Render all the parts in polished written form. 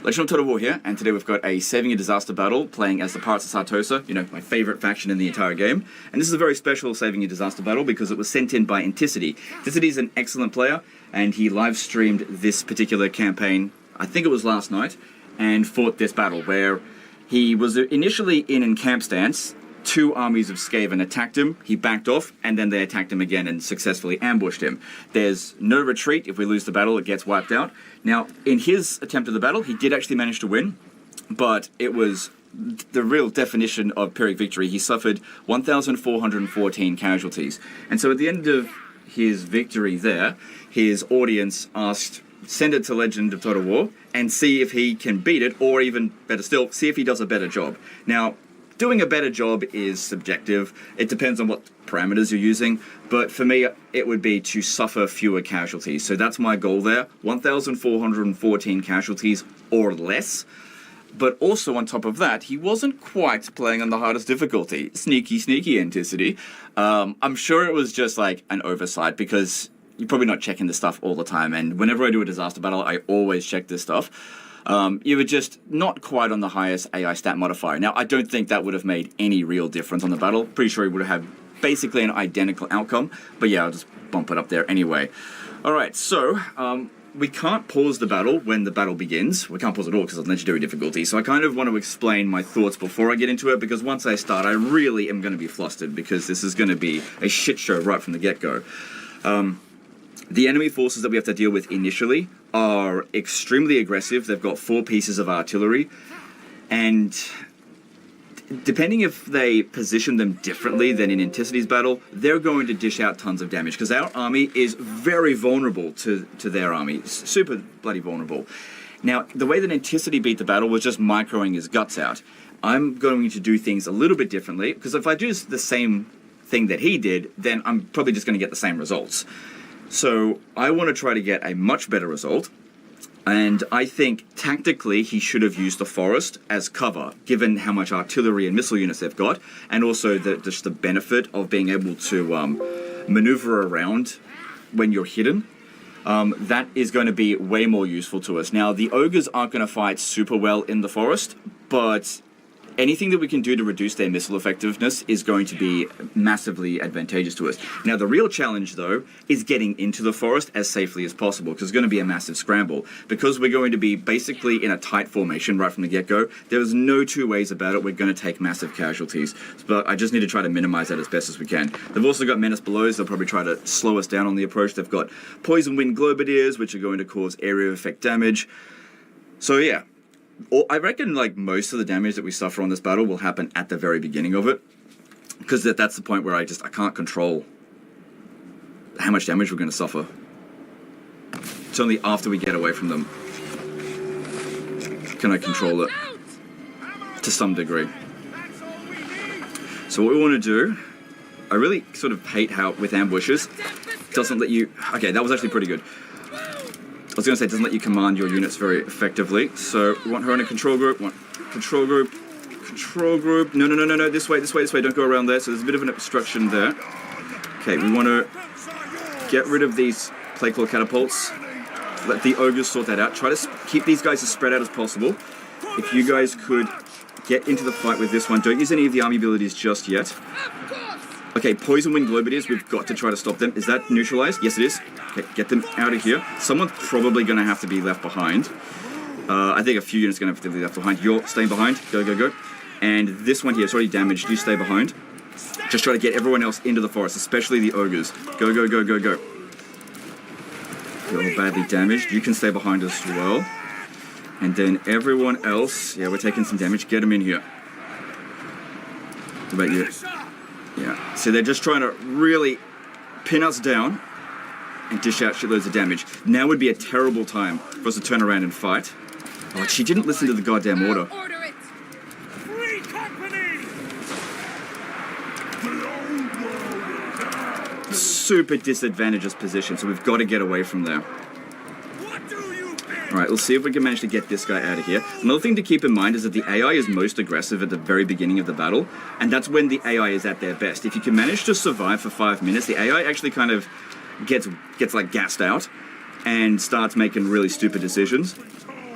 Legend of Total War here, and today we've got a Saving a Disaster battle playing as the Pirates of Sartosa, my favourite faction in the entire game. And this is a very special Saving a Disaster battle because it was sent in by Inticity. Inticity is an excellent player, and he live streamed this particular campaign, I think it was last night, and fought this battle where he was initially in camp stance. Two armies of Skaven attacked him, he backed off, and then they attacked him again and successfully ambushed him. There's no retreat. If we lose the battle, it gets wiped out. Now, in his attempt at the battle, he did actually manage to win, but it was the real definition of Pyrrhic victory. He suffered 1,414 casualties. And so at the end of his victory there, his audience asked, send it to Legend of Total War and see if he can beat it, or even better still, see if he does a better job. Now, doing a better job is subjective. It depends on what parameters you're using. But for me, it would be to suffer fewer casualties. So that's my goal there. 1,414 casualties or less. But also on top of that, he wasn't quite playing on the hardest difficulty. Sneaky, sneaky Inticity. I'm sure it was just like an oversight because you're probably not checking this stuff all the time. And whenever I do a disaster battle, I always check this stuff. You were just not quite on the highest AI stat modifier. Now, I don't think that would have made any real difference on the battle. Pretty sure he would have had basically an identical outcome. But yeah, I'll just bump it up there anyway. Alright, so we can't pause the battle when the battle begins. We can't pause at all because of legendary difficulty. So I kind of want to explain my thoughts before I get into it, because once I start, I really am going to be flustered because this is going to be a shit show right from the get-go. The enemy forces that we have to deal with initially are extremely aggressive. They've got 4 pieces of artillery, and depending if they position them differently than in Inticity's battle, they're going to dish out tons of damage, because our army is very vulnerable to their army. Super bloody vulnerable. Now, the way that Inticity beat the battle was just microing his guts out. I'm going to do things a little bit differently, because if I do the same thing that he did, then I'm probably just going to get the same results. So I want to try to get a much better result, and I think tactically he should have used the forest as cover, given how much artillery and missile units they've got, and also just the benefit of being able to maneuver around when you're hidden. That is going to be way more useful to us. Now, the ogres aren't going to fight super well in the forest, but anything that we can do to reduce their missile effectiveness is going to be massively advantageous to us. Now, the real challenge, though, is getting into the forest as safely as possible, because it's going to be a massive scramble. Because we're going to be basically in a tight formation right from the get-go, there's no two ways about it. We're going to take massive casualties. But I just need to try to minimize that as best as we can. They've also got Menace Belows. They'll probably try to slow us down on the approach. They've got Poison Wind Globadiers, which are going to cause area of effect damage. So, yeah. I reckon like most of the damage that we suffer on this battle will happen at the very beginning of it, because that's the point where I can't control how much damage we're going to suffer. It's only after we get away from them can I control it to some degree. So what we want to do, I really sort of hate how with ambushes doesn't let you. Okay, that was actually pretty good. I was going to say, it doesn't let you command your units very effectively. So we want her in a control group. Control group. No. This way. Don't go around there. So there's a bit of an obstruction there. Okay, we want to get rid of these plague claw catapults. Let the ogres sort that out. Try to keep these guys as spread out as possible. If you guys could get into the fight with this one. Don't use any of the army abilities just yet. Okay, Poison Wind Globadiers, we've got to try to stop them. Is that neutralized? Yes, it is. Okay, get them out of here. Someone's probably going to have to be left behind. I think a few units are going to have to be left behind. You're staying behind. Go. And this one here is already damaged. You stay behind. Just try to get everyone else into the forest, especially the ogres. Go. You're all badly damaged. You can stay behind as well. And then everyone else, yeah, we're taking some damage. Get them in here. What about you? Yeah, so they're just trying to really pin us down and dish out shitloads of damage. Now would be a terrible time for us to turn around and fight. Oh, she didn't listen to the goddamn order. Super disadvantageous position, so we've got to get away from there. Alright, let's see if we can manage to get this guy out of here. Another thing to keep in mind is that the AI is most aggressive at the very beginning of the battle, and that's when the AI is at their best. If you can manage to survive for 5 minutes, the AI actually kind of gets like gassed out and starts making really stupid decisions.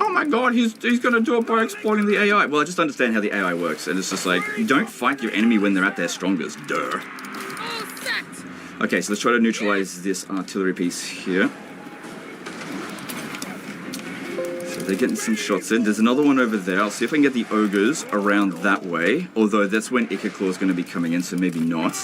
oh my god, he's gonna do it by exploiting the AI. Well, I just understand how the AI works, and it's just like, you don't fight your enemy when they're at their strongest. Duh. Okay, so let's try to neutralize this artillery piece here. So they're getting some shots in. There's another one over there. I'll see if I can get the ogres around that way, although that's when Claw is going to be coming in, so maybe not.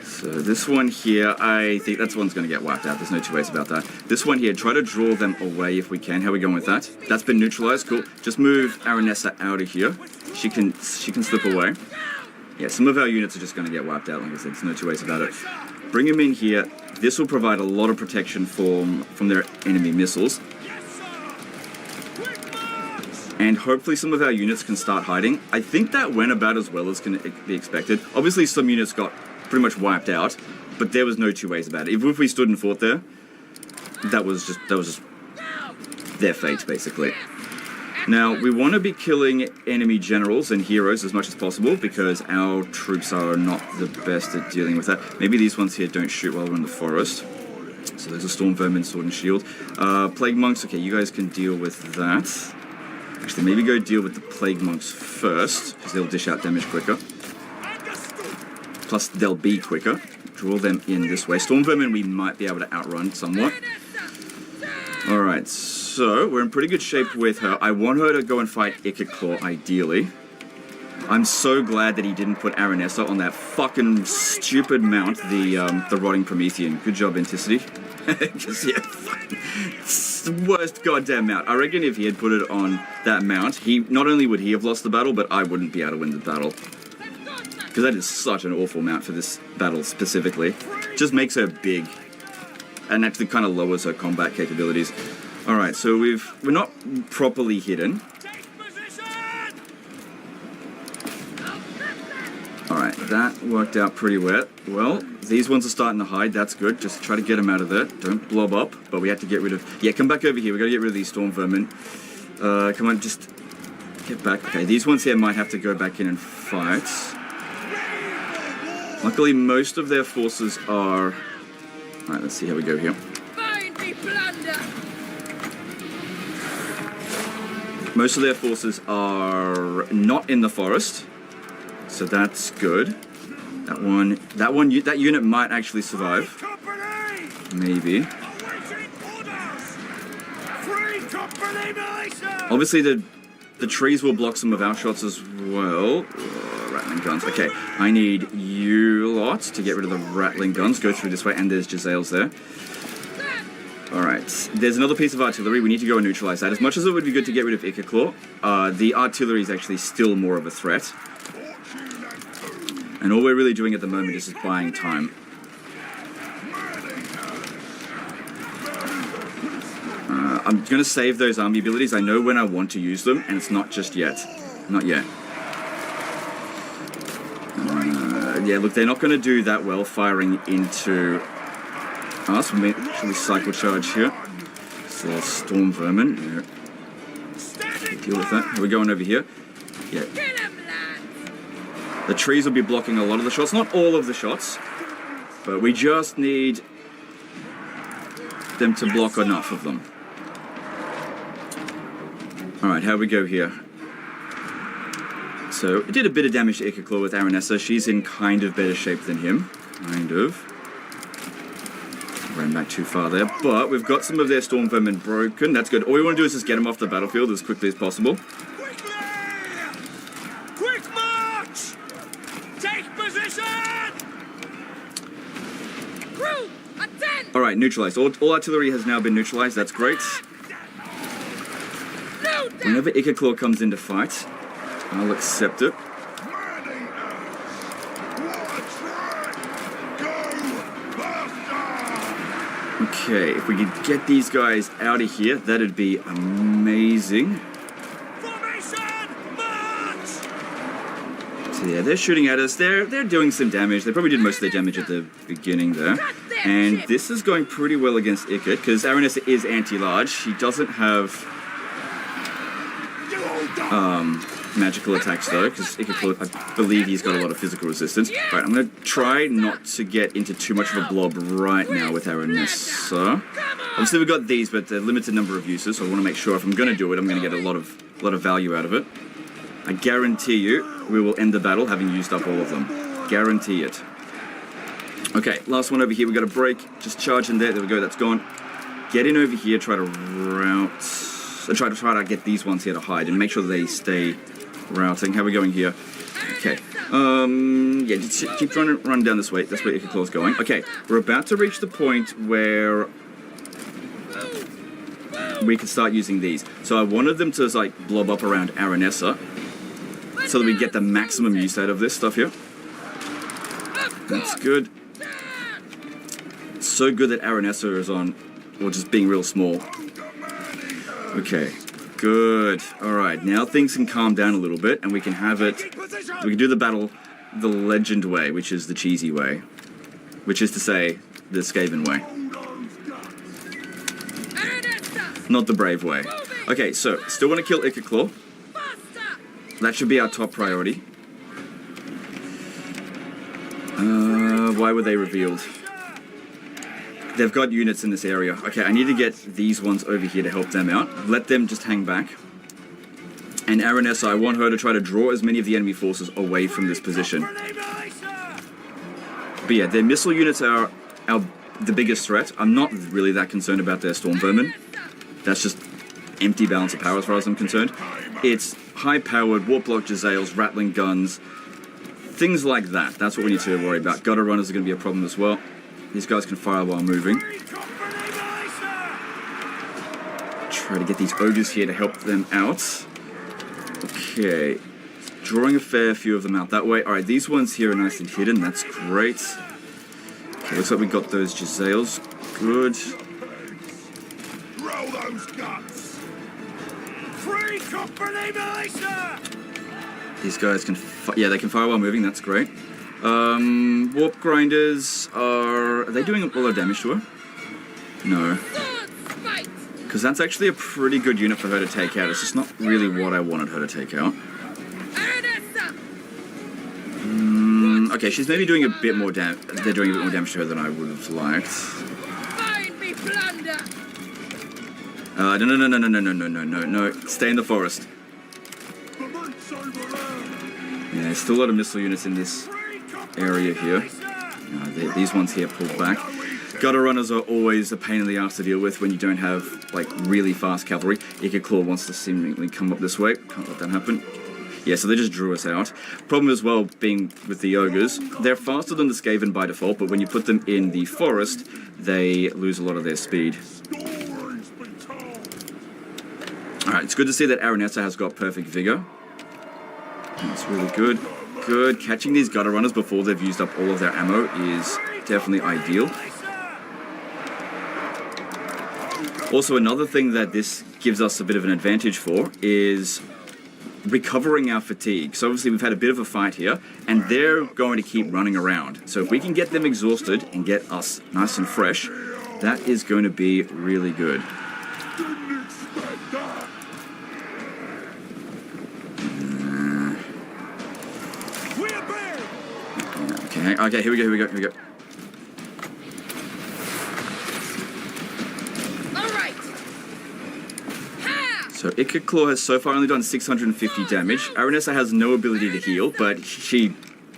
So this one here, I think that's one's going to get wiped out. There's no two ways about that. This one here, try to draw them away if we can. How are we going with that? That's been neutralized. Cool. Just move Aranessa out of here. She can slip away. Yeah, some of our units are just going to get wiped out. Like I said, there's no two ways about it. Bring them in here. This will provide a lot of protection from their enemy missiles. And hopefully some of our units can start hiding. I think that went about as well as can be expected. Obviously some units got pretty much wiped out, but there was no two ways about it. Even if we stood and fought there, that was just their fate, basically. Now, we want to be killing enemy generals and heroes as much as possible because our troops are not the best at dealing with that. Maybe these ones here don't shoot while we're in the forest. So there's a Storm Vermin, Sword and Shield. Plague Monks, okay, you guys can deal with that. Actually, maybe go deal with the Plague Monks first, because they'll dish out damage quicker. Plus, they'll be quicker. Draw them in this way. Storm Vermin we might be able to outrun somewhat. Alright, so we're in pretty good shape with her. I want her to go and fight Claw, ideally. I'm so glad that he didn't put Aranessa on that fucking stupid mount, the Rotting Promethean. Good job, Anticity. Just, yeah, it's the worst goddamn mount. I reckon if he had put it on that mount, not only would he have lost the battle, but I wouldn't be able to win the battle. Because that is such an awful mount for this battle specifically. Just makes her big. And actually kind of lowers her combat capabilities. Alright, so we're not properly hidden. Alright, that worked out pretty well. These ones are starting to hide, that's good. Just try to get them out of there. Don't blob up, but we have to get rid of... Yeah, come back over here, we gotta get rid of these Storm Vermin. Come on, just get back. Okay, these ones here might have to go back in and fight. Luckily, most of their forces are... Alright, let's see how we go here. Most of their forces are not in the forest, so that's good. That unit might actually survive. Maybe. Obviously, the trees will block some of our shots as well. Oh, rattling guns. Okay, I need you lot to get rid of the rattling guns. Go through this way, and there's Gisele's there. Alright, there's another piece of artillery. We need to go and neutralize that. As much as it would be good to get rid of Claw, the artillery is actually still more of a threat. And all we're really doing at the moment is just buying time. I'm going to save those army abilities. I know when I want to use them, and it's not just yet. Not yet. Yeah, look, they're not going to do that well firing into us. Should we cycle charge here? So Storm Vermin. Yeah. Deal with that. Are we going over here? Yeah. The trees will be blocking a lot of the shots. Not all of the shots, but we just need them to block enough of them. Alright, how we go here? So, it did a bit of damage to Claw with Aranessa. She's in kind of better shape than him. Kind of. Ran back too far there. But we've got some of their Storm Vermin broken. That's good. All we want to do is just get them off the battlefield as quickly as possible. Quick march! Take position! Crew, attend! Alright, neutralized. All artillery has now been neutralized. That's great. Whenever Claw comes in to fight, I'll accept it. Okay, if we could get these guys out of here, that'd be amazing. So yeah, they're shooting at us. They're doing some damage. They probably did most of their damage at the beginning there. And this is going pretty well against Ikit, because Aranessa is anti-large. She doesn't have magical attacks though, because I believe he's got a lot of physical resistance. Right, I'm going to try not to get into too much of a blob right now with Aranessa. Obviously we've got these, but they're limited number of uses, so I want to make sure if I'm going to do it, I'm going to get a lot of value out of it. I guarantee you we will end the battle having used up all of them. Guarantee it. Okay, last one over here. We got a break. Just charge in there. There we go. That's gone. Get in over here. Try to route. Try to get these ones here to hide and make sure they stay routing. How are we going here? Okay. Yeah, just keep trying to run down this way. That's where Ikaclaw's going. Okay, we're about to reach the point where we can start using these. So I wanted them to like blob up around Aranessa so that we get the maximum use out of this stuff here. That's good. It's so good that Aranessa is on, or just being real small. Okay, good. Alright, now things can calm down a little bit and we can have it, we can do the battle the legend way, which is the cheesy way. Which is to say, the Skaven way. Not the brave way. Okay, so, still want to kill Ikaclaw. That should be our top priority. Why were they revealed? They've got units in this area. Okay, I need to get these ones over here to help them out. Let them just hang back. And Aranessa, I want her to try to draw as many of the enemy forces away from this position. But yeah, their missile units are the biggest threat. I'm not really that concerned about their storm vermin. That's just empty balance of power as far as I'm concerned. It's high-powered, warp-block Jezzails, rattling guns, things like that. That's what we need to worry about. Gutter runners are going to be a problem as well. These guys can fire while moving. Try to get these ogres here to help them out. Okay. Drawing a fair few of them out that way. Alright, these ones here are nice and hidden. That's great. Okay, looks like we got those Jezzails. Good. Roll those guts. Free company militia. These guys can yeah, they can fire while moving. That's great. Warp grinders are they doing all their damage to her? No. Because that's actually a pretty good unit for her to take out. It's just not really what I wanted her to take out. Okay, she's maybe doing a bit more damage. They're doing a bit more damage to her than I would have liked. No. Stay in the forest. Yeah, there's still a lot of missile units in this area here. These ones here pulled back. Gutter runners are always a pain in the ass to deal with when you don't have, like, really fast cavalry. Ikaclaw wants to seemingly come up this way. Can't let that happen. Yeah, so they just drew us out. Problem as well being with the ogres, they're faster than the Skaven by default, but when you put them in the forest, they lose a lot of their speed. Alright, it's good to see that Aranessa has got perfect vigor. That's really good. Good. Catching these gutter runners before they've used up all of their ammo is definitely ideal. Also, another thing that this gives us a bit of an advantage for is recovering our fatigue. So obviously we've had a bit of a fight here, and they're going to keep running around. So if we can get them exhausted and get us nice and fresh, that is going to be really good. Okay, here we go. So Ikaclaw has so far only done 650 damage. Aranessa has no ability to heal, but she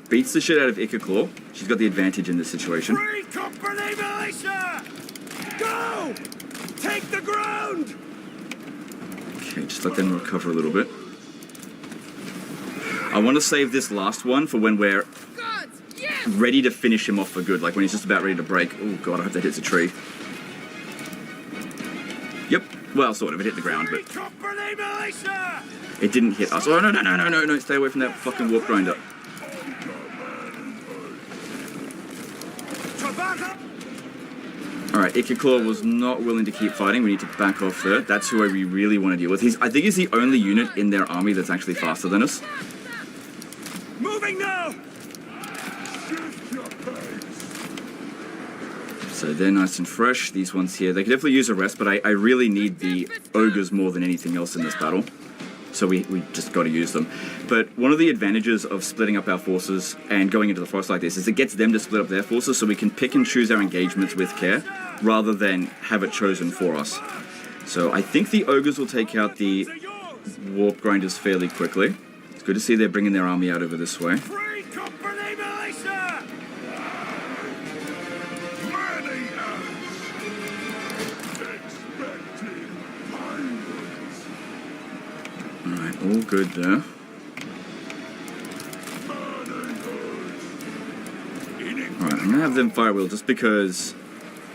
beats the shit out of Ikaclaw. She's got the advantage in this situation. Free company militia! Go! Take the ground! Okay, just let them recover a little bit. I want to save this last one for when we're ready to finish him off for good, like when he's just about ready to break. Oh god, I hope that hits a tree. Yep, well, sort of. It hit the ground, but it didn't hit us. Oh, no, stay away from that fucking warp grinder. Alright, Ikaclaw was not willing to keep fighting. We need to back off there. That's who we really want to deal with. I think he's the only unit in their army that's actually faster than us. Moving now! So they're nice and fresh. These ones here, they could definitely use a rest, but I really need the ogres more than anything else in this battle. so we just got to use them. But one of the advantages of splitting up our forces and going into the forest like this is it gets them to split up their forces, so we can pick and choose our engagements with care rather than have it chosen for us. So I think the ogres will take out the warp grinders fairly quickly. It's good to see they're bringing their army out over this way. Free company militia! Alright, all good there. Alright, I'm gonna have them fire wheel just because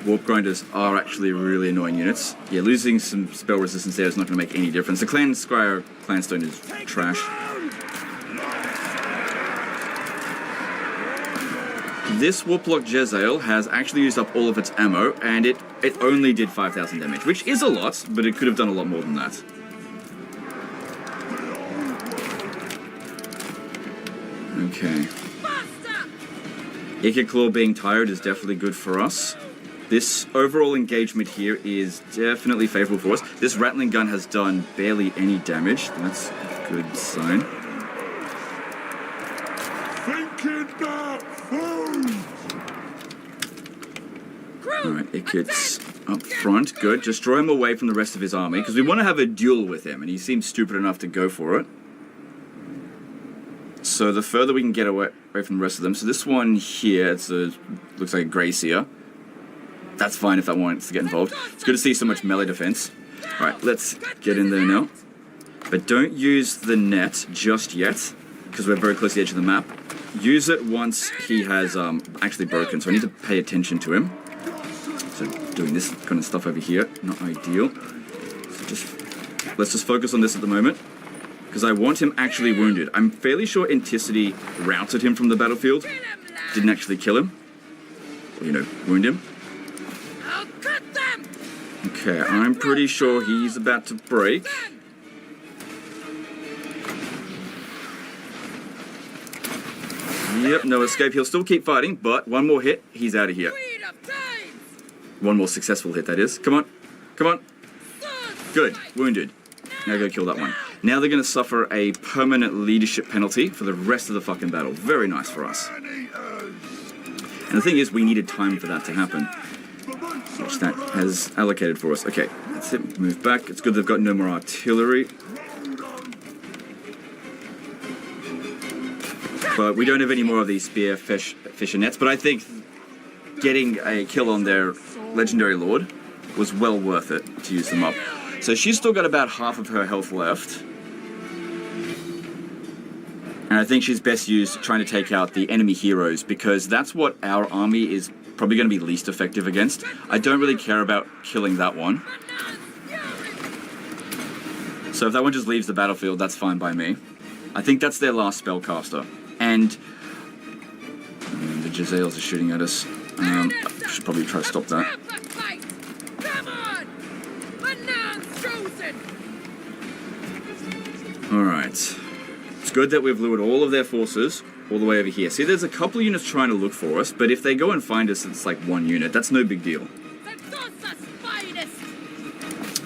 warp grinders are actually really annoying units. Yeah, losing some spell resistance there is not gonna make any difference. The Clan Scryer Clanstone is trash. This Warplock Jezzail has actually used up all of its ammo, and it only did 5,000 damage, which is a lot, but it could have done a lot more than that. Okay. Ichor Claw being tired is definitely good for us. This overall engagement here is definitely favorable for us. This rattling gun has done barely any damage. That's a good sign. Alright, Ichor's up front. Good. Just draw him away from the rest of his army, because we want to have a duel with him, and he seems stupid enough to go for it. So the further we can get away from the rest of them. So this one here, looks like a Grey Seer. That's fine if that wants to get involved. It's good to see so much melee defense. Alright, let's get in there now. But don't use the net just yet, because we're very close to the edge of the map. Use it once he has actually broken, so I need to pay attention to him. So doing this kind of stuff over here, not ideal. So let's just focus on this at the moment, because I want him actually wounded. I'm fairly sure Inticity routed him from the battlefield, didn't actually kill him, or, wound him. Okay, I'm pretty sure he's about to break. Yep, no escape. He'll still keep fighting, but one more hit, he's out of here. One more successful hit, that is. Come on. Come on. Good. Wounded. Now go kill that one. Now they're going to suffer a permanent leadership penalty for the rest of the fucking battle. Very nice for us. And the thing is, we needed time for that to happen, which that has allocated for us. Okay, that's it. Move back. It's good they've got no more artillery. But we don't have any more of these spear fisher-nets. But I think getting a kill on their legendary lord was well worth it to use them up. So she's still got about half of her health left. And I think she's best used trying to take out the enemy heroes, because that's what our army is probably going to be least effective against. I don't really care about killing that one. So if that one just leaves the battlefield, that's fine by me. I think that's their last spellcaster. And the Jezzails are shooting at us. I should probably try to stop that. Alright. It's good that we've lured all of their forces all the way over here. See, there's a couple of units trying to look for us, but if they go and find us, it's like one unit. That's no big deal.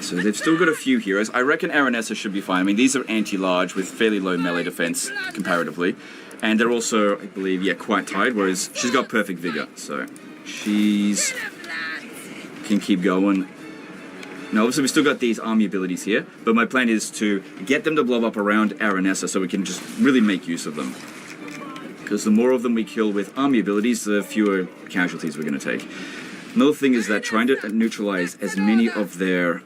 So they've still got a few heroes. I reckon Aranessa should be fine. I mean, these are anti-large with fairly low melee defense comparatively. And they're also, I believe, yeah, quite tired, whereas she's got perfect vigor. So she's can keep going. Now, obviously, we've still got these army abilities here, but my plan is to get them to blow up around Aranessa so we can just really make use of them. Because the more of them we kill with army abilities, the fewer casualties we're going to take. Another thing is that trying to neutralize as many of their...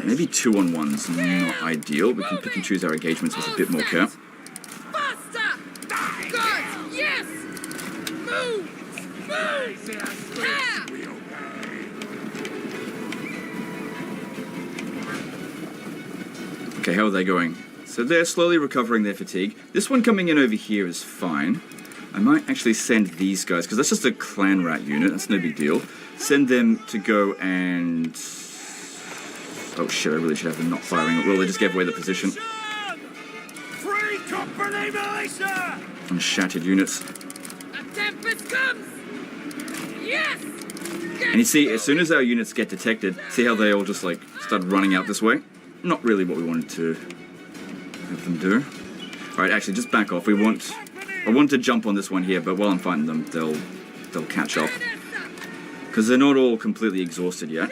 maybe 2-on-1s, not ideal. We can pick and choose our engagements with a bit more care. Okay, how are they going? So they're slowly recovering their fatigue. This one coming in over here is fine. I might actually send these guys, because that's just a clan rat unit, that's no big deal. Send them to go and... oh shit, I really should have them not firing at will. They just gave away the position. Free company militia! On shattered units. A tempest comes! Yes! And you see, as soon as our units get detected, see how they all just like start running out this way? not really what we wanted to have them do. Alright, actually, just back off. I want to jump on this one here, but while I'm fighting them, they'll catch up. Because they're not all completely exhausted yet.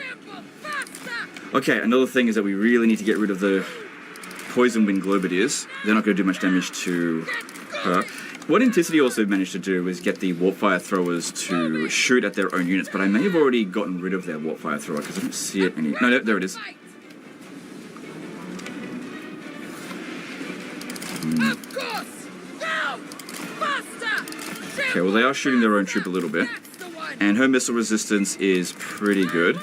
Okay, another thing is that we really need to get rid of the Poison Wind Globadiers. They're not going to do much damage to her. What Anticity also managed to do was get the Warpfire Throwers to shoot at their own units, but I may have already gotten rid of their Warpfire Thrower, because I don't see it any... No, there it is. Of course! Now! Faster! Okay, well they are shooting their own troop a little bit. And her missile resistance is pretty good.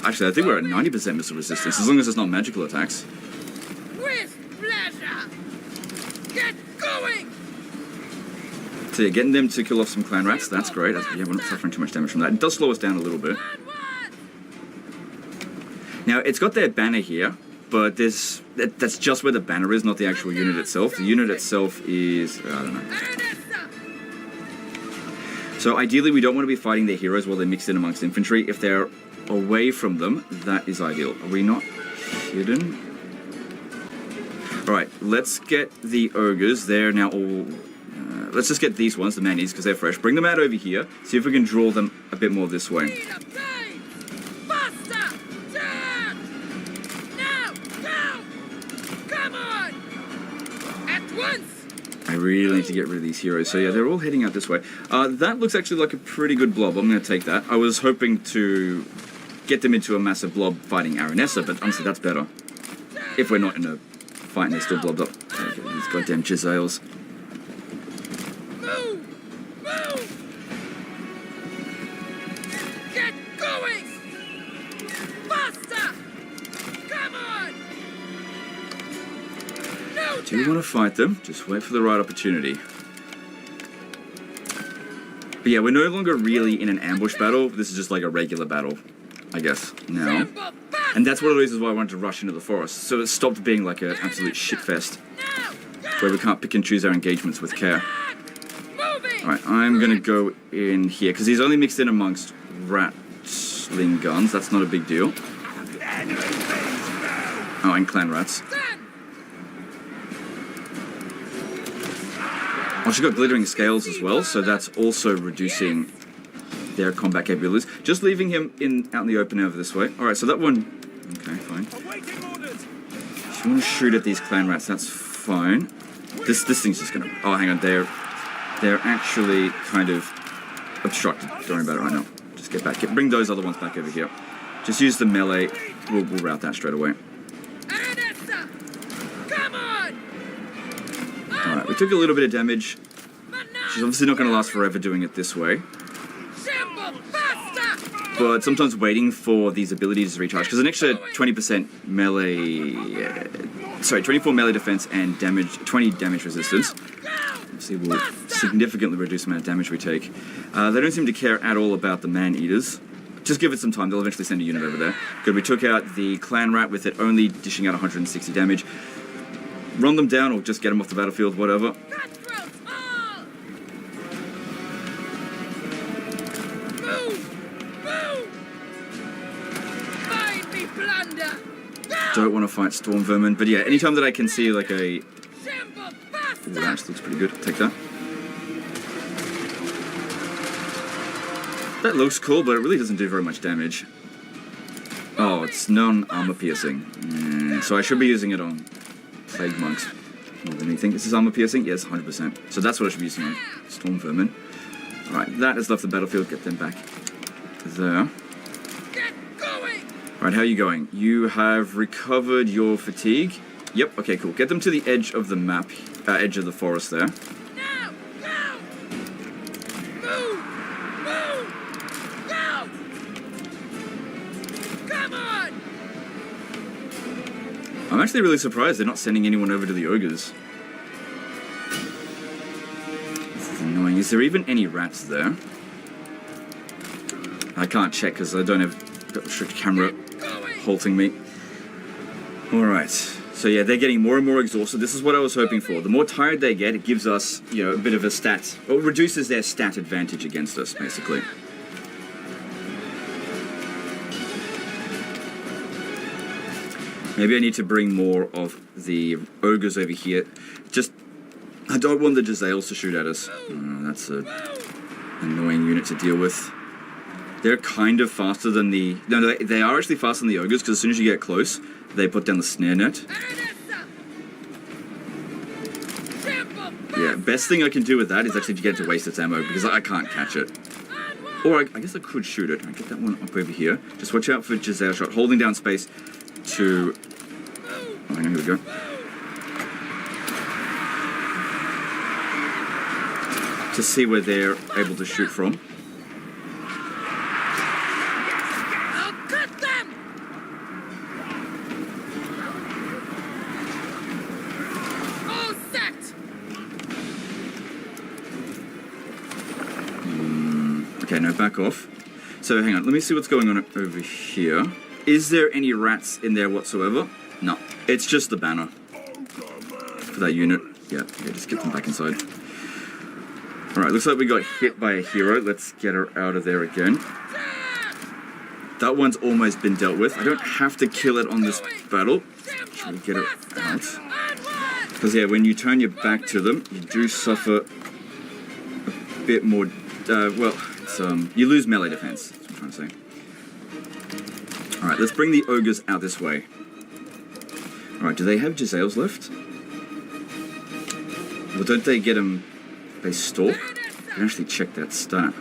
Actually, I think we're at 90% missile resistance, as long as it's not magical attacks. With pleasure! Get going! So yeah, getting them to kill off some clan rats, that's great. Yeah, we're not suffering too much damage from that. It does slow us down a little bit. Now, it's got their banner here, but that's just where the banner is, not the actual unit itself. The unit itself is... I don't know. So ideally, we don't want to be fighting their heroes while they're mixed in amongst infantry. If they're away from them, that is ideal. Are we not hidden? Alright, let's get the ogres. They're now all... let's just get these ones, the manis, because they're fresh. Bring them out over here. See if we can draw them a bit more this way. Faster! Now! Now! Come on! At once! I really need to get rid of these heroes. So yeah, they're all heading out this way. That looks actually like a pretty good blob. I'm going to take that. I was hoping to get them into a massive blob fighting Aranessa, but honestly, that's better. If we're not in a fight and they're still blobbed up. Okay, these goddamn Jezzails. Move! Move! Get going! Faster! Come on! No Do you want to fight them? Just wait for the right opportunity. But yeah, we're no longer really in an ambush battle. This is just like a regular battle, I guess, now. And that's one of the reasons why I wanted to rush into the forest. So it stopped being like an absolute shitfest, where we can't pick and choose our engagements with care. Alright, I'm going to go in here, because he's only mixed in amongst ratling guns. That's not a big deal. Oh, and clan rats. Oh, she's got glittering scales as well, so that's also reducing their combat capabilities. Just leaving him out in the open over this way. Alright, so that one... Okay, fine. If you want to shoot at these clan rats, that's fine. This thing's just gonna... Oh, hang on, they're actually kind of obstructed. Don't worry about it right now. Just get back. Bring those other ones back over here. Just use the melee. We'll route that straight away. Come on! Alright, we took a little bit of damage. She's obviously not going to last forever doing it this way. But sometimes waiting for these abilities to recharge, because an extra 20% melee... 24 melee defense and 20 damage resistance. Obviously will significantly reduce the amount of damage we take. They don't seem to care at all about the man-eaters. Just give it some time, they'll eventually send a unit over there. Good, we took out the clan rat with it only dishing out 160 damage. Run them down or just get them off the battlefield, whatever. Don't want to fight storm vermin, but yeah, anytime that I can see like a... Ooh, that actually looks pretty good. Take that. That looks cool, but it really doesn't do very much damage. Oh, it's non-armor piercing. So I should be using it on plague monks more than anything. This is armor piercing? Yes, 100%. So that's what I should be using on storm vermin. Alright, that has left the battlefield. Get them back there. Alright, how are you going? You have recovered your fatigue. Yep, okay, cool. Get them to the edge of the map, edge of the forest there. Now! Now! Move! Move! Now! Come on! I'm actually really surprised they're not sending anyone over to the ogres. This is annoying. Is there even any rats there? I can't check because I don't have a strict camera halting me. Alright, so yeah, they're getting more and more exhausted. This is what I was hoping for. The more tired they get, it gives us, you know, a bit of a stat, or it reduces their stat advantage against us, basically. Maybe I need to bring more of the ogres over here. Just, I don't want the Jezzails to shoot at us. That's a annoying unit to deal with. They're kind of faster than the... No, they are actually faster than the ogres, because as soon as you get close, they put down the snare net. Yeah, best thing I can do with that is actually to get it to waste its ammo, because I can't catch it. Or I guess I could shoot it. I get that one up over here. Just watch out for Jezzail shot. Holding down space to... Oh, hang on, here we go. To see where they're able to shoot from. I'll cut them! All set! Okay, no, back off. So hang on, let me see what's going on over here. Is there any rats in there whatsoever? No, it's just the banner for that unit. Yeah, just get them back inside. Alright, looks like we got hit by a hero. Let's get her out of there again. That one's almost been dealt with. I don't have to kill it on this battle. Should we get it out? Because yeah, when you turn your back to them, you do suffer a bit more... well, it's, you lose melee defense. That's what I'm trying to say. Alright, let's bring the ogres out this way. Alright, do they have Jezzails left? Well, don't they get them... They stalk? I can actually check that stat.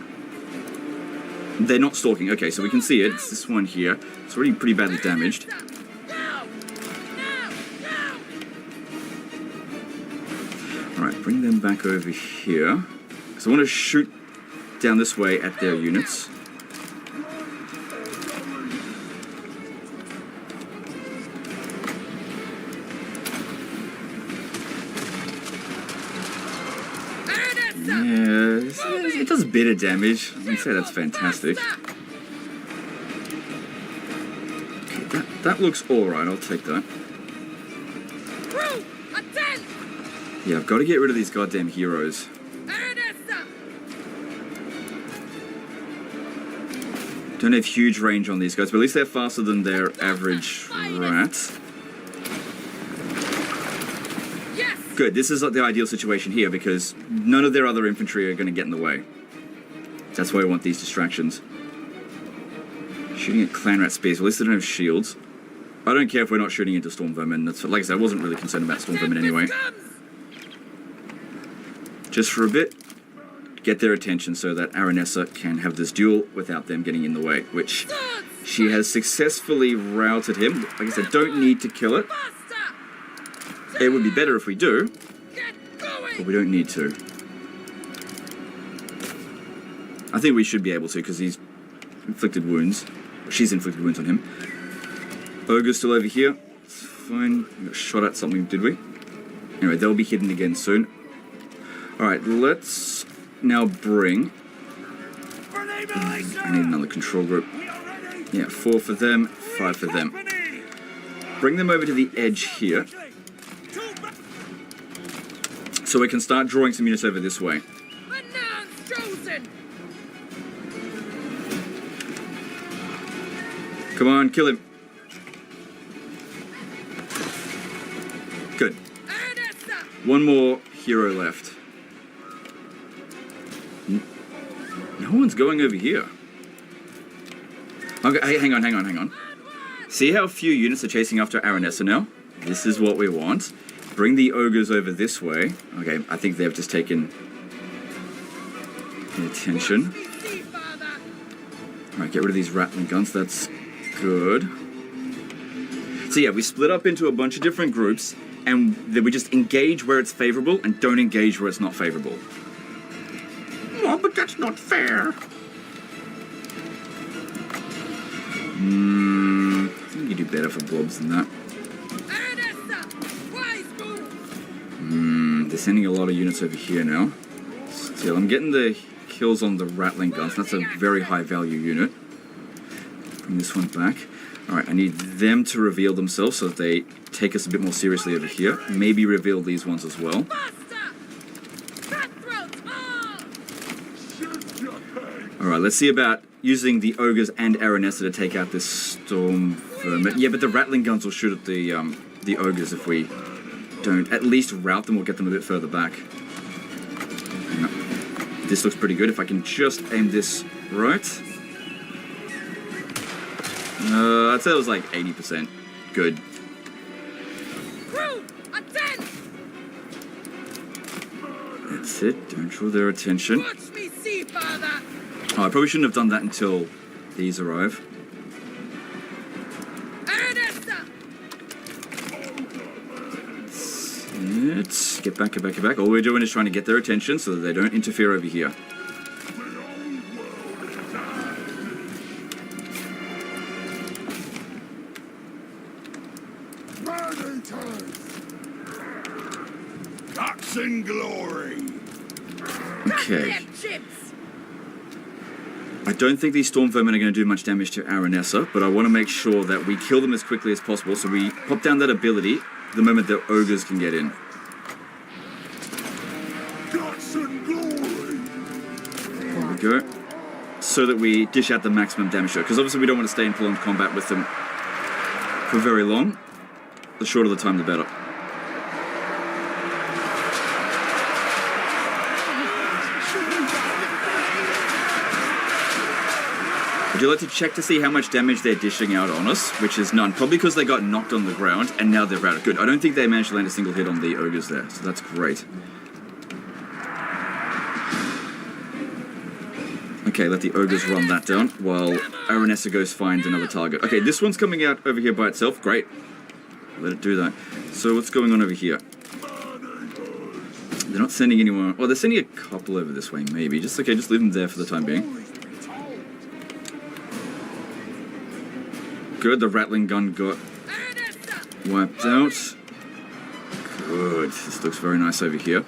They're not stalking. Okay, so we can see it. It's this one here. It's already pretty badly damaged. Alright, bring them back over here. So I want to shoot down this way at their units. Yeah, it does a bit of damage. I'd say that's fantastic. Okay, that looks alright, I'll take that. Yeah, I've got to get rid of these goddamn heroes. Don't have huge range on these guys, but at least they're faster than their average rat. Good, this is like the ideal situation here because none of their other infantry are going to get in the way. That's why I want these distractions. Shooting at clan rat spears, well, at least they don't have shields. I don't care if we're not shooting into storm vermin. That's, like I said, I wasn't really concerned about storm vermin anyway. Just for a bit, get their attention so that Aranessa can have this duel without them getting in the way, which she has successfully routed him. Like I said, don't need to kill it. It would be better if we do, but we don't need to. I think we should be able to because he's inflicted wounds. She's inflicted wounds on him. Ogre's still over here. It's fine. We got shot at something, did we? Anyway, they'll be hidden again soon. Alright, let's now bring... I need another control group. Yeah, 4 for them, 5 for them. Bring them over to the edge here. So we can start drawing some units over this way. Come on, kill him. Good. One more hero left. No one's going over here. Okay, hey, hang on. See how few units are chasing after Aranessa now? This is what we want. Bring the ogres over this way. Okay, I think they've just taken the attention. Alright, get rid of these rattling guns. That's good. So yeah, we split up into a bunch of different groups, and then we just engage where it's favorable and don't engage where it's not favorable. Oh, but that's not fair. I think you do better for blobs than that. They're sending a lot of units over here now. Still, I'm getting the kills on the rattling guns. That's a very high value unit. Bring this one back. Alright, I need them to reveal themselves so that they take us a bit more seriously over here. Maybe reveal these ones as well. Alright, let's see about using the ogres and Aranessa to take out this storm confirm it. Yeah, but the rattling guns will shoot at the ogres if we don't at least rout them or get them a bit further back. No. This looks pretty good. If I can just aim this right. I'd say it was like 80%. Good. Crew, attend! That's it. Don't draw their attention. Watch me see, father! Oh, I probably shouldn't have done that until these arrive. Ernesta! Let's get back, get back, get back. All we're doing is trying to get their attention so that they don't interfere over here. Ducks in glory. Okay. Them chips! I don't think these storm vermin are going to do much damage to Aranessa, but I want to make sure that we kill them as quickly as possible, so we pop down that ability the moment the ogres can get in. Ducks in glory. There we go. So that we dish out the maximum damage, because obviously we don't want to stay in prolonged combat with them for very long. The shorter the time, the better. Would you like to check to see how much damage they're dishing out on us? Which is none. Probably because they got knocked on the ground and now they're routed. Good. I don't think they managed to land a single hit on the ogres there, so that's great. Okay, let the ogres run that down while Aranessa goes find another target. Okay, this one's coming out over here by itself. Great. Let it do that. So what's going on over here? They're not sending anyone... Well, they're sending a couple over this way, maybe. Just okay, just leave them there for the time being. Good, the rattling gun got wiped out. Good, this looks very nice over here.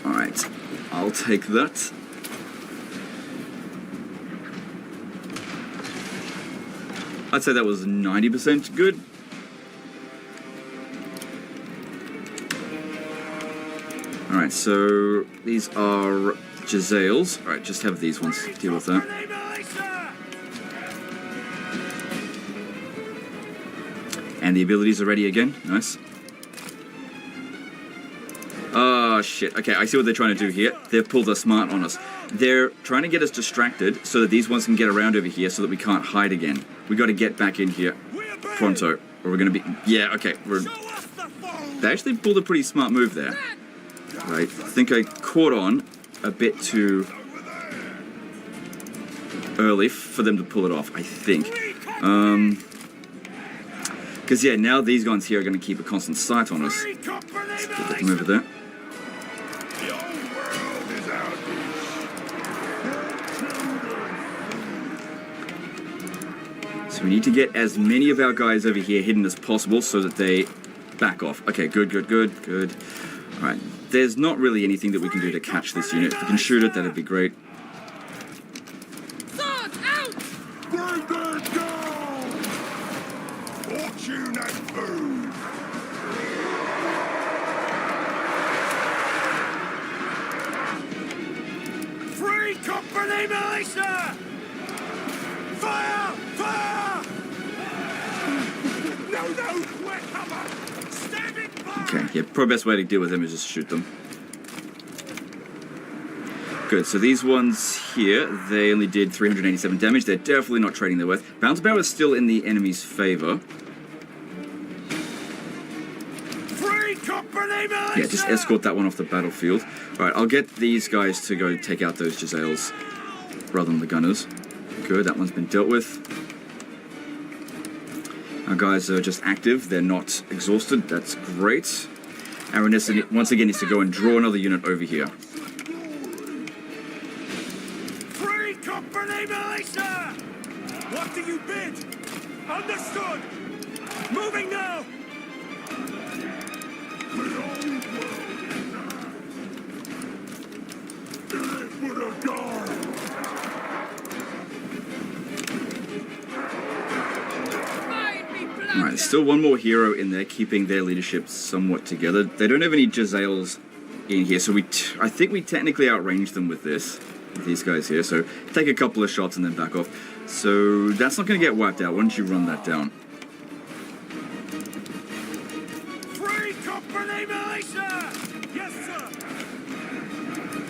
Alright, I'll take that. I'd say that was 90% good. Alright, so these are Jezzails. Alright, just have these ones deal with that. And the abilities are ready again. Nice. Oh, shit. Okay, I see what they're trying to do here. They've pulled a smart on us. They're trying to get us distracted so that these ones can get around over here so that we can't hide again. We got to get back in here pronto, or we're going to be... Yeah, okay. They actually pulled a pretty smart move there. Right. I think I caught on a bit too early for them to pull it off, I think. Because, yeah, now these guns here are going to keep a constant sight on us. Let's get them over there. So we need to get as many of our guys over here hidden as possible so that they back off. Okay, good, good, good, good. Alright, there's not really anything that we can do to catch this unit. If we can shoot it, that'd be great. Swords out! Bring them down! Fortune and food! Free company militia! Fire! Fire! No, we're covered! Standing by! Okay, yeah, probably best way to deal with them is just shoot them. Good, so these ones here, they only did 387 damage. They're definitely not trading their worth. Bounce Power is still in the enemy's favor. Free company militia! Yeah, just escort that one off the battlefield. Alright, I'll get these guys to go take out those Jezzails rather than the gunners. Good, that one's been dealt with. Our guys are just active, they're not exhausted, that's great. Aranessa once again needs to go and draw another unit over here. Free company militia! What do you bid? Understood! Moving now! Alright, still one more hero in there, keeping their leadership somewhat together. They don't have any Jezzails in here, so I think we technically outranged them with this, with these guys here. So take a couple of shots and then back off. So that's not going to get wiped out. Why don't you run that down? Free company militia! Yes, sir!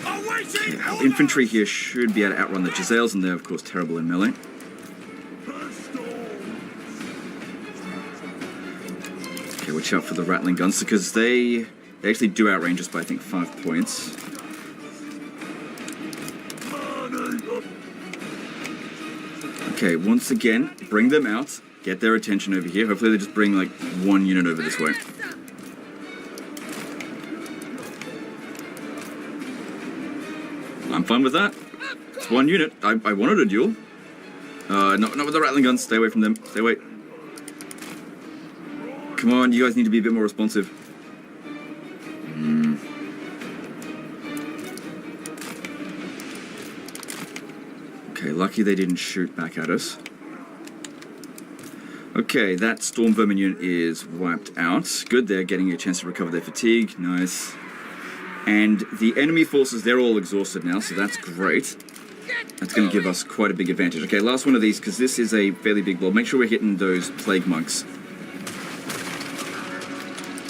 Awaiting Our orders! infantry here should be able to outrun the Giselles, and they're of course terrible in melee. Okay, watch out for the rattling guns because they actually do outrange us by I think 5 points. Okay, once again, bring them out, get their attention over here. Hopefully they just bring like 1 unit over this way. I'm fine with that. It's 1 unit. I wanted a duel. Not with the rattling guns. Stay away from them. Stay away. Come on, you guys need to be a bit more responsive. Okay, lucky they didn't shoot back at us. Okay, that Storm Vermin unit is wiped out. Good, they're getting a chance to recover their fatigue. Nice. And the enemy forces, they're all exhausted now, so that's great. That's going to give us quite a big advantage. Okay, last one of these, because this is a fairly big blob. Make sure we're hitting those plague monks.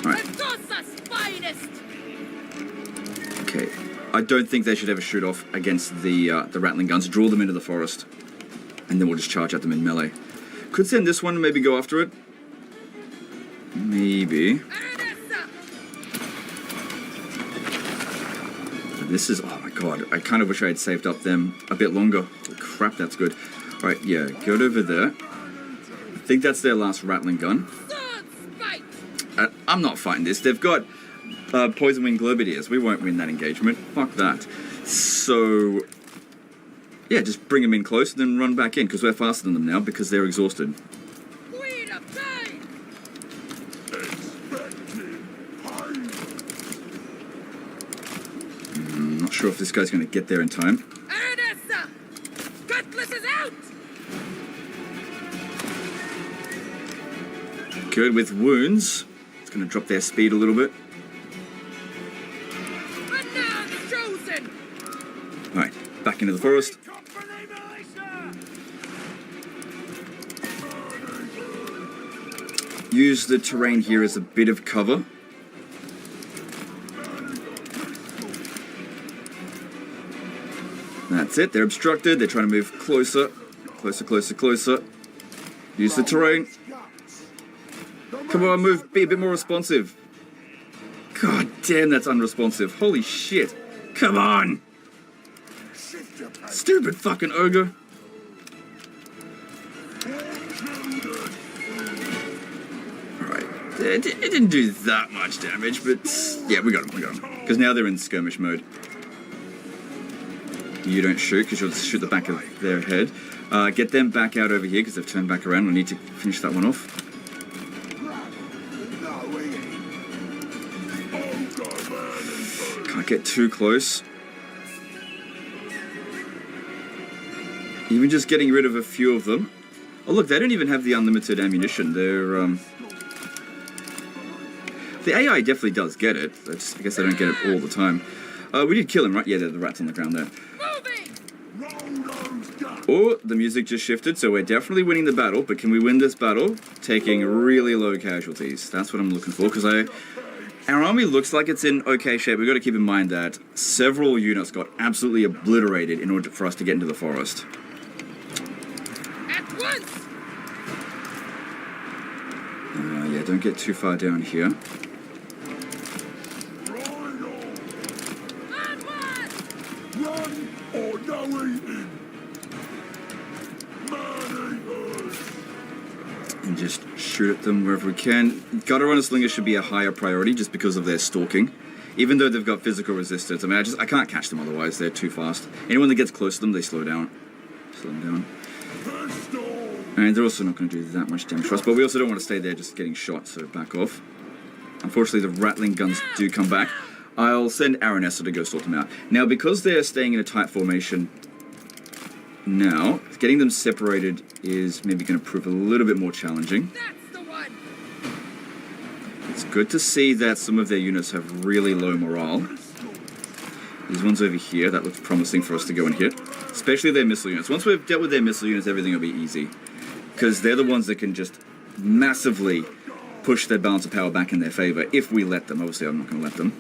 Alright. Okay, I don't think they should ever shoot off against the rattling guns. Draw them into the forest, and then we'll just charge at them in melee. Could send this one, maybe go after it. Maybe. This is, oh my god, I kind of wish I had saved up them a bit longer. Holy crap, that's good. Alright, yeah, go over there. I think that's their last rattling gun. I'm not fighting this. They've got poison wing globadiers. We won't win that engagement. Fuck that. So, yeah, just bring them in close and then run back in, because we're faster than them now, because they're exhausted. Not sure if this guy's going to get there in time. Cutlass is out! Good with wounds. It's going to drop their speed a little bit. Chosen! Alright, back into the forest. Use the terrain here as a bit of cover. That's it, they're obstructed, they're trying to move closer. Closer, closer, closer. Use the terrain. Come on, move, be a bit more responsive. God damn, that's unresponsive. Holy shit. Come on! Stupid fucking ogre. Alright, it didn't do that much damage, but yeah, we got him. Because now they're in skirmish mode. You don't shoot, because you'll just shoot the back of their head. Get them back out over here, because they've turned back around. We need to finish that one off. Can't get too close. Even just getting rid of a few of them. Oh look, they don't even have the unlimited ammunition. They're, the AI definitely does get it. I guess they don't get it all the time. We did kill him, right? Yeah, the rat's on the ground there. Oh, the music just shifted, so we're definitely winning the battle, but can we win this battle taking really low casualties? That's what I'm looking for, because our army looks like it's in okay shape. We've got to keep in mind that several units got absolutely obliterated in order for us to get into the forest. At once! Yeah, don't get too far down here. Run or no eating! And just shoot at them wherever we can. Gutter runner slingers should be a higher priority just because of their stalking. Even though they've got physical resistance. I mean, I can't catch them otherwise. They're too fast. Anyone that gets close to them, they slow down. Slow them down. And they're also not going to do that much damage to us. But we also don't want to stay there just getting shot, so back off. Unfortunately, the rattling guns do come back. I'll send Aranessa to go sort them out. Now, because they're staying in a tight formation now, getting them separated is maybe going to prove a little bit more challenging. That's the one! It's good to see that some of their units have really low morale. These ones over here, that looks promising for us to go and hit. Especially their missile units. Once we've dealt with their missile units, everything will be easy. Because they're the ones that can just massively push their balance of power back in their favor if we let them. Obviously, I'm not going to let them.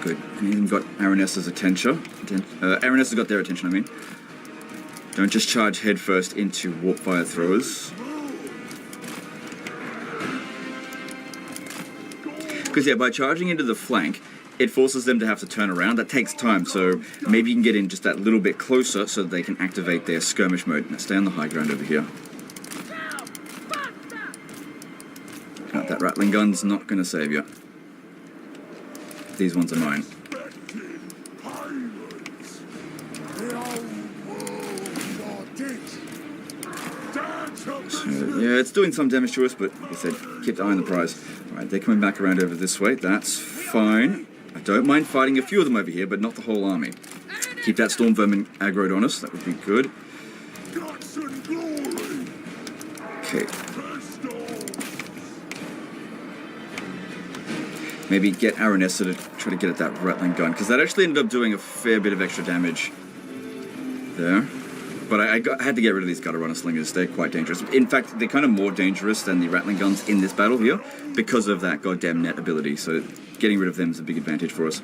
Good. And even got Aranessa's attention. Aranessa's got their attention, I mean. Don't just charge headfirst into warp fire throwers. Because, yeah, by charging into the flank, it forces them to have to turn around. That takes time, so maybe you can get in just that little bit closer so that they can activate their skirmish mode. Now, stay on the high ground over here. No, that rattling gun's not going to save you. These ones are mine. So, yeah, it's doing some damage to us, but like I said, keep the eye on the prize. Alright, they're coming back around over this way. That's fine. I don't mind fighting a few of them over here, but not the whole army. Keep that storm vermin aggroed on us. That would be good. Okay. Maybe get Aranessa to try to get at that rattling gun, because that actually ended up doing a fair bit of extra damage there. But I had to get rid of these gutter runner slingers. They're quite dangerous. In fact, they're kind of more dangerous than the rattling guns in this battle here because of that goddamn net ability. So getting rid of them is a big advantage for us.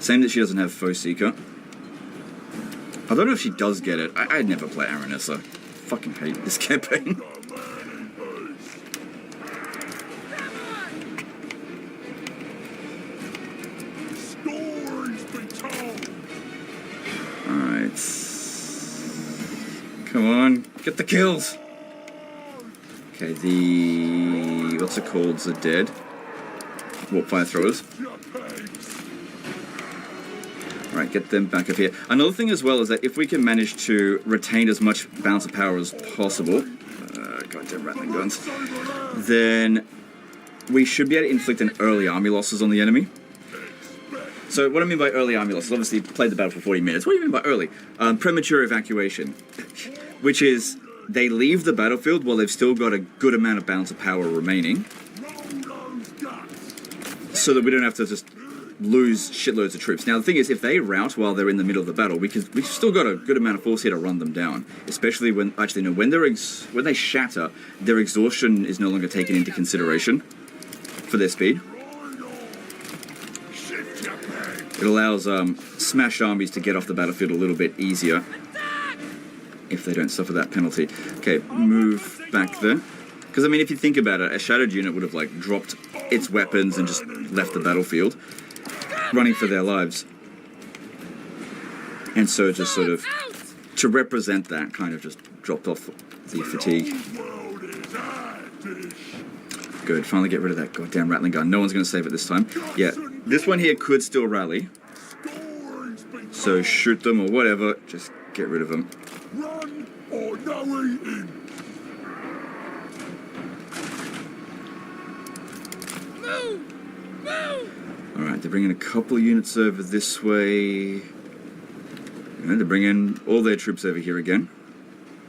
Same that she doesn't have Foe Seeker. I don't know if she does get it. I'd never play Aranessa. Fucking hate this campaign. Alright. Come on, get the kills! Okay, the... what's it called? Are dead. Warp fire throwers. Alright, get them back up here. Another thing as well is that if we can manage to retain as much balance of power as possible, goddamn rattling guns, then we should be able to inflict an early army losses on the enemy. So what I mean by early army losses, obviously played the battle for 40 minutes. What do you mean by early? Premature evacuation, which is they leave the battlefield while they've still got a good amount of balance of power remaining, so that we don't have to just lose shitloads of troops. Now the thing is, if they rout while they're in the middle of the battle, we've still got a good amount of force here to run them down. Especially when, actually no, when they shatter, their exhaustion is no longer taken into consideration for their speed. It allows smashed armies to get off the battlefield a little bit easier if they don't suffer that penalty. Okay, move back there. Because, I mean, if you think about it, a shattered unit would have, like, dropped its weapons and just left the battlefield, running for their lives. And so just sort of, to represent that, kind of just dropped off the fatigue. Good, finally get rid of that goddamn rattling gun. No one's going to save it this time. Yeah, this one here could still rally. So shoot them or whatever, just get rid of them. Run or no eating. Move! Move! Alright, they're bringing a couple of units over this way. And they're bringing all their troops over here again.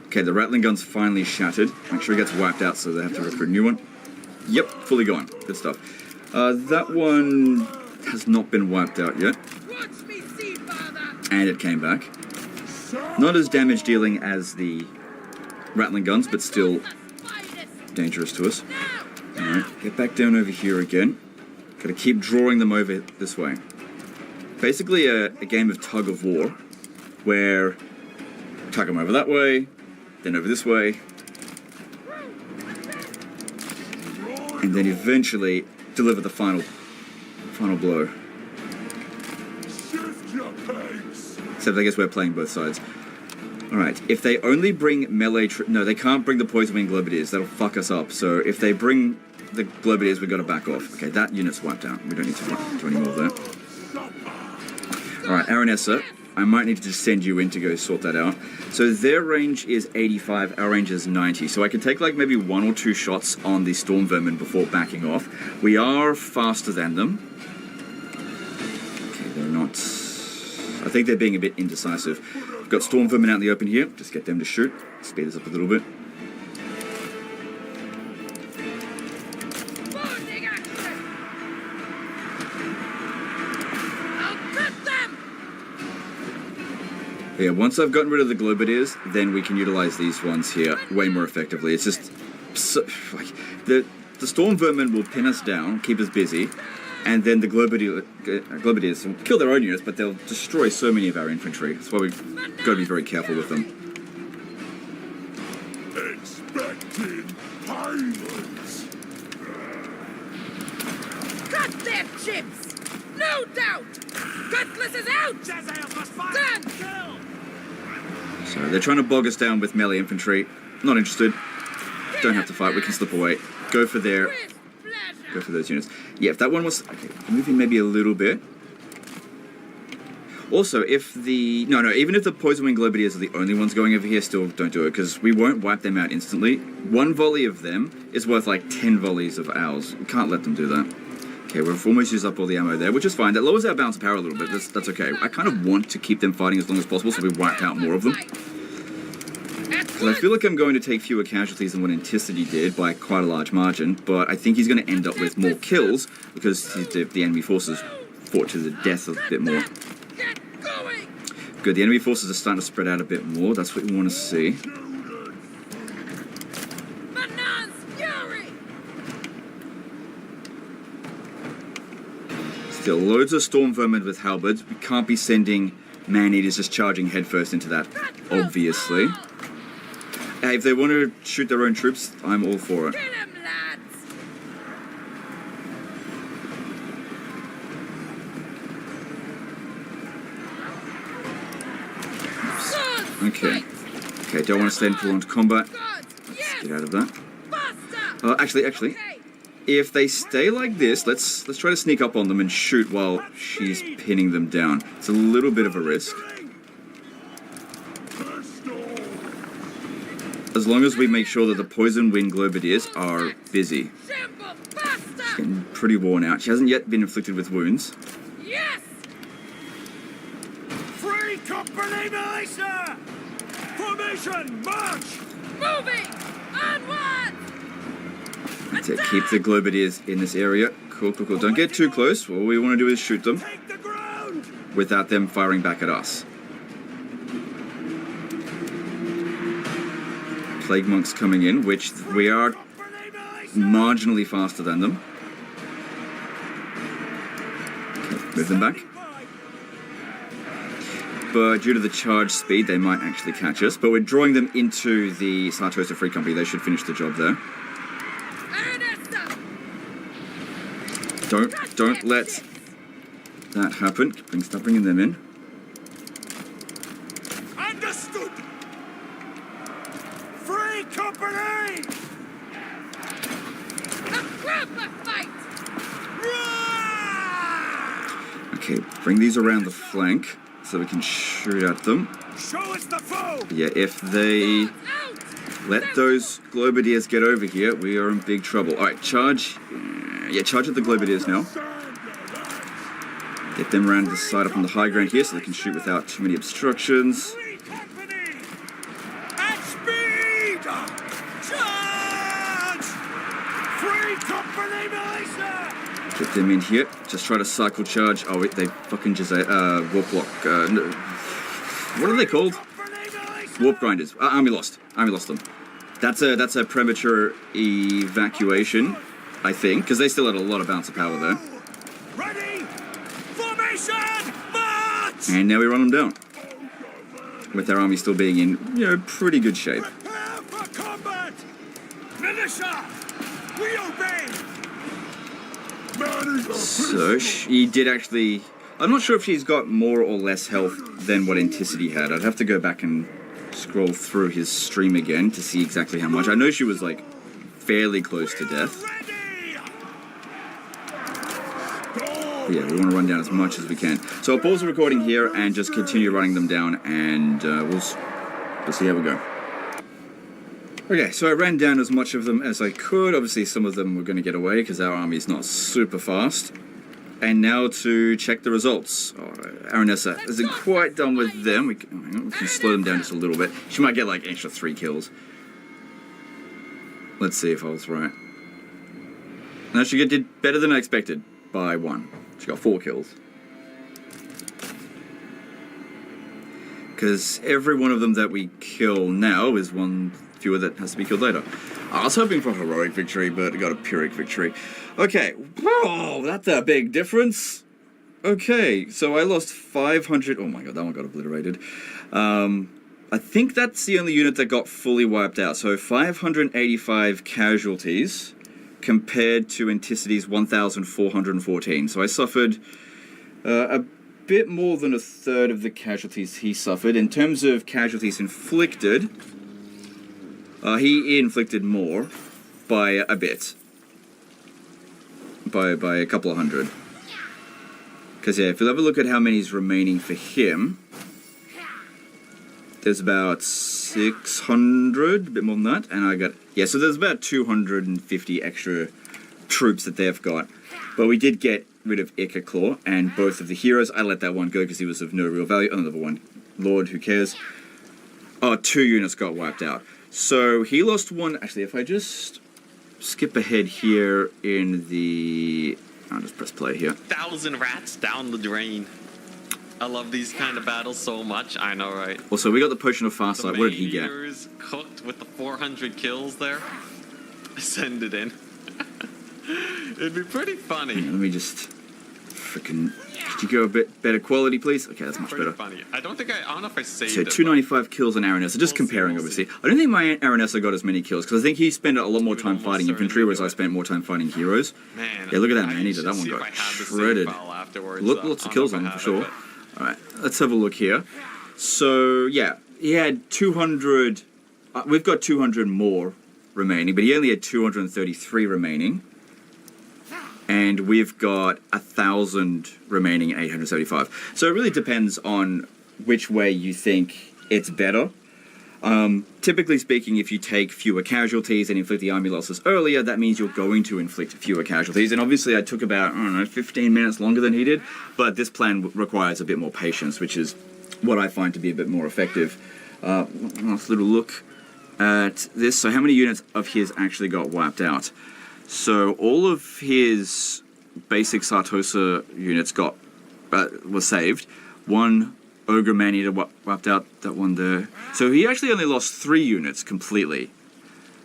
Okay, the rattling gun's finally shattered. Make sure it gets wiped out so they have to recruit a new one. Yep, fully gone. Good stuff. That one has not been wiped out yet. Watch me see, father! And it came back. Not as damage dealing as the rattling guns, but still dangerous to us. Alright, get back down over here again. Gotta keep drawing them over this way. Basically a game of tug of war, where tug them over that way, then over this way, and then eventually deliver the final blow. Except I guess we're playing both sides. Alright, if they only bring melee... No, they can't bring the Poison Wing Globadiers. That'll fuck us up. So if they bring the Globadiers, we've got to back off. Okay, that unit's wiped out. We don't need to do any more of that. Alright, Aranessa, I might need to just send you in to go sort that out. So their range is 85, our range is 90. So I can take like maybe 1 or 2 shots on the Storm Vermin before backing off. We are faster than them. Okay, they're not... I think they're being a bit indecisive. We've got Storm Vermin out in the open here. Just get them to shoot. Speed us up a little bit. I'll cut Yeah, once I've gotten rid of the Globadiers, then we can utilize these ones here way more effectively. It's just so, like the Storm Vermin will pin us down, keep us busy, and then the Globadiers will kill their own units, but they'll destroy so many of our infantry. That's why we've got to be very careful with them. Expecting violence. Cut their chips! No doubt! Gutless is out! Done! So they're trying to bog us down with melee infantry. Not interested. Don't have to fight. We can slip away. Go for their. With pleasure! Go for those units. Yeah, if that one was okay, moving maybe a little bit. Also, if the even if the Poison Wing Globadiers are the only ones going over here, still don't do it because we won't wipe them out instantly. One volley of them is worth like 10 volleys of ours. We can't let them do that. Okay, we've almost used up all the ammo there, which is fine. That lowers our balance of power a little bit. That's okay. I kind of want to keep them fighting as long as possible so we wipe out more of them. Because I feel like I'm going to take fewer casualties than what Anticity did by quite a large margin, but I think he's going to end up with more kills because the enemy forces fought to the death a bit more. Get going! Good, the enemy forces are starting to spread out a bit more. That's what we want to see. Manan's fury! Still, loads of Storm Vermin with halberds. We can't be sending Man-Eaters just charging headfirst into that, obviously. Hey, if they want to shoot their own troops, I'm all for it. Get him, lads! Swords Okay. fight! Okay, don't want to stay in prolonged combat. Gods, yes! Get out of that. Faster! Actually, Okay. if they stay like this, let's try to sneak up on them and shoot while she's pinning them down. It's a little bit of a risk. As long as we make sure that the Poison Wing Globadiers are busy. Shamble faster! Getting pretty worn out. She hasn't yet been inflicted with wounds. Yes! Free company militia! Formation, march! Moving! Onward! To keep the Globadiers in this area. Cool, cool, cool. Don't get too close. All we want to do is shoot them Take the ground! without them firing back at us. Plague Monks coming in, which we are marginally faster than them. Okay, move them back. But due to the charge speed, they might actually catch us. But we're drawing them into the Sartosa Free Company. They should finish the job there. Ernesta! Don't let that happen. Stop bringing them in. Understood! Free company! A proper fight! Rah! Okay, bring these around the flank so we can shoot at them. Show us the foe! Yeah, if they Out! let those Globadiers get over here, we are in big trouble. Alright, charge. Yeah, charge at the Globadiers now. Get them around to the side up on the high ground here so they can shoot without too many obstructions. Free company! At speed! Charge! Free company militia! Get them in here. Just try to cycle charge. Oh, wait, they fucking just warp block. No. What are they called? Company militia! Warp grinders. Army lost. Army lost them. That's a premature evacuation, I think, because they still had a lot of bounce of power there. Ready! Formation! March! And now we run them down. With their army still being in, pretty good shape. Prepare for combat! Militia! We obey! So she did actually. I'm not sure if she's got more or less health than what Anticity had. I'd have to go back and scroll through his stream again to see exactly how much. I know she was like fairly close to death. Ready! But yeah, we want to run down as much as we can. So I'll pause the recording here and just continue running them down, and we'll see how we go. Okay, so I ran down as much of them as I could. Obviously, some of them were going to get away because our army is not super fast. And now to check the results. Oh, Aranessa isn't quite done with them. We can slow them down just a little bit. She might get like an extra 3 kills. Let's see if I was right. No, she did better than I expected by 1. She got 4 kills. because every one of them that we kill now is one fewer that has to be killed later. I was hoping for a heroic victory, but I got a Pyrrhic victory. Okay, whoa, that's a big difference. Okay, so I lost 500... Oh my god, that one got obliterated. I think that's the only unit that got fully wiped out. So 585 casualties compared to Anticity's 1,414. So I suffered a bit more than a third of the casualties he suffered. In terms of casualties inflicted, he inflicted more by a bit. By a couple of hundred. Because, yeah, if you'll have a look at how many's remaining for him, there's about 600, a bit more than that, and I got... Yeah, so there's about 250 extra troops that they've got. But we did get rid of Ica Claw and both of the heroes. I let that one go because he was of no real value. Another one, Lord, who cares? Oh, 2 units got wiped out. So he lost one... Actually, if I just skip ahead here in the... I'll just press play here. 1,000 rats down the drain. I love these kind of battles so much. I know, right? Also, we got the Potion of Farsight. What did he get? Meteors cooked with the 400 kills there. Send it in. It'd be pretty funny. Let me just freaking... Could you go a bit better quality, please? Okay, that's much Pretty better. funny. I don't know if I saved So it. 295 kills on Aranessa. Just comparing, we'll obviously. I don't think my Aranessa got as many kills, because I think he spent a lot more time almost fighting infantry, certainly whereas do I it. spent more time fighting heroes. Man, Yeah, look at that I man-eater. should That one see if got I have the save shredded. file afterwards. Lots of I kills don't on know him, if for I have sure. it, Alright, let's have a look here. So, yeah, he had 200... we've got 200 more remaining, but he only had 233 remaining. And we've got 1,000 remaining, 875. So it really depends on which way you think it's better. Typically speaking, if you take fewer casualties and inflict the army losses earlier, that means you're going to inflict fewer casualties. And obviously I took about, I don't know, 15 minutes longer than he did, but this plan requires a bit more patience, which is what I find to be a bit more effective. Last little look at this. So how many units of his actually got wiped out? So all of his basic Sartosa units were saved. One Ogre Man-Eater wiped out, that one there. So he actually only lost 3 units completely.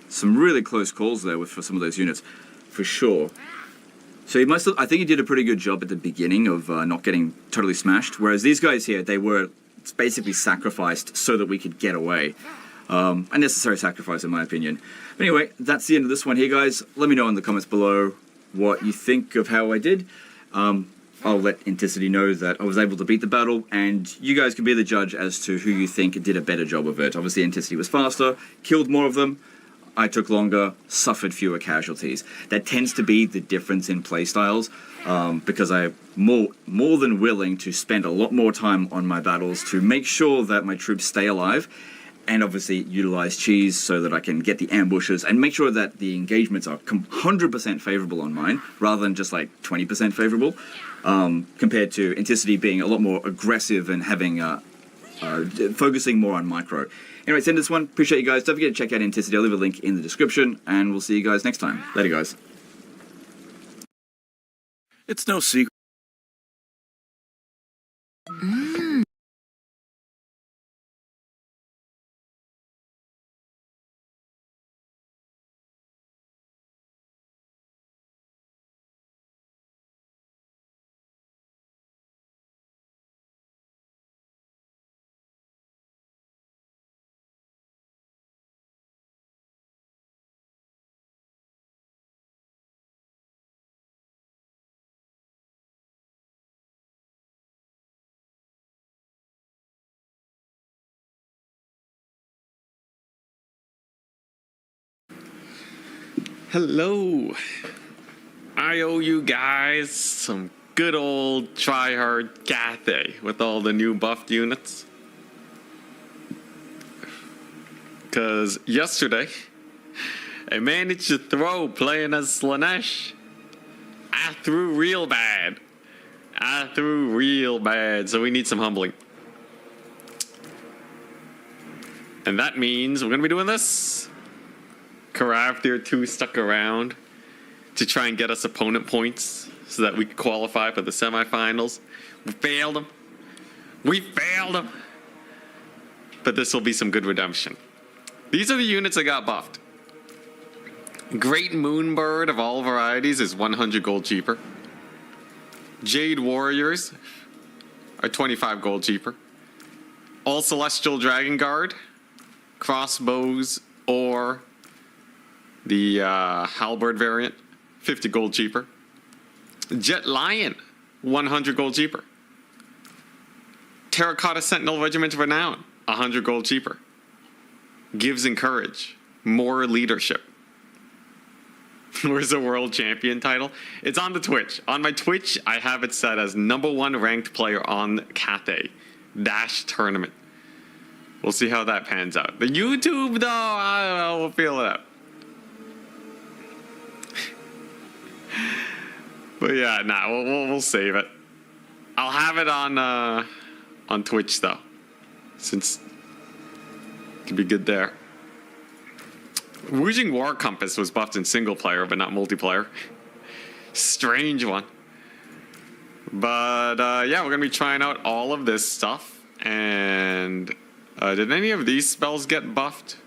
Some really close calls there for some of those units, for sure. So he must have, I think he did a pretty good job at the beginning of not getting totally smashed. Whereas these guys here, they were basically sacrificed so that we could get away. Unnecessary sacrifice, in my opinion. But anyway, that's the end of this one here, guys. Let me know in the comments below what you think of how I did. I'll let Anticity know that I was able to beat the battle, and you guys can be the judge as to who you think did a better job of it. Obviously, Anticity was faster, killed more of them. I took longer, suffered fewer casualties. That tends to be the difference in playstyles, because I'm more than willing to spend a lot more time on my battles to make sure that my troops stay alive, and obviously utilize cheese so that I can get the ambushes and make sure that the engagements are 100% favorable on mine, rather than just like 20% favorable, compared to Anticity being a lot more aggressive and having focusing more on micro. Anyway, send this one. Appreciate you guys. Don't forget to check out Anticity. I'll leave a link in the description, and we'll see you guys next time. Later, guys. It's no secret. Hello. I owe you guys some good old try-hard Cathay with all the new buffed units. Because yesterday, I managed to throw playing as Slanesh. I threw real bad. So we need some humbling. And that means we're going to be doing this. Karav tier 2 stuck around to try and get us opponent points so that we could qualify for the semifinals. We failed them. but this will be some good redemption. These are the units that got buffed. Great Moonbird of all varieties is 100 gold cheaper. Jade Warriors are 25 gold cheaper. All Celestial Dragon Guard, crossbows, or the halberd variant, 50 gold cheaper. Jet Lion, 100 gold cheaper. Terracotta Sentinel Regiment of Renown, 100 gold cheaper. Gives and Courage, more leadership. Where's the world champion title? It's on the Twitch. On my Twitch, I have it set as #1 ranked player on Cathay Dash tournament. We'll see how that pans out. The YouTube, though, I don't know. We'll feel it out. But yeah, nah, we'll save it. I'll have it on Twitch though, since it could be good there. Woojing War Compass was buffed in single player, but not multiplayer. Strange one. But yeah, we're gonna be trying out all of this stuff. And did any of these spells get buffed?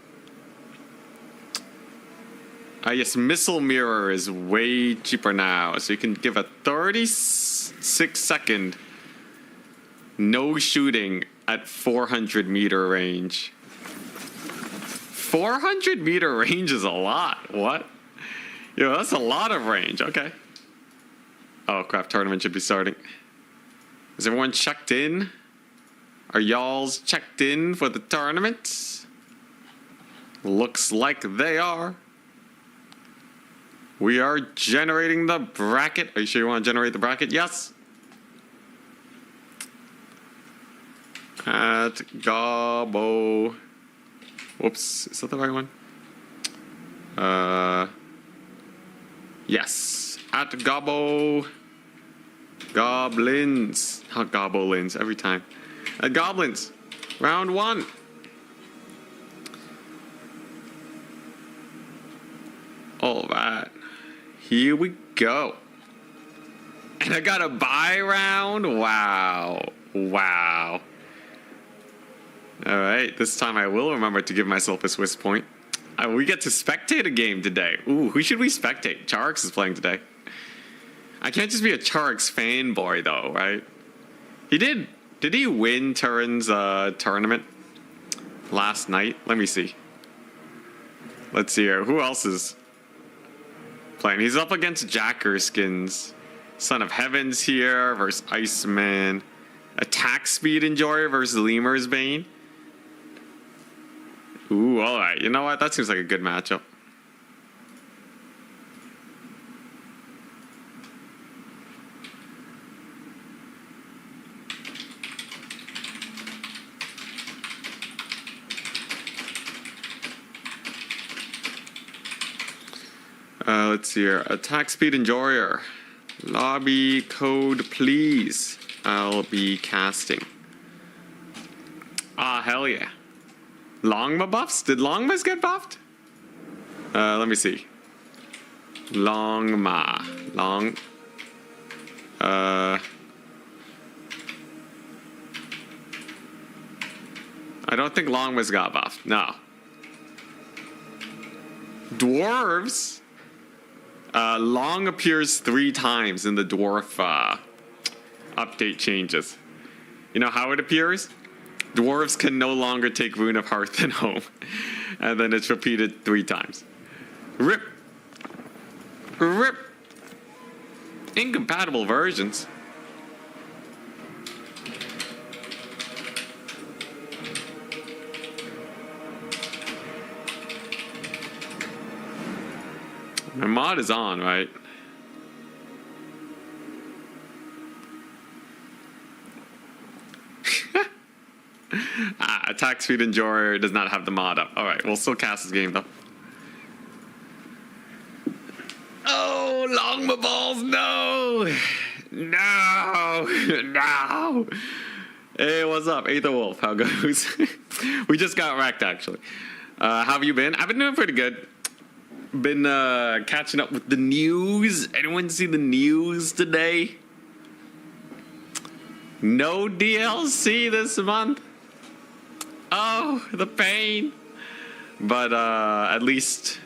Yes, Missile Mirror is way cheaper now, so you can give a 36-second no shooting at 400-meter range. 400-meter range is a lot. What? Yo, that's a lot of range. Okay. Oh crap! Tournament should be starting. Is everyone checked in? Are y'all's checked in for the tournament? Looks like they are. We are generating the bracket. Are you sure you want to generate the bracket? Yes. At Gobbo. Whoops. Is that the right one? Yes. At Gobbo. Goblins. Not Goblins. Every time. At Goblins. Round 1. All right. Here we go. And I got a buy round. Wow. Wow. All right. This time I will remember to give myself a Swiss point. We get to spectate a game today. Ooh, who should we spectate? Charix is playing today. I can't just be a Charix fanboy, though, right? He did. Did he win Turin's tournament last night? Let me see. Let's see here. Who else is playing? He's up against Jackerskins. Son of Heaven's here versus Iceman. Attack Speed Enjoyer versus Lemur's Bane. Ooh, alright. You know what? That seems like a good matchup. Let's see here. Attack Speed Enjoyer. Lobby code, please. I'll be casting. Ah, hell yeah. Longma buffs? Did Longmas get buffed? Let me see. Longma. I don't think Longmas got buffed. No. Dwarves. Long appears 3 times in the dwarf update changes. You know how it appears? Dwarves can no longer take Rune of Hearth and Home. And then it's repeated 3 times. RIP. RIP. Incompatible versions. My mod is on, right? Attack Speed Enjoyer does not have the mod up. Alright, we'll still cast this game though. Oh, Longma balls, no! No! No! Hey, what's up? Aether Wolf, how goes? We just got wrecked, actually. How have you been? I've been doing pretty good. Been catching up with the news. Anyone see the news today? No DLC this month. Oh, the pain. But at least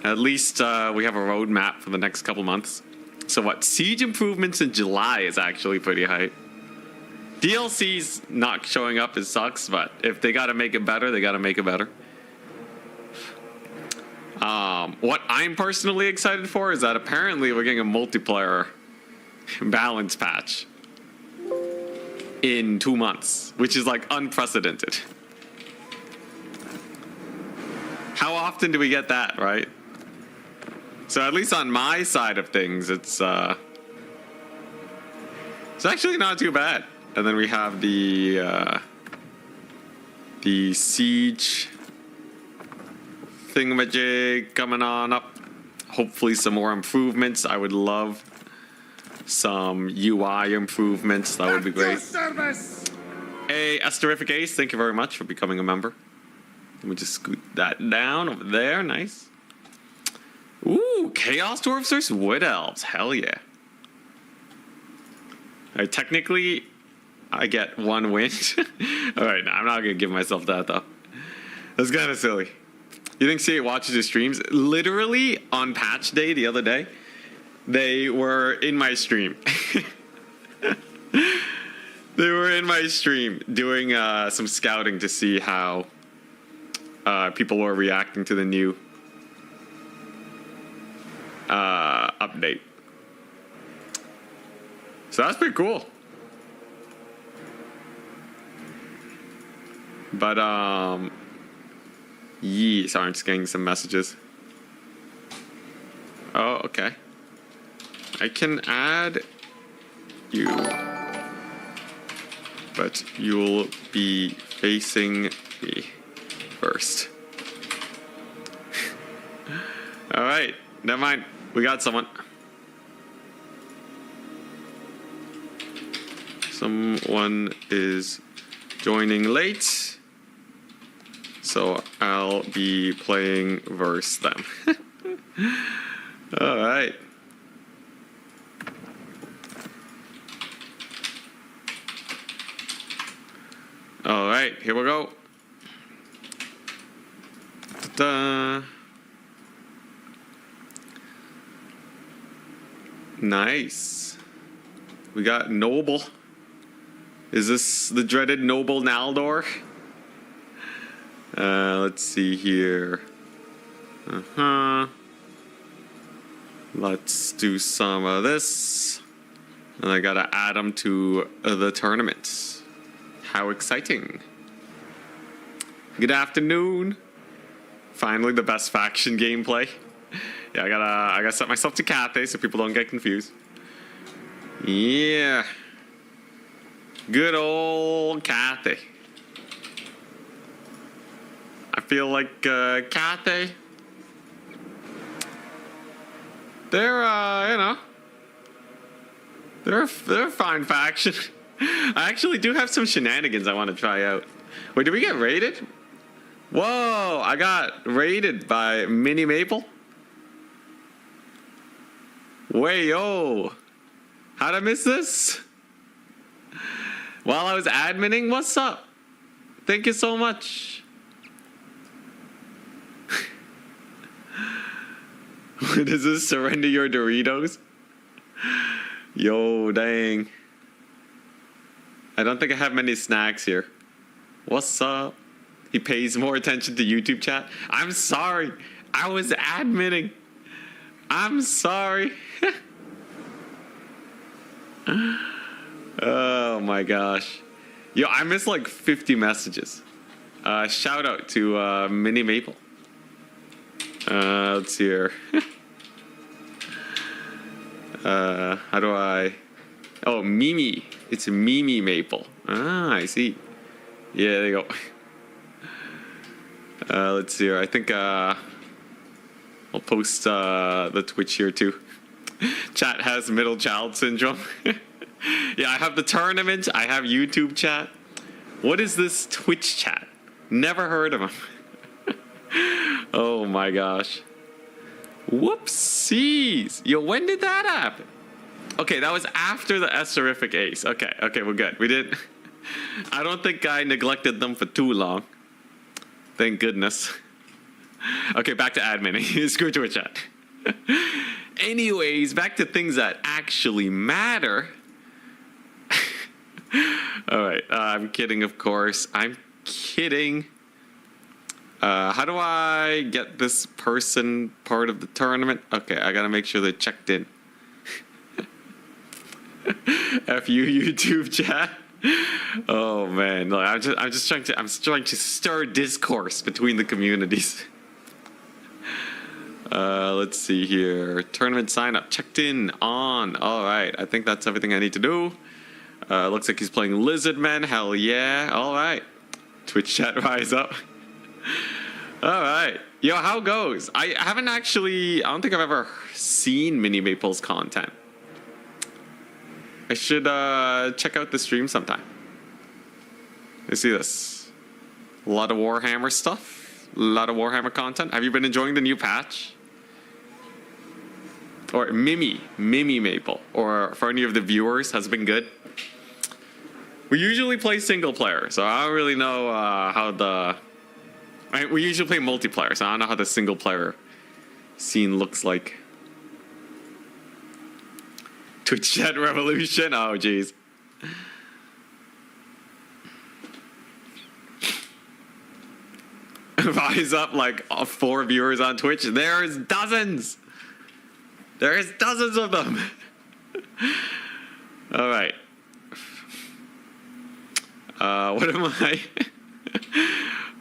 we have a roadmap for the next couple months. So what? Siege improvements in July is actually pretty high. DLC's not showing up, it sucks, but if they gotta make it better, they gotta make it better. What I'm personally excited for is that apparently we're getting a multiplayer balance patch in 2 months, which is like unprecedented. How often do we get that, right? So at least on my side of things, it's actually not too bad. And then we have the siege thingamajig coming on up. Hopefully some more improvements. I would love some UI improvements. That would be great. Hey, Terrific Ace, thank you very much for becoming a member. Let me just scoot that down over there. Nice. Ooh, Chaos Dwarfs versus Wood Elves. Hell yeah. Alright, technically, I get 1 win. Alright, no, I'm not going to give myself that, though. That's kind of silly. You think C8 watches your streams? Literally, on patch day the other day, they were in my stream. They were in my stream doing some scouting to see how people were reacting to the new update. So that's pretty cool. But sorry, I'm just getting some messages. Oh, okay. I can add you, but you'll be facing me first. All right, never mind. We got someone. Someone is joining late, so I'll be playing versus them. All right. All right, here we go. Ta-da. Nice. We got Noble. Is this the dreaded Noble Naldor? Let's see here. Let's do some of this. And I gotta add them to the tournament. How exciting. Good afternoon. Finally the best faction gameplay. Yeah, I gotta set myself to Cathay so people don't get confused. Yeah. Good old Cathay. I feel like Cathay, they're they're a fine faction. I actually do have some shenanigans I want to try out. Wait, did we get raided? Whoa, I got raided by Mini Maple. Wayo, how'd I miss this? While I was adminning, what's up? Thank you so much. Does this surrender your Doritos? Yo, dang. I don't think I have many snacks here. What's up? He pays more attention to YouTube chat. I'm sorry. I was admitting. I'm sorry. Oh my gosh. Yo, I missed like 50 messages. Shout out to Mini Maple. Let's see here. How do I... Oh, Mimi. It's Mimi Maple. Ah, I see. Yeah, there you go. Let's see here. I think I'll post the Twitch here too. Chat has middle child syndrome. Yeah, I have the tournament. I have YouTube chat. What is this Twitch chat? Never heard of him. Oh my gosh. Whoopsies. Yo, when did that happen? Okay, that was after the Terrific Ace. Okay, we're good. We did. I don't think I neglected them for too long. Thank goodness. Okay, back to admin. Screw Twitch chat. Anyways, back to things that actually matter. All right, I'm kidding, of course. I'm kidding. How do I get this person part of the tournament? Okay, I gotta make sure they're checked in. F you, YouTube chat. Oh man, no, I'm just trying to stir discourse between the communities. Let's see here. Tournament sign up checked in on. All right, I think that's everything I need to do. Looks like he's playing Lizardman. Hell yeah! All right, Twitch chat rise up. All right, yo, how goes? I haven't actually. I don't think I've ever seen Mini Maple's content. I should check out the stream sometime. Let's see this. A lot of Warhammer stuff. A lot of Warhammer content. Have you been enjoying the new patch? Or Mimi Maple. Or for any of the viewers, has it been good? We usually play single player, so I don't really know how the... we usually play multiplayer, so I don't know how the single player scene looks like. Twitch chat revolution? Oh, jeez. Rise up like 4 viewers on Twitch. There's dozens. There's dozens of them. All right. What am I?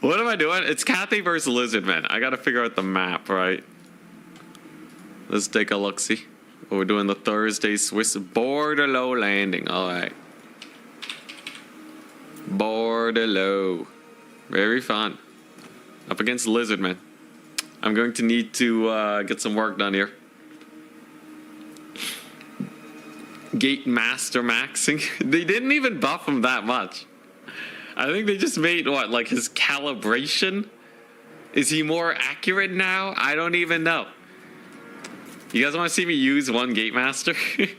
What am I doing? It's Cathy versus Lizardman. I gotta figure out the map, right? Let's take a look-see. We're doing the Thursday Swiss Borderlow landing. All right. Borderlow. Very fun. Up against Lizardman. I'm going to need to get some work done here. Gate Master maxing. They didn't even buff him that much. I think they just made, what, like his calibration? Is he more accurate now? I don't even know. You guys want to see me use one Gate Master? What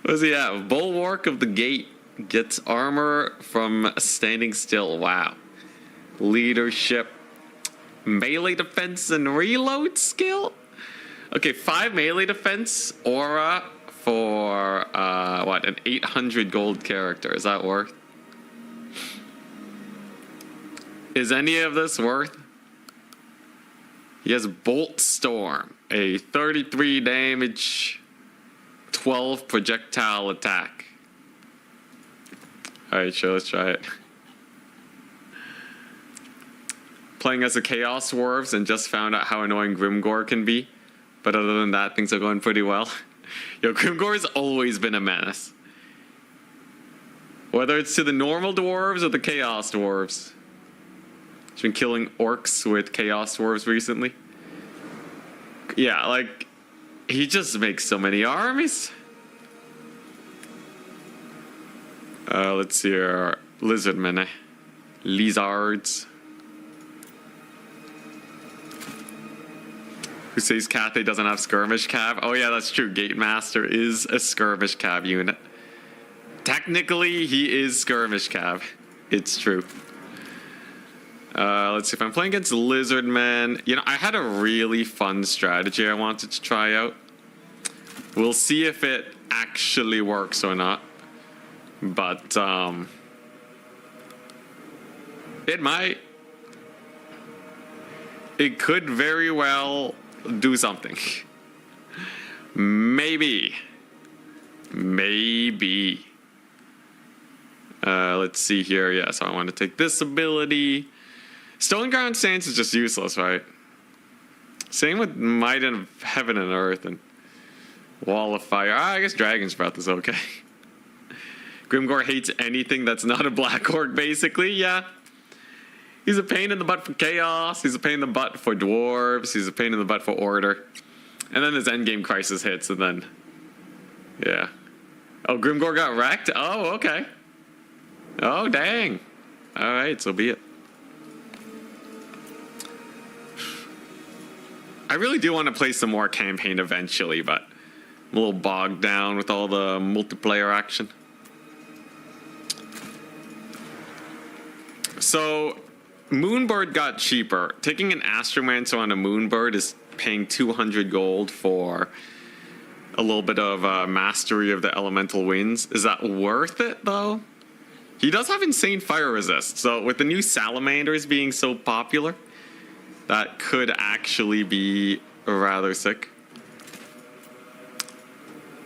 does he have? Bulwark of the Gate. Gets armor from standing still. Wow. Leadership. Melee defense and reload skill? Okay, 5 melee defense. Aura for, what, an 800 gold character. Is that worth? Is any of this worth? He has Bolt Storm. A 33 damage, 12 projectile attack. Alright, sure, let's try it. Playing as a Chaos Dwarves and just found out how annoying Grimgor can be. But other than that, things are going pretty well. Yo, Grimgor's always been a menace. Whether it's to the normal dwarves or the Chaos Dwarves. He's been killing orcs with Chaos Dwarves recently. Yeah, like, he just makes so many armies. Let's see here. Lizardmen. Lizards. Who says Cathay doesn't have skirmish cav? Oh yeah, that's true. Gate Master is a skirmish cav unit. Technically, he is skirmish cav. It's true. Let's see if I'm playing against Lizardman. You know, I had a really fun strategy I wanted to try out. We'll see if it actually works or not. But, it might. It could very well do something. Maybe. Maybe. Let's see here. Yeah, so I want to take this ability. Stolen Ground Stance is just useless, right? Same with Might of Heaven and Earth and Wall of Fire. I guess Dragon's Breath is okay. Grimgor hates anything that's not a Black Orc, basically. Yeah. He's a pain in the butt for Chaos. He's a pain in the butt for Dwarves. He's a pain in the butt for Order. And then his Endgame Crisis hits, and then... yeah. Oh, Grimgor got wrecked? Oh, okay. Oh, dang. Alright, so be it. I really do want to play some more campaign eventually, but I'm a little bogged down with all the multiplayer action. So Moonbird got cheaper. Taking an Astromancer on a Moonbird is paying 200 gold for a little bit of mastery of the elemental winds. Is that worth it, though? He does have insane fire resist, so with the new salamanders being so popular, that could actually be rather sick.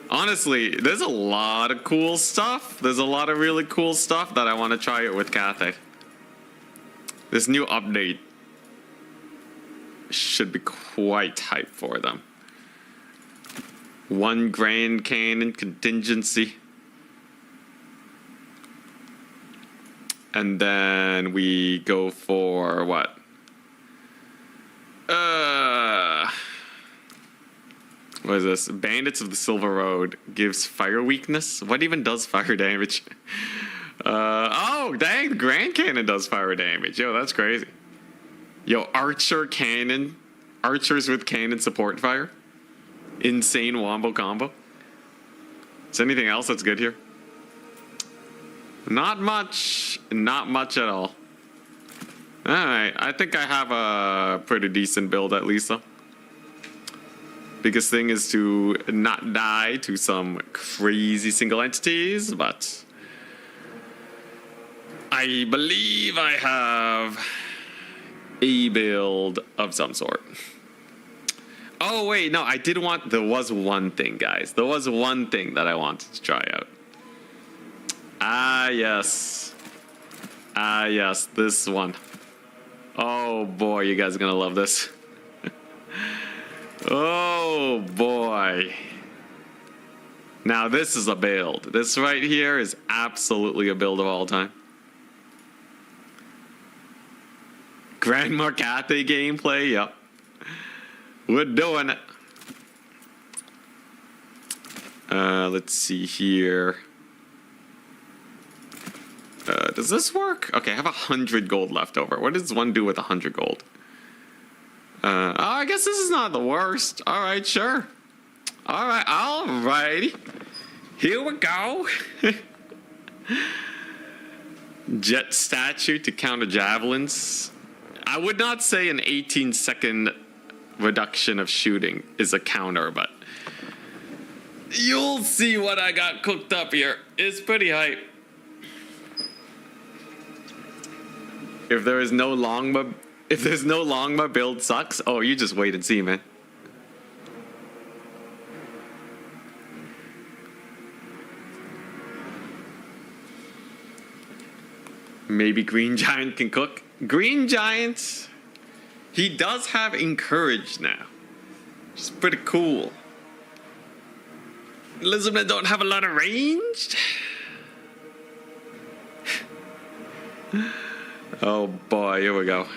Honestly, there's a lot of cool stuff. There's a lot of really cool stuff that I want to try it with Cathay. This new update should be quite hype for them. 1 Grand Cannon contingency. And then we go for what? What is this? Bandits of the Silver Road gives fire weakness. What even does fire damage? Oh, dang, the Grand Cannon does fire damage. Yo, that's crazy. Yo, Archer Cannon. Archers with cannon support fire. Insane wombo combo. Is there anything else that's good here? Not much. Not much at all. Alright, I think I have a pretty decent build at least, though. Biggest thing is to not die to some crazy single entities, but I believe I have a build of some sort. Oh, wait, no, I did want... There was one thing, guys. There was one thing that I wanted to try out. Ah, yes. Ah, yes, this one. Oh, boy, you guys are going to love this. Oh, boy. Now, this is a build. This right here is absolutely a build of all time. Grand Marcate gameplay, yep. We're doing it. Let's see here. Does this work? Okay, I have 100 gold left over. What does one do with 100 gold? Oh, I guess this is not the worst. All right, sure. All right, alrighty. Here we go. Jet statue to counter javelins. I would not say an 18-second reduction of shooting is a counter, but you'll see what I got cooked up here. It's pretty hype. If there's no Longma build sucks, oh, you just wait and see, man. Maybe Green Giant can cook. Green Giant, he does have Encourage now, which is pretty cool. Lizardmen don't have a lot of range. Oh boy, here we go.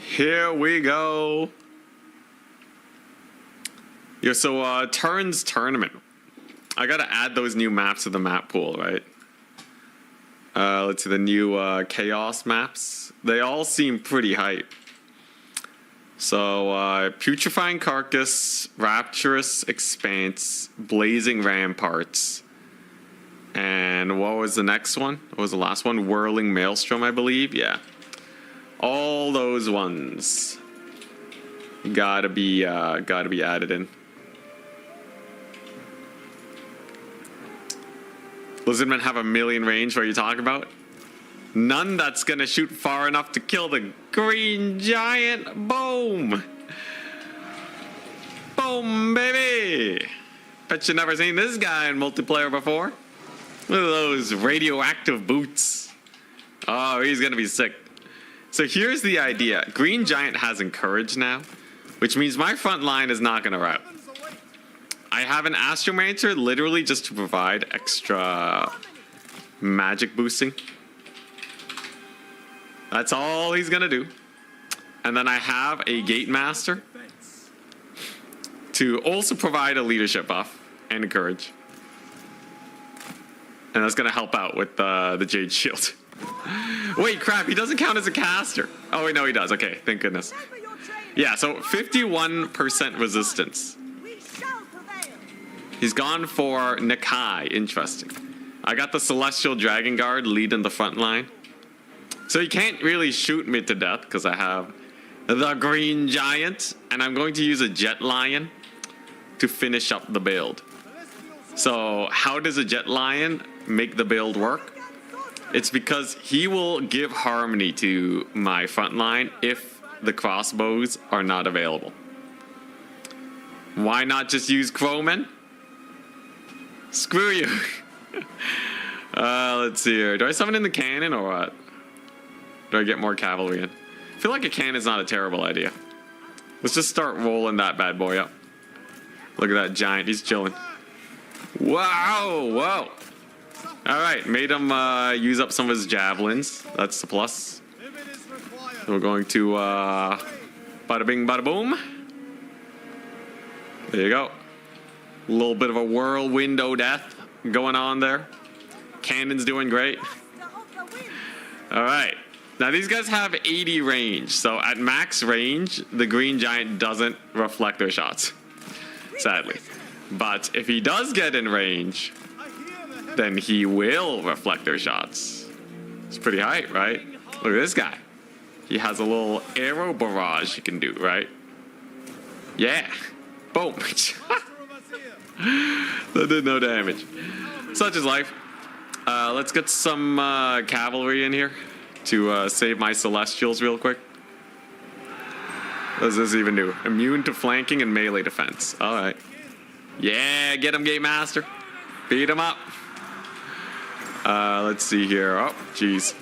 Here we go. Yeah, so Turns Tournament. I gotta add those new maps to the map pool, right? Let's see, the new Chaos maps. They all seem pretty hype. So, Putrefying Carcass, Rapturous Expanse, Blazing Ramparts, and what was the next one? What was the last one? Whirling Maelstrom, I believe. Yeah. All those ones gotta be added in. Lizardmen have 1,000,000 range. What are you talking about? None that's gonna shoot far enough to kill the Green Giant. Boom! Boom, baby! Bet you never seen this guy in multiplayer before. Look at those radioactive boots. Oh, he's gonna be sick. So here's the idea. Green Giant has Encourage now, which means my front line is not gonna rout. I have an Astromancer literally just to provide extra magic boosting. That's all he's gonna do. And then I have a Gate Master to also provide a leadership buff and Encourage. And that's gonna help out with the Jade Shield. Wait, crap, he doesn't count as a caster. Oh wait, no, he does. Okay, thank goodness. Yeah, so 51% resistance. He's gone for Nakai. Interesting. I got the Celestial Dragon Guard leading the front line. So he can't really shoot me to death because I have the Green Giant. And I'm going to use a Jet Lion to finish up the build. So how does a Jet Lion make the build work? It's because he will give harmony to my front line if the crossbows are not available. Why not just use Crowmen? Screw you. Let's see here. Do I summon in the cannon or what? Do I get more cavalry in? I feel like a cannon is not a terrible idea. Let's just start rolling that bad boy up. Look at that giant. He's chilling. Wow. Whoa. All right. Made him use up some of his javelins. That's the plus. We're going to bada bing, bada boom. There you go. A little bit of a whirlwind death going on there. Cannon's doing great. All right. Now these guys have 80 range. So at max range, the Green Giant doesn't reflect their shots. Sadly. But if he does get in range, then he will reflect their shots. It's pretty high, right? Look at this guy. He has a little arrow barrage he can do, right? Yeah. Boom. That did no damage. Such is life. Let's get some cavalry in here to save my Celestials real quick. What does this even do? Immune to flanking and melee defense. All right. Yeah, get him, Game Master. Beat him up. Let's see here. Oh, jeez.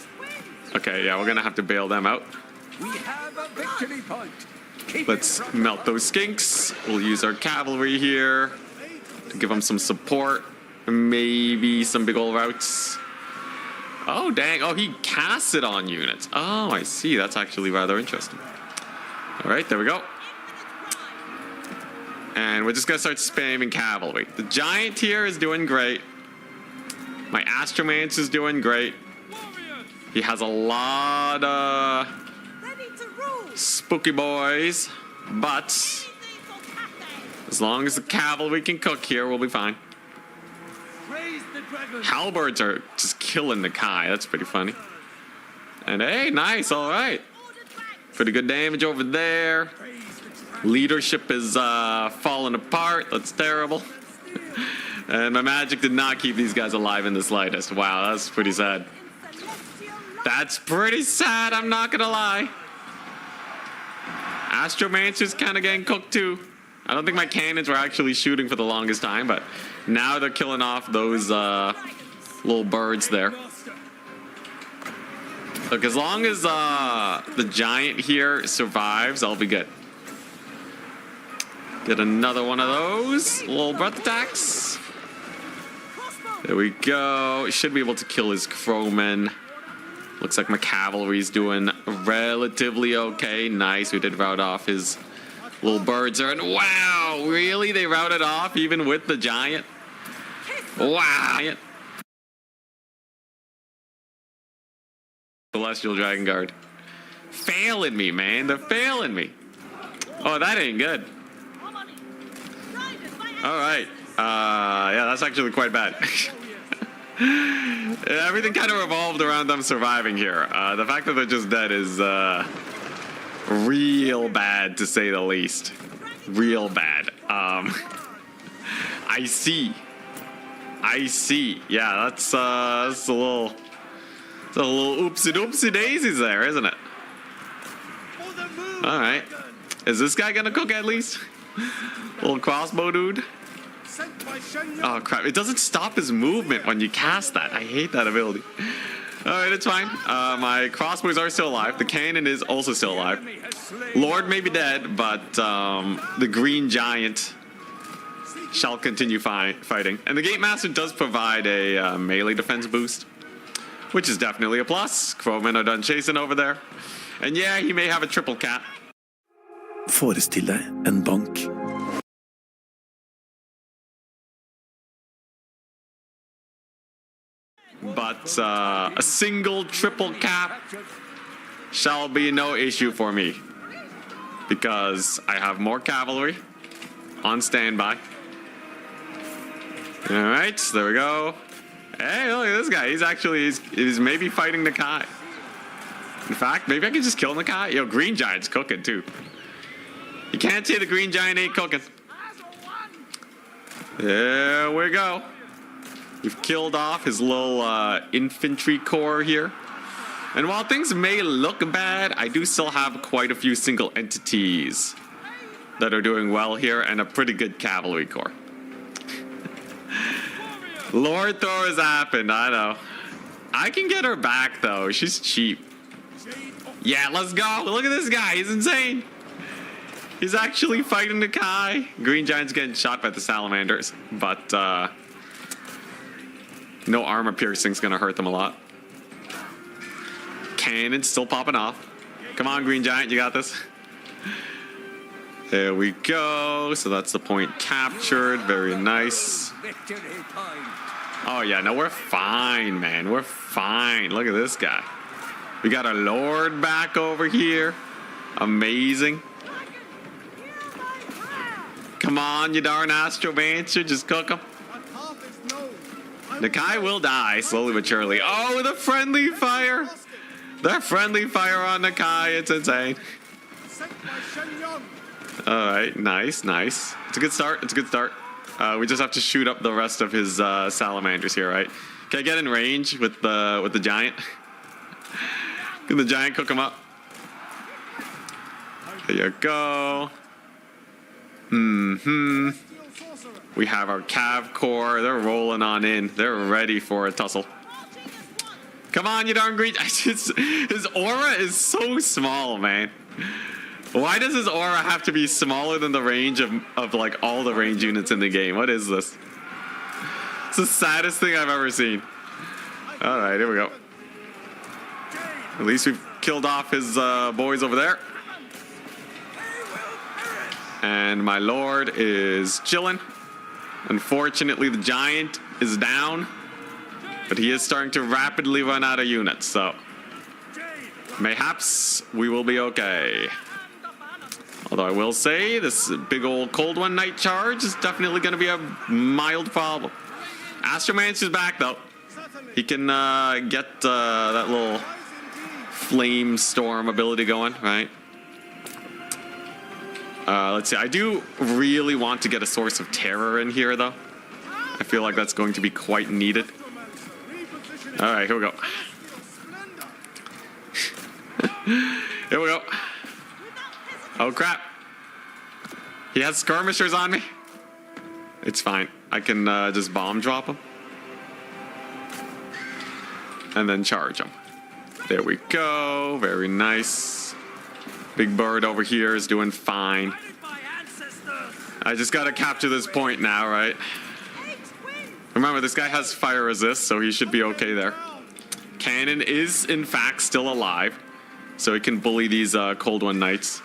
Okay, yeah, we're gonna have to bail them out. We have a victory point. Let's melt those skinks. We'll use our cavalry here to give them some support. Maybe some big old routes. Oh, dang. Oh, he casts it on units. Oh, I see. That's actually rather interesting. All right, there we go. And we're just going to start spamming cavalry. The giant here is doing great. My Astromance is doing great. He has a lot of spooky boys. But as long as the cavalry can cook here, we'll be fine. Halberds are just killing the Kai. That's pretty funny. And hey, nice. All right. Pretty good damage over there. Leadership is falling apart. That's terrible. And my magic did not keep these guys alive in the slightest. Wow, that's pretty sad. That's pretty sad, I'm not gonna lie. Astromancer's kind of getting cooked too. I don't think my cannons were actually shooting for the longest time, but now they're killing off those little birds there. Look, as long as the giant here survives, I'll be good. Get another one of those little breath attacks. There we go. Should be able to kill his crowmen. Looks like my cavalry's doing relatively okay. Nice. We did rout off his little birds there. And wow, really? They routed off even with the giant? Wow. Celestial Dragon Guard. Failing me, man. They're failing me. Oh, that ain't good. All right. Yeah, that's actually quite bad. Everything kind of revolved around them surviving here. The fact that they're just dead is real bad, to say the least. Real bad. I see. Yeah, that's a little oopsie daisies there, isn't it? All right. Is this guy gonna cook at least? Little crossbow dude. Oh crap! It doesn't stop his movement when you cast that. I hate that ability. All right, it's fine. My crossbows are still alive. The cannon is also still alive. Lord may be dead, but the Green Giant shall continue fighting. And the Gate Master does provide a melee defense boost, which is definitely a plus. Crowmen are done chasing over there. And yeah, he may have a triple cap. Forestill deg en bank. But a single triple cap shall be no issue for me, because I have more cavalry on standby. All right, there we go. Hey, look at this guy. He's maybe fighting Nakai. In fact, maybe I can just kill Nakai. Yo, Green Giant's cooking too. You can't say the Green Giant ain't cooking. There we go. We've killed off his little infantry corps here. And while things may look bad, I do still have quite a few single entities that are doing well here and a pretty good cavalry corps. Lord Thor has happened, I know. I can get her back though, she's cheap. Yeah, let's go. Look at this guy, he's insane. He's actually fighting Nakai. Green Giant's getting shot by the salamanders, but no armor piercing's gonna hurt them a lot. Cannon's still popping off. Come on, Green Giant, you got this. There we go. So that's the point captured. Very nice. Victory point. Oh yeah, no, we're fine, man. We're fine. Look at this guy. We got our Lord back over here. Amazing. Come on, you darn Astromancer, just cook him. Nakai will die slowly but surely. Oh, the friendly fire. The friendly fire on Nakai, it's insane. Alright, nice, nice. It's a good start, it's a good start. We just have to shoot up the rest of his salamanders here, right? Can I get in range with the giant? Can the giant cook him up? There you go. We have our Cav Corps. They're rolling on in. They're ready for a tussle. Come on, you darn green. His aura is so small, man. Why does his aura have to be smaller than the range of like all the range units in the game? What is this? It's the saddest thing I've ever seen. All right, here we go. At least we've killed off his boys over there. And my Lord is chilling. Unfortunately, the giant is down. But he is starting to rapidly run out of units, so mayhaps we will be okay. Although I will say this big old cold one night charge is definitely going to be a mild problem. Astromancer's back though. He can get that little flame storm ability going, right? Let's see. I do really want to get a source of terror in here though. I feel like that's going to be quite needed. All right, here we go. Here we go. Oh crap. He has skirmishers on me. It's fine. I can just bomb drop him. And then charge him. There we go. Very nice. Big bird over here is doing fine. I just gotta capture this point now, right? Remember, this guy has fire resist, so he should be okay there. Cannon is, in fact, still alive, so he can bully these Cold One Knights.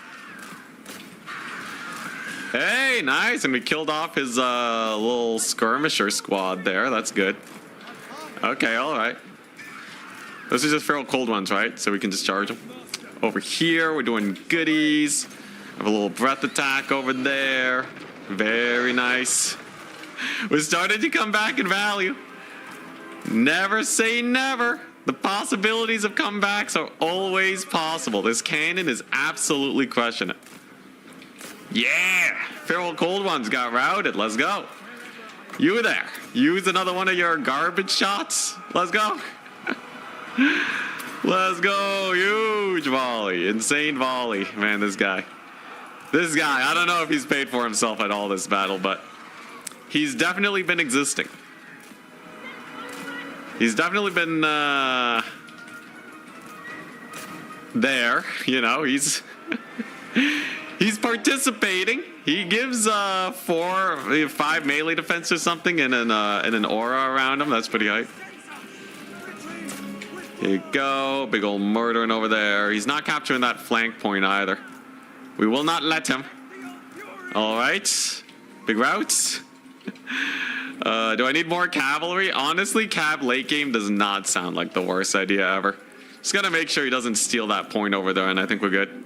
Hey, nice, and we killed off his little skirmisher squad there. That's good. Okay, all right. Those are just feral Cold Ones, right? So we can just charge them. Over here, we're doing goodies. Have a little breath attack over there. Very nice. We started to come back in value. Never say never. The possibilities of comebacks are always possible. This cannon is absolutely crushing it. Yeah! Feral Cold Ones got routed. Let's go. You were there. Use another one of your garbage shots. Let's go. Let's go. Huge volley. Insane volley. Man, this guy. This guy. I don't know if he's paid for himself at all this battle, but he's definitely been existing. He's definitely been there, you know, he's he's participating. He gives 5 melee defense or something and an aura around him. That's pretty hype. Here you go, big old murdering over there. He's not capturing that flank point either. We will not let him. All right, big routes. Do I need more cavalry? Honestly, Cav late game does not sound like the worst idea ever. Just gotta make sure he doesn't steal that point over there, and I think we're good.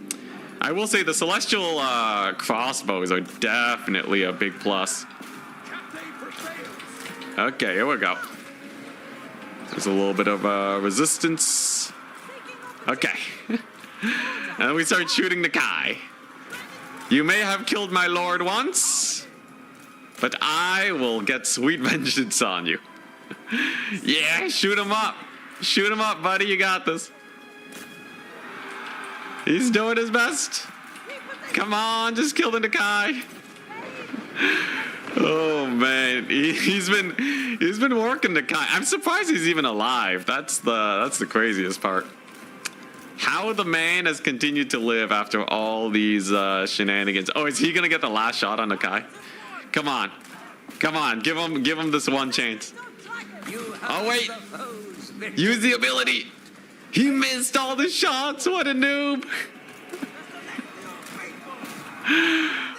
I will say the celestial crossbows are definitely a big plus. Okay, here we go. There's a little bit of resistance. Okay. And we start shooting the Kai. You may have killed my lord once, but I will get sweet vengeance on you. Yeah, shoot him up. Shoot him up, buddy. You got this. He's doing his best. Come on, just kill the Nakai. Oh man, he's been working Nakai. I'm surprised he's even alive. That's the craziest part. How the man has continued to live after all these shenanigans. Oh, is he gonna get the last shot on Nakai? Come on, come on, give him this one chance. Oh wait, use the ability. He missed all the shots. What a noob.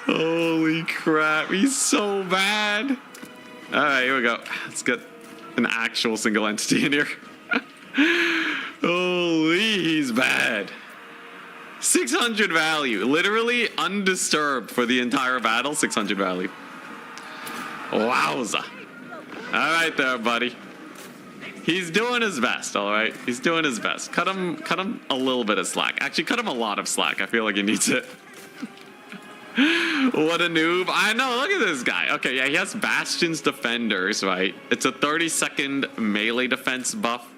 Holy crap, he's so bad. All right, here we go. Let's get an actual single entity in here. Holy, he's bad. 600 value, literally undisturbed for the entire battle. 600 value. Wowza. All right there, buddy. He's doing his best, all right? He's doing his best. Cut him a little bit of slack. Actually, cut him a lot of slack. I feel like he needs it. What a noob. I know, look at this guy. Okay, yeah, he has Bastion's Defenders, right? It's a 30-second melee defense buff.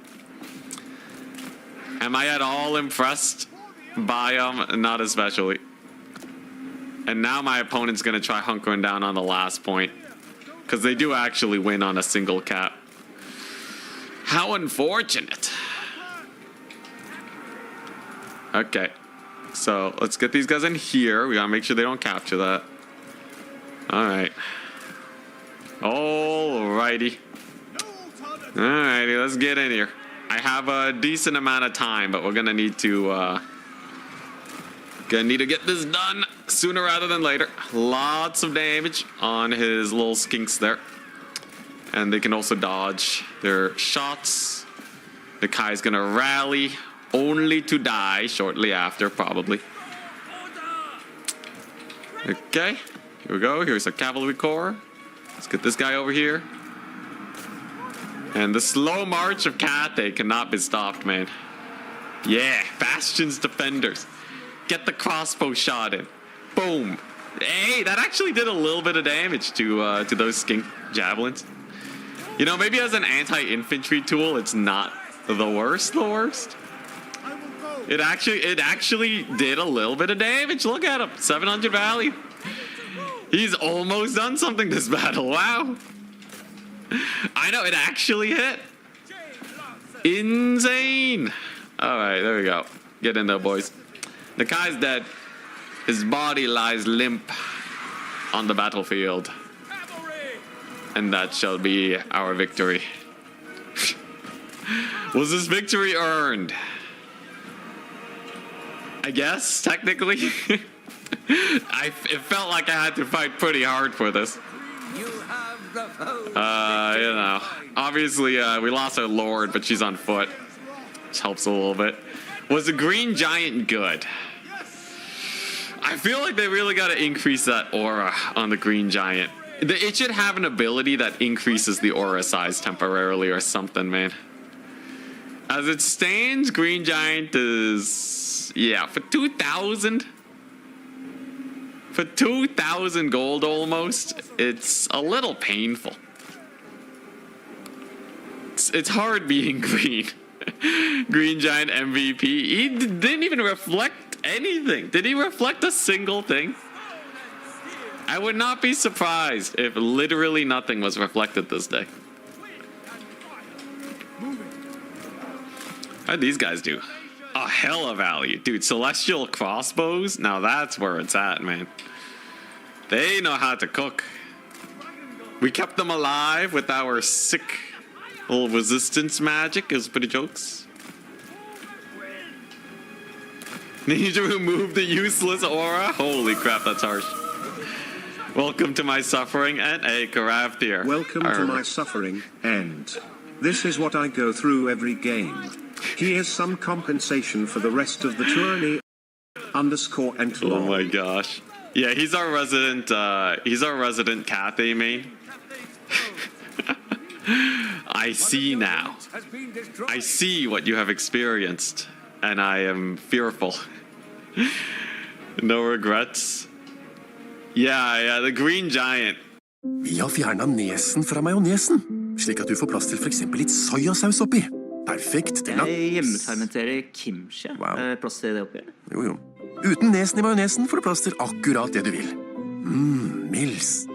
Am I at all impressed by him? Not especially. And now my opponent's going to try hunkering down on the last point. Because they do actually win on a single cap. How unfortunate. Okay. So let's get these guys in here. We gotta make sure they don't capture that. Alright. Alrighty. Alrighty, let's get in here. I have a decent amount of time, but we're gonna need to get this done sooner rather than later. Lots of damage on his little skinks there. And they can also dodge their shots. The Kai's gonna rally, only to die shortly after, probably. Okay, here we go. Here's a cavalry corps. Let's get this guy over here. And the slow march of Kate cannot be stopped, man. Yeah, Bastion's Defenders. Get the crossbow shot in. Boom. Hey, that actually did a little bit of damage to those skink javelins. You know, maybe as an anti-infantry tool, it's not the worst. It actually did a little bit of damage. Look at him, 700 value. He's almost done something this battle. Wow. I know, it actually hit. Insane. All right, there we go. Get in there, boys. The guy's dead. His body lies limp on the battlefield. And that shall be our victory. Was this victory earned? I guess, technically. It felt like I had to fight pretty hard for this. You have the foe. You know, obviously we lost our lord, but she's on foot, which helps a little bit. Was the green giant good? I feel like they really got to increase that aura on the green giant. It should have an ability that increases the aura size temporarily or something, man. As it stands, green giant is, yeah, for 2,000. For 2,000 gold almost, it's a little painful. It's hard being green. Green giant MVP. He didn't even reflect anything. Did he reflect a single thing? I would not be surprised if literally nothing was reflected this day. How'd these guys do? A hell of value. Dude, celestial crossbows? Now that's where it's at, man. They know how to cook. We kept them alive with our sick little resistance magic. It was pretty jokes. Need to remove the useless aura? Holy crap, that's harsh. Welcome to my suffering and a craft here. Welcome to my suffering, and this is what I go through every game. Here's some compensation for the rest of the tyranny. _ and Oh my gosh. Yeah, he's our resident Cathay main. I see now. Has been destroyed. I see what you have experienced, and I am fearful. No regrets. Yeah, the green giant. Vi har fjernet nesen fra majonesen, slik at du får plass til for eksempel litt sojasaus oppi. Perfekt til Jeg hjemmefermenterer kimchi. Wow. Plass til det oppi, eller? Jo. Uten nesen i majonesen får du plass til akkurat det du vil. Mils.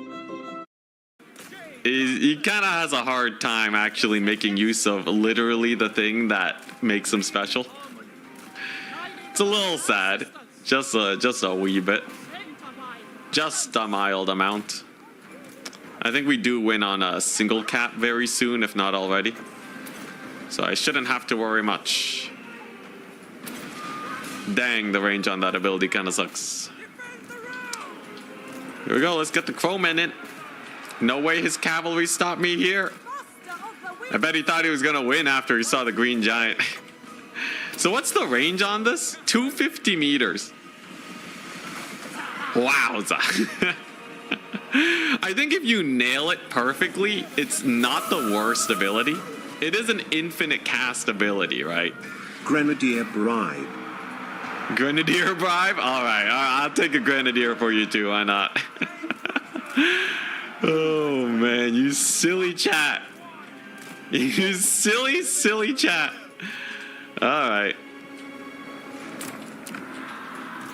He kind of has a hard time actually making use of literally the thing that makes him special. It's a little sad. Just a wee bit. Just a mild amount. I think we do win on a single cap very soon, if not already. So I shouldn't have to worry much. Dang, the range on that ability kind of sucks. Here we go, let's get the Crowman in. No way his cavalry stopped me here. I bet he thought he was gonna win after he saw the green giant. So what's the range on this? 250 meters. Wowza. I think if you nail it perfectly, it's not the worst ability. It is an infinite cast ability, right? Grenadier bribe. Grenadier bribe? Alright, I'll take a grenadier for you too, why not? Oh man, you silly chat. You silly chat. Alright.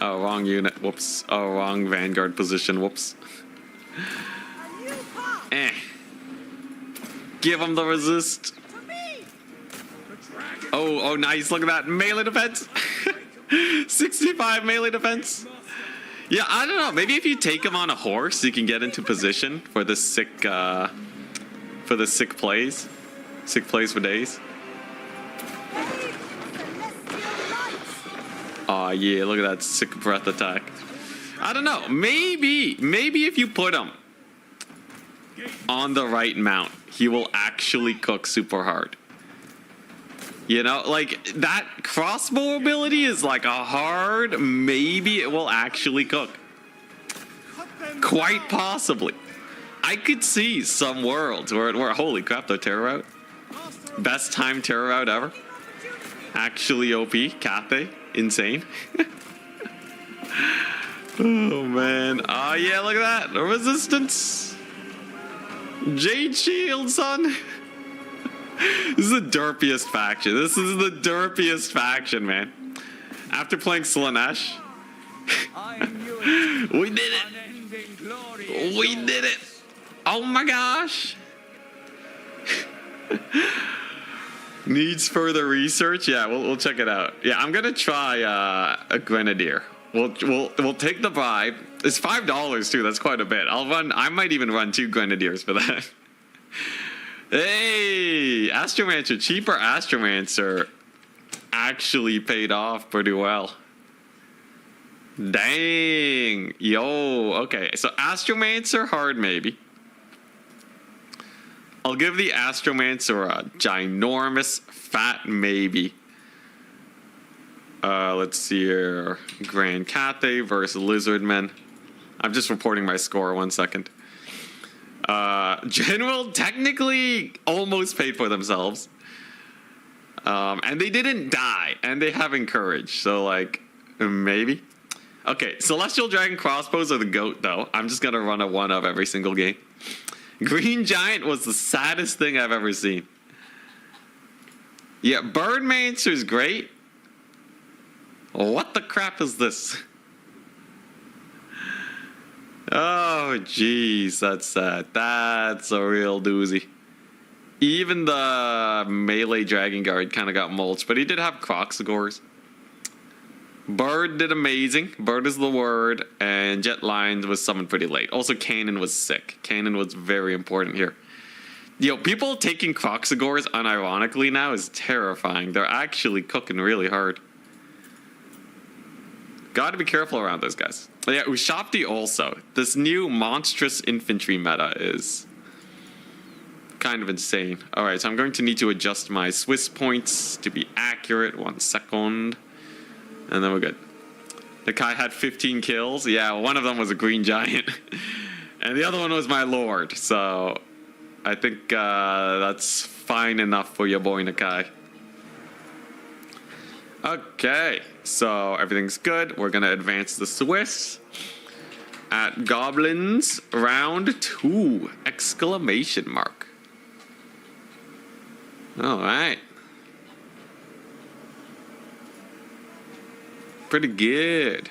Oh, wrong unit. Whoops. Oh, wrong vanguard position. Whoops. Give him the resist. Oh, nice. Look at that. Melee defense. 65 melee defense. Yeah, I don't know. Maybe if you take him on a horse, you can get into position for the sick plays. Sick plays for days. Oh yeah, look at that sick breath attack. I don't know. Maybe if you put him on the right mount, he will actually cook super hard. You know, like that crossbow ability is like a hard, maybe it will actually cook. Quite possibly. I could see some worlds where holy crap, the terror out. Best time terror out ever. Actually OP, Cathay, insane. Oh man. Oh yeah, look at that. The resistance. Jade Shield, son. This is the derpiest faction. This is the derpiest faction, man. After playing Slanesh, we did it. We did it. Oh my gosh. Needs further research. Yeah, we'll check it out. Yeah, I'm gonna try a grenadier. We'll take the bribe. It's $5 too. That's quite a bit. I might even run 2 grenadiers for that. Hey, Astromancer, cheaper Astromancer actually paid off pretty well. Dang. Yo, okay. So Astromancer, hard maybe. I'll give the Astromancer a ginormous fat maybe. Let's see here. Grand Cathay versus Lizardmen. I'm just reporting my score, 1 second. General technically almost paid for themselves. And they didn't die, and they have encourage, so like, maybe. Okay, Celestial Dragon crossbows are the GOAT though. I'm just gonna run a 1 of every single game. Green Giant was the saddest thing I've ever seen. Yeah, Birdmancer's great. What the crap is this? Oh, jeez, that's sad. That's a real doozy. Even the melee Dragon Guard kind of got mulched, but he did have Croxagores. Bird did amazing. Bird is the word, and Jet Lion was summoned pretty late. Also, Cannon was sick. Cannon was very important here. Yo, people taking Croxagores unironically now is terrifying. They're actually cooking really hard. Gotta be careful around those guys. Yeah, Ushapti also. This new monstrous infantry meta is kind of insane. Alright, so I'm going to need to adjust my Swiss points to be accurate. 1 second. And then we're good. The guy had 15 kills. Yeah, one of them was a green giant. And the other one was my lord. So I think that's fine enough for your boy Nakai. Okay, so everything's good. We're gonna advance the Swiss at Goblins round 2! Exclamation mark. All right. Pretty good.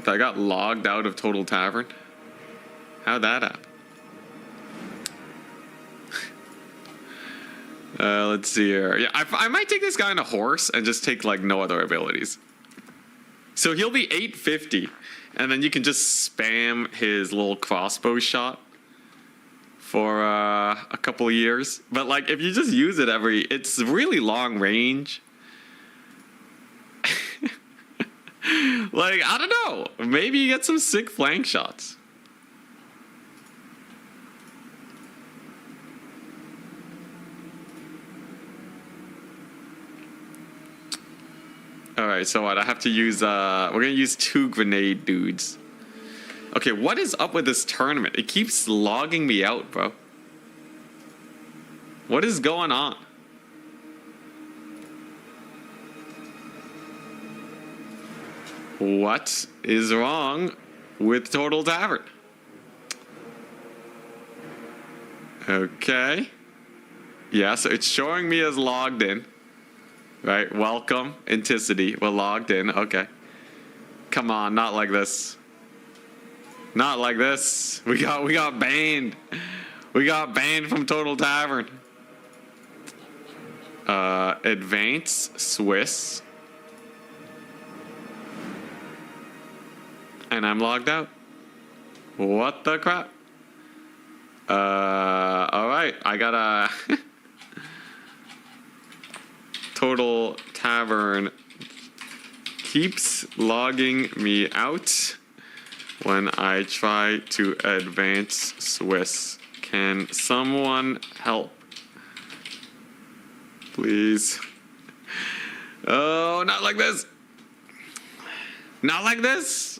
I got logged out of Total Tavern. How'd that happen? Let's see here. Yeah, I might take this guy on a horse and just take like no other abilities. So he'll be 850, and then you can just spam his little crossbow shot for a couple of years. But like if you just use it it's really long range. Like, I don't know. Maybe you get some sick flank shots. Alright, so what? I have to use, we're gonna use 2 grenade dudes. Okay, what is up with this tournament? It keeps logging me out, bro. What is going on? What is wrong with Total Tavern? Okay. Yeah, so it's showing me as logged in. Right, welcome, Anticity. We're logged in, okay. Come on, not like this. Not like this. We got banned. We got banned from Total Tavern. Advance Swiss. And I'm logged out. What the crap? Alright, I gotta... Total Tavern keeps logging me out when I try to advance Swiss. Can someone help? Please. Oh, not like this. Not like this.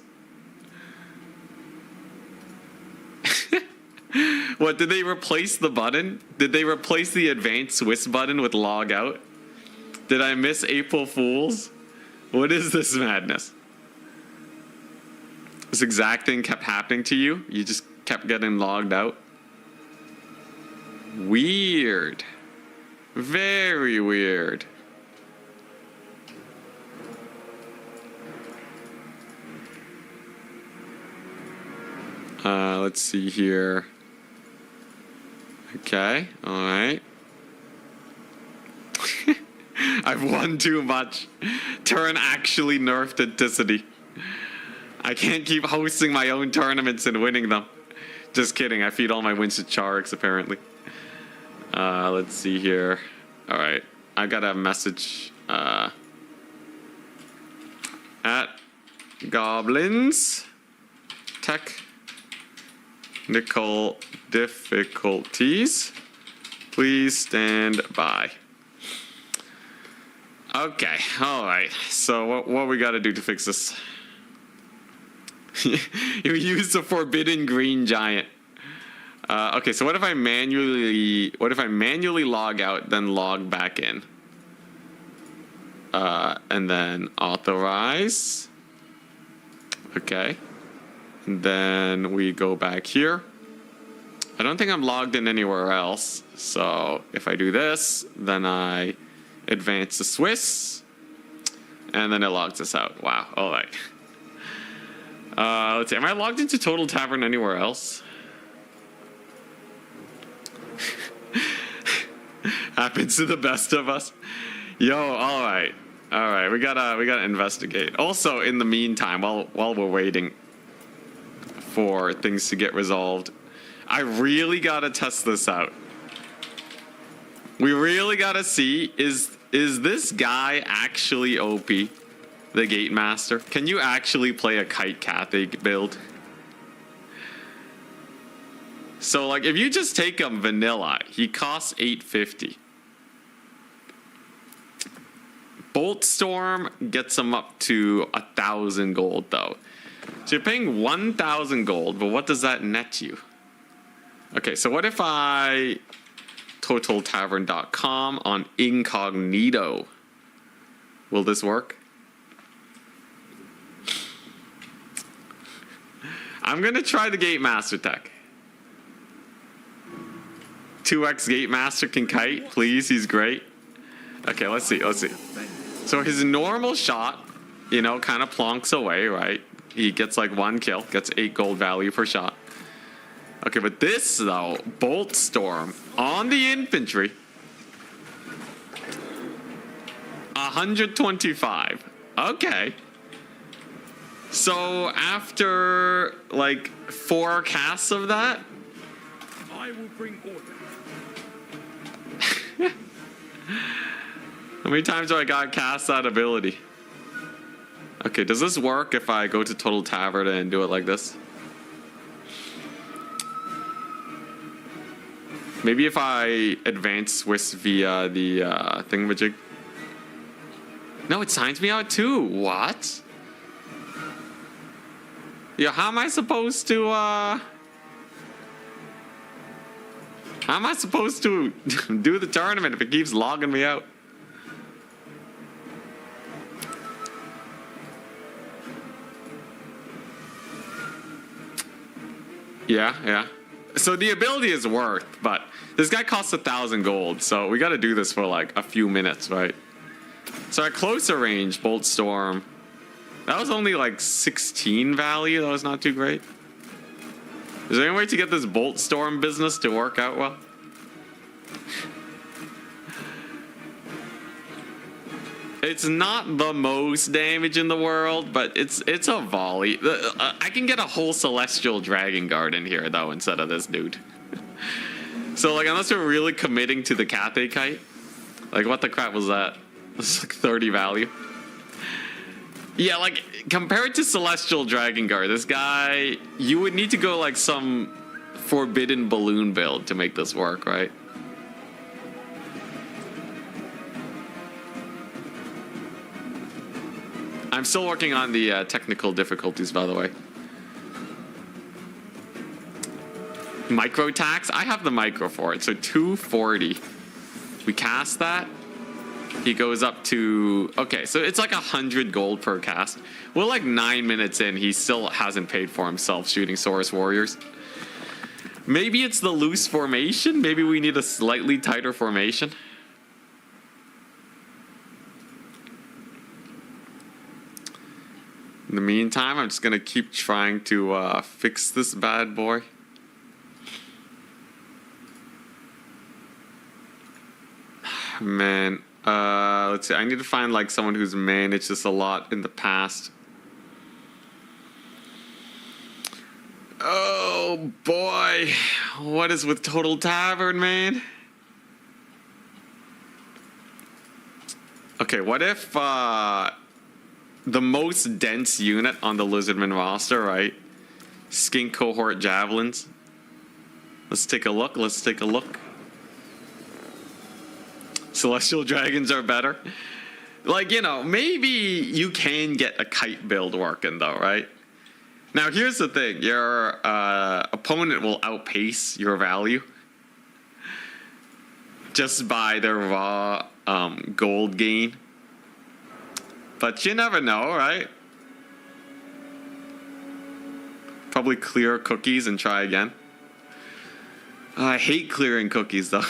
What, did they replace the button? Did they replace the advanced Swiss button with log out? Did I miss April Fools? What is this madness? This exact thing kept happening to you? You just kept getting logged out? Weird. Very weird. Let's see here. Okay, alright. I've won too much. Turn actually nerfed Anticity. I can't keep hosting my own tournaments and winning them. Just kidding, I feed all my wins to Charix apparently. Let's see here. Alright, I got a message. At Goblins. Technical difficulties. Please stand by. Okay, alright. So what we gotta do to fix this? You used a forbidden green giant. Okay, so what if I manually log out, then log back in? And then authorize. Okay. And then we go back here. I don't think I'm logged in anywhere else. So if I do this, then I advance the Swiss, and then it logs us out. Wow, all right. Let's see, am I logged into Total Tavern anywhere else? Happens to the best of us. Yo, all right, we gotta investigate. Also, in the meantime, while we're waiting for things to get resolved, I really gotta test this out. We really gotta see, is this guy actually OP? The Gate Master? Can you actually play a Kite Cathay build? So like if you just take him vanilla, he costs 850. Bolt Storm gets him up to 1,000 gold, though. So you're paying 1,000 gold, but what does that net you? Okay, so what if I totaltavern.com on incognito? Will this work? I'm gonna try the Gate Master tech. 2x Gate Master can kite, please. He's great. Okay, let's see. So his normal shot, you know, kind of plonks away, right? He gets like 1 kill, gets 8 gold value per shot. Okay, but this though, Bolt Storm on the infantry, 125. Okay. So after like 4 casts of that, I will bring order. how many times do I got cast that ability? Okay, does this work if I go to Total Tavern and do it like this? Maybe if I advance Swiss via the thingamajig. No, it signs me out too. What? Yeah, how am I supposed to do the tournament if it keeps logging me out? Yeah. So the ability is worth, but this guy costs 1,000 gold, so we got to do this for like a few minutes, right? So at closer range, Bolt Storm, that was only like 16 value. That was not too great. Is there any way to get this Bolt Storm business to work out well? It's not the most damage in the world, but it's a volley. I can get a whole Celestial Dragon Guard in here, though, instead of this dude. So, like, unless we're really committing to the Cathay Kite, like, what the crap was that? It's like 30 value. Yeah, like, compared to Celestial Dragon Guard, this guy, you would need to go, like, some Forbidden Balloon build to make this work, right? I'm still working on the technical difficulties, by the way. Micro tax? I have the micro for it, so 240. We cast that. He goes up to... Okay, so it's like 100 gold per cast. We're like 9 minutes in. He still hasn't paid for himself shooting Saurus Warriors. Maybe it's the loose formation. Maybe we need a slightly tighter formation. In the meantime, I'm just going to keep trying to fix this bad boy. Man, let's see. I need to find like someone who's managed this a lot in the past. Oh boy, what is with Total Tavern, man? Okay, what if the most dense unit on the Lizardman roster, right? Skink Cohort Javelins. Let's take a look. Celestial Dragons are better. Like, you know, maybe you can get a kite build working though, right? Now, here's the thing. Your opponent will outpace your value just by their raw gold gain. But you never know, right? Probably clear cookies and try again. I hate clearing cookies, though.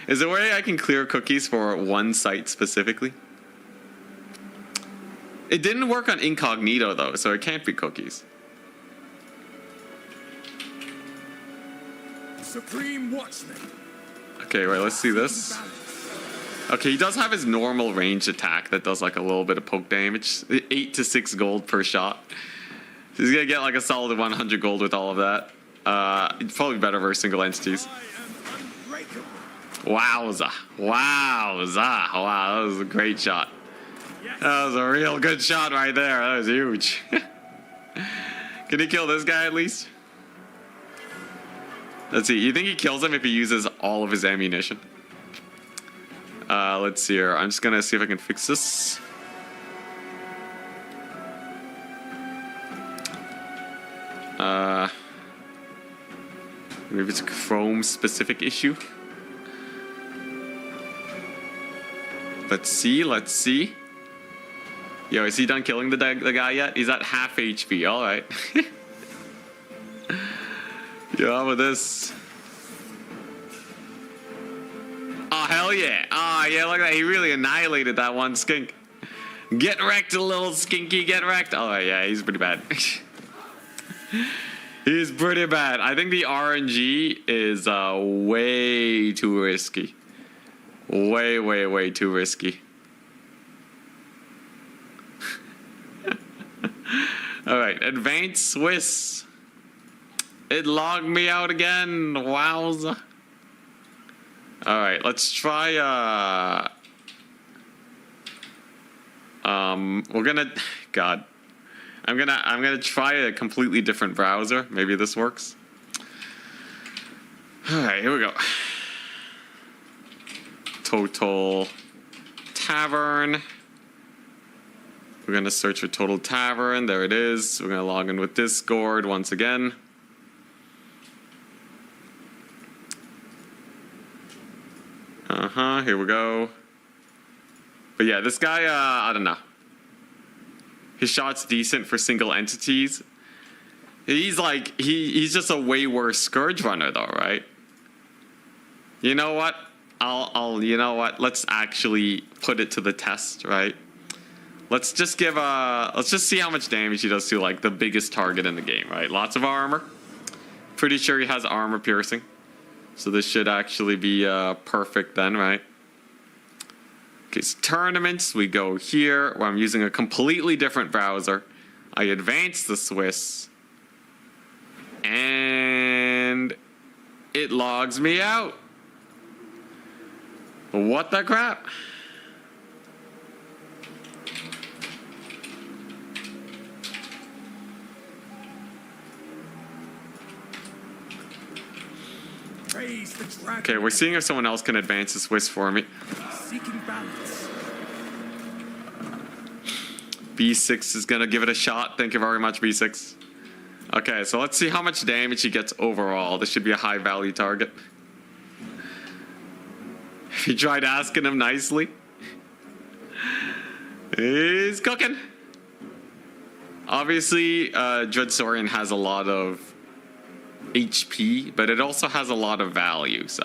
Is there a way I can clear cookies for one site specifically? It didn't work on Incognito, though, so it can't be cookies. Supreme Watchman. Okay, wait, let's see this. Okay, he does have his normal ranged attack that does like a little bit of poke damage. 8 to 6 gold per shot. So he's gonna get like a solid 100 gold with all of that. It's probably better versus single entities. Wowza. Wow, that was a great shot. That was a real good shot right there. That was huge. Can he kill this guy at least? Let's see. You think he kills him if he uses all of his ammunition? Let's see here. I'm just gonna see if I can fix this. Maybe it's a Chrome specific issue. Let's see. Let's see. Yo, is he done killing the guy yet? He's at half HP. All right. Yo, how about this? Oh, hell yeah. Oh, yeah, look at that. He really annihilated that one skink. Get wrecked, little skinky. Get wrecked. Oh, yeah, he's pretty bad. He's pretty bad. I think the RNG is way too risky. Way, way, way too risky. All right, advanced Swiss. It logged me out again. Wowza. All right, let's try. We're gonna. God, I'm gonna try a completely different browser. Maybe this works. All right, here we go. Total Tavern. We're gonna search for Total Tavern. There it is. We're gonna log in with Discord once again. Here we go. But yeah, this guy, I don't know. His shot's decent for single entities. He's like, he's just a way worse Scourge runner though, right? You know what? You know what? Let's actually put it to the test, right? Let's just see how much damage he does to like the biggest target in the game, right? Lots of armor. Pretty sure he has armor piercing. So this should actually be perfect then, right? Okay, so tournaments, we go here where I'm using a completely different browser. I advance the Swiss. And it logs me out. What the crap? Praise the dragon. Okay, we're seeing if someone else can advance the Swiss for me. Seeking balance. B6 is gonna give it a shot. Thank you very much, B6. Okay, so let's see how much damage he gets overall. This should be a high value target. If you tried asking him nicely, he's cooking. Obviously, Dreadsorian has a lot of HP, but it also has a lot of value, so.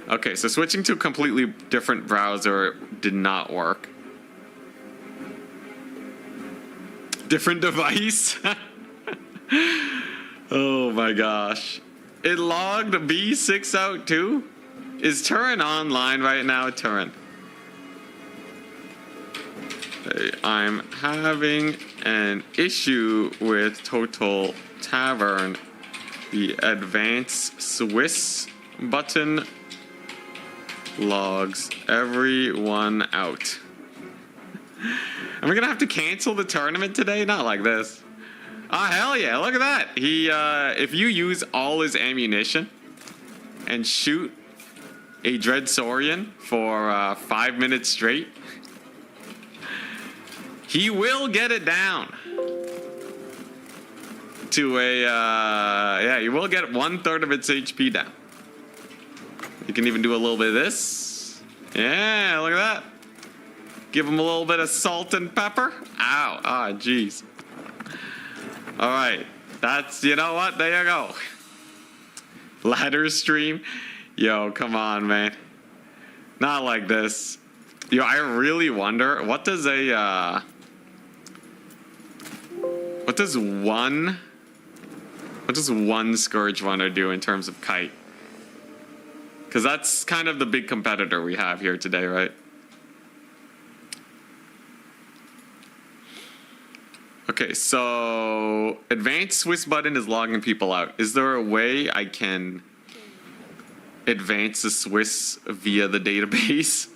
Okay, so switching to a completely different browser did not work. Different device? Oh my gosh. It logged B6 out too? Is Turin online right now, Turin? Hey, I'm having an issue with Total Tavern. The Advanced Swiss button logs everyone out. Am I gonna have to cancel the tournament today? Not like this. Ah, hell yeah, look at that. He, if you use all his ammunition and shoot a Dreadsorian for 5 minutes straight, he will get it down to a, yeah, you will get 1/3 of its HP down. You can even do a little bit of this. Yeah, look at that. Give him a little bit of salt and pepper. Ow, ah, jeez. All right, that's, you know what, there you go. Ladder stream. Yo, come on, man. Not like this. Yo, I really wonder, what does one Scourge runner do in terms of kite? Because that's kind of the big competitor we have here today, right? Okay, so advanced Swiss button is logging people out. Is there a way I can advance the Swiss via the database?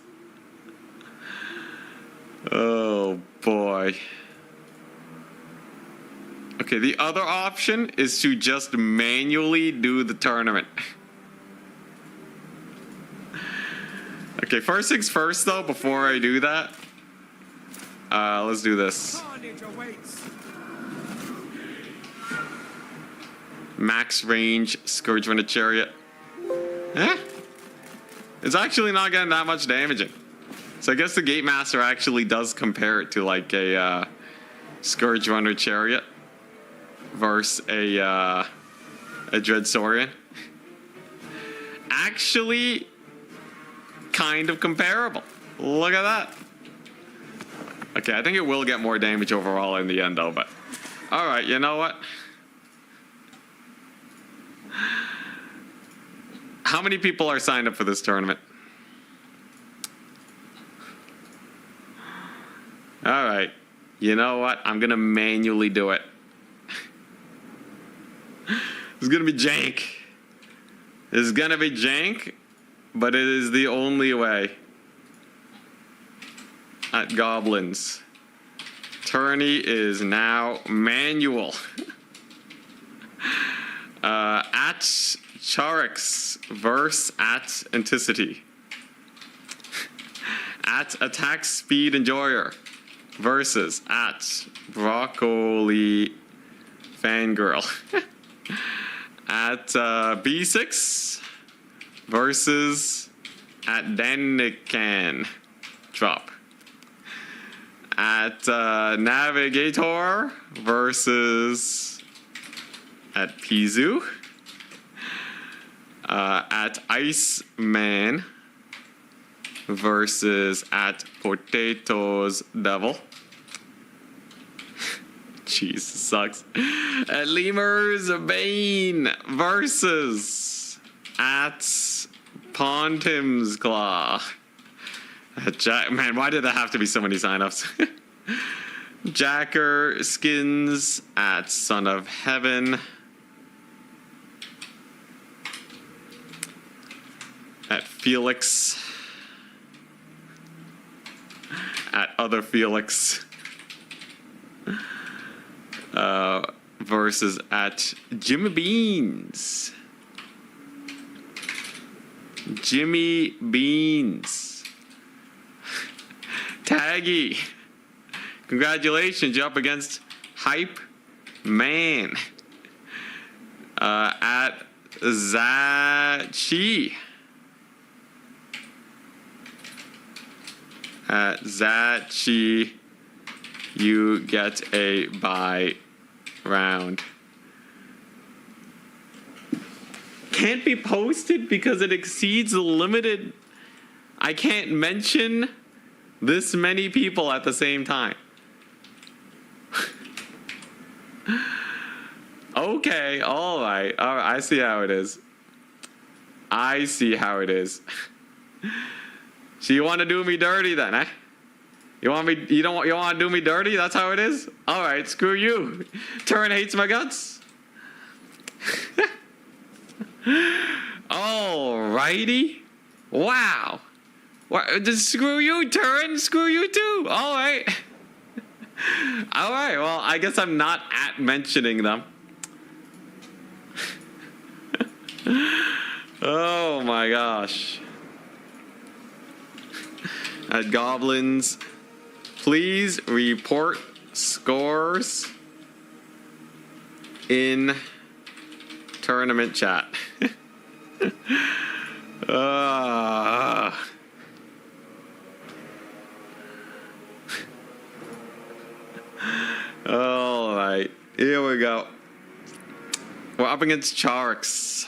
Oh boy. Okay, the other option is to just manually do the tournament. Okay, Okay, first things first, though, before I do that, let's do this. Carnage awaits. Max range Scourge Runner Chariot. Eh? It's actually not getting that much damaging. So I guess the Gate Master actually does compare it to like a Scourge Runner Chariot versus a Dread Saurian. Actually, kind of comparable. Look at that. Okay, I think it will get more damage overall in the end, though. But all right, you know what? How many people are signed up for this tournament? All right. You know what? I'm going to manually do it. It's going to be jank. It's going to be jank, but it is the only way. At Goblins. Tourney is now manual. At Charix versus at Anticity. At Attack Speed Enjoyer versus at Broccoli Fangirl. At B6 versus at Danican Drop. At Navigator versus at Pizu. At Iceman versus at Potatoes Devil. Jeez, sucks. At Lemur's Bane versus at Pontim's Claw. Man, why did there have to be so many signups? Jacker Skins at Son of Heaven. At Felix. At Other Felix. Versus at Jimmy Beans. Jimmy Beans. Taggy. Congratulations, you're up against Hype Man. At Zachi. At Zachi, you get a bye round. Can't be posted because it exceeds the limited. I can't mention this many people at the same time. Okay, all right, I see how it is. I see how it is. So you want to do me dirty then, eh? You want to do me dirty? That's how it is? All right, screw you. Turn hates my guts. Alrighty. Wow. Just screw you, Turin. Screw you too. All right. All right. Well, I guess I'm not at mentioning them. Oh my gosh. At Goblins, please report scores in tournament chat. All right, here we go. We're up against Charix.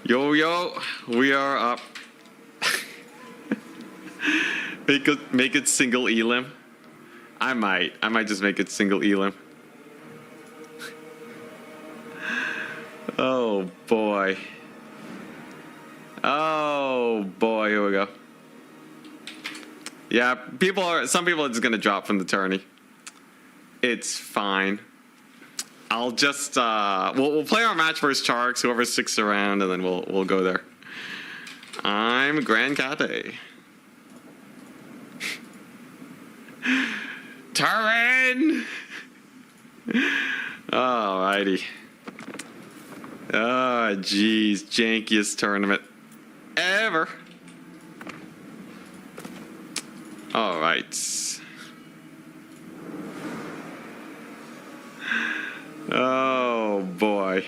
Yo, we are up. Make it single elim. I might just make it single elim. Oh boy, here we go. Yeah, some people are just gonna drop from the tourney. It's fine. I'll just we'll play our match versus Charix, whoever sticks around, and then we'll go there. I'm Grand Kate. Turin! Alrighty. Oh, jeez. Jankiest tournament. whatever. All right. Oh boy.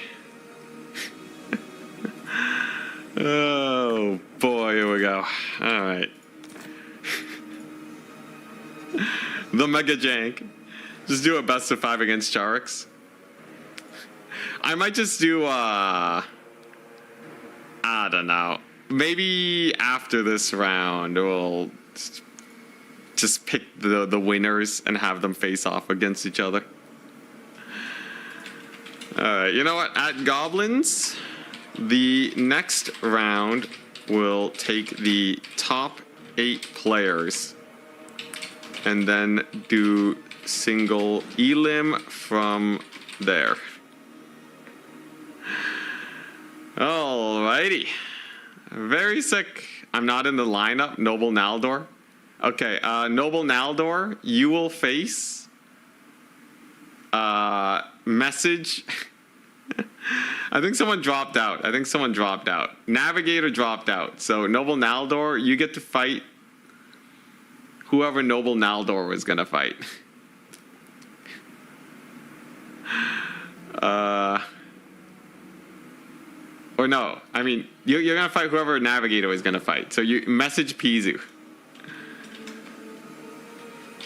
Oh boy, here we go. All right. The Mega Jank. Just do a best of 5 against Charix. I might just do, I don't know. Maybe after this round, we'll just pick the winners and have them face off against each other. Alright, you know what? At Goblins, the next round will take the top 8 players and then do single elim from there. Alrighty. Very sick. I'm not in the lineup. Noble Naldor. Okay, Noble Naldor, you will face message. I think someone dropped out. Navigator dropped out. So Noble Naldor, you get to fight whoever Noble Naldor was gonna fight. Or no, I mean, you're gonna fight whoever Navigator is gonna fight. So you message Pizu.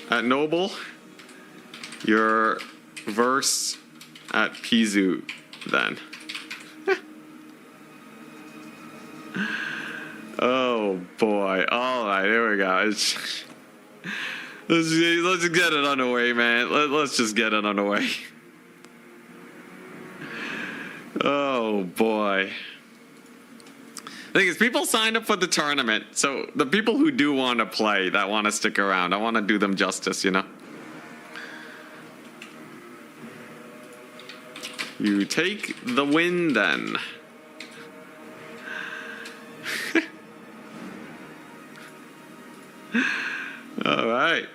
At Noble, your verse at Pizu then. Oh boy. Alright, here we go. Let's get it underway, man. Let's just get it underway. Oh boy. The thing is, people signed up for the tournament, so the people who do want to play, that want to stick around, I want to do them justice, you know? You take the win then. Alright.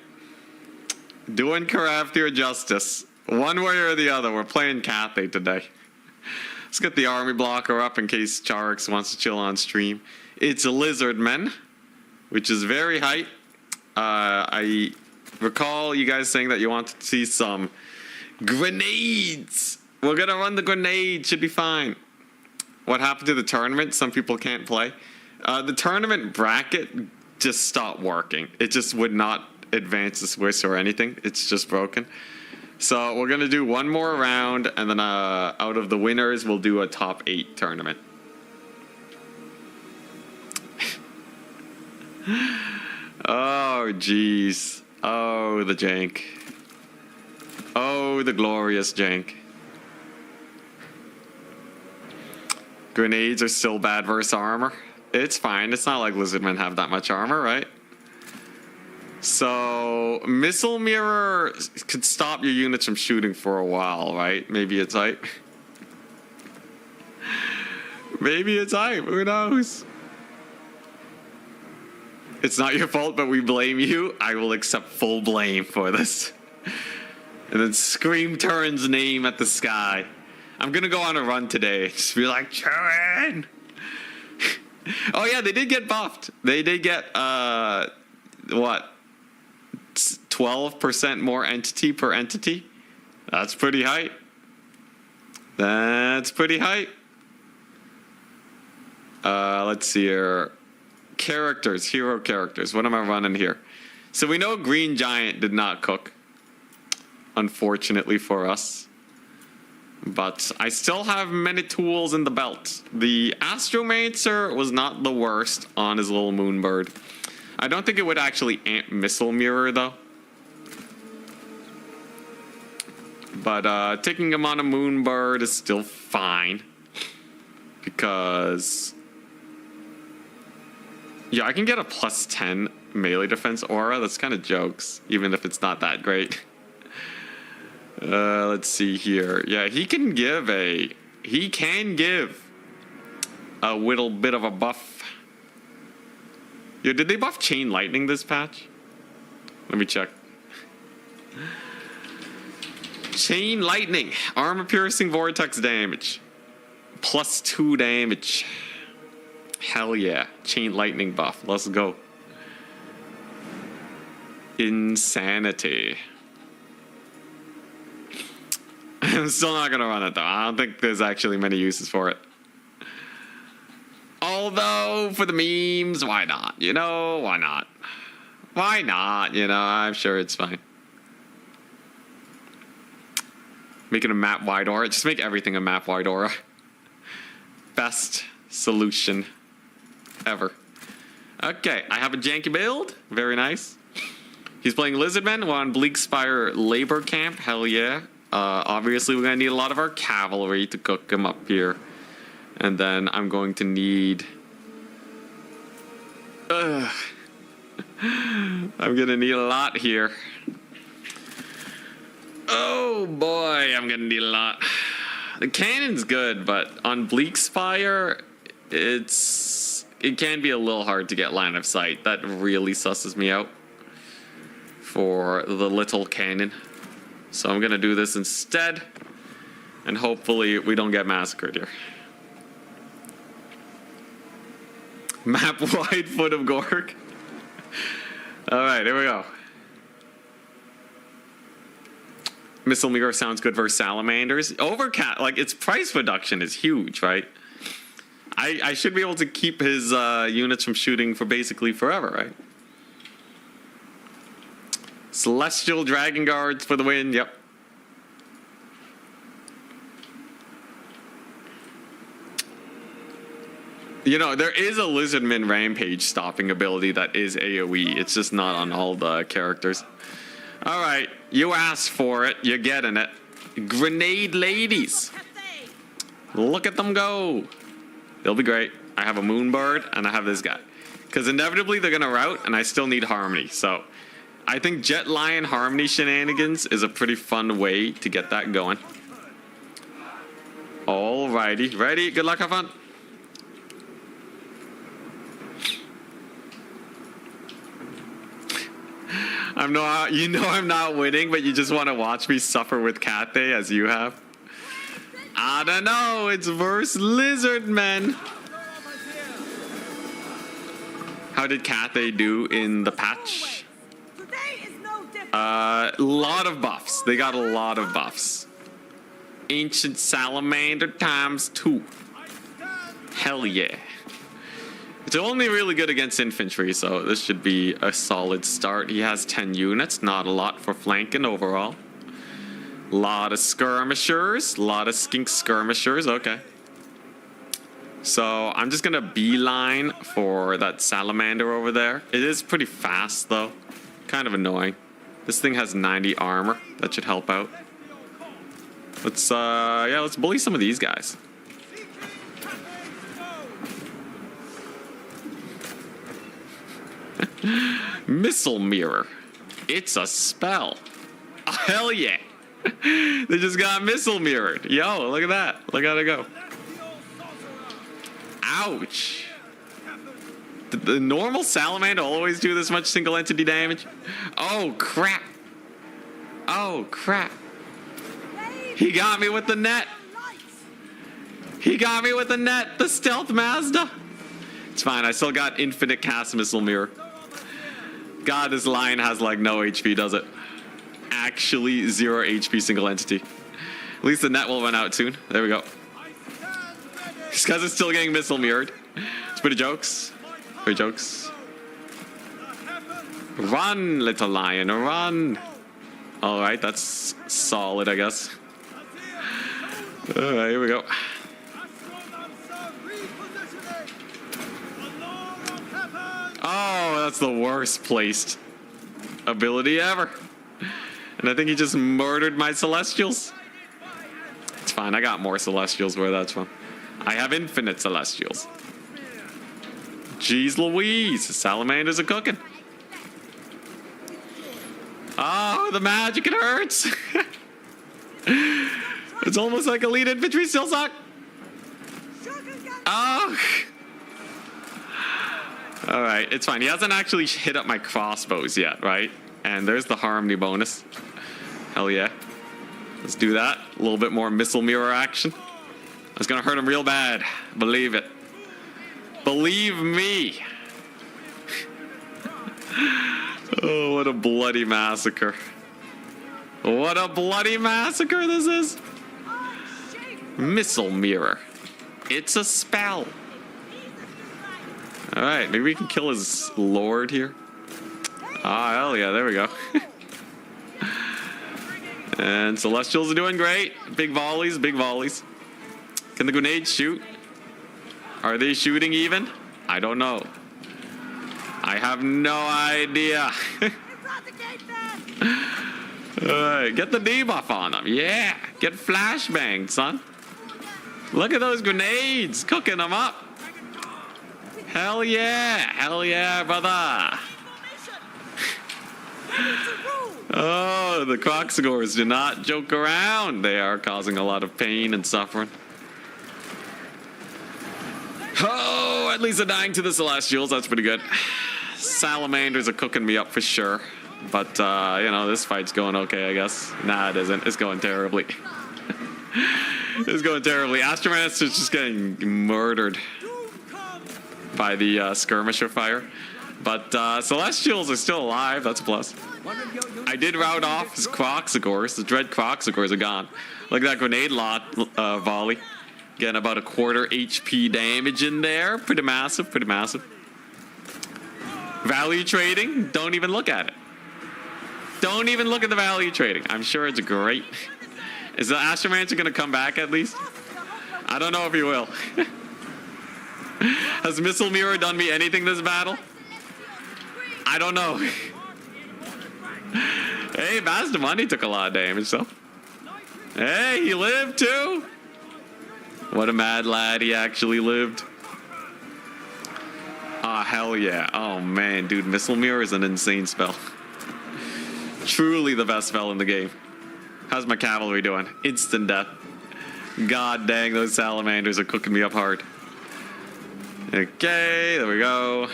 Doing Craftier justice. One way or the other, we're playing Cathay today. Let's get the army blocker up in case Charix wants to chill on stream. It's a Lizardmen, which is very hype. I recall you guys saying that you wanted to see some grenades. We're gonna run the grenade, should be fine. What happened to the tournament? Some people can't play. The tournament bracket just stopped working. It just would not advance the Swiss or anything. It's just broken. So we're gonna do one more round, and then out of the winners, we'll do a top 8 tournament. Oh jeez. Oh, the jank. Oh, the glorious jank. Grenades are still bad versus armor. It's fine. It's not like Lizardmen have that much armor, right? So, Missile Mirror could stop your units from shooting for a while, right? Maybe it's hype. Maybe it's hype. Who knows? It's not your fault, but we blame you. I will accept full blame for this. And then scream Turin's name at the sky. I'm gonna go on a run today. Just be like, Turin! Oh yeah, they did get buffed. They did get, what? 12% more entity per entity? That's pretty hype. That's pretty hype. Let's see here. Characters, hero characters. What am I running here? So we know Green Giant did not cook, unfortunately for us. But I still have many tools in the belt. The Astromancer was not the worst on his little Moonbird. I don't think it would actually amp Missile Mirror though. But taking him on a Moonbird is still fine. Because... yeah, I can get a +10 melee defense aura. That's kind of jokes, even if it's not that great. Let's see here. Yeah, he can give a little bit of a buff. Yo, did they buff Chain Lightning this patch? Let me check. Chain Lightning, armor piercing vortex damage, +2 damage. Hell yeah. Chain lightning buff. Let's go. Insanity. I'm still not gonna run it though. I don't think there's actually many uses for it. Although, for the memes, why not? You know, why not? Why not? You know, I'm sure it's fine. Making a map wide aura. Just make everything a map wide aura. Best solution ever. Okay, I have a janky build. Very nice. He's playing Lizardmen. We're on Bleakspire Labor Camp. Hell yeah. Obviously, we're going to need a lot of our cavalry to cook him up here. And then I'm going to need... I'm going to need a lot here. Oh boy, I'm going to need a lot. The cannon's good, but on Bleakspire, it can be a little hard to get line of sight. That really susses me out for the little cannon. So I'm going to do this instead. And hopefully we don't get massacred here. Map wide foot of Gork. Alright, here we go. Missile Mirror sounds good versus Salamanders. Overcat, like, its price reduction is huge, right? I should be able to keep his units from shooting for basically forever, right? Celestial Dragon Guards for the win, yep. You know, there is a Lizardman Rampage stopping ability that is AoE. It's just not on all the characters. Alright, you asked for it. You're getting it. Grenade Ladies. Look at them go. They'll be great. I have a Moonbird, and I have this guy. Because inevitably they're going to rout, and I still need Harmony. So, I think Jet Lion Harmony shenanigans is a pretty fun way to get that going. Alrighty. Ready? Good luck, have fun. You know I'm not winning, but you just want to watch me suffer with Cat Day as you have. I don't know. It's versus Lizardmen. How did Cat Day do in the patch? Lot of buffs. They got a lot of buffs. Ancient Salamander ×2. Hell yeah. It's only really good against infantry, so this should be a solid start. He has 10 units, not a lot for flanking overall. Lot of skirmishers, lot of skink skirmishers, okay. So I'm just gonna beeline for that salamander over there. It is pretty fast though, kind of annoying. This thing has 90 armor, that should help out. Let's bully some of these guys. Missile Mirror. It's a spell. Oh, hell yeah. They just got missile mirrored. Yo, look at that. Look how they go. Ouch. Did the normal salamander always do this much single entity damage? Oh, crap. Oh, crap. He got me with the net. He got me with the net. The stealth Mazda. It's fine. I still got infinite cast missile mirror. God, this lion has like no HP, does it? Actually, 0 HP single entity. At least the net will run out soon. There we go. These guys are still getting missile mirrored. It's pretty jokes. Pretty jokes. Run, little lion, run. Alright, that's solid, I guess. Alright, here we go. Oh, that's the worst placed ability ever. And I think he just murdered my Celestials. It's fine, I got more Celestials where that's from. I have infinite Celestials. Jeez Louise, Salamanders are cooking. Oh, the magic, it hurts. It's almost like elite infantry still suck. Oh. Alright, it's fine. He hasn't actually hit up my crossbows yet, right? And there's the harmony bonus. Hell yeah. Let's do that. A little bit more missile mirror action. That's gonna hurt him real bad. Believe it. Believe me. Oh, what a bloody massacre. What a bloody massacre this is. Missile mirror. It's a spell. Alright, maybe we can kill his lord here. Ah, hell yeah, there we go. And Celestials are doing great. Big volleys, big volleys. Can the grenades shoot? Are they shooting even? I don't know. I have no idea. Alright, get the debuff on them. Yeah, get flashbanged, son. Look at those grenades, cooking them up. Hell yeah, brother. Oh, the Croxagores do not joke around. They are causing a lot of pain and suffering. Oh, at least they're dying to the Celestials. That's pretty good. Salamanders are cooking me up for sure. But, you know, this fight's going okay, I guess. Nah, it isn't. It's going terribly. It's going terribly. Astromancer's just getting murdered by the skirmisher fire. But Celestials are still alive. That's a plus. I did rout off his Croxagores. The dread Croxagores are gone. Look at that grenade volley. Getting about a quarter HP damage in there. Pretty massive, pretty massive. Value trading, don't even look at it. Don't even look at the value trading. I'm sure it's great. Is the Astromancer going to come back at least? I don't know if he will. Has Missile Mirror done me anything this battle? I don't know. Hey, Master Money took a lot of damage, though. Hey, he lived too. What a mad lad, he actually lived. Ah, hell yeah. Oh man, dude, Missile Mirror is an insane spell. Truly the best spell in the game. How's my cavalry doing? Instant death. God dang, those salamanders are cooking me up hard. Okay, there we go.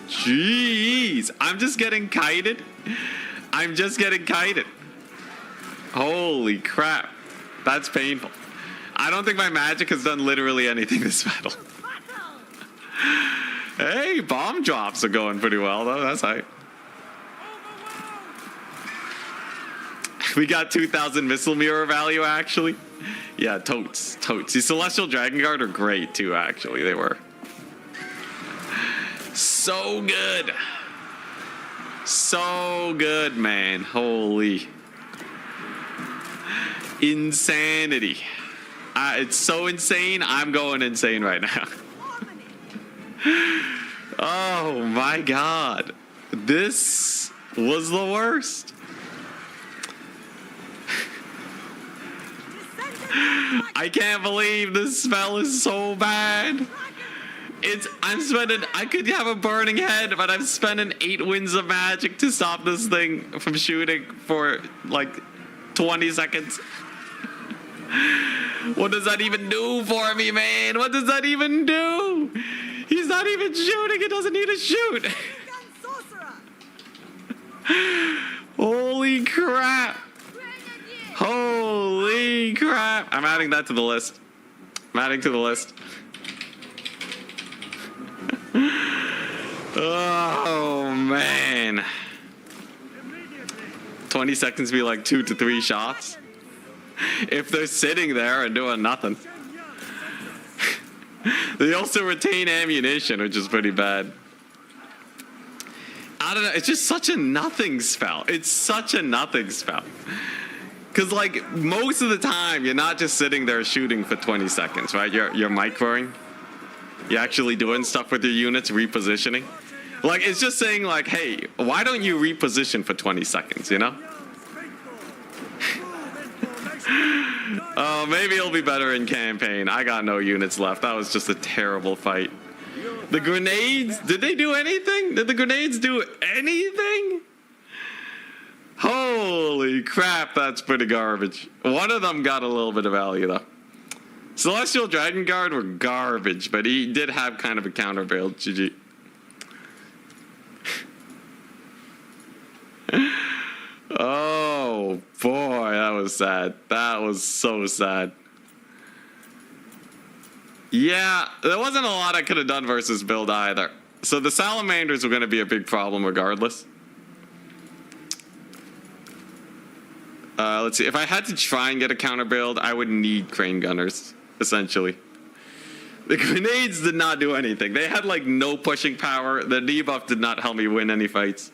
Jeez, I'm just getting kited. I'm just getting kited. Holy crap. That's painful. I don't think my magic has done literally anything this battle. Hey, bomb drops are going pretty well, though. That's hype. We got 2,000 Missile Mirror value, actually. Yeah, totes. Totes. These Celestial Dragon Guard are great, too, actually. They were. So good. So good, man. Holy. Insanity. It's so insane. I'm going insane right now. Oh my god. This was the worst. I can't believe this spell is so bad. I could have a burning head, but I'm spending 8 winds of magic to stop this thing from shooting for like 20 seconds. What does that even do for me, man? What does that even do? He's not even shooting. He doesn't need to shoot. Holy crap. Holy crap. I'm adding that to the list. I'm adding to the list. Oh, man. 20 seconds be like 2 to 3 shots. If they're sitting there and doing nothing. They also retain ammunition, which is pretty bad. I don't know. It's just such a nothing spell. It's such a nothing spell. Because, like, most of the time, you're not just sitting there shooting for 20 seconds, right? You're microing. You're actually doing stuff with your units, repositioning. Like, it's just saying, like, hey, why don't you reposition for 20 seconds, you know? Oh, maybe it'll be better in campaign. I got no units left. That was just a terrible fight. The grenades, did they do anything? Did the grenades do anything? Holy crap, that's pretty garbage. One of them got a little bit of value, though. Celestial Dragon Guard were garbage, but he did have kind of a counter build. GG. Oh, boy, that was sad. That was so sad. Yeah, there wasn't a lot I could have done versus build either. So the salamanders were going to be a big problem regardless. Let's see. If I had to try and get a counter build, I would need crane gunners, essentially. The grenades did not do anything. They had like no pushing power. The debuff did not help me win any fights.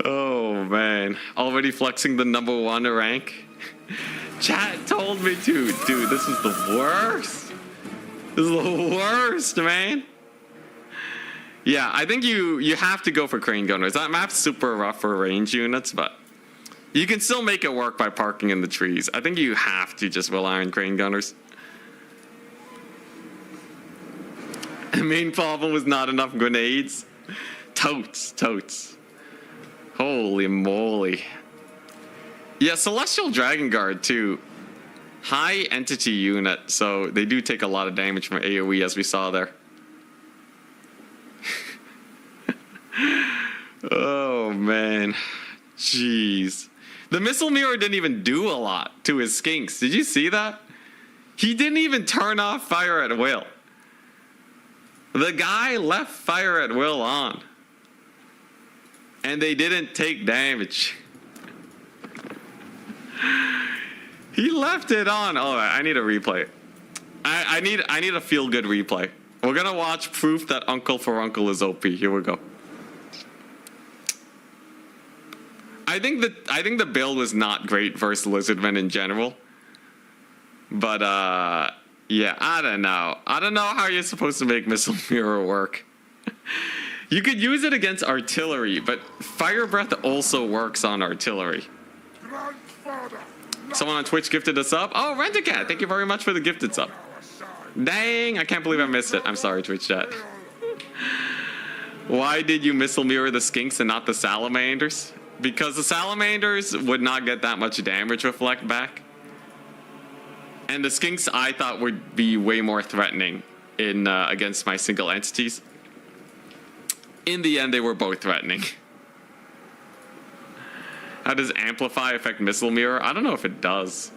Oh man, already flexing the #1 rank. Chat told me to. Dude, this is the worst. This is the worst, man. Yeah, I think you have to go for crane gunners. That map's super rough for range units, but you can still make it work by parking in the trees. I think you have to just rely on crane gunners. The main problem was not enough grenades. Totes. Holy moly. Yeah, Celestial Dragon Guard too. High entity unit, so they do take a lot of damage from AoE as we saw there. Oh man. Jeez. The missile mirror didn't even do a lot to his skinks. Did you see that? He didn't even turn off fire at will. The guy left fire at will on. And they didn't take damage. He left it on. Oh, I need a replay. I need a feel good replay. We're gonna watch proof that Uncle for Uncle is OP. Here we go. I think the build was not great versus Lizardmen in general. But yeah, I don't know. I don't know how you're supposed to make Missile Mirror work. You could use it against artillery, but Fire Breath also works on artillery. Someone on Twitch gifted us up. Oh, Rentacat, thank you very much for the gifted sub. Dang, I can't believe I missed it. I'm sorry, Twitch chat. Why did you missile mirror the skinks and not the salamanders? Because the salamanders would not get that much damage reflect back. And the skinks I thought would be way more threatening in against my single entities. In the end, they were both threatening. How does Amplify affect Missile Mirror? I don't know if it does.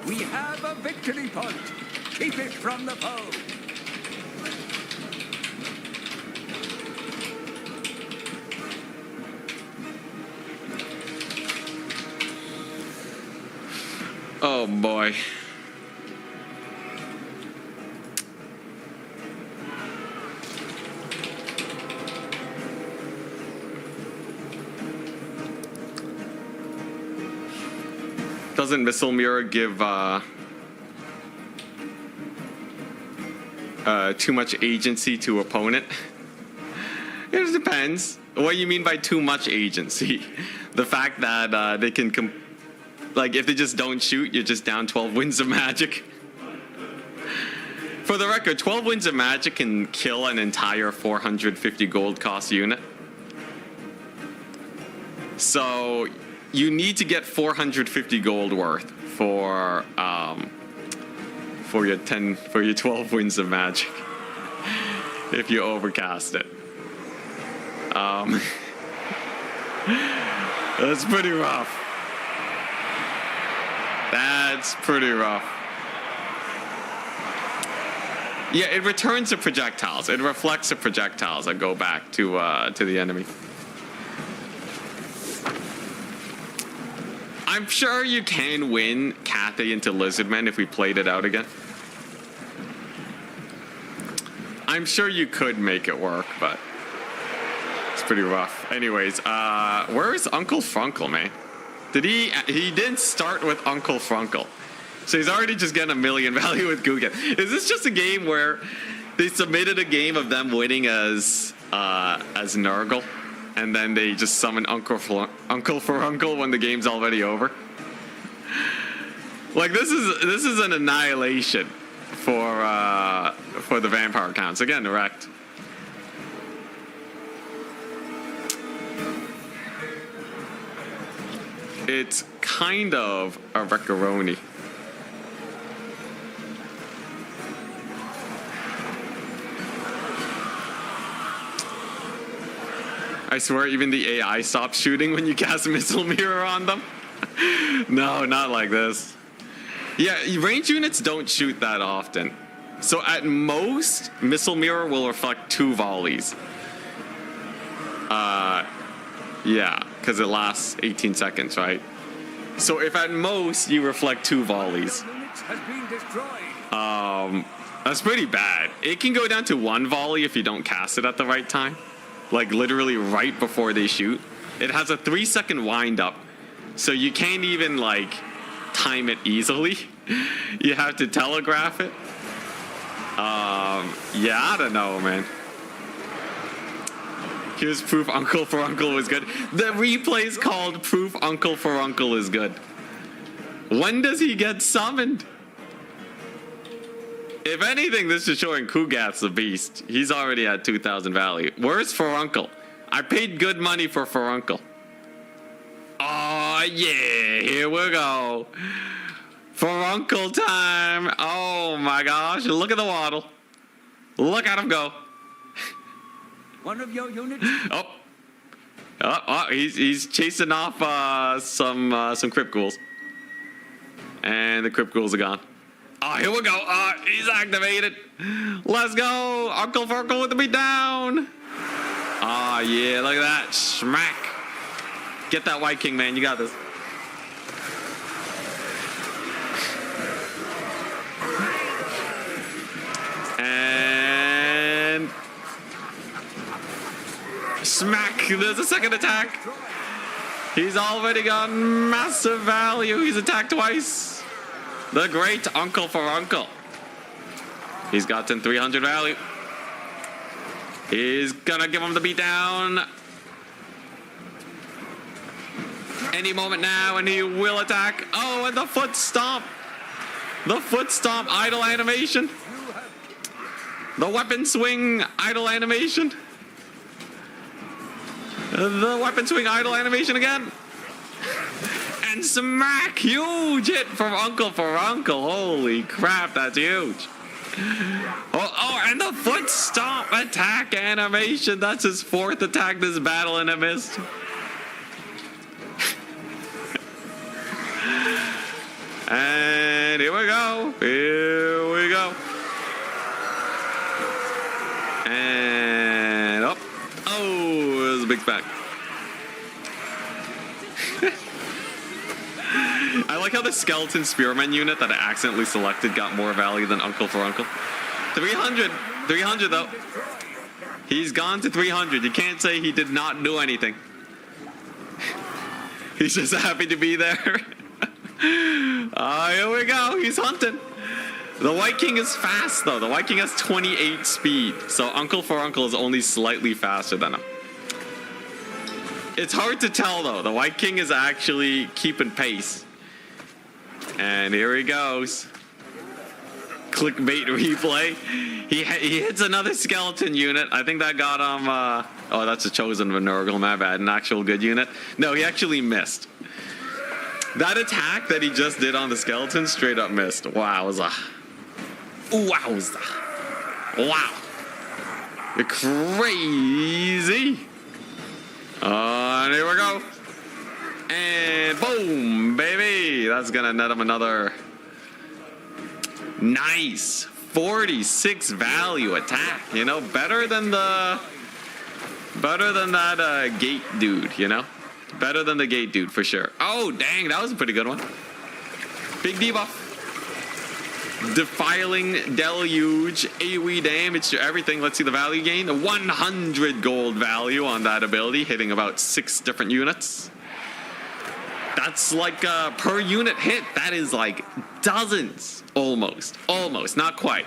We have a victory point. Keep it from the foe. Oh boy. Doesn't Missile Mirror give too much agency to opponent? It depends. What do you mean by too much agency? The fact that they can like, if they just don't shoot, you're just down 12 Winds of Magic. For the record, 12 Winds of Magic can kill an entire 450 gold cost unit. So you need to get 450 gold worth for your 12 Winds of Magic if you overcast it. That's pretty rough. That's pretty rough. Yeah, it returns the projectiles. It reflects the projectiles that go back to the enemy. I'm sure you can win Cathay into Lizardmen if we played it out again. I'm sure you could make it work, but it's pretty rough. Anyways, where is Uncle Frunkle, man? He didn't start with Uncle Frunkle. So he's already just getting a million value with Guggen. Is this just a game where they submitted a game of them winning as Nurgle, and then they just summon Uncle for Uncle when the game's already over? Like, this is an annihilation for the vampire counts. Again, wrecked. It's kind of a Wreckaroni. I swear even the AI stops shooting when you cast Missile Mirror on them. No, not like this. Yeah, range units don't shoot that often. So at most, Missile Mirror will reflect 2 volleys. Yeah, because it lasts 18 seconds, right? So if at most you reflect 2 volleys, Units has been destroyed. that's pretty bad. It can go down to 1 volley if you don't cast it at the right time. Like literally right before they shoot. It has a 3-second wind up. So you can't even like time it easily. You have to telegraph it. Yeah, I don't know, man. Here's proof Uncle for Uncle was good. The replay's called proof Uncle for Uncle is good. When does he get summoned? If anything, this is showing Kugat's the beast. He's already at 2,000 value. Where's Furuncle? I paid good money for Furuncle. Oh, yeah. Here we go. Furuncle time. Oh, my gosh. Look at the waddle. Look at him go. One of your units. He's chasing off some Crypt Ghouls. And the Crypt Ghouls are gone. Oh, here we go. He's activated. Let's go. Uncle Furuncle with the beat down. Oh, yeah. Look at that. Smack. Get that White King, man. You got this. And smack. There's a second attack. He's already got massive value. He's attacked twice. The great Uncle Furuncle. He's gotten 300 value. He's gonna give him the beat down. Any moment now, and he will attack. Oh, and the foot stomp. The foot stomp idle animation. The weapon swing idle animation. The weapon swing idle animation again. And smack. Huge hit from Uncle Furuncle. Holy crap, that's huge. Oh, and the foot stomp attack animation. That's his 4th attack this battle, and it missed. And here we go. Here we go. And up. Oh, there's a big smack. I like how the skeleton spearman unit that I accidentally selected got more value than Uncle Furuncle. 300. 300 though. He's gone to 300. You can't say he did not do anything. He's just happy to be there. Here we go. He's hunting. The White King is fast though. The White King has 28 speed. So Uncle Furuncle is only slightly faster than him. It's hard to tell though. The White King is actually keeping pace. And here he goes. Clickbait replay. He hits another skeleton unit. I think that got him. Oh, that's a chosen of a Nurgle. My bad. An actual good unit. No, he actually missed. That attack that he just did on the skeleton straight up missed. Wowza. Wowza. Wow. You're crazy. And here we go. And boom, baby. That's going to net him another nice 46 value attack. You know, better than that gate dude, you know? Better than the gate dude for sure. Oh, dang, that was a pretty good one. Big debuff. Defiling Deluge, AoE damage to everything. Let's see the value gain. 100 gold value on that ability, hitting about 6 different units. That's like a per unit hit. That is like dozens. Almost. Almost. Not quite.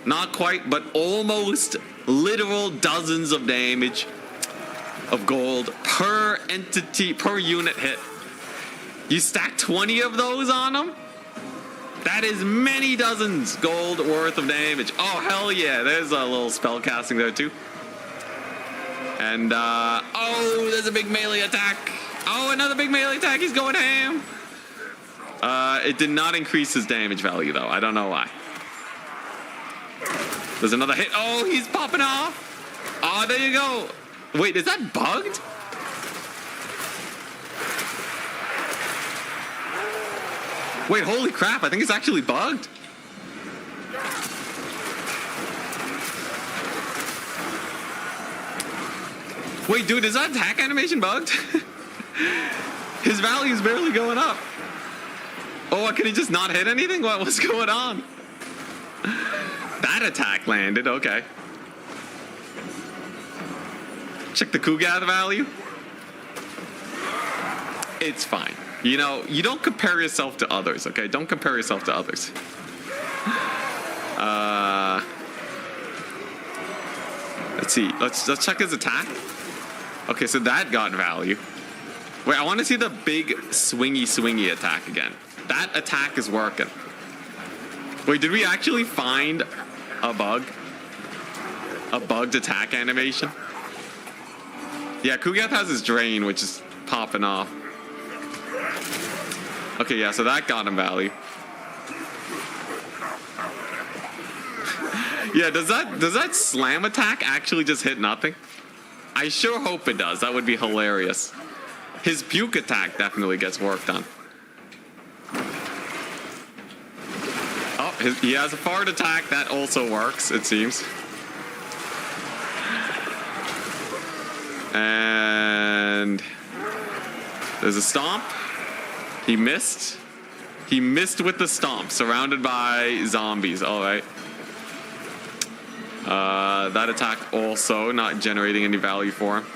Not quite, but almost literal dozens of damage of gold per entity, per unit hit. You stack 20 of those on them? That is many dozens gold worth of damage. Oh, hell yeah. There's a little spell casting there, too. And, oh, there's a big melee attack. Oh, another big melee attack. He's going ham. It did not increase his damage value, though. I don't know why. There's another hit. Oh, he's popping off. Oh, there you go. Wait, is that bugged? Wait, holy crap, I think it's actually bugged. Wait, dude, is that attack animation bugged? His value is barely going up. Oh, can he just not hit anything? What's going on? That attack landed, okay. Check the Kugath value. It's fine. You know, you don't compare yourself to others, okay? Don't compare yourself to others. Let's see. Let's check his attack. Okay, so that got value. Wait, I want to see the big swingy attack again. That attack is working. Wait, did we actually find a bug? A bugged attack animation? Yeah, Kugath has his drain, which is popping off. Okay, yeah, so that got him value. Yeah, does that slam attack actually just hit nothing? I sure hope it does. That would be hilarious. His puke attack definitely gets worked on. Oh, he has a fart attack. That also works, it seems. And there's a stomp. He missed. He missed with the stomp, surrounded by zombies. All right. That attack also not generating any value for him.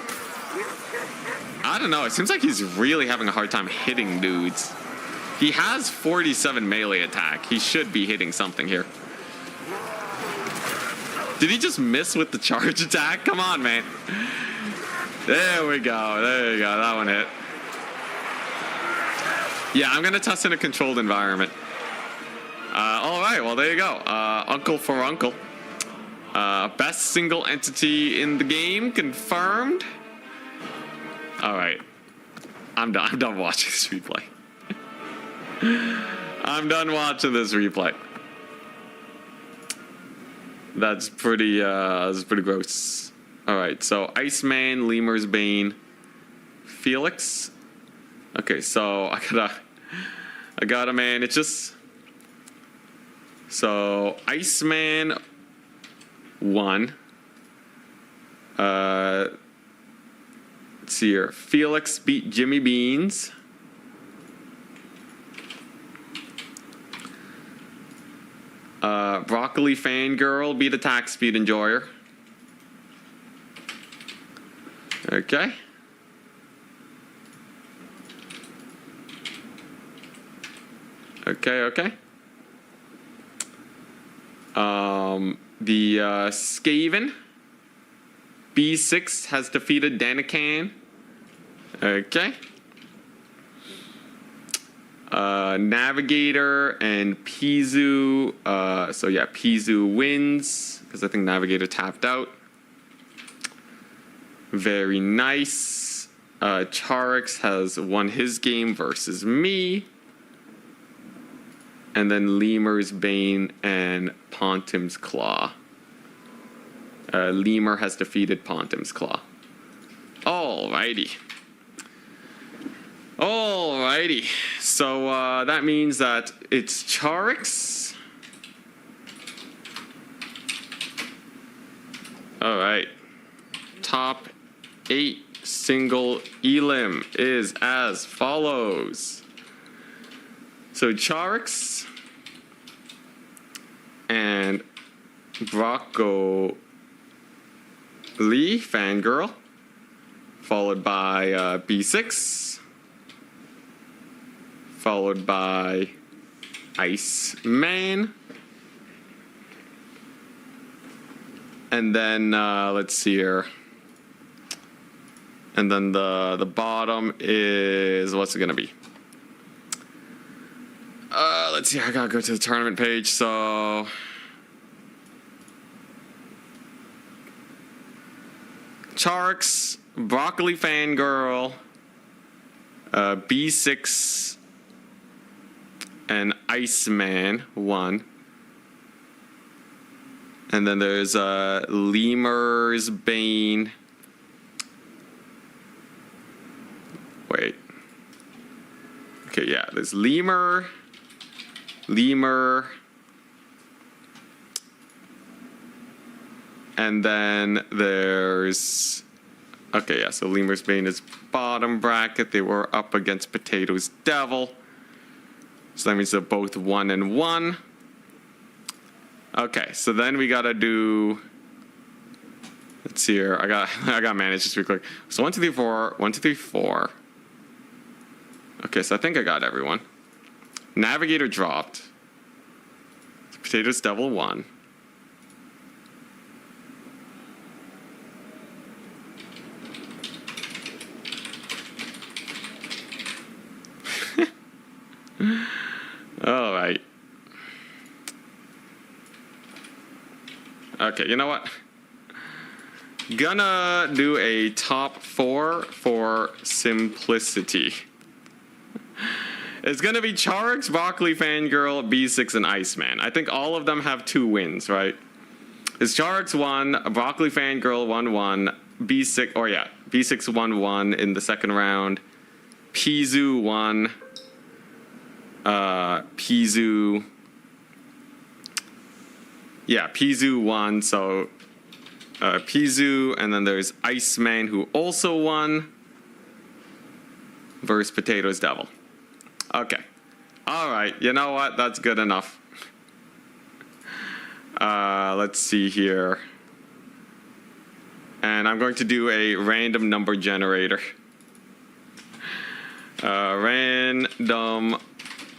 I don't know. It seems like he's really having a hard time hitting dudes. He has 47 melee attack. He should be hitting something here. Did he just miss with the charge attack? Come on, man. There we go. There you go. That one hit. Yeah, I'm going to test in a controlled environment. All right. Well, there you go. Uncle for Uncle. Best single entity in the game confirmed. All right. I'm done watching this replay. I'm done watching this replay. That's pretty gross. All right, so Iceman, Lemur's Bane, Felix. Okay, so I gotta, man. It's just so Iceman 1. Let's see here. Felix beat Jimmy Beans. Broccoli Fangirl beat Attack Speed Enjoyer. Okay. Okay. The Skaven B6 has defeated Danican. Okay. Navigator and Pizu. So yeah, Pizu wins because I think Navigator tapped out. Very nice. Charix has won his game versus me. And then Lemur's Bane and Pontim's Claw. Lemur has defeated Pontim's Claw. Alrighty. So that means that it's Charix. Alright. Top 8 single elim is as follows. So Charix and Broccoli Fangirl, followed by B6, followed by Iceman, and then let's see here. And then the bottom is, what's it gonna be? Let's see, I gotta go to the tournament page, so Charix, Broccoli Fangirl, B6, and Iceman 1. And then there's Lemur's Bane, Okay, yeah, there's lemur. And then there's... Okay, yeah, so Lemur's Bane is bottom bracket. They were up against Potato's Devil. So that means they're both 1 and 1. Okay, so then we gotta do... Let's see here. I gotta manage this real quick. So 1, 2, 3, 4. 1, 2, 3, 4. Okay, so I think I got everyone. Navigator dropped. Potato's Devil 1. All right. Okay, you know what? Gonna do a top 4 for simplicity. It's gonna be Charix, Broccoli Fangirl, B6, and Iceman. I think all of them have 2 wins, right? It's Charix 1, Broccoli Fangirl 1-1, B6, oh yeah, B6 1-1 in the second round, Pizu 1, Pizu 1, so Pizu, and then there's Iceman who also won versus Potato's Devil. Okay. All right. You know what? That's good enough. Let's see here. And I'm going to do a random number generator. Random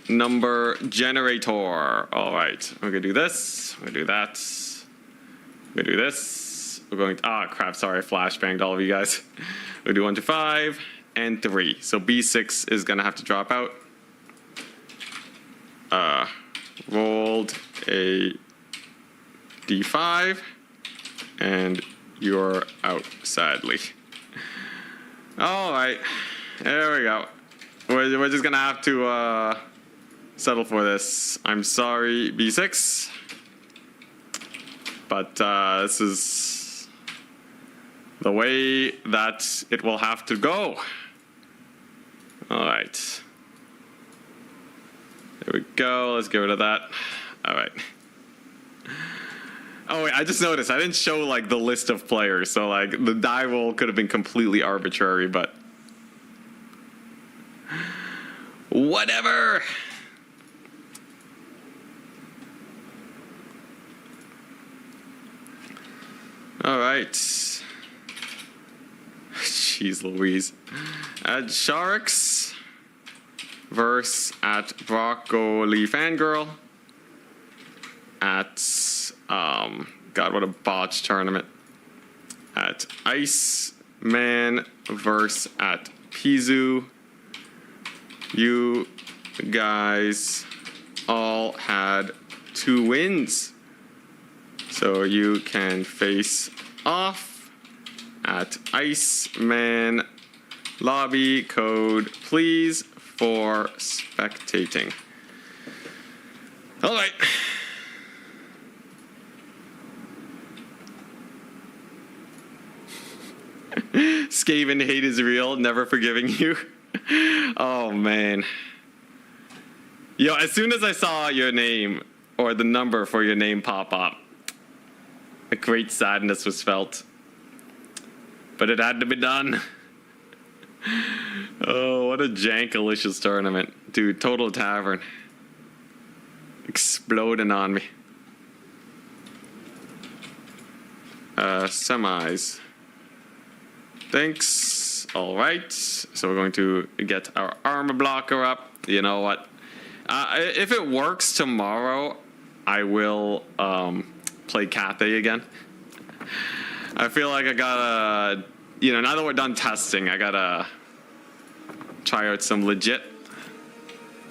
number generator. All right. I'm going to do this. I'm going to do that. I'm going to do this. We're going to... crap. Sorry. I flashbanged all of you guys. We'll do 1 to 5 and 3. So B6 is going to have to drop out. Rolled a D5, and you're out, sadly. All right, there we go. We're just gonna have to settle for this. I'm sorry, B6, but this is the way that it will have to go. All right. There we go. Let's get rid of that. All right. Oh, wait, I just noticed I didn't show like the list of players. So like the die roll could have been completely arbitrary, but whatever. All right. Jeez Louise. At Charix verse at Broccoli Fangirl at God, what a botched tournament. At Iceman verse at Pizu. You guys all had 2 wins, so you can face off at Iceman lobby. Code please for spectating. All right. Skaven hate is real, never forgiving you. Oh man. Yo, as soon as I saw your name or the number for your name pop up, a great sadness was felt. But it had to be done. Oh, what a jankalicious tournament. Dude, Total Tavern. Exploding on me. Semis. Thanks. Alright. So we're going to get our armor blocker up. You know what? If it works tomorrow, I will play Cathay again. I feel like I gotta, now that we're done testing, I gotta try out some legit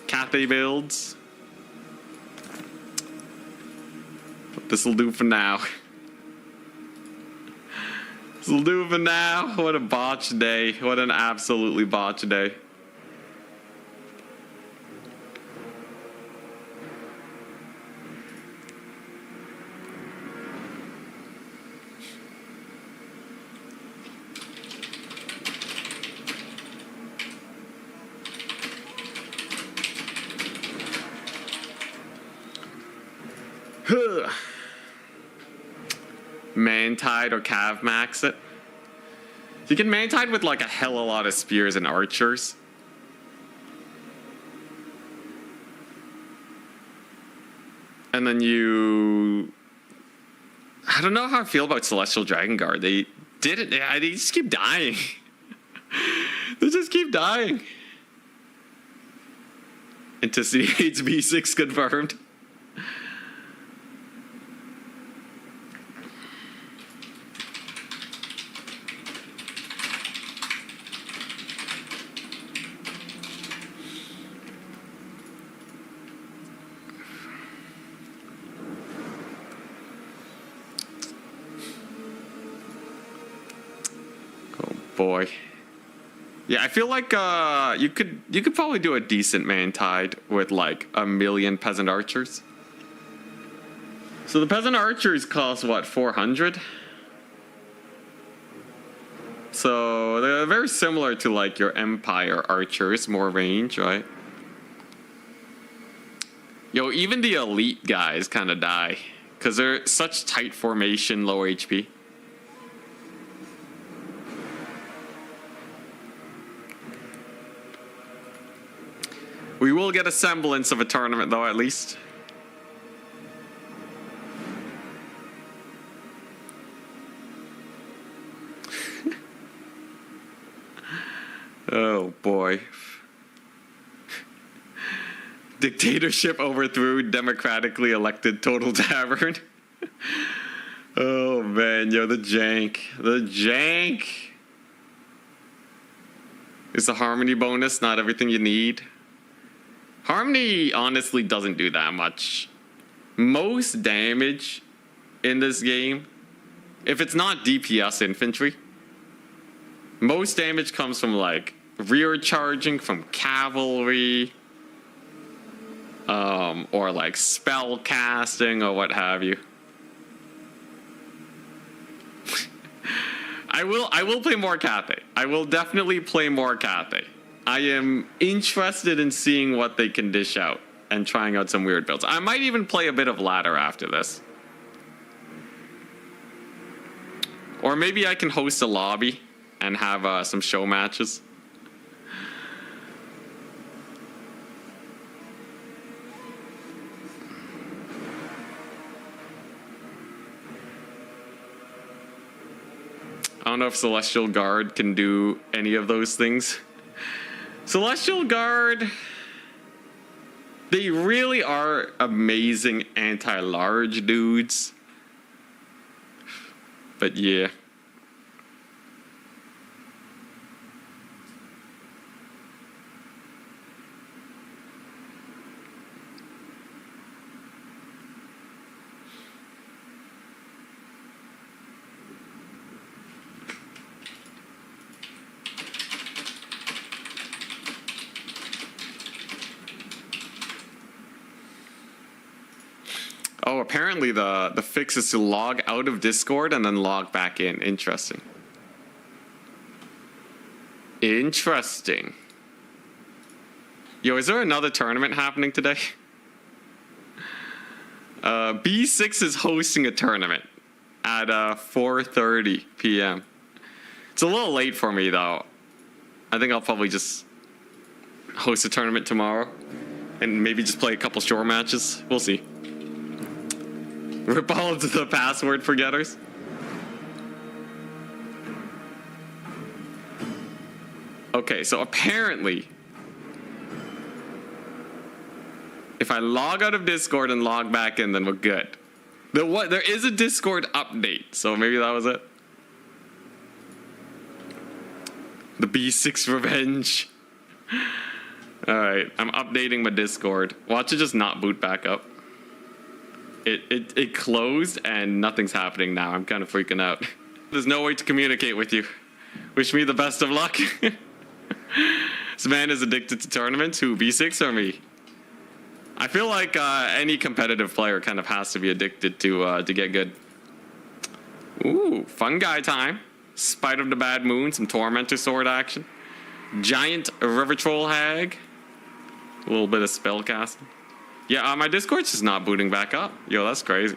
Cathay builds. This'll do for now. This'll do for now. What a botched day. What an absolutely botched day. Man-Tide or Cav Max it. You can Man-Tide with like a hell of a lot of spears and archers. And then you... I don't know how I feel about Celestial Dragon Guard. They did it. They just keep dying. They just keep dying. Anticity hates B6 confirmed. Boy. Yeah, I feel like you could probably do a decent Man-Tide with like 1,000,000 peasant archers. So the peasant archers cost what, 400? So they're very similar to like your Empire archers, more range, right? Yo, even the elite guys kind of die because they're such tight formation, low HP. We will get a semblance of a tournament, though, at least. Oh, boy. Dictatorship overthrew democratically elected Total Tavern. Oh, man. Yo, the jank. The jank. Is the harmony bonus not everything you need? Harmony honestly doesn't do that much. Most damage in this game, if it's not DPS infantry, most damage comes from like rear charging from cavalry, or like spell casting or what have you. I will play more Cathay. I will definitely play more Cathay. I am interested in seeing what they can dish out and trying out some weird builds. I might even play a bit of ladder after this. Or maybe I can host a lobby and have some show matches. I don't know if Celestial Guard can do any of those things. Celestial Guard, they really are amazing anti-large dudes. But yeah. Oh, apparently the fix is to log out of Discord and then log back in. Interesting. Interesting. Yo, is there another tournament happening today? B6 is hosting a tournament at 4:30 p.m. It's a little late for me, though. I think I'll probably just host a tournament tomorrow and maybe just play a couple short matches. We'll see. Rip all of the password forgetters. Okay, so apparently, if I log out of Discord and log back in, then we're good. There is a Discord update, so maybe that was it. The B6 revenge. Alright, I'm updating my Discord. Watch it just not boot back up. It closed and nothing's happening now. I'm kind of freaking out. There's no way to communicate with you. Wish me the best of luck. This man is addicted to tournaments. Who, B6 or me? I feel like any competitive player kind of has to be addicted to get good. Ooh, fun guy time. Spite of the Bad Moon, some Tormentor Sword action. Giant River Troll Hag. A little bit of spell casting. Yeah, my Discord's just not booting back up. Yo, that's crazy.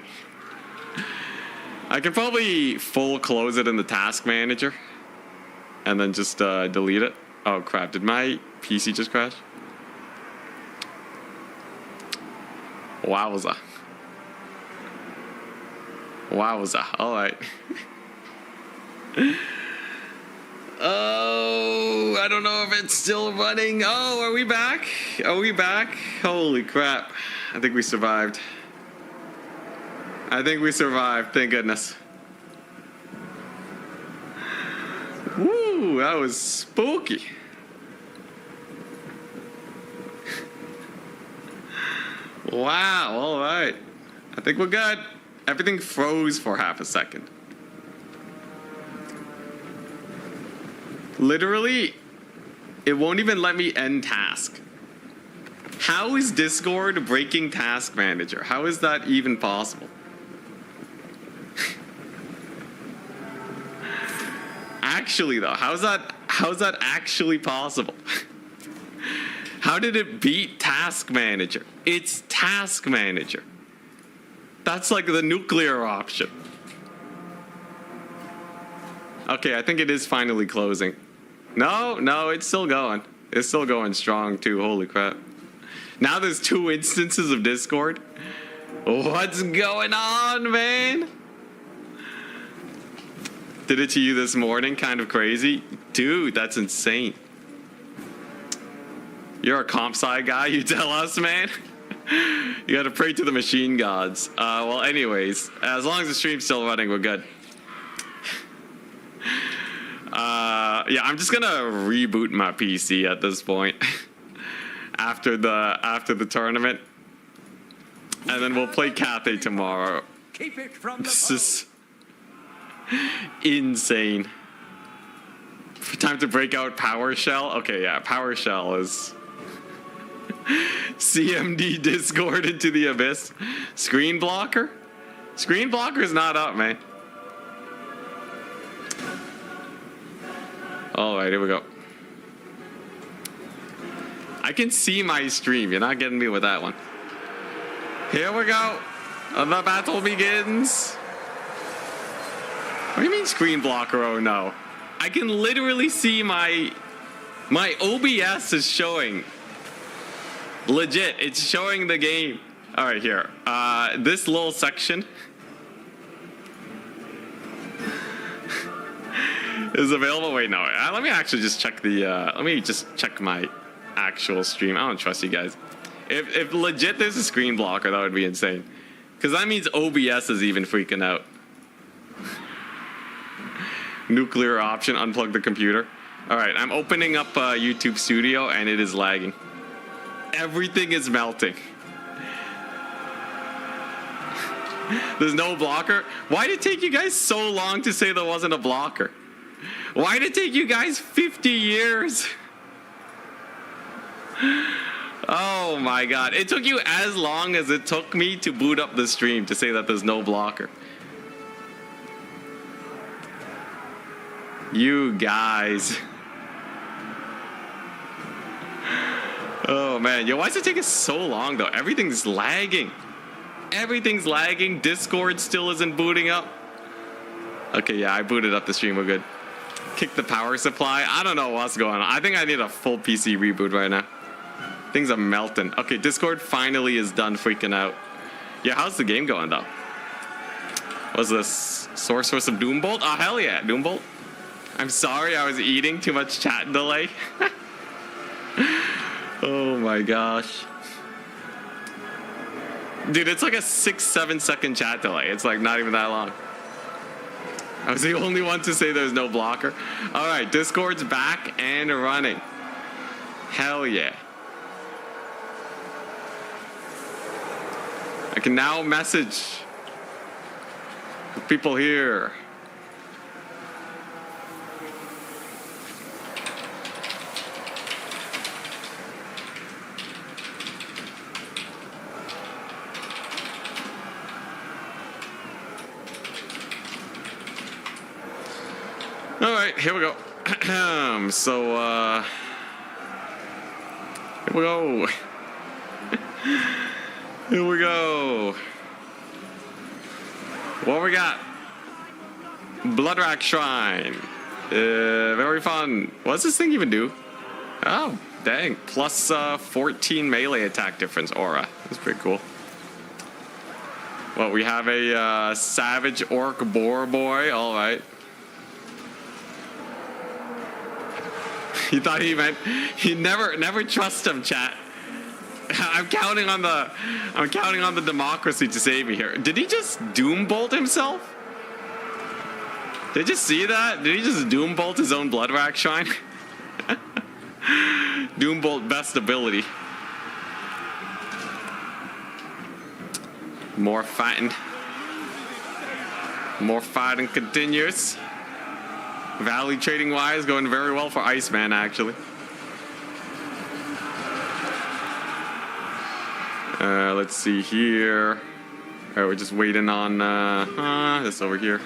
I can probably full close it in the task manager and then just delete it. Oh crap, did my PC just crash? Wowza. Wowza, alright. Oh, I don't know if it's still running. Oh, are we back? Are we back? Holy crap. I think we survived. I think we survived, thank goodness. Woo, that was spooky. Wow, alright. I think we're good. Everything froze for half a second. Literally, it won't even let me end task. How is Discord breaking Task Manager? How is that even possible? Actually though, how's that actually possible? How did it beat Task Manager? It's Task Manager. That's like the nuclear option. Okay, I think it is finally closing. No, it's still going. It's still going strong too, holy crap. Now there's 2 instances of Discord. What's going on, man? Did it to you this morning, kind of crazy? Dude, that's insane. You're a comp sci guy, you tell us, man? You gotta pray to the machine gods. Well, anyways, as long as the stream's still running, we're good. Yeah, I'm just gonna reboot my PC at this point. after the tournament. And then we'll play Cathay tomorrow. Keep it from the This is insane. Time to break out PowerShell. Okay, yeah, PowerShell is CMD Discord into the abyss. Screen blocker? Screen blocker is not up, man. All right, here we go. I can see my stream. You're not getting me with that one. Here we go. The battle begins. What do you mean screen blocker? Oh no. I can literally see my OBS is showing. Legit, it's showing the game. All right, here. This little section is available. Wait, no. Let me actually just check the. Let me just check my actual stream. I don't trust you guys. If legit there's a screen blocker, that would be insane. Because that means OBS is even freaking out. Nuclear option, unplug the computer. All right, I'm opening up YouTube Studio and it is lagging. Everything is melting. There's no blocker. Why did it take you guys so long to say there wasn't a blocker? Why did it take you guys 50 years? Oh my god. It took you as long as it took me to boot up the stream to say that there's no blocker. You guys. Oh man. Yo, why is it taking so long though? Everything's lagging. Everything's lagging. Discord still isn't booting up. Okay, yeah, I booted up the stream. We're good. Kick the power supply. I don't know what's going on. I think I need a full PC reboot right now. Things are melting. Okay, Discord finally is done freaking out. Yeah, how's the game going though? What's this? Sorceress of Doombolt? Oh, hell yeah, Doombolt. I'm sorry, I was eating. Too much chat delay. Oh my gosh. Dude, it's like a 6-7 second chat delay. It's like not even that long. I was the only one to say there's no blocker. All right, Discord's back and running. Hell yeah. I can now message people here. All right, here we go. So, here we go. Here we go. What we got? Bloodrack Shrine. Very fun. What's this thing even do? Oh, dang. Plus 14 melee attack difference aura. That's pretty cool. Well, we have a savage orc boar boy. All right. He thought he meant he never trust him, chat. I'm counting on the democracy to save me here. Did he just doom bolt himself? Did you see that? Did he just doom bolt his own Bloodrack Shrine? Doom bolt best ability. More fighting. More fighting continues. Valley trading wise going very well for Iceman actually. Let's see here. Alright, we're just waiting on this over here.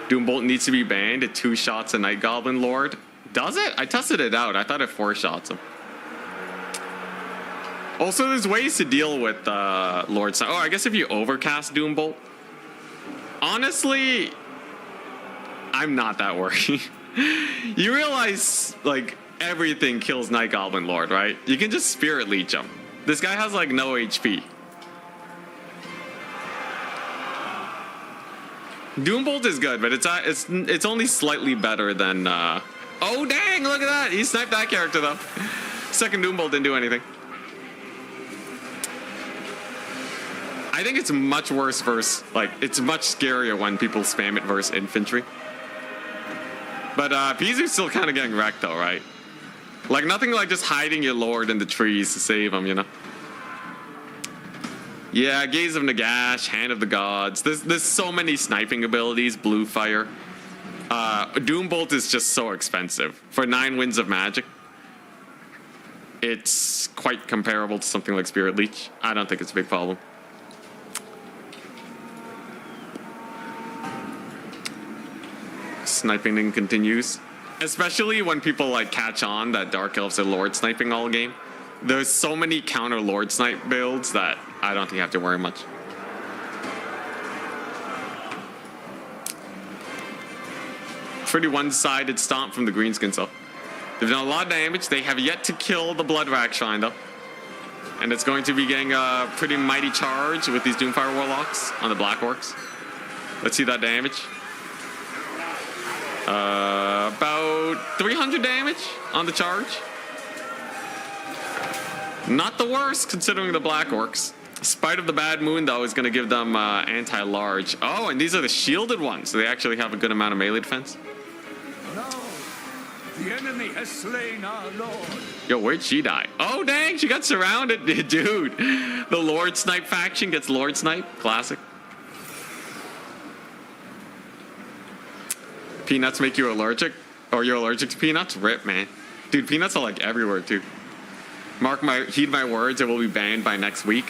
Doombolt needs to be banned at 2 shots a Night Goblin Lord. Does it? I tested it out. I thought it 4 shots him. Also, there's ways to deal with Lord Snipe. Oh, I guess if you overcast Doombolt. Honestly, I'm not that worried. You realize, like, everything kills Night Goblin Lord, right? You can just Spirit Leech him. This guy has, like, no HP. Doombolt is good, but it's only slightly better than. Oh dang! Look at that. He sniped that character though. Second Doombolt didn't do anything. I think it's much worse versus it's much scarier when people spam it versus infantry. But Pizu's still kind of getting wrecked though, right? Like nothing like just hiding your lord in the trees to save him, you know. Yeah, Gaze of Nagash, Hand of the Gods. There's so many sniping abilities. Blue Fire. Doombolt is just so expensive. For 9 Winds of Magic, it's quite comparable to something like Spirit Leech. I don't think it's a big problem. Sniping continues. Especially when people like catch on that Dark Elves are Lord sniping all game. There's so many counter Lord Snipe builds that I don't think you have to worry much. Pretty one-sided stomp from the Greenskin, so they've done a lot of damage. They have yet to kill the Bloodrack Shrine, though. And it's going to be getting a pretty mighty charge with these Doomfire Warlocks on the Black Orcs. Let's see that damage. About 300 damage on the charge. Not the worst, considering the Black Orcs. Spite of the Bad Moon, though, is going to give them anti-large. Oh, and these are the shielded ones, so they actually have a good amount of melee defense. No, the enemy has slain our lord. Yo, where'd she die? Oh, dang, she got surrounded. Dude, the Lord Snipe faction gets Lord Snipe. Classic. Peanuts make you allergic? Or you're allergic to peanuts? Rip, man. Dude, peanuts are like everywhere, too. Heed my words, it will be banned by next week.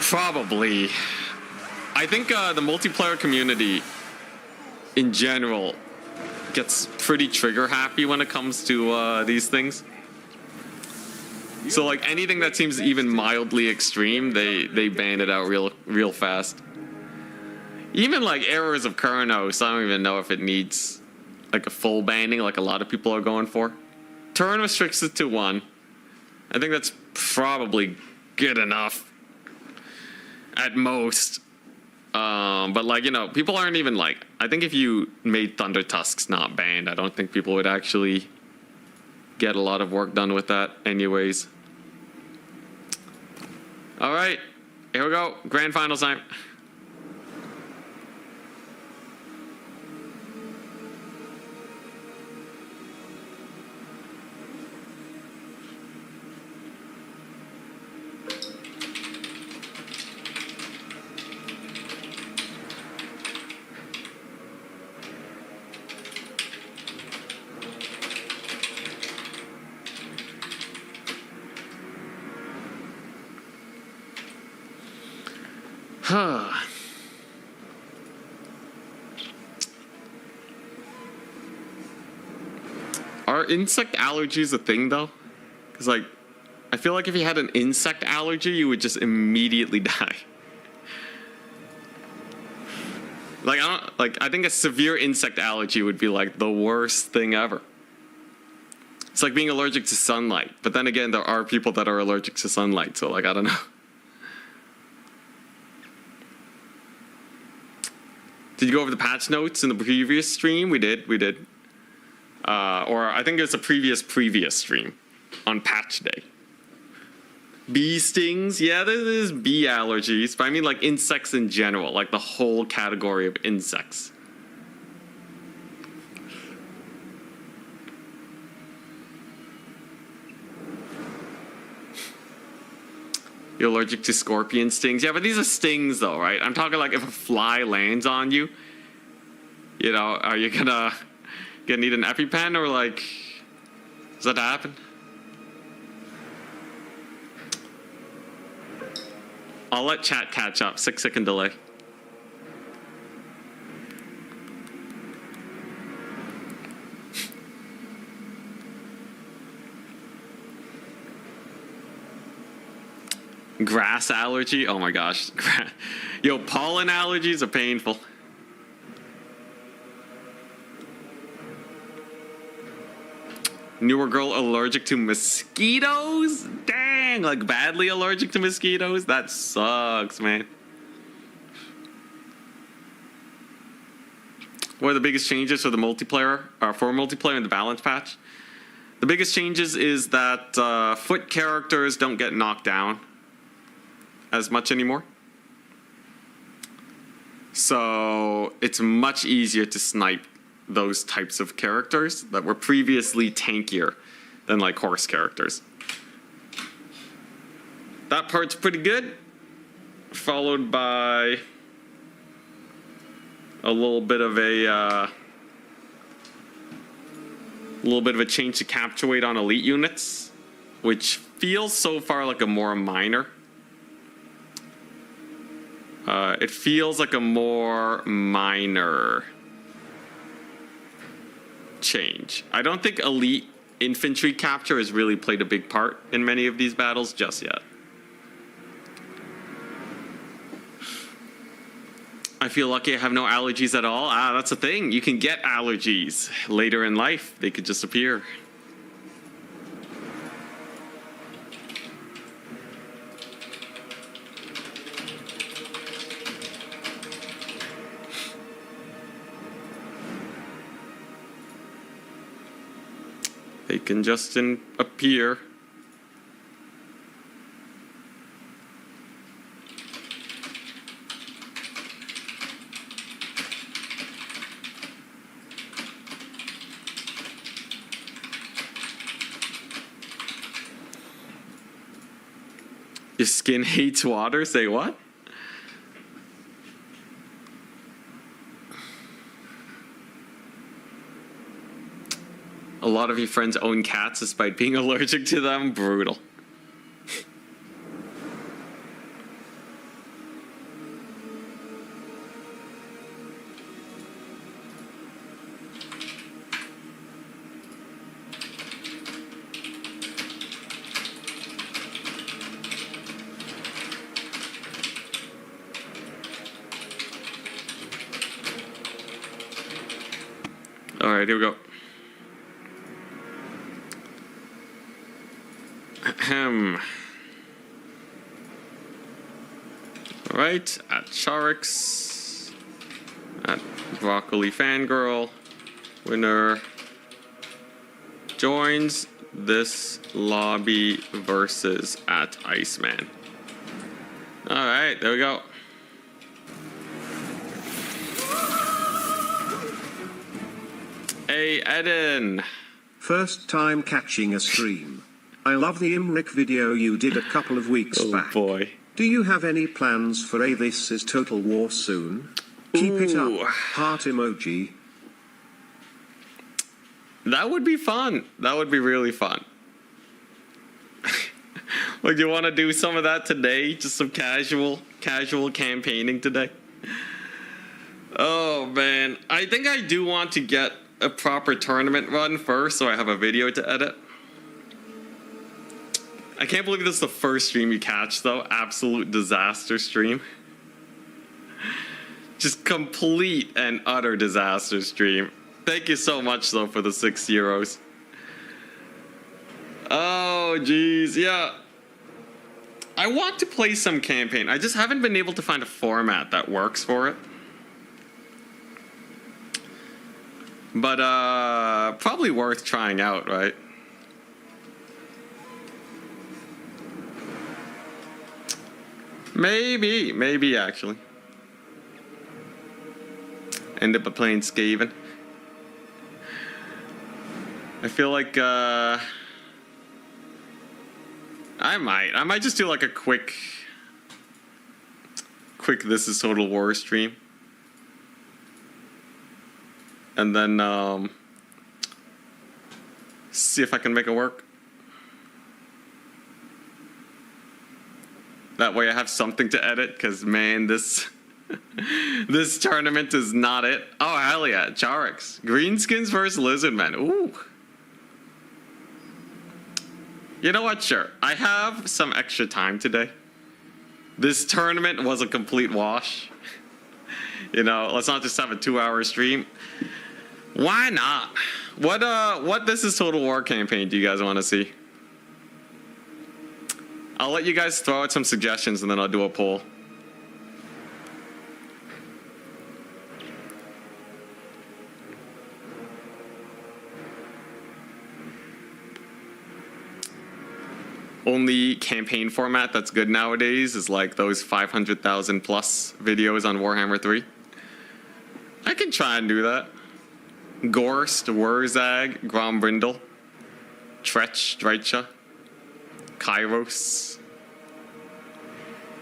Probably. I think the multiplayer community in general gets pretty trigger happy when it comes to these things. So like anything that seems even mildly extreme, they ban it out real fast. Even like Errors of Kurnos, I don't even know if it needs like a full banning like a lot of people are going for. Turn restricts it to 1. I think that's probably good enough at most. But like, you know, people aren't even like, I think if you made Thunder Tusks not banned, I don't think people would actually get a lot of work done with that anyways. All right, here we go. Grand Finals time. Are insect allergies a thing though? Because like, I feel like if you had an insect allergy, you would just immediately die. Like I think a severe insect allergy would be like the worst thing ever. It's like being allergic to sunlight. But then again, there are people that are allergic to sunlight, so like I don't know. Did you go over the patch notes in the previous stream? We did. Or I think it was a previous stream on patch day. Bee stings, yeah, there's bee allergies, but I mean like insects in general, like the whole category of insects. You're allergic to scorpion stings? Yeah, but these are stings though, right? I'm talking like if a fly lands on you, you know, are you gonna need an EpiPen or like, does that happen? I'll let chat catch up. 6-second delay. Grass allergy? Oh my gosh. Yo, pollen allergies are painful. Newer girl allergic to mosquitoes? Dang, like badly allergic to mosquitoes? That sucks, man. What are the biggest changes for the multiplayer, in the balance patch? The biggest changes is that foot characters don't get knocked down as much anymore. So it's much easier to snipe those types of characters that were previously tankier than like horse characters. That part's pretty good, followed by a little bit of a change to capture weight on elite units, which feels so far like a more minor. It feels like a more minor change. I don't think elite infantry capture has really played a big part in many of these battles just yet. I feel lucky I have no allergies at all. That's a thing. You can get allergies later in life. They could just appear. They can just appear. Your skin hates water? Say what? A lot of your friends own cats despite being allergic to them. Brutal. All right, here we go. Right, at Charix, at Broccoli Fangirl, winner joins this lobby versus at Iceman. All right, there we go. Hey, Eden. First time catching a stream. I love the Imrik video you did a couple of weeks back. Oh boy. Do you have any plans for a This Is Total War soon? Keep it Ooh. up. Heart emoji. That would be fun. That would be really fun. Like, you want to do some of that today? Just some casual campaigning today? Oh, man. I think I do want to get a proper tournament run first so I have a video to edit. I can't believe this is the first stream you catch, though. Absolute disaster stream. Just complete and utter disaster stream. Thank you so much, though, for the 6 euros. Oh, geez, yeah. I want to play some campaign. I just haven't been able to find a format that works for it. But, probably worth trying out, right? Maybe actually. End up playing Skaven. I feel like, I might just do like a quick This Is Total War stream. And then, see if I can make it work. That way I have something to edit, because, man, this tournament is not it. Oh, hell yeah, Charix. Greenskins versus Lizardmen. Ooh. You know what, sure. I have some extra time today. This tournament was a complete wash. You know, let's not just have a 2-hour stream. Why not? What This Is Total War campaign do you guys want to see? I'll let you guys throw out some suggestions and then I'll do a poll. Only campaign format that's good nowadays is like those 500,000 plus videos on Warhammer 3. I can try and do that. Gorst, Wurzag, Grombrindle, Tretch, Dreicha, Kairos.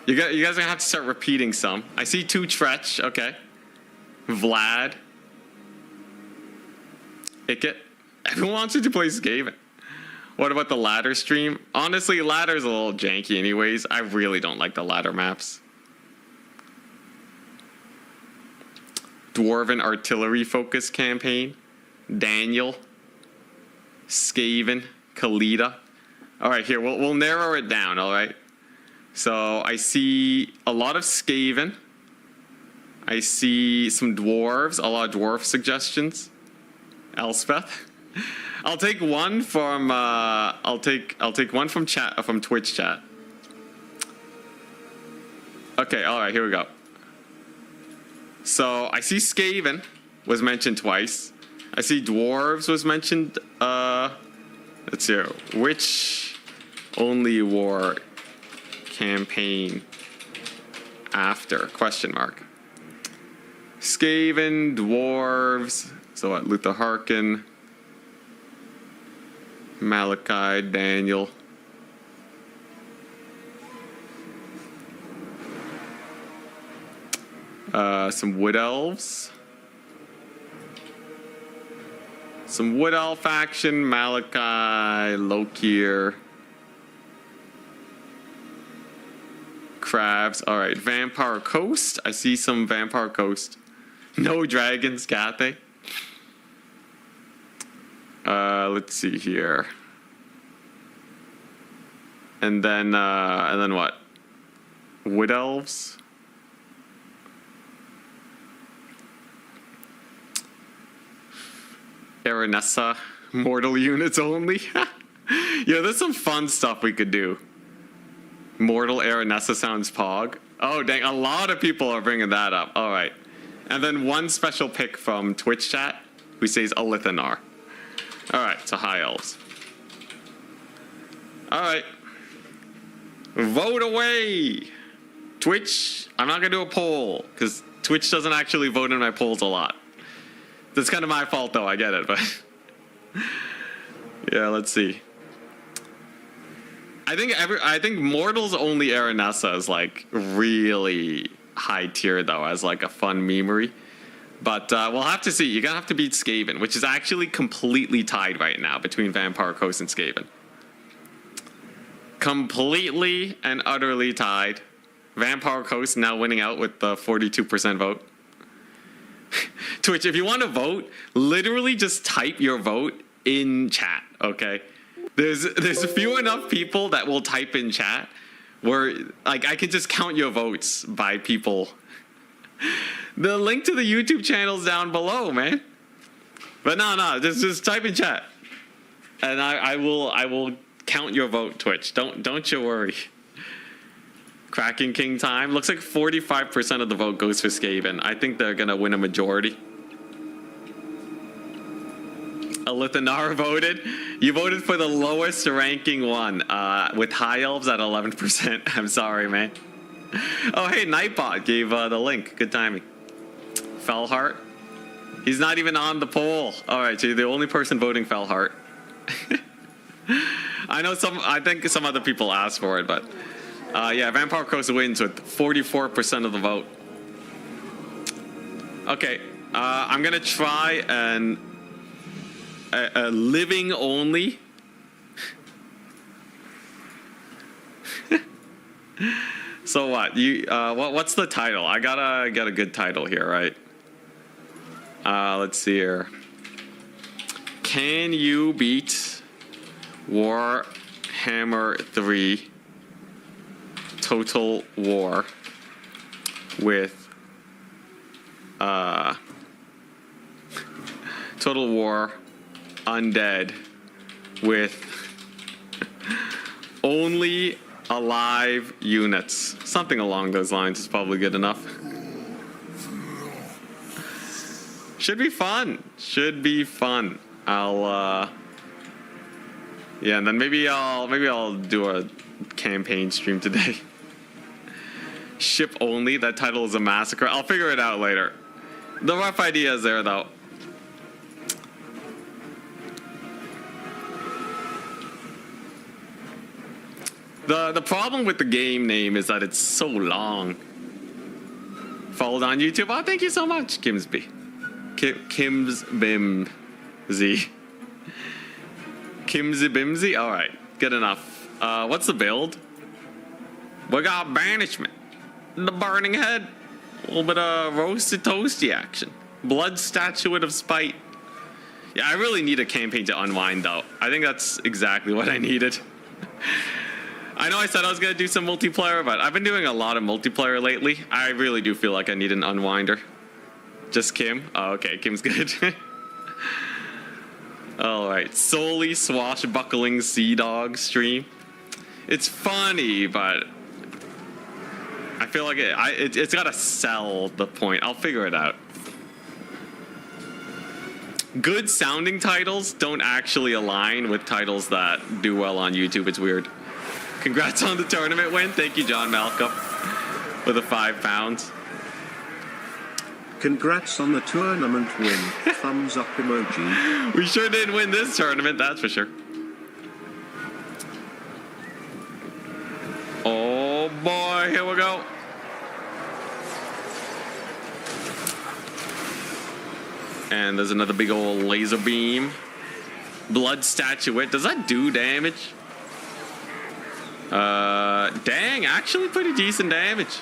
You guys are gonna have to start repeating some. I see 2 Tretch, okay. Vlad. Icket. Everyone wants you to play Skaven. What about the ladder stream? Honestly, ladder's a little janky anyways. I really don't like the ladder maps. Dwarven artillery focus campaign. Daniel. Skaven. Kalita. Alright, here, we'll narrow it down, alright? So, I see a lot of Skaven. I see some dwarves, a lot of dwarf suggestions. Elspeth. I'll take one from I'll take one from chat, from Twitch chat. Okay, alright, here we go. So, I see Skaven was mentioned twice. I see dwarves was mentioned, let's see, which only war campaign after, question mark. Skaven, dwarves, so what, Luther Harkin, Malachi, Daniel. Some wood elves. Some wood elf action, Malachi, Lokir. Crabs. Alright, Vampire Coast. I see some Vampire Coast. No dragons, Cathay. Let's see here. And then what? Wood elves. Aranessa. Mortal units only. Yeah, there's some fun stuff we could do. Mortal Aranessa sounds pog. Oh, dang, a lot of people are bringing that up. All right. And then one special pick from Twitch chat who says Alithanar. All right, so high elves. All right. Vote away. Twitch, I'm not going to do a poll because Twitch doesn't actually vote in my polls a lot. That's kind of my fault, though. I get it, but yeah, let's see. I think Mortals Only Aranessa is like really high tier though, as like a fun memery. But we'll have to see. You're gonna have to beat Skaven, which is actually completely tied right now between Vampire Coast and Skaven. Completely and utterly tied. Vampire Coast now winning out with the 42% vote. Twitch, if you want to vote, literally just type your vote in chat, okay? There's few enough people that will type in chat where like I can just count your votes by people The link to the YouTube channel's down below, man. But no, just type in chat, and I will count your vote. Twitch, don't you worry. Cracking King time. Looks like 45% of the vote goes for Skaven. I think they're gonna win a majority. Knarr voted. You voted for the lowest ranking one, with High Elves at 11%. I'm sorry, man. Oh, hey, Nightbot gave the link. Good timing. Fellheart. He's not even on the poll. All right, so you're the only person voting Fellheart. I think some other people asked for it, but yeah, Vampire Coast wins with 44% of the vote. Okay, I'm gonna try a living only. So what? What's the title? I gotta get a good title here, right? Let's see here. Can you beat Warhammer 3 Total War with Total War Undead with only alive units? Something along those lines is probably good enough. Should be fun. Should be fun. Yeah, and then maybe I'll do a campaign stream today. Ship only. That title is a massacre. I'll figure it out later. The rough idea is there, though. The problem with the game name is that it's so long. Followed on YouTube. Oh, thank you so much, Kimsby. Kimsbimzy. Kimsbimzy? Alright, good enough. What's the build? We got Banishment. The Burning Head. A little bit of Roasted Toasty action. Blood Statuette of Spite. Yeah, I really need a campaign to unwind, though. I think that's exactly what I needed. I know I said I was going to do some multiplayer, but I've been doing a lot of multiplayer lately. I really do feel like I need an unwinder. Just Kim? Oh, okay, Kim's good. Alright, solely swashbuckling Sea Dog stream. It's funny, but I feel like it's got to sell the point. I'll figure it out. Good sounding titles don't actually align with titles that do well on YouTube. It's weird. Congrats on the tournament win. Thank you, John Malcolm, for the £5. Congrats on the tournament win. Thumbs up emoji. We sure did win this tournament, that's for sure. Oh boy, here we go. And there's another big old laser beam. Blood Statuette. Does that do damage? Dang, actually pretty decent damage.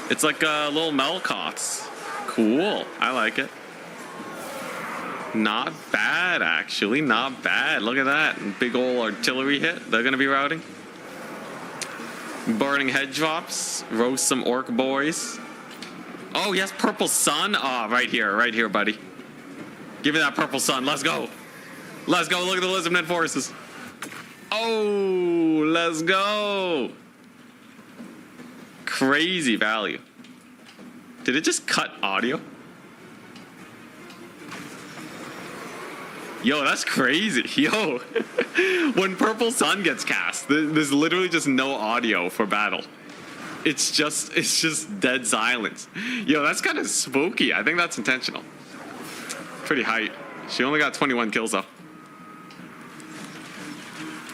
It's like little Melkoths. Cool, I like it. Not bad, actually, not bad. Look at that, big old artillery hit. They're gonna be routing. Burning head drops. Roast some orc boys. Oh, yes, Purple Sun. Oh, right here, buddy. Give me that Purple Sun. Let's go. Let's go. Look at the Lizardmen forces. Oh, let's go. Crazy value. Did it just cut audio? Yo, that's crazy. Yo, when Purple Sun gets cast, there's literally just no audio for battle. It's just dead silence. Yo, that's kind of spooky. I think that's intentional. Pretty hype. She only got 21 kills though.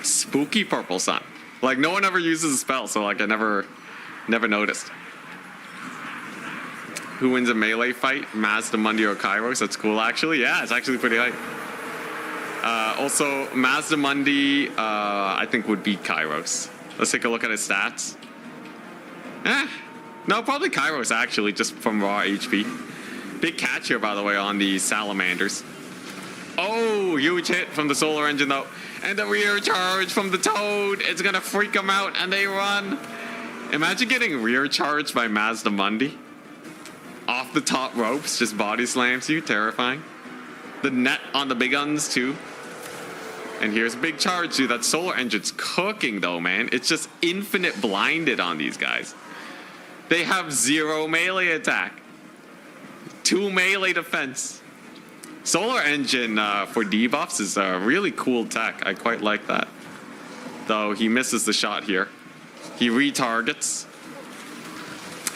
Spooky Purple Sun. Like, no one ever uses a spell, so like I never noticed. Who wins a melee fight? Mazda Mundi or Kairos? That's cool, actually. Yeah, it's actually pretty hype. Also, Mazda Mundi, I think would beat Kairos. Let's take a look at his stats. No, probably Kairos, actually, just from raw HP. Big catch here, by the way, on the Salamanders. Oh, huge hit from the Solar Engine, though. And the rear charge from the Toad. It's going to freak them out, and they run. Imagine getting rear charged by Mazda Mundi. Off the top ropes, just body slams you, terrifying. The net on the big guns too. And here's a big charge too. That solar engine's cooking though, man. It's just infinite blinded on these guys. They have 0 melee attack. 2 melee defense. Solar engine for debuffs is a really cool tech. I quite like that. Though he misses the shot here. He retargets.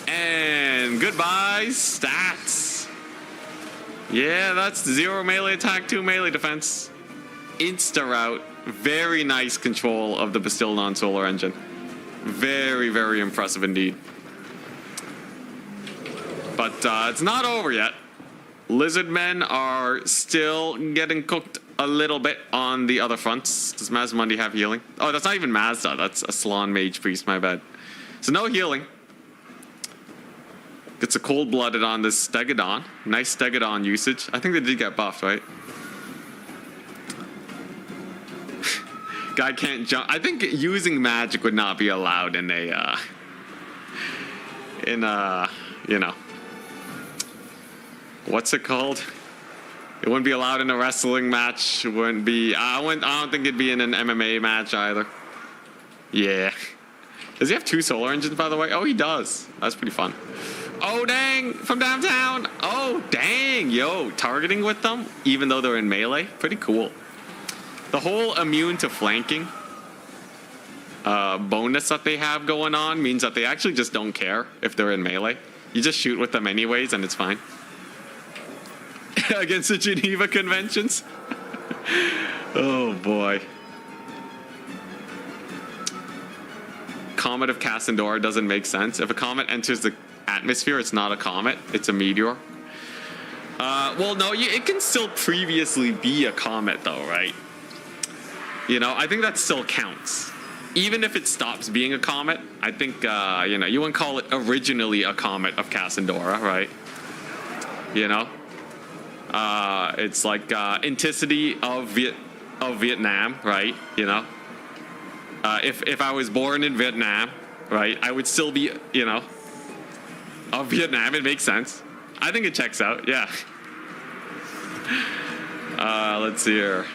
And goodbye, stats. Yeah, that's 0 melee attack, 2 melee defense. Insta route. Very nice control of the Bastildon solar engine. Very, very impressive indeed. But it's not over yet. Lizard men are still getting cooked a little bit on the other fronts. Does Mazmundi have healing? Oh, that's not even Mazda. That's a Salon Mage Priest, my bad. So no healing. Gets a cold-blooded on this Stegodon. Nice Stegodon usage. I think they did get buffed, right? Guy can't jump. I think using magic would not be allowed in a, you know, what's it called? It wouldn't be allowed in a wrestling match. It wouldn't be. I don't think it'd be in an MMA match either. Yeah. Does he have 2 solar engines, by the way? Oh, he does. That's pretty fun. Oh, dang. From downtown. Oh, dang. Yo, targeting with them, even though they're in melee. Pretty cool. The whole immune to flanking bonus that they have going on means that they actually just don't care if they're in melee. You just shoot with them anyways, and it's fine. Against the Geneva Conventions. Oh boy. Comet of Cassandora doesn't make sense. If a comet enters the atmosphere, it's not a comet, it's a meteor. Well, no, it can still previously be a comet though, right? You know, I think that still counts. Even if it stops being a comet, I think, you know, you wouldn't call it originally a comet of Cassandora, right? You know? It's like Inticity of Vietnam, right? You know, if I was born in Vietnam, right, I would still be, you know, of Vietnam. It makes sense. I think it checks out. Yeah. Let's see here.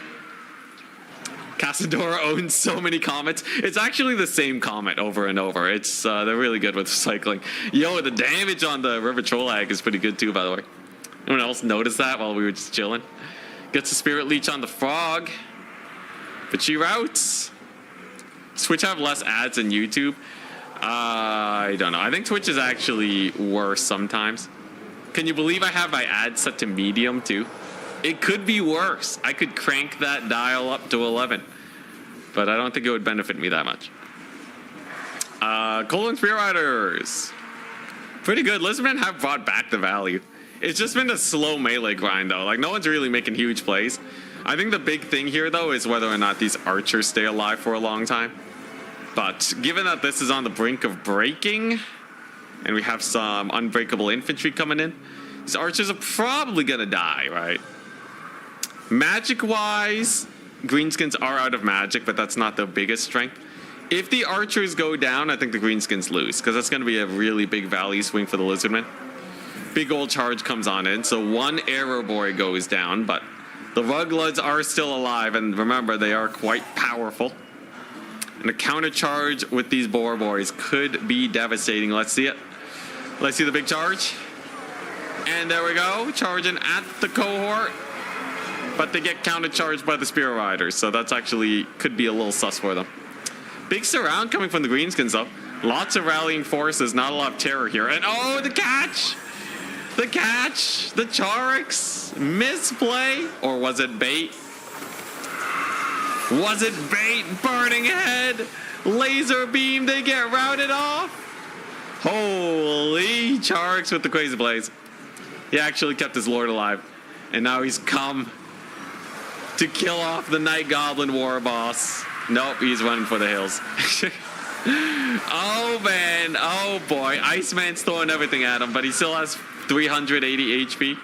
Casadora owns so many comets. It's actually the same comet over and over. It's they're really good with recycling. Yo, the damage on the River Trolag is pretty good too, by the way. Anyone else notice that while we were just chilling? Gets a Spirit Leech on the Frog. But she routes. Twitch have less ads than YouTube? I don't know. I think Twitch is actually worse sometimes. Can you believe I have my ads set to medium too? It could be worse. I could crank that dial up to 11. But I don't think it would benefit me that much. Colon Spear Riders. Pretty good. Lizardmen have brought back the value. It's just been a slow melee grind though. Like no one's really making huge plays. I think the big thing here though is whether or not these archers stay alive for a long time. But given that this is on the brink of breaking, and we have some unbreakable infantry coming in, these archers are probably gonna die, right? Magic-wise, greenskins are out of magic, but that's not their biggest strength. If the archers go down, I think the greenskins lose, because that's gonna be a really big value swing for the lizardmen. Big old charge comes on in, so one arrow boy goes down, but the Rugloods are still alive, and remember, they are quite powerful. And a counter charge with these boar boys could be devastating. Let's see it. Let's see the big charge. And there we go, charging at the cohort. But they get counter charged by the Spear Riders, so that's actually could be a little sus for them. Big surround coming from the greenskins though. Lots of rallying forces, not a lot of terror here. And oh, the catch! The catch! The Charix! Misplay? Or was it bait? Was it bait? Burning head! Laser beam, they get routed off! Holy Charix with the Crazy Blaze. He actually kept his lord alive. And now he's come to kill off the Night Goblin war boss. Nope, he's running for the hills. Oh man, oh boy. Iceman's throwing everything at him, but he still has 380 HP.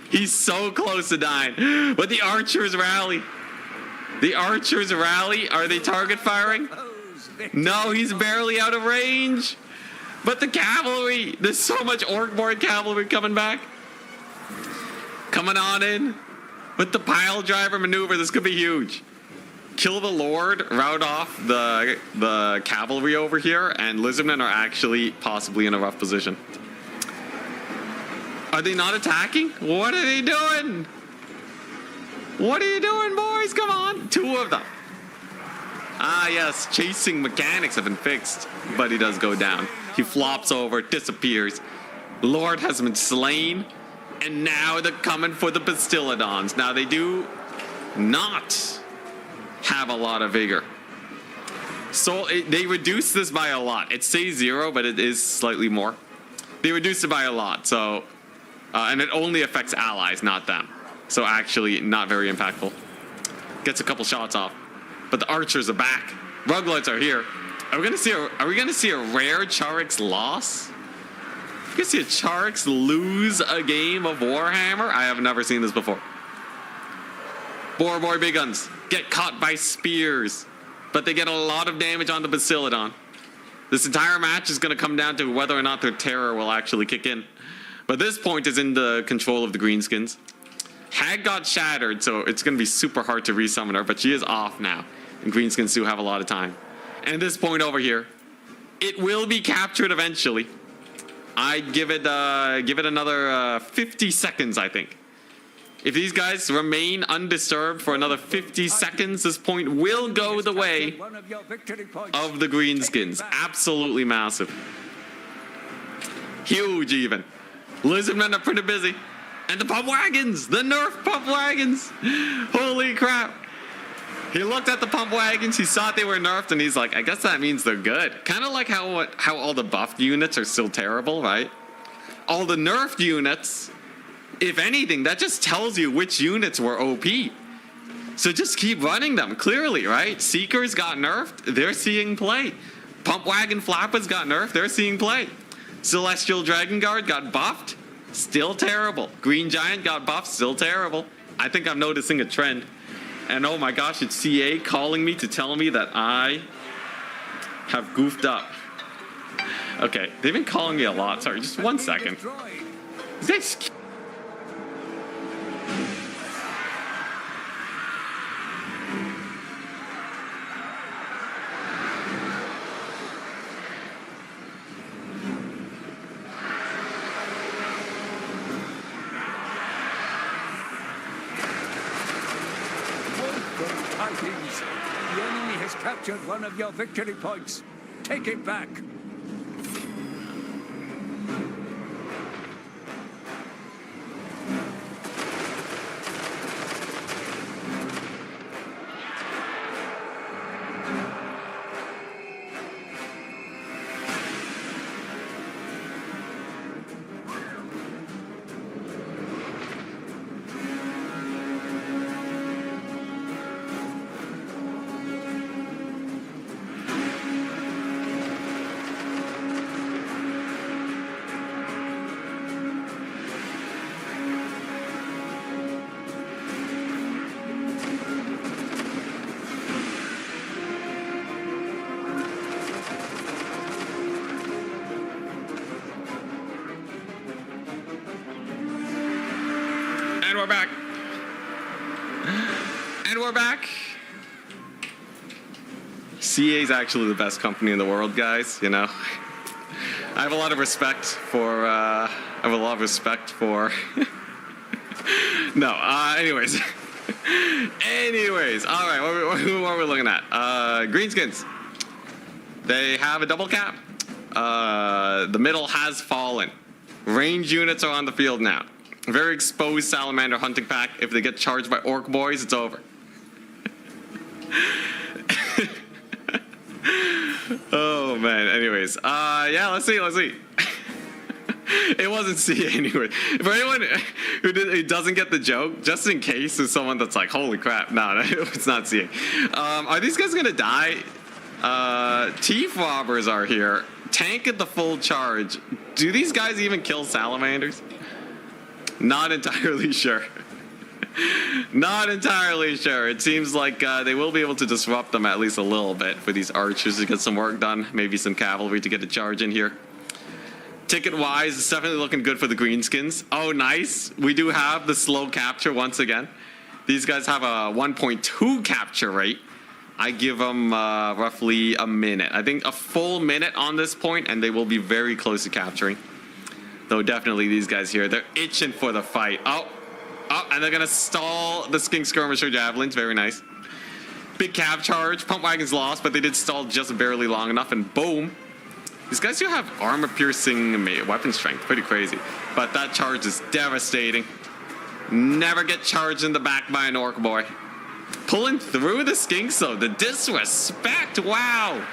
He's so close to dying. But the archers rally. The archers rally. Are they target firing? No, he's barely out of range. But the cavalry, there's so much orc-born cavalry coming back. Coming on in with the pile driver maneuver. This could be huge. Kill the Lord, rout off the cavalry over here, and Lizardmen are actually possibly in a rough position. Are they not attacking? What are they doing? What are you doing, boys? Come on. 2 of them. Ah, yes. Chasing mechanics have been fixed, but he does go down. He flops over, disappears. Lord has been slain, and now they're coming for the Bastiladons. Now, they do not have a lot of vigor. So they reduce this by a lot. It says 0, but it is slightly more. They reduce it by a lot, so... and it only affects allies, not them. So actually, not very impactful. Gets a couple shots off. But the archers are back. Ruglites are here. Are we gonna see a rare Charix loss? You can see a Charix lose a game of Warhammer? I have never seen this before. Boar big guns get caught by spears, but they get a lot of damage on the Basiladon. This entire match is gonna come down to whether or not their terror will actually kick in. But this point is in the control of the Greenskins. Hag got shattered, so it's going to be super hard to resummon her, but she is off now. And Greenskins do have a lot of time. And this point over here, it will be captured eventually. I'd give it another 50 seconds, I think. If these guys remain undisturbed for another 50 seconds, this point will go the way of the Greenskins. Absolutely massive. Huge even. Lizardmen are pretty busy. And the pump wagons! The Knarr pump wagons! Holy crap. He looked at the pump wagons, he saw they were nerfed, and he's like, I guess that means they're good. Kind of like how all the buffed units are still terrible, right? All the nerfed units, if anything, that just tells you which units were OP. So just keep running them, clearly, right? Seekers got nerfed, they're seeing play. Pump wagon flappers got nerfed, they're seeing play. Celestial Dragon Guard got buffed, still terrible. Green Giant got buffed, still terrible. I think I'm noticing a trend. And oh my gosh, it's CA calling me to tell me that I have goofed up. Okay, they've been calling me a lot. Sorry, just 1 second. These guys... The enemy has captured one of your victory points. Take it back. And we're back. And we're back. CA is actually the best company in the world, guys. You know, I have a lot of respect for. No. Anyways. Anyways. All right. Who are we looking at? Greenskins. They have a double cap. The middle has fallen. Range units are on the field now. Very exposed salamander hunting pack. If they get charged by orc boys, it's over. Oh man. Anyways, yeah. Let's see. It wasn't CA anyway. For anyone who doesn't get the joke, just in case there's someone that's like, "Holy crap!" No, it's not CA. Are these guys gonna die? Thief robbers are here. Tank at the full charge. Do these guys even kill salamanders? Not entirely sure. Not entirely sure. It seems like they will be able to disrupt them at least a little bit for these archers to get some work done. Maybe some cavalry to get a charge in here. Ticket-wise, it's definitely looking good for the greenskins. Oh, nice. We do have the slow capture once again. These guys have a 1.2 capture rate. I give them roughly a minute. I think a full minute on this point, and they will be very close to capturing. Though definitely these guys here, they're itching for the fight. Oh, and they're going to stall the Skink Skirmisher Javelins. Very nice. Big cap charge. Pump Wagons lost, but they did stall just barely long enough, and boom. These guys do have armor-piercing weapon strength. Pretty crazy. But that charge is devastating. Never get charged in the back by an orc boy. Pulling through the skinks, though. The disrespect. Wow.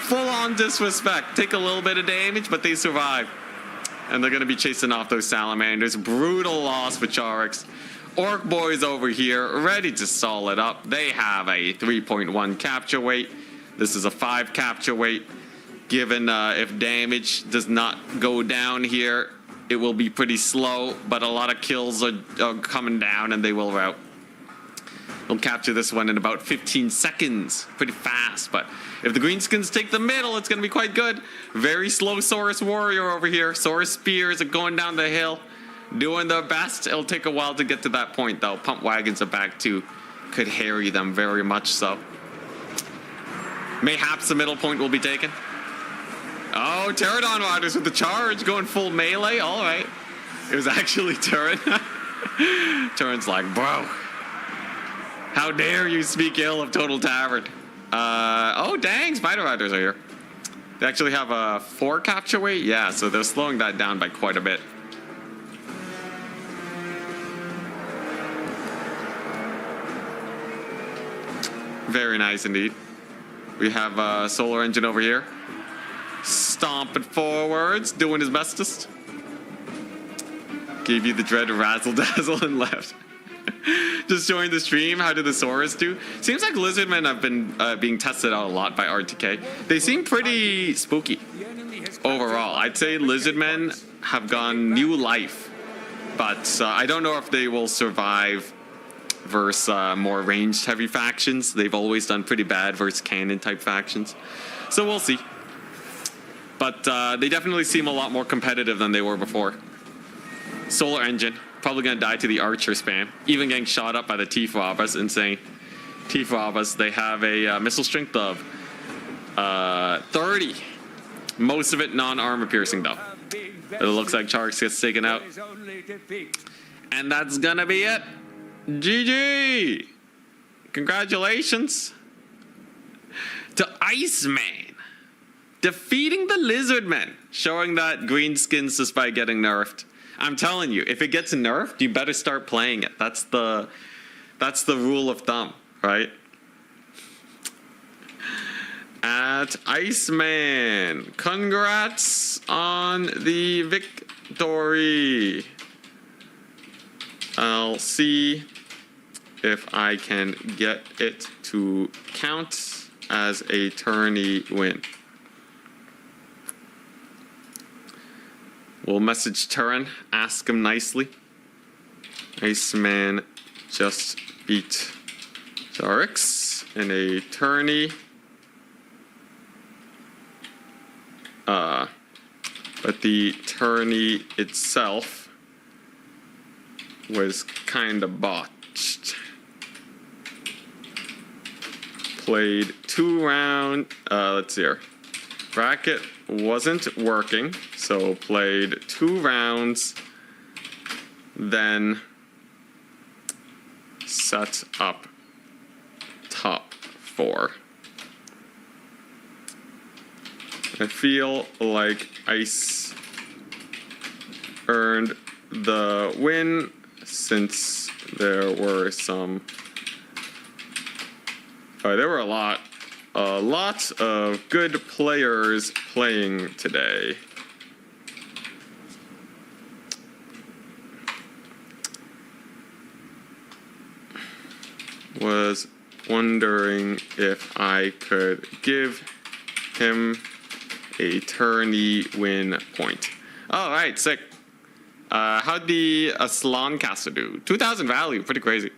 Full-on disrespect. Take a little bit of damage, but they survive. And they're going to be chasing off those salamanders. Brutal loss for Charix. Orc boys over here, ready to stall it up. They have a 3.1 capture weight. This is a 5 capture weight. Given if damage does not go down here, it will be pretty slow, but a lot of kills are coming down and they will rout. They'll capture this one in about 15 seconds. Pretty fast, but if the greenskins take the middle, it's going to be quite good. Very slow Saurus Warrior over here. Saurus Spears are going down the hill, doing their best. It'll take a while to get to that point, though. Pump Wagons are back, too. Could harry them very much so. Mayhaps the middle point will be taken. Oh, Pterodon Riders with the charge, going full melee. All right. It was actually Turin. Turin's like, bro, how dare you speak ill of Total Tavern? Oh, dang, Spider Riders are here. They actually have a 4 capture weight? Yeah, so they're slowing that down by quite a bit. Very nice indeed. We have Solar Engine over here. Stomping forwards, doing his bestest. Gave you the dread razzle dazzle and left. Just joined the stream. How did the Saurus do? Seems like Lizardmen have been being tested out a lot by RTK. They seem pretty spooky overall. I'd say Lizardmen have gone new life, but I don't know if they will survive versus more ranged heavy factions. They've always done pretty bad versus cannon type factions, so we'll see. But they definitely seem a lot more competitive than they were before. Solar Engine, probably going to die to the Archer spam. Even getting shot up by the T-Frobas, insane. T-Frobas, they have a missile strength of 30. Most of it non-armor piercing, though. It looks like Charix gets taken out. And that's going to be it. GG! Congratulations to Iceman. Defeating the Lizardmen, showing that greenskins despite getting nerfed. I'm telling you, if it gets nerfed, you better start playing it. That's the rule of thumb, right? At Iceman, congrats on the victory. I'll see if I can get it to count as a tourney win. We'll message Turin, ask him nicely. Iceman just beat Charix in a tourney. But the tourney itself was kind of botched. Played 2 rounds. Let's see here. Bracket wasn't working, so played 2 rounds, then set up top 4. I feel like Ice earned the win since there were there were a lot of good players playing today. Was wondering if I could give him a tourney win point. All right, sick. How'd the Aslan caster do? 2,000 value, pretty crazy.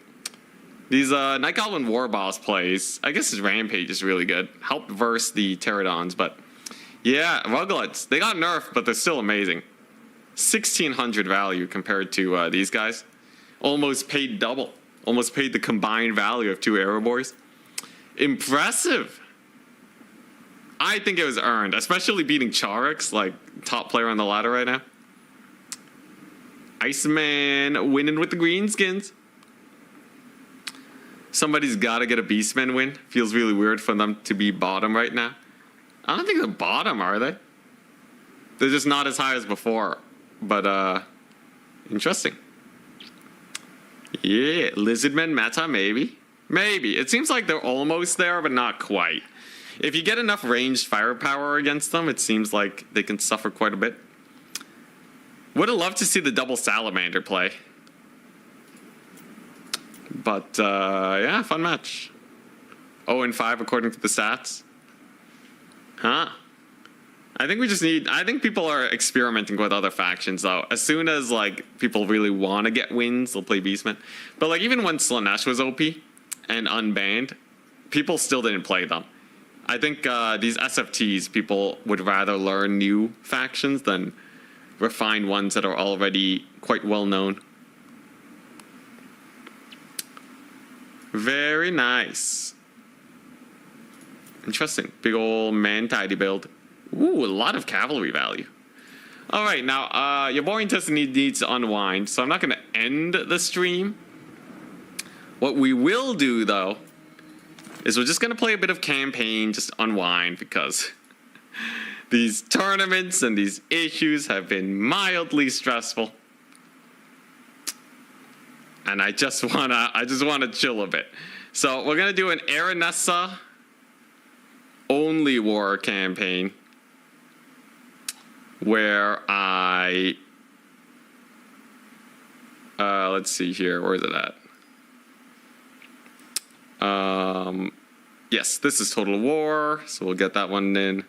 These Night Goblin War Boss plays, I guess his Rampage is really good. Helped verse the Pterodons, but Yeah, Ruglets. They got nerfed, but they're still amazing. 1,600 value compared to these guys. Almost paid double. Almost paid the combined value of 2 Aeroboys. Impressive. I think it was earned, especially beating Charix, like top player on the ladder right now. Iceman winning with the greenskins. Somebody's got to get a Beastman win. Feels really weird for them to be bottom right now. I don't think they're bottom, are they? They're just not as high as before. But, interesting. Yeah, Lizardman meta, maybe. Maybe. It seems like they're almost there, but not quite. If you get enough ranged firepower against them, it seems like they can suffer quite a bit. Would have loved to see the double Salamander play. But, yeah, fun match. 0-5 according to the stats. Huh. I think we just need... I think people are experimenting with other factions, though. As soon as, like, people really want to get wins, they'll play Beastman. But, like, even when Slanesh was OP and unbanned, people still didn't play them. I think these SFTs, people would rather learn new factions than refine ones that are already quite well known. Very nice. Interesting. Big ol' man tidy build. Ooh, a lot of cavalry value. All right, now your boring test needs to unwind, so I'm not going to end the stream. What we will do, though, is we're just going to play a bit of campaign, just unwind, because these tournaments and these issues have been mildly stressful. And I just wanna chill a bit. So we're gonna do an Aranessa only war campaign where I let's see here, where is it at? Yes, this is Total War, so we'll get that one in.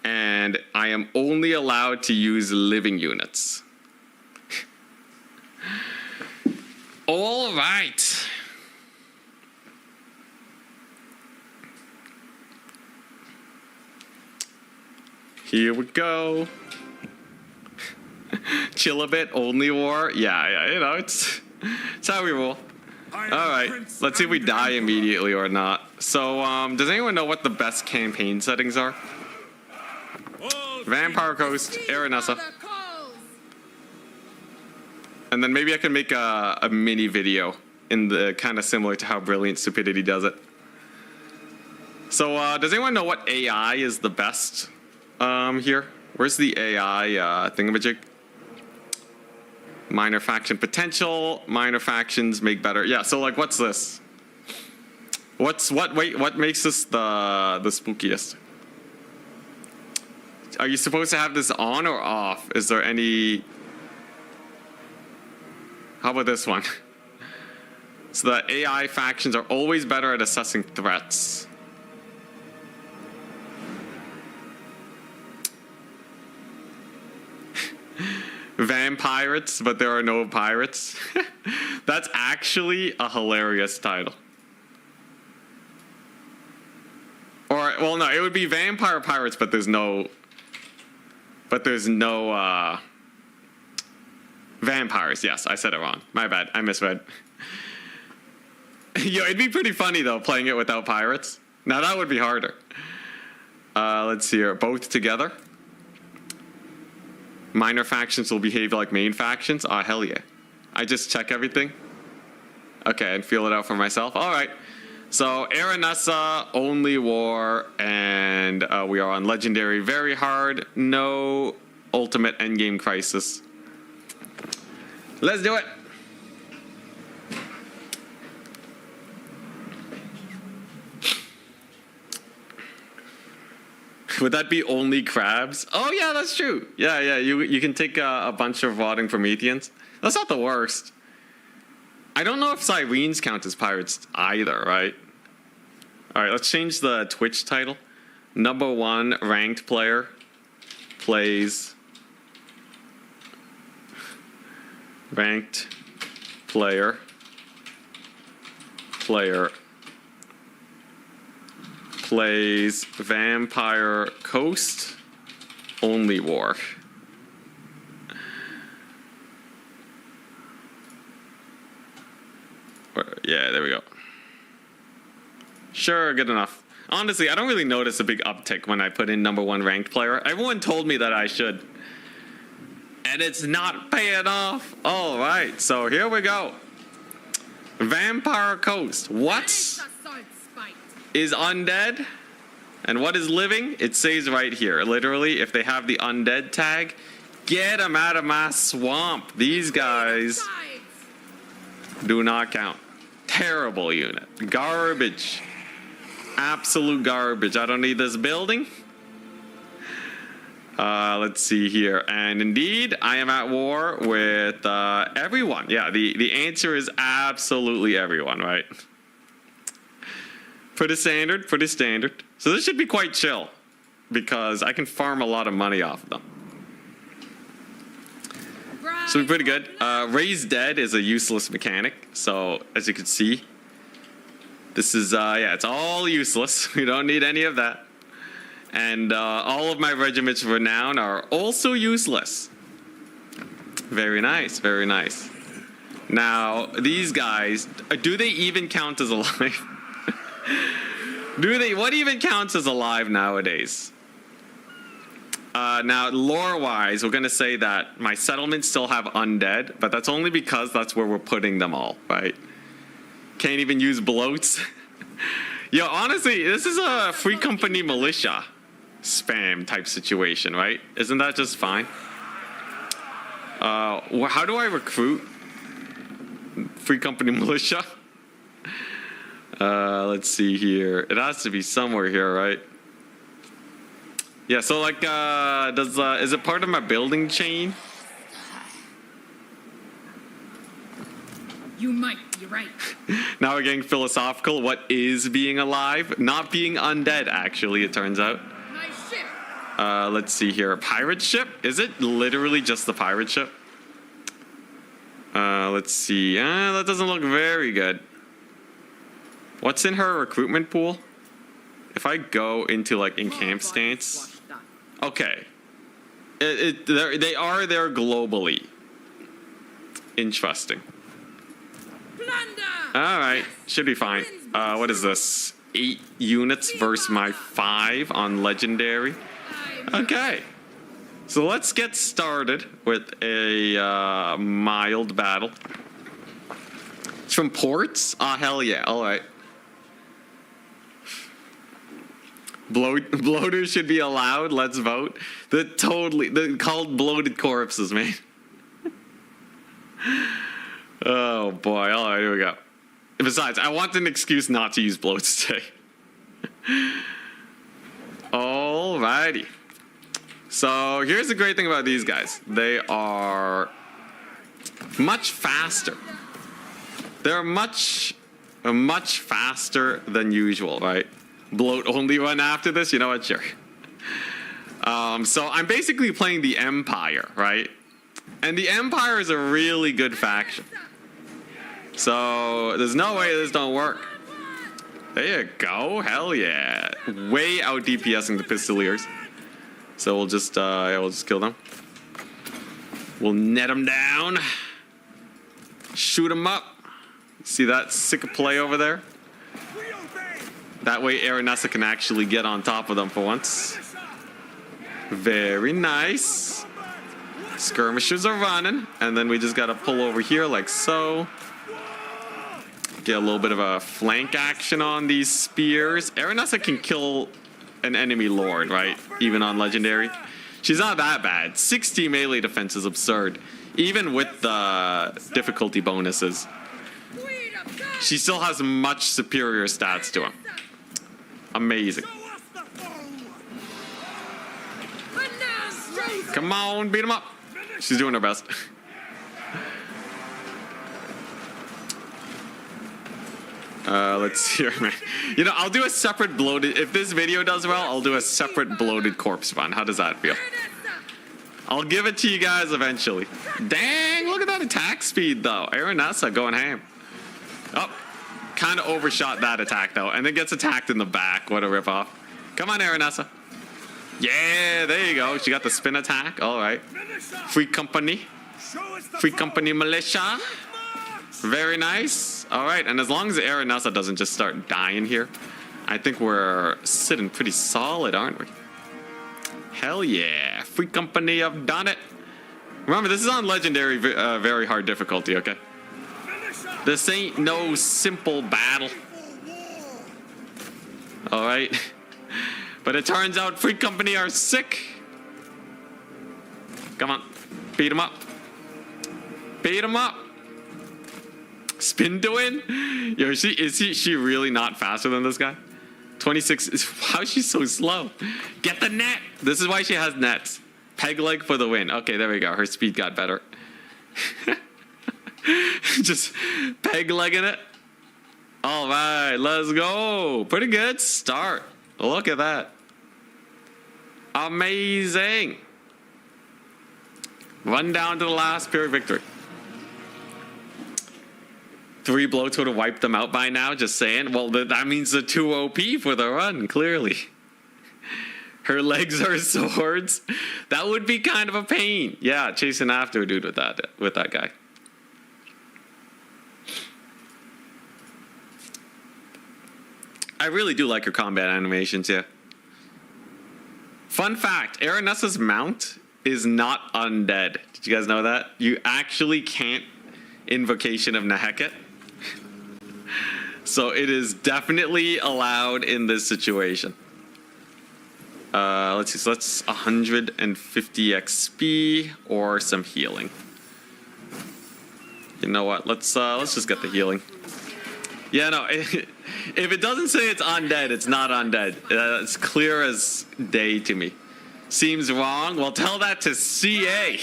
And I am only allowed to use living units. All right. Here we go. Chill a bit, only war. Yeah, you know, it's how we roll. All right, let's see if we die immediately or not. So, does anyone know what the best campaign settings are? Vampire Coast, Aranessa. And then maybe I can make a mini video in the kind of similar to how Brilliant Stupidity does it. So, does anyone know what AI is the best here? Where's the AI thingamajig? Minor faction potential. Minor factions make better. Yeah. So, like, what's this? What makes this the spookiest? Are you supposed to have this on or off? Is there any? How about this one? So the AI factions are always better at assessing threats. Vampirates, but there are no pirates. That's actually a hilarious title. Or, well, no, it would be Vampire Pirates, but there's no vampires. Yes, I said it wrong. My bad. I misread. Yo, it'd be pretty funny, though, playing it without pirates. Now, that would be harder. Let's see here. Both together. Minor factions will behave like main factions. Ah, hell yeah. I just check everything. Okay, and feel it out for myself. All right. So, Aranessa, only war, and we are on Legendary very hard. No ultimate endgame crisis. Let's do it. Would that be only crabs? Oh yeah, that's true. Yeah. You can take a bunch of rotting Prometheans. That's not the worst. I don't know if Syrenes count as pirates either, right? All right, let's change the Twitch title. #1 ranked player plays ranked player plays Vampire Coast only war. Yeah, there we go. Sure, good enough. Honestly, I don't really notice a big uptick when I put in #1 ranked player. Everyone told me that I should. And it's not paying off. All right, so here we go. Vampire Coast. What is undead? And what is living? It says right here. Literally, if they have the undead tag, get them out of my swamp. These guys do not count. Terrible unit. Garbage. Absolute garbage. I don't need this building. Let's see here. And indeed, I am at war with everyone. Yeah, the answer is absolutely everyone, right? Pretty standard, pretty standard. So this should be quite chill because I can farm a lot of money off of them. So pretty good. Raise Dead is a useless mechanic. So as you can see, this is, yeah, it's all useless. We don't need any of that. And all of my regiments of renown are also useless. Very nice, very nice. Now, these guys, do they even count as alive? What even counts as alive nowadays? Now, lore-wise, we're going to say that my settlements still have undead, but that's only because that's where we're putting them all, right? Can't even use bloats. Yo, honestly, this is a free company militia spam type situation, right? Isn't that just fine? How do I recruit free company militia? Let's see here. It has to be somewhere here, right? Yeah, so like, is it part of my building chain? You might be right. Now we're getting philosophical. What is being alive? Not being undead, actually, it turns out. My ship. Let's see here. Pirate ship? Is it literally just the pirate ship? Let's see. That doesn't look very good. What's in her recruitment pool? If I go into like in camp stance. Okay. They are there globally. Interesting. All right, should be fine. What is this? 8 units versus my 5 on legendary. Okay, so let's get started with a mild battle. It's from ports? Ah, hell yeah! All right. Bloaters should be allowed. Let's vote. They're called bloated corpses, man. Oh boy! All right, here we go. Besides, I want an excuse not to use bloats today. Alrighty. So here's the great thing about these guys. They are much faster. They're much faster than usual, right? Bloat only run after this? You know what? Sure. So I'm basically playing the Empire, right? And the Empire is a really good faction. So there's no way this don't work. There you go. Hell yeah. Way out DPSing the Pistoliers. So we'll just kill them. We'll net them down. Shoot them up. See that sick play over there? That way Aranessa can actually get on top of them for once. Very nice. Skirmishers are running. And then we just gotta pull over here like so. Get a little bit of a flank action on these spears. Aranessa can kill an enemy lord, right? Even on legendary. She's not that bad. 60 melee defense is absurd. Even with the difficulty bonuses. She still has much superior stats to him. Amazing. Come on, beat him up. She's doing her best. Let's see here, man. You know, I'll do a separate bloated... If this video does well, I'll do a separate bloated corpse run. How does that feel? I'll give it to you guys eventually. Dang, look at that attack speed, though. Aranessa going ham. Oh, kind of overshot that attack though, and then gets attacked in the back. What a ripoff. Come on, Aranessa. Yeah, there you go. She got the spin attack. All right. Free company. Free company militia. Very nice. All right, and as long as Aranessa doesn't just start dying here, I think we're sitting pretty solid, aren't we? Hell yeah. Free company, I've done it. Remember, this is on legendary, very hard difficulty, okay? This ain't no simple battle. All right. But it turns out Free Company are sick. Come on. Beat him up. Beat him up. Spin to win? Yo, is she really not faster than this guy? 26. How is she so slow? Get the net. This is why she has nets. Peg leg for the win. Okay, there we go. Her speed got better. Just peg legging it. All right, let's go. Pretty good start. Look at that. Amazing. Run down to the last pure victory. 3 bloats would have wiped them out by now, just saying. Well, that means the 2 OP for the run, clearly. Her legs are swords. That would be kind of a pain. Yeah, chasing after a dude with that guy. I really do like her combat animations, yeah. Fun fact, Aranessa's mount is not undead. Did you guys know that? You actually can't Invocation of Neheket. So it is definitely allowed in this situation. Let's see, so that's 150 XP or some healing. You know what? Let's just get the healing. Yeah, no. If it doesn't say it's undead, it's not undead. It's clear as day to me. Seems wrong? Well, tell that to CA.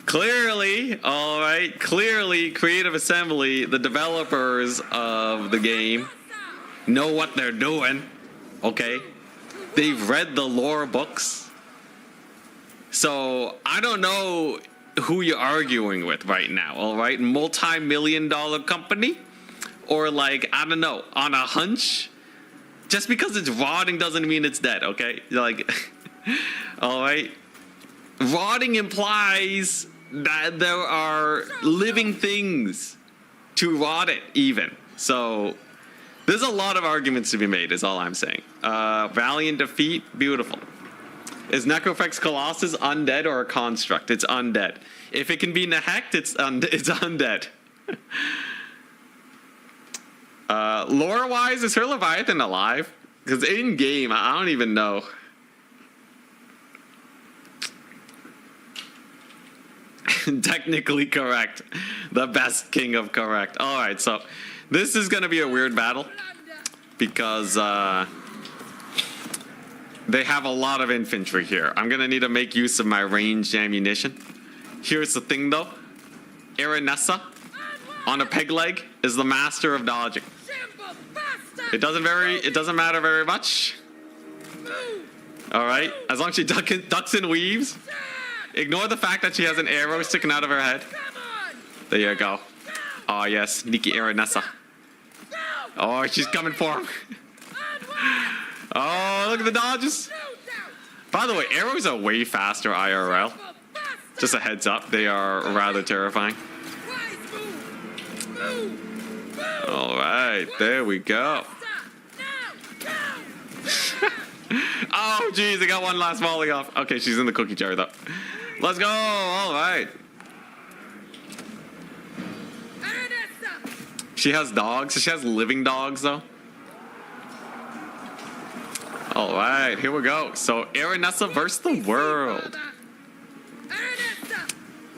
Clearly, all right. Clearly, Creative Assembly, the developers of the game, know what they're doing. Okay, they've read the lore books. So I don't know who you're arguing with right now, all right? Multi-million-dollar company? Or like, I don't know, on a hunch? Just because it's rotting doesn't mean it's dead, okay? Like, all right? Rotting implies that there are living things to rot it even. So there's a lot of arguments to be made, is all I'm saying. Valiant defeat, beautiful. Is Necrofex Colossus undead or a construct? It's undead. If it can be Nehekt, it's undead. Lore-wise, is her Leviathan alive? Because in-game, I don't even know. Technically correct. The best king of correct. All right, so this is going to be a weird battle. Because they have a lot of infantry here. I'm going to need to make use of my ranged ammunition. Here's the thing, though. Aranessa, on a peg leg, is the master of dodging. It doesn't matter very much. All right, as long as she ducks and weaves. Ignore the fact that she has an arrow sticking out of her head. There you go. Oh yes, sneaky Aranessa. Oh, she's coming for him. Oh, look at the dodges. By the way, arrows are way faster IRL. Just a heads up, they are rather terrifying. All right, there we go. Oh, geez, I got one last volley off. Okay, she's in the cookie jar, though. Let's go. All right. She has dogs. She has living dogs, though. All right, here we go. So, Aranessa versus the world.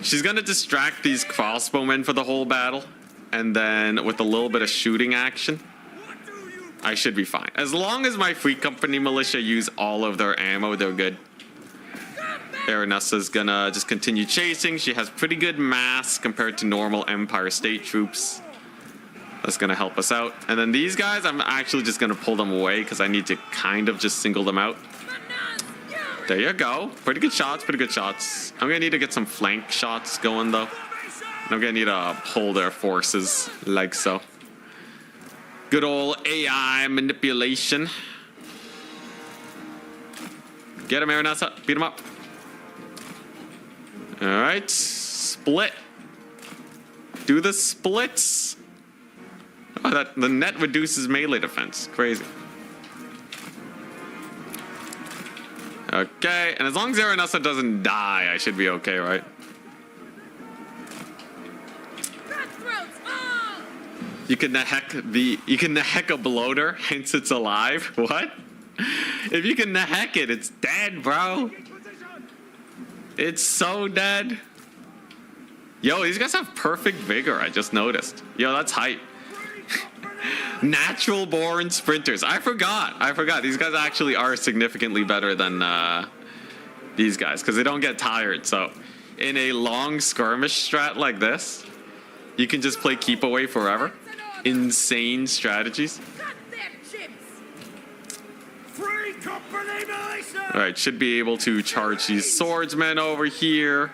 She's going to distract these crossbowmen for the whole battle. And then with a little bit of shooting action, I should be fine. As long as my Free Company militia use all of their ammo, they're good. Aranessa's going to just continue chasing. She has pretty good mass compared to normal Empire State troops. That's going to help us out. And then these guys, I'm actually just going to pull them away because I need to kind of just single them out. There you go. Pretty good shots, pretty good shots. I'm going to need to get some flank shots going, though. I'm gonna need to pull their forces like so. Good old AI manipulation. Get him, Aranessa. Beat him up. All right, split. Do the splits. Oh, the net reduces melee defense. Crazy. Okay, and as long as Aranessa doesn't die, I should be okay, right? Cutthroats all! You can heck a bloater, hence it's alive. What? If you can heck it, it's dead, bro. It's so dead. Yo, these guys have perfect vigor, I just noticed. Yo, that's hype. Natural born sprinters. I forgot. These guys actually are significantly better than these guys because they don't get tired. So in a long skirmish strat like this, you can just play keep away forever. Insane strategies. Cut their chips! Free company militia! All right, should be able to charge these swordsmen over here.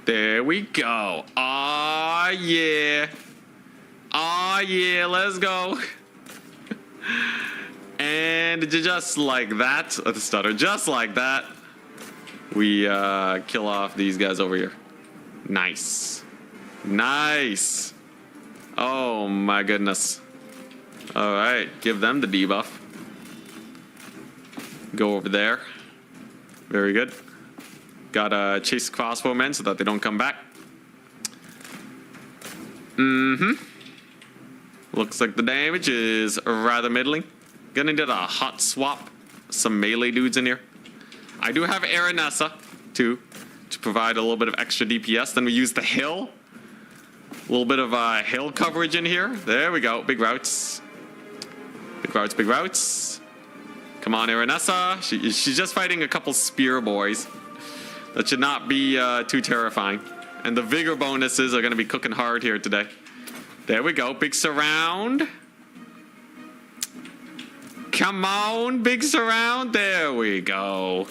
There we go. Aw, yeah. Aw, yeah, let's go. And just like that, the stutter, just like that, we kill off these guys over here. Nice. Nice. Oh, my goodness. All right, give them the debuff. Go over there. Very good. Gotta chase crossbowmen so that they don't come back. Looks like the damage is rather middling. Gonna need a hot swap. Some melee dudes in here. I do have Aranessa, too, to provide a little bit of extra DPS. Then we use the hill. A little bit of hill coverage in here. There we go. Big routes. Big routes, big routes. Come on, Aranessa. She's just fighting a couple spear boys. That should not be too terrifying. And the vigor bonuses are going to be cooking hard here today. There we go. Big surround. Come on, big surround. There we go.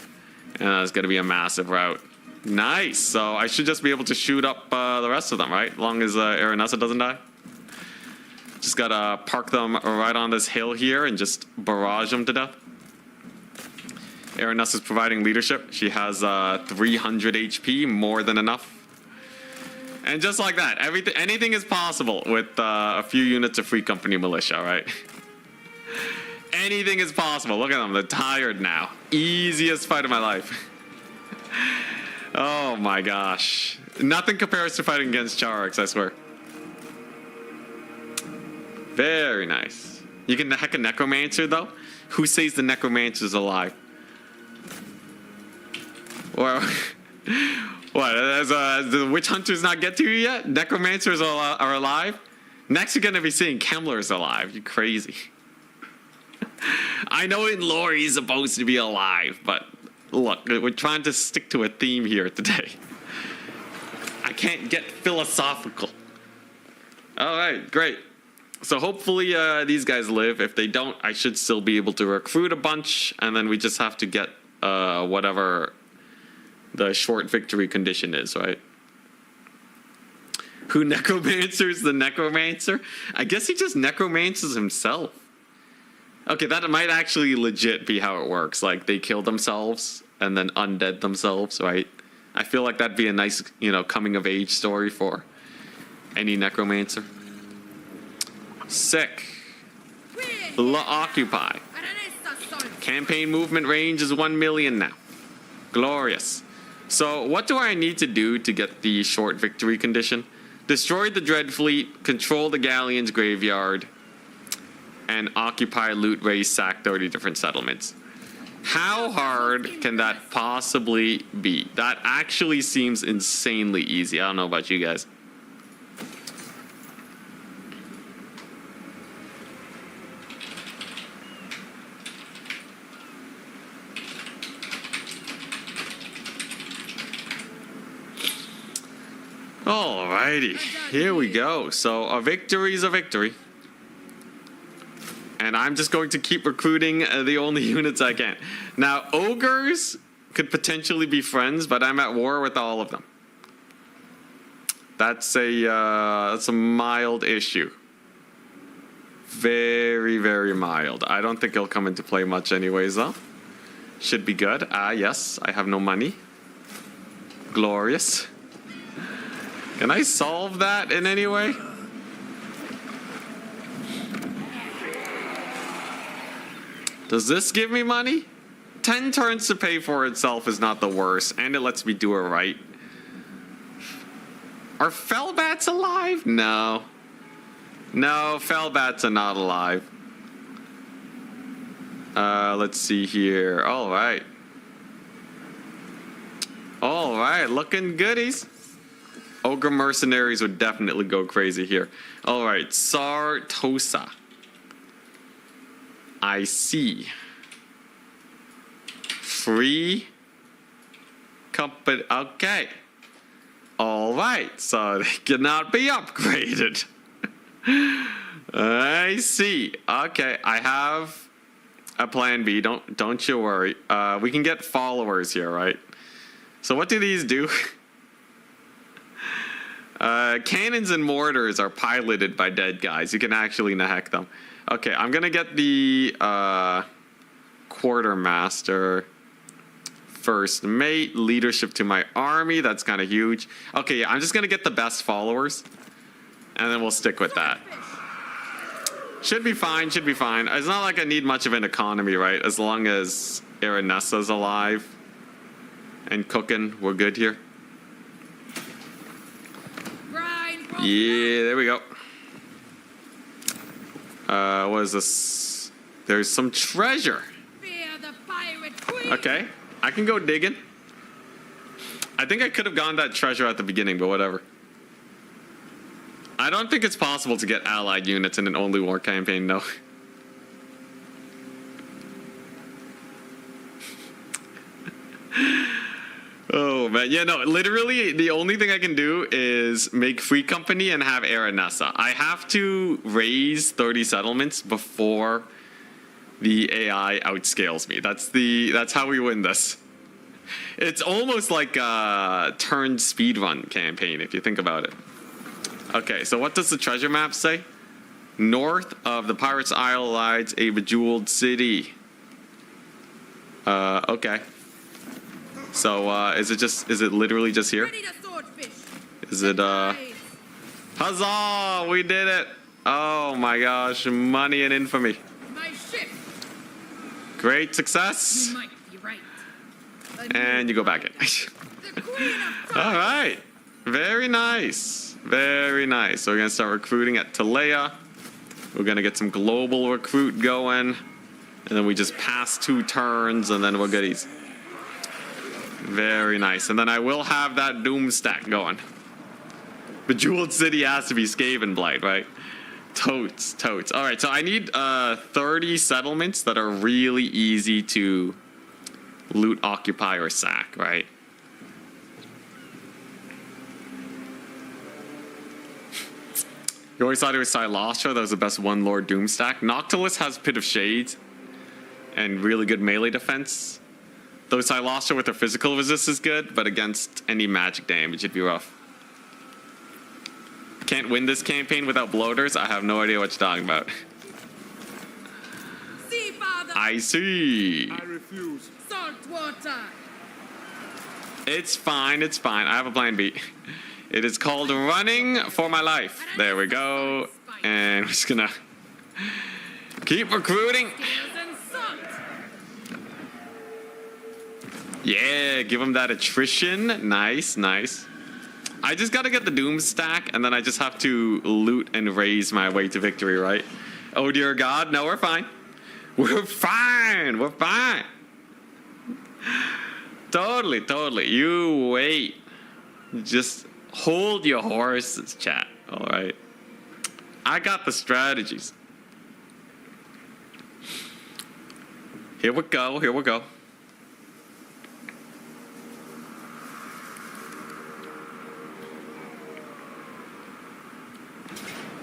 And that's going to be a massive route. Nice. So I should just be able to shoot up the rest of them, right? As long as Aranessa doesn't die. Just got to park them right on this hill here and just barrage them to death. Aranessa is providing leadership. She has 300 HP, more than enough. And just like that, anything is possible with a few units of Free Company Militia, right? Anything is possible. Look at them, they're tired now. Easiest fight of my life. Oh my gosh. Nothing compares to fighting against Charx, I swear. Very nice. You can heck a Necromancer, though? Who says the Necromancer's alive? Or... What, as the Witch Hunters not get to you yet? Necromancers are alive? Next you're going to be seeing Kemmler's alive. You crazy. I know in lore he's supposed to be alive, but look, we're trying to stick to a theme here today. I can't get philosophical. All right, great. So hopefully these guys live. If they don't, I should still be able to recruit a bunch, and then we just have to get whatever the short victory condition is, right? Who necromancers the necromancer? I guess he just necromances himself. Okay, that might actually legit be how it works. Like, they kill themselves and then undead themselves, right? I feel like that'd be a nice, coming of age story for any necromancer. Sick. Occupy. Campaign movement range is 1 million now. Glorious. So what do I need to do to get the short victory condition? Destroy the Dread Fleet, control the Galleon's graveyard, and occupy, loot, raise, sack 30 different settlements. How hard can that possibly be? That actually seems insanely easy. I don't know about you guys. Alrighty, here we go. So a victory is a victory. And I'm just going to keep recruiting the only units I can. Now, ogres could potentially be friends, but I'm at war with all of them. That's a mild issue. Very, very mild. I don't think he'll come into play much anyways, though. Should be good. Yes, I have no money. Glorious. Can I solve that in any way? Does this give me money? 10 turns to pay for itself is not the worst, and it lets me do it right. Are Fellbats alive? No. No, Fellbats are not alive. Let's see here. All right. All right, looking goodies. Ogre mercenaries would definitely go crazy here. All right, Sartosa. I see. Free company. Okay. All right, so they cannot be upgraded. I see. Okay, I have a plan B. Don't you worry. We can get followers here, right? So what do these do? Cannons and mortars are piloted by dead guys. You can actually naheck them. Okay, I'm gonna get the quartermaster, first mate, leadership to my army. That's kind of huge. Okay, yeah, I'm just gonna get the best followers, and then we'll stick with that. Should be fine. Should be fine. It's not like I need much of an economy, right? As long as Aranessa's alive and cooking, we're good here. Yeah, there we go. What is this? There's some treasure. Okay, I can go digging. I think I could have gotten that treasure at the beginning, but whatever. I don't think it's possible to get allied units in an only war campaign, no. Oh man, yeah, no, literally the only thing I can do is make free company and have Aranessa. I have to raise 30 settlements before the AI outscales me. That's how we win this. It's almost like a turned speedrun campaign if you think about it. Okay, so what does the treasure map say? North of the Pirates' Isle lies a bejeweled city. Okay. So, is it literally just here? Is it, huzzah! We did it! Oh my gosh, money and infamy. Great success! You might be right. And you go back in. All right. Very nice. Very nice. So we're going to start recruiting at Talea. We're going to get some global recruit going. And then we just pass 2 turns and then we're goodies. Very nice. And then I will have that Doom stack going. Bejeweled City has to be Skaven Blight, right? Totes. All right, so I need 30 settlements that are really easy to loot, occupy, or sack, right? You always thought it was Silastra that was the best one Lord Doom stack. Noctilus has Pit of Shades and really good melee defense. Though Silastra with her physical resist is good, but against any magic damage it'd be rough. Can't win this campaign without bloaters. I have no idea what you're talking about. See, Father. I see. I refuse. Salt water. It's fine. I have a plan B. It is called running for my life. There we go. And we're just gonna keep recruiting. Yeah, give him that attrition. Nice. I just gotta get the Doom stack, and then I just have to loot and raise my way to victory, right? Oh dear God, no, we're fine. We're fine. Totally. You wait. Just hold your horses, chat. All right. I got the strategies. Here we go.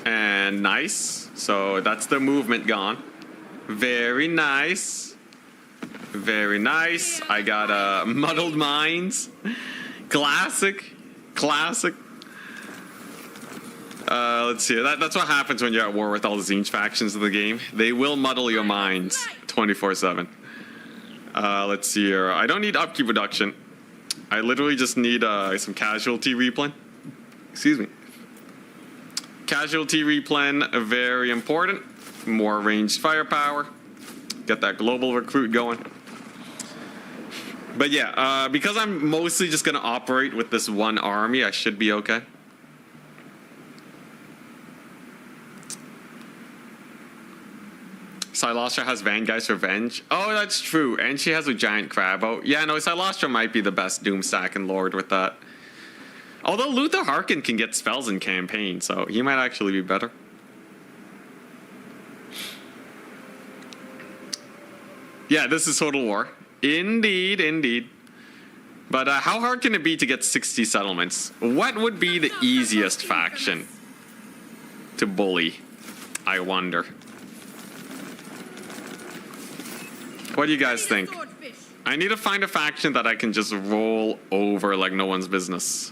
And nice. So that's the movement gone. Very nice. I got muddled minds. Classic. Let's see. That's what happens when you're at war with all the Zinj factions of the game. They will muddle your minds 24/7. Let's see here. I don't need upkeep reduction. I literally just need some casualty replen. Excuse me. Casualty replen, very important. More ranged firepower. Get that global recruit going. But yeah, because I'm mostly just going to operate with this one army, I should be okay. Silastra has Vangeist's Revenge. Oh, that's true. And she has a giant Crabbo. Yeah, no, Silastra might be the best Doomstack and Lord with that. Although Luther Harkin can get spells in campaign, so he might actually be better. Yeah, this is Total War. Indeed, indeed. But how hard can it be to get 60 settlements? What would be the easiest faction to bully? I wonder. What do you guys think? I need to find a faction that I can just roll over like no one's business.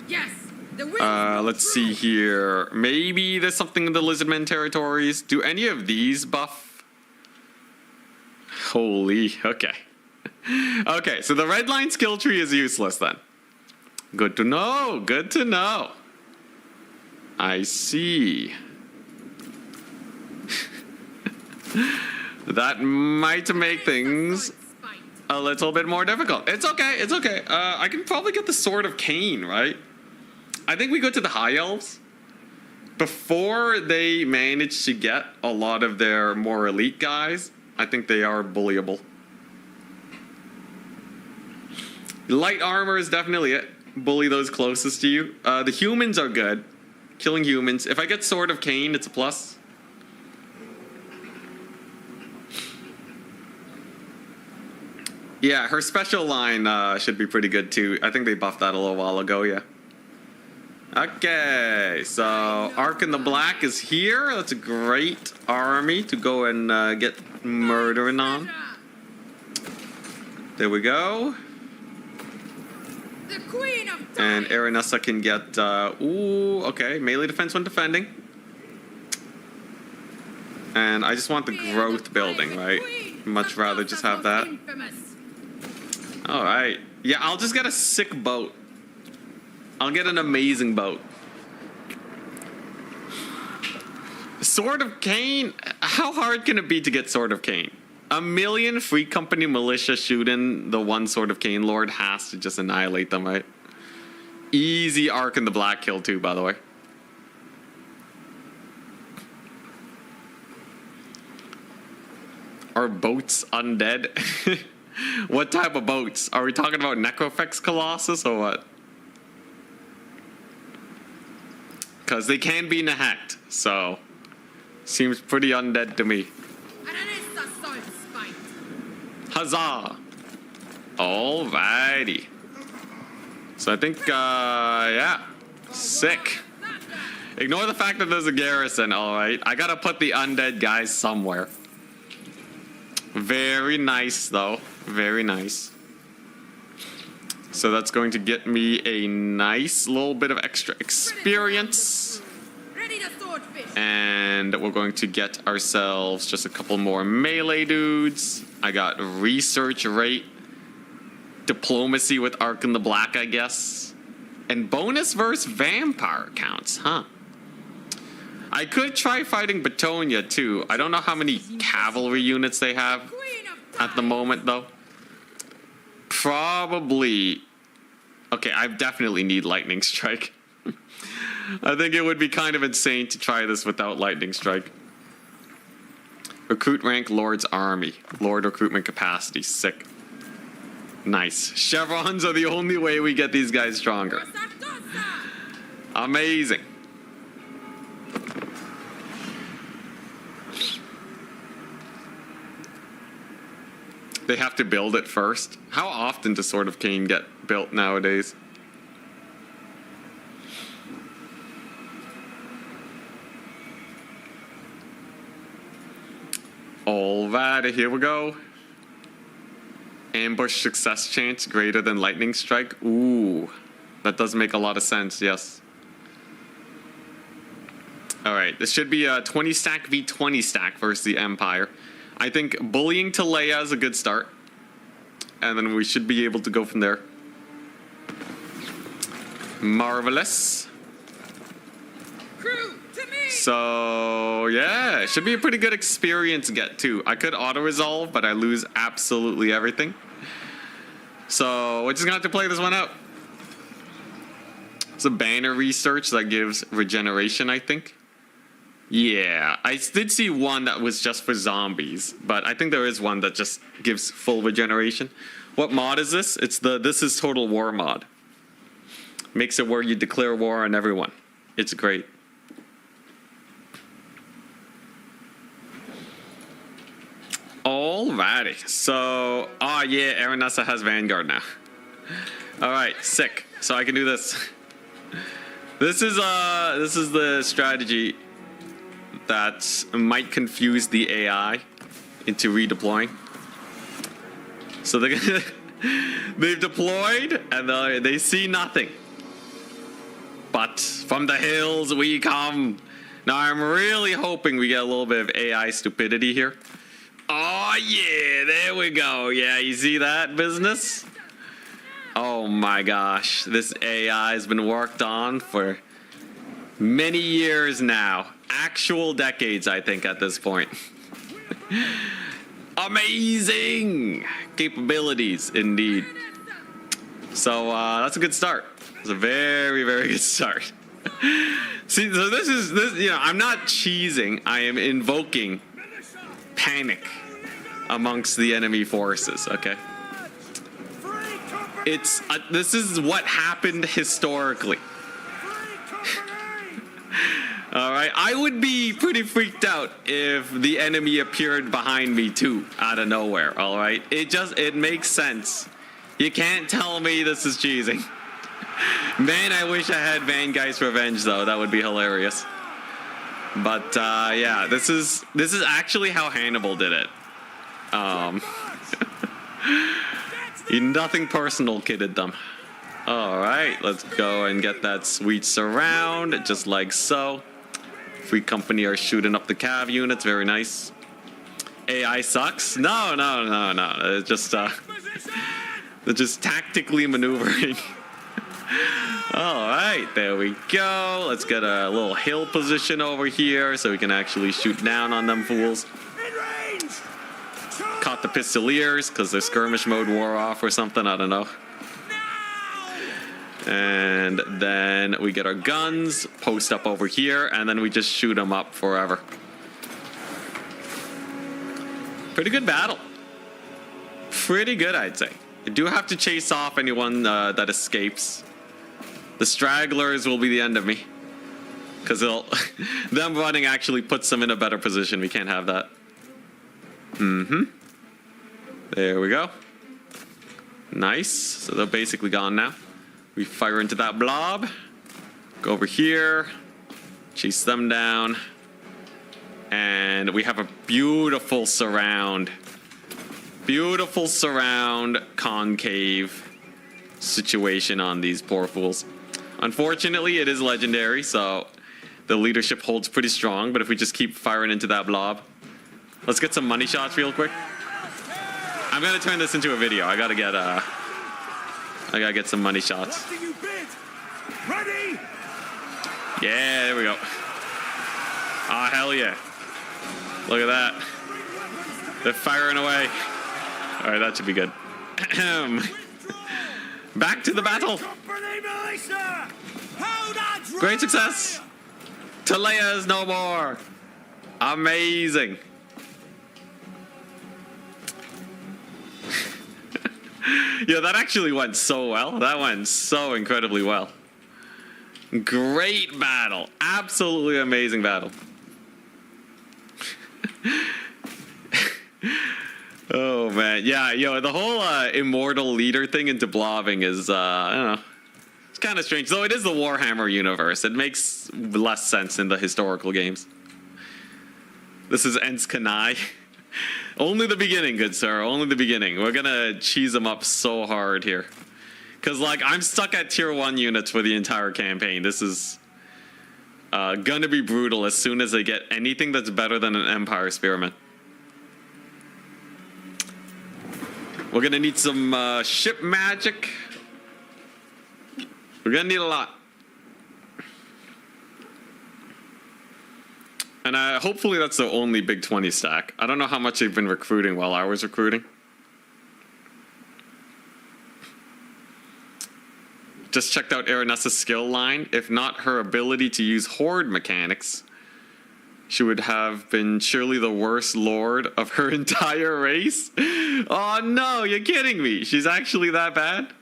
Yes. Let's see here. Maybe there's something in the Lizardmen territories. Do any of these buff? Holy, okay. Okay, so the red line skill tree is useless then. Good to know, good to know. I see. That might make things a little bit more difficult. It's okay, it's okay. I can probably get the Sword of Cain, right? I think we go to the High Elves. Before they manage to get a lot of their more elite guys, I think they are bullyable. Light armor is definitely it. Bully those closest to you. The humans are good. Killing humans. If I get Sword of Cain, it's a plus. Yeah, her special line should be pretty good too. I think they buffed that a little while ago, yeah. Okay, so Ark in the Black is here. That's a great army to go and get murdering on. There we go. The Queen of And Aranessa can get, ooh, okay, melee defense when defending. And I just want the growth building, right? Much rather just have that. All right. Yeah, I'll just get a sick boat. I'll get an amazing boat. Sword of Cain. How hard can it be to get Sword of Cain? 1,000,000 Free Company militia shooting the one Sword of Cain Lord has to just annihilate them, right? Easy Ark in the Black kill too, by the way. Are boats undead? What type of boats? Are we talking about Necrofex Colossus or what? Because they can be Nahect, so seems pretty undead to me. Huzzah! Alrighty. So I think, yeah, sick. Ignore the fact that there's a garrison, alright? I gotta put the undead guys somewhere. Very nice, though. Very nice. So that's going to get me a nice little bit of extra experience. And we're going to get ourselves just a couple more melee dudes. I got research rate, diplomacy with Ark in the Black, I guess. And bonus versus vampire counts, huh? I could try fighting Batonia too. I don't know how many cavalry units they have at the moment though. Probably. Okay, I definitely need Lightning Strike. I think it would be kind of insane to try this without Lightning Strike. Recruit rank Lord's Army. Lord recruitment capacity. Sick. Nice. Chevrons are the only way we get these guys stronger. Amazing. They have to build it first. How often does Sword of Cain get built nowadays? Alright, here we go. Ambush success chance greater than Lightning Strike. Ooh. That does make a lot of sense, yes. Alright, this should be a 20 stack v 20 stack versus the Empire. I think bullying to Leia is a good start. And then we should be able to go from there. Marvelous. Crew, to me! So, yeah, it should be a pretty good experience to get to. I could auto-resolve, but I lose absolutely everything. So, we're just gonna have to play this one out. It's a banner research that gives regeneration, I think. Yeah, I did see one that was just for zombies, but I think there is one that just gives full regeneration. What mod is this? It's the This is Total War mod. Makes it where you declare war on everyone. It's great. Alrighty, so, yeah, Aranessa has Vanguard now. Alright, sick. So I can do this. This is the strategy that might confuse the AI into redeploying. So they've deployed and they see nothing. But from the hills we come. Now I'm really hoping we get a little bit of AI stupidity here. Oh yeah, there we go. Yeah, you see that business? Oh my gosh, this AI has been worked on for many years now. Actual decades, I think, at this point. Amazing capabilities, indeed. So that's a good start. It's a very, very good start. See, so this, you know, I'm not cheesing. I am invoking panic amongst the enemy forces, okay? This is what happened historically. Alright, I would be pretty freaked out if the enemy appeared behind me too, out of nowhere, alright? It makes sense. You can't tell me this is cheesing. Man, I wish I had Vangeist's Revenge though, that would be hilarious. But yeah, this is actually how Hannibal did it. Nothing personal, kidded them. Alright, let's go and get that sweet surround, just like so. Free Company are shooting up the cav units, very nice. AI sucks? No. It's just, they're just tactically maneuvering. Alright, there we go. Let's get a little hill position over here so we can actually shoot down on them fools. Caught the Pistoliers because their skirmish mode wore off or something, I don't know. And then we get our guns, post up over here, and then we just shoot them up forever. Pretty good battle. Pretty good, I'd say. You do have to chase off anyone that escapes. The stragglers will be the end of me. Because them running actually puts them in a better position. We can't have that. There we go. Nice. So they're basically gone now. We fire into that blob. Go over here. Chase them down. And we have a beautiful surround. Beautiful surround concave situation on these poor fools. Unfortunately, it is legendary, so the leadership holds pretty strong. But if we just keep firing into that blob. Let's get some money shots real quick. I'm gonna turn this into a video. I gotta get some money shots. Ready? Yeah, there we go. Ah, hell yeah. Look at that. They're firing away. All right, that should be good. Back to the battle. Great success. Talea is no more. Amazing. Yeah, that actually went so well. That went so incredibly well. Great battle. Absolutely amazing battle. Oh, man. Yeah, yo, the whole immortal leader thing into blobbing is, I don't know. It's kind of strange. Though it is the Warhammer universe. It makes less sense in the historical games. This is Ents Kanai. Only the beginning, good sir. Only the beginning. We're gonna cheese them up so hard here. Because, like, I'm stuck at tier 1 units for the entire campaign. This is gonna be brutal as soon as they get anything that's better than an Empire Spearman. We're gonna need some ship magic. We're gonna need a lot. And hopefully that's the only big 20 stack. I don't know how much they've been recruiting while I was recruiting. Just checked out Aranessa's skill line. If not her ability to use horde mechanics, she would have been surely the worst lord of her entire race. Oh no, you're kidding me. She's actually that bad?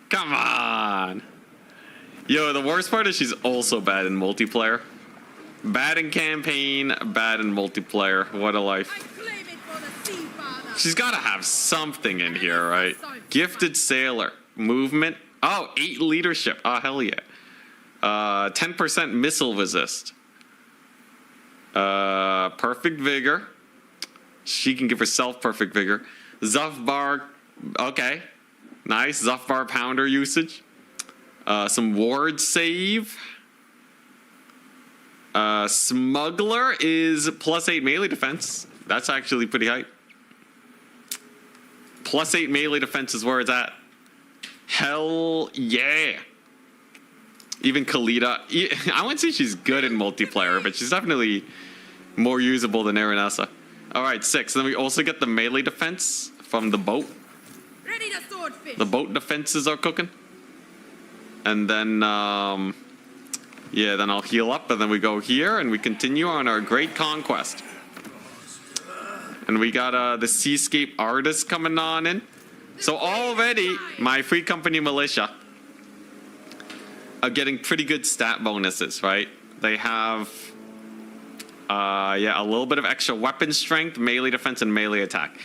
Come on. Yo, the worst part is she's also bad in multiplayer. Bad in campaign, bad in multiplayer. What a life. She's gotta have something in here, right? Gifted sailor. Movement. Oh, 8 leadership. Oh, hell yeah. 10% missile resist. Perfect vigor. She can give herself perfect vigor. Zuffbar. Okay. Nice. Zuffbar pounder usage. Some ward save. Smuggler is +8 melee defense. That's actually pretty high. +8 melee defense is where it's at. Hell yeah. Even Khalida. I wouldn't say she's good in multiplayer, but she's definitely more usable than Aranessa. Alright, 6. Then we also get the melee defense from the boat. Ready to swordfish. The boat defenses are cooking. And then, yeah, then I'll heal up, and then we go here, and we continue on our great conquest. And we got the Seascape Artist coming on in. So already, my Free Company Militia are getting pretty good stat bonuses, right? They have, yeah, a little bit of extra weapon strength, melee defense, and melee attack.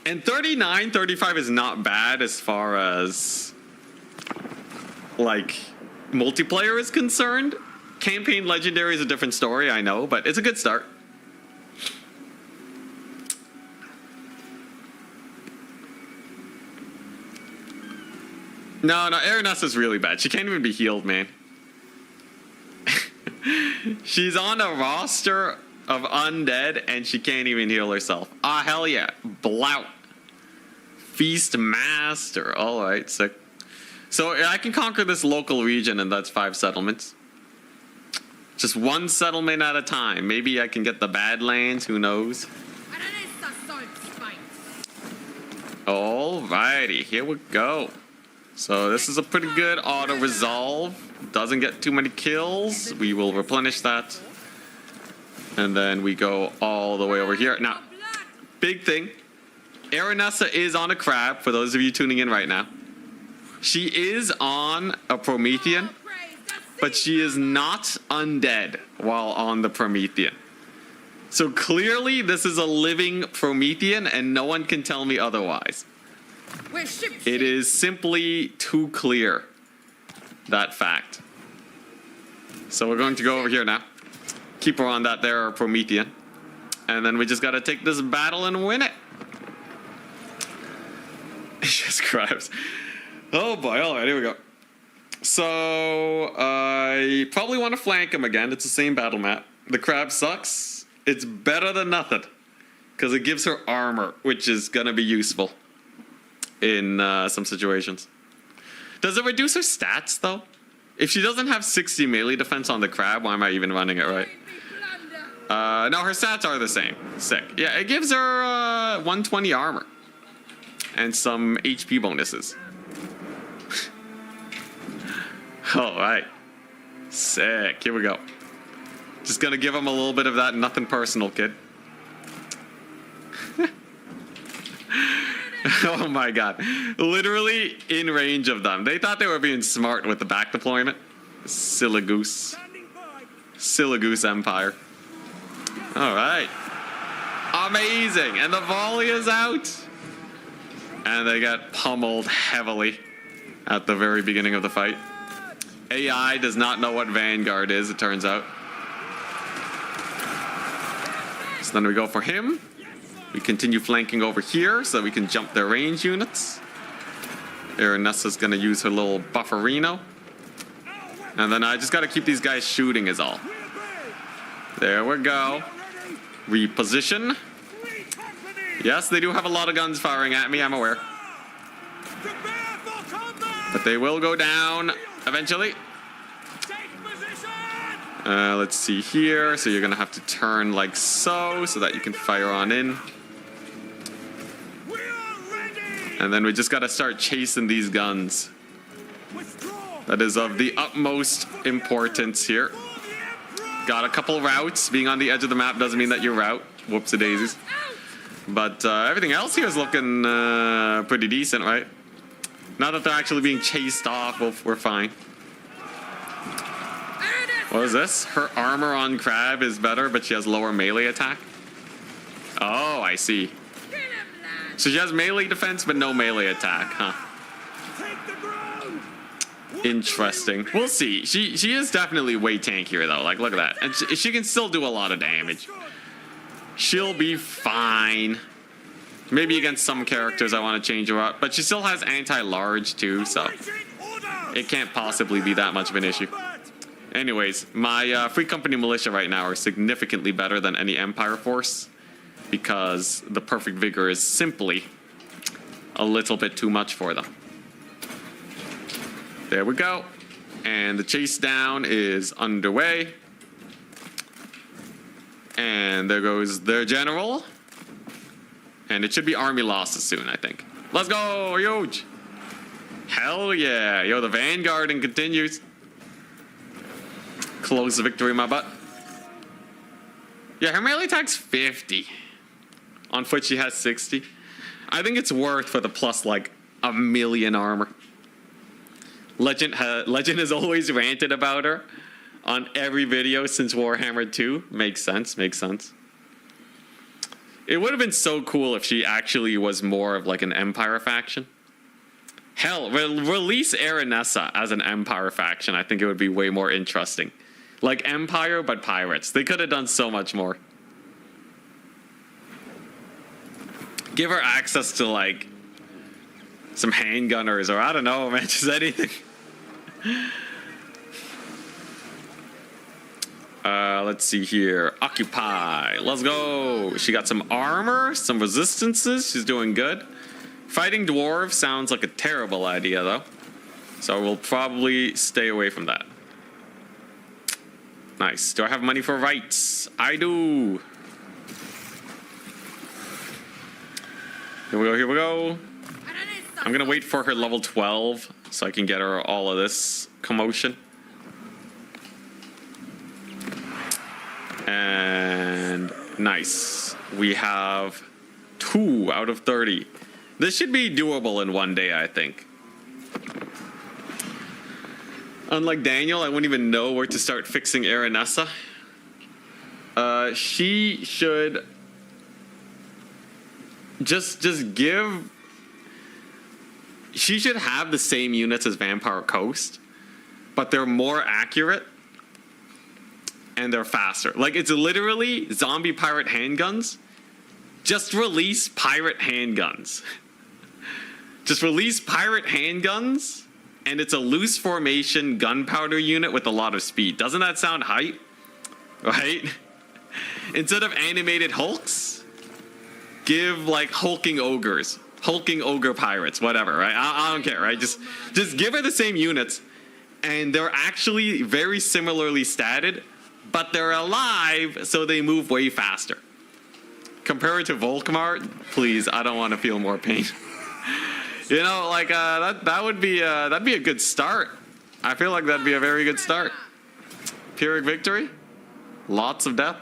And 39, 35 is not bad as far as, like, multiplayer is concerned. Campaign Legendary is a different story, I know, but it's a good start. No, Aranessa's really bad. She can't even be healed, man. She's on a roster of undead, and she can't even heal herself. Ah, hell yeah. Blout. Feast Master. All right, sick. So I can conquer this local region, and that's 5 settlements. Just 1 settlement at a time. Maybe I can get the Badlands, who knows? Alrighty, here we go. So this is a pretty good auto-resolve. Doesn't get too many kills. We will replenish that. And then we go all the way over here. Now, big thing. Aranessa is on a crab, for those of you tuning in right now. She is on a Promethean, but she is not undead while on the Promethean. So clearly this is a living Promethean, and no one can tell me otherwise. It is simply too clear, that fact. So we're going to go over here now. Keep her on that there Promethean. And then we just got to take this battle and win it. Just crabs. Oh boy, all right, here we go. So I probably want to flank him again. It's the same battle map. The crab sucks. It's better than nothing, because it gives her armor, which is going to be useful in some situations. Does it reduce her stats, though? If she doesn't have 60 melee defense on the crab, why am I even running it, right? No, her stats are the same. Sick. Yeah, it gives her 120 armor and some HP bonuses. All right. Sick. Here we go. Just gonna give him a little bit of that nothing personal, kid. Oh my god. Literally in range of them. They thought they were being smart with the back deployment. Silly goose. Silly goose empire. Alright. Amazing. And the volley is out. And they got pummeled heavily at the very beginning of the fight. AI does not know what Vanguard is, it turns out. So then we go for him. We continue flanking over here so we can jump their range units. Aranessa's gonna use her little bufferino. And then I just gotta keep these guys shooting is all. There we go. Reposition. Yes, they do have a lot of guns firing at me, I'm aware. But they will go down eventually. Let's see here. So you're gonna have to turn like so that you can fire on in. And then we just gotta start chasing these guns. That is of the utmost importance here. Got a couple routes. Being on the edge of the map doesn't mean that you route. Whoops-a-daisies. But everything else here is looking pretty decent, right? Now that they're actually being chased off, we're fine. What is this? Her armor on Crab is better, but she has lower melee attack? Oh, I see. So she has melee defense, but no melee attack, huh? Interesting. We'll see. She is definitely way tankier, though. Like, look at that. And she can still do a lot of damage. She'll be fine. Maybe against some characters I want to change her up. But she still has anti-large, too, so it can't possibly be that much of an issue. Anyways, my Free Company Militia right now are significantly better than any Empire force because the Perfect Vigor is simply a little bit too much for them. There we go. And the chase down is underway. And there goes their general. And it should be army losses soon, I think. Let's go, huge. Hell yeah. Yo, the Vanguarding continues. Close the victory, my butt. Yeah, her melee attack's 50. On foot, she has 60. I think it's worth for the plus, like, 1,000,000 armor. Legend has always ranted about her on every video since Warhammer 2. Makes sense, makes sense. It would have been so cool if she actually was more of like an Empire faction. Hell, release Aranessa as an Empire faction. I think it would be way more interesting. Like Empire, but pirates. They could have done so much more. Give her access to like some handgunners or I don't know, man, just anything. Let's see here. Occupy. Let's go. She got some armor, some resistances. She's doing good. Fighting dwarves sounds like a terrible idea, though. So we'll probably stay away from that. Nice. Do I have money for rights? I do. Here we go, here we go. I'm going to wait for her level 12 so I can get her all of this commotion. And nice. We have 2 out of 30. This should be doable in one day, I think. Unlike Daniel, I wouldn't even know where to start fixing Aranessa. She should just give... She should have the same units as Vampire Coast, but they're more accurate and they're faster. Like, it's literally zombie pirate handguns. Just release pirate handguns. Just release pirate handguns, and it's a loose formation gunpowder unit with a lot of speed. Doesn't that sound hype? Right? Instead of animated hulks, give, like, hulking ogres. Hulking ogre pirates, whatever, right? I don't care, right? Just give her the same units, and they're actually very similarly statted, but they're alive, so they move way faster. Compare it to Volkmar, please. I don't want to feel more pain. You know, like that would be that'd be a good start. I feel like that'd be a very good start. Pyrrhic victory, lots of death.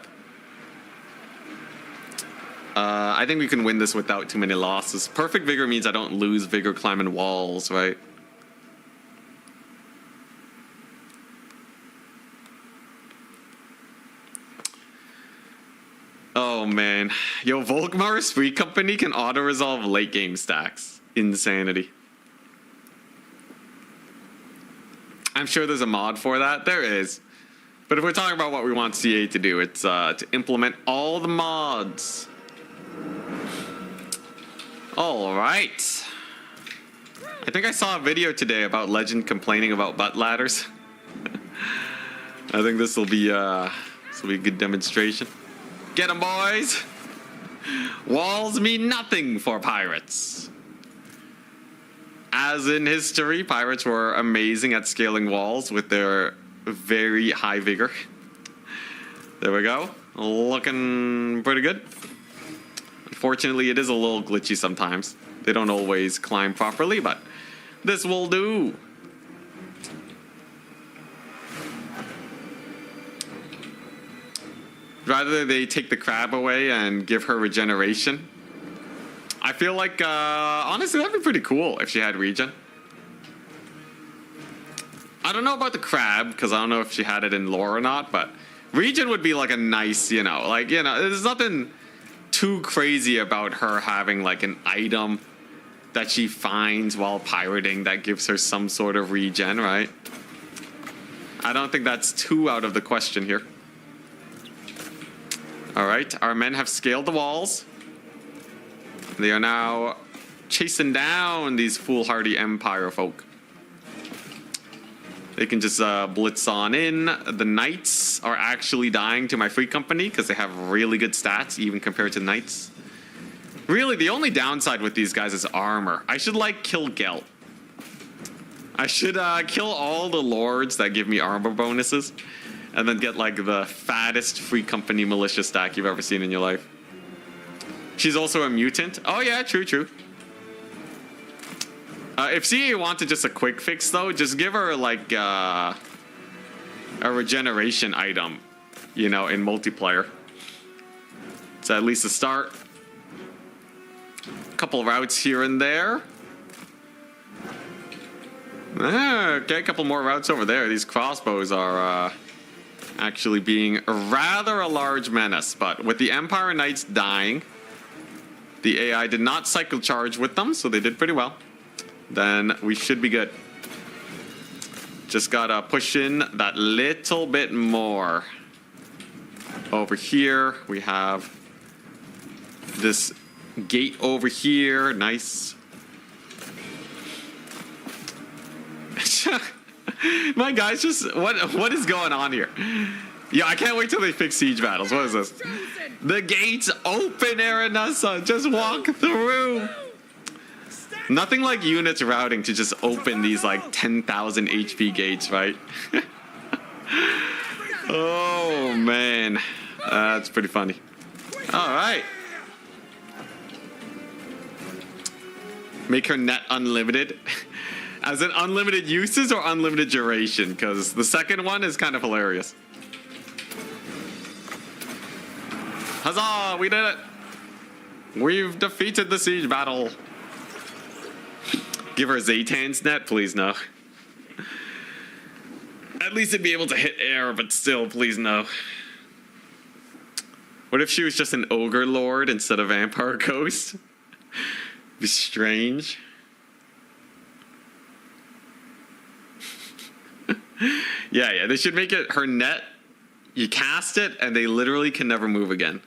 I think we can win this without too many losses. Perfect vigor means I don't lose vigor climbing walls, right? Oh man. Yo, Volkmar's Free Company can auto-resolve late game stacks. Insanity. I'm sure there's a mod for that. There is. But if we're talking about what we want CA to do, it's to implement all the mods. All right. I think I saw a video today about Legend complaining about butt ladders. I think this will be a good demonstration. Get 'em, boys! Walls mean nothing for pirates. As in history, pirates were amazing at scaling walls with their very high vigor. There we go. Looking pretty good. Unfortunately, it is a little glitchy sometimes. They don't always climb properly, but this will do. Rather they take the crab away and give her regeneration. I feel like, honestly, that'd be pretty cool if she had regen. I don't know about the crab, because I don't know if she had it in lore or not, but regen would be like a nice, there's nothing too crazy about her having like an item that she finds while pirating that gives her some sort of regen, right? I don't think that's too out of the question here. All right, our men have scaled the walls. They are now chasing down these foolhardy Empire folk. They can just blitz on in. The knights are actually dying to my free company because they have really good stats, even compared to knights. Really, the only downside with these guys is armor. I should, kill Gelt. I should kill all the lords that give me armor bonuses, and then get, the fattest free company militia stack you've ever seen in your life. She's also a mutant. Oh, yeah, true. If CA wanted just a quick fix, though, just give her, a regeneration item, in multiplayer. It's at least a start. A couple routes here and there. Okay, a couple more routes over there. These crossbows are actually being rather a large menace, but with the Empire Knights dying, the AI did not cycle charge with them, so they did pretty well. Then we should be good. Just gotta push in that little bit more. Over here, we have this gate over here. Nice. My guys, just what is going on here? Yeah, I can't wait till they fix siege battles. What is this? The gates open, Aranessa. Just walk through. Nothing like units routing to just open these 10,000 HP gates, right? Oh man, that's pretty funny. All right. Make her net unlimited. As in unlimited uses or unlimited duration? Because the second one is kind of hilarious. Huzzah! We did it! We've defeated the siege battle. Give her Zaytan's net, please no. At least it'd be able to hit air, but still, please no. What if she was just an ogre lord instead of vampire ghost? Be strange. Yeah, they should make it her net. You cast it, and they literally can never move again.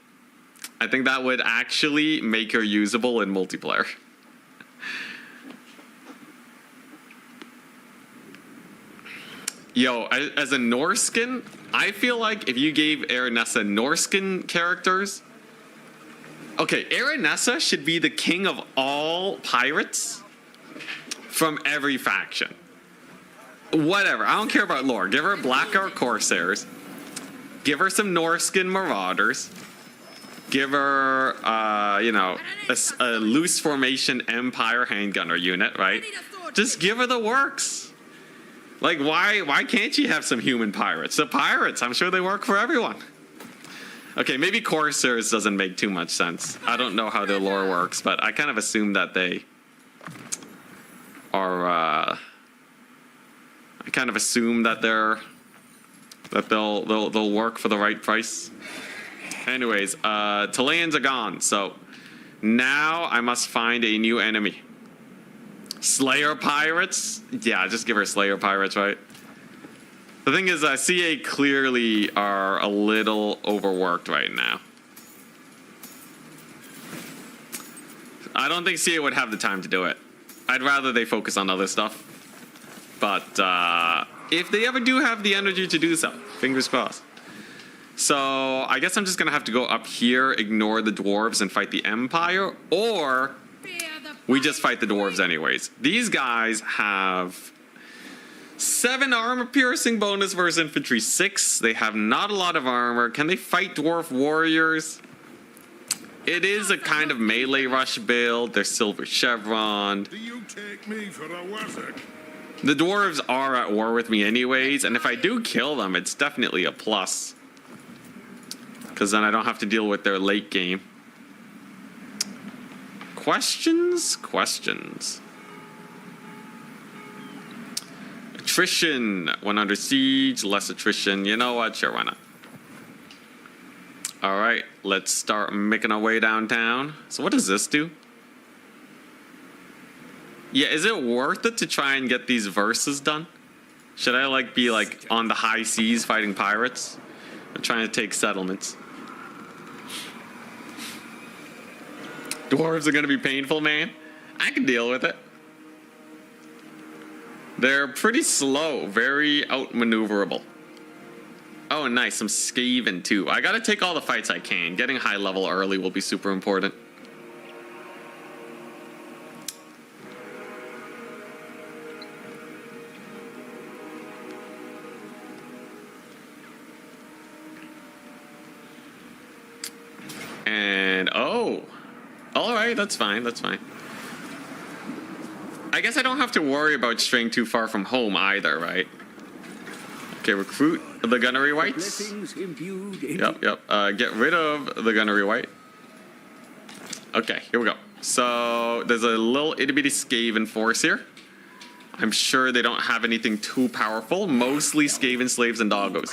I think that would actually make her usable in multiplayer. Yo, as a Norskin, I feel like if you gave Aranessa Norskin characters... Okay, Aranessa should be the king of all pirates from every faction. Whatever, I don't care about lore. Give her Blackguard Corsairs. Give her some Norskin Marauders. Give her, a loose formation Empire handgunner unit, right? Just give her the works. Why can't she have some human pirates? The pirates, I'm sure they work for everyone. Okay, maybe Corsairs doesn't make too much sense. I don't know how their lore works, but I kind of assume that they are, I kind of assume that they'll work for the right price. Anyways, Talaeans are gone, so now I must find a new enemy. Slayer pirates? Yeah, just give her Slayer pirates, right? The thing is, CA clearly are a little overworked right now. I don't think CA would have the time to do it. I'd rather they focus on other stuff. But if they ever do have the energy to do so, fingers crossed. So I guess I'm just going to have to go up here, ignore the dwarves, and fight the Empire. Or we just fight the dwarves anyways. These guys have 7 armor piercing bonus versus infantry 6. They have not a lot of armor. Can they fight dwarf warriors? It is a kind of melee rush build. They're silver chevron. Do you take me for a wizard? The dwarves are at war with me anyways, and if I do kill them, it's definitely a plus. Because then I don't have to deal with their late game. Questions? Questions. Attrition. When under siege, less attrition. You know what? Sure, why not? Alright, let's start making our way downtown. So what does this do? Yeah, is it worth it to try and get these verses done? Should I like be like on the high seas fighting pirates? I'm trying to take settlements. Dwarves are gonna be painful, man. I can deal with it. They're pretty slow, very outmaneuverable. Oh, nice. Some Skaven, too. I gotta take all the fights I can. Getting high level early will be super important. And, oh. Alright, that's fine, that's fine. I guess I don't have to worry about straying too far from home either, right? Okay, recruit the gunnery whites. Yep. Get rid of the gunnery white. Okay, here we go. So there's a little itty bitty Skaven force here. I'm sure they don't have anything too powerful. Mostly Skaven slaves and doggos.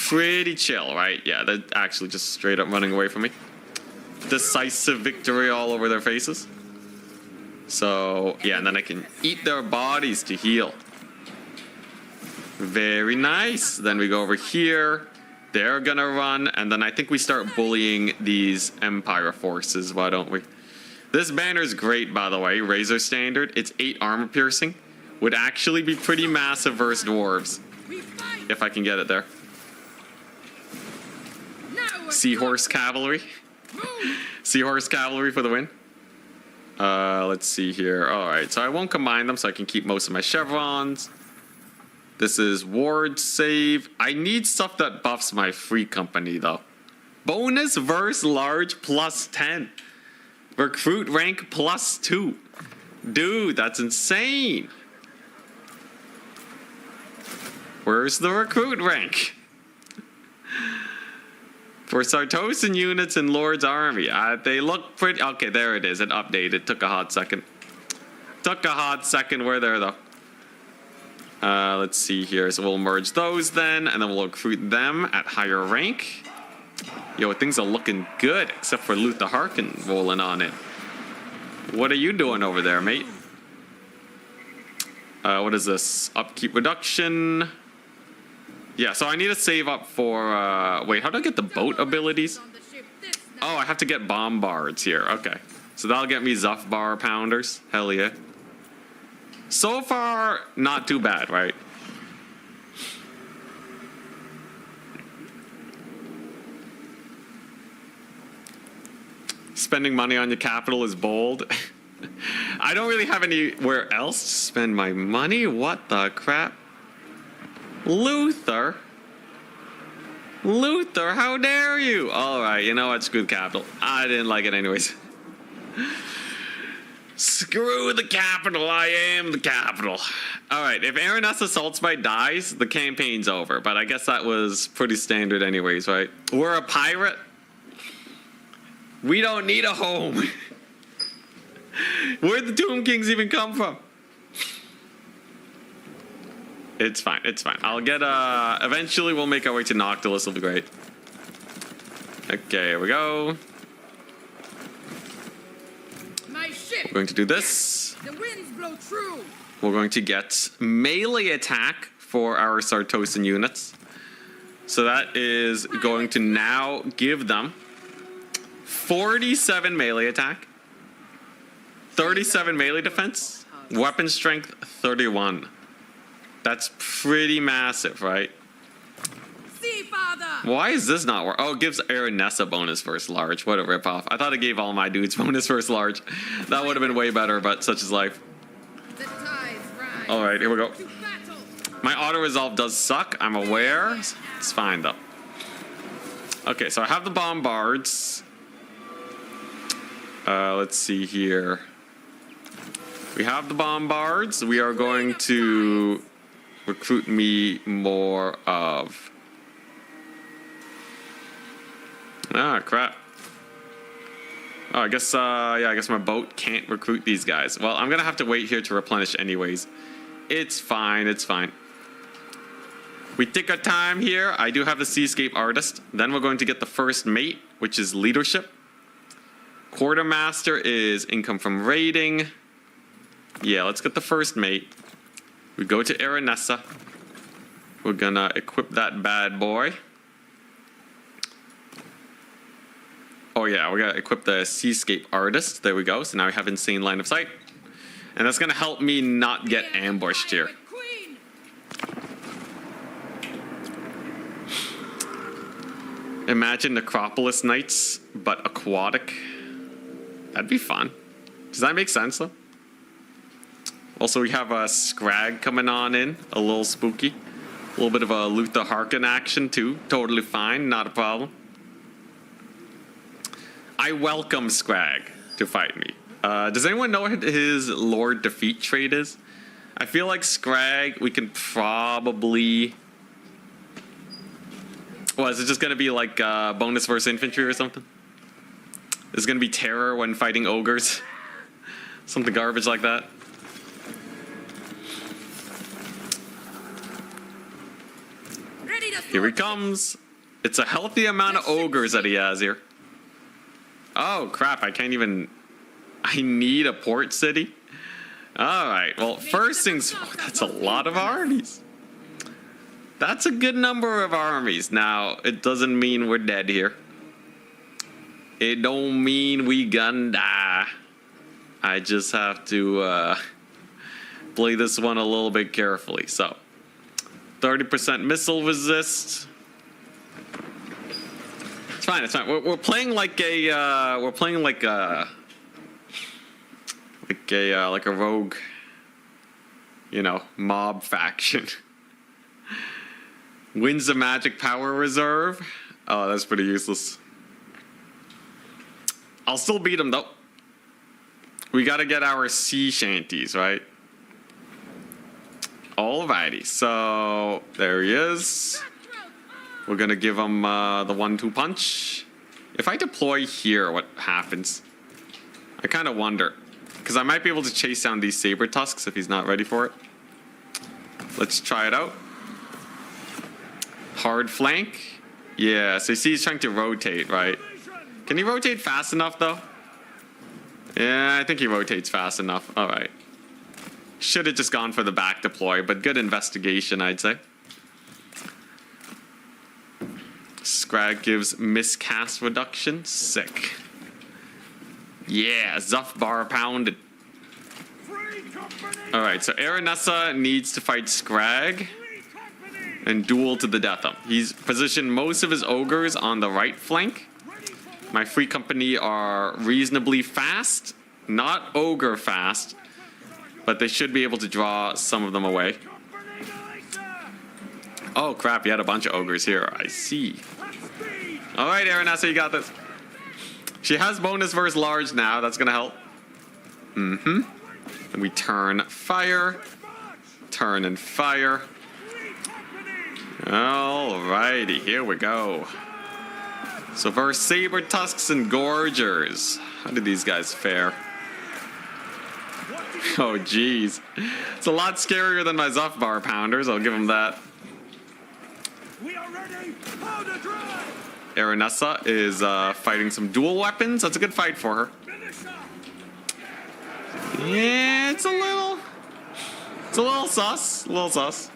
Pretty chill, right? Yeah, they're actually just straight up running away from me. Decisive victory all over their faces. So yeah, and then I can eat their bodies to heal. Very nice. Then we go over here. They're gonna run, and then I think we start bullying these Empire forces, why don't we? This banner's great, by the way. Razor standard. It's 8 armor piercing. Would actually be pretty massive versus dwarves. If I can get it there. Seahorse cavalry. Seahorse cavalry for the win. Let's see here. Alright, so I won't combine them so I can keep most of my chevrons. This is ward save. I need stuff that buffs my free company, though. Bonus verse large plus 10. Recruit rank plus 2. Dude, that's insane. Where's the recruit rank? For Sartosan units in Lord's army. They look pretty... Okay, there it is. It updated. Took a hot second. We're there, though. Let's see here. So we'll merge those then, and then we'll recruit them at higher rank. Yo, things are looking good, except for Luther Harkin rolling on it. What are you doing over there, mate? What is this? Upkeep reduction. Yeah, so I need to save up for... wait, how do I get the boat abilities? Oh, I have to get bombards here. Okay. So that'll get me Zuffbar pounders. Hell yeah. So far, not too bad, right? Spending money on your capital is bold. I don't really have anywhere else to spend my money. What the crap? Luther? Luther, how dare you? Alright, you know what? Screw the capital. I didn't like it anyways. Screw the capital, I am the capital. Alright, if Aranessa Saltzbite dies, the campaign's over. But I guess that was pretty standard anyways, right? We're a pirate. We don't need a home. Where'd the Tomb Kings even come from? It's fine, it's fine. I'll get, eventually we'll make our way to Noctilus, it'll be great. Okay, here we go. We're going to do this. The winds blow true. We're going to get melee attack for our Sartosan units. So that is going to now give them 47 melee attack. 37 melee defense, weapon strength 31. That's pretty massive, right? See, Father! Why is this not work? Oh, it gives Aranessa bonus versus large. What a ripoff. I thought it gave all my dudes bonus versus large. That would have been way better, but such is life. The tides rise. All right, here we go. To battle. My auto resolve does suck. I'm aware. It's fine though. Okay, so I have the bombards. Let's see here. We have the bombards. We are going to recruit me more of. Ah, crap. Oh, I guess, yeah, I guess my boat can't recruit these guys. Well, I'm gonna have to wait here to replenish anyways. It's fine, it's fine. We take our time here. I do have the Seascape Artist. Then we're going to get the first mate, which is leadership. Quartermaster is income from raiding. Yeah, let's get the first mate. We go to Aranessa. We're gonna equip that bad boy. Oh yeah, we gotta equip the Seascape Artist. There we go. So now we have insane line of sight. And that's gonna help me not get ambushed here. Queen. Imagine Necropolis Knights, but aquatic. That'd be fun. Does that make sense though? Also, we have a Scrag coming on in, a little spooky. A little bit of a Luther Harkin action too. Totally fine, not a problem. I welcome Scrag to fight me. Does anyone know what his Lord Defeat trait is? I feel like Scrag, we can probably... Well, is it just going to be like bonus versus infantry or something? Is it going to be terror when fighting ogres? Something garbage like that? Ready to Here he comes. It's a healthy amount of ogres that he has here. Oh, crap. I can't even... I need a port city? Alright, well, first things... Oh, that's a lot of armies. That's a good number of armies. Now, it doesn't mean we're dead here. It don't mean we gonna die. I just have to play this one a little bit carefully. So, 30% missile resist. It's fine. It's fine. We're playing like a like a rogue, you know, mob faction. Wins the magic power reserve. Oh, that's pretty useless. I'll still beat him though. We gotta get our sea shanties, right? Alrighty, so there he is. We're gonna give him the 1-2 punch. If I deploy here, what happens? I kind of wonder. Because I might be able to chase down these saber tusks if he's not ready for it. Let's try it out. Hard flank. Yeah, so you see he's trying to rotate, right? Can he rotate fast enough, though? Yeah, I think he rotates fast enough. All right. Should have just gone for the back deploy, but good investigation, I'd say. Scrag gives miscast reduction. Sick. Yeah, Zuff bar pounded. Alright, so Aranessa needs to fight Scrag and duel to the death. He's positioned most of his ogres on the right flank. My free company are reasonably fast. Not ogre fast, but they should be able to draw some of them away. Oh crap, he had a bunch of ogres here. I see. Alright, Aranessa, you got this. She has bonus versus large now. That's going to help. Mm-hmm. And we turn fire. Turn and fire. Alrighty, here we go. So versus saber tusks and gorgers. How did these guys fare? Oh, jeez. It's a lot scarier than my Zuff bar pounders. I'll give them that. We are ready. Powder dry. Aranessa is fighting some dual weapons. That's a good fight for her. Yeah, it's a little sus. A little sus.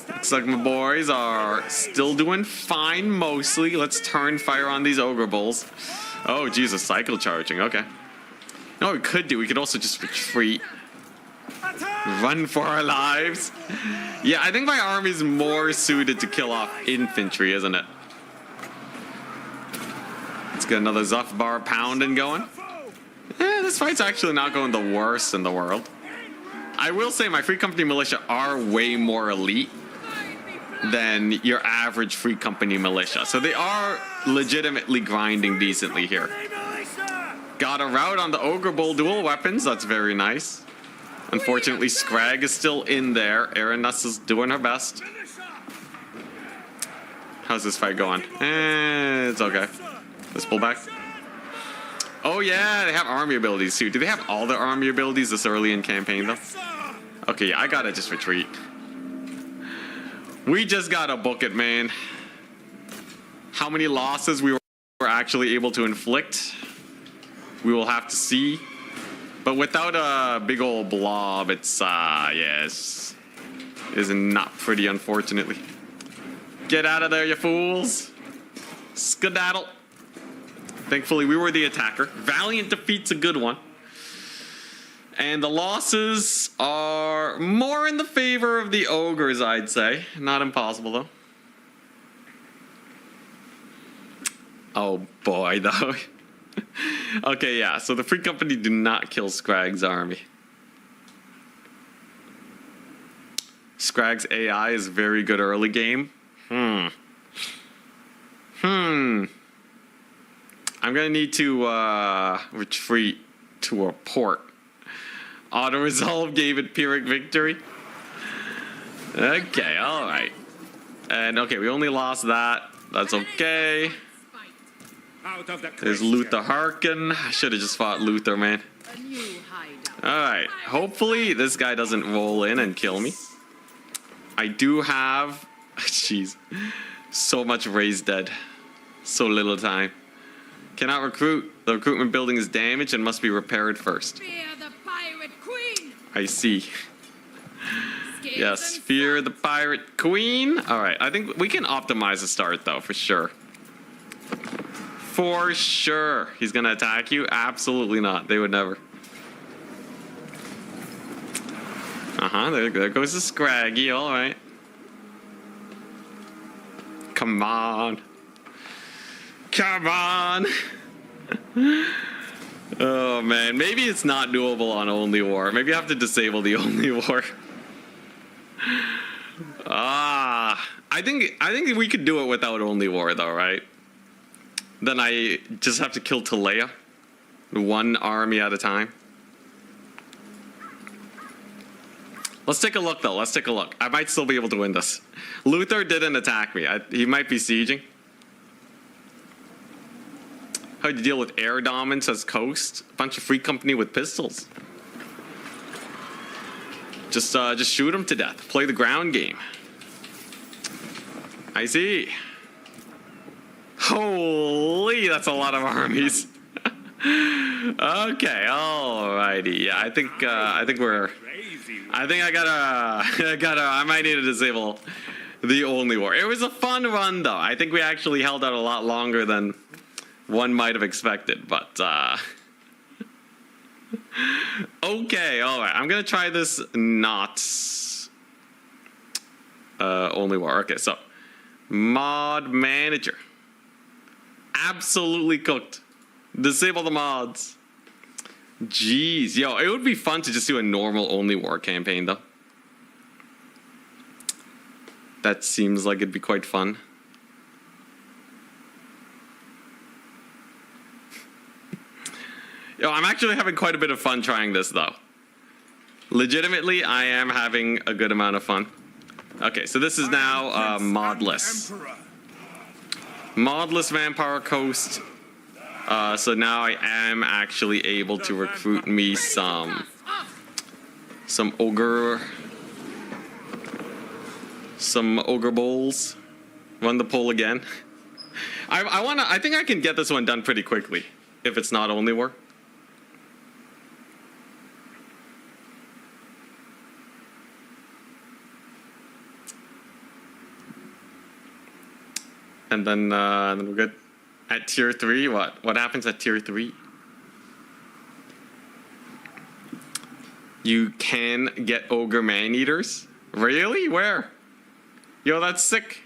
Looks like my boys are still doing fine mostly. Let's turn fire on these ogre bulls. Oh, Jesus, cycle charging. Okay. No, we could do. We could also just retreat. Run for our lives. Yeah, I think my army is more suited to kill off infantry, isn't it? Let's get another Zufbar pounding going. This fight's actually not going the worst in the world. I will say my Free Company militia are way more elite than your average Free Company militia. So they are legitimately grinding decently here. Got a rout on the Ogre Bull dual weapons. That's very nice. Unfortunately, Scrag is still in there. Aranus is doing her best. How's this fight going? It's okay. Let's pull back. Oh yeah, they have army abilities too. Do they have all their army abilities this early in campaign though? Okay, yeah, I gotta just retreat. We just gotta book it, man. How many losses we were actually able to inflict, we will have to see. But without a big old blob, it's, yes. It is not pretty, unfortunately. Get out of there, you fools. Skedaddle. Thankfully, we were the attacker. Valiant defeat's a good one. And the losses are more in the favor of the ogres, I'd say. Not impossible, though. Oh, boy, though. Okay, yeah, so the Free Company do not kill Scrag's army. Scrag's AI is very good early game. I'm gonna need to retreat to a port. Auto-resolve gave it Pyrrhic victory. Okay, alright. And okay, we only lost that. That's okay. There's Luther Harkin. I should have just fought Luther, man. Alright, hopefully this guy doesn't roll in and kill me. I do have... Jeez. So much raised dead. So little time. Cannot recruit. The recruitment building is damaged and must be repaired first. Fear the pirate queen. I see. Yes, fear the pirate queen. Alright, I think we can optimize the start though, for sure. For sure. He's gonna attack you? Absolutely not. They would never. There goes the Scraggy, alright. Come on. Come on. Oh man, maybe it's not doable on Only War. Maybe I have to disable the Only War. I think we could do it without Only War though, right? Then I just have to kill Talea. One army at a time. Let's take a look though, let's take a look. I might still be able to win this. Luther didn't attack me. He might be sieging. How do you deal with air dominance as coast? A bunch of Free Company with pistols. Just shoot them to death. Play the ground game. I see. Holy, that's a lot of armies. Okay, alrighty. Yeah, I think I might need to disable the Only War. It was a fun run though. I think we actually held out a lot longer than one might have expected, but okay, alright. I'm gonna try this not Only War. Okay, so mod manager. Absolutely cooked. Disable the mods. Jeez, yo, it would be fun to just do a normal Only War campaign though. That seems like it'd be quite fun. Yo, I'm actually having quite a bit of fun trying this though. Legitimately, I am having a good amount of fun. Okay, so this is now modless. Modless Vampire Coast. So now I am actually able to recruit me some ogre bowls. Run the poll again. I think I can get this one done pretty quickly if it's not Only War. And then we're good. At tier 3, what happens at tier 3? You can get ogre man-eaters? Really? Where? Yo, that's sick.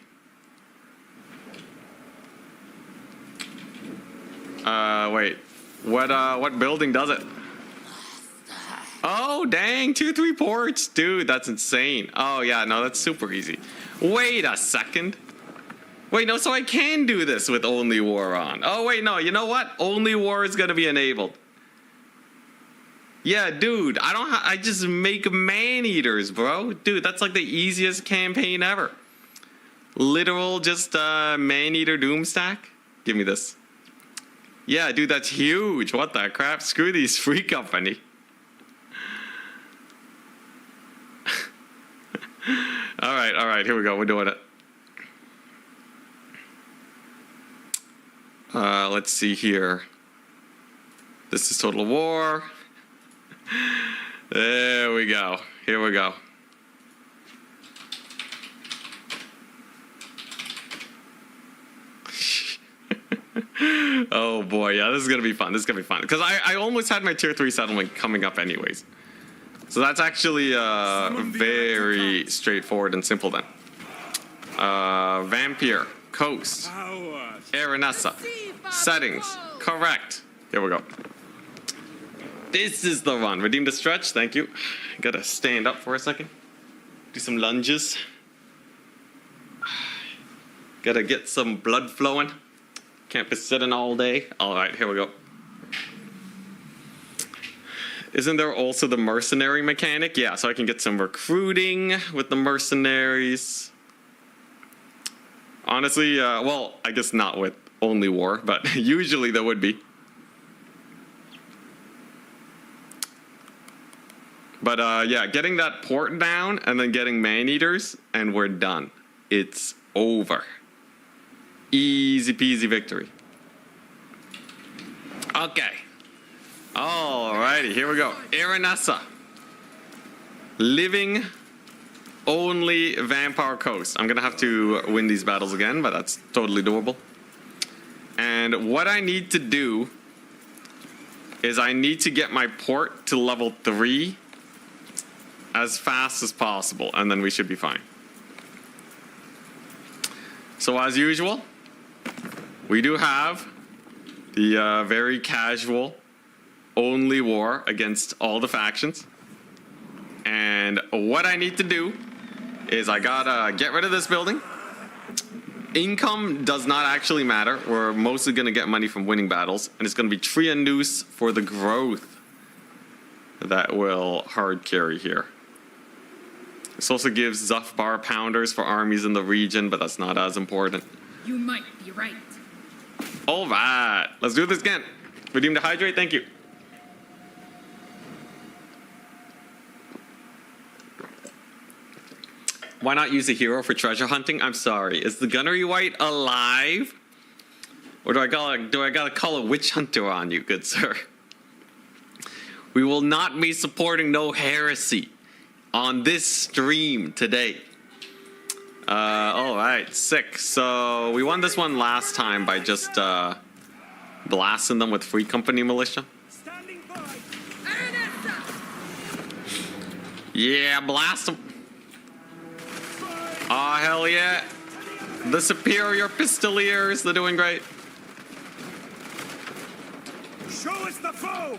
Wait. What building does it? Oh, dang, 2-3 ports. Dude, that's insane. Oh, yeah, no, that's super easy. Wait a second. Wait, no, so I can do this with Only War on. Oh, wait, no, you know what? Only War is going to be enabled. Yeah, dude, I just make man-eaters, bro. Dude, that's like the easiest campaign ever. Literal just man-eater doom stack. Give me this. Yeah, dude, that's huge. What the crap? Screw these free company. All right, here we go. We're doing it. Let's see here. This is Total War. There we go. Here we go. Oh boy, yeah, this is gonna be fun. This is gonna be fun because I almost had my tier 3 settlement coming up anyways. So that's actually very straightforward and simple then. Vampire, Coast, Aranessa, Settings, correct. Here we go. This is the run. Redeem the stretch, thank you. Gotta stand up for a second. Do some lunges. Gotta get some blood flowing. Can't be sitting all day. All right, here we go. Isn't there also the mercenary mechanic? Yeah, so I can get some recruiting with the mercenaries. Honestly, well, I guess not with Only War, but usually there would be. But yeah, getting that port down and then getting man-eaters, and we're done. It's over. Easy peasy victory. Okay. Alrighty, here we go. Aranessa. Living only Vampire Coast. I'm gonna have to win these battles again, but that's totally doable. And what I need to do is I need to get my port to level 3 as fast as possible, and then we should be fine. So as usual, we do have the very casual Only War against all the factions. And what I need to do is I gotta get rid of this building. Income does not actually matter. We're mostly gonna get money from winning battles, and it's gonna be Tree and Noose for the growth that will hard carry here. This also gives Zuff bar pounders for armies in the region, but that's not as important. You might be right. All right, let's do this again. Redeem to hydrate, thank you. Why not use a hero for treasure hunting? I'm sorry. Is the Gunnery White alive? Or do I gotta call a witch hunter on you, good sir? We will not be supporting no heresy on this stream today. All right, sick. So we won this one last time by just blasting them with free company militia. Yeah, blast them. Oh, hell yeah. The superior pistoliers, they're doing great. Show us the foe!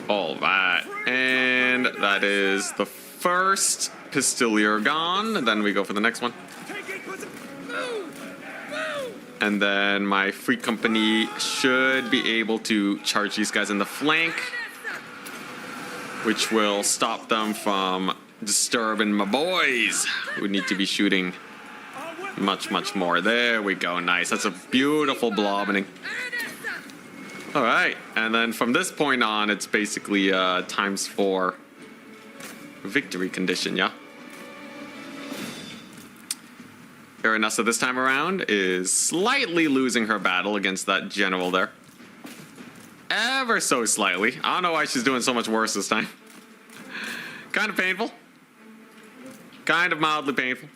All right, and that is the first pistolier gone, and then we go for the next one. And then my free company should be able to charge these guys in the flank, which will stop them from disturbing my boys, who need to be shooting much, much more. There we go, nice. That's a beautiful blobbing. All right, and then from this point on, it's basically ×4 victory condition, yeah? Aranessa this time around is slightly losing her battle against that general there. Ever so slightly. I don't know why she's doing so much worse this time. Kind of painful. Kind of mildly painful.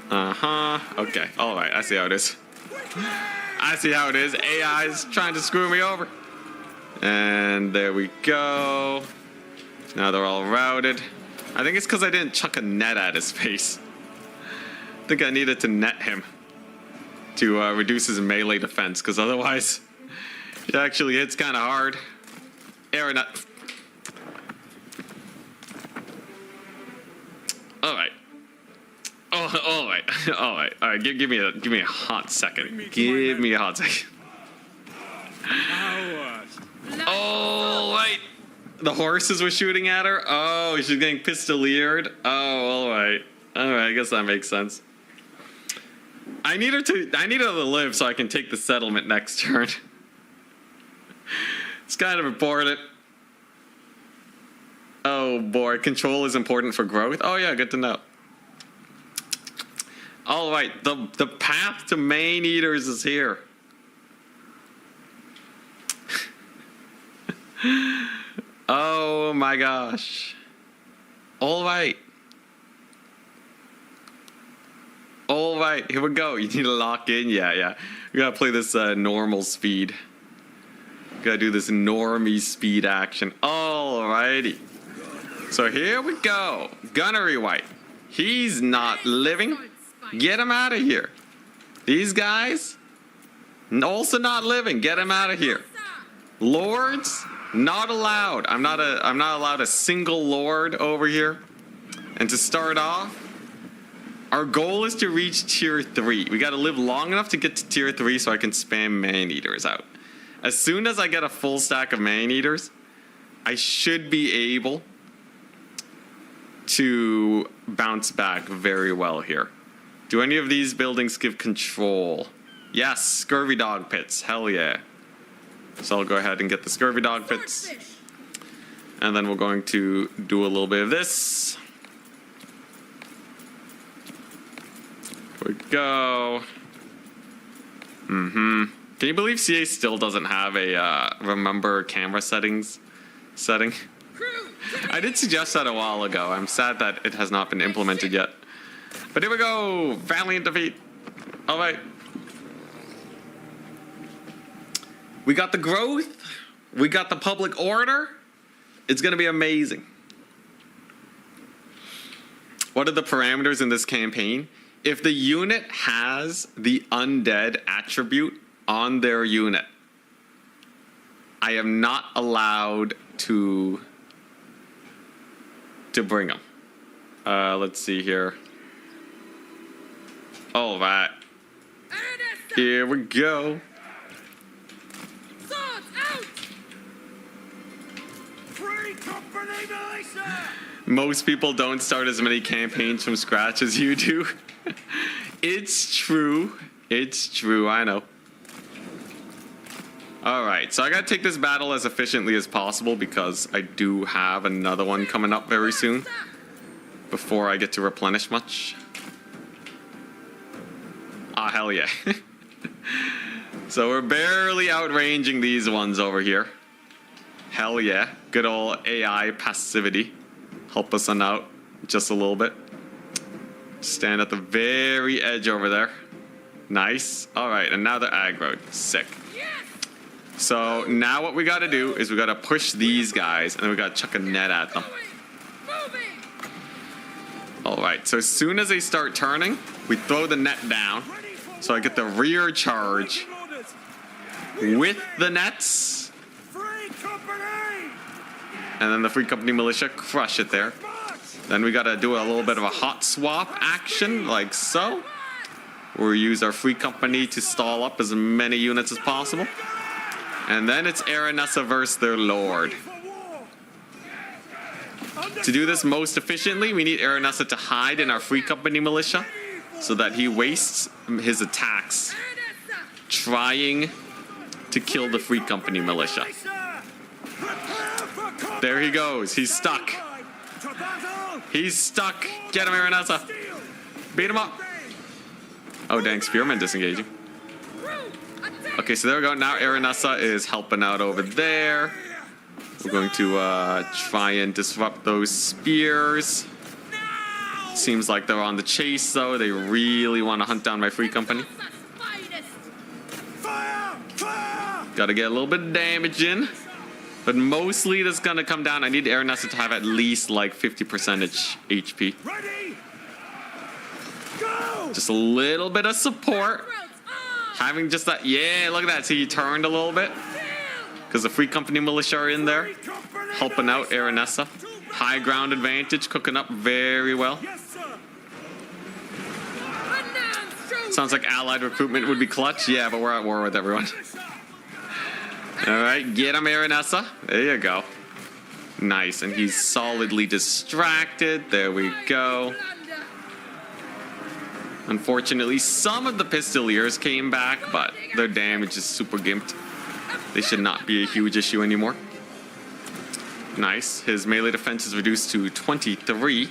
Uh-huh. Okay. All right. I see how it is. I see how it is. AI's trying to screw me over. And there we go. Now they're all routed. I think it's because I didn't chuck a net at his face. I think I needed to net him to reduce his melee defense, because otherwise it actually hits kind of hard. Air net. All right. Oh, all right. All right. All right. Give me a hot second. Give me a hot second. All right. The horses were shooting at her. Oh, she's getting pistoliered. Oh, all right. All right. I guess that makes sense. I need her to live so I can take the settlement next turn. It's kind of important. Oh boy, control is important for growth. Oh yeah, good to know. All right, the path to main eaters is here. Oh my gosh. All right. All right, here we go. You need to lock in. Yeah. We gotta play this normal speed. Gotta do this normie speed action. Alrighty. So here we go. Gunnery White. He's not living. Get him out of here. These guys, also not living. Get him out of here. Lords, not allowed. I'm not allowed a single lord over here. And to start off, our goal is to reach tier 3. We got to live long enough to get to tier 3 so I can spam man-eaters out. As soon as I get a full stack of man-eaters, I should be able to bounce back very well here. Do any of these buildings give control? Yes, scurvy dog pits. Hell yeah. So I'll go ahead and get the scurvy dog pits. And then we're going to do a little bit of this. Here we go. Can you believe CA still doesn't have a remember camera settings setting? I did suggest that a while ago. I'm sad that it has not been implemented yet. But here we go. Valiant defeat. All right. We got the growth. We got the public order. It's going to be amazing. What are the parameters in this campaign? If the unit has the undead attribute on their unit, I am not allowed to bring them. Let's see here. All right. Here we go. Swords out! Free company, militia! Most people don't start as many campaigns from scratch as you do. It's true. It's true, I know. Alright, so I gotta take this battle as efficiently as possible because I do have another one coming up very soon before I get to replenish much. Ah, hell yeah. So we're barely outranging these ones over here. Hell yeah. Good old AI passivity. Help us on out just a little bit. Stand at the very edge over there. Nice. Alright, and now they're aggroed. Sick. So now what we gotta do is we gotta push these guys and then we gotta chuck a net at them. Alright, so as soon as they start turning, we throw the net down. So I get the rear charge with the nets. And then the Free Company Militia crush it there. Then we gotta do a little bit of a hot swap action, like so. We'll use our Free Company to stall up as many units as possible. And then it's Aranessa versus their Lord. To do this most efficiently, we need Aranessa to hide in our Free Company Militia so that he wastes his attacks trying to kill the Free Company Militia. There he goes. He's stuck. He's stuck. Get him, Aranessa. Beat him up. Oh, dang. Spearman disengaging. Okay, so there we go. Now Aranessa is helping out over there. We're going to try and disrupt those spears. Seems like they're on the chase, though. They really want to hunt down my Free Company. Gotta get a little bit of damage in. But mostly that's gonna come down. I need Aranessa to have at least like 50% HP. Ready? Go! Just a little bit of support. Having just that, yeah, look at that. See, he turned a little bit. Because the Free Company Militia are in there, helping out Aranessa. High ground advantage, cooking up very well. Yes, sir. Sounds like allied recruitment would be clutch. Yeah, but we're at war with everyone. All right, get him, Aranessa. There you go. Nice, and he's solidly distracted. There we go. Unfortunately, some of the Pistoliers came back, but their damage is super gimped. They should not be a huge issue anymore. Nice. His melee defense is reduced to 23.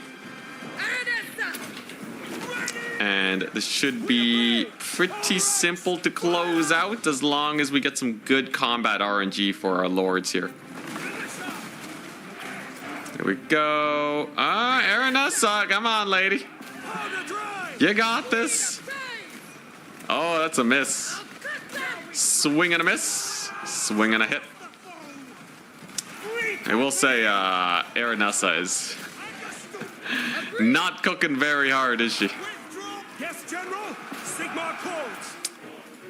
And this should be pretty simple to close out as long as we get some good combat RNG for our lords here. There we go. Ah, Aranessa, come on, lady. You got this. Oh, that's a miss. Swing and a miss. Swing and a hit. I will say, Aranessa is not cooking very hard, is she? Yes, General. Sigmar calls.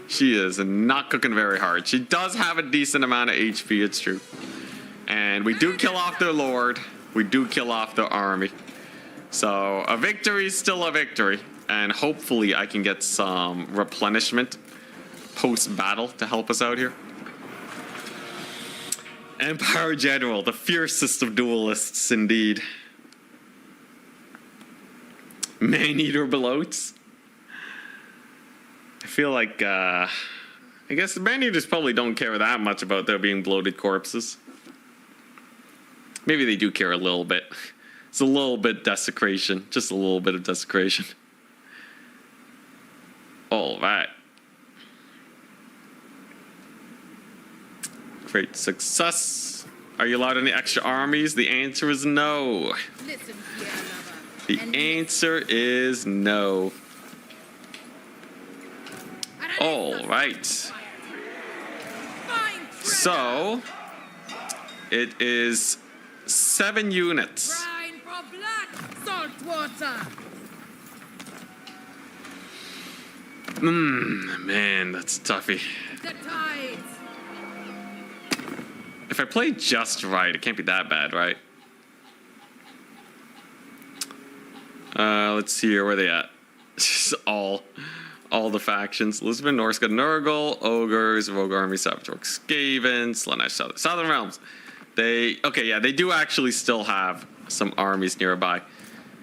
She is not cooking very hard. She does have a decent amount of HP, it's true. And we do kill off their lord. We do kill off their army. So a victory is still a victory. And hopefully I can get some replenishment post-battle to help us out here. Empire General, the fiercest of duelists, indeed. Man-eater bloats. I feel like, I guess the man-eaters probably don't care that much about there being bloated corpses. Maybe they do care a little bit. It's a little bit desecration, just a little bit of desecration. All right. Great success. Are you allowed any extra armies? The answer is no. Listen here, lover. The answer is no. All right. So, it is 7 units. Brine for blood, salt water. Man, that's toughy. The tides. If I play just right, it can't be that bad, right? Let's see here. Where are they at? all the factions. Lisbon, Norska, Nurgle, Ogres, Rogue Army, Savage Orc, Skaven, Slaanesh, Southern Realms. They do actually still have some armies nearby.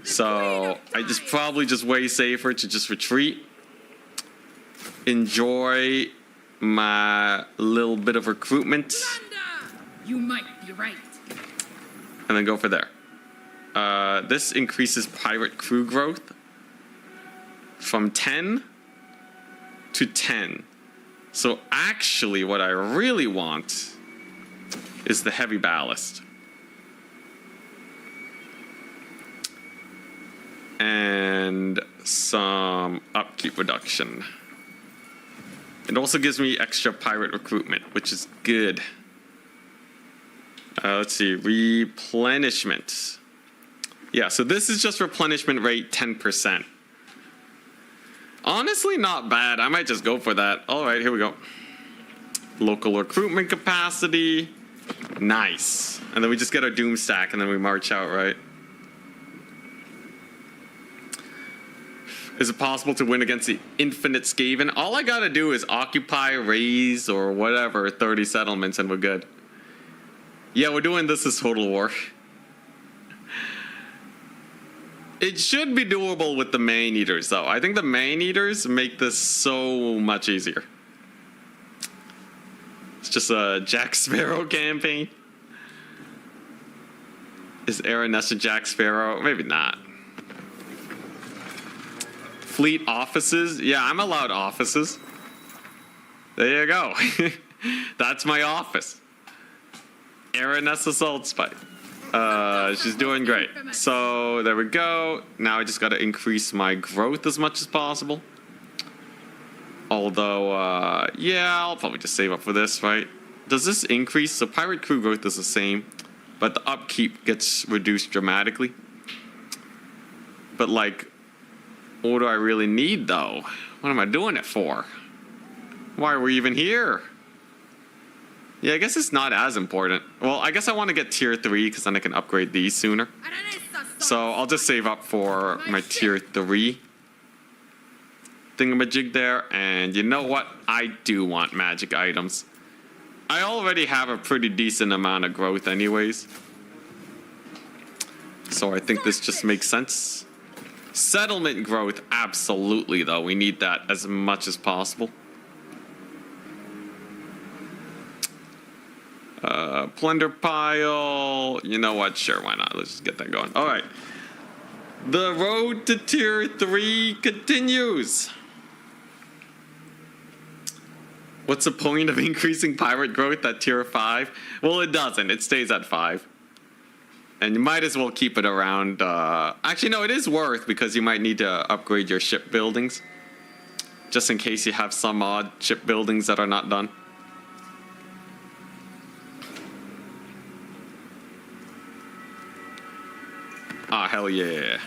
So I just probably just way safer to just retreat. Enjoy my little bit of recruitment. You might be right. And then go for there. This increases pirate crew growth from 10 to 10. So actually what I really want is the heavy ballast. And some upkeep reduction. It also gives me extra pirate recruitment, which is good. Let's see, replenishment. Yeah, so this is just replenishment rate 10%. Honestly, not bad. I might just go for that. All right, here we go. Local recruitment capacity. Nice. And then we just get our doom stack and then we march out, right? Is it possible to win against the infinite Skaven? All I gotta do is occupy, raise, or whatever, 30 settlements and we're good. Yeah, we're doing this as Total War. It should be doable with the Man-Eaters, though. I think the Man-Eaters make this so much easier. It's just a Jack Sparrow campaign. Is Aranessa Jack Sparrow? Maybe not. Fleet offices? Yeah, I'm allowed offices. There you go. That's my office. Aranessa Salt Spike. She's doing great. So there we go. Now I just got to increase my growth as much as possible. Although, yeah, I'll probably just save up for this, right? Does this increase? The pirate crew growth is the same, but the upkeep gets reduced dramatically. But, like, what do I really need, though? What am I doing it for? Why are we even here? Yeah, I guess it's not as important. Well, I guess I want to get tier 3 because then I can upgrade these sooner. So I'll just save up for my tier 3 thingamajig there. And you know what? I do want magic items. I already have a pretty decent amount of growth anyways. So I think this just makes sense. Settlement growth, absolutely, though. We need that as much as possible. Plunder pile. You know what? Sure, why not? Let's just get that going. All right. The road to tier 3 continues. What's the point of increasing pirate growth at tier 5? Well, it doesn't. It stays at 5. And you might as well keep it around. Actually, no, it is worth because you might need to upgrade your ship buildings. Just in case you have some odd ship buildings that are not done. Ah, hell yeah.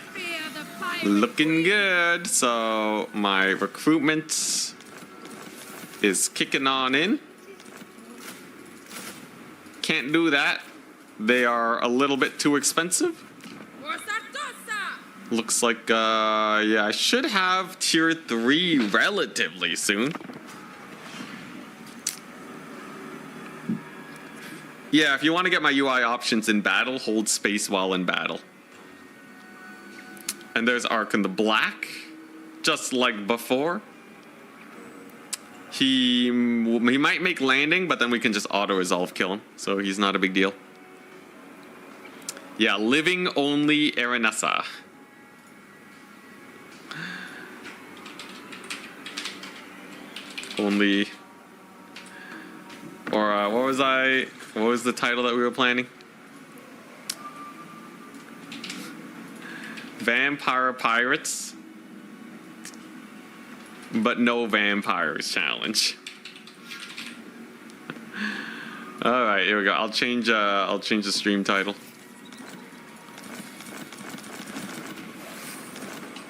Looking good. So my recruitment is kicking on in. Can't do that. They are a little bit too expensive. Looks like, yeah, I should have tier 3 relatively soon. Yeah, if you want to get my UI options in battle, hold space while in battle. And there's Arkan the Black, just like before. He might make landing, but then we can just auto-resolve kill him, so he's not a big deal. Yeah, living only Aranessa. Only, or what was the title that we were planning? Vampire Pirates, but no vampires challenge. All right, here we go. I'll change the stream title.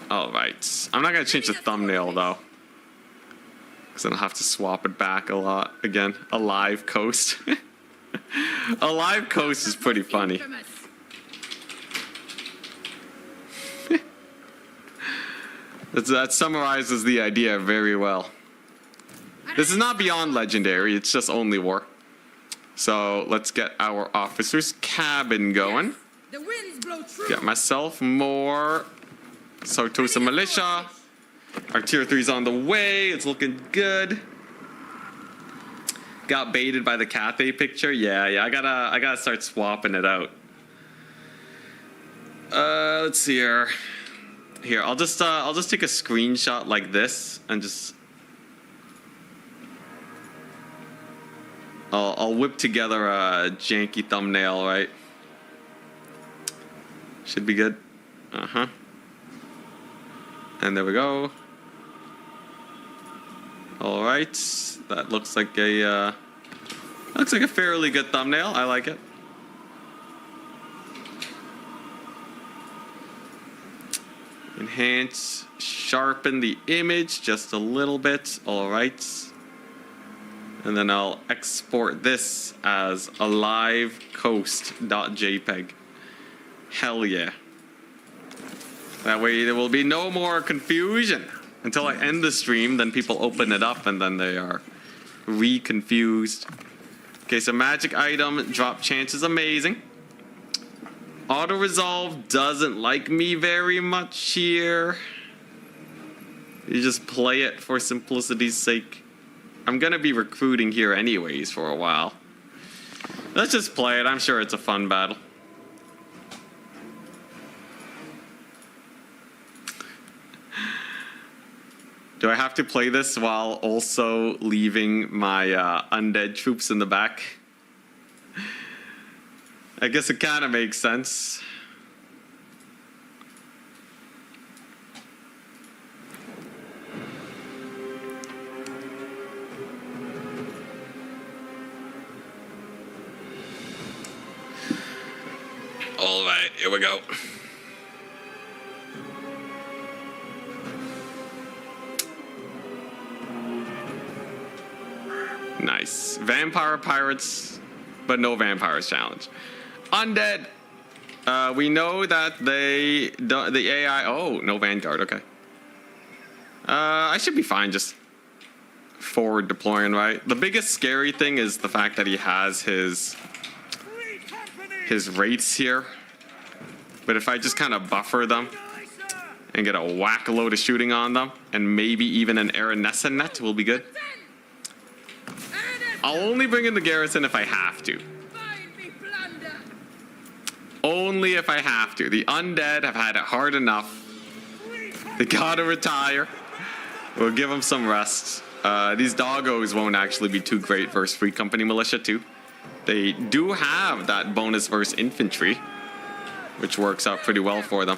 All right, I'm not gonna change the thumbnail though, because then I'll have to swap it back a lot again. A live coast. A live coast is pretty funny. That summarizes the idea very well. This is not beyond legendary, it's just only war. So let's get our officer's cabin going. The winds blow true. Get myself more Sartosa militia. Our tier 3's on the way, it's looking good. Got baited by the Cathay picture. Yeah, I gotta start swapping it out. Let's see here. Here, I'll just take a screenshot like this and just I'll whip together a janky thumbnail, right? Should be good. And there we go. All right, that looks like a fairly good thumbnail. I like it. Enhance, sharpen the image just a little bit. All right. And then I'll export this as a live coast.jpg. Hell yeah. That way there will be no more confusion until I end the stream. Then people open it up and then they are re-confused. Okay, so magic item, drop chance is amazing. Auto-resolve doesn't like me very much here. You just play it for simplicity's sake. I'm gonna be recruiting here anyways for a while. Let's just play it. I'm sure it's a fun battle. Do I have to play this while also leaving my undead troops in the back? I guess it kind of makes sense. All right, here we go. Nice. Vampire pirates, but no vampires challenge. Undead. We know that the AI. Oh, no Vanguard. Okay. I should be fine just forward deploying, right? The biggest scary thing is the fact that he has his rates here. But if I just kind of buffer them and get a whack load of shooting on them, and maybe even an Aranessa net will be good. I'll only bring in the garrison if I have to. Only if I have to. The undead have had it hard enough. They gotta retire. We'll give them some rest. These doggos won't actually be too great versus Free Company Militia too. They do have that bonus versus infantry, which works out pretty well for them.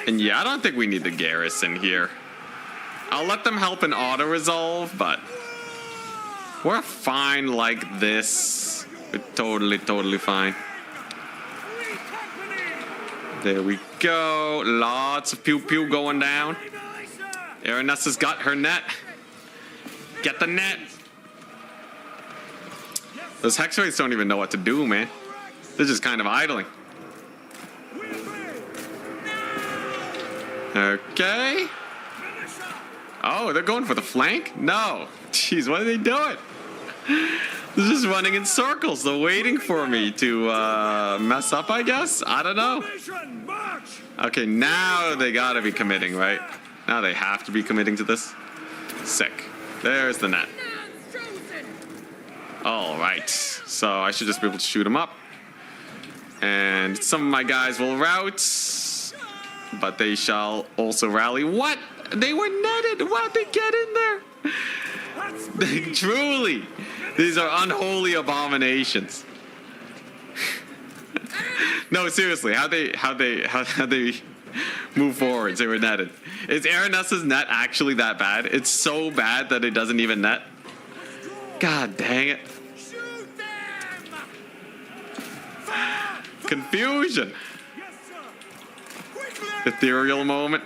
And yeah, I don't think we need the garrison here. I'll let them help in auto-resolve, but we're fine like this. We're totally fine. There we go. Lots of pew-pew going down. Aranessa's got her net. Get the net. Those Hexrates don't even know what to do, man. They're just kind of idling. Okay. Oh, they're going for the flank? No. Jeez, what are they doing? They're just running in circles. They're waiting for me to mess up, I guess? I don't know. Okay, now they gotta be committing, right? Now they have to be committing to this. Sick. There's the net. All right. So I should just be able to shoot them up. And some of my guys will rout. But they shall also rally. What? They were netted. Why'd they get in there? Truly. These are unholy abominations. No, seriously. How they move forwards? They were netted. Is Aranessa's net actually that bad? It's so bad that it doesn't even net. God dang it. Confusion. Ethereal moment.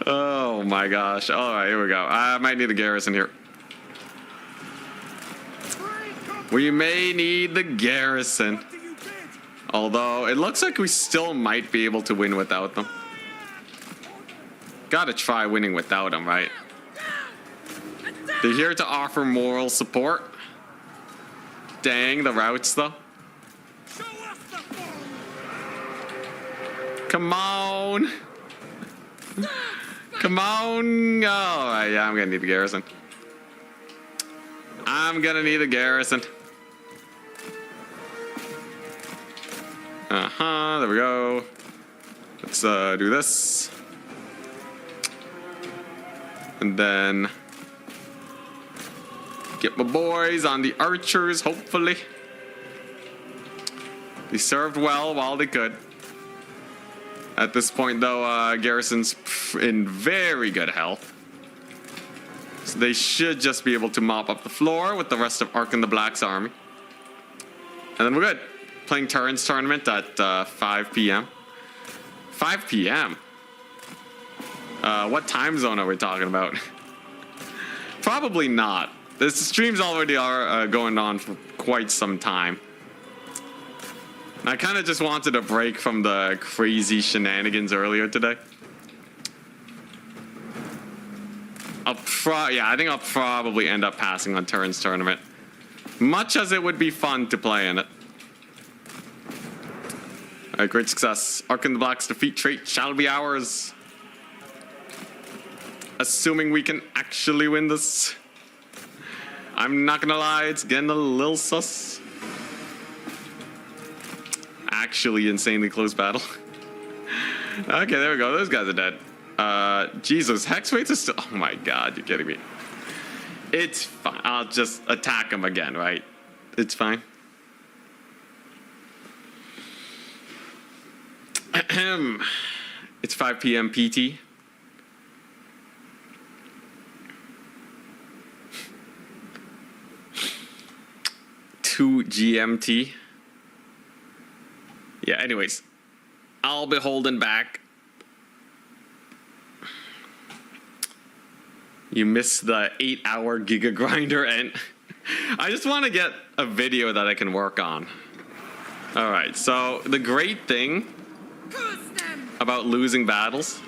Oh my gosh. All right, here we go. I might need a garrison here. We may need the garrison. Although, it looks like we still might be able to win without them. Gotta try winning without them, right? They're here to offer moral support. Dang, the routes, though. Come on. Come on. Oh, yeah, I'm gonna need the garrison. I'm gonna need a garrison. There we go. Let's do this. And then get my boys on the archers, hopefully. They served well while they could. At this point, though, Garrison's in very good health. So they should just be able to mop up the floor with the rest of Ark and the Black's army. And then we're good. Playing Turin's tournament at 5 p.m. 5 p.m.? What time zone are we talking about? Probably not. This streams already are going on for quite some time. I kind of just wanted a break from the crazy shenanigans earlier today. I think I'll probably end up passing on Turin's tournament. Much as it would be fun to play in it. Alright, great success. Ark and the Black's defeat trait shall be ours. Assuming we can actually win this. I'm not gonna lie, it's getting a little sus. Actually insanely close battle. Okay, there we go. Those guys are dead. Jesus, hex rates are still... Oh my god, you're kidding me. It's fine. I'll just attack them again, right? It's fine. It's 5 p.m. PT. 2 GMT. Yeah, anyways. I'll be holding back. You missed the 8-hour Giga Grinder, and I just want to get a video that I can work on. Alright, so the great thing about losing battles,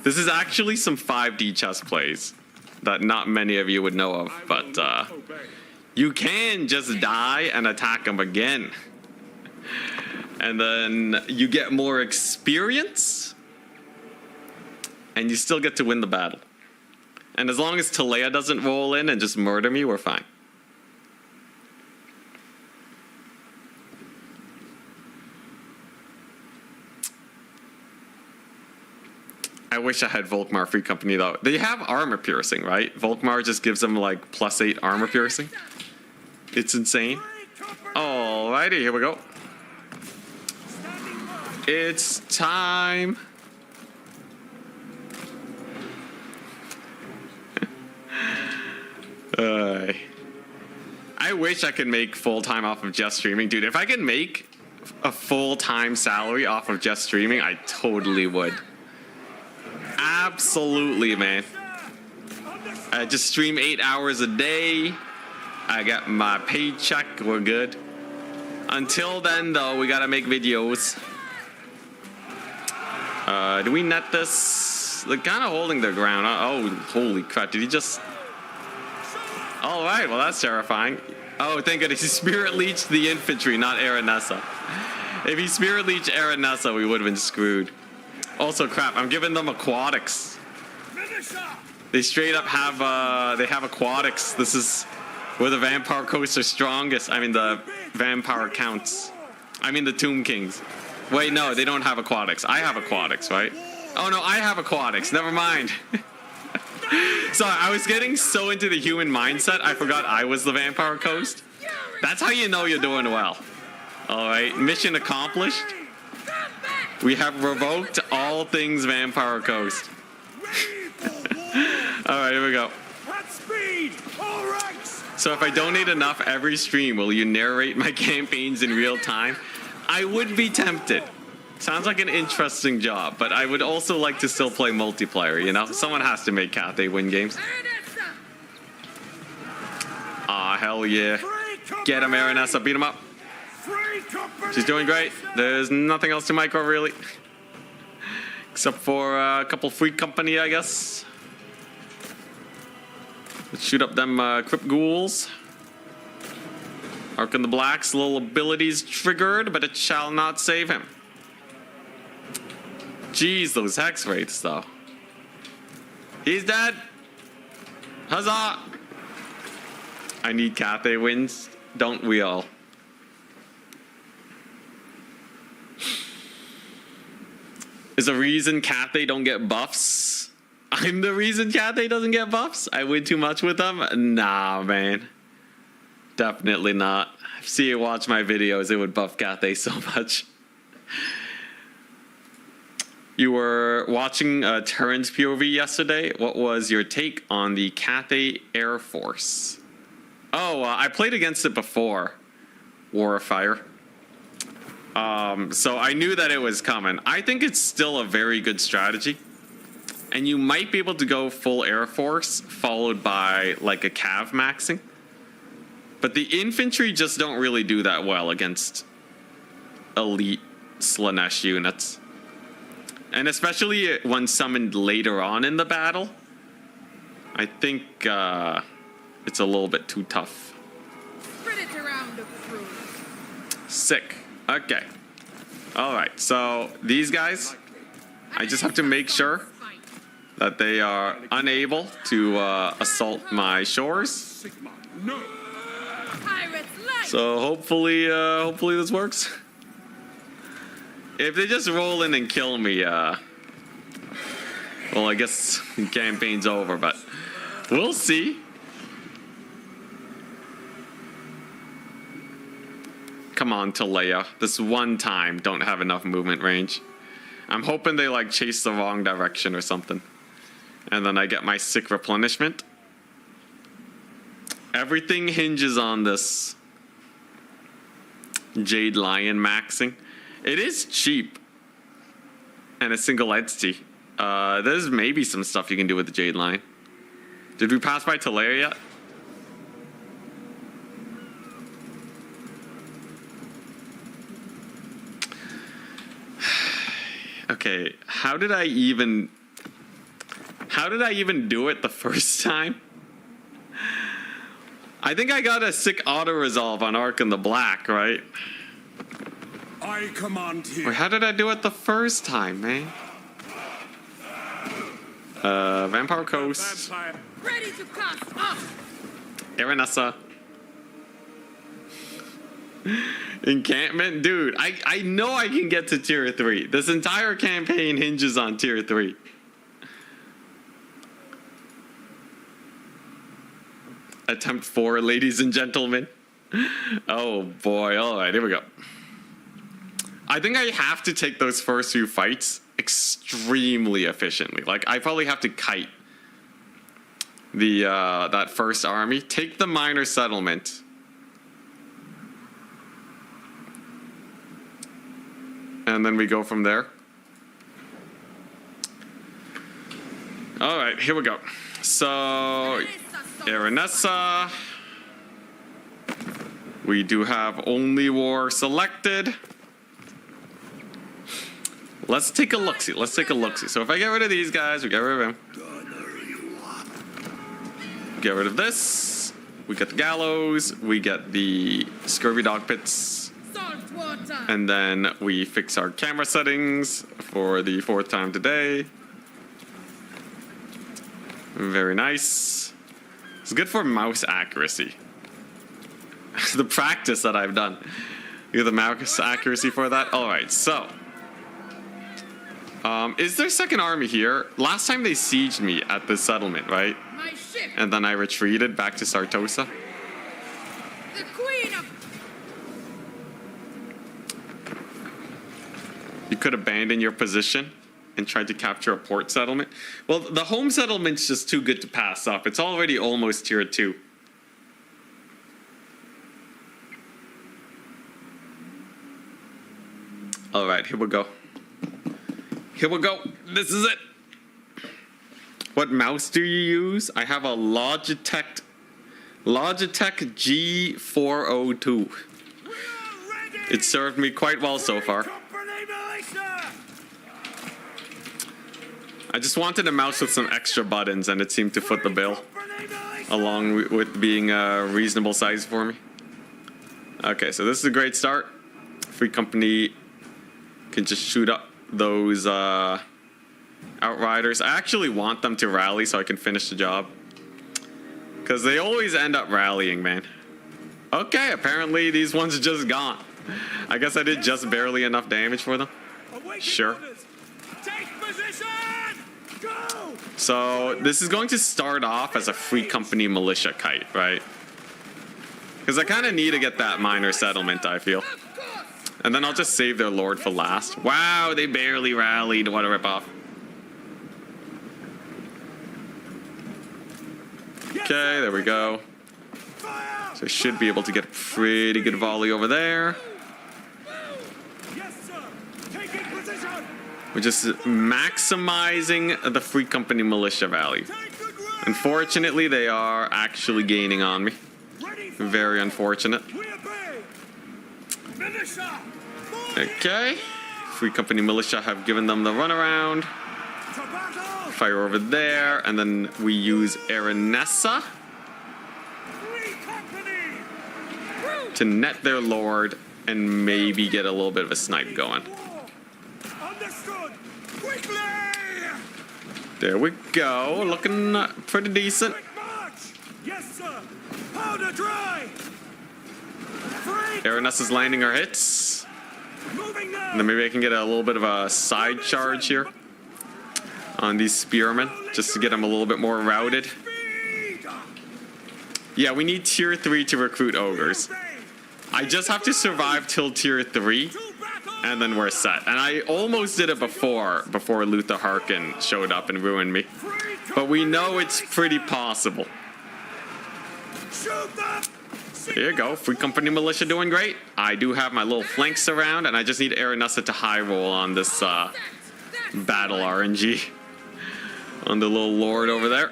this is actually some 5D chess plays that not many of you would know of, but you can just die and attack them again. And then you get more experience, and you still get to win the battle. And as long as Talea doesn't roll in and just murder me, we're fine. I wish I had Volkmar Free Company, though. They have armor piercing, right? Volkmar just gives them, like, +8 armor piercing. It's insane. Alrighty, here we go. It's time. I wish I could make full-time off of just streaming. Dude, if I could make a full-time salary off of just streaming, I totally would. Absolutely, man. I just stream 8 hours a day. I got my paycheck. We're good. Until then, though, we gotta make videos. Do we net this? They're kind of holding their ground. Oh, holy crap. Did he just... All right, well, that's terrifying. Oh, thank goodness. He Spirit Leeched the infantry, not Aranessa. If he Spirit Leeched Aranessa, we would have been screwed. Also, crap, I'm giving them aquatics. They straight up have, they have aquatics. This is where the Vampire Coasts are strongest. I mean, the Vampire Counts. I mean, the Tomb Kings. Wait, no, they don't have aquatics. I have aquatics, right? Oh, no, I have aquatics. Never mind. Sorry, I was getting so into the human mindset, I forgot I was the Vampire Coast. That's how you know you're doing well. Alright, mission accomplished. We have revoked all things Vampire Coast. Alright, here we go. So if I donate enough every stream, will you narrate my campaigns in real time? I would be tempted. Sounds like an interesting job, but I would also like to still play multiplayer, you know? Someone has to make Cathay win games. Aw, hell yeah. Get him, Aranessa. Beat him up. She's doing great. There's nothing else to micro, really. Except for a couple free company, I guess. Let's shoot up them Crypt Ghouls. Arkin the Black's little abilities triggered, but it shall not save him. Jeez, those hex rates, though. He's dead. Huzzah! I need Cathay wins. Don't we all? Is the reason Cathay don't get buffs? I'm the reason Cathay doesn't get buffs? I win too much with them? Nah, man. Definitely not. See you watch my videos, it would buff Cathay so much. You were watching Terran's POV yesterday. What was your take on the Cathay Air Force? Oh, I played against it before, War of Fire. So I knew that it was coming. I think it's still a very good strategy. And you might be able to go full Air Force, followed by like a Cav maxing. But the infantry just don't really do that well against elite Slanesh units. And especially when summoned later on in the battle, I think it's a little bit too tough. Sick. Okay. All right. So these guys, I just have to make sure that they are unable to assault my shores. So hopefully this works. If they just roll in and kill me, well, I guess the campaign's over, but we'll see. Come on, Talea. This one time, don't have enough movement range. I'm hoping they, like, chase the wrong direction or something. And then I get my sick replenishment. Everything hinges on this. Jade Lion maxing. It is cheap. And a single entity. There's maybe some stuff you can do with the Jade Lion. Did we pass by Talaria yet? Okay, how did I even do it the first time? I think I got a sick auto resolve on Ark in the Black, right? I command here. Wait, how did I do it the first time, man? Vampire Coast. Ready to cast off. Aranessa. Encampment? Dude, I know I can get to tier 3. This entire campaign hinges on tier 3. Attempt 4, ladies and gentlemen. Oh boy, alright, here we go. I think I have to take those first few fights extremely efficiently. Like, I probably have to kite the that first army, take the minor settlement, and then we go from there. All right, here we go. So, Aranessa. We do have only war selected. Let's take a look-see. Let's take a look-see. So if I get rid of these guys, we get rid of him. Get rid of this. We get the gallows. We get the scurvy dog pits. Salt water. And then we fix our camera settings for the 4th time today. Very nice. It's good for mouse accuracy. The practice that I've done. You have the mouse accuracy for that? Alright, so. Is there second army here? Last time they sieged me at the settlement, right? My ship. And then I retreated back to Sartosa. The queen of. You could abandon your position and try to capture a port settlement. Well, the home settlement's just too good to pass up. It's already almost tier 2. All right, here we go. Here we go. This is it. What mouse do you use? I have a Logitech G402. It served me quite well so far. I just wanted a mouse with some extra buttons, and it seemed to foot the bill, along with being a reasonable size for me. Okay, so this is a great start. Free Company can just shoot up those Outriders. I actually want them to rally so I can finish the job, because they always end up rallying, man. Okay, apparently these ones are just gone. I guess I did just barely enough damage for them. Sure. So this is going to start off as a Free Company militia kite, right? Because I kind of need to get that minor settlement, I feel. And then I'll just save their lord for last. Wow, they barely rallied. What a ripoff. Okay, there we go. So I should be able to get a pretty good volley over there. We're just maximizing the Free Company militia value. Unfortunately, they are actually gaining on me. Very unfortunate. Okay. Free Company militia have given them the runaround. Fire over there, and then we use Aranessa to net their lord and maybe get a little bit of a snipe going. There we go, looking pretty decent. Aranessa's landing her hits. And then maybe I can get a little bit of a side charge here on these spearmen, just to get them a little bit more routed. Yeah, we need tier 3 to recruit ogres. I just have to survive till tier 3, and then we're set. And I almost did it before Luther Harkin showed up and ruined me. But we know it's pretty possible. There you go. Free Company Militia doing great. I do have my little flanks around, and I just need Aranessa to high roll on this battle RNG. On the little lord over there.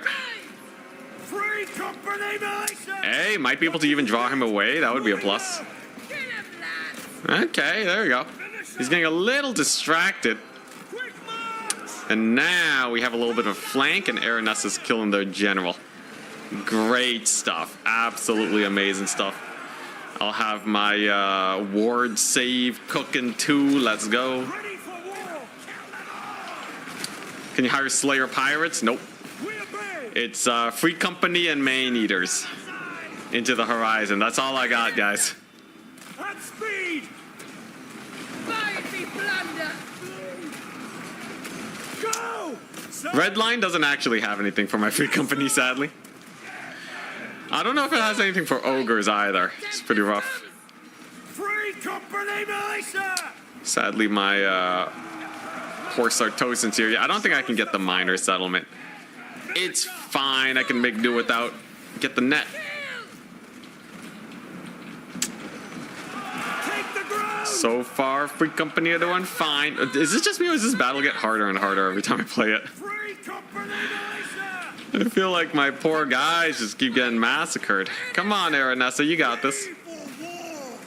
Free company militia! Hey, might be able to even draw him away. That would be a plus. Kill him, lads! Okay, there we go. He's getting a little distracted. Quick march! And now we have a little bit of a flank, and Aranessa's killing their general. Great stuff. Absolutely amazing stuff. I'll have my ward save cooking too. Let's go. Ready for war! Can you hire Slayer Pirates? Nope. We obey! It's Free Company and Main Eaters into the horizon. That's all I got, guys. At speed! Mighty blunder! Go! Red Line doesn't actually have anything for my Free Company, sadly. I don't know if it has anything for ogres either. It's pretty rough. Free company militia! Sadly, my poor Sartosan's here. Yeah, I don't think I can get the minor settlement. It's fine. I can make do without. Get the net. Take the ground! So far, Free Company are doing fine. Is it just me or does this battle get harder and harder every time I play it? Free company militia! I feel like my poor guys just keep getting massacred. Come on, Aranessa, you got this. Ready for war!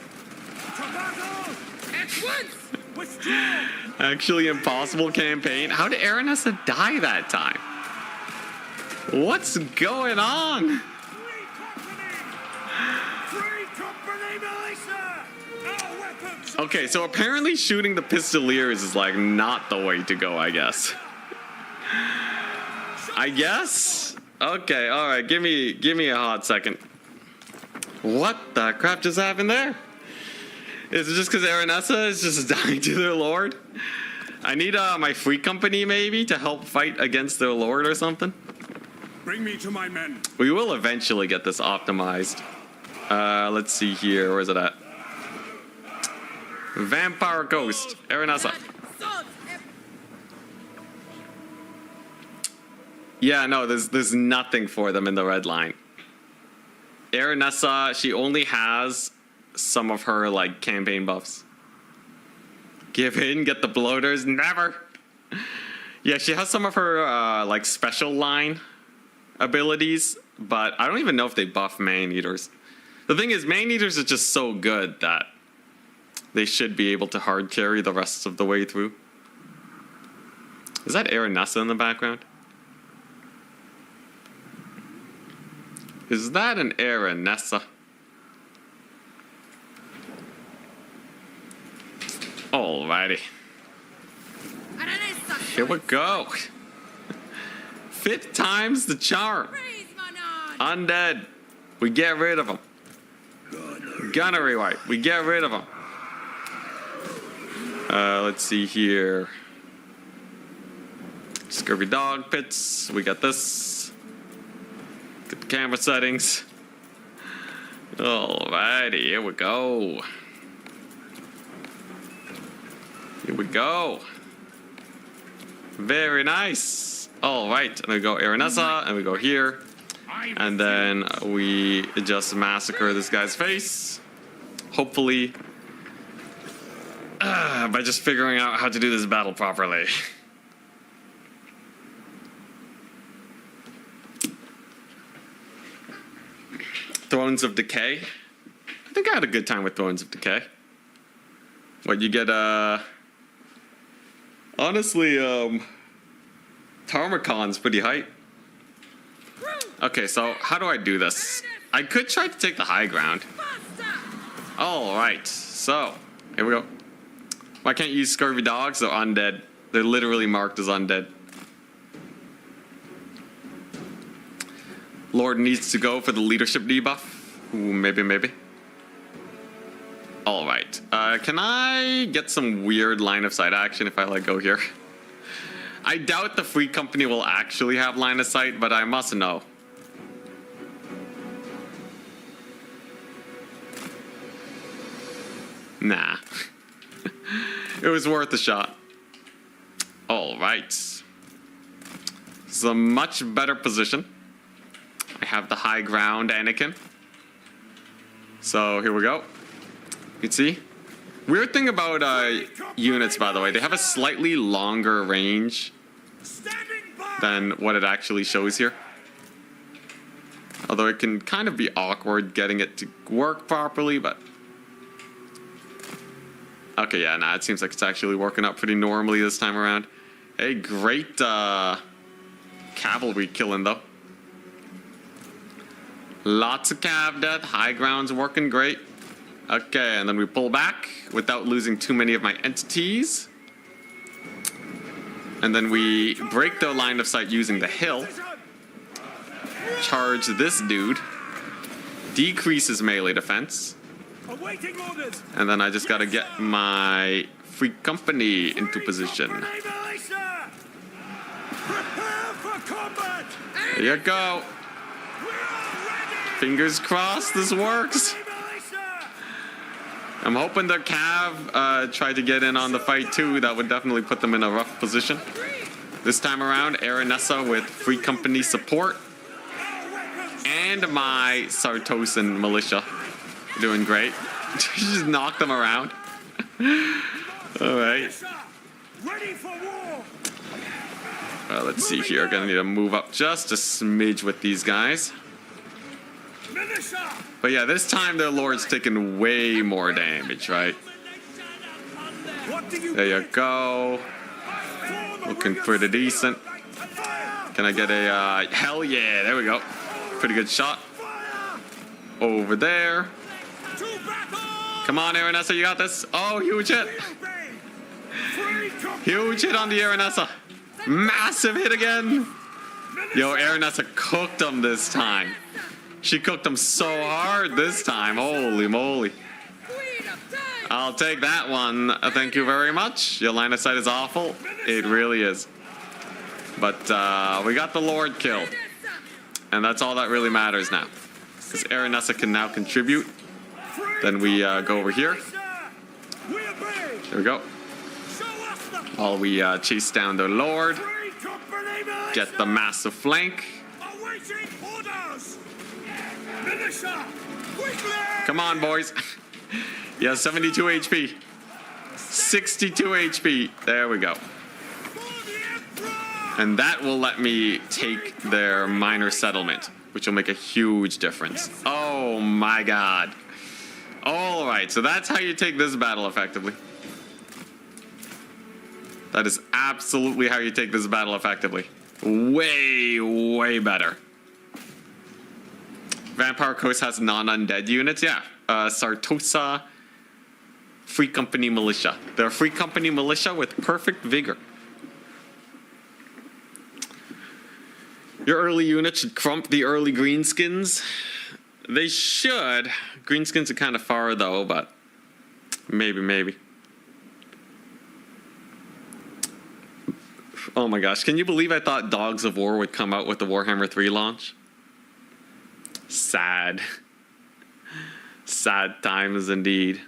To battle! At once! Withdraw! Actually impossible campaign. How did Aranessa die that time? What's going on? Free company! Free company militia! Our weapons! Okay, so apparently shooting the pistoliers is like not the way to go, I guess. I guess? Okay, alright, give me a hot second. What the crap just happened there? Is it just because Aranessa is just dying to their lord? I need my Free Company maybe to help fight against their lord or something. Bring me to my men. We will eventually get this optimized. Let's see here. Where is it at? Vampire Ghost. Aranessa. Swords! Yeah, no, there's nothing for them in the red line. Aranessa, she only has some of her, like, campaign buffs. Give in, get the bloaters, never! Yeah, she has some of her, like, special line abilities, but I don't even know if they buff Man Eaters. The thing is, Man Eaters are just so good that they should be able to hard carry the rest of the way through. Is that Aranessa in the background? Is that an Aranessa? Alrighty. Here we go. Fifth time's the charm. Praise Manon! Undead. We get rid of them. Gunnery White. We get rid of them. Let's see here. Scurvy Dog Pits. We got this. Get the camera settings. Alrighty, here we go. Here we go. Very nice. Alright, and we go Aranessa, and we go here. And then we just massacre this guy's face. Hopefully, by just figuring out how to do this battle properly. Thrones of Decay. I think I had a good time with Thrones of Decay. What, you get, honestly, Tarmacon's pretty hype. Okay, so how do I do this? I could try to take the high ground. Alright, so, here we go. Why can't you use Scurvy Dogs? They're undead. They're literally marked as undead. Lord needs to go for the leadership debuff. Ooh, maybe. Alright, can I get some weird line of sight action if I let go here? I doubt the Free Company will actually have line of sight, but I must know. Nah. It was worth a shot. Alright. This is a much better position. I have the high ground, Anakin. So here we go. You can see. Weird thing about units, by the way, they have a slightly longer range than what it actually shows here. Although it can kind of be awkward getting it to work properly, but... Okay, yeah, nah, it seems like it's actually working out pretty normally this time around. Hey, great cavalry killing, though. Lots of cav death. High ground's working great. Okay, and then we pull back without losing too many of my entities. And then we break their line of sight using the hill. Charge this dude. Decreases melee defense. And then I just gotta get my free company into position. There you go. Fingers crossed this works. I'm hoping the Cav tried to get in on the fight too. That would definitely put them in a rough position. This time around, Aranessa with free company support. And my Sartosan militia. Doing great. Just knocked them around. Alright. Let's see here. Gonna need to move up just a smidge with these guys. But yeah, this time their lord's taking way more damage, right? There you go. Looking pretty decent. Can I get a, hell yeah, there we go. Pretty good shot. Over there. Come on, Aranessa, you got this. Oh, huge hit. Huge hit on the Aranessa. Massive hit again. Yo, Aranessa cooked them this time. She cooked them so hard this time. Holy moly. I'll take that one. Thank you very much. Your line of sight is awful. It really is. But we got the Lord killed. And that's all that really matters now. Because Aranessa can now contribute. Then we go over here. There we go. While we chase down the Lord. Get the massive flank. Come on, boys. Yeah, 72 HP. 62 HP. There we go. And that will let me take their minor settlement, which will make a huge difference. Oh my god. All right, so that's how you take this battle effectively. That is absolutely how you take this battle effectively. Way, way better. Vampire Coast has non-undead units, yeah. Sartosa Free Company Militia. They're a Free Company Militia with perfect vigor. Your early units should crump the early greenskins. They should. Greenskins are kind of far though, but maybe. Oh my gosh, can you believe I thought Dogs of War would come out with the Warhammer 3 launch? Sad. Sad times indeed.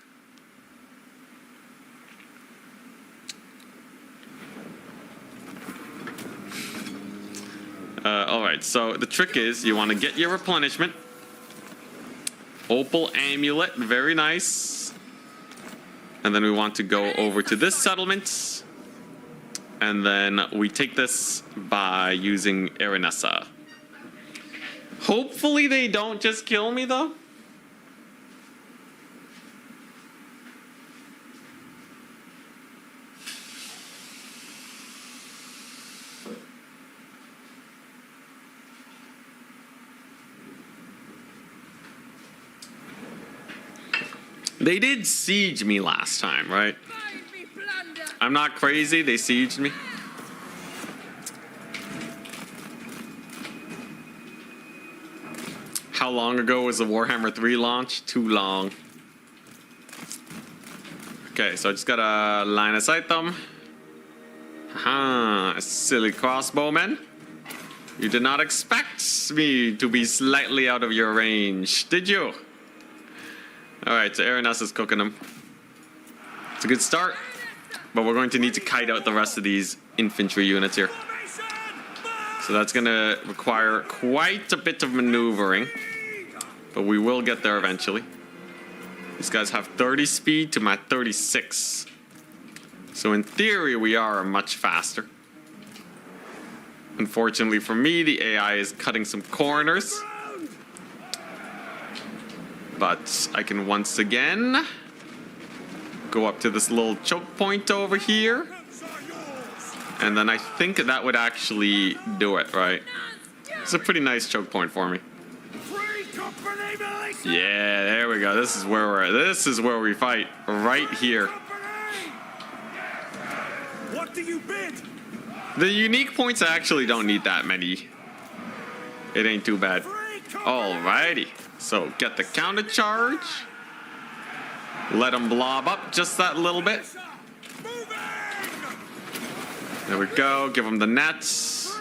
Alright, so the trick is you want to get your replenishment. Opal Amulet, very nice. And then we want to go over to this settlement. And then we take this by using Aranessa. Hopefully they don't just kill me though. They did siege me last time, right? I'm not crazy, they sieged me. How long ago was the Warhammer 3 launch? Too long. Okay, so I just gotta line of sight them. Haha, silly crossbowmen. You did not expect me to be slightly out of your range, did you? Alright, so Aranessa is cooking them. It's a good start, but we're going to need to kite out the rest of these infantry units here. So that's going to require quite a bit of maneuvering, but we will get there eventually. These guys have 30 speed to my 36. So in theory, we are much faster. Unfortunately for me, the AI is cutting some corners. But I can once again go up to this little choke point over here. And then I think that would actually do it, right? It's a pretty nice choke point for me. Yeah, there we go. This is where we're at. This is where we fight. Right here. What do you bid? The unique points I actually don't need that many. It ain't too bad. Alrighty. So get the counter charge. Let them blob up just that little bit. There we go. Give them the nets.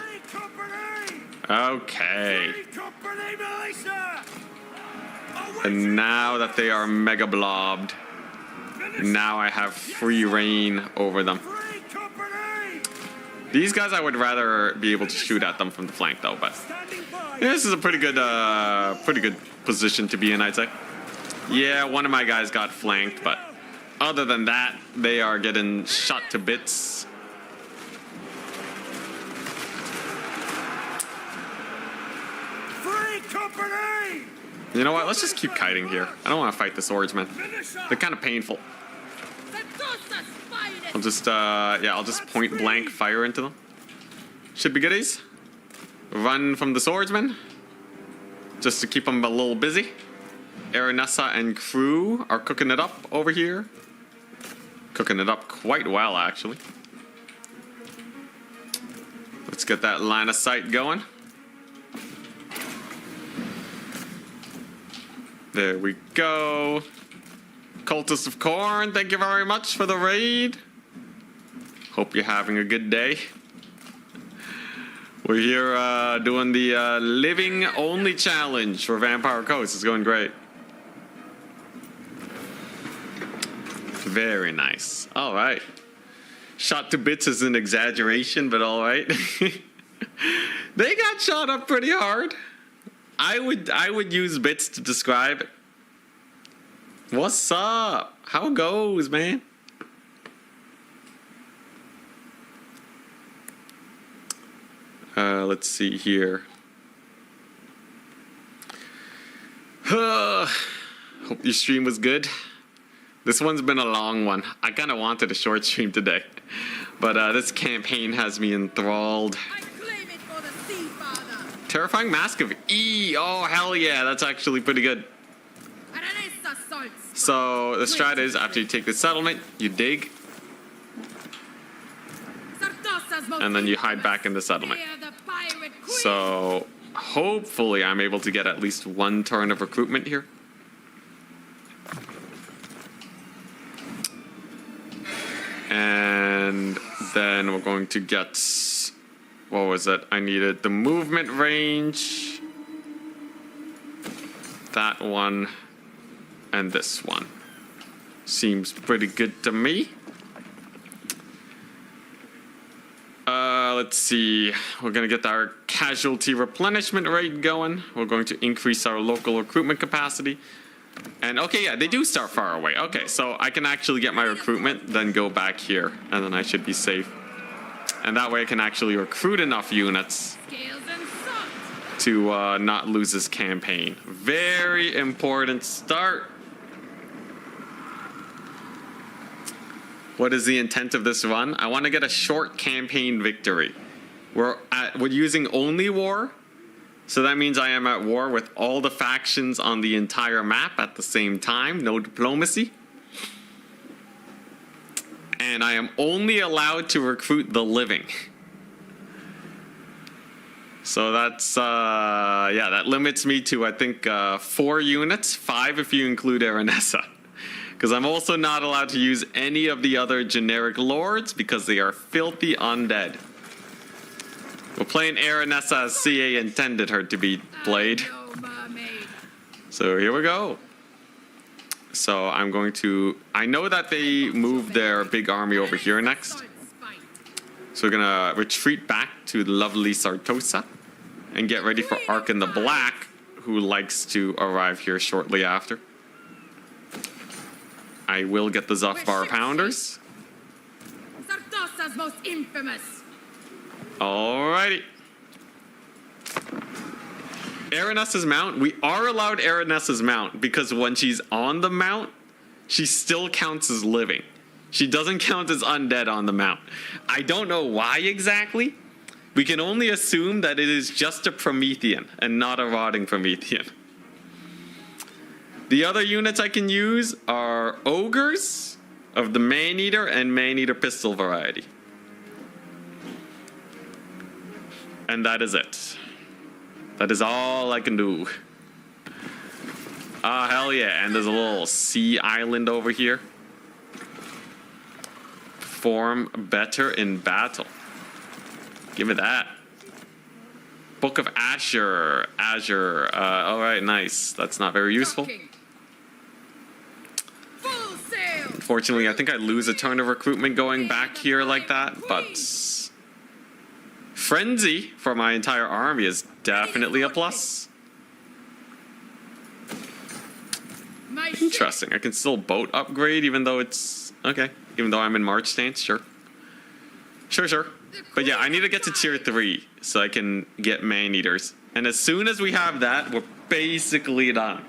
Okay. And now that they are mega blobbed, now I have free reign over them. These guys I would rather be able to shoot at them from the flank though, but this is a pretty good position to be in, I'd say. Yeah, one of my guys got flanked, but other than that, they are getting shot to bits. Free company! You know what? Let's just keep kiting here. I don't want to fight the swordsmen. They're kind of painful. I'll just point blank fire into them. Should be goodies. Run from the swordsman. Just to keep them a little busy. Aranessa and crew are cooking it up over here. Cooking it up quite well, actually. Let's get that line of sight going. There we go. Cultists of Corn, thank you very much for the raid. Hope you're having a good day. We're here doing the living only challenge for Vampire Coast. It's going great. Very nice. All right. Shot to bits is an exaggeration, but all right. They got shot up pretty hard. I would use bits to describe it. What's up? How it goes, man? Let's see here. Hope your stream was good. This one's been a long one. I kind of wanted a short stream today, but this campaign has me enthralled. Terrifying Mask of E. Oh, hell yeah. That's actually pretty good. So the strat is after you take the settlement, you dig. And then you hide back in the settlement. So hopefully I'm able to get at least one turn of recruitment here. And then we're going to get... What was it? I needed the movement range. That one. And this one. Seems pretty good to me. Let's see. We're going to get our casualty replenishment rate going. We're going to increase our local recruitment capacity. And okay, yeah, they do start far away. Okay, so I can actually get my recruitment, then go back here, and then I should be safe. And that way I can actually recruit enough units to not lose this campaign. Very important start. What is the intent of this run? I want to get a short campaign victory. We're using only war. So that means I am at war with all the factions on the entire map at the same time. No diplomacy. And I am only allowed to recruit the living. So that's, yeah, that limits me to, I think, 4 units. 5 if you include Aranessa. Because I'm also not allowed to use any of the other generic lords because they are filthy undead. We're playing Aranessa as CA intended her to be played. So here we go. So I'm going to... I know that they moved their big army over here next. So we're going to retreat back to lovely Sartosa and get ready for Ark in the Black, who likes to arrive here shortly after. I will get the Zufbar Pounders. Sartosa's most infamous. Alrighty. Aranessa's mount. We are allowed Aranessa's mount because when she's on the mount, she still counts as living. She doesn't count as undead on the mount. I don't know why exactly. We can only assume that it is just a Promethean and not a rotting Promethean. The other units I can use are Ogres of the Man-Eater and Man-Eater pistol variety. And that is it. That is all I can do. Ah, hell yeah. And there's a little sea island over here. Perform better in battle. Give me that. Book of Azure. Azure. Alright, nice. That's not very useful. Full sail. Unfortunately, I think I lose a turn of recruitment going back here like that, but Frenzy for my entire army is definitely a plus. Interesting. I can still boat upgrade even though it's... Okay. Even though I'm in March stance, sure. Sure. But yeah, I need to get to tier 3 so I can get Man-Eaters. And as soon as we have that, we're basically done.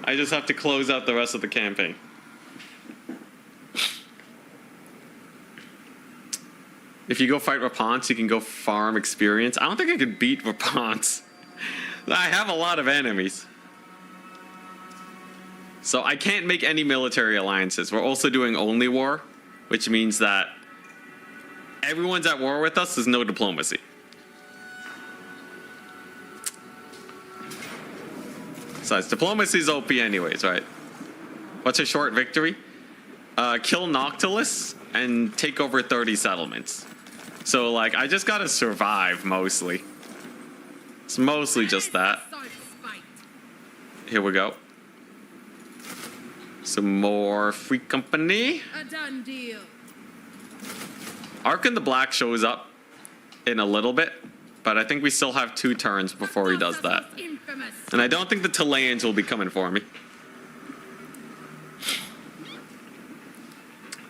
I just have to close out the rest of the campaign. If you go fight Rapance, you can go farm experience. I don't think I could beat Rapance. I have a lot of enemies. So I can't make any military alliances. We're also doing only war, which means that everyone's at war with us. There's no diplomacy. Besides, diplomacy is OP anyways, right? What's a short victory? Kill Noctilus and take over 30 settlements. So, like, I just gotta survive, mostly. It's mostly just that. Here we go. Some more free company. A done deal. Ark in the Black shows up in a little bit, but I think we still have 2 turns before he does that. And I don't think the Talaeans will be coming for me.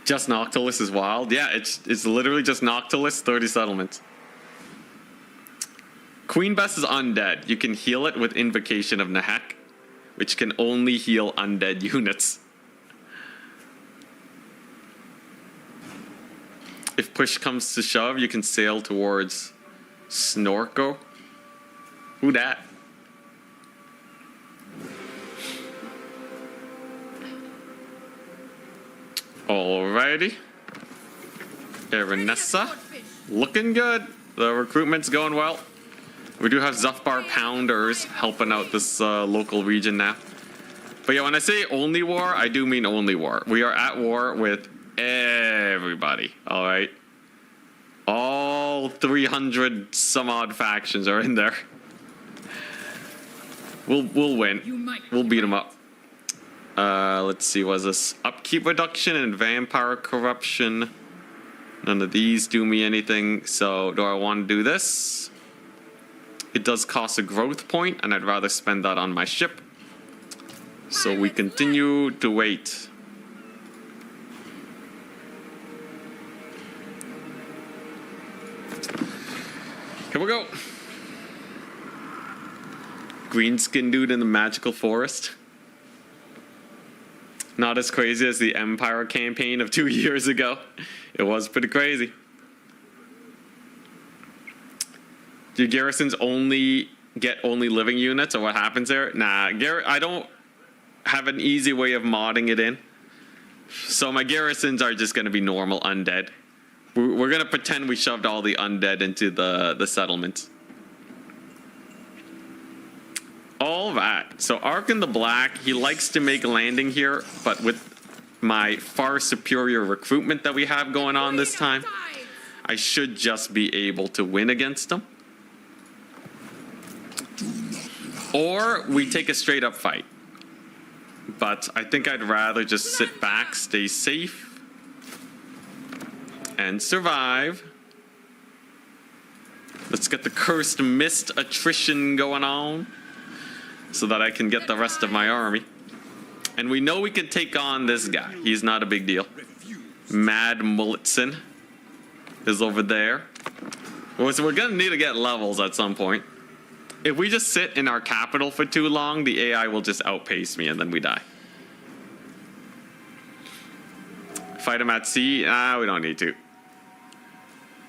Just Noctilus is wild. Yeah, it's literally just Noctilus, 30 settlements. Queen Bess is undead. You can heal it with Invocation of Nahek, which can only heal undead units. If push comes to shove, you can sail towards Snorko. Who dat? Alrighty. Aranessa. Looking good. The recruitment's going well. We do have Zufbar Pounders helping out this local region now. But yeah, when I say only war, I do mean only war. We are at war with everybody, all right? All 300 some odd factions are in there. We'll win. We'll beat them up. Let's see, was this upkeep reduction and vampire corruption? None of these do me anything, so do I want to do this? It does cost a growth point, and I'd rather spend that on my ship. So we continue to wait. Here we go. Greenskin dude in the magical forest. Not as crazy as the Empire campaign of 2 years ago. It was pretty crazy. Do garrisons only get only living units, or what happens there? Nah, I don't have an easy way of modding it in. So my garrisons are just going to be normal undead. We're going to pretend we shoved all the undead into the settlements. All right. So Ark in the Black, he likes to make a landing here, but with my far superior recruitment that we have going on this time, I should just be able to win against him. Or we take a straight up fight. But I think I'd rather just sit back, stay safe, and survive. Let's get the cursed mist attrition going on so that I can get the rest of my army. And we know we could take on this guy. He's not a big deal. Mad Mullitson is over there. Well, so we're gonna need to get levels at some point. If we just sit in our capital for too long, the AI will just outpace me and then we die. Fight him at sea? We don't need to.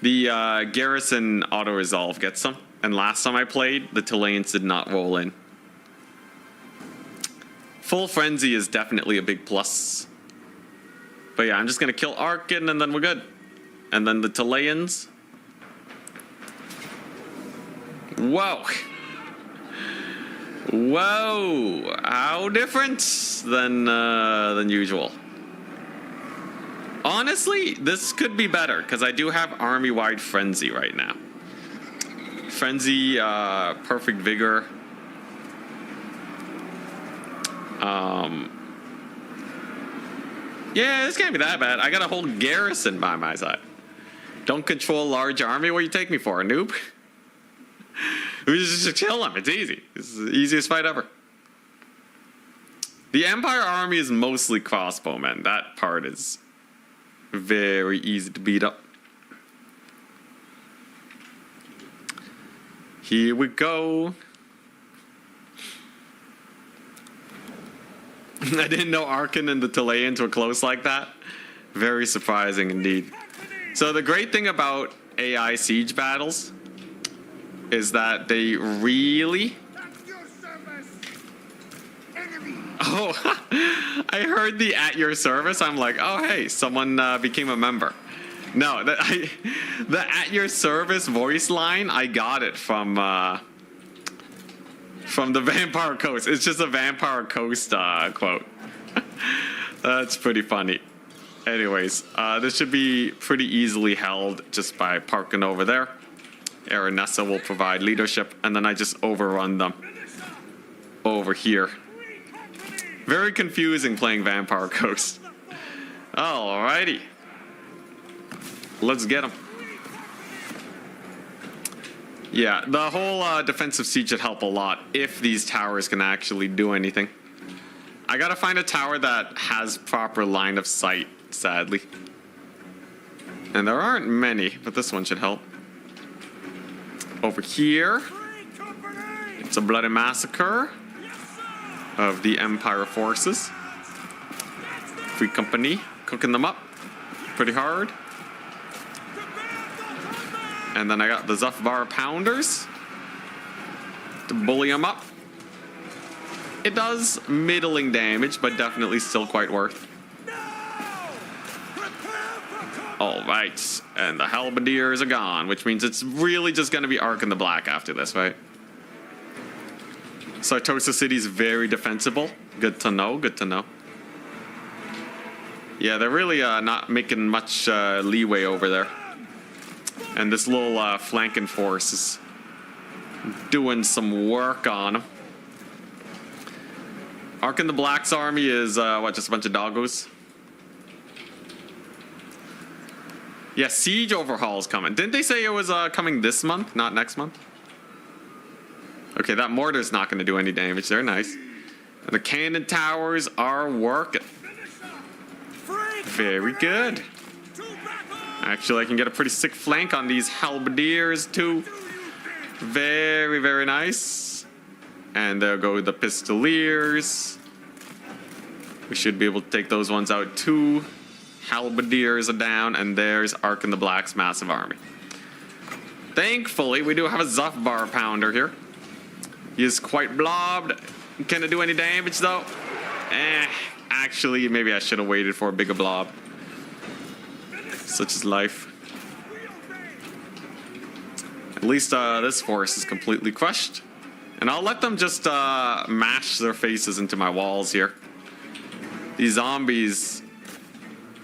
The garrison auto-resolve gets some. And last time I played, the Chileans did not roll in. Full Frenzy is definitely a big plus. But yeah, I'm just going to kill Arkin and then we're good. And then the Chileans. Whoa. Whoa. How different than usual. Honestly, this could be better because I do have army-wide Frenzy right now. Frenzy, Perfect Vigor. Yeah, this can't be that bad. I got a whole garrison by my side. Don't control large army? What do you take me for, a noob? We just kill him. It's easy. This is the easiest fight ever. The Empire army is mostly crossbowmen. That part is very easy to beat up. Here we go. I didn't know Arkin and the Chileans were close like that. Very surprising indeed. So the great thing about AI siege battles is that they really... Oh, I heard the "at your service." I'm like, oh hey, someone became a member. No, the "at your service" voice line, I got it from the Vampire Coast. It's just a Vampire Coast quote. That's pretty funny. Anyways, this should be pretty easily held just by parking over there. Aranessa will provide leadership, and then I just overrun them over here. Very confusing playing Vampire Coast. Alrighty. Let's get them. Yeah, the whole defensive siege should help a lot if these towers can actually do anything. I gotta find a tower that has proper line of sight, sadly. And there aren't many, but this one should help. Over here, it's a bloody massacre of the Empire forces. Free Company, cooking them up pretty hard. And then I got the Zufbar Pounders to bully them up. It does middling damage, but definitely still quite worth. All right, and the Halberdiers are gone, which means it's really just going to be Ark in the Black after this, right? Sartosa City is very defensible. Good to know, good to know. Yeah, they're really not making much leeway over there. And this little flanking force is doing some work on them. Ark in the Black's army is, what, just a bunch of doggos? Yeah, Siege Overhaul is coming. Didn't they say it was coming this month, not next month? Okay, that mortar's not going to do any damage. They're nice. And the cannon towers are working. Very good. Actually, I can get a pretty sick flank on these halberdiers too. Very, very nice. And there go the pistoliers. We should be able to take those ones out too. Halberdiers are down, and there's Ark in the Black's massive army. Thankfully, we do have a Zufbar Pounder here. He is quite blobbed. Can it do any damage though? Actually, maybe I should have waited for a bigger blob. Such is life. At least this force is completely crushed. And I'll let them just mash their faces into my walls here. These zombies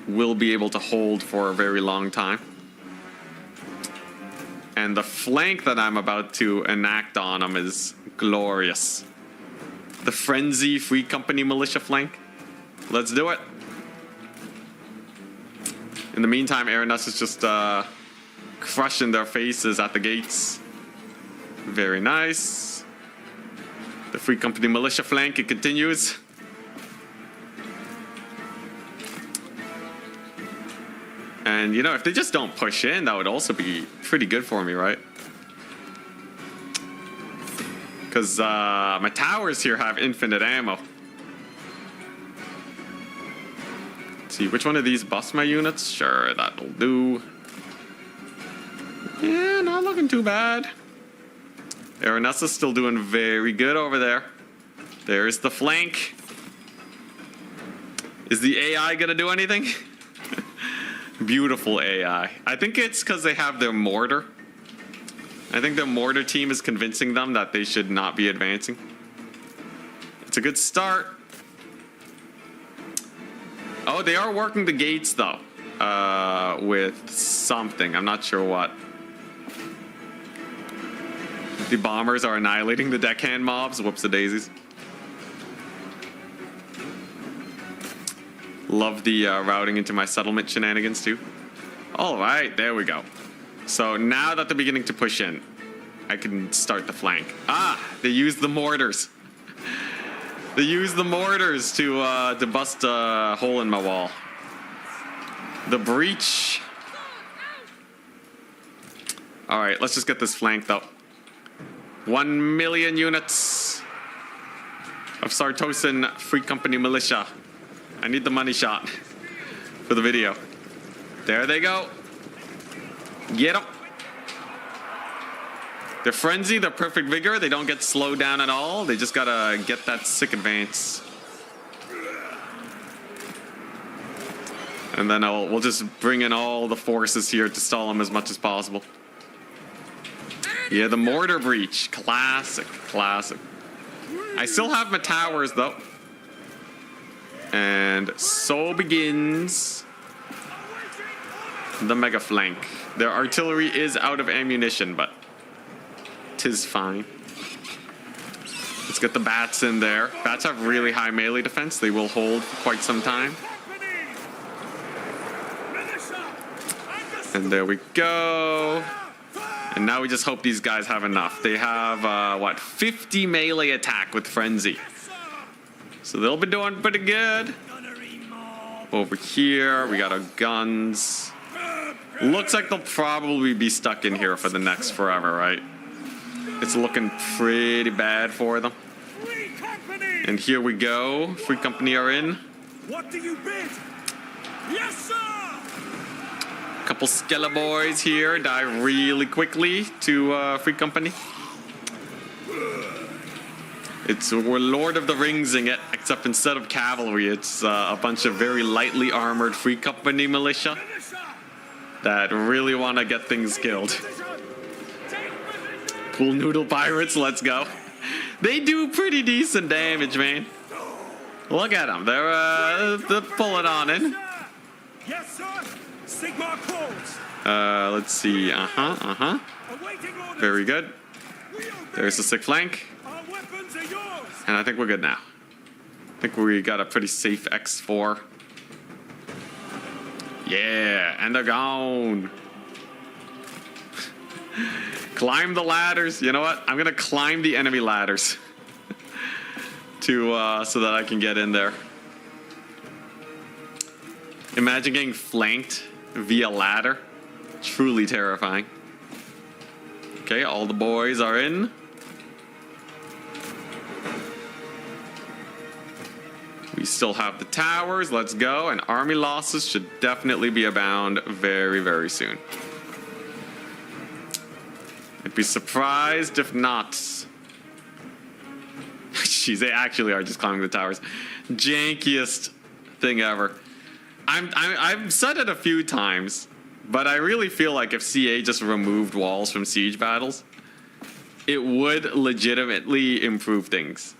will be able to hold for a very long time. And the flank that I'm about to enact on them is glorious. The Frenzy Free Company militia flank. Let's do it. In the meantime, Araness is just crushing their faces at the gates. Very nice. The Free Company militia flank, it continues. And, you know, if they just don't push in, that would also be pretty good for me, right? Because my towers here have infinite ammo. Let's see, which one of these bust my units? Sure, that'll do. Yeah, not looking too bad. Aranessa's still doing very good over there. There's the flank. Is the AI gonna do anything? Beautiful AI. I think it's because they have their mortar. I think the mortar team is convincing them that they should not be advancing. It's a good start. Oh, they are working the gates though. With something. I'm not sure what. The bombers are annihilating the deckhand mobs. Whoops the daisies. Love the routing into my settlement shenanigans too. All right, there we go. So now that they're beginning to push in, I can start the flank. Ah, they use the mortars. They use the mortars to bust a hole in my wall. The breach. All right, let's just get this flank though. 1 million units of Sartosan Free Company militia. I need the money shot for the video. There they go. Get them. They're frenzy, they're perfect vigor. They don't get slowed down at all. They just gotta get that sick advance. And then we'll just bring in all the forces here to stall them as much as possible. Yeah, the mortar breach. Classic, classic. I still have my towers though. And so begins the mega flank. Their artillery is out of ammunition, but 'tis fine. Let's get the bats in there. Bats have really high melee defense. They will hold for quite some time. And there we go. And now we just hope these guys have enough. They have, what, 50 melee attack with Frenzy. So they'll be doing pretty good. Over here, we got our guns. Looks like they'll probably be stuck in here for the next forever, right? It's looking pretty bad for them. And here we go. Free Company are in. What do you bid? Yes, sir! Couple Skella boys here die really quickly to Free Company. We're Lord of the Ringsing it, except instead of cavalry, it's a bunch of very lightly armored Free Company militia that really want to get things killed. Pool noodle pirates, let's go. They do pretty decent damage, man. Look at them, they're pulling on in. Yes, sir. Sigma calls. Let's see, Very good. There's the sick flank. Our weapons are yours. And I think we're good now. I think we got a pretty safe X4. Yeah, and they're gone. Climb the ladders. You know what? I'm gonna climb the enemy ladders to so that I can get in there. Imagine getting flanked via ladder. Truly terrifying. Okay, all the boys are in. We still have the towers. Let's go. And army losses should definitely be abound very, very soon. I'd be surprised if not. Jeez, they actually are just climbing the towers. Jankiest thing ever. I've said it a few times, but I really feel like if CA just removed walls from siege battles, it would legitimately improve things.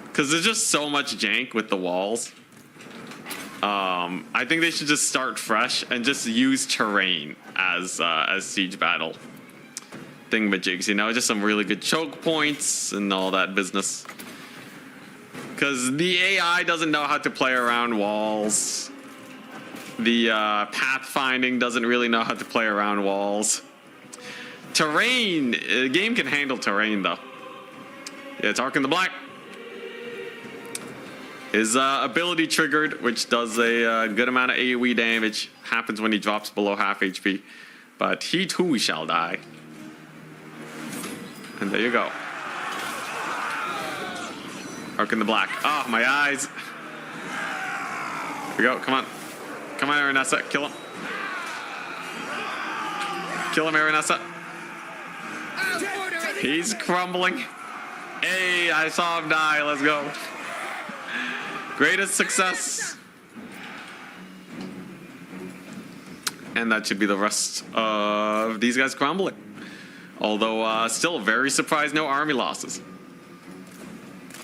Because there's just so much jank with the walls. I think they should just start fresh and just use terrain as siege battle thingamajigs, you know, just some really good choke points and all that business. Because the AI doesn't know how to play around walls. The pathfinding doesn't really know how to play around walls. Terrain, the game can handle terrain though. Yeah, Tarkin the Black. His ability triggered, which does a good amount of AoE damage. Happens when he drops below half HP. But he too shall die. And there you go. Arc in the black. Oh, my eyes. Here we go. Come on. Come on, Aranessa. Kill him. Kill him, Aranessa. He's crumbling. Hey, I saw him die. Let's go. Greatest success. And that should be the rest of these guys crumbling. Although, still very surprised no army losses.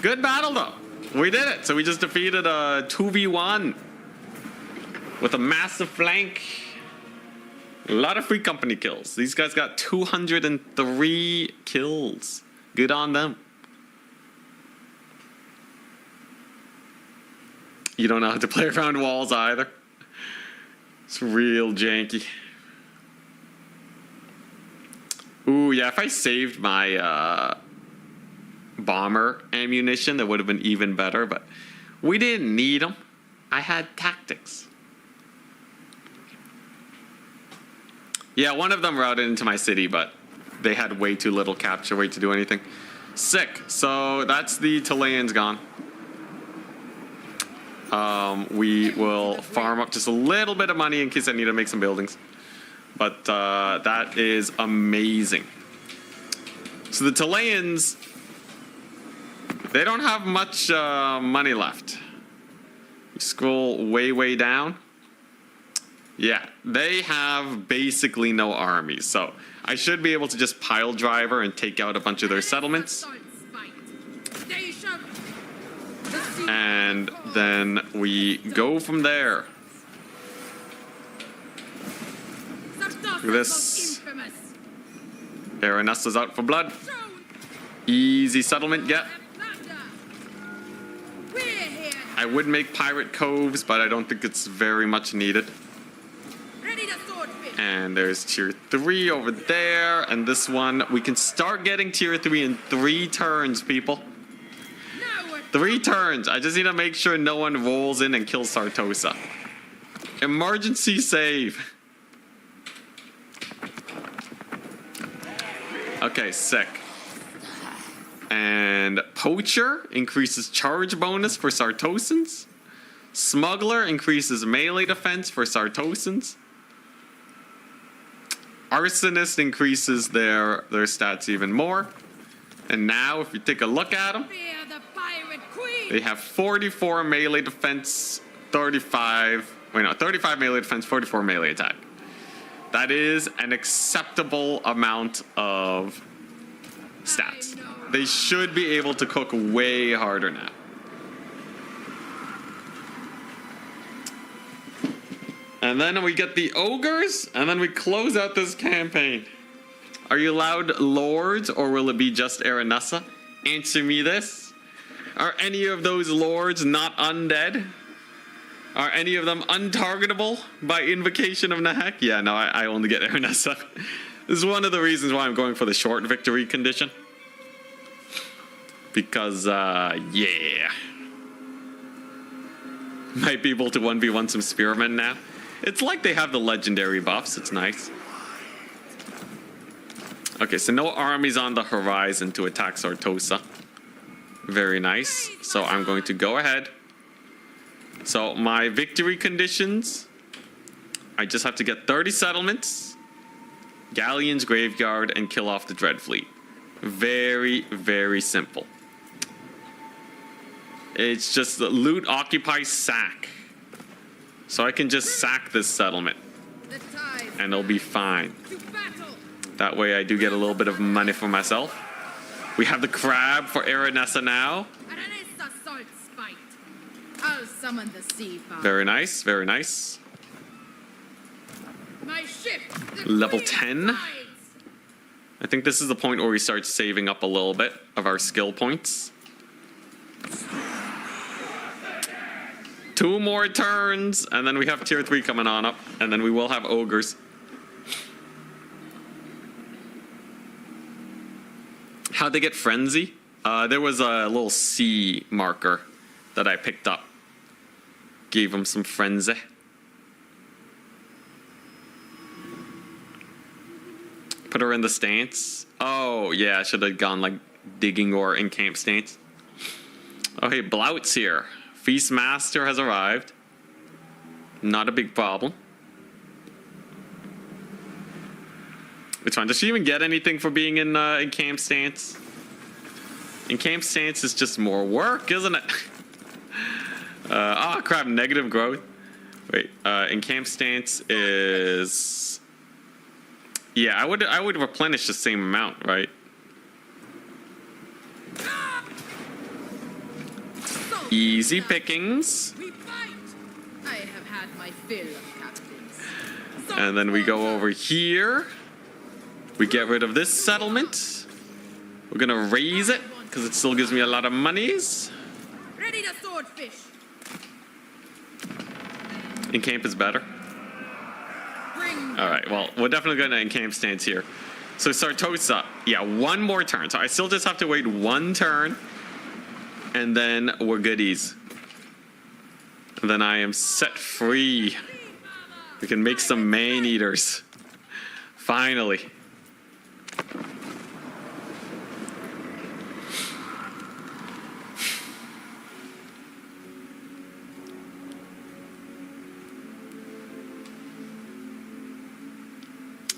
Good battle, though. We did it. So we just defeated a 2v1 with a massive flank. A lot of free company kills. These guys got 203 kills. Good on them. You don't know how to play around walls either. It's real janky. Ooh, yeah, if I saved my bomber ammunition, that would have been even better, but we didn't need them. I had tactics. Yeah, one of them routed into my city, but they had way too little capture weight to do anything. Sick. So that's the Chileans gone. We will farm up just a little bit of money in case I need to make some buildings. But that is amazing. So the Chileans, they don't have much money left. Scroll way down. Yeah, they have basically no armies. So I should be able to just pile driver and take out a bunch of their settlements. And then we go from there. Look at this. Aranessa's out for blood. Easy settlement get. I would make pirate coves, but I don't think it's very much needed. And there's tier 3 over there. And this one, we can start getting tier 3 in 3 turns, people. 3 turns. I just need to make sure no one rolls in and kills Sartosa. Emergency save. Okay, sick. And Poacher increases charge bonus for Sartosans. Smuggler increases melee defense for Sartosans. Arsonist increases their stats even more. And now, if you take a look at them, they have 44 melee defense, 35 melee defense, 44 melee attack. That is an acceptable amount of stats. They should be able to cook way harder now. And then we get the ogres, and then we close out this campaign. Are you allowed lords, or will it be just Aranessa? Answer me this. Are any of those lords not undead? Are any of them untargetable by invocation of Nahek? Yeah, no, I only get Aranessa. This is one of the reasons why I'm going for the short victory condition. Because, yeah. Might be able to 1v1 some spearmen now. It's like they have the legendary buffs. It's nice. Okay, so no armies on the horizon to attack Sartosa. Very nice. So I'm going to go ahead. So my victory conditions, I just have to get 30 settlements, Galleon's Graveyard, and kill off the Dread Fleet. Very, very simple. It's just the loot, occupy, sack. So I can just sack this settlement, and it'll be fine. That way I do get a little bit of money for myself. We have the crab for Aranessa now. I'll summon the sea fire. Very nice, very nice. My ship, Level 10. I think this is the point where we start saving up a little bit of our skill points. 2 more turns, and then we have tier 3 coming on up, and then we will have ogres. How'd they get frenzy? There was a little C marker that I picked up. Gave him some frenzy. Put her in the stance. Oh, yeah, I should have gone like digging or in camp stance. Oh, hey, Blout's here. Feast Master has arrived. Not a big problem. It's fine. Does she even get anything for being in camp stance? In camp stance is just more work, isn't it? Oh, crap. Negative growth. Wait. In camp stance is... Yeah, I would replenish the same amount, right? Easy pickings. We fight. I have had my fill of captains. And then we go over here. We get rid of this settlement. We're gonna raise it because it still gives me a lot of monies. Ready to swordfish. Encamp is better. All right, well, we're definitely going to encamp stance here. So Sartosa, yeah, one more turn. So I still just have to wait one turn, and then we're goodies. And then I am set free. We can make some man-eaters. Finally.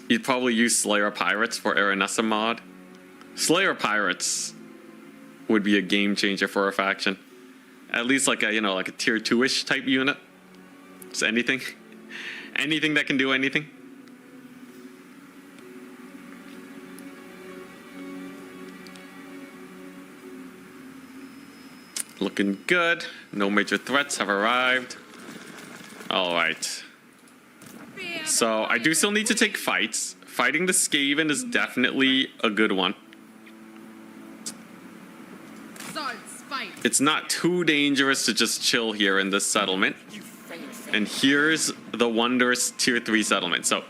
You'd probably use Slayer Pirates for Aranessa mod. Slayer Pirates would be a game changer for a faction. At least like a, like a tier 2-ish type unit. Just anything. Anything that can do anything. Looking good. No major threats have arrived. All right. So I do still need to take fights. Fighting the Skaven is definitely a good one. It's not too dangerous to just chill here in this settlement. And here's the wondrous tier 3 settlement. So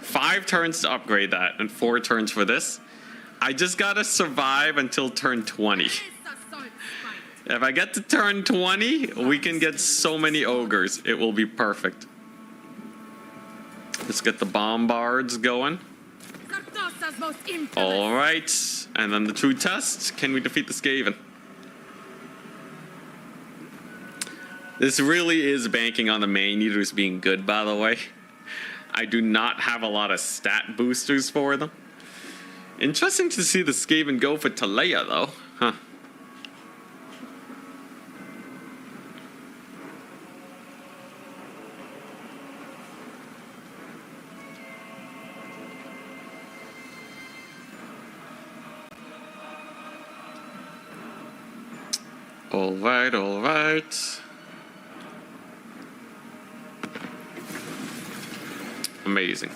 5 turns to upgrade that and 4 turns for this. I just gotta survive until turn 20. If I get to turn 20, we can get so many ogres. It will be perfect. Let's get the bombards going. All right. And then the true test. Can we defeat the Skaven? This really is banking on the man-eaters being good, by the way. I do not have a lot of stat boosters for them. Interesting to see the Skaven go for Talea, though. Huh. All right, all right. Amazing.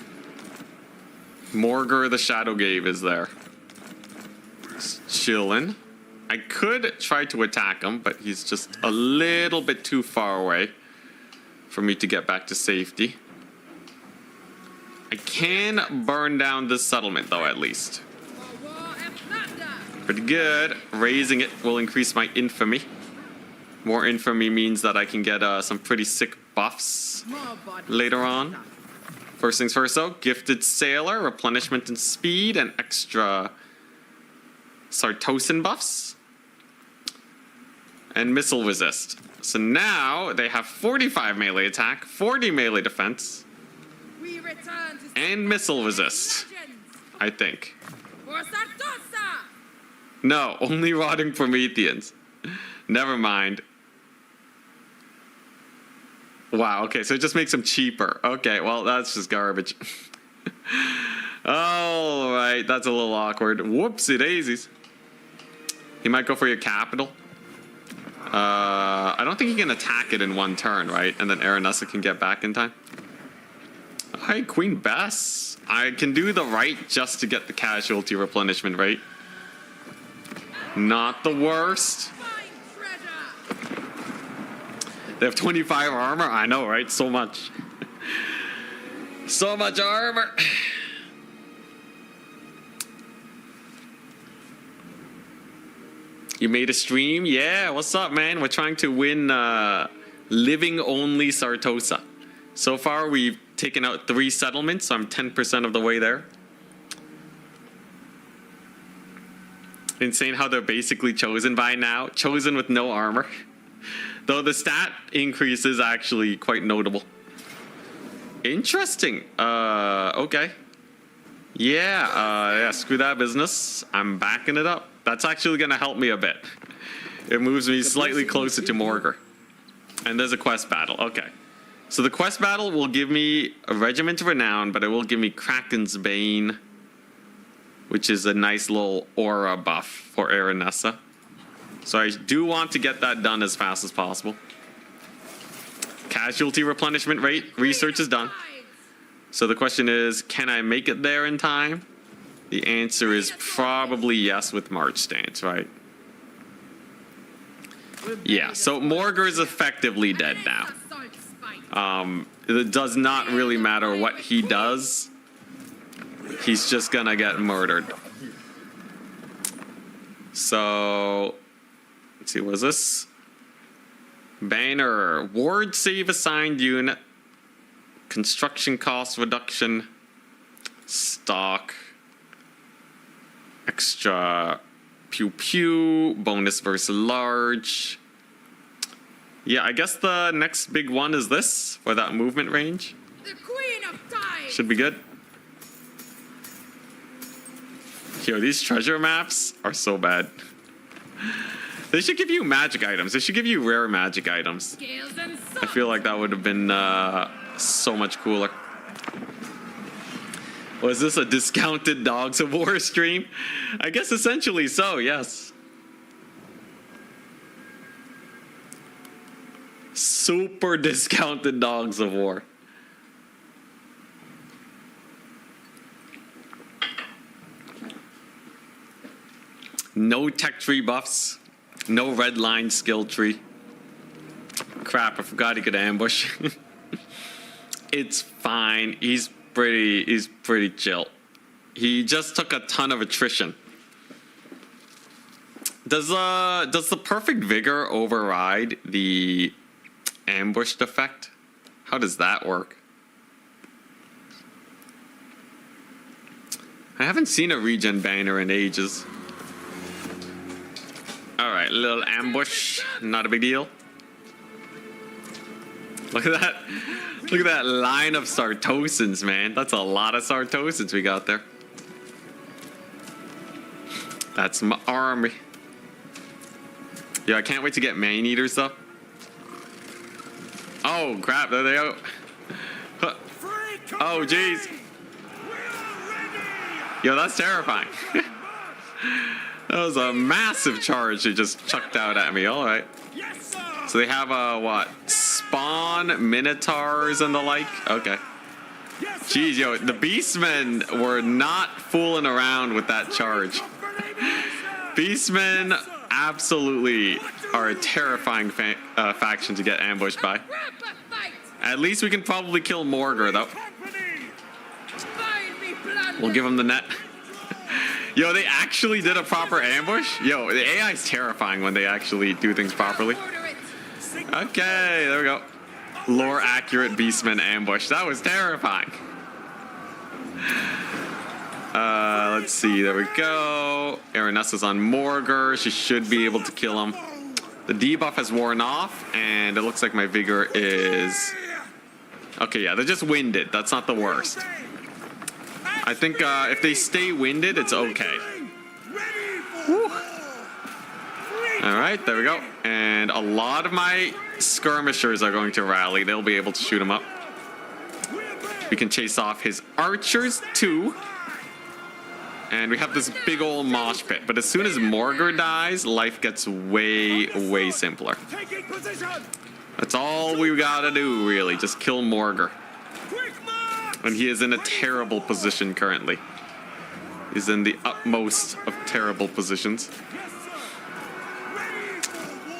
Morgur the Shadowgave is there. Just chillin'. I could try to attack him, but he's just a little bit too far away for me to get back to safety. I can burn down this settlement, though, at least. Pretty good. Raising it will increase my infamy. More infamy means that I can get some pretty sick buffs later on. First things first, though. Gifted Sailor, replenishment and speed, and extra Sartosan buffs. And missile resist. So now they have 45 melee attack, 40 melee defense, and missile resist, I think. No, only rotting Prometheans. Never mind. Wow, okay, so it just makes them cheaper. Okay, well, that's just garbage. All right, that's a little awkward. Whoopsie daisies. He might go for your capital. I don't think he can attack it in one turn, right? And then Aranessa can get back in time. Hi, Queen Bess. I can do the right just to get the casualty replenishment, right? Not the worst. They have 25 armor? I know, right? So much. So much armor. You made a stream? Yeah, what's up, man? We're trying to win living only Sartosa. So far, we've taken out 3 settlements, so I'm 10% of the way there. Insane how they're basically chosen by now. Chosen with no armor. Though the stat increase is actually quite notable. Interesting. Okay. Yeah, screw that business. I'm backing it up. That's actually going to help me a bit. It moves me slightly closer to Morgar. And there's a quest battle. Okay. So the quest battle will give me a Regiment of Renown, but it will give me Kraken's Bane, which is a nice little aura buff for Aranessa. So I do want to get that done as fast as possible. Casualty replenishment rate research is done. So the question is, can I make it there in time? The answer is probably yes with March stance, right? Yeah, so Morgar is effectively dead now. It does not really matter what he does. He's just gonna get murdered. So, let's see, what is this? Banner, ward save assigned unit, construction cost reduction, stock, extra pew pew, bonus versus large. Yeah, I guess the next big one is this, for that movement range. The Queen of Time. Should be good. Yo, these treasure maps are so bad. They should give you magic items. They should give you rare magic items. Scales and I feel like that would have been so much cooler. Was this a discounted Dogs of War stream? I guess essentially so, yes. Super discounted Dogs of War. No tech tree buffs. No red line skill tree. Crap, I forgot he could ambush. It's fine. He's pretty chill. He just took a ton of attrition. Does the perfect vigor override the ambushed effect? How does that work? I haven't seen a regen banner in ages. Alright, little ambush, not a big deal. Look at that. Look at that line of Sartosans, man. That's a lot of Sartosans we got there. That's my army. Yeah, I can't wait to get Man Eaters though. Oh crap, there they go. Oh jeez. Yo, that's terrifying. That was a massive charge they just chucked out at me. All right. So they have what? Spawn minotaurs and the like. Okay. Jeez, yo, the beastmen were not fooling around with that charge. Beastmen absolutely are a terrifying faction to get ambushed by. At least we can probably kill Morgar though. We'll give him the net. Yo, they actually did a proper ambush? Yo, the AI is terrifying when they actually do things properly. Okay, there we go. Lore accurate beastman ambush. That was terrifying. Let's see, there we go. Aranessa's on Morgar. She should be able to kill him. The debuff has worn off, and it looks like my vigor is... Okay, yeah, they're just winded. That's not the worst. I think if they stay winded, it's okay. Alright, there we go. And a lot of my skirmishers are going to rally. They'll be able to shoot him up. We can chase off his archers, too. And we have this big old mosh pit. But as soon as Morgar dies, life gets way, way simpler. That's all we gotta do, really. Just kill Morgar. And he is in a terrible position currently. He's in the utmost of terrible positions.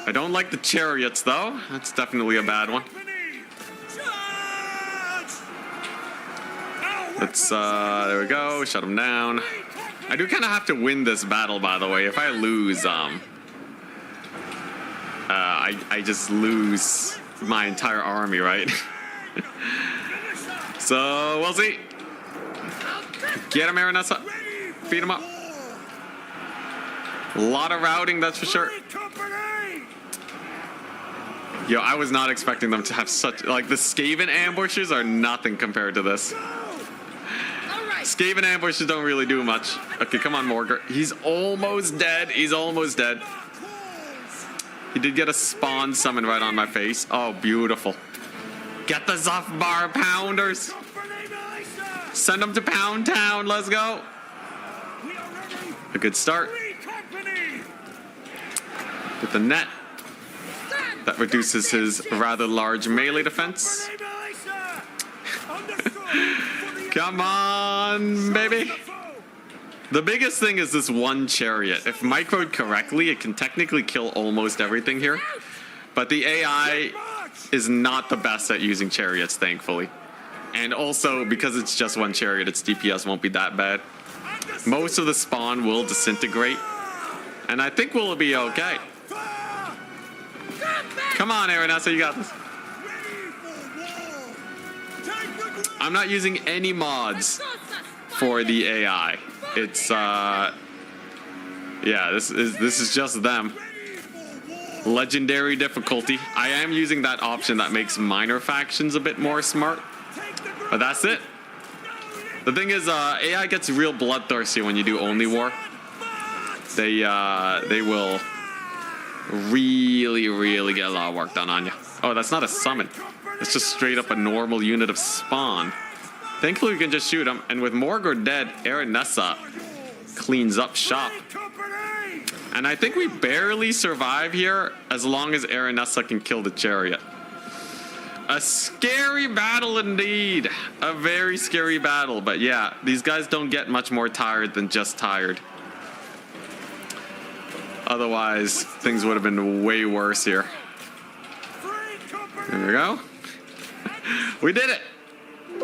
I don't like the chariots, though. That's definitely a bad one. Let's, there we go. Shut him down. I do kind of have to win this battle, by the way. If I lose, I just lose my entire army, right? So we'll see. Get him, Aranessa. Beat him up. A lot of routing, that's for sure. Yo, I was not expecting them to have such, like, the Skaven ambushes are nothing compared to this. Skaven ambushes don't really do much. Okay, come on, Morgar. He's almost dead. He's almost dead. He did get a spawn summon right on my face. Oh, beautiful. Get the Zuffbar Pounders. Send them to Pound Town. Let's go. A good start. With the net. That reduces his rather large melee defense. Come on, baby. The biggest thing is this one chariot. If microed correctly, it can technically kill almost everything here. But the AI is not the best at using chariots, thankfully. And also, because it's just one chariot, its DPS won't be that bad. Most of the spawn will disintegrate. And I think we'll be okay. Come on, Aranessa, you got this. I'm not using any mods for the AI. It's yeah, this is just them. Legendary difficulty. I am using that option that makes minor factions a bit more smart, but that's it. The thing is, AI gets real bloodthirsty when you do only war. They will really get a lot of work done on you. Oh, that's not a summon. It's just straight up a normal unit of spawn. Thankfully, we can just shoot him. And with Morgor dead, Aranessa cleans up shop. And I think we barely survive here as long as Aranessa can kill the chariot. A scary battle indeed. A very scary battle. But yeah, these guys don't get much more tired than just tired. Otherwise, things would have been way worse here. There we go. We did it.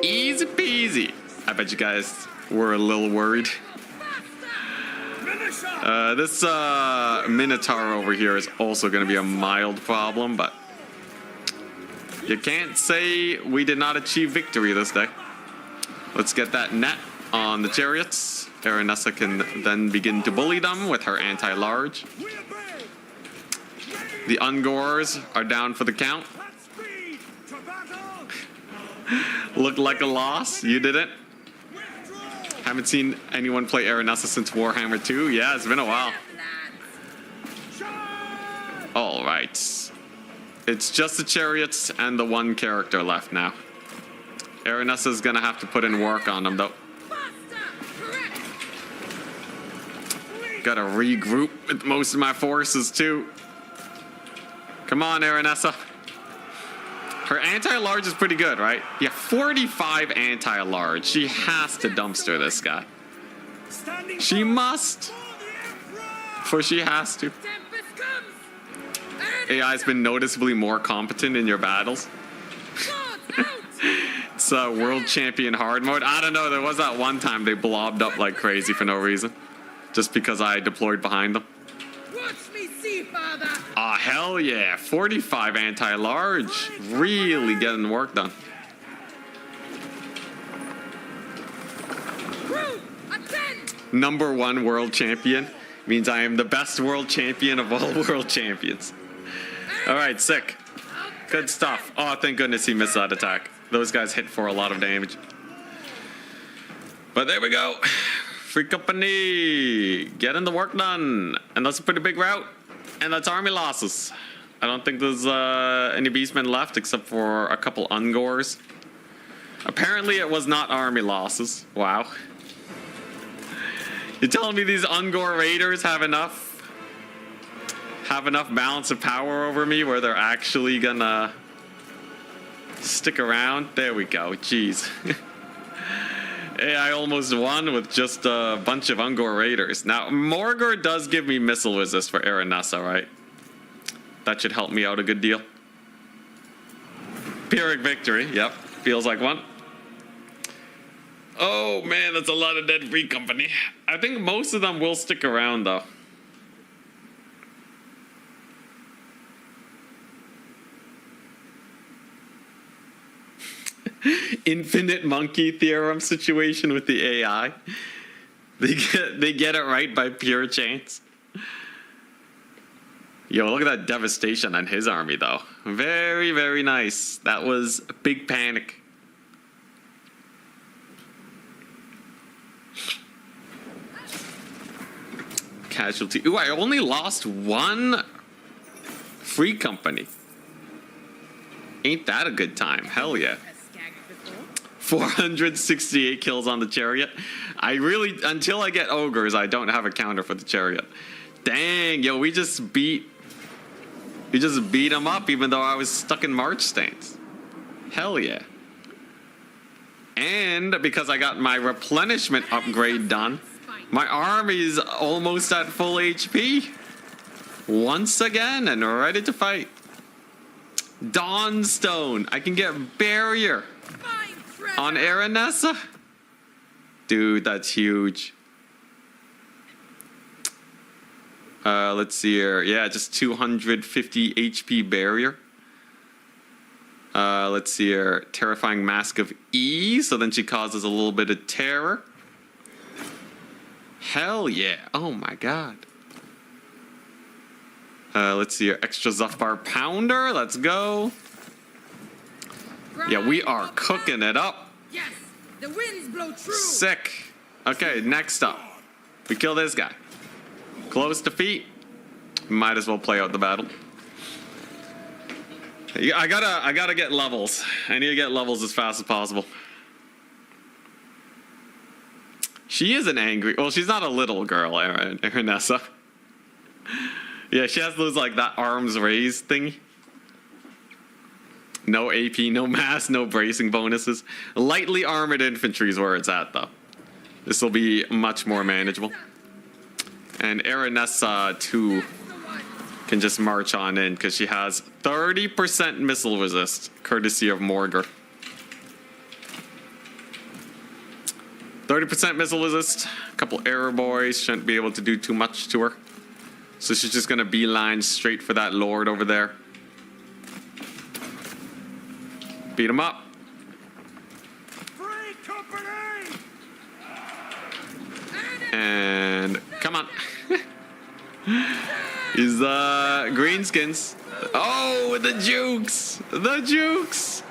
Easy peasy. I bet you guys were a little worried. This Minotaur over here is also going to be a mild problem, but you can't say we did not achieve victory this day. Let's get that net on the chariots. Aranessa can then begin to bully them with her anti-large. The Ungors are down for the count. Looked like a loss. You didn't. Haven't seen anyone play Aranessa since Warhammer 2. Yeah, it's been a while. All right. It's just the chariots and the one character left now. Aranessa's gonna have to put in work on them, though. Gotta regroup with most of my forces, too. Come on, Aranessa. Her anti-large is pretty good, right? Yeah, 45 anti-large. She has to dumpster this guy. She must. For she has to. AI's been noticeably more competent in your battles. It's world champion hard mode. I don't know, there was that one time they blobbed up like crazy for no reason. Just because I deployed behind them. Watch me see, father. Ah, hell yeah. 45 anti-large. Really getting work done. #1 world champion means I am the best world champion of all world champions. All right, sick. Good stuff. Oh, thank goodness he missed that attack. Those guys hit for a lot of damage. But there we go. Free company. Getting the work done. And that's a pretty big route. And that's army losses. I don't think there's any beastmen left except for a couple Ungors. Apparently it was not army losses. Wow. You're telling me these Ungor raiders have enough balance of power over me where they're actually gonna stick around? There we go. Jeez. Hey, I almost won with just a bunch of Ungor raiders. Now, Morgor does give me missile resist for Aranessa, right? That should help me out a good deal. Pyrrhic victory. Yep. Feels like one. Oh, man, that's a lot of dead free company. I think most of them will stick around, though. infinite monkey theorem situation with the AI. They get it right by pure chance. Yo, look at that devastation on his army, though. Very, very nice. That was a big panic. Casualty. Ooh, I only lost one free company. Ain't that a good time? Hell yeah. 468 kills on the chariot. I really, until I get ogres, I don't have a counter for the chariot. Dang, yo, we just beat him up even though I was stuck in March stance. Hell yeah. And because I got my replenishment upgrade done, my army's almost at full HP. Once again and ready to fight. Dawnstone. I can get barrier on Aranessa. Dude, that's huge. Let's see here. Yeah, just 250 HP barrier. Let's see here. Terrifying Mask of E. So then she causes a little bit of terror. Hell yeah. Oh my god. Let's see here. Extra Zufbar Pounder. Let's go. Yeah, we are cooking it up. Yes, the winds blow true. Sick. Okay, next up. We kill this guy. Close defeat. Might as well play out the battle. I gotta get levels. I need to get levels as fast as possible. She is an angry. Well, she's not a little girl, Aranessa. Yeah, she has those like that arms raised thing. No AP, no mass, no bracing bonuses. Lightly armored infantry is where it's at, though. This will be much more manageable. And Aranessa, too, can just march on in because she has 30% missile resist, courtesy of Morgar. 30% missile resist. A couple arrow boys shouldn't be able to do too much to her. So she's just going to beeline straight for that lord over there. Beat him up. Free company! And come on. He's greenskins. Oh, the jukes. The jukes.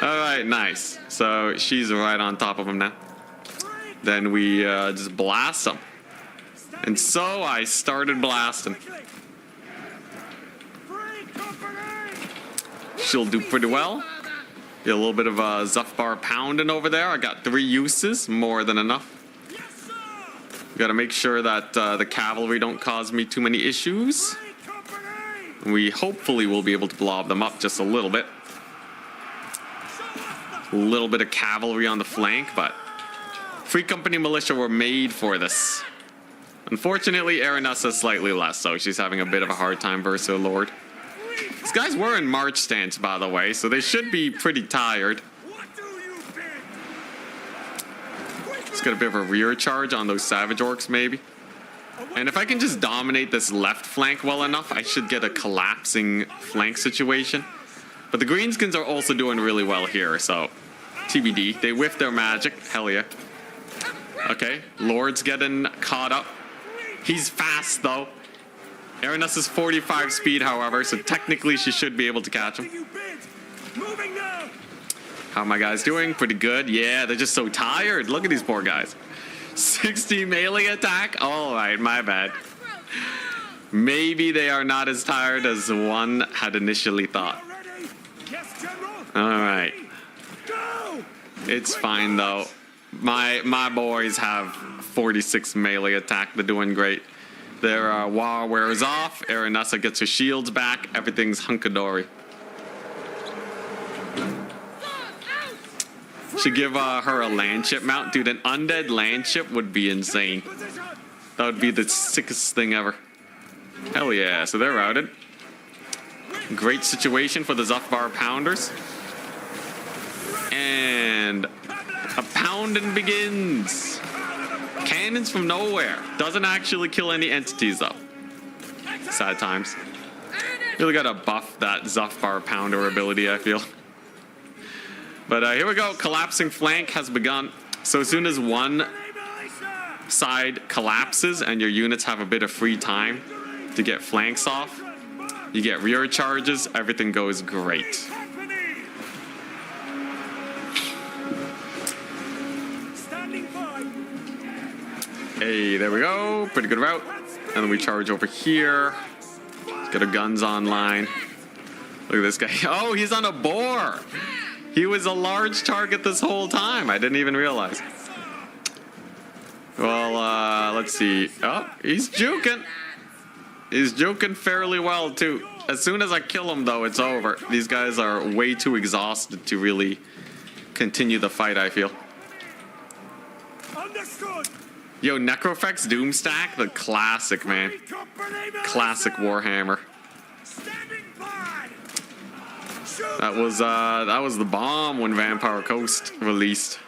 All right, nice. So she's right on top of him now. Then we just blast him. And so I started blasting. She'll do pretty well. Get a little bit of a Zufbar pounding over there. I got 3 uses, more than enough. Gotta make sure that the cavalry don't cause me too many issues. We hopefully will be able to blob them up just a little bit. A little bit of cavalry on the flank, but Free Company Militia were made for this. Unfortunately, Aranessa slightly less, so she's having a bit of a hard time versus her lord. These guys were in March stance, by the way, so they should be pretty tired. Just got a bit of a rear charge on those Savage Orcs, maybe. And if I can just dominate this left flank well enough, I should get a collapsing flank situation. But the Greenskins are also doing really well here, so TBD. They whiff their magic. Hell yeah. Okay, Lord's getting caught up. He's fast, though. Aranessa's 45 speed, however, so technically she should be able to catch him. How are my guys doing? Pretty good. Yeah, they're just so tired. Look at these poor guys. 60 melee attack? All right, my bad. Maybe they are not as tired as one had initially thought. All right. It's fine, though. My boys have 46 melee attack. They're doing great. Their wall wears off. Aranessa gets her shields back. Everything's hunkadory. Should give her a land ship mount. Dude, an undead land ship would be insane. That would be the sickest thing ever. Hell yeah. So they're routed. Great situation for the Zufbar Pounders. And a pounding begins. Cannons from nowhere. Doesn't actually kill any entities, though. Sad times. Really gotta buff that Zufbar Pounder ability, I feel. But here we go. Collapsing flank has begun. So as soon as one side collapses and your units have a bit of free time to get flanks off, you get rear charges. Everything goes great. Hey, there we go. Pretty good route. And then we charge over here. Let's get our guns online. Look at this guy. Oh, he's on a boar. He was a large target this whole time. I didn't even realize. Well, let's see. Oh, he's juking. He's juking fairly well, too. As soon as I kill him, though, it's over. These guys are way too exhausted to really continue the fight, I feel. Understood. Yo, Necrofex Doomstack, the classic, man. Classic Warhammer. Standing by. That was the bomb when Vampire Coast released.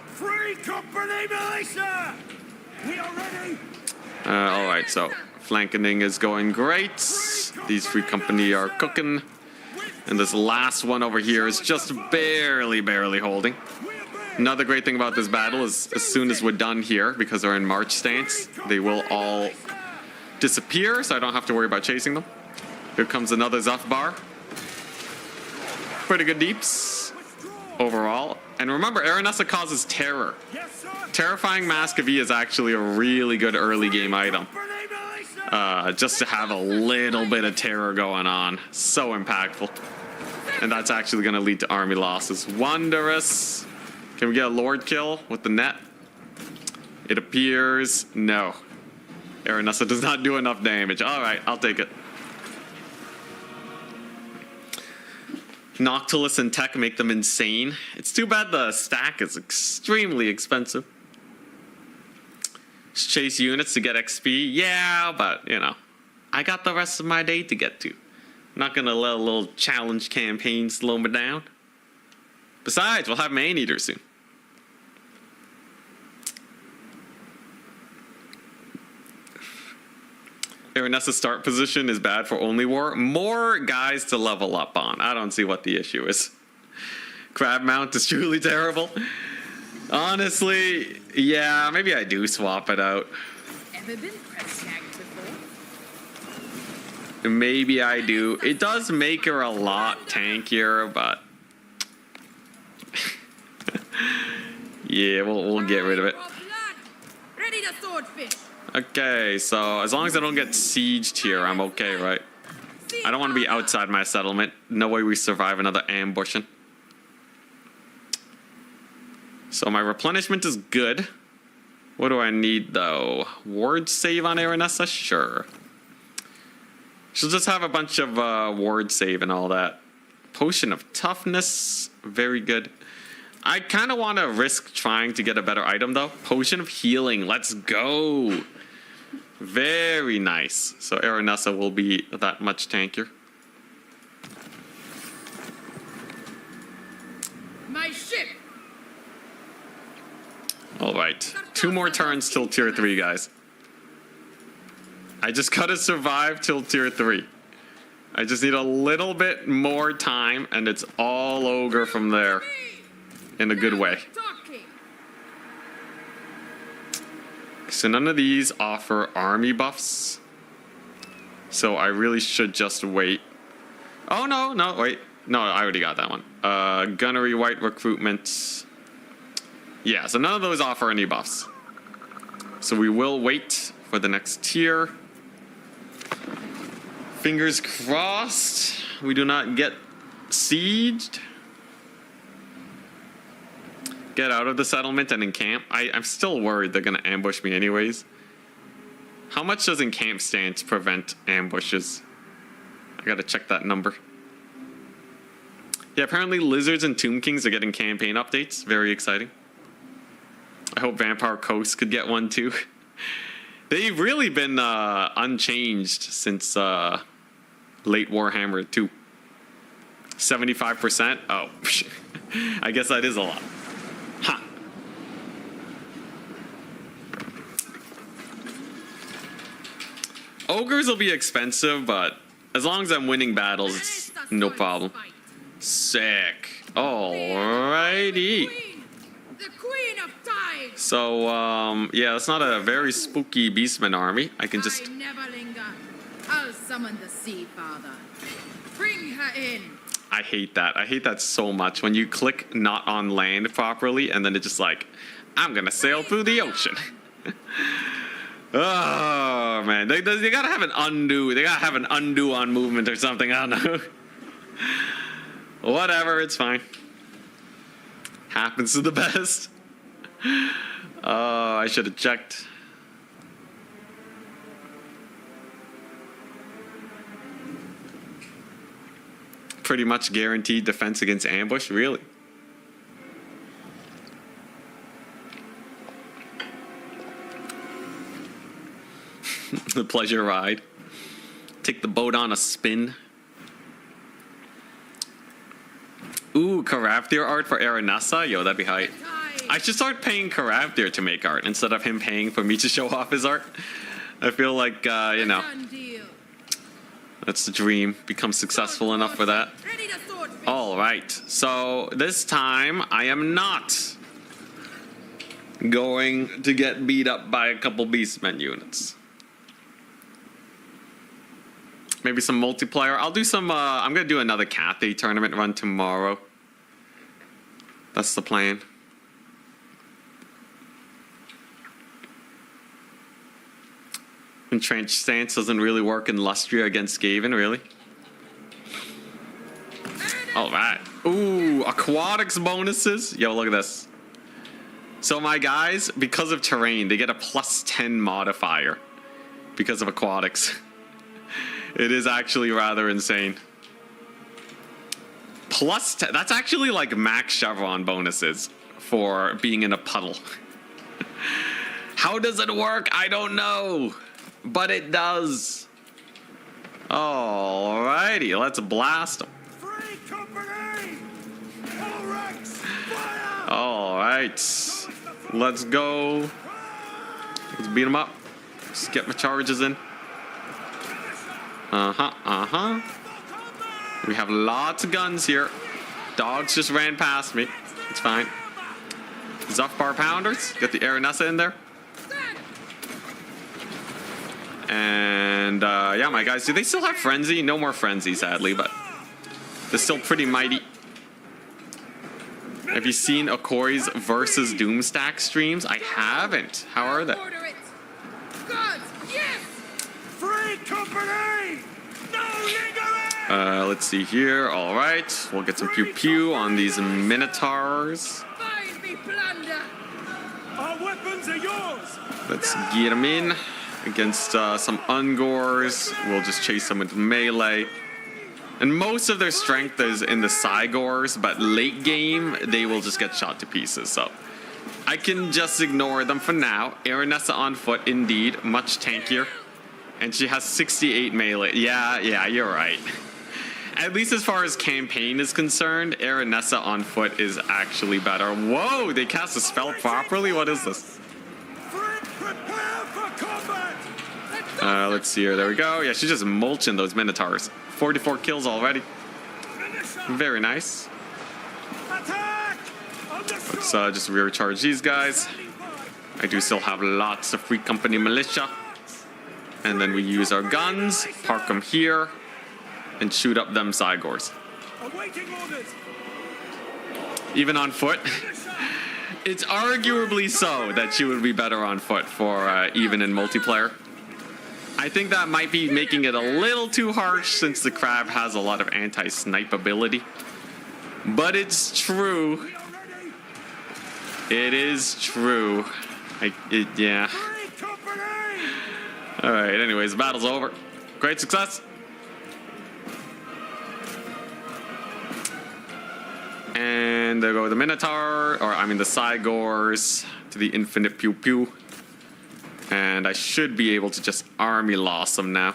Free company militia. We are ready. All right, so flanking is going great. These Free Company are cooking, and this last one over here is just barely holding. Another great thing about this battle is as soon as we're done here, because they're in march stance, they will all disappear, so I don't have to worry about chasing them. Here comes another Zuff bar. Pretty good deeps overall. And remember, Aranessa causes terror. Terrifying Mask of E is actually a really good early game item. Just to have a little bit of terror going on. So impactful. And that's actually going to lead to army losses. Wondrous. Can we get a Lord kill with the net? It appears no. Aranessa does not do enough damage. All right, I'll take it. Noctilus and Tech make them insane. It's too bad the stack is extremely expensive. Just chase units to get XP. Yeah, but, you know, I got the rest of my day to get to. I'm not going to let a little challenge campaign slow me down. Besides, we'll have Man-Eater soon. Aranessa's start position is bad for only war. More guys to level up on. I don't see what the issue is. Crab mount is truly terrible. Honestly, yeah, maybe I do swap it out. Ever been press tagged before? Maybe I do. It does make her a lot tankier, but yeah, we'll get rid of it. Ready to swordfish. Okay, so as long as I don't get sieged here, I'm okay, right? I don't want to be outside my settlement. No way we survive another ambushing. So my replenishment is good. What do I need, though? Ward save on Aranessa? Sure. She'll just have a bunch of ward save and all that. Potion of toughness, very good. I kind of want to risk trying to get a better item, though. Potion of healing, let's go. Very nice. So Aranessa will be that much tankier. My ship. All right. 2 more turns till tier 3, guys. I just gotta survive till tier 3. I just need a little bit more time, and it's all ogre from there. In a good way. So none of these offer army buffs. So I really should just wait. Oh, no, wait. No, I already got that one. Gunnery, white recruitment. Yeah, so none of those offer any buffs. So we will wait for the next tier. Fingers crossed we do not get sieged. Get out of the settlement and encamp. I'm still worried they're going to ambush me anyways. How much does encamp stance prevent ambushes? I got to check that number. Yeah, apparently Lizards and Tomb Kings are getting campaign updates. Very exciting. I hope Vampire Coast could get one too. They've really been unchanged since late Warhammer 2. 75%? Oh, I guess that is a lot. Huh. Ogres will be expensive, but as long as I'm winning battles, it's no problem. Sick. Alright. Alrighty. The queen of tides. So, yeah, it's not a very spooky Beastman army. I can just... I never linger. I'll summon the Sea Father. Bring her in. I hate that. I hate that so much. When you click not on land properly, and then it's just like, I'm gonna sail through the ocean. Oh, man. They gotta have an undo. They gotta have an undo on movement or something. I don't know. Whatever, it's fine. Happens to the best. Oh, I should have checked. Pretty much guaranteed defense against ambush, really. The pleasure ride. Take the boat on a spin. Ooh, Karavdir art for Aranessa? Yo, that'd be hype. I should start paying Karavdir to make art instead of him paying for me to show off his art. I feel like, you know, that's the dream. Become successful enough for that. All right. So this time I am not going to get beat up by a couple Beastmen units. Maybe some multiplayer. I'll do some, I'm going to do another Cathay tournament run tomorrow. That's the plan. Entrenched stance doesn't really work in Lustria against Skaven, really. All right. Ooh, aquatics bonuses. Yo, look at this. So my guys, because of terrain, they get a +10 modifier because of aquatics. It is actually rather insane. +10. That's actually like max chevron bonuses for being in a puddle. How does it work? I don't know. But it does. Alrighty, let's blast them. Free company! All ranks, fire! Alright. Let's go. Let's beat them up. Just get my charges in. We have lots of guns here. Dogs just ran past me. It's fine. Zuffbar Pounders. Get the Aranessa in there. And, yeah, my guys, do they still have Frenzy? No more Frenzy, sadly, but they're still pretty mighty. Have you seen Okori's versus Doomstack streams? I haven't. How are they? God, yes! Free company! No lingering! Let's see here. All right. We'll get some pew-pew on these Minotaurs. Find me plunder! Our weapons are yours! Let's get them in. Against some Ungors. We'll just chase them with melee. And most of their strength is in the Cygors, but late game, they will just get shot to pieces. So I can just ignore them for now. Aranessa on foot, indeed. Much tankier. And she has 68 melee. Yeah, you're right. At least as far as campaign is concerned, Aranessa on foot is actually better. Whoa, they cast a spell properly? What is this? Prepare for combat! Let's see here. There we go. Yeah, she's just mulching those Minotaurs. 44 kills already. Very nice. Attack! Let's just recharge these guys. I do still have lots of Free Company militia. And then we use our guns, park them here, and shoot up them Cygors. Awaiting orders! Even on foot. It's arguably so that she would be better on foot for even in multiplayer. I think that might be making it a little too harsh since the crab has a lot of anti-snipe ability. But it's true. It is true. Yeah. Alright, anyways, the battle's over. Great success. And there go the Minotaur, or I mean the Cygors, to the infinite pew pew. And I should be able to just army loss them now.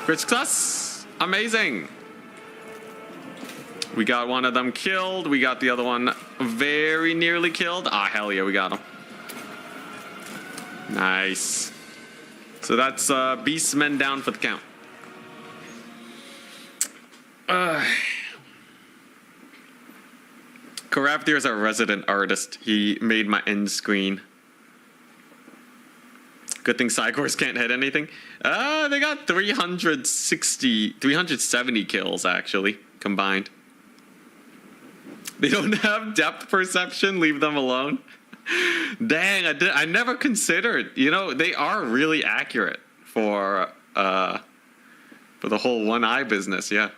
Great success. Amazing. We got one of them killed. We got the other one very nearly killed. Ah, hell yeah, we got him. Nice. So that's Beastmen down for the count. Corraptor is our resident artist. He made my end screen. Good thing Psychors can't hit anything. They got 370 kills, actually, combined. They don't have depth perception. Leave them alone. Dang, I never considered. You know, they are really accurate for the whole one eye business, yeah.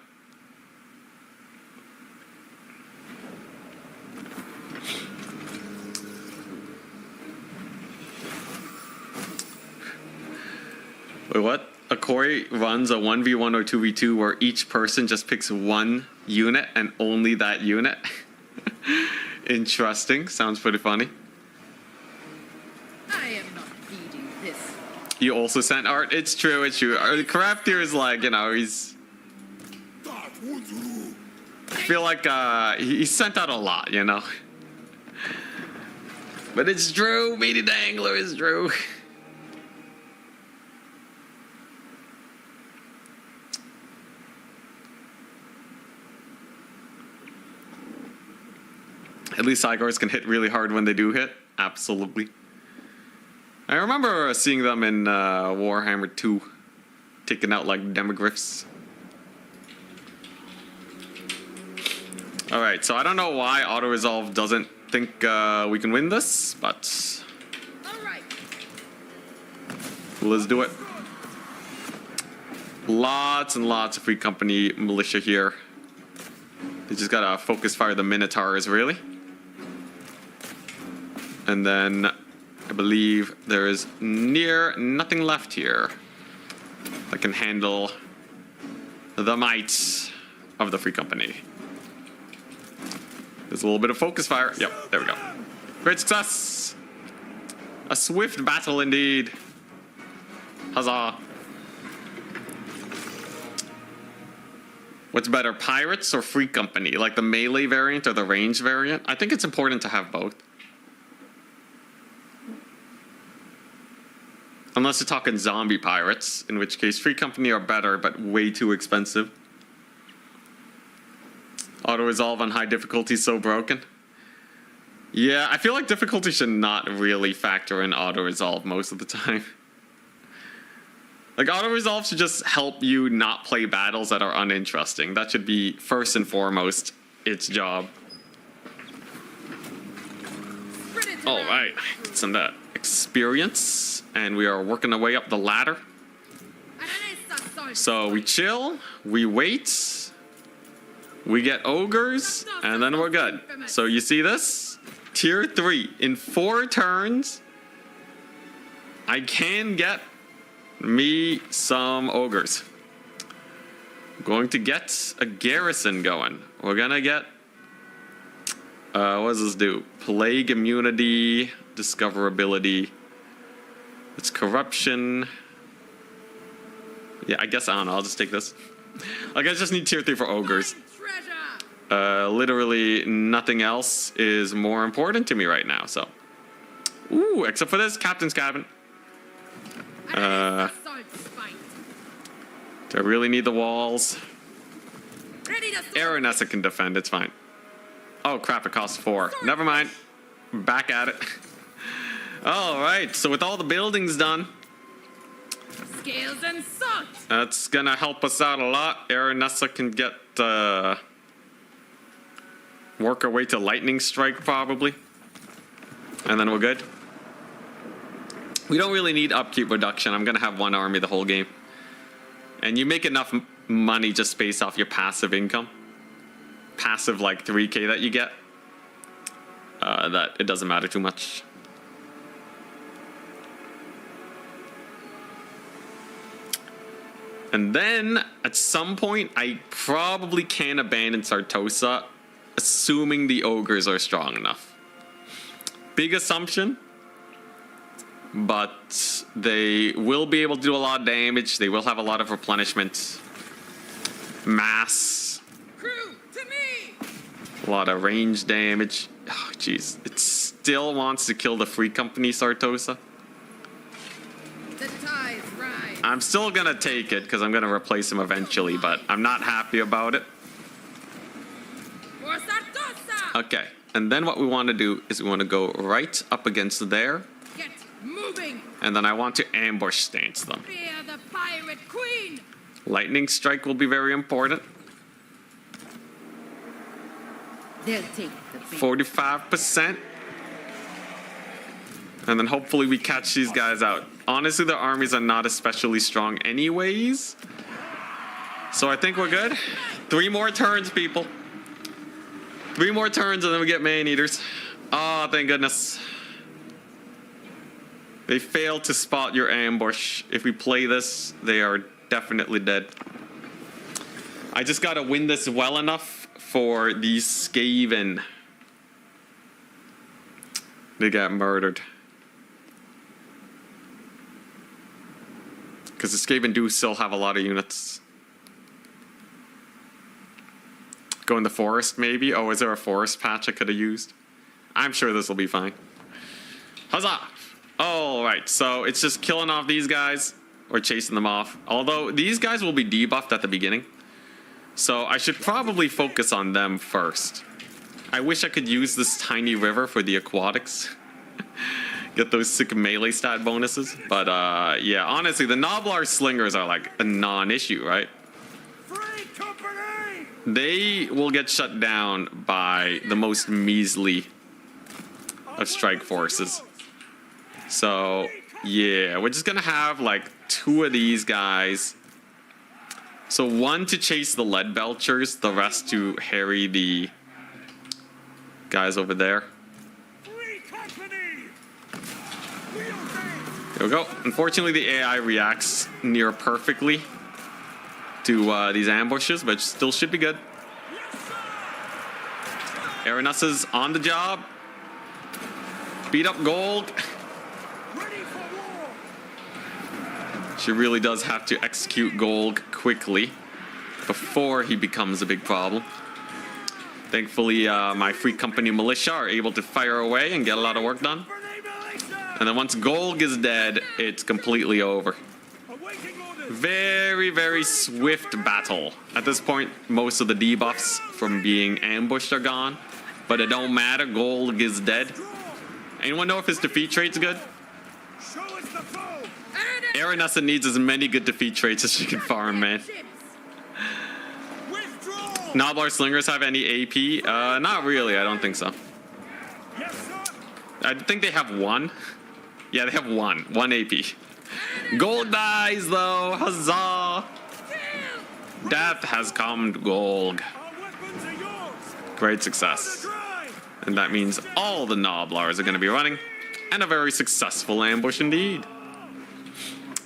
Wait, what? Akori runs a 1v1 or 2v2 where each person just picks one unit and only that unit. Interesting. Sounds pretty funny. I am not feeding this. You also sent art. It's true. It's true. The Craftier is like, you know, he's. I feel like he sent out a lot, you know. But it's true. Meeting the Angler is true. At least Psychors can hit really hard when they do hit. Absolutely. I remember seeing them in Warhammer 2, taking out like demogryphs. Alright, so I don't know why auto-resolve doesn't think we can win this, but All right. let's do it. Lots and lots of Free Company militia here. They just gotta focus fire the Minotaurs, really. And then I believe there is near nothing left here that can handle the might of the Free Company. There's a little bit of focus fire. Yep, there we go. Great success. A swift battle indeed. Huzzah. What's better, pirates or Free Company? Like the melee variant or the range variant? I think it's important to have both. Unless you're talking zombie pirates, in which case Free Company are better, but way too expensive. Auto-resolve on high difficulty is so broken. Yeah, I feel like difficulty should not really factor in auto-resolve most of the time. Like, auto-resolve should just help you not play battles that are uninteresting. That should be, first and foremost, its job. Alright, get some of that experience. And we are working our way up the ladder. So we chill, we wait, we get ogres, and then we're good. So you see this? Tier 3. In 4 turns, I can get me some ogres. I'm going to get a garrison going. We're gonna get, what does this do? Plague immunity, discoverability. It's corruption. Yeah, I guess, I don't know, I'll just take this. Like, I just need tier 3 for ogres. Literally nothing else is more important to me right now, so. Ooh, except for this, Captain's Cabin. Do I really need the walls? Aranessa can defend, it's fine. Oh crap, it costs 4. Never mind. Back at it. Alright, so with all the buildings done, Scales and salt. that's gonna help us out a lot. Aranessa can get, work our way to Lightning Strike probably. And then we're good. We don't really need upkeep reduction. I'm gonna have 1 army the whole game. And you make enough money just based off your passive income. Passive like 3k that you get. That it doesn't matter too much. And then, at some point, I probably can abandon Sartosa, assuming the ogres are strong enough. Big assumption, but they will be able to do a lot of damage. They will have a lot of replenishment. Mass. Crew, to me! A lot of range damage. Oh, jeez. It still wants to kill the Free Company Sartosa. The tides rise. I'm still gonna take it because I'm gonna replace him eventually, but I'm not happy about it. For Sartosa! Okay, And then what we want to do is we want to go right up against there. Get moving! And then I want to ambush stance them. Fear the pirate queen! Lightning strike will be very important. They'll take the bait. 45%. And then hopefully we catch these guys out. Honestly, their armies are not especially strong anyways. So I think we're good. 3 more turns, people. 3 more turns and then we get man-eaters. Oh, thank goodness. They failed to spot your ambush. If we play this, they are definitely dead. I just gotta win this well enough for these Skaven. They got murdered. Because the Skaven do still have a lot of units. Go in the forest, maybe? Oh, is there a forest patch I could have used? I'm sure this will be fine. Huzzah! Alright, so it's just killing off these guys or chasing them off. Although these guys will be debuffed at the beginning. So I should probably focus on them first. I wish I could use this tiny river for the aquatics. Get those sick melee stat bonuses. But yeah, honestly, the Knarr slingers are like a non-issue, right? Free company! They will get shut down by the most measly of strike forces. So yeah, we're just gonna have like 2 of these guys. So 1 to chase the lead belchers, the rest to harry the guys over there. Free company! There we go. Unfortunately, the AI reacts near perfectly to these ambushes, but still should be good. Aranus is on the job. Beat up Gold. Ready for war! She really does have to execute Gold quickly before he becomes a big problem. Thankfully, my Free Company militia are able to fire away and get a lot of work done. And then once Golg is dead, it's completely over. Awaiting orders! Very, very swift battle. At this point, most of the debuffs from being ambushed are gone. But it don't matter, Golg is dead. Anyone know if his defeat trait's good? Show us the foe! Aranessa needs as many good defeat traits as she can farm, man. Withdraw! Knarr slingers have any AP? Not really, I don't think so. Yes, sir! I think they have 1. Yeah, they have 1 AP. Gold dies though, huzzah! Death has come to Golg. Our weapons are yours! Great success. Drive! And that means all the Noblars are going to be running. And a very successful ambush indeed.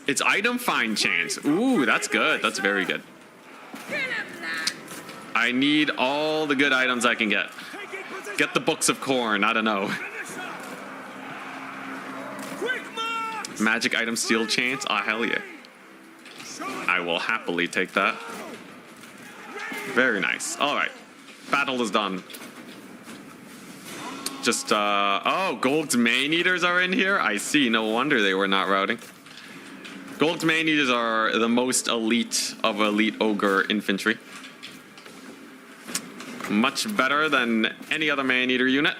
It's item find chance. Ooh, that's good. That's very good. I need all the good items I can get. Taking position! Get the books of corn, I don't know. Finish up! Quick march! Magic item steal chance? Ah, hell yeah. Show us I will happily take that. Very nice. Alright. Battle is done. Just, oh, Gold's Man-Eaters are in here? I see. No wonder they were not routing. Gold's Man-Eaters are the most elite of elite ogre infantry. Much better than any other Man-Eater unit.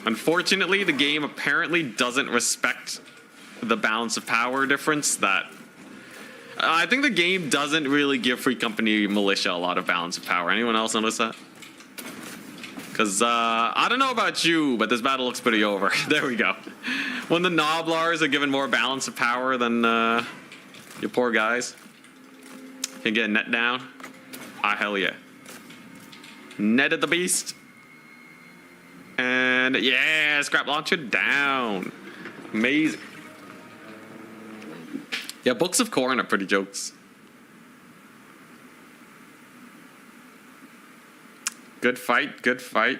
Unfortunately, the game apparently doesn't respect the balance of power difference that... I think the game doesn't really give Free Company Militia a lot of balance of power. Anyone else notice that? Because, I don't know about you, but this battle looks pretty over. There we go. When the Noblars are given more balance of power than your poor guys. Can get a net down. Ah, hell yeah. Netted the beast. And, yeah, scrap launcher down. Amazing. Yeah, books of corn are pretty jokes. Good fight, good fight.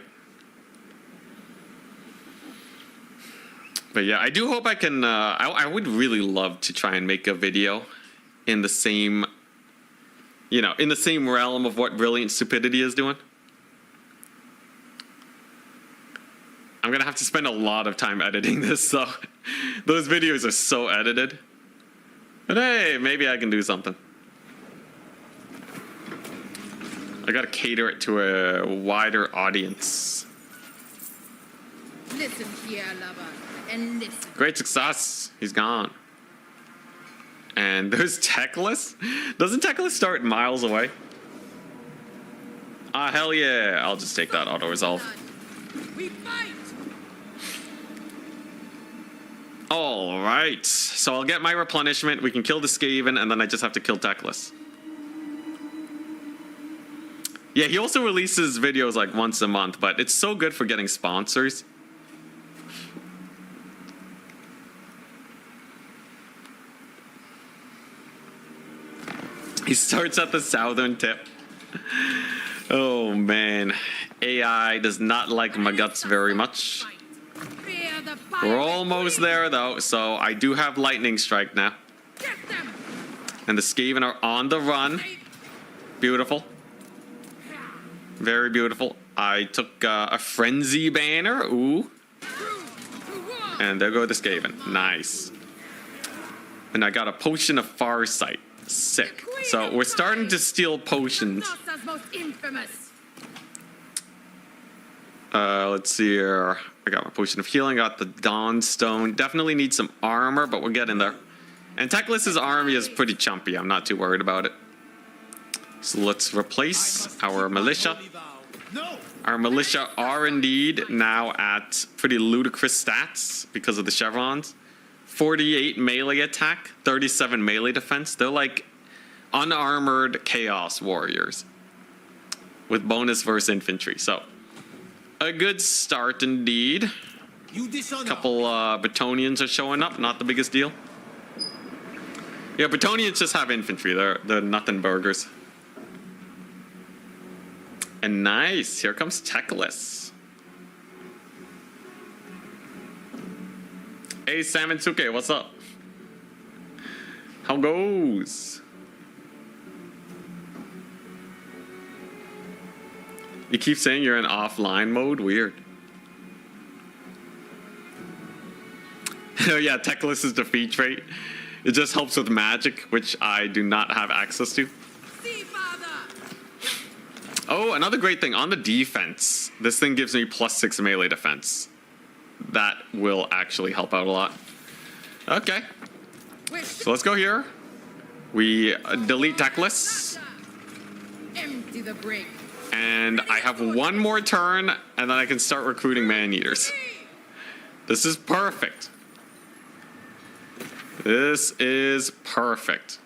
But yeah, I do hope I can, I would really love to try and make a video in the same, you know, in the same realm of what Brilliant Stupidity is doing. I'm gonna have to spend a lot of time editing this, so those videos are so edited. But hey, maybe I can do something. I gotta cater it to a wider audience. Listen here, lover, and listen. Great success. He's gone. And there's Teclis? Doesn't Teclis start miles away? Ah, hell yeah. I'll just take that auto-resolve. We fight! Alright. So I'll get my replenishment. We can kill the Skaven, and then I just have to kill Teclis. Yeah, he also releases videos like once a month, but it's so good for getting sponsors. He starts at the southern tip. Oh man, AI does not like my guts very much. Fear the We're pirate almost queen. there though, so I do have lightning strike now. Get them! And the Skaven are on the run. Beautiful. Very beautiful. I took a frenzy banner. Ooh. And there go the Skaven. Nice. And I got a potion of Farsight. Sick. So we're starting to steal potions. Narsa's most infamous. Let's see here. I got my potion of healing. Got the Dawn Stone. Definitely need some armor, but we're getting there. And Teclis's army is pretty chumpy. I'm not too worried about it. So let's replace our militia. Our militia are indeed now at pretty ludicrous stats because of the chevrons. 48 melee attack, 37 melee defense. They're like unarmored chaos warriors with bonus versus infantry. So a good start indeed. A couple Batonians are showing up, not the biggest deal. Yeah, Batonians just have infantry. They're nothing burgers. And nice, here comes Teclis. Hey, Samonsuke, what's up? How goes? You keep saying you're in offline mode? Weird. Oh yeah, Teclis's defeat rate. It just helps with magic, which I do not have access to. See, father! Oh, another great thing. On the defense, this thing gives me +6 melee defense. That will actually help out a lot. Okay. So let's go here. We delete Teclis. Empty the break. And I have one more turn, and then I can start recruiting man-eaters. This is perfect. This is perfect.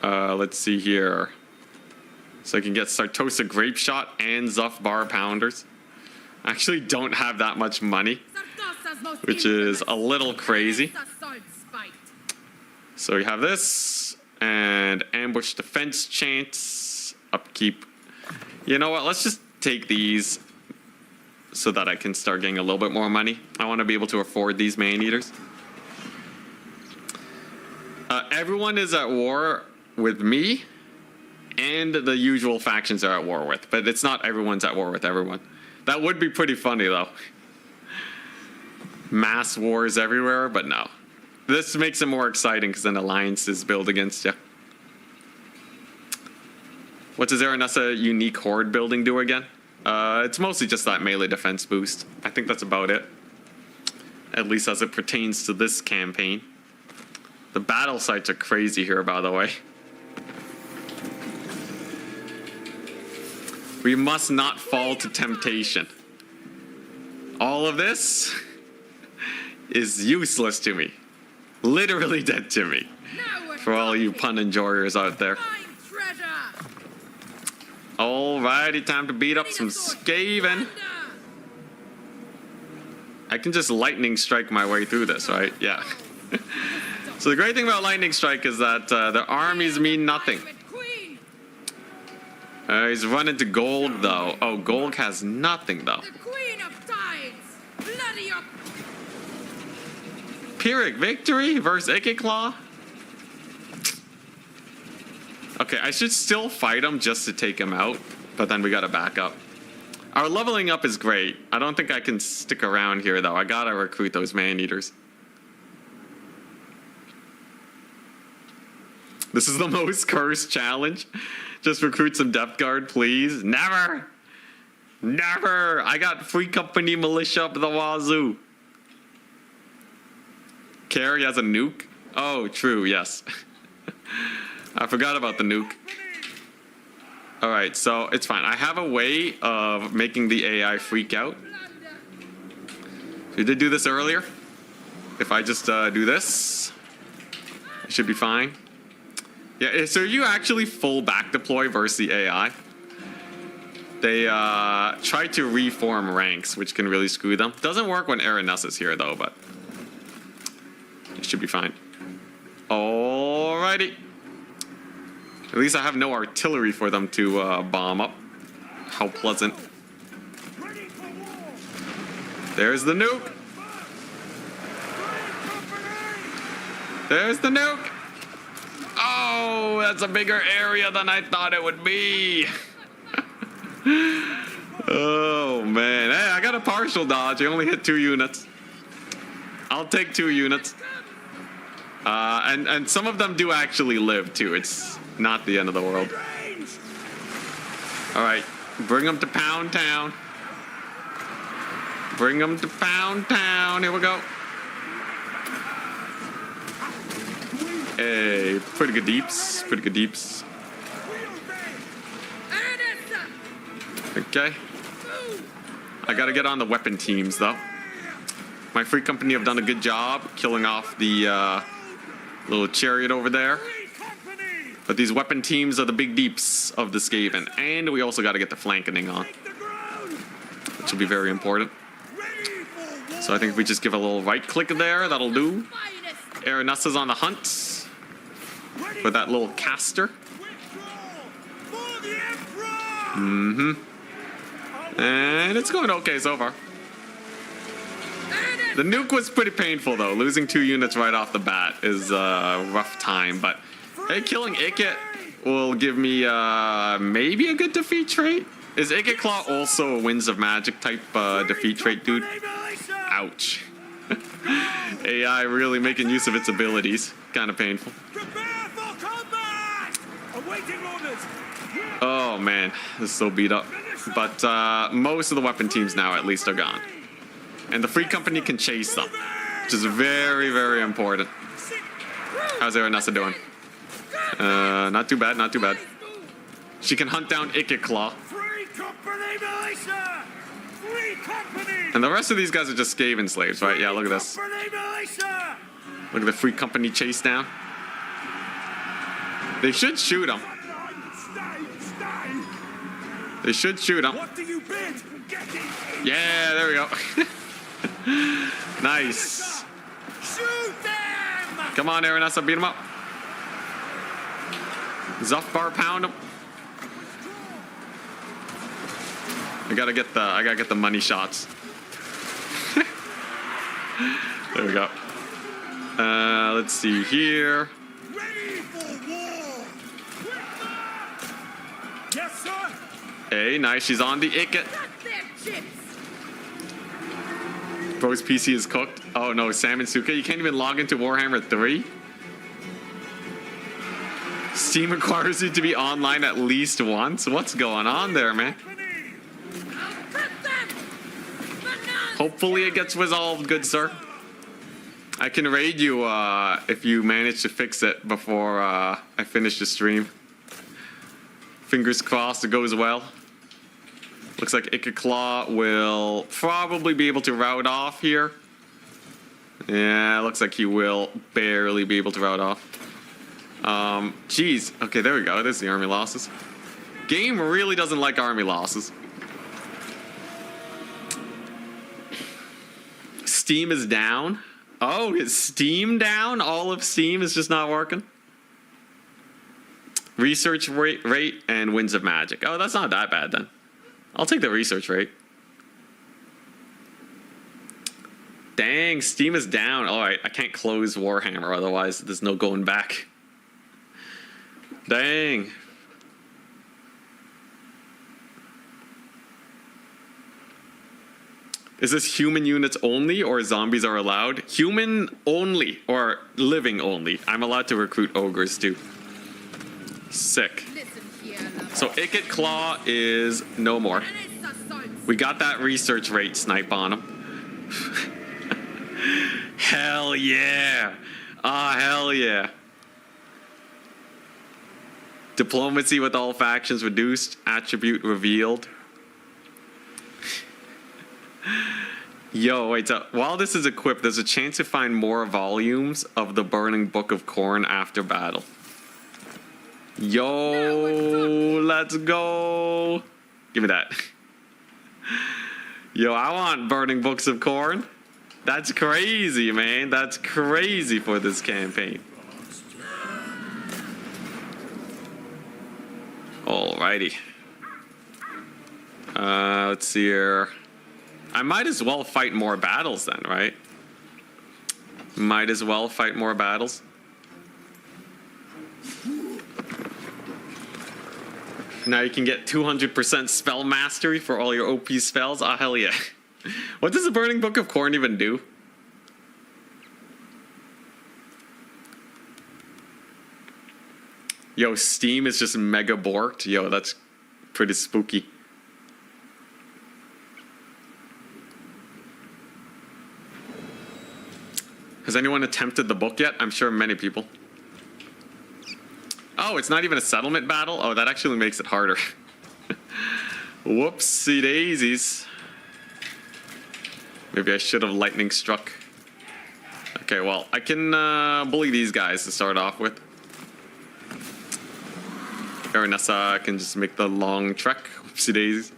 Let's see here. So I can get Sartosa Grape Shot and Zuff Bar Pounders. I actually don't have that much money, Sartosa's most which is infamous. a little crazy. Sword spite. So we have this, and Ambush Defense Chance, Upkeep. You know what, let's just take these so that I can start getting a little bit more money. I want to be able to afford these man-eaters. Everyone is at war with me, and the usual factions are at war with, but it's not everyone's at war with everyone. That would be pretty funny, though. Mass wars everywhere, but no. This makes it more exciting because then alliances build against you. What does Aranessa unique horde building do again? It's mostly just that melee defense boost. I think that's about it. At least as it pertains to this campaign. The battle sites are crazy here, by the way. We must not fall to temptation. All of this is useless to me. Literally dead to me. Now we're For all you talking. pun enjoyers out there. Find treasure. Alrighty, time to beat up some Skaven. I can just lightning strike my way through this, right? Yeah. So the great thing about lightning strike is that the armies mean nothing. Queen. He's running to gold though. Oh, gold has nothing though. The queen of tides. Bloody up. Pyrrhic victory versus Ikiclaw? Okay, I should still fight him just to take him out, but then we gotta back up. Our leveling up is great. I don't think I can stick around here though. I gotta recruit those man-eaters. This is the most cursed challenge. Just recruit some depth guard, please. Never. Never. I got free company militia up the wazoo. Carrie has a nuke. Oh, true. Yes. I forgot about the nuke. All right, so it's fine. I have a way of making the AI freak out. We did do this earlier. If I just do this, it should be fine. Yeah, so you actually full back deploy versus the AI. They try to reform ranks, which can really screw them. Doesn't work when Araness is here, though, but it should be fine. Alrighty. At least I have no artillery for them to bomb up. How pleasant. There's the nuke. There's the nuke. Oh, that's a bigger area than I thought it would be. Oh, man. Hey, I got a partial dodge. I only hit 2 units. I'll take 2 units. And some of them do actually live, too. It's not the end of the world. All right. Bring them to Pound Town. Bring them to Pound Town. Here we go. Hey, pretty good deeps. Pretty good deeps. Okay. I gotta get on the weapon teams, though. My free company have done a good job killing off the little chariot over there. But these weapon teams are the big deeps of the Skaven. And we also gotta get the flankening on, which will be very important. So I think if we just give a little right click there, that'll do. Araness is on the hunt with that little caster. Mm-hmm. And it's going okay so far. The nuke was pretty painful, though. Losing 2 units right off the bat is a rough time. But, hey, killing Ikit will give me maybe a good defeat trait. Is Ikit Claw also a Winds of Magic type defeat trait, dude? Ouch. AI really making use of its abilities. Kind of painful. Oh, man. This is so beat up. But most of the weapon teams now, at least, are gone. And the free company can chase them, which is very, very important. How's Aranessa doing? Not too bad, not too bad. She can hunt down Ikit Claw. And the rest of these guys are just Skaven slaves, right? Yeah, look at this. Look at the free company chase down. They should shoot him. They should shoot him. Yeah, there we go. Nice. Come on, Aranessa, beat him up. Zuffbar, pound him. I gotta get the money shots. There we go. Let's see here. Yes, sir. Hey, nice. She's on the Ikit. Bro's PC is cooked. Oh no, Salmon Suka. You can't even log into Warhammer 3? Steam requires you to be online at least once? What's going on there, man? Hopefully it gets resolved, good sir. I can raid you if you manage to fix it before I finish the stream. Fingers crossed it goes well. Looks like Ikit Claw will probably be able to rout off here. Yeah, looks like he will barely be able to rout off. Geez. Okay, there we go. There's the army losses. Game really doesn't like army losses. Steam is down. Oh, is Steam down? All of Steam is just not working? Research rate and Winds of Magic. Oh, that's not that bad then. I'll take the research rate. Dang, Steam is down. All right, I can't close Warhammer, otherwise there's no going back. Dang. Is this human units only, or zombies are allowed? Human only, or living only. I'm allowed to recruit ogres too. Sick. Listen here, love. So Icket Claw is no more. And it's a son. We got that research rate snipe on him. Hell yeah. Ah, hell yeah. Diplomacy with all factions reduced. Attribute revealed. Yo, wait, so while this is equipped, there's a chance to find more volumes of the Burning Book of Corn after battle. Yo, let's go. Give me that. Yo, I want Burning Books of Corn. That's crazy, man. That's crazy for this campaign. Alrighty. Let's see here. I might as well fight more battles then, right? Might as well fight more battles. Now you can get 200% spell mastery for all your OP spells. Ah, hell yeah. What does the Burning Book of Corn even do? Yo, Steam is just mega borked. Yo, that's pretty spooky. Has anyone attempted the book yet? I'm sure many people. Oh, it's not even a settlement battle? Oh, that actually makes it harder. Whoopsie daisies. Maybe I should have lightning struck. Okay, well, I can bully these guys to start off with. Aranessa can just make the long trek. Whoopsie daisies.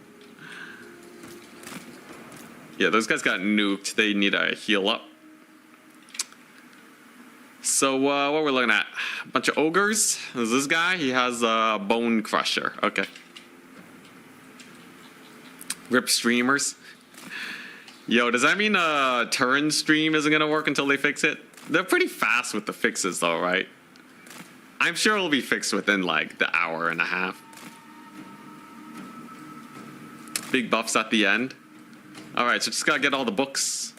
Yeah, those guys got nuked. They need a heal up. So what we're looking at? A bunch of ogres. There's this guy. He has a bone crusher. Okay. Rip streamers. Yo, does that mean turn stream isn't gonna work until they fix it? They're pretty fast with the fixes though, right? I'm sure it'll be fixed within like the hour and a half. Big buffs at the end. All right, so just gotta get all the books.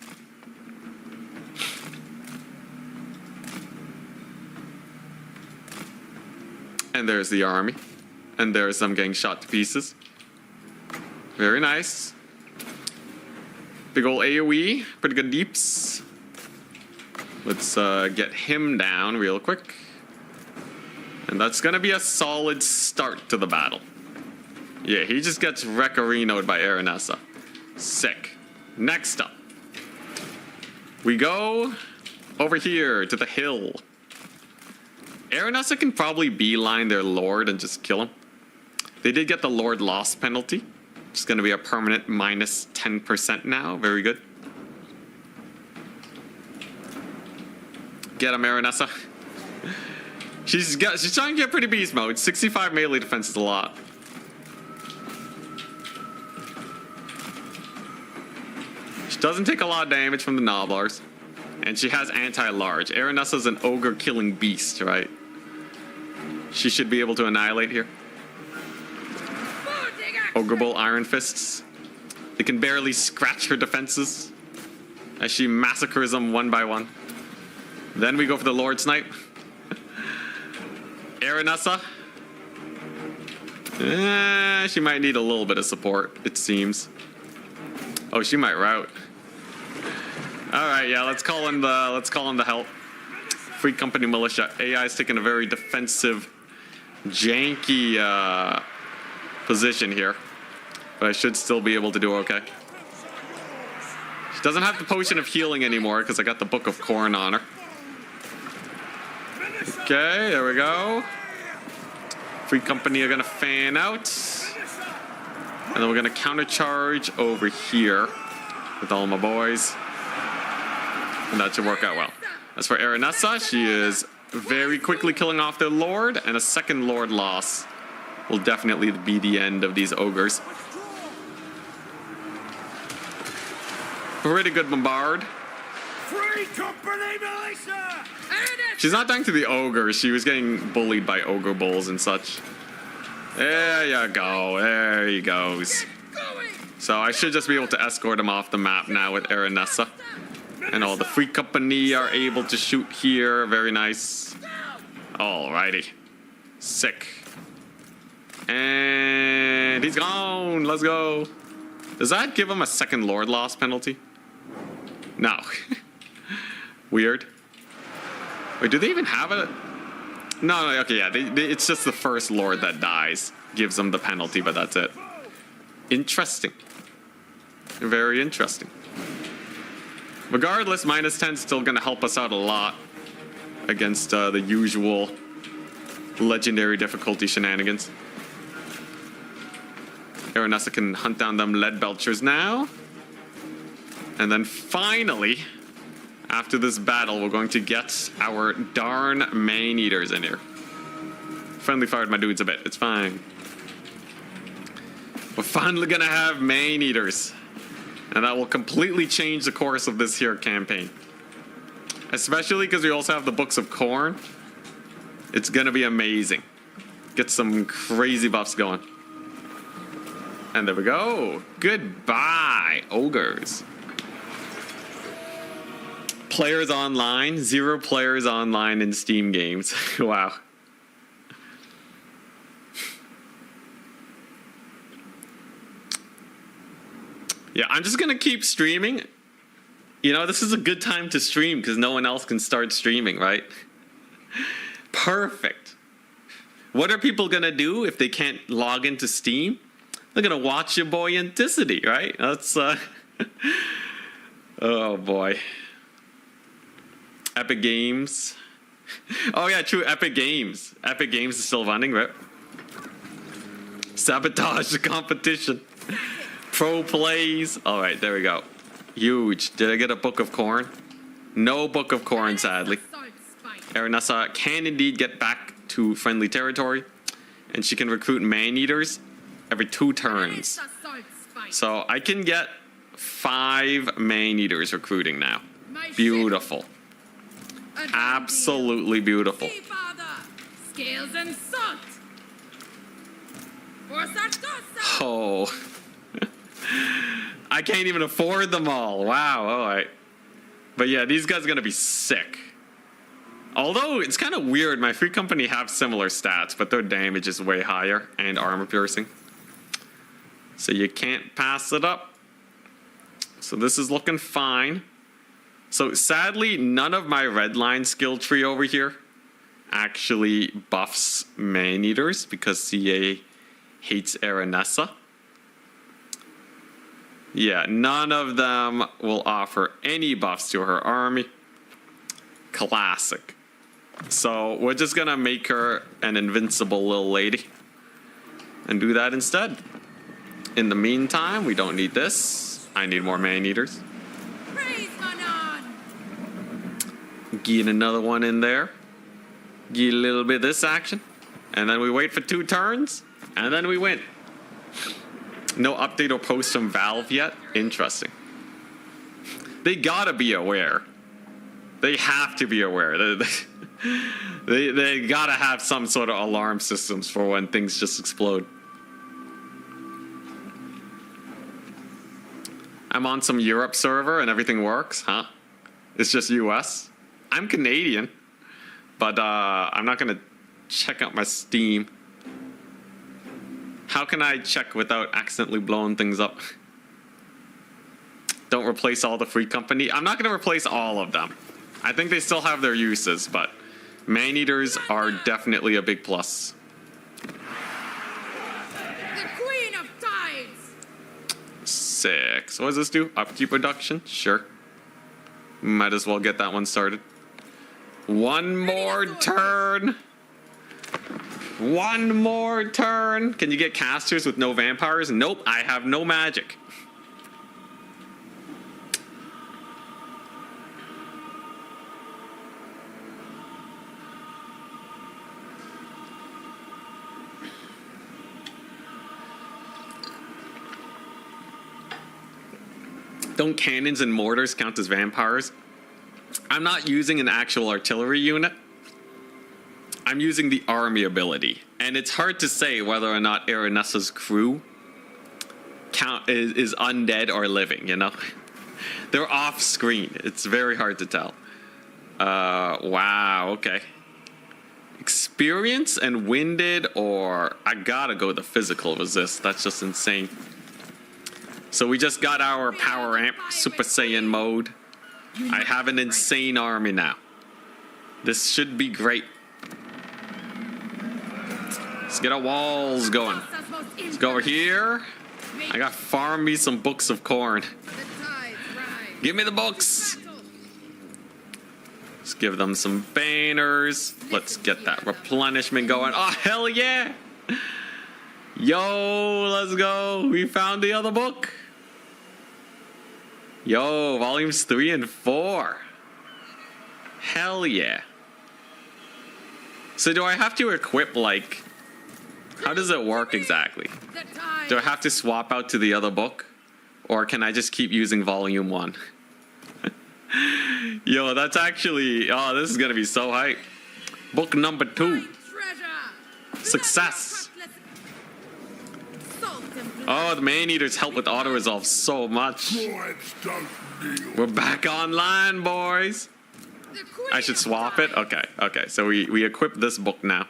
And there's the army. And there's them getting shot to pieces. Very nice. Big ol' AoE. Pretty good deeps. Let's get him down real quick. And that's gonna be a solid start to the battle. Yeah, he just gets Wreckerino'd by Aranessa. Sick. Next up. We go over here to the hill. Aranessa can probably beeline their lord and just kill him. They did get the lord loss penalty. It's going to be a permanent minus 10% now. Very good. Get him, Aranessa. She's trying to get pretty beast mode. 65 melee defense is a lot. She doesn't take a lot of damage from the Nobblers. And she has anti-large. Aranessa's an ogre-killing beast, right? She should be able to annihilate here. Ogre Bull Iron Fists. They can barely scratch her defenses as she massacres them one by one. Then we go for the Lord Snipe. Aranessa. She might need a little bit of support, it seems. Oh, she might rout. Alright, yeah, let's call in the help. Free Company Militia. AI is taking a very defensive, janky position here. But I should still be able to do okay. She doesn't have the potion of healing anymore because I got the Book of Corn on her. Okay, there we go. Free Company are gonna fan out. And then we're gonna countercharge over here with all my boys. And that should work out well. As for Aranessa, she is very quickly killing off their lord, and a second lord loss will definitely be the end of these ogres. Pretty good bombard. Free Company Militia! She's not dying to the ogre. She was getting bullied by ogre bulls and such. There you go. There he goes. So I should just be able to escort him off the map now with Aranessa. And all the Free Company are able to shoot here. Very nice. Alrighty. Sick. And he's gone. Let's go. Does that give him a second Lord loss penalty? No. Weird. Wait, do they even have it? No, okay, yeah. It's just the first Lord that dies gives them the penalty, but that's it. Interesting. Very interesting. Regardless, -10 is still going to help us out a lot against the usual legendary difficulty shenanigans. Aranessa can hunt down them lead belchers now. And then finally, after this battle, we're going to get our darn main eaters in here. Friendly fired my dudes a bit. It's fine. We're finally going to have main eaters. And that will completely change the course of this here campaign. Especially because we also have the Books of Corn. It's going to be amazing. Get some crazy buffs going. And there we go. Goodbye, ogres. Players online. 0 players online in Steam games. Wow. Yeah, I'm just going to keep streaming. You know, this is a good time to stream because no one else can start streaming, right? Perfect. What are people going to do if they can't log into Steam? They're going to watch your boy Anticity, right? That's, oh, boy. Epic Games. Oh, yeah, true, Epic Games. Epic Games is still running, right? Sabotage the competition. Pro plays. All right, there we go. Huge. Did I get a Book of Corn? No Book of Corn, sadly. Aranessa can indeed get back to friendly territory, and she can recruit man-eaters every 2 turns. So I can get 5 man-eaters recruiting now. Beautiful. Absolutely beautiful. Scales and salt. Oh. I can't even afford them all. Wow, all right. But yeah, these guys are going to be sick. Although, it's kind of weird. My free company have similar stats, but their damage is way higher and armor piercing. So you can't pass it up. So this is looking fine. So sadly, none of my red line skill tree over here actually buffs man-eaters because CA hates Aranessa. Yeah, none of them will offer any buffs to her army. Classic. So we're just gonna make her an invincible little lady and do that instead. In the meantime, we don't need this. I need more man-eaters. Get another one in there. Get a little bit of this action. And then we wait for 2 turns. And then we win. No update or post from Valve yet? Interesting. They gotta be aware. They have to be aware. They gotta have some sort of alarm systems for when things just explode. I'm on some Europe server and everything works, huh? It's just US. I'm Canadian, but I'm not gonna check out my Steam. How can I check without accidentally blowing things up? Don't replace all the free company. I'm not gonna replace all of them. I think they still have their uses, but man-eaters are definitely a big plus. The Queen of Tides. 6. What does this do? Upkeep reduction? Sure. Might as well get that one started. One more turn. One more turn. Can you get casters with no vampires? Nope, I have no magic. Don't cannons and mortars count as vampires? I'm not using an actual artillery unit. I'm using the army ability. And it's hard to say whether or not Aranessa's crew is undead or living, you know? They're off screen. It's very hard to tell. Wow, okay. experience and winded, or I gotta go the physical resist. That's just insane. So we just got our power amp, Super Saiyan mode. I have an insane army now. This should be great. Let's get our walls going. Let's go over here. I got farm me some books of corn. Give me the books. Let's give them some banners. Let's get that replenishment going. Oh, hell yeah. Yo, let's go. We found the other book. Yo, volumes 3 and 4. Hell yeah. So do I have to equip, like, how does it work exactly? Do I have to swap out to the other book? Or can I just keep using volume 1? Yo, that's actually, oh, this is gonna be so hype. Book number 2. Success. Oh, the man eaters help with auto resolve so much. We're back online, boys. I should swap it? Okay, okay. So we equip this book now.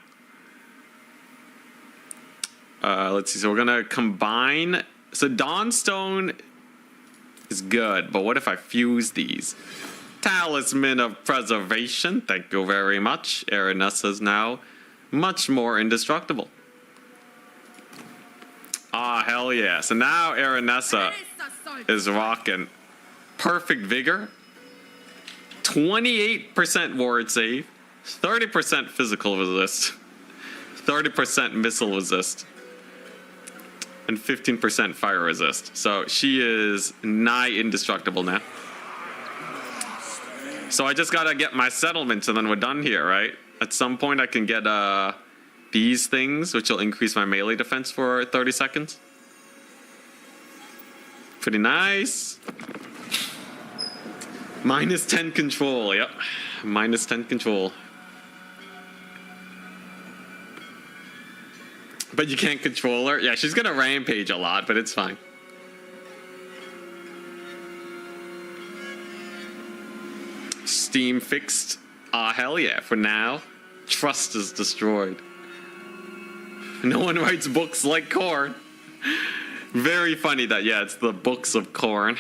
Let's see. So we're gonna combine. So Dawnstone is good, but what if I fuse these? Talisman of Preservation. Thank you very much. Aranessa's now much more indestructible. Ah, hell yeah. So now Aranessa is rocking perfect vigor, 28% ward save, 30% physical resist, 30% missile resist, and 15% fire resist. So she is nigh indestructible now. So I just gotta get my settlements and then we're done here, right? At some point I can get these things, which will increase my melee defense for 30 seconds. Pretty nice. Minus 10 control, yep. Minus 10 control. But you can't control her? Yeah, she's gonna rampage a lot, but it's fine. Steam fixed. Ah, hell yeah, for now. Trust is destroyed. No one writes books like corn. Very funny that, yeah, it's the books of corn.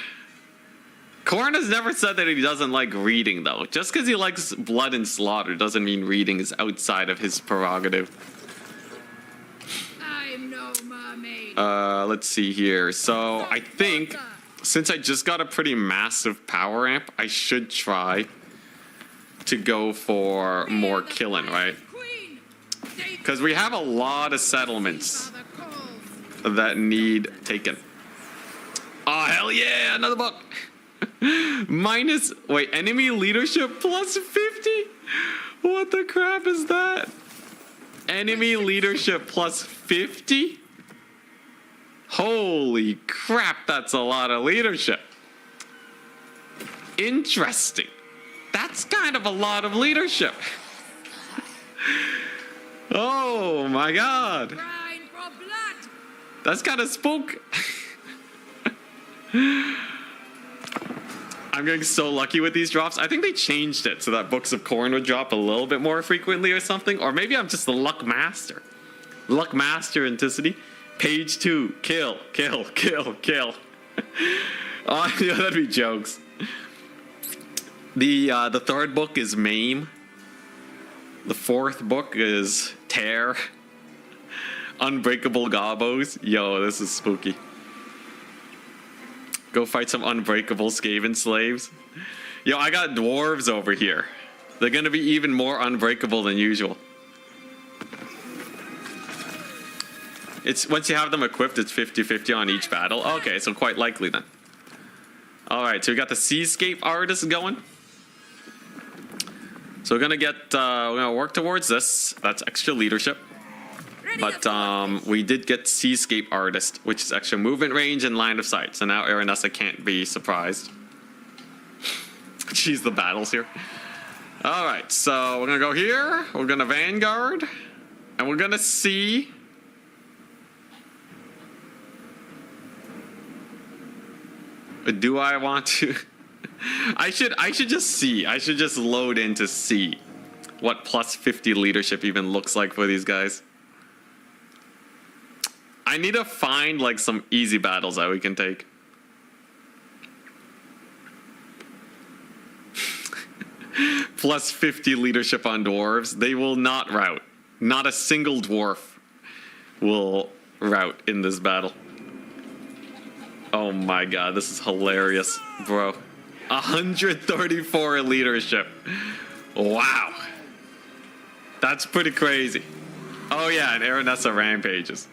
Corn has never said that he doesn't like reading, though. Just because he likes blood and slaughter doesn't mean reading is outside of his prerogative. I'm no mermaid. Let's see here. So I think since I just got a pretty massive power amp, I should try to go for more killing, right? Because we have a lot of settlements that need taken. Oh, hell yeah, another book. Minus, wait, enemy leadership plus 50? What the crap is that? Enemy leadership plus 50? Holy crap, that's a lot of leadership. Interesting. That's kind of a lot of leadership. Oh my god. That's kind of spook. I'm getting so lucky with these drops. I think they changed it so that books of corn would drop a little bit more frequently or something. Or maybe I'm just the luck master. Luck master Anticity. Page 2. Kill, kill, kill, kill. Oh, yeah, that'd be jokes. The third book is Maim. The fourth book is Tear. Unbreakable Gobos. Yo, this is spooky. Go fight some unbreakable Skaven slaves. Yo, I got dwarves over here. They're gonna be even more unbreakable than usual. It's once you have them equipped, it's 50-50 on each battle. Okay, so quite likely then. Alright, so we got the Seascape artist going. So we're gonna work towards this. That's extra leadership. But we did get Seascape Artist, which is extra movement range and line of sight. So now Aranessa can't be surprised. Jeez, the battles here. Alright, so we're gonna go here. We're gonna Vanguard. And we're gonna see. Do I want to? I should just see. I should just load into C. what plus 50 leadership even looks like for these guys. I need to find like some easy battles that we can take. Plus 50 leadership on dwarves. They will not rout. Not a single dwarf will rout in this battle. Oh my god, this is hilarious, bro. 134 leadership. Wow. That's pretty crazy. Oh yeah, and Aranessa rampages.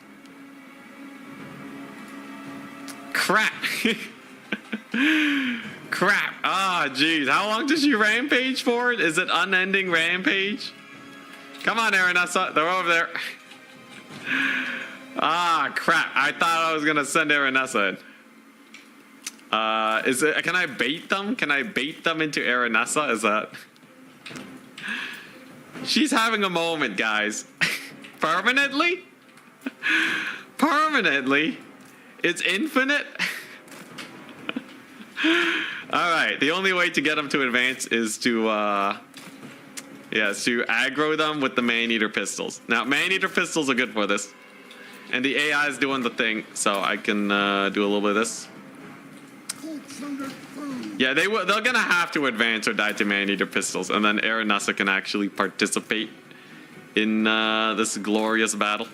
Crap. Crap. Ah, jeez. How long does she rampage for? Is it unending rampage? Come on, Aranessa. They're over there. Ah, crap. I thought I was going to send Aranessa in. Can I bait them? Can I bait them into Aranessa? Is that... She's having a moment, guys. Permanently? Permanently? It's infinite? Alright, the only way to get them to advance is to, to aggro them with the Man-Eater pistols. Now, Man-Eater pistols are good for this. And the AI is doing the thing, so I can do a little bit of this. Yeah, they're gonna have to advance or die to Man-Eater pistols, and then Aranessa can actually participate in this glorious battle.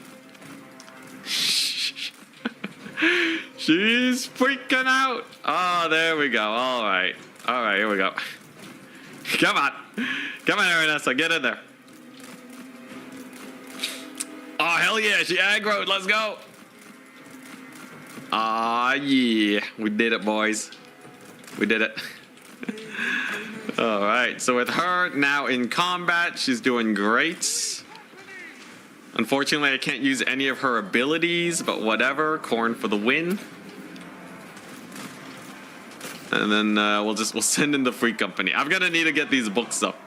She's freaking out. Oh, there we go. All right, here we go. Come on, Aranessa, get in there. Oh, hell yeah, she aggroed. Let's go. Ah, yeah, we did it, boys. We did it. All right, so with her now in combat, she's doing great. Unfortunately, I can't use any of her abilities, but whatever. Corn for the win. And then we'll send in the Free Company. I'm gonna need to get these books up.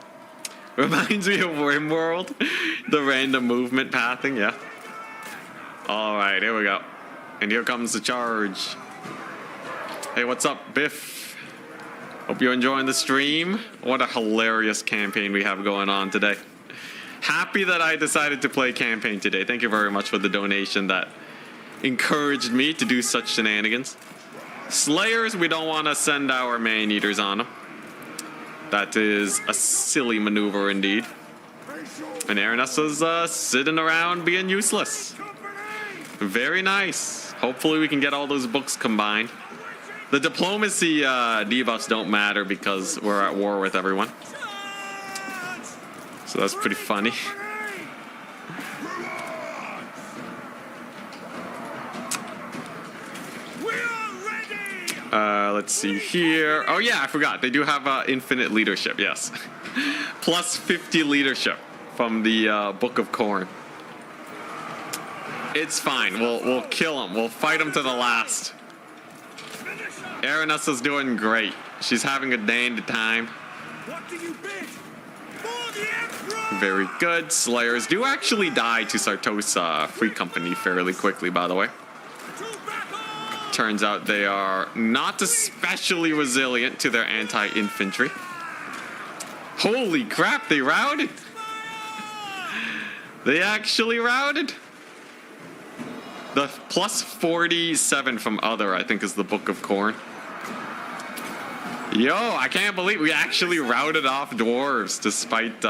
Reminds me of RimWorld, the random movement pathing. Yeah. All right, here we go. And here comes the charge. Hey, what's up, Biff? Hope you're enjoying the stream. What a hilarious campaign we have going on today. Happy that I decided to play campaign today. Thank you very much for the donation that encouraged me to do such shenanigans. Slayers, we don't want to send our Man-Eaters on them. That is a silly maneuver indeed. And Aranessa's sitting around being useless. Very nice. Hopefully we can get all those books combined. The diplomacy debuffs don't matter because we're at war with everyone. So that's pretty funny. Let's see here. Oh yeah, I forgot. They do have infinite leadership, yes. Plus 50 leadership from the Book of Corn. It's fine. We'll kill them. We'll fight them to the last. Aranessa's doing great. She's having a dandy time. What do you bid? For the Emperor! Very good. Slayers do actually die to Sartosa Free Company fairly quickly, by the way. Turns out they are not especially resilient to their anti-infantry. Holy crap, they routed! They actually routed! The plus 47 from Other, I think, is the Book of Corn. Yo, I can't believe we actually routed off dwarves despite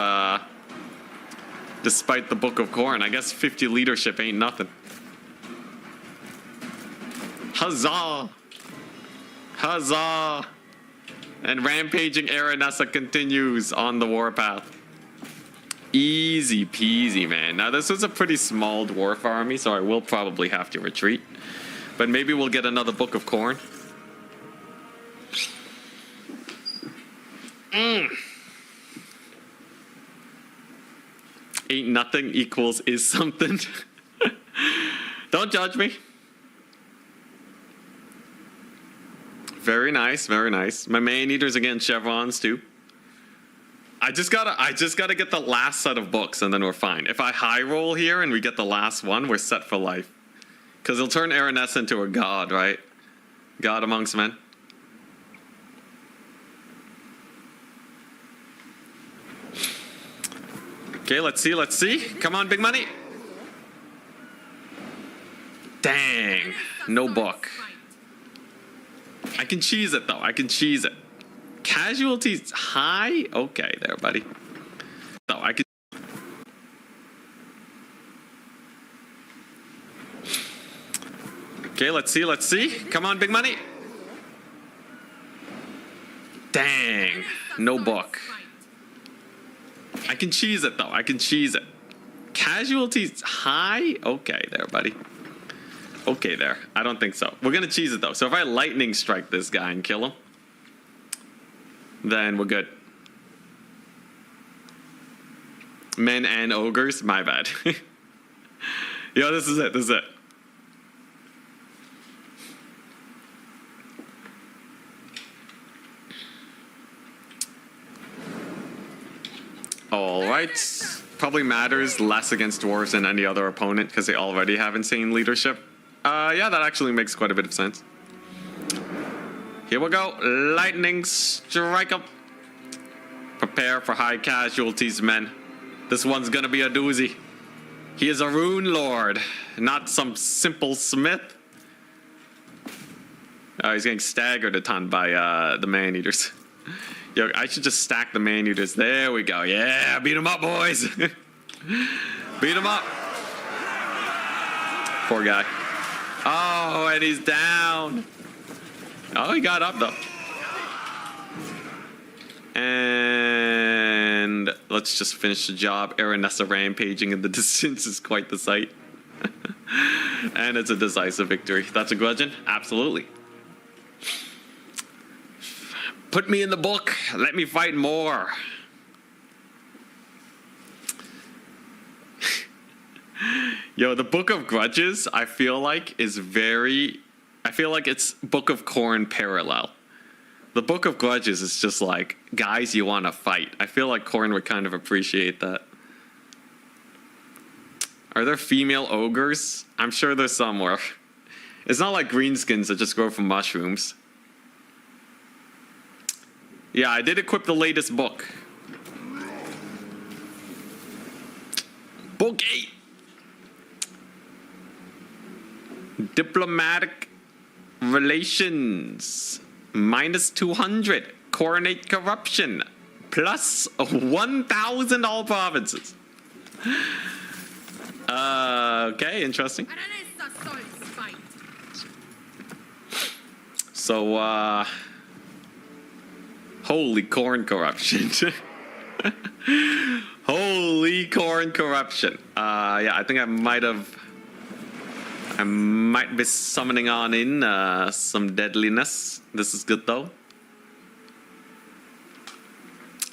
the Book of Corn. I guess 50 leadership ain't nothing. Huzzah! Huzzah! And rampaging Aranessa continues on the warpath. Easy peasy, man. Now, this was a pretty small dwarf army, so I will probably have to retreat. But maybe we'll get another Book of Corn. 8-0 equals is something. Don't judge me. Very nice, very nice. My Man-Eaters against chevrons too. I just gotta get the last set of books and then we're fine. If I high roll here and we get the last one, we're set for life. Because it'll turn Aranessa into a god, right? God amongst men. Okay, let's see, let's see. Come on, big money. Dang, no book. I can cheese it though, I can cheese it. Casualties high? Okay there, buddy. No, I can. Okay, let's see, let's see. Come on, big money. Dang, no book. I can cheese it though, I can cheese it. Casualties high? Okay there, buddy. Okay there, I don't think so. We're gonna cheese it though. So if I lightning strike this guy and kill him, then we're good. Men and ogres, my bad. Yo, this is it, this is it. All right. Probably matters less against dwarves than any other opponent because they already have insane leadership. Yeah, that actually makes quite a bit of sense. Here we go. Lightning strike up. Prepare for high casualties, men. This one's gonna be a doozy. He is a rune lord, not some simple smith. He's getting staggered a ton by the man-eaters. Yo, I should just stack the man-eaters. There we go. Yeah, beat him up, boys. Beat him up. Poor guy. Oh, and he's down. Oh, he got up, though. And let's just finish the job. Aranessa rampaging in the distance is quite the sight. And it's a decisive victory. That's a grudging? Absolutely. Put me in the book. Let me fight more. Yo, the Book of Grudges, I feel like it's Book of Corn parallel. The Book of Grudges is just like, guys you want to fight. I feel like Corn would kind of appreciate that. Are there female ogres? I'm sure there's somewhere. It's not like greenskins that just grow from mushrooms. Yeah, I did equip the latest book. Book 8. Diplomatic relations. Minus 200. Coronate corruption. Plus 1,000 all provinces. Okay, interesting. So, holy corn corruption. Holy corn corruption. Yeah, I think I might be summoning on in some deadliness. This is good though.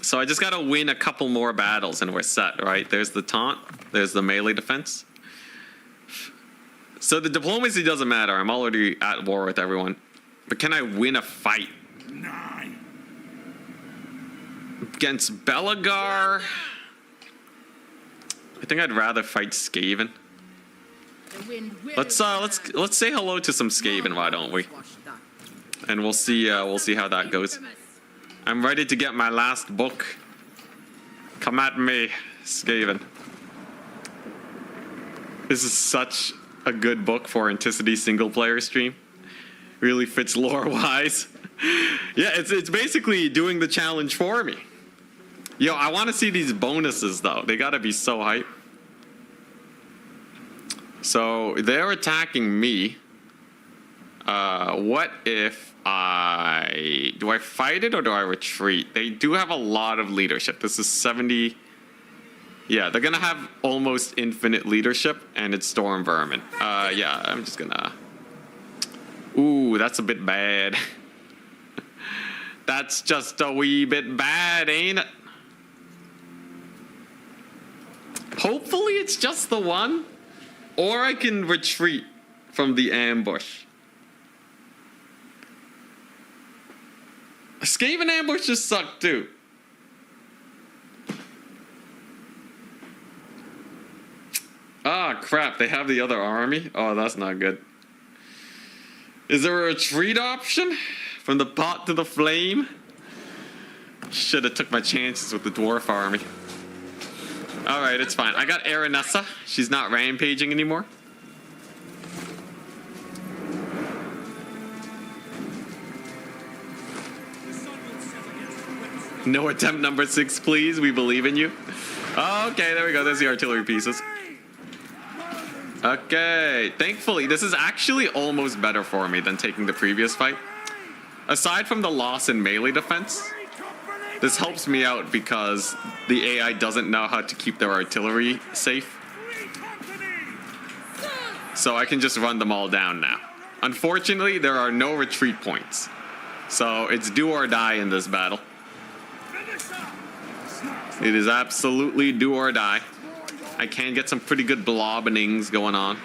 So I just gotta win a couple more battles and we're set, right? There's the taunt, there's the melee defense. So the diplomacy doesn't matter. I'm already at war with everyone. But can I win a fight? Against Belagar? I think I'd rather fight Skaven. Let's say hello to some Skaven, why don't we? And we'll see how that goes. I'm ready to get my last book. Come at me, Skaven. This is such a good book for Anticity single player stream. Really fits lore wise. Yeah, it's basically doing the challenge for me. Yo, I want to see these bonuses though. They gotta be so hype. So they're attacking me. What if do I fight it or do I retreat? They do have a lot of leadership. This is 70. Yeah, they're gonna have almost infinite leadership and it's Storm Vermin. Yeah, I'm just gonna. Ooh, that's a bit bad. That's just a wee bit bad, ain't it? Hopefully it's just the one. Or I can retreat from the ambush. Skaven ambushes suck too. Ah, crap. They have the other army? Oh, that's not good. Is there a retreat option? From the pot to the flame? Should have took my chances with the dwarf army. Alright, it's fine. I got Aranessa. She's not rampaging anymore. No attempt number 6, please. We believe in you. Okay, there we go. There's the artillery pieces. Okay, thankfully, this is actually almost better for me than taking the previous fight. Aside from the loss in melee defense, this helps me out because the AI doesn't know how to keep their artillery safe. So I can just run them all down now. Unfortunately, there are no retreat points. So it's do or die in this battle. It is absolutely do or die. I can get some pretty good blobbinings going on.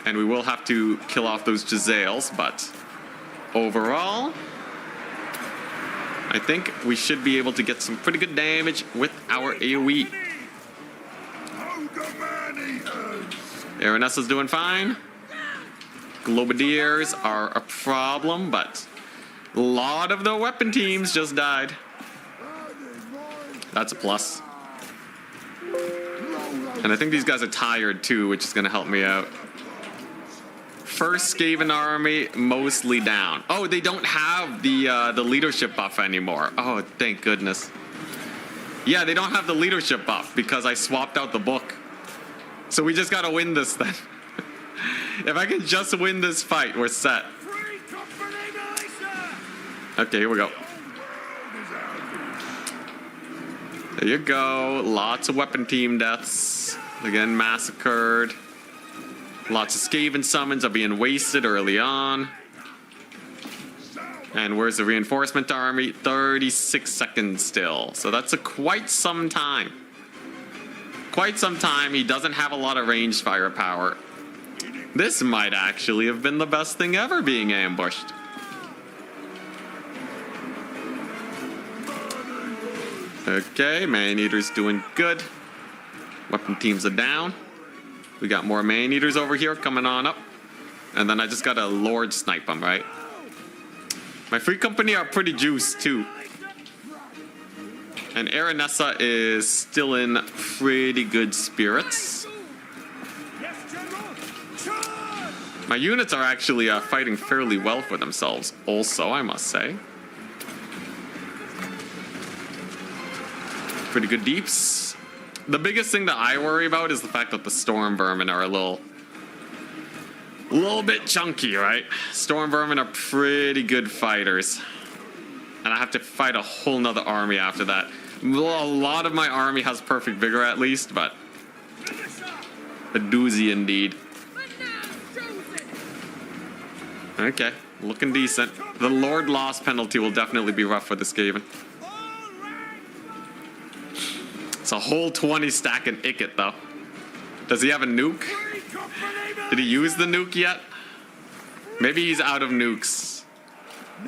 And we will have to kill off those Giselles, but overall, I think we should be able to get some pretty good damage with our AoE. Aranessa's doing fine. Globadiers are a problem, but a lot of the weapon teams just died. That's a plus. And I think these guys are tired too, which is going to help me out. First Skaven army mostly down. Oh, they don't have the leadership buff anymore. Oh, thank goodness. Yeah, they don't have the leadership buff because I swapped out the book. So we just got to win this then. If I can just win this fight, we're set. Okay, here we go. There you go. Lots of weapon team deaths. Again, massacred. Lots of Skaven summons are being wasted early on. And where's the reinforcement army? 36 seconds still. So that's quite some time. Quite some time. He doesn't have a lot of ranged firepower. This might actually have been the best thing ever, being ambushed. Okay, Man-Eater's doing good. Weapon teams are down. We got more Man-Eaters over here coming on up. And then I just got a Lord snipe them, right? My free company are pretty juiced, too. And Aranessa is still in pretty good spirits. My units are actually fighting fairly well for themselves, also, I must say. Pretty good deeps. The biggest thing that I worry about is the fact that the storm vermin are a little bit chunky, right? Storm vermin are pretty good fighters. And I have to fight a whole nother army after that. A lot of my army has perfect vigor at least, but a doozy indeed. Okay, looking decent. The Lord loss penalty will definitely be rough for the Skaven. It's a whole 20 stack in Icket, though. Does he have a nuke? Did he use the nuke yet? Maybe he's out of nukes.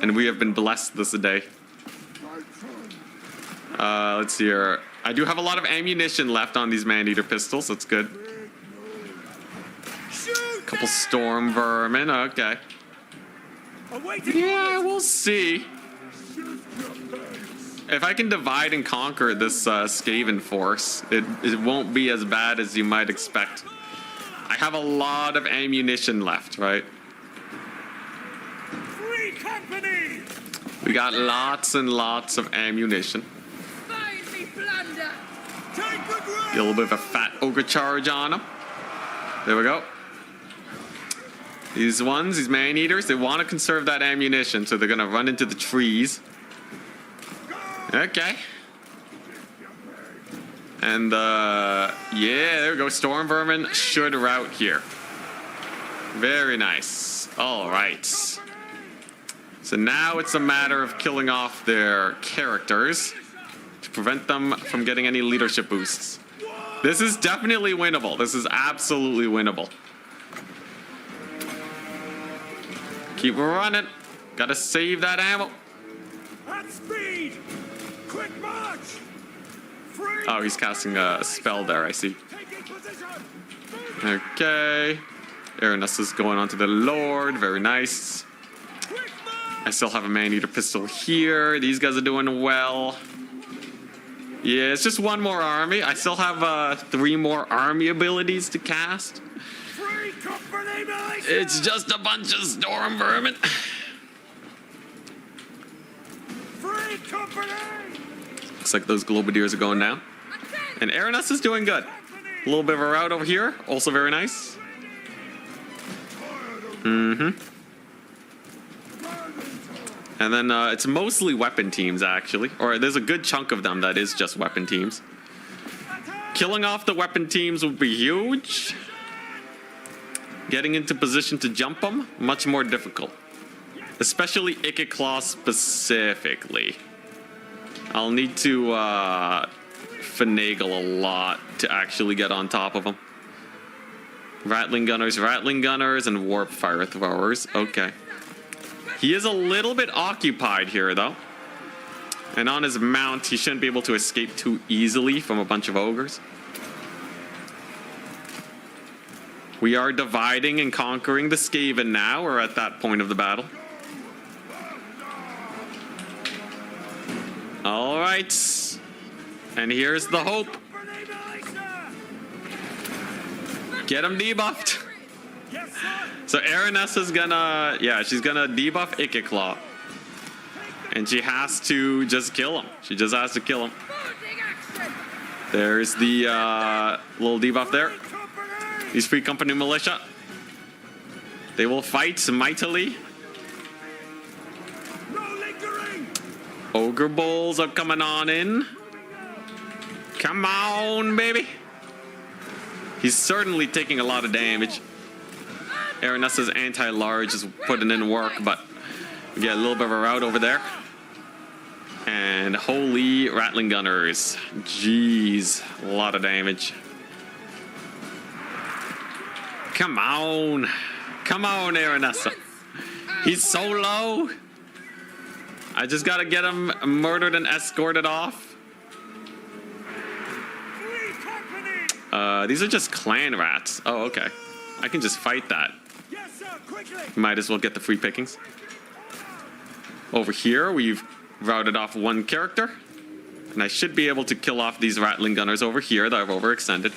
And we have been blessed this day. Let's see here. I do have a lot of ammunition left on these Man-Eater pistols. That's good. Couple storm vermin. Okay. Yeah, we'll see. If I can divide and conquer this Skaven force, it won't be as bad as you might expect. I have a lot of ammunition left, right? Free company! We got lots and lots of ammunition. Get a little bit of a fat ogre charge on them. There we go. These Man-Eaters, they want to conserve that ammunition, so they're going to run into the trees. Okay. And, yeah, there we go. Storm Vermin should rout here. Very nice. All right. So now it's a matter of killing off their characters to prevent them from getting any leadership boosts. This is definitely winnable. This is absolutely winnable. Keep running. Gotta save that ammo. At speed! Quick march! Free Oh, he's casting a spell there, I see. taking position! Okay. Aranessa's going on to the Lord. Very nice. Quick march! I still have a Man-Eater pistol here. These guys are doing well. Yeah, it's just one more army. I still have 3 more army abilities to cast. Free company militia! It's just a bunch of storm vermin. Free company! Looks like those Globadiers are going down. And Aranus is doing good. A little bit of a route over here, also very nice. And then it's mostly weapon teams, actually. Or there's a good chunk of them that is just weapon teams. Killing off the weapon teams would be huge. Getting into position to jump them, much more difficult. Especially Ikiclaw specifically. I'll need to finagle a lot to actually get on top of them. Rattling gunners, and warp fire throwers. Okay. He is a little bit occupied here, though. And on his mount, he shouldn't be able to escape too easily from a bunch of ogres. We are dividing and conquering the Skaven now. We're at that point of the battle. All right. And here's the hope. Get him debuffed. Yes, sir! So Aranus is gonna, she's gonna debuff Ikiclaw. And she has to just kill him. She just has to kill him. There's the little debuff there. These Free Company Militia. They will fight mightily. No lingering! Ogre Bulls are coming on in. Come on, baby. He's certainly taking a lot of damage. Aranessa's anti-large is putting in work, but we get a little bit of a rout over there. And holy rattling gunners. Jeez, a lot of damage. Come on. Come on, Aranessa. He's so low. I just gotta get him murdered and escorted off. Free company! These are just clan rats. Oh, okay. I can just fight that. Yes, sir, quickly! Might as well get the free pickings. Over here, we've routed off one character. And I should be able to kill off these rattling gunners over here that I've overextended.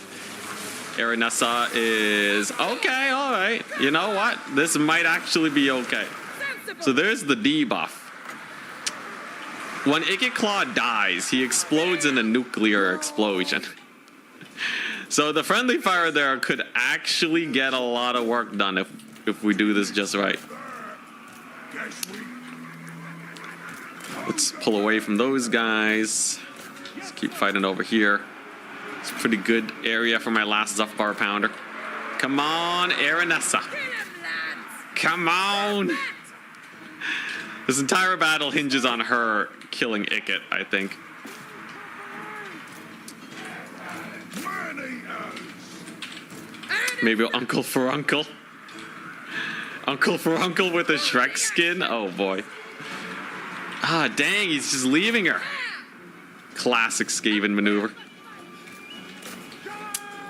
Aranessa is... Okay, alright. You know what? This might actually be okay. So there's the debuff. When Ikiclaw dies, he explodes in a nuclear explosion. So the friendly fire there could actually get a lot of work done if we do this just right. Let's pull away from those guys. Let's keep fighting over here. It's a pretty good area for my last Zuffbar Pounder. Come on, Aranessa. Come on. This entire battle hinges on her killing Ikit, I think. Maybe Uncle Furuncle. Uncle Furuncle with a Shrek skin? Oh boy. Ah, dang, he's just leaving her. Classic Skaven maneuver.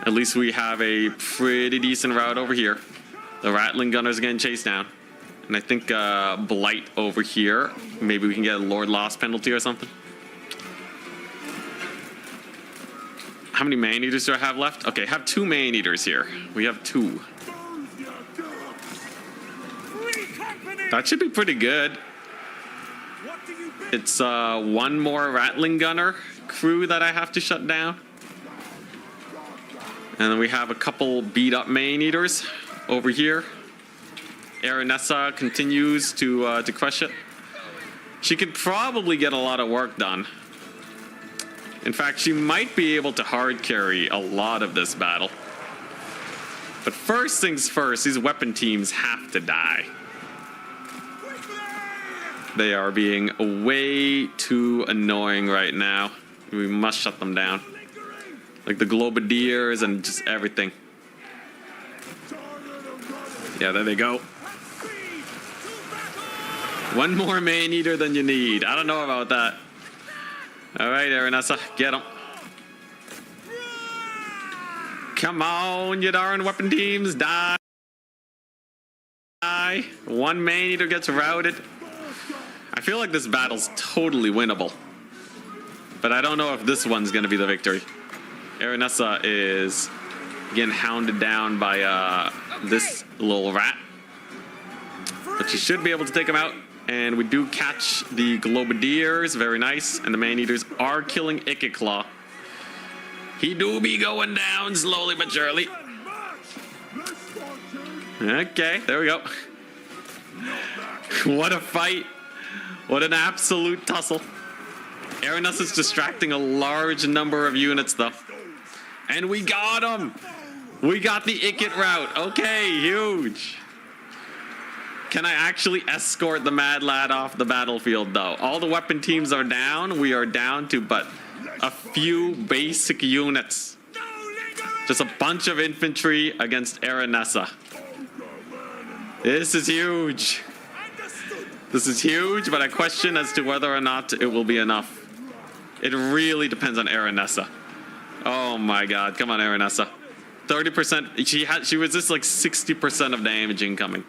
At least we have a pretty decent route over here. The Rattling Gunners are getting chased down. And I think Blight over here. Maybe we can get a Lord Loss penalty or something. How many Man-Eaters do I have left? Okay, I have 2 Man-Eaters here. We have 2. That should be pretty good. It's 1 more Rattling Gunner crew that I have to shut down. And then we have a couple beat-up Man-Eaters over here. Aranessa continues to crush it. She could probably get a lot of work done. In fact, she might be able to hard carry a lot of this battle. But first things first, these weapon teams have to die. They are being way too annoying right now. We must shut them down. Like the Globadiers and just everything. Yeah, there they go. 1 more Man-Eater than you need. I don't know about that. Alright, Aranessa, get him. Come on, you darn weapon teams, die. 1 Man-Eater gets routed. I feel like this battle's totally winnable. But I don't know if this one's going to be the victory. Aranessa is getting hounded down by this little rat. But she should be able to take him out. And we do catch the Globadiers. Very nice. And the Man-Eaters are killing Ikiclaw. He do be going down slowly but surely. Okay, there we go. What a fight. What an absolute tussle. Araness is distracting a large number of units, though. And we got him! We got the Ikit route. Okay, huge. Can I actually escort the Mad Lad off the battlefield, though? All the weapon teams are down. We are down to but a few basic units. Just a bunch of infantry against Aranessa. This is huge. This is huge, but I question as to whether or not it will be enough. It really depends on Aranessa. Oh my god, come on Aranessa. 30%, she resists like 60% of damage incoming.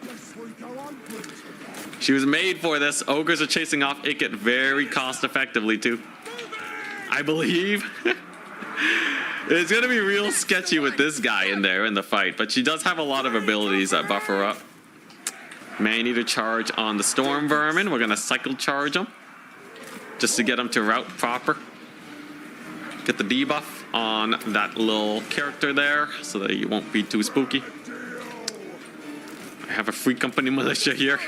She was made for this. Ogres are chasing off Ikit very cost effectively too. I believe. It's gonna be real sketchy with this guy in there in the fight, but she does have a lot of abilities that buff her up. Man-Eater charge on the Storm Vermin. We're gonna cycle charge them just to get them to route proper. Get the debuff on that little character there so that you won't be too spooky. I have a free company militia here.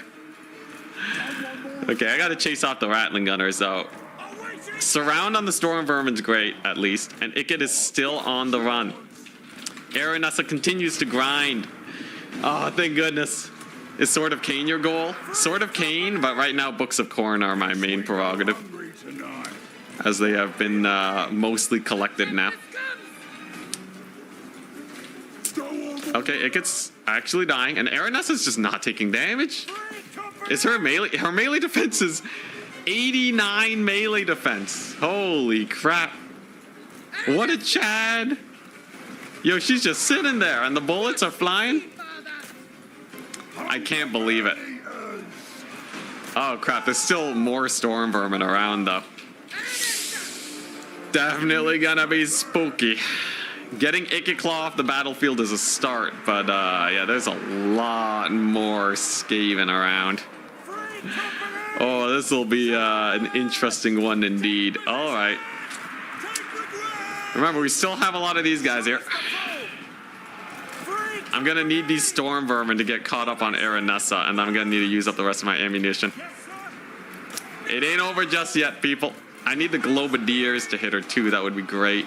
Okay, I gotta chase off the Rattling Gunners though. Surround on the Storm Vermin's great, at least. And Ikit is still on the run. Aranessa continues to grind. Oh, thank goodness. Is Sword of Cain your goal? Sword of Cain, but right now Books of Corn are my main prerogative. As they have been mostly collected now. Okay, Ikit's actually dying. And Aranessa's just not taking damage. Is her melee defense is 89 melee defense. Holy crap. What a Chad. Yo, she's just sitting there and the bullets are flying. I can't believe it. Oh crap, there's still more Storm Vermin around though. Definitely gonna be spooky. Getting Ikiclaw off the battlefield is a start, but yeah, there's a lot more Skaven around. Oh, this will be an interesting one indeed. All right. Remember, we still have a lot of these guys here. I'm gonna need these Storm Vermin to get caught up on Aranessa, and I'm gonna need to use up the rest of my ammunition. It ain't over just yet, people. I need the Globadiers to hit her too. That would be great.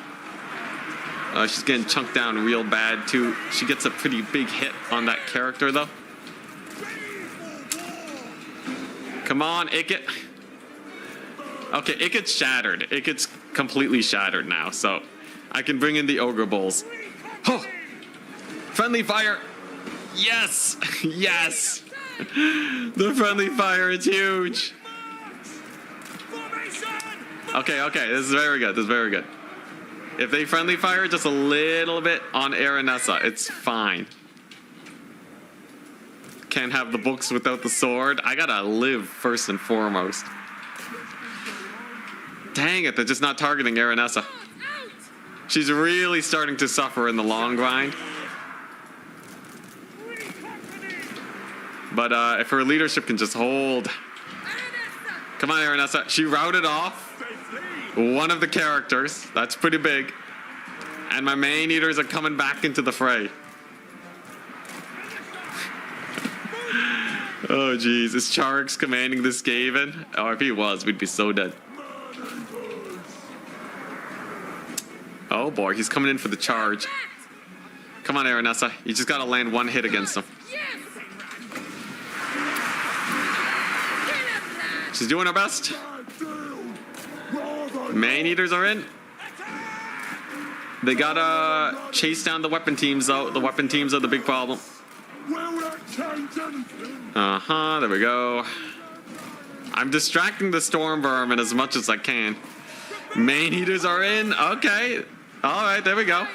She's getting chunked down real bad too. She gets a pretty big hit on that character though. Come on, Ikit. Okay, Ikit's shattered. Ikit's completely shattered now, so I can bring in the Ogre Bulls. Oh! Friendly fire! Yes! Yes! The friendly fire is huge! Okay, okay, this is very good, this is very good. If they friendly fire just a little bit on Aranessa, it's fine. Can't have the books without the sword. I gotta live first and foremost. Dang it, they're just not targeting Aranessa. She's really starting to suffer in the long grind. But if her leadership can just hold. Come on, Aranessa. She routed off one of the characters. That's pretty big. And my Man-Eaters are coming back into the fray. Oh, jeez. Is Charx commanding this Skaven? Oh, if he was, we'd be so dead. Oh, boy. He's coming in for the charge. Come on, Aranessa. You just gotta land one hit against him. She's doing her best. Man-Eaters are in. They gotta chase down the weapon teams, though. The weapon teams are the big problem. Uh-huh, there we go. I'm distracting the Storm Vermin as much as I can. Man-Eaters are in. Okay. All right, there we go.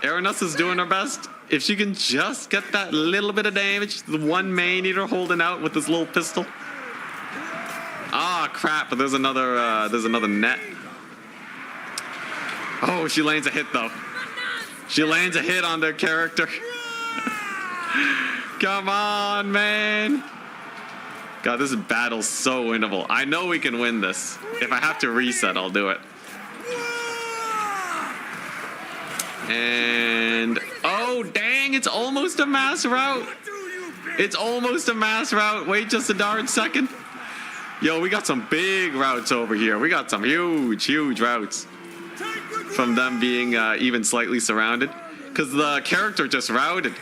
Aranessa's doing her best. If she can just get that little bit of damage, the one Man-Eater holding out with this little pistol. Ah, crap, but there's another net. Oh, she lands a hit though. She lands a hit on their character. Come on, man. God, this battle's so winnable. I know we can win this. If I have to reset, I'll do it. And oh, dang, it's almost a mass route. It's almost a mass route. Wait just a darn second. Yo, we got some big routes over here. We got some huge routes from them being even slightly surrounded. Because the character just routed.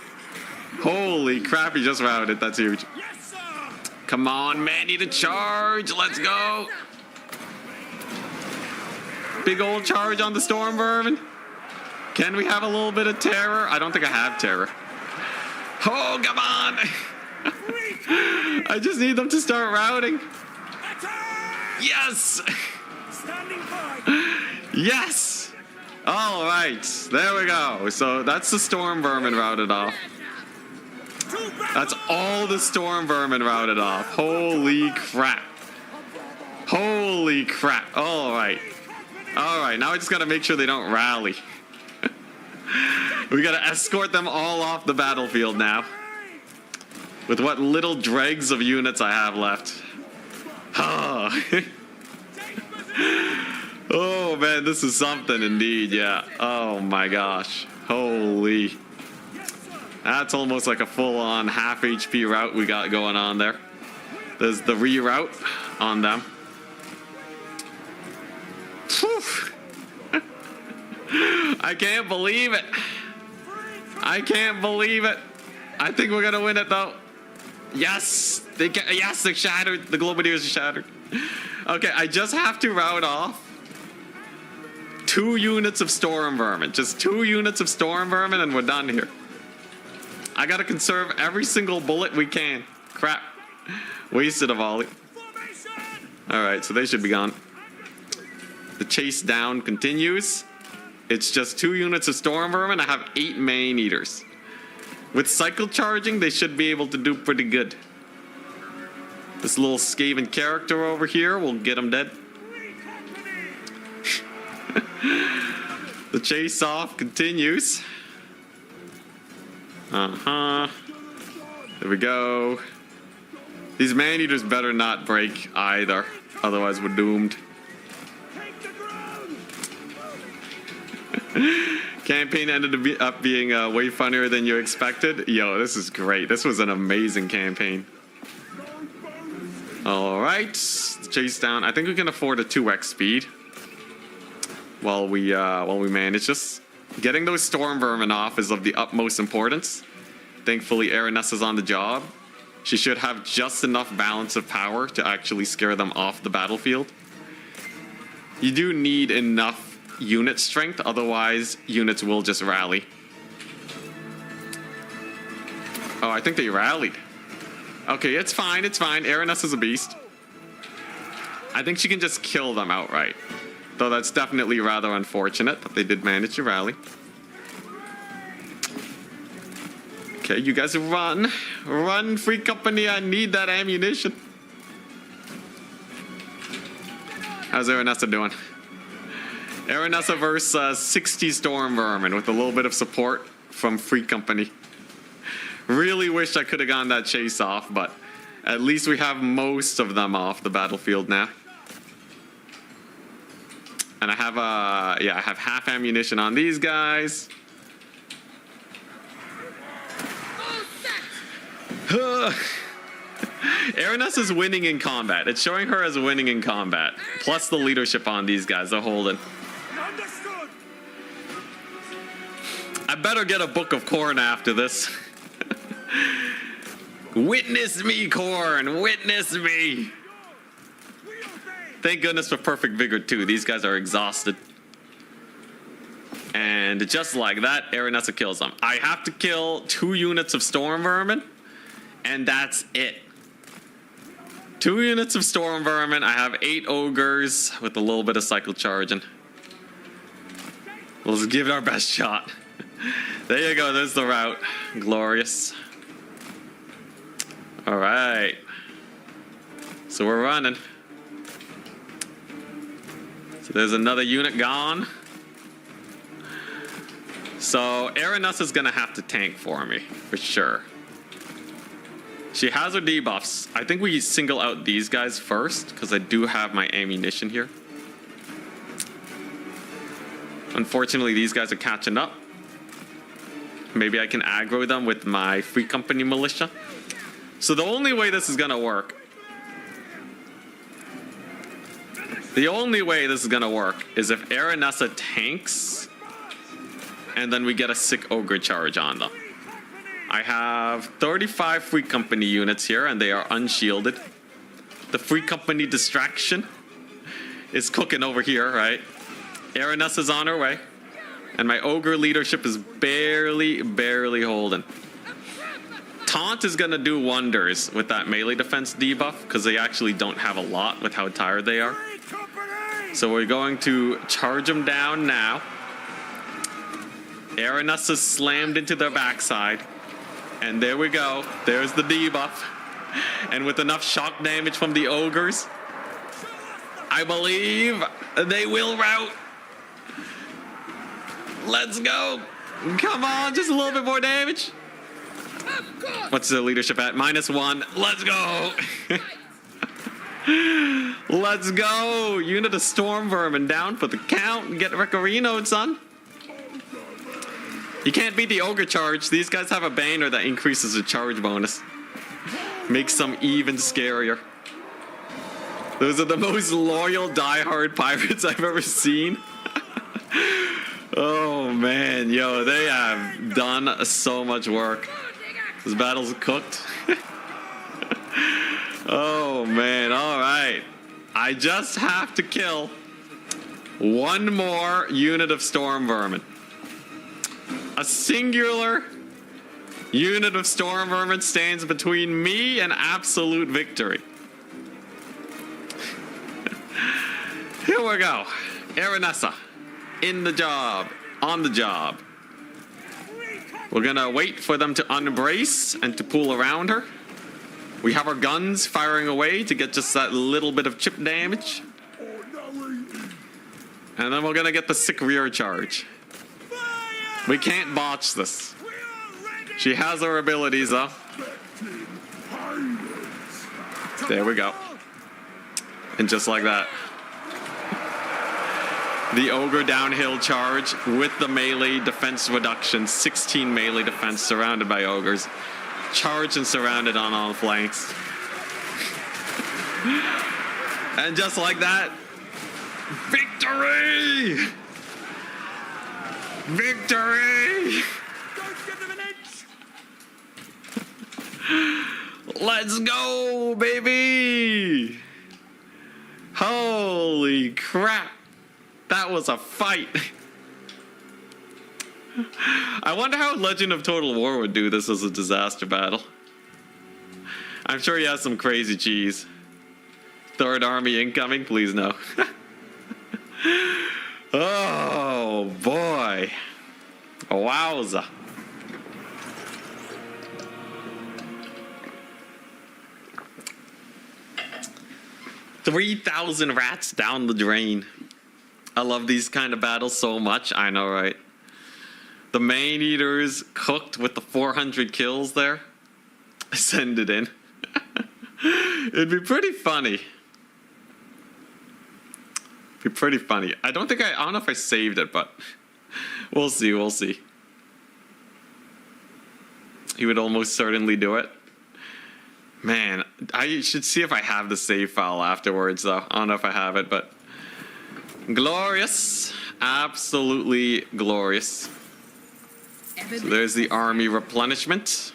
Holy crap, he just routed. That's huge. Come on, man, need a charge. Let's go. Big old charge on the storm vermin. Can we have a little bit of terror? I don't think I have terror. Oh, come on. I just need them to start routing. Yes. Yes. All right. There we go. So that's the storm vermin routed off. That's all the storm vermin routed off. Holy crap. Holy crap. All right. All right. Now I just got to make sure they don't rally. We got to escort them all off the battlefield now. With what little dregs of units I have left. Oh. Oh man, this is something indeed, yeah. Oh my gosh. Holy. That's almost like a full-on half HP route we got going on there. There's the reroute on them. Whew. I can't believe it. I can't believe it. I think we're gonna win it though. Yes, yes, they're shattered. The Globadiers are shattered. Okay, I just have to route off 2 units of storm vermin. Just 2 units of storm vermin, and we're done here. I gotta conserve every single bullet we can. Crap, wasted a volley. All right, so they should be gone. The chase down continues. It's just 2 units of storm vermin. I have 8 main eaters. With cycle charging, they should be able to do pretty good. This little Skaven character over here will get him dead. The chase off continues. There we go. These man eaters better not break either, otherwise we're doomed. Campaign ended up being way funnier than you expected. Yo, this is great. This was an amazing campaign. All right, chase down. I think we can afford a 2x speed while we manage. Just getting those storm vermin off is of the utmost importance. Thankfully, Araness is on the job. She should have just enough balance of power to actually scare them off the battlefield. You do need enough unit strength, otherwise units will just rally. Oh, I think they rallied. Okay, it's fine, it's fine. Araness is a beast. I think she can just kill them outright. Though that's definitely rather unfortunate that they did manage to rally. Okay, you guys run. Run, Free Company, I need that ammunition. How's Aranessa doing? Aranessa versus 60 storm vermin with a little bit of support from Free Company. Really wish I could have gotten that chase off, but at least we have most of them off the battlefield now. And I have I have half ammunition on these guys. Araness is winning in combat. It's showing her as winning in combat. Plus the leadership on these guys they're holding. Understood. I better get a book of corn after this. Witness me, Corn. Witness me. Thank goodness for Perfect Vigor 2. These guys are exhausted. And just like that, Aranessa kills them. I have to kill 2 units of storm vermin. And that's it. 2 units of storm vermin. I have 8 ogres with a little bit of cycle charging. Let's give it our best shot. There you go. There's the route. Glorious. All right. So we're running. So there's another unit gone. So Aranus is gonna have to tank for me, for sure. She has her debuffs. I think we single out these guys first, because I do have my ammunition here. Unfortunately, these guys are catching up. Maybe I can aggro them with my Free Company militia. So the only way this is gonna work, is if Aranessa tanks, and then we get a sick ogre charge on them. I have 35 Free Company units here, and they are unshielded. The Free Company distraction is cooking over here, right? Araness is on her way, and my ogre leadership is barely holding. Taunt is gonna do wonders with that melee defense debuff, because they actually don't have a lot with how tired they are. So we're going to charge them down now. Araness is slammed into their backside. And there we go. There's the debuff. And with enough shock damage from the ogres, I believe they will rout. Let's go. Come on, just a little bit more damage. What's the leadership at? -1. Let's go. Let's go. Unit of Storm Vermin down for the count. Get Recorinoed, son. You can't beat the ogre charge. These guys have a banner that increases the charge bonus. Makes them even scarier. Those are the most loyal, diehard pirates I've ever seen. Oh man, yo, they have done so much work. This battle's cooked. Oh man, alright. I just have to kill one more unit of Storm Vermin. A singular unit of Storm Vermin stands between me and absolute victory. Here we go. Aranessa, in the job, on the job. We're gonna wait for them to unbrace and to pull around her. We have our guns firing away to get just that little bit of chip damage. And then we're gonna get the sick rear charge. We can't botch this. She has her abilities though. There we go. And just like that. The ogre downhill charge with the melee defense reduction. 16 melee defense surrounded by ogres. Charged and surrounded on all flanks. And just like that, victory! Victory! Don't give them an inch! Let's go, baby! Holy crap! That was a fight. I wonder how Legend of Total War would do this as a disaster battle. I'm sure he has some crazy cheese. Third army incoming, please no. Oh boy. Wowza. $3,000 rats down the drain. I love these kind of battles so much. I know, right? The main eaters cooked with the 400 kills there. Send it in. It'd be pretty funny. Be pretty funny. I don't know if I saved it, but we'll see, we'll see. He would almost certainly do it. Man, I should see if I have the save file afterwards, though. I don't know if I have it, but glorious. Absolutely glorious. So there's the army replenishment.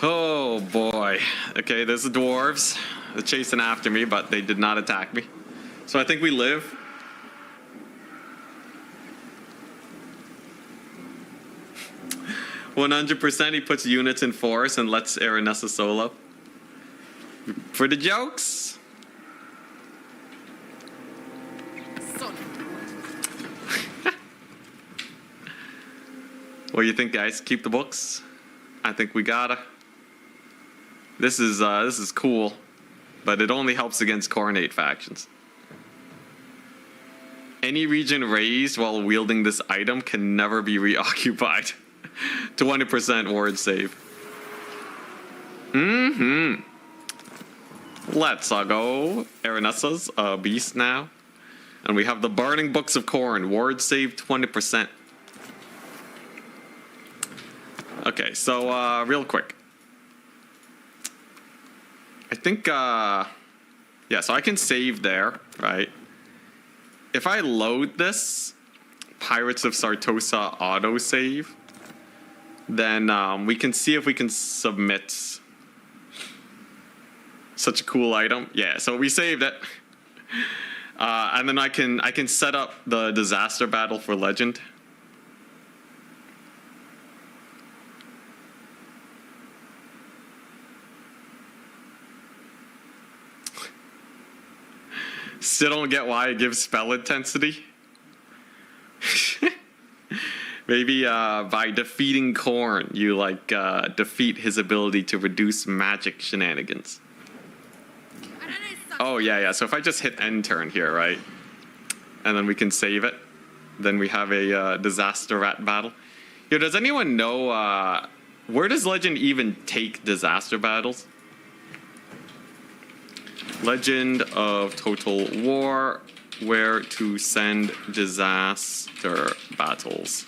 Oh boy. Okay, there's the dwarves. They're chasing after me, but they did not attack me. So I think we live. %, he puts units in force and lets Aranessa solo. For the jokes. What do you think, guys? Keep the books? I think we gotta. This is cool, but it only helps against Coronate factions. Any region raised while wielding this item can never be reoccupied. 20% ward save. Let's go. Aranessa's a beast now. And we have the Burning Books of Corn. Ward save 20%. Okay, so real quick. I think, yeah, so I can save there, right? If I load this Pirates of Sartosa autosave, then we can see if we can submit such a cool item. Yeah, so we saved it. And then I can set up the disaster battle for Legend. Still don't get why it gives spell intensity. Maybe by defeating Korn, you like defeat his ability to reduce magic shenanigans. Oh yeah. So if I just hit end turn here, right, and then we can save it, then we have a disaster rat battle. Yo, does anyone know where does Legend even take disaster battles? Legend of Total War, where to send disaster battles.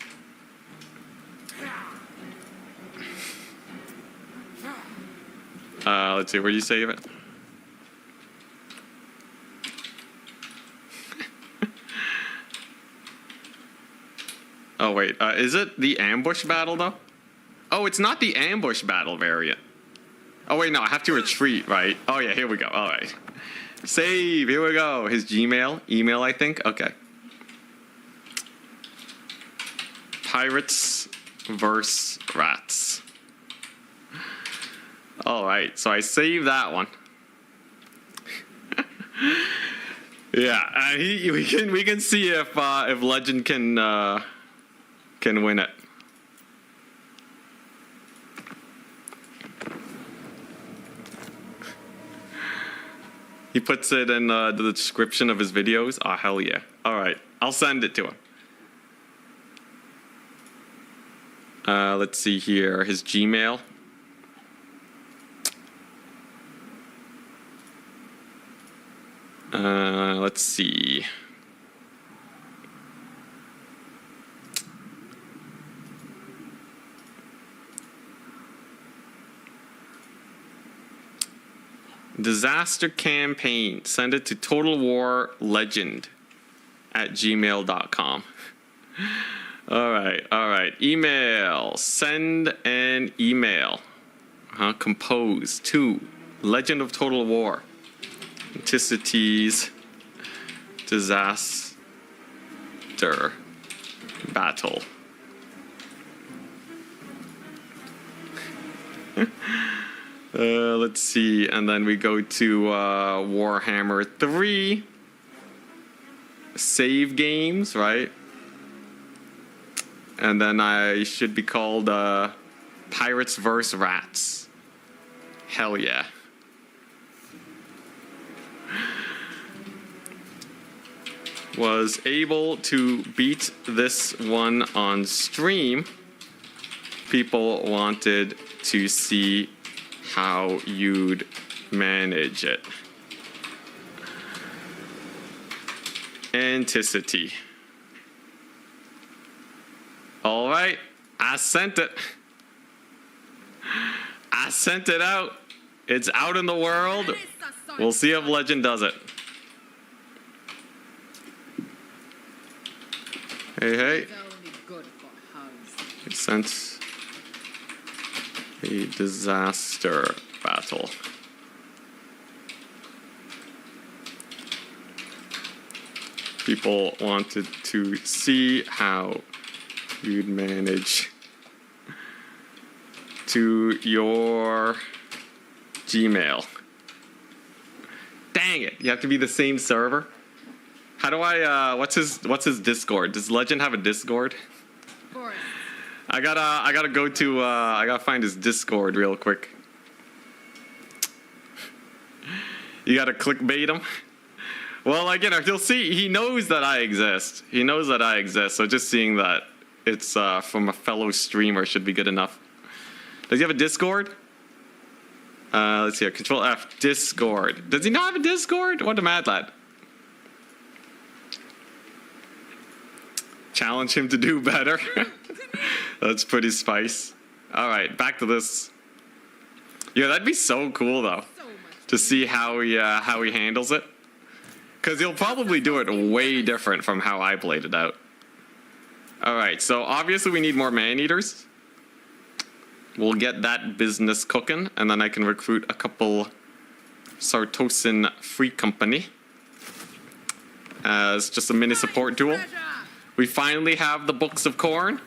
Let's see, where do you save it? Oh wait, is it the ambush battle though? Oh, it's not the ambush battle variant. Oh wait, no, I have to retreat, right? Oh yeah, here we go. All right, save. Here we go. His Gmail, email, I think. Okay. Pirates versus rats. All right, so I saved that one. Yeah, we can see if Legend can win it. He puts it in the description of his videos. Oh, hell yeah. All right, I'll send it to him. Let's see here, his Gmail. Let's see. Disaster campaign. Send it to totalwarlegend@gmail.com. All right. Email. Send an email. Compose to Legend of Total War. Anticities. Disaster battle. Let's see, and then we go to Warhammer 3. Save games, right? And then I should be called Pirates vs. Rats. Hell yeah. Was able to beat this one on stream. People wanted to see how you'd manage it. Anticity. All right, I sent it. I sent it out. It's out in the world. We'll see if Legend does it. Hey. I sent a disaster battle. People wanted to see how you'd manage to your Gmail. Dang it, you have to be the same server? How do I, what's his Discord? Does Legend have a Discord? I gotta go to, I gotta find his Discord real quick. You gotta clickbait him. Well, like, you know, he'll see, he knows that I exist. He knows that I exist, so just seeing that it's from a fellow streamer should be good enough. Does he have a Discord? Let's see here. Control F, Discord. Does he not have a Discord? What a mad lad. Challenge him to do better. That's pretty spice. All right, back to this. Yeah, that'd be so cool though, to see how he handles it. Because he'll probably do it way different from how I played it out. All right, so obviously we need more man-eaters. We'll get that business cooking, and then I can recruit a couple Sartosan Free Company as just a mini support duel. We finally have the Books of Corn,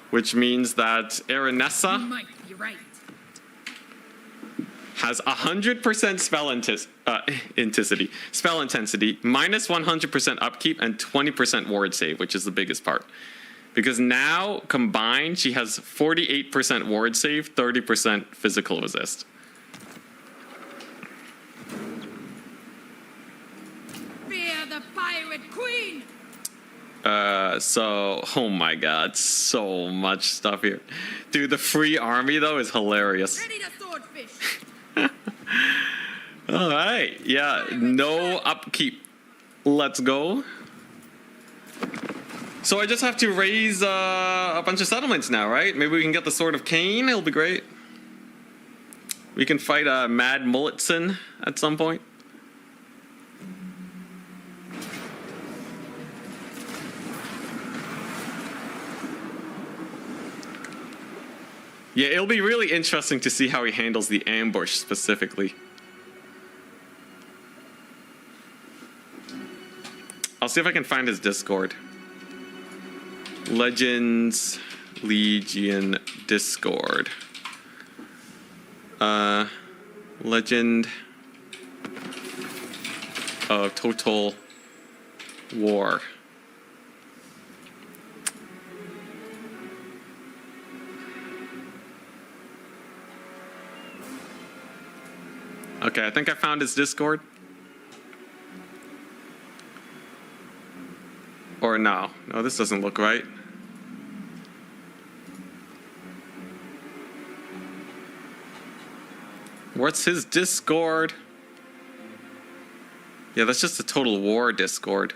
which means that Aranessa Might be right. has 100% spell intensity, minus 100% upkeep, and 20% ward save, which is the biggest part. Because now, combined, she has 48% ward save, 30% physical resist. Fear the pirate queen! So, oh my god, so much stuff here. Dude, the free army, though, is hilarious. Ready to swordfish! All right, yeah, no upkeep. Let's go. So I just have to raise a bunch of settlements now, right? Maybe we can get the Sword of Cain. It'll be great. We can fight Mad Mulletson at some point. Yeah, it'll be really interesting to see how he handles the ambush specifically. I'll see if I can find his Discord. Legends Legion Discord. Legend of Total War. Okay, I think I found his Discord. Or no. No, this doesn't look right. What's his Discord? Yeah, that's just a Total War Discord.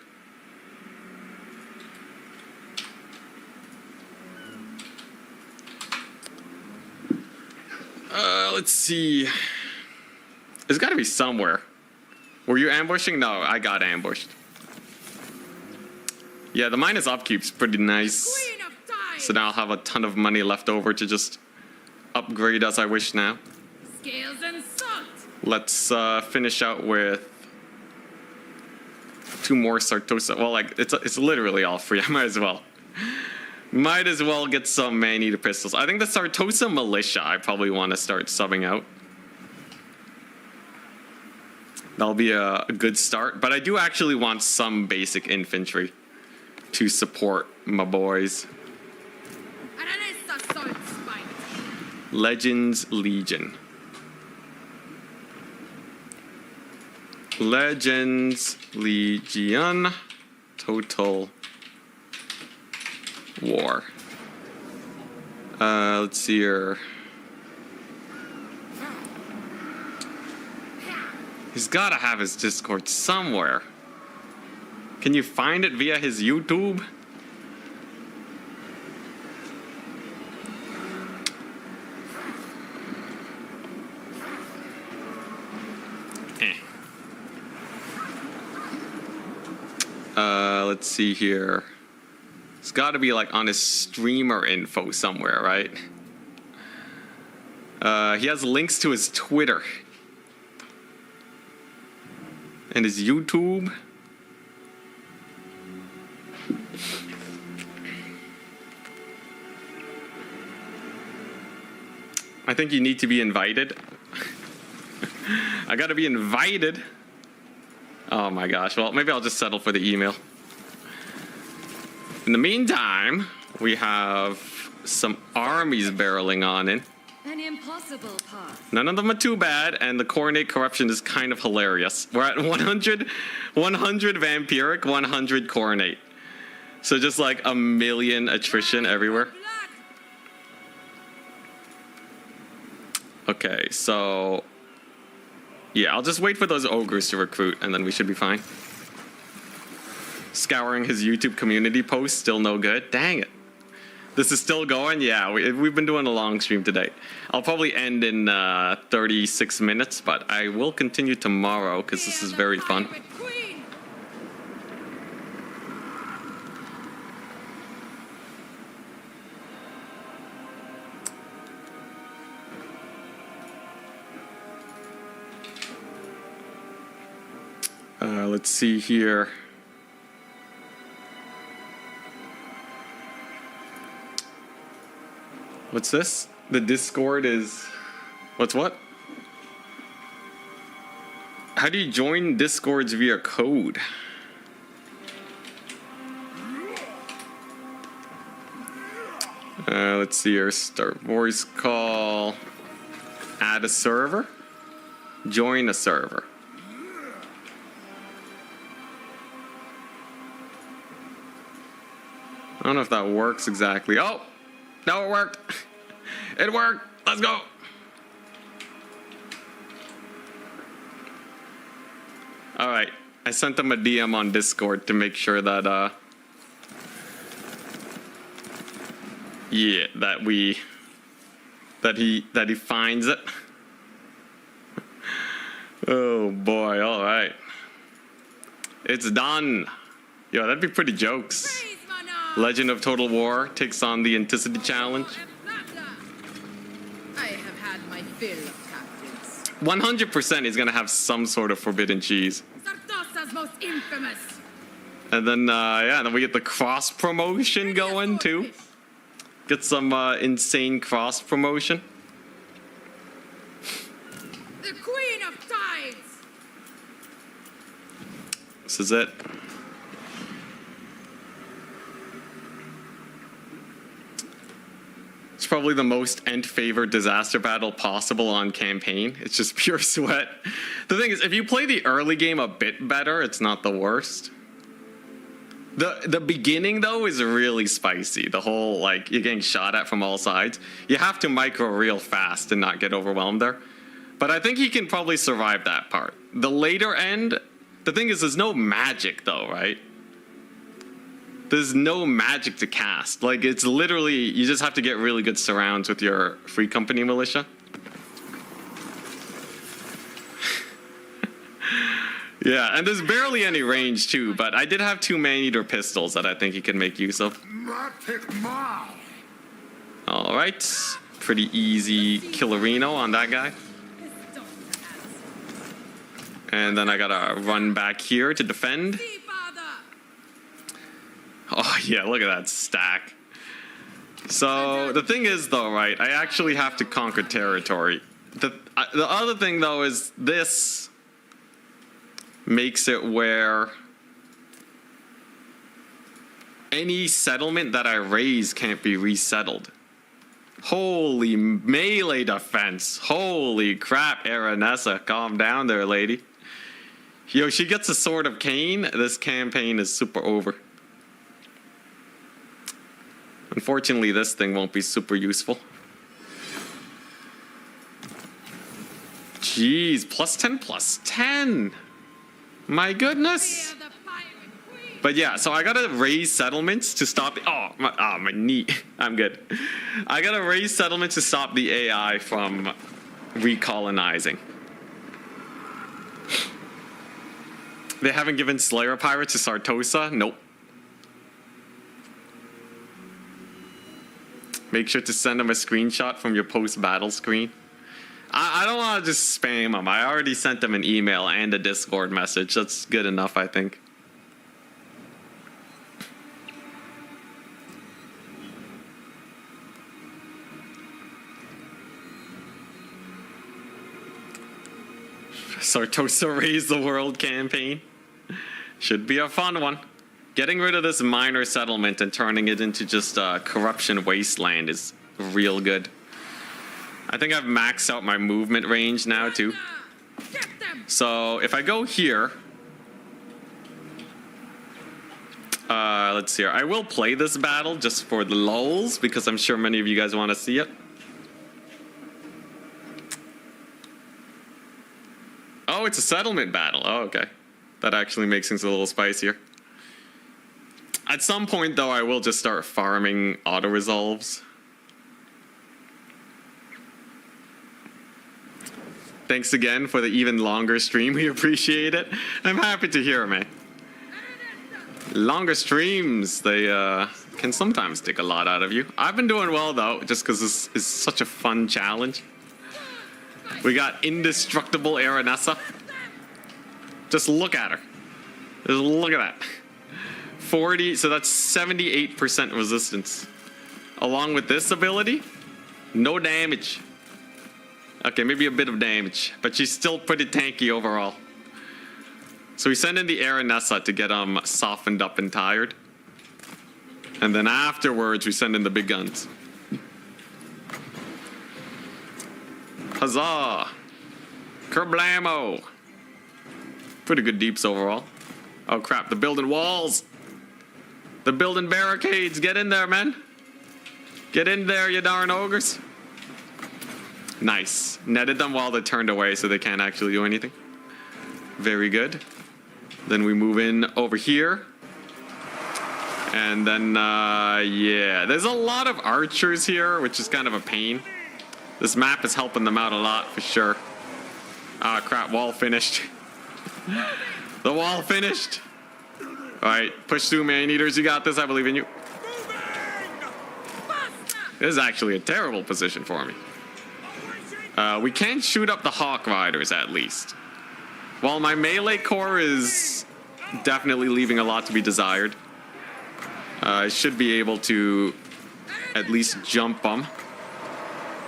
Let's see. There's got to be somewhere. Were you ambushing? No, I got ambushed. Yeah, the minus upkeep's pretty nice. Queen of time! So now I'll have a ton of money left over to just upgrade as I wish now. Scales and salt! Let's finish out with 2 more Sartosa. Well, like, it's literally all free. I might as well. Might as well get some man-eater pistols. I think the Sartosa Militia I probably want to start subbing out. That'll be a good start. But I do actually want some basic infantry to support my boys. Aranessa sword spike! Legends Legion. Legends Legion Total War. Let's see here. He's gotta have his Discord somewhere. Can you find it via his YouTube? Let's see here. It's got to be like on his streamer info somewhere, right? He has links to his Twitter and his YouTube. I think you need to be invited. I gotta be invited. Oh my gosh. Well, maybe I'll just settle for the email. In the meantime, we have some armies barreling on in. Any impossible path. None of them are too bad, and the coordinate corruption is kind of hilarious. We're at 100 vampiric, 100 coordinate. So just like a million attrition everywhere. Okay, so yeah, I'll just wait for those ogres to recruit, and then we should be fine. Scouring his YouTube community posts, still no good. Dang it. This is still going? Yeah, we've been doing a long stream today. I'll probably end in 36 minutes, but I will continue tomorrow because this is very fun. Let's see here. What's this? The Discord is... What's what? How do you join Discords via code? Let's see here. Start voice call. Add a server. Join a server. I don't know if that works exactly. Oh! No, it worked. It worked. Let's go. All right. I sent him a DM on Discord to make sure that, yeah, that he finds it. Oh boy. All right. It's done. Yo, that'd be pretty jokes. Legend of Total War takes on the Anticity Challenge. I have had my fill of captives. 100% he's gonna have some sort of forbidden cheese. Sartosa's most infamous. And then, yeah, then we get the cross promotion going too. Get some insane cross promotion. The Queen of Tides. This is it. It's probably the most end-favored disaster battle possible on campaign. It's just pure sweat. The thing is, if you play the early game a bit better, it's not the worst. The beginning, though, is really spicy. The whole, like, you're getting shot at from all sides. You have to micro real fast and not get overwhelmed there. But I think he can probably survive that part. The later end, the thing is, there's no magic, though, right? There's no magic to cast. Like, it's literally, you just have to get really good surrounds with your Free Company militia. Yeah, and there's barely any range, too, but I did have 2 man-eater pistols that I think he can make use of. All right. Pretty easy killerino on that guy. And then I gotta run back here to defend. Oh, yeah, look at that stack. So, the thing is, though, right, I actually have to conquer territory. The other thing, though, is this makes it where any settlement that I raise can't be resettled. Holy melee defense. Holy crap, Aranessa. Calm down there, lady. Yo, she gets a Sword of Cain. This campaign is super over. Unfortunately, this thing won't be super useful. Jeez, +10/+10. My goodness. But yeah, so I gotta raise settlements to stop. My knee. I'm good. I gotta raise settlements to stop the AI from recolonizing. They haven't given Slayer Pirates to Sartosa? Nope. Make sure to send them a screenshot from your post-battle screen. I don't want to just spam them. I already sent them an email and a Discord message. That's good enough, I think. Sartosa Raise the World campaign. Should be a fun one. Getting rid of this minor settlement and turning it into just a corruption wasteland is real good. I think I've maxed out my movement range now too. Get them! So if I go here, let's see here. I will play this battle just for the lulz because I'm sure many of you guys want to see it. Oh, it's a settlement battle. Oh, okay. That actually makes things a little spicier. At some point, though, I will just start farming auto-resolves. Thanks again for the even longer stream. We appreciate it. I'm happy to hear, man. Longer streams, they can sometimes take a lot out of you. I've been doing well, though, just because this is such a fun challenge. We got indestructible Aranessa. Just look at her. Just look at that. 40, so that's 78% resistance. Along with this ability, no damage. Okay, maybe a bit of damage, but she's still pretty tanky overall. So we send in the Aranessa to get softened up and tired. And then afterwards, we send in the big guns. Huzzah! Kerblamo! Pretty good deeps overall. Oh crap, they're building walls! They're building barricades! Get in there, man! Get in there, you darn ogres! Nice. Netted them while they turned away so they can't actually do anything. Very good. Then we move in over here. And then, yeah. There's a lot of archers here, which is kind of a pain. This map is helping them out a lot, for sure. Ah, crap, wall finished. The wall finished. Alright, push through, man-eaters. You got this, I believe in you. This is actually a terrible position for me. We can shoot up the Hawk Riders, at least. While my melee core is definitely leaving a lot to be desired, I should be able to at least jump them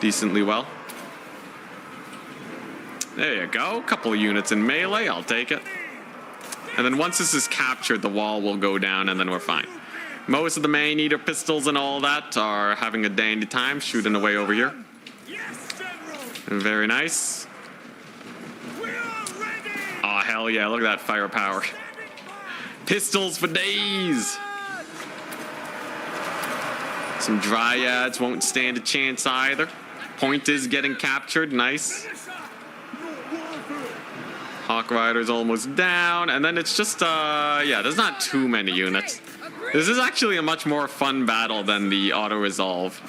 decently well. There you go. Couple of units in melee. I'll take it. And then once this is captured, the wall will go down, and then we're fine. Most of the man-eater pistols and all that are having a dandy time shooting away over here. Very nice. Oh, hell yeah. Look at that firepower. Pistols for days. Some dryads won't stand a chance either. Point is getting captured. Nice. Hawk Rider's almost down. And then it's just, yeah, there's not too many units. This is actually a much more fun battle than the auto-resolve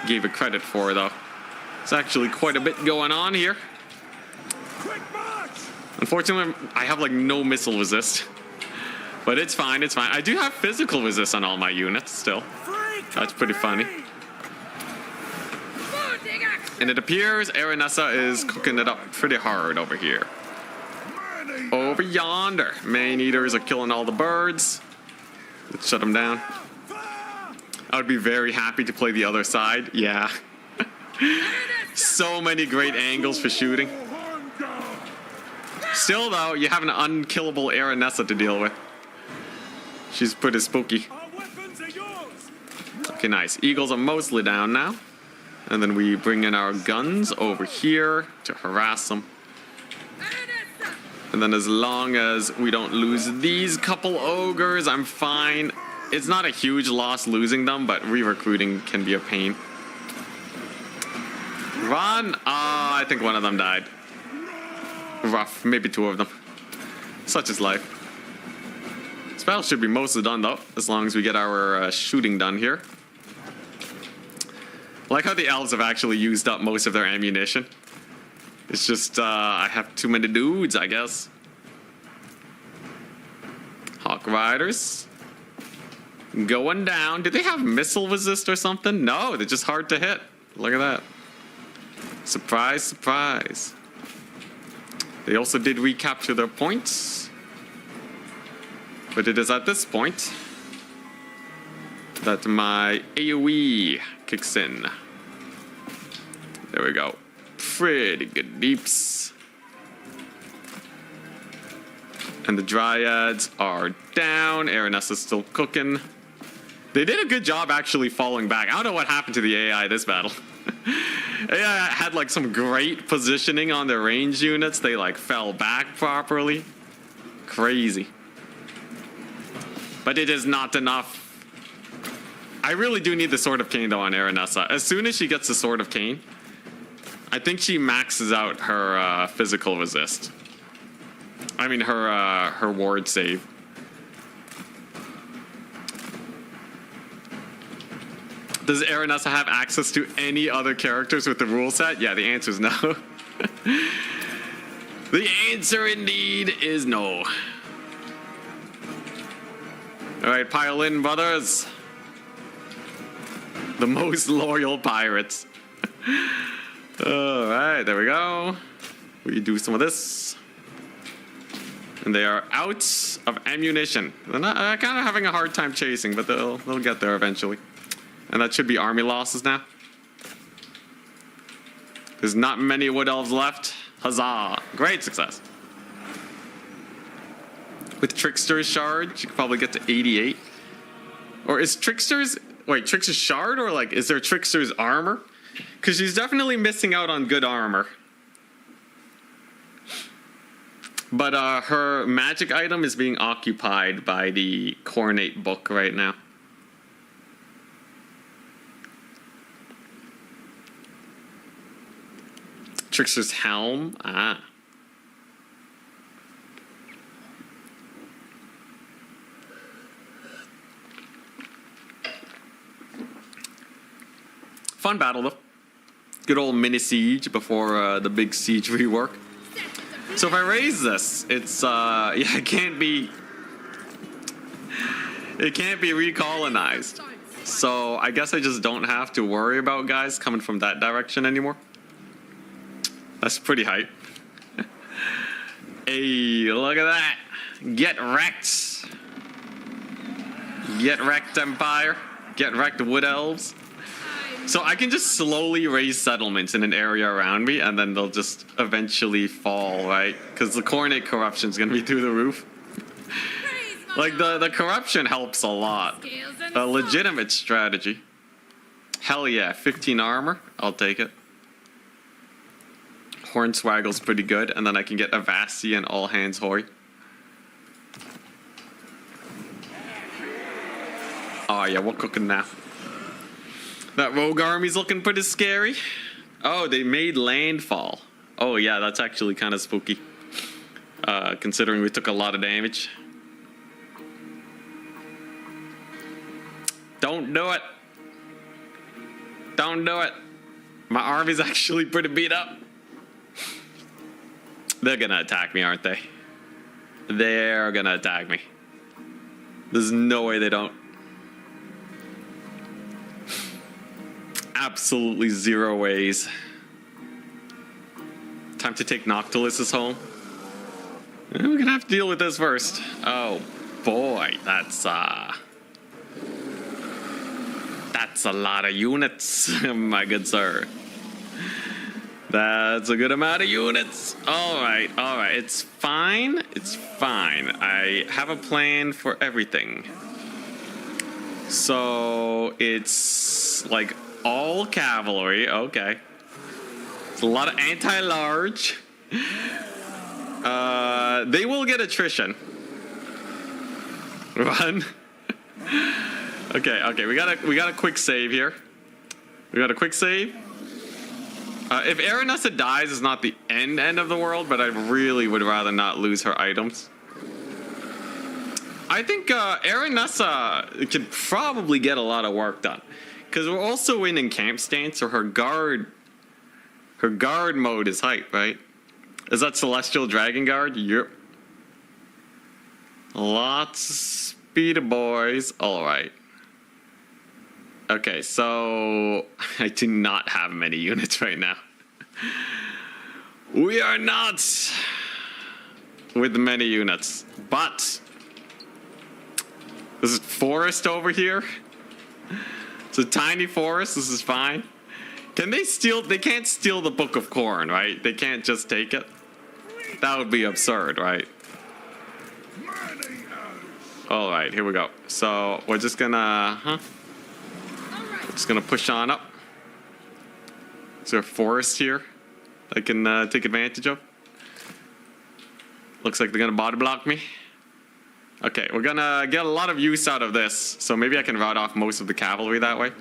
gave it credit for, though. It's actually quite a bit going on here. Unfortunately, I have like no missile resist. But it's fine, it's fine. I do have physical resist on all my units still. That's pretty funny. And it appears Aranessa is cooking it up pretty hard over here. Over yonder. Man-eaters are killing all the birds. Let's shut them down. I would be very happy to play the other side. Yeah. So many great angles for shooting. Still, though, you have an unkillable Aranessa to deal with. She's pretty spooky. Okay, nice. Eagles are mostly down now. And then we bring in our guns over here to harass them. And then as long as we don't lose these couple ogres, I'm fine. It's not a huge loss losing them, but re-recruiting can be a pain. Run! Ah, I think one of them died. Rough. Maybe two of them. Such is life. This battle should be mostly done, though, as long as we get our shooting done here. I like how the elves have actually used up most of their ammunition. It's just, I have too many dudes, I guess. Hawk Riders. Going down. Do they have missile resist or something? No, they're just hard to hit. Look at that. Surprise, surprise. They also did recapture their points. But it is at this point that my AoE kicks in. There we go. Pretty good deeps. And the dryads are down. Aranessa's still cooking. They did a good job actually falling back. I don't know what happened to the AI this battle. Yeah, had like some great positioning on their range units. They like fell back properly. Crazy. But it is not enough. I really do need the Sword of Cain though on Aranessa. As soon as she gets the Sword of Cain, I think she maxes out her physical resist. I mean her ward save. Does Aranessa have access to any other characters with the rule set? Yeah, the answer is no. The answer indeed is no. Alright, pile in, brothers. The most loyal pirates. Alright, there we go. We do some of this. And they are out of ammunition. They're not kind of having a hard time chasing, but they'll get there eventually. And that should be army losses now. There's not many wood elves left. Huzzah! Great success. With Trickster's Shard, you could probably get to 88. Or is Trickster's... Wait, Trickster's Shard? Or like, is there Trickster's Armor? Because she's definitely missing out on good armor. But her magic item is being occupied by the Coronate Book right now. Trickster's Helm. Ah. Fun battle though. Good old mini siege before the big siege rework. So if I raise this, it's yeah, it can't be recolonized. So I guess I just don't have to worry about guys coming from that direction anymore. That's pretty hype. Hey, look at that. Get wrecked. Get wrecked, Empire. Get wrecked, Wood Elves. So I can just slowly raise settlements in an area around me, and then they'll just eventually fall, right? Because the Coronate corruption is going to be through the roof. Like, the corruption helps a lot. A legitimate strategy. Hell yeah, 15 armor. I'll take it. Hornswaggle's pretty good, and then I can get Avasi and All Hands Hoy. Oh yeah, we're cooking now. That rogue army's looking pretty scary. Oh, they made landfall. Oh yeah, that's actually kind of spooky. Considering we took a lot of damage. Don't do it. Don't do it. My army's actually pretty beat up. They're gonna attack me, aren't they? They're gonna attack me. There's no way they don't. Absolutely zero ways. Time to take Noctilus's home. We're gonna have to deal with this first. Oh boy, that's a lot of units, my good sir. That's a good amount of units. All right. It's fine. It's fine. I have a plan for everything. So it's like all cavalry. Okay. It's a lot of anti-large. They will get attrition. Run. Okay. We got a quick save here. We got a quick save. If Aranessa dies, it's not the end of the world, but I really would rather not lose her items. I think Aranessa could probably get a lot of work done, because we're also in camp stance, so her guard mode is hype, right? Is that Celestial Dragon Guard? Yep. Lots of speed boys. All right. Okay, so I do not have many units right now. We are not with many units, but this is forest over here. It's a tiny forest. This is fine. Can they steal? They can't steal the Book of Corn, right? They can't just take it. That would be absurd, right? All right, here we go. So we're just gonna, just gonna push on up. Is there a forest here I can take advantage of? Looks like they're gonna body block me. Okay, we're gonna get a lot of use out of this, so maybe I can rout off most of the cavalry that way.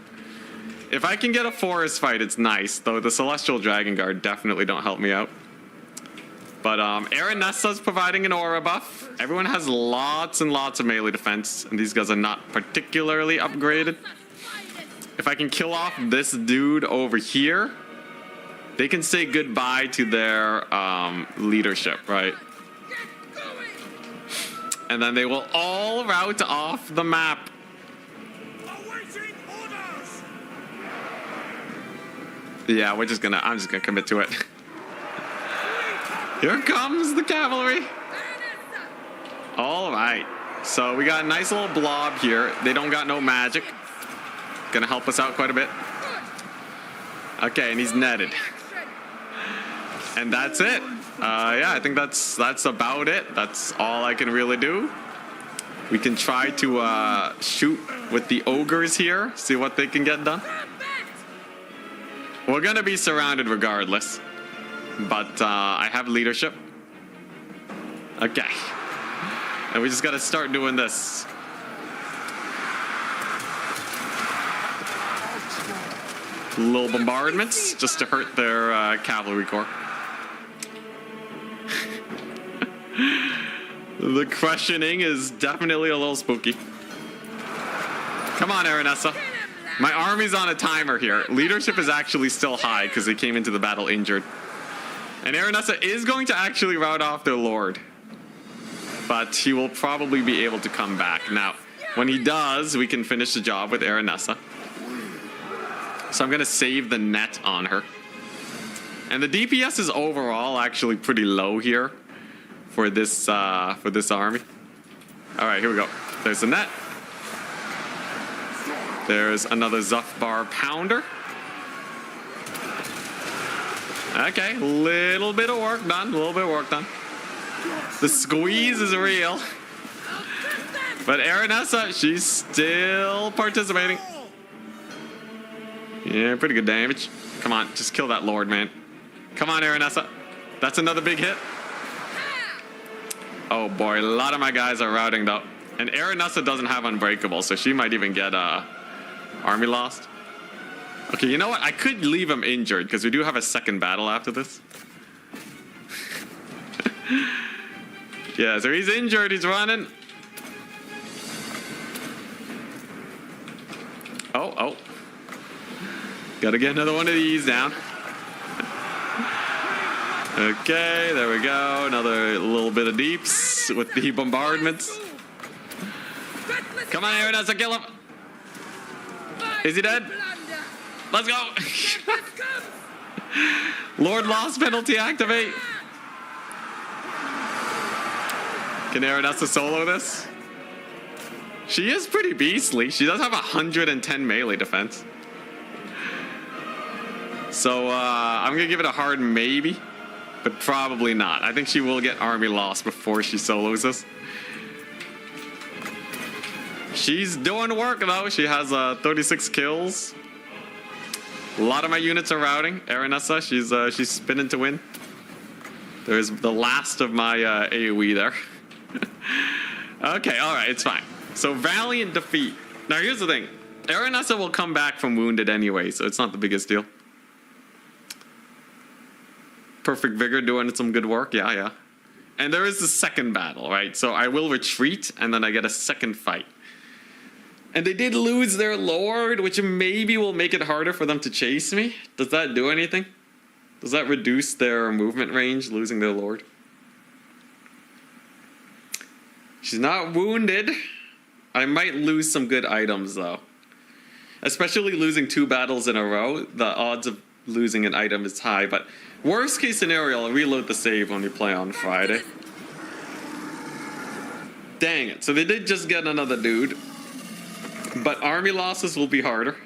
If I can get a forest fight, it's nice, though the Celestial Dragon Guard definitely don't help me out. But Aranessa's providing an aura buff. Everyone has lots and lots of melee defense, and these guys are not particularly upgraded. If I can kill off this dude over here, they can say goodbye to their leadership, right? And then they will all rout off the map. Awaiting orders. Yeah, I'm just gonna commit to it. Here comes the cavalry. All right. So we got a nice little blob here. They don't got no magic. Gonna help us out quite a bit. Okay, and he's netted. And that's it. Yeah, I think that's about it. That's all I can really do. We can try to shoot with the ogres here, see what they can get done. We're gonna be surrounded regardless, but I have leadership. Okay, and we just gotta start doing this. Little bombardments just to hurt their cavalry corps. The questioning is definitely a little spooky. Come on, Aranessa. My army's on a timer here. Leadership is actually still high because they came into the battle injured. And Aranessa is going to actually rout off their lord. But he will probably be able to come back. Now, when he does, we can finish the job with Aranessa. So I'm going to save the net on her. And the DPS is overall actually pretty low here for this army. All right, here we go. There's the net. There's another Zuffbar Pounder. Okay, little bit of work done. The squeeze is real. But Aranessa, she's still participating. Yeah, pretty good damage. Come on, just kill that lord, man. Come on, Aranessa. That's another big hit. Oh boy, a lot of my guys are routing though. And Aranessa doesn't have Unbreakable, so she might even get army lost. Okay, you know what? I could leave him injured because we do have a second battle after this. Yeah, so he's injured, he's running. Oh. Gotta get another one of these down. Okay, there we go. Another little bit of deeps with the bombardments. Come on, Aranessa, kill him. Is he dead? Let's go. Lord lost penalty activate. Can Aranessa solo this? She is pretty beastly. She does have 110 melee defense. So I'm gonna give it a hard maybe, but probably not. I think she will get army lost before she solos this. She's doing work though. She has 36 kills. A lot of my units are routing. Aranessa, she's spinning to win. There's the last of my AoE there. Okay, all right, it's fine. So valiant defeat. Now here's the thing. Aranessa will come back from wounded anyway, so it's not the biggest deal. Perfect Vigor doing some good work. Yeah. And there is the second battle, right? So I will retreat, and then I get a second fight. And they did lose their lord, which maybe will make it harder for them to chase me. Does that do anything? Does that reduce their movement range, losing their lord? She's not wounded. I might lose some good items, though. Especially losing 2 battles in a row, the odds of losing an item is high. But worst case scenario, I'll reload the save when we play on Friday. Dang it. So they did just get another dude. But army losses will be harder.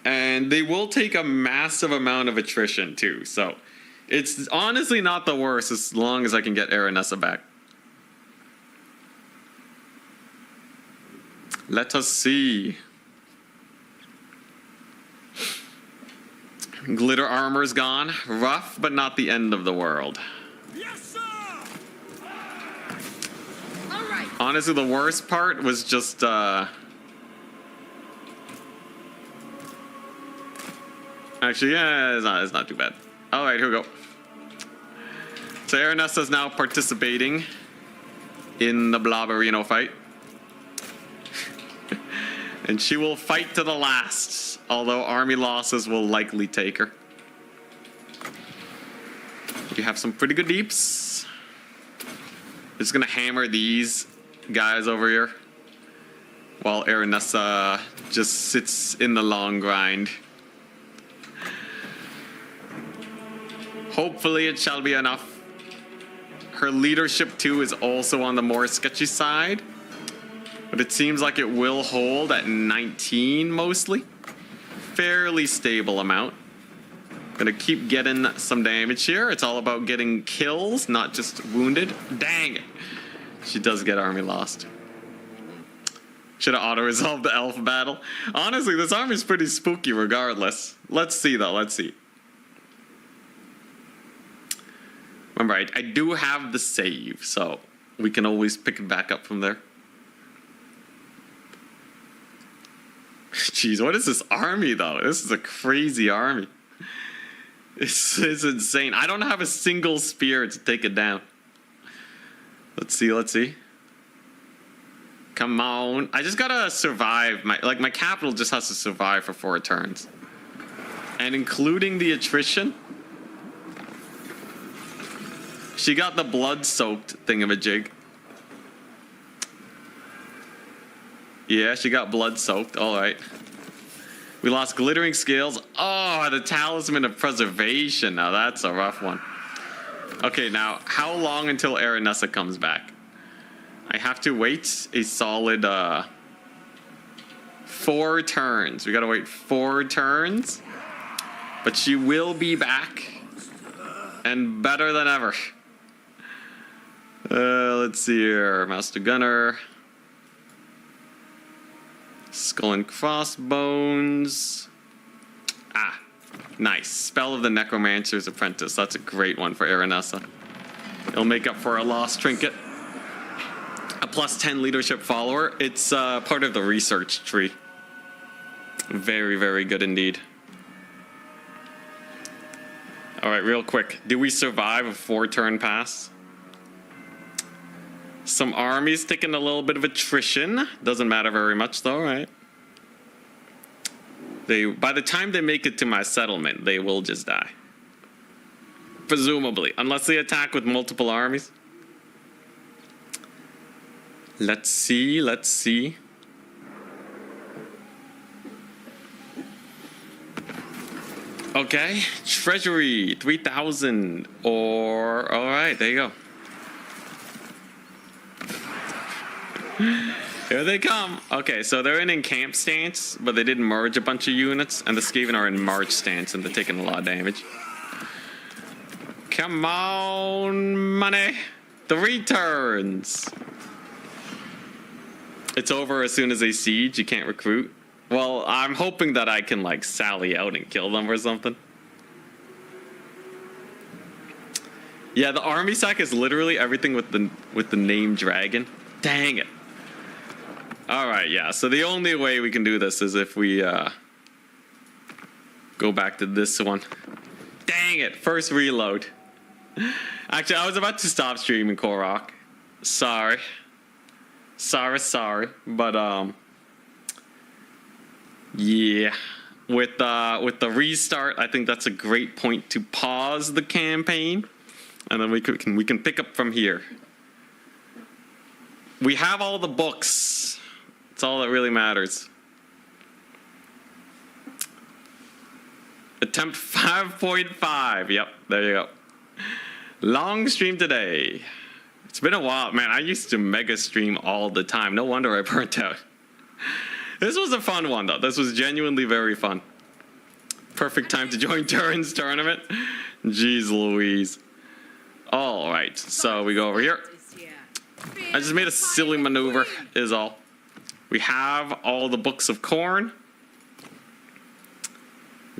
And they will take a massive amount of attrition too. So it's honestly not the worst as long as I can get Aranessa back. Let us see. Glitter armor's gone. Rough, but not the end of the world. Yes, sir! All right. Honestly, the worst part was just, Actually, yeah, it's not too bad. All right, here we go. So Aranessa's now participating in the Blobberino fight. And she will fight to the last, although army losses will likely take her. We have some pretty good deeps. Just gonna hammer these guys over here while Aranessa just sits in the long grind. Hopefully it shall be enough. Her leadership too is also on the more sketchy side, but it seems like it will hold at 19 mostly. Fairly stable amount. Gonna keep getting some damage here. It's all about getting kills, not just wounded. Dang it. She does get army lost. Should have auto-resolved the elf battle. Honestly, this army's pretty spooky regardless. Let's see though, let's see. Remember, I do have the save, so we can always pick it back up from there. Jeez, what is this army, though? This is a crazy army. It's insane. I don't have a single spear to take it down. Let's see, let's see. Come on. I just gotta survive. My capital just has to survive for 4 turns. And including the attrition, she got the blood-soaked thingamajig. Yeah, she got blood-soaked. All right. We lost glittering scales. Oh, the talisman of preservation. Now that's a rough one. Okay, now how long until Aranessa comes back? I have to wait a solid 4 turns. We gotta wait 4 turns. But she will be back. And better than ever. Let's see here. Master Gunner. Skull and crossbones. Ah, nice. Spell of the Necromancer's Apprentice. That's a great one for Aranessa. It'll make up for a lost trinket. A +10 leadership follower. It's part of the research tree. Very, very good indeed. All right, real quick. Do we survive a 4-turn pass? Some armies taking a little bit of attrition. Doesn't matter very much though, right? By the time they make it to my settlement, they will just die. Presumably, unless they attack with multiple armies. Let's see, let's see. Okay, treasury, 3,000, or, all right, there you go. Here they come. Okay, so they're in camp stance, but they did merge a bunch of units, and the Skaven are in march stance, and they're taking a lot of damage. Come on, money. 3 turns. It's over as soon as they siege. You can't recruit. Well, I'm hoping that I can, like, sally out and kill them or something. Yeah, the army sack is literally everything with the name dragon. Dang it. All right, yeah. So the only way we can do this is if we go back to this one. Dang it! First reload. Actually, I was about to stop streaming Korok. Sorry. But yeah. With the restart, I think that's a great point to pause the campaign, and then we can pick up from here. We have all the books. That's all that really matters. Attempt 5.5. Yep, there you go. Long stream today. It's been a while. Man, I used to mega stream all the time. No wonder I burnt out. This was a fun one, though. This was genuinely very fun. Perfect time to join Turin's tournament. Jeez Louise. All right, so we go over here. I just made a silly maneuver, is all. We have all the books of corn.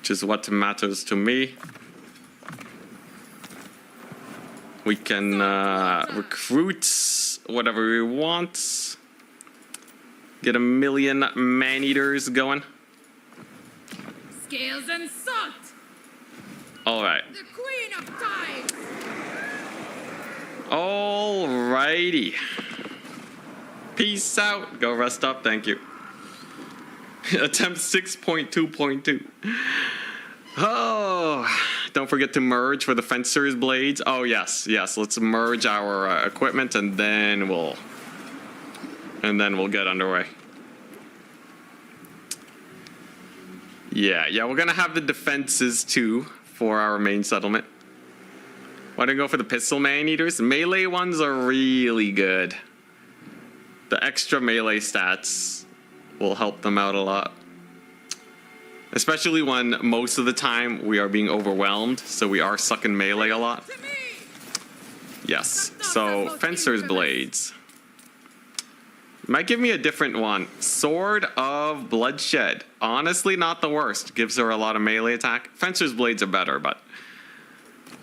which is what matters to me. We can recruit whatever we want. Get 1 million man-eaters going. Scales and salt. All right. The queen of tides. Alrighty. Peace out. Go rest up. Thank you. Attempt 6.2.2. Oh, don't forget to merge for the fencer's blades. Oh yes, yes. Let's merge our equipment and then we'll get underway. Yeah, we're gonna have the defenses too for our main settlement. Why don't you go for the pistol man-eaters? Melee ones are really good. The extra melee stats will help them out a lot. Especially when most of the time we are being overwhelmed, so we are sucking melee a lot. Yes, so Fencer's Blades. Might give me a different one. Sword of Bloodshed. Honestly, not the worst. Gives her a lot of melee attack. Fencer's Blades are better, but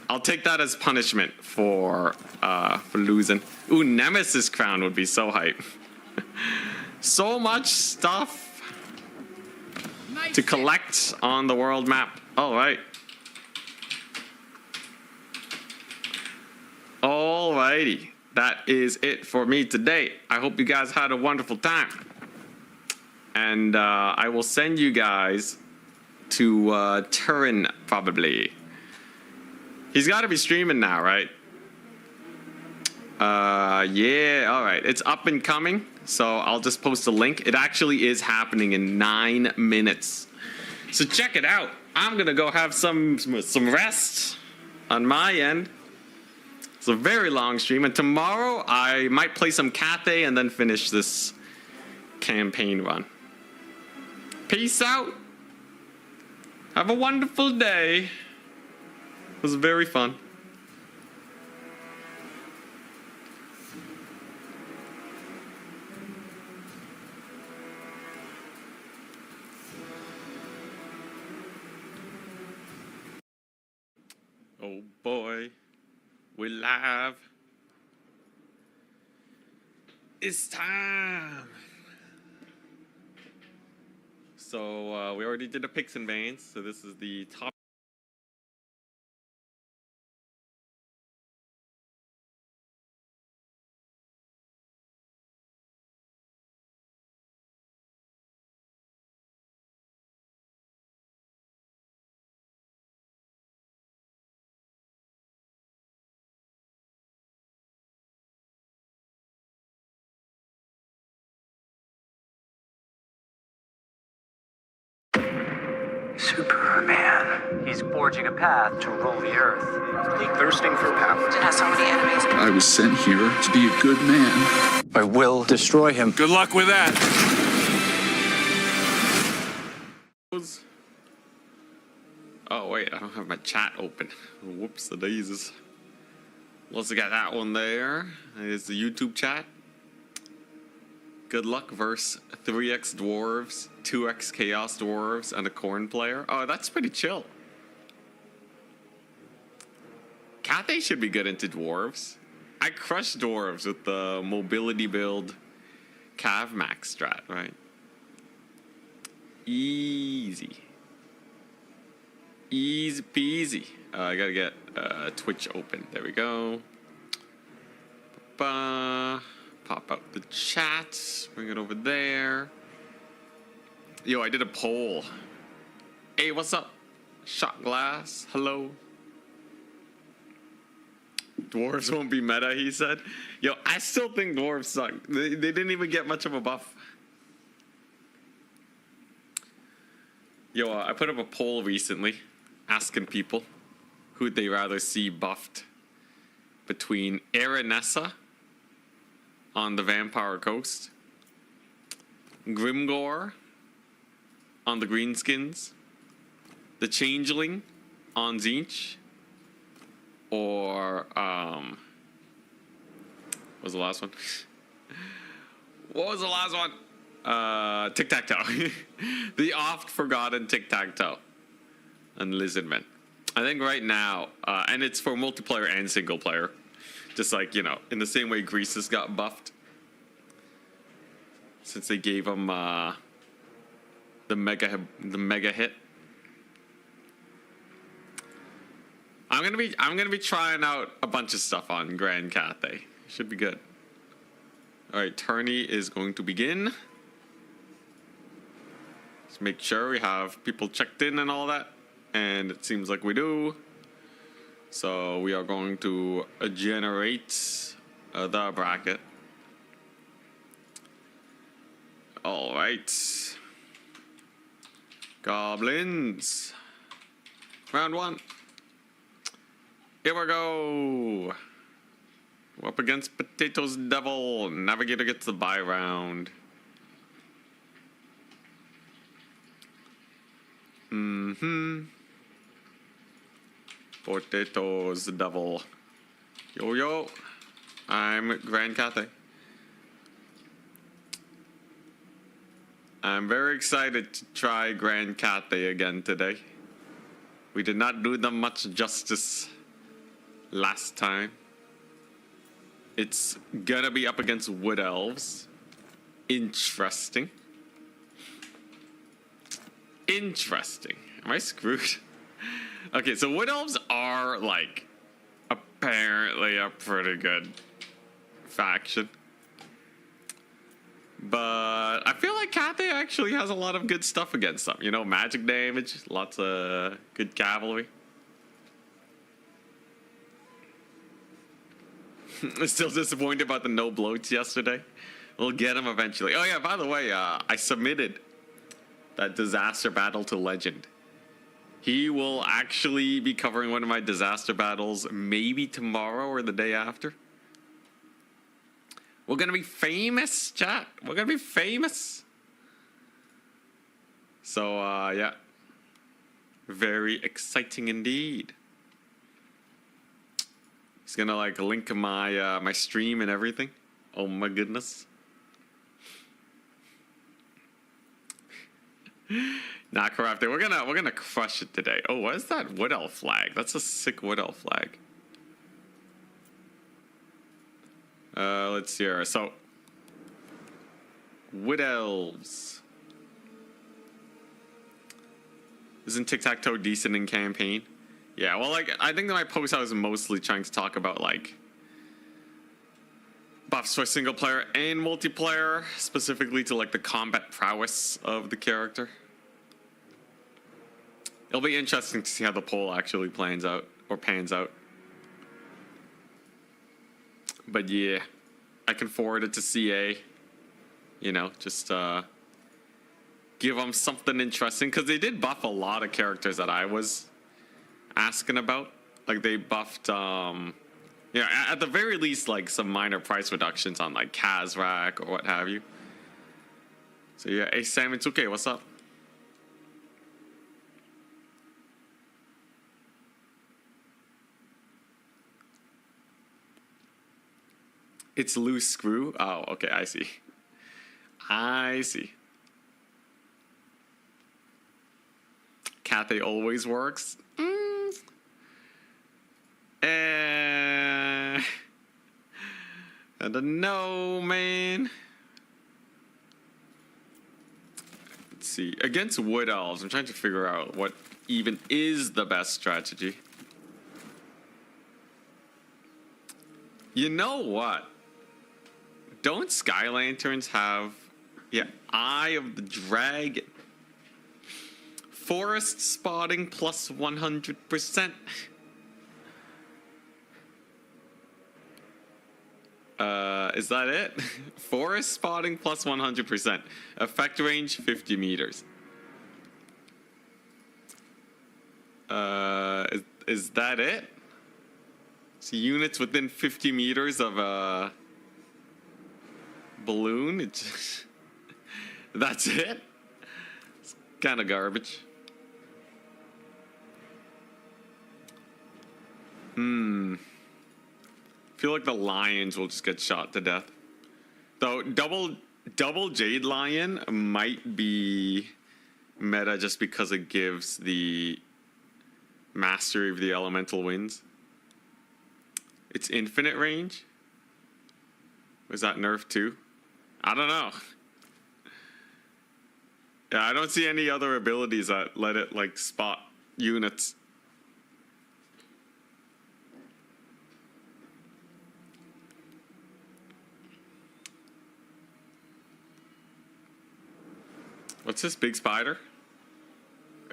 I'll take that as punishment for losing. Ooh, Nemesis Crown would be so hype. So much stuff to collect on the world map. All right. Alrighty. That is it for me today. I hope you guys had a wonderful time. And I will send you guys to Turin, probably. He's got to be streaming now, right? Yeah, all right. It's up and coming, so I'll just post a link. It actually is happening in 9 minutes. So check it out. I'm going to go have some rest on my end. It's a very long stream, and tomorrow I might play some Cathay and then finish this campaign run. Peace out. Have a wonderful day. It was very fun. Oh boy, we're live. It's time. So we already did the picks and bans, so this is the top. Superman. He's forging a path to rule the earth. Thirsting for power. It has so many enemies. I was sent here to be a good man. I will destroy him. Good luck with that. Oh wait, I don't have my chat open. Whoops, the daisies. Let's get that one there. There's the YouTube chat. Good luck versus 3x dwarves, 2x chaos dwarves, and a corn player. Oh, that's pretty chill. Cathay should be good into dwarves. I crush dwarves with the mobility build Cav Max strat, right? Easy. Easy peasy. I gotta get Twitch open. There we go. Pop up the chat. Bring it over there. Yo, I did a poll. Hey, what's up? Shot glass. Hello. Dwarves won't be meta, he said. Yo, I still think dwarves suck. They didn't even get much of a buff. Yo, I put up a poll recently asking people who'd they rather see buffed between Aranessa on the Vampire Coast, Grimgor on the Greenskins, the Changeling on Zinch, or what was the last one? What was the last one? Tic-tac-toe. The oft-forgotten tic-tac-toe. and Lizardman. I think right now, and it's for multiplayer and single player, just like, you know, in the same way Greases got buffed, since they gave him the mega hit. I'm gonna be trying out a bunch of stuff on Grand Cathay. Should be good. All right, tourney is going to begin. Let's make sure we have people checked in and all that, and it seems like we do. So we are going to generate the bracket. All right, goblins. Round one. Here we go. We're up against Potatoes Devil. Navigator gets the bye round. Potatoes Devil. Yo, yo. I'm Grand Cathay. I'm very excited to try Grand Cathay again today. We did not do them much justice last time. It's gonna be up against Wood Elves. Interesting. Interesting. Am I screwed? Okay, so Wood Elves are, like, apparently a pretty good faction. But I feel like Cathay actually has a lot of good stuff against them. You know, magic damage, lots of good cavalry. I'm still disappointed about the no bloats yesterday. We'll get them eventually. Oh yeah, by the way, I submitted that disaster battle to Legend. He will actually be covering one of my disaster battles maybe tomorrow or the day after. We're gonna be famous, chat. We're gonna be famous. So yeah, very exciting indeed. He's gonna like link my my stream and everything. Oh my goodness. Not corrupted. We're gonna crush it today. Oh, what is that Wood Elf flag? That's a sick Wood Elf flag. Let's see here. So Wood Elves. Isn't tic-tac-toe decent in campaign? Yeah, well, like, I think that my post I was mostly trying to talk about, like, buffs for single player and multiplayer, specifically to, like, the combat prowess of the character. It'll be interesting to see how the poll actually pans out. But yeah, I can forward it to CA. You know, just give them something interesting, because they did buff a lot of characters that I was asking about. Like they buffed yeah, at the very least, like some minor price reductions on like Kazrak or what have you. So yeah, hey Sam, it's okay, what's up? It's loose screw. Oh, okay, I see. Cathay always works. I don't know, man. Let's see. Against Wood Elves, I'm trying to figure out what even is the best strategy. You know what? Don't Sky Lanterns have... Yeah, Eye of the Dragon. Forest spotting plus 100%. Is that it? Forest spotting plus 100%. Effect range 50 meters. Is that it? So units within 50 meters of a balloon? It's that's it? It's kind of garbage. I feel like the lions will just get shot to death. Though double Jade Lion might be meta just because it gives the Mastery of the elemental winds. It's infinite range. Was that nerfed too? I don't know. Yeah, I don't see any other abilities that let it like spot units. What's this big spider?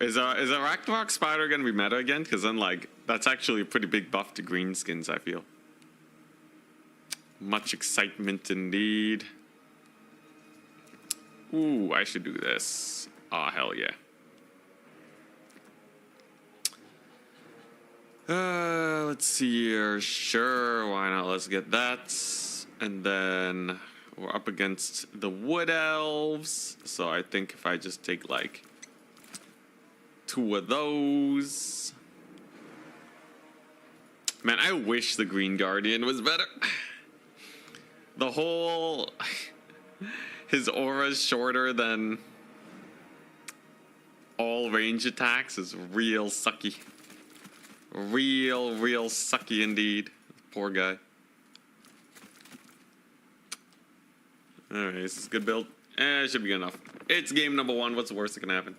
Is a Ragnarok spider gonna be meta again? Because then like that's actually a pretty big buff to greenskins, I feel. Much excitement indeed. Ooh, I should do this. Oh, hell yeah. Let's see here. Sure, why not? Let's get that. And then we're up against the wood elves. So I think if I just take like 2 of those. Man, I wish the Green Guardian was better. The whole... His aura's shorter than all range attacks is real sucky. Real sucky indeed. Poor guy. Alright, this is a good build. It should be good enough. It's game number 1. What's the worst that can happen?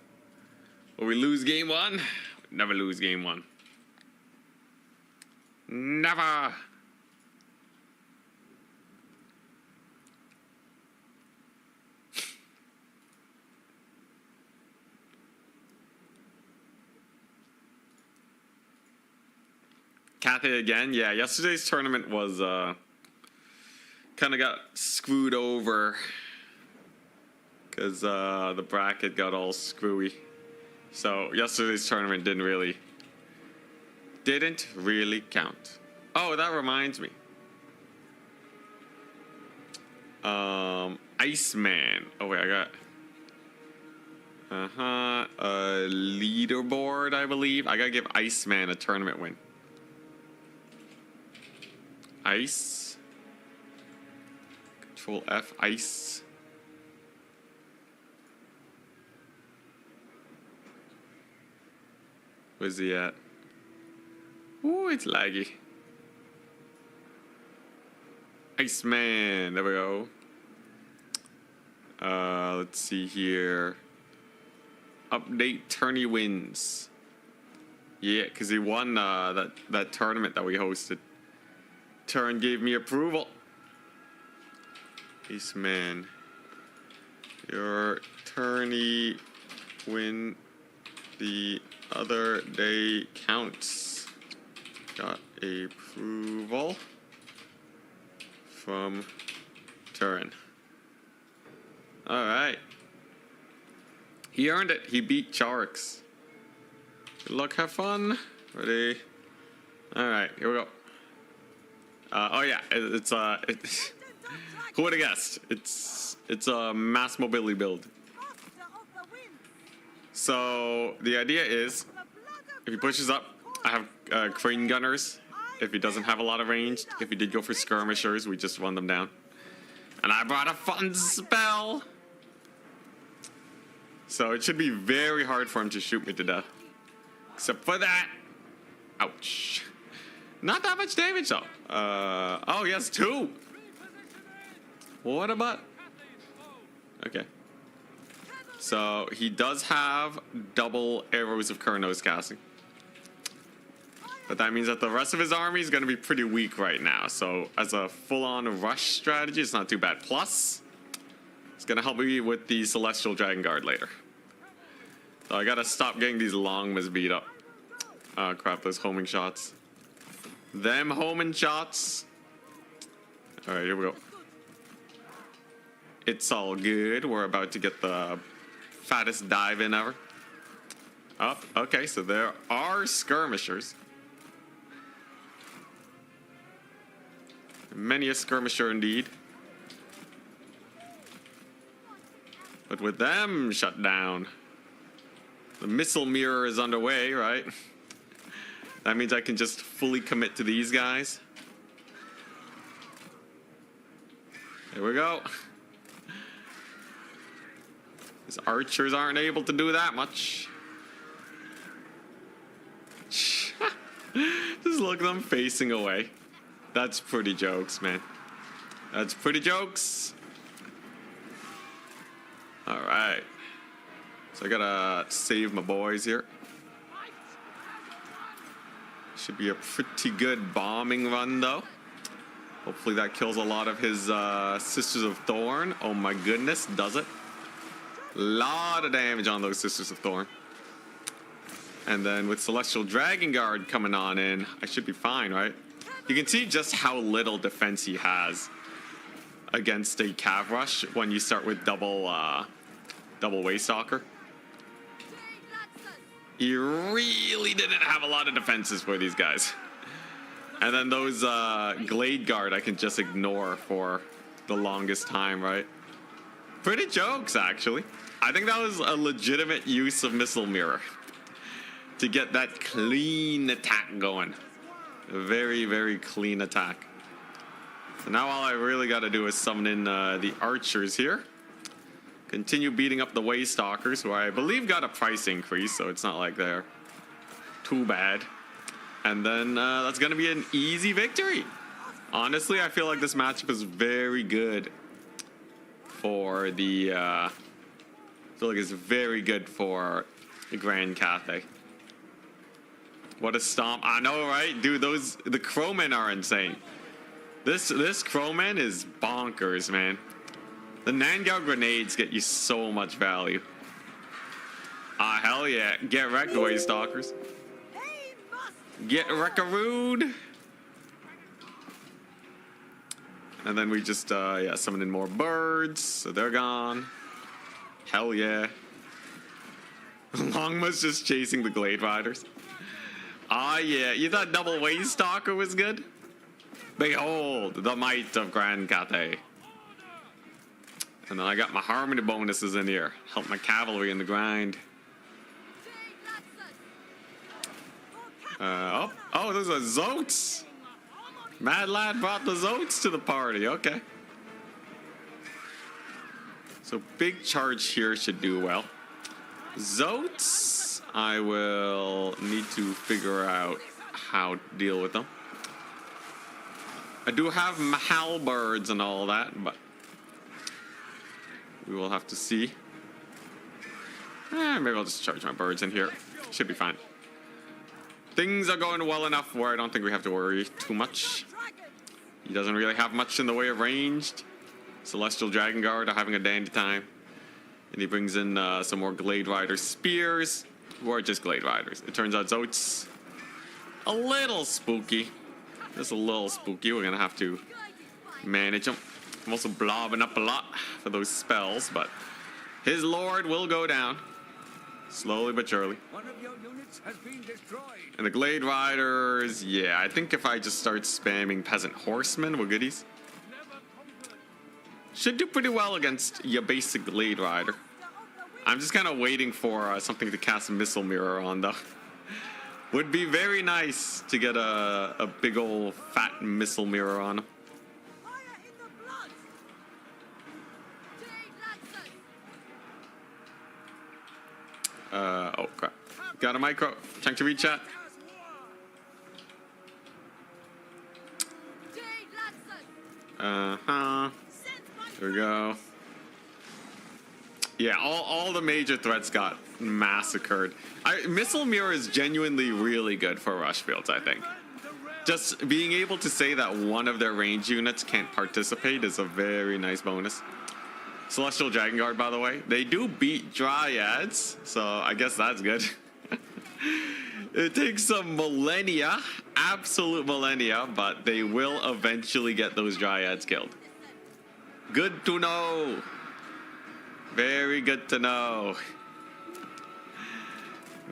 Will we lose game 1? Never lose game 1. Never! Cathay again? Yeah, yesterday's tournament was, kind of got screwed over. Because, the bracket got all screwy. So, yesterday's tournament didn't really count. Oh, that reminds me. Iceman. Oh, wait, I got... a leaderboard, I believe. I gotta give Iceman a tournament win. Ice. Control F, ice. Where's he at? Ooh, it's laggy. Iceman, there we go. Let's see here. Update tourney wins. Yeah, because he won that tournament that we hosted. Turn gave me approval. Iceman. Your tourney win the other day counts. Got approval from Turin. Alright. He earned it. He beat Charix. Good luck, have fun. Ready? Alright, here we go. Oh yeah, it's who would have guessed? It's a mass mobility build. So the idea is, if he pushes up, I have crane gunners. If he doesn't have a lot of range, if he did go for skirmishers, we just run them down. And I brought a fun spell. So it should be very hard for him to shoot me to death. Except for that. Ouch. Not that much damage though. Oh, he has 2. What about? Okay. So he does have double arrows of Kurnos casting. But that means that the rest of his army is going to be pretty weak right now. So as a full-on rush strategy, it's not too bad. Plus, it's going to help me with the Celestial Dragon Guard later. So I got to stop getting these Longmas beat up. Oh crap, those homing shots. Them homing shots. Alright, here we go. It's all good. We're about to get the fattest dive in ever. Oh, okay, so there are skirmishers. Many a skirmisher indeed. But with them shut down, the missile mirror is underway, right? That means I can just fully commit to these guys. Here we go. These archers aren't able to do that much. Just look at them facing away. That's pretty jokes, man. That's pretty jokes. All right. So I gotta save my boys here. Should be a pretty good bombing run, though. Hopefully that kills a lot of his Sisters of Thorn. Oh my goodness, does it? A lot of damage on those Sisters of Thorn. And then with Celestial Dragon Guard coming on in, I should be fine, right? You can see just how little defense he has against a Cav Rush when you start with double Waystalker. He really didn't have a lot of defenses for these guys. And then those Glade Guard I can just ignore for the longest time, right? Pretty jokes, actually. I think that was a legitimate use of Missile Mirror to get that clean attack going. A very, very clean attack. So now all I really got to do is summon in the archers here. Continue beating up the Waystalkers, who I believe got a price increase, so it's not like they're too bad. And then that's going to be an easy victory. Honestly, I feel like this matchup is very good for the... I feel like it's very good for the Grand Cathay. What a stomp. I know, right? Dude, the Crowmen are insane. This Crowman is bonkers, man. The Nangao grenades get you so much value. Ah, hell yeah. Get wrecked, Waystalkers. Get wreckarood. And then we just, yeah, summon in more birds. So they're gone. Hell yeah. Longma's just chasing the Glade Riders. Ah, yeah. You thought double Waystalker was good? Behold the might of Grand Cathay. And then I got my harmony bonuses in here. Help my cavalry in the grind. Oh, those are Zotes. Mad Lad brought the Zotes to the party. Okay. So big charge here should do well. Zotes, I will need to figure out how to deal with them. I do have halberds and all that, but we will have to see. Maybe I'll just charge my birds in here. Should be fine. Things are going well enough where I don't think we have to worry too much. He doesn't really have much in the way of ranged. Celestial Dragon Guard are having a dandy time. And he brings in some more Glade Rider Spears, who are just Glade Riders. It turns out Zote's a little spooky. Just a little spooky. We're going to have to manage him. I'm also blobbing up a lot for those spells, but his Lord will go down. Slowly but surely. One of your units has been destroyed. And the Glade Riders, yeah, I think if I just start spamming Peasant Horsemen with goodies, should do pretty well against your basic Glade Rider. I'm just kind of waiting for something to cast Missile Mirror on, though. Would be very nice to get a big old fat Missile Mirror on him. Oh crap. Got a micro. Trying to reach out. There we go. Yeah, all the major threats got massacred. Missile Mirror is genuinely really good for rush fields, I think. Just being able to say that one of their range units can't participate is a very nice bonus. Celestial Dragon Guard, by the way, they do beat Dryads, so I guess that's good. It takes some millennia, absolute millennia, but they will eventually get those Dryads killed. Good to know. Very good to know.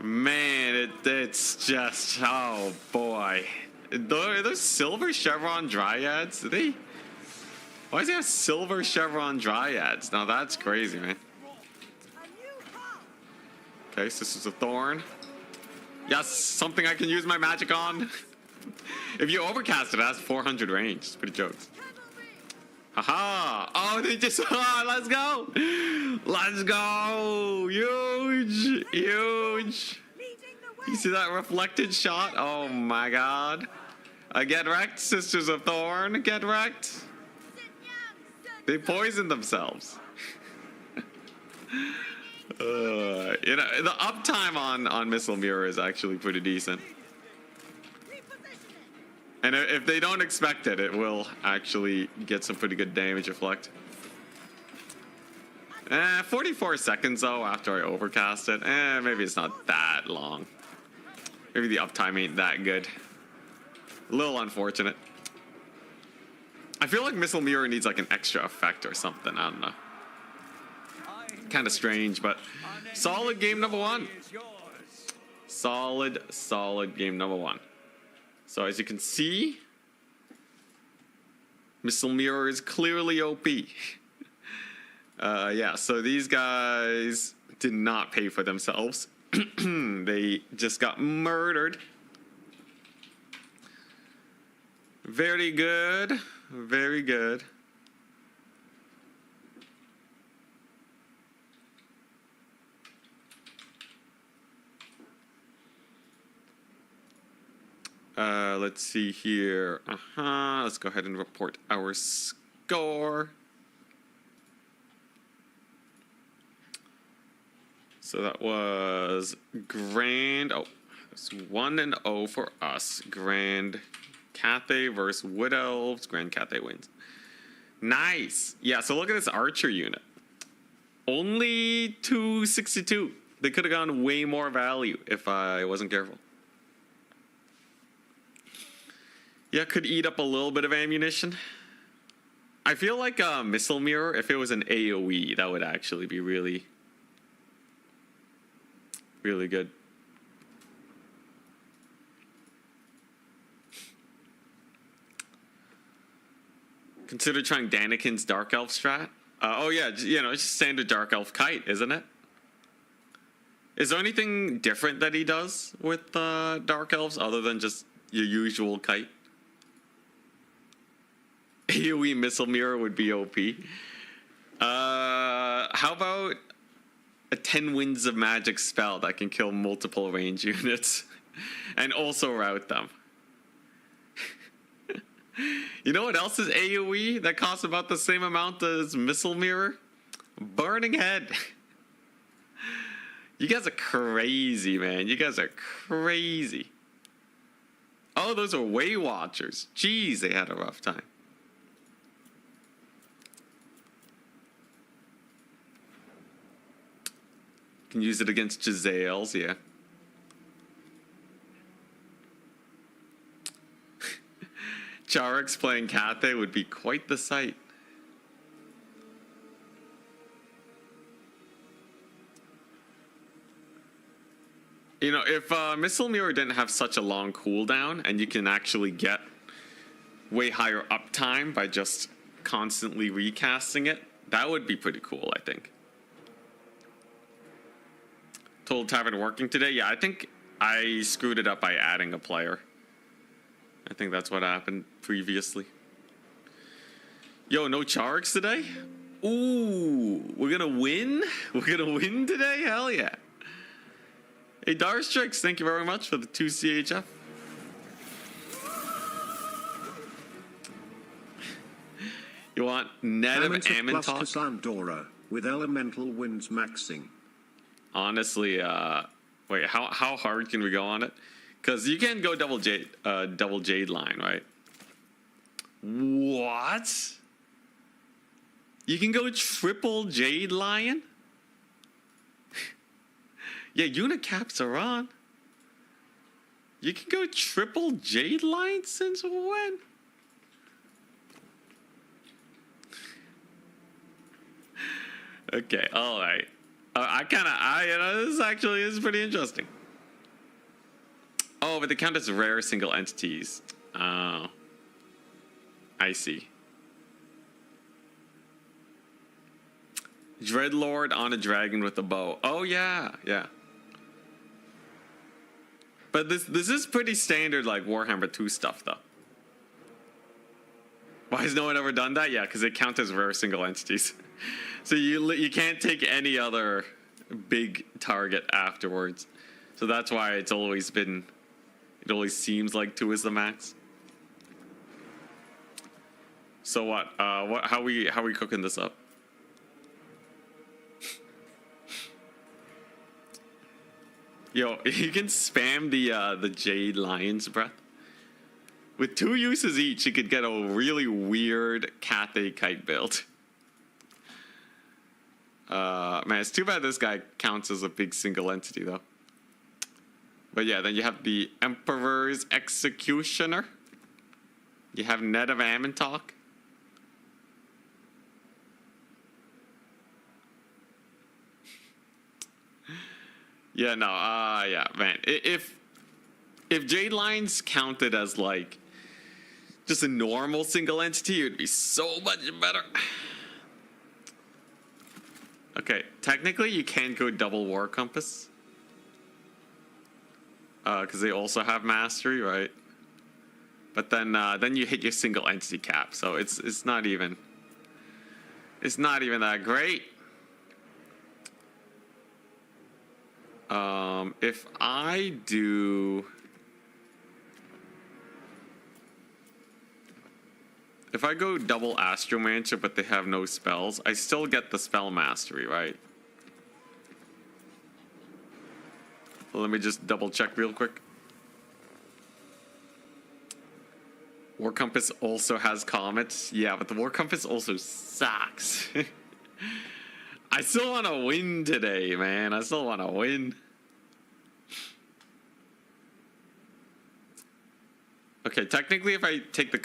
Man, it's just, oh boy. Are those silver chevron Dryads? Do they? Why does he have silver chevron Dryads? Now that's crazy, man. Okay, Sisters of Thorn. Yes, something I can use my magic on. If you overcast it, it has 400 range. It's pretty jokes. Haha! Oh, they just... Oh, let's go! Let's go! Huge! Huge! You see that reflected shot? Oh my god. Get wrecked, Sisters of Thorn. Get wrecked. They poisoned themselves. You know, the uptime on Missile Mirror is actually pretty decent. And if they don't expect it, it will actually get some pretty good damage reflect. 44 seconds though after I overcast it. Maybe it's not that long. Maybe the uptime ain't that good. A little unfortunate. I feel like Missile Mirror needs like an extra effect or something. I don't know. Kind of strange, but solid game number one. Solid game number one. So as you can see, Missile Mirror is clearly OP. Yeah, so these guys did not pay for themselves. They just got murdered. Very good. Very good. Let's see here. Let's go ahead and report our score. So that was Grand. Oh, it's 1-0 for us. Grand Cathay versus Wood Elves. Grand Cathay wins. Nice. Yeah, so look at this archer unit. Only 262. They could have gone way more value if I wasn't careful. Yeah, could eat up a little bit of ammunition. I feel like Missile Mirror, if it was an AoE, that would actually be really, really good. Consider trying Danikin's Dark Elf strat. Oh yeah, you know, it's just standard Dark Elf kite, isn't it? Is there anything different that he does with Dark Elves other than just your usual kite? AoE Missile Mirror would be OP. How about a 10 Winds of Magic spell that can kill multiple range units and also route them? You know what else is AoE that costs about the same amount as Missile Mirror? Burning Head. You guys are crazy, man. You guys are crazy. Oh, those are Way Watchers. Jeez, they had a rough time. Can use it against Giselles, yeah. Charix playing Cathay would be quite the sight. You know, if Missile Mirror didn't have such a long cooldown and you can actually get way higher uptime by just constantly recasting it, that would be pretty cool, I think. Total Tavern working today? Yeah, I think I screwed it up by adding a player. I think that's what happened previously. Yo, no Charix today? Ooh, we're gonna win? We're gonna win today? Hell yeah. Hey, Darstrix, thank you very much for the 2 CHF. You want net of Amon talk? Plus Cassandra with elemental winds maxing. Honestly, wait, how hard can we go on it? Because you can go double jade line, right? What? You can go triple jade lion? Yeah, unit caps are on. You can go triple jade lion since when? Okay, all right. You know, this actually is pretty interesting. Oh, but they count as rare single entities. Oh. I see. Dreadlord on a dragon with a bow. Oh, yeah, yeah. But this is pretty standard, like, Warhammer 2 stuff, though. Why has no one ever done that? Yeah, because it counts as rare single entities. So you can't take any other big target afterwards. So that's why it's always been, it always seems like 2 is the max. So what? How we cooking this up? Yo, you can spam the Jade Lion's Breath. With 2 uses each, you could get a really weird Cathay Kite build. Man, it's too bad this guy counts as a big single entity, though. But yeah, then you have the Emperor's Executioner. You have Net of Ammontalk. Yeah, no, yeah, man. If Jade Lines counted as like just a normal single entity, it would be so much better. Okay, technically you can't go double War Compass. Because they also have mastery, right? But then you hit your single entity cap, so it's not even that great. If I go double Astromancer, but they have no spells, I still get the spell mastery, right? Well, let me just double check real quick. War Compass also has Comets. Yeah, but the War Compass also sucks. I still want to win today, man. I still want to win. Okay, technically if I take the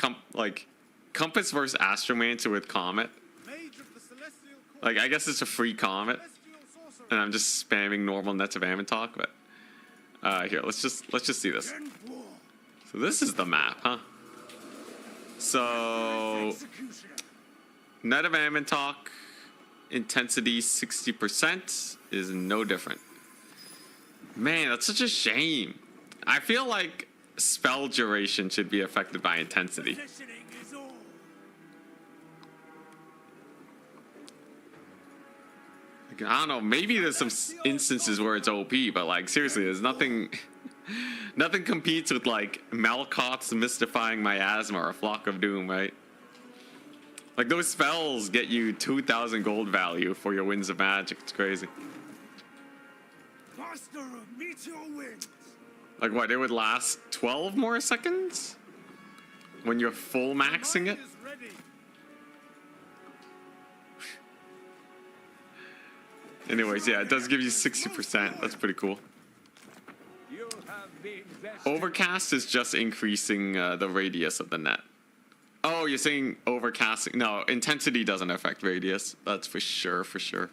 Compass versus Astromancer with Comet, like I guess it's a free Comet, and I'm just spamming normal Nets of Ammontalk, but here, let's just see this. So this is the map, huh? So Net of Ammontalk, intensity 60% is no different. Man, that's such a shame. I feel like spell duration should be affected by intensity. I don't know, maybe there's some instances where it's OP, but like seriously, there's nothing nothing competes with like Malkoth's Mystifying Miasma or Flock of Doom, right? Like those spells get you 2,000 gold value for your Winds of Magic. It's crazy. Master of Meteor Winds. Like what, it would last 12 more seconds? When you're full maxing it? Anyways, yeah, it does give you 60%. That's pretty cool. Overcast is just increasing the radius of the net. Oh, you're saying overcasting? No, intensity doesn't affect radius. That's for sure, for sure.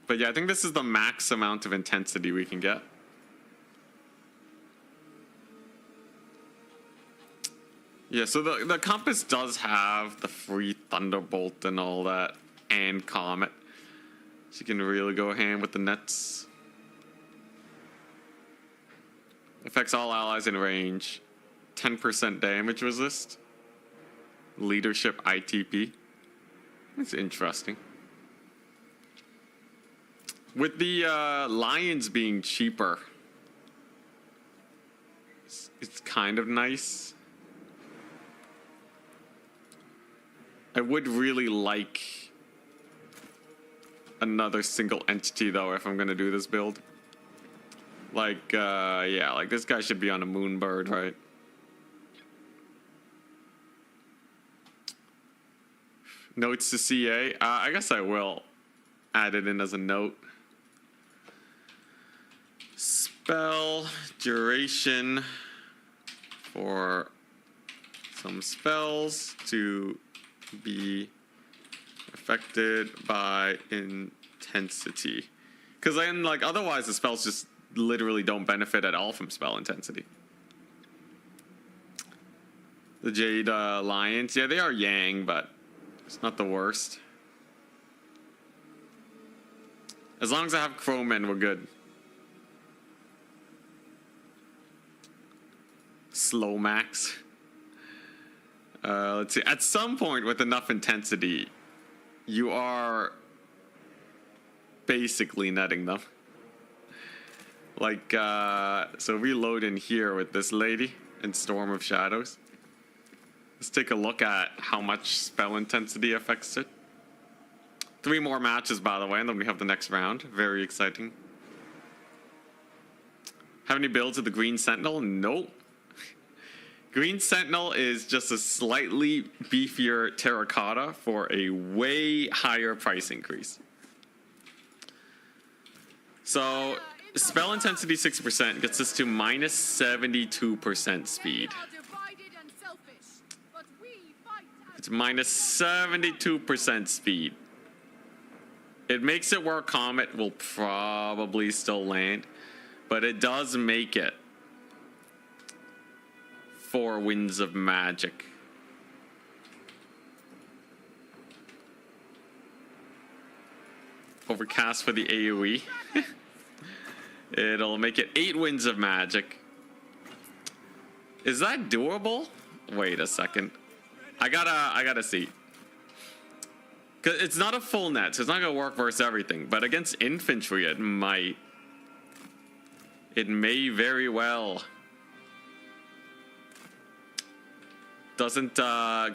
But yeah, I think this is the max amount of intensity we can get. Yeah, so the Compass does have the free Thunderbolt and all that, and Comet. So you can really go hand with the nets. Affects all allies in range. 10% damage resist. Leadership ITP. That's interesting. With the lions being cheaper, it's kind of nice. I would really like another single entity though if I'm gonna do this build. Like, yeah, like this guy should be on a Moonbird, right? Notes to CA. I guess I will add it in as a note. Spell duration for some spells to be affected by intensity. Because then, like, otherwise the spells just literally don't benefit at all from spell intensity. The Jade Lions, yeah, they are Yang, but it's not the worst. As long as I have Crowmen, we're good. Slow max. Let's see. At some point with enough intensity, you are basically netting them. Like, so reload in here with this lady in Storm of Shadows. Let's take a look at how much spell intensity affects it. 3 more matches, by the way, and then we have the next round. Very exciting. Have any builds of the Green Sentinel? Nope. Green Sentinel is just a slightly beefier terracotta for a way higher price increase. So, spell intensity 6% gets us to minus 72% speed. It's minus 72% speed. It makes it where Comet will probably still land, but it does make it 4 winds of magic. Overcast for the AoE. It'll make it 8 winds of magic. Is that doable? Wait a second. I gotta see. Cause it's not a full net, so it's not gonna work versus everything. But against infantry, it might. It may very well. Doesn't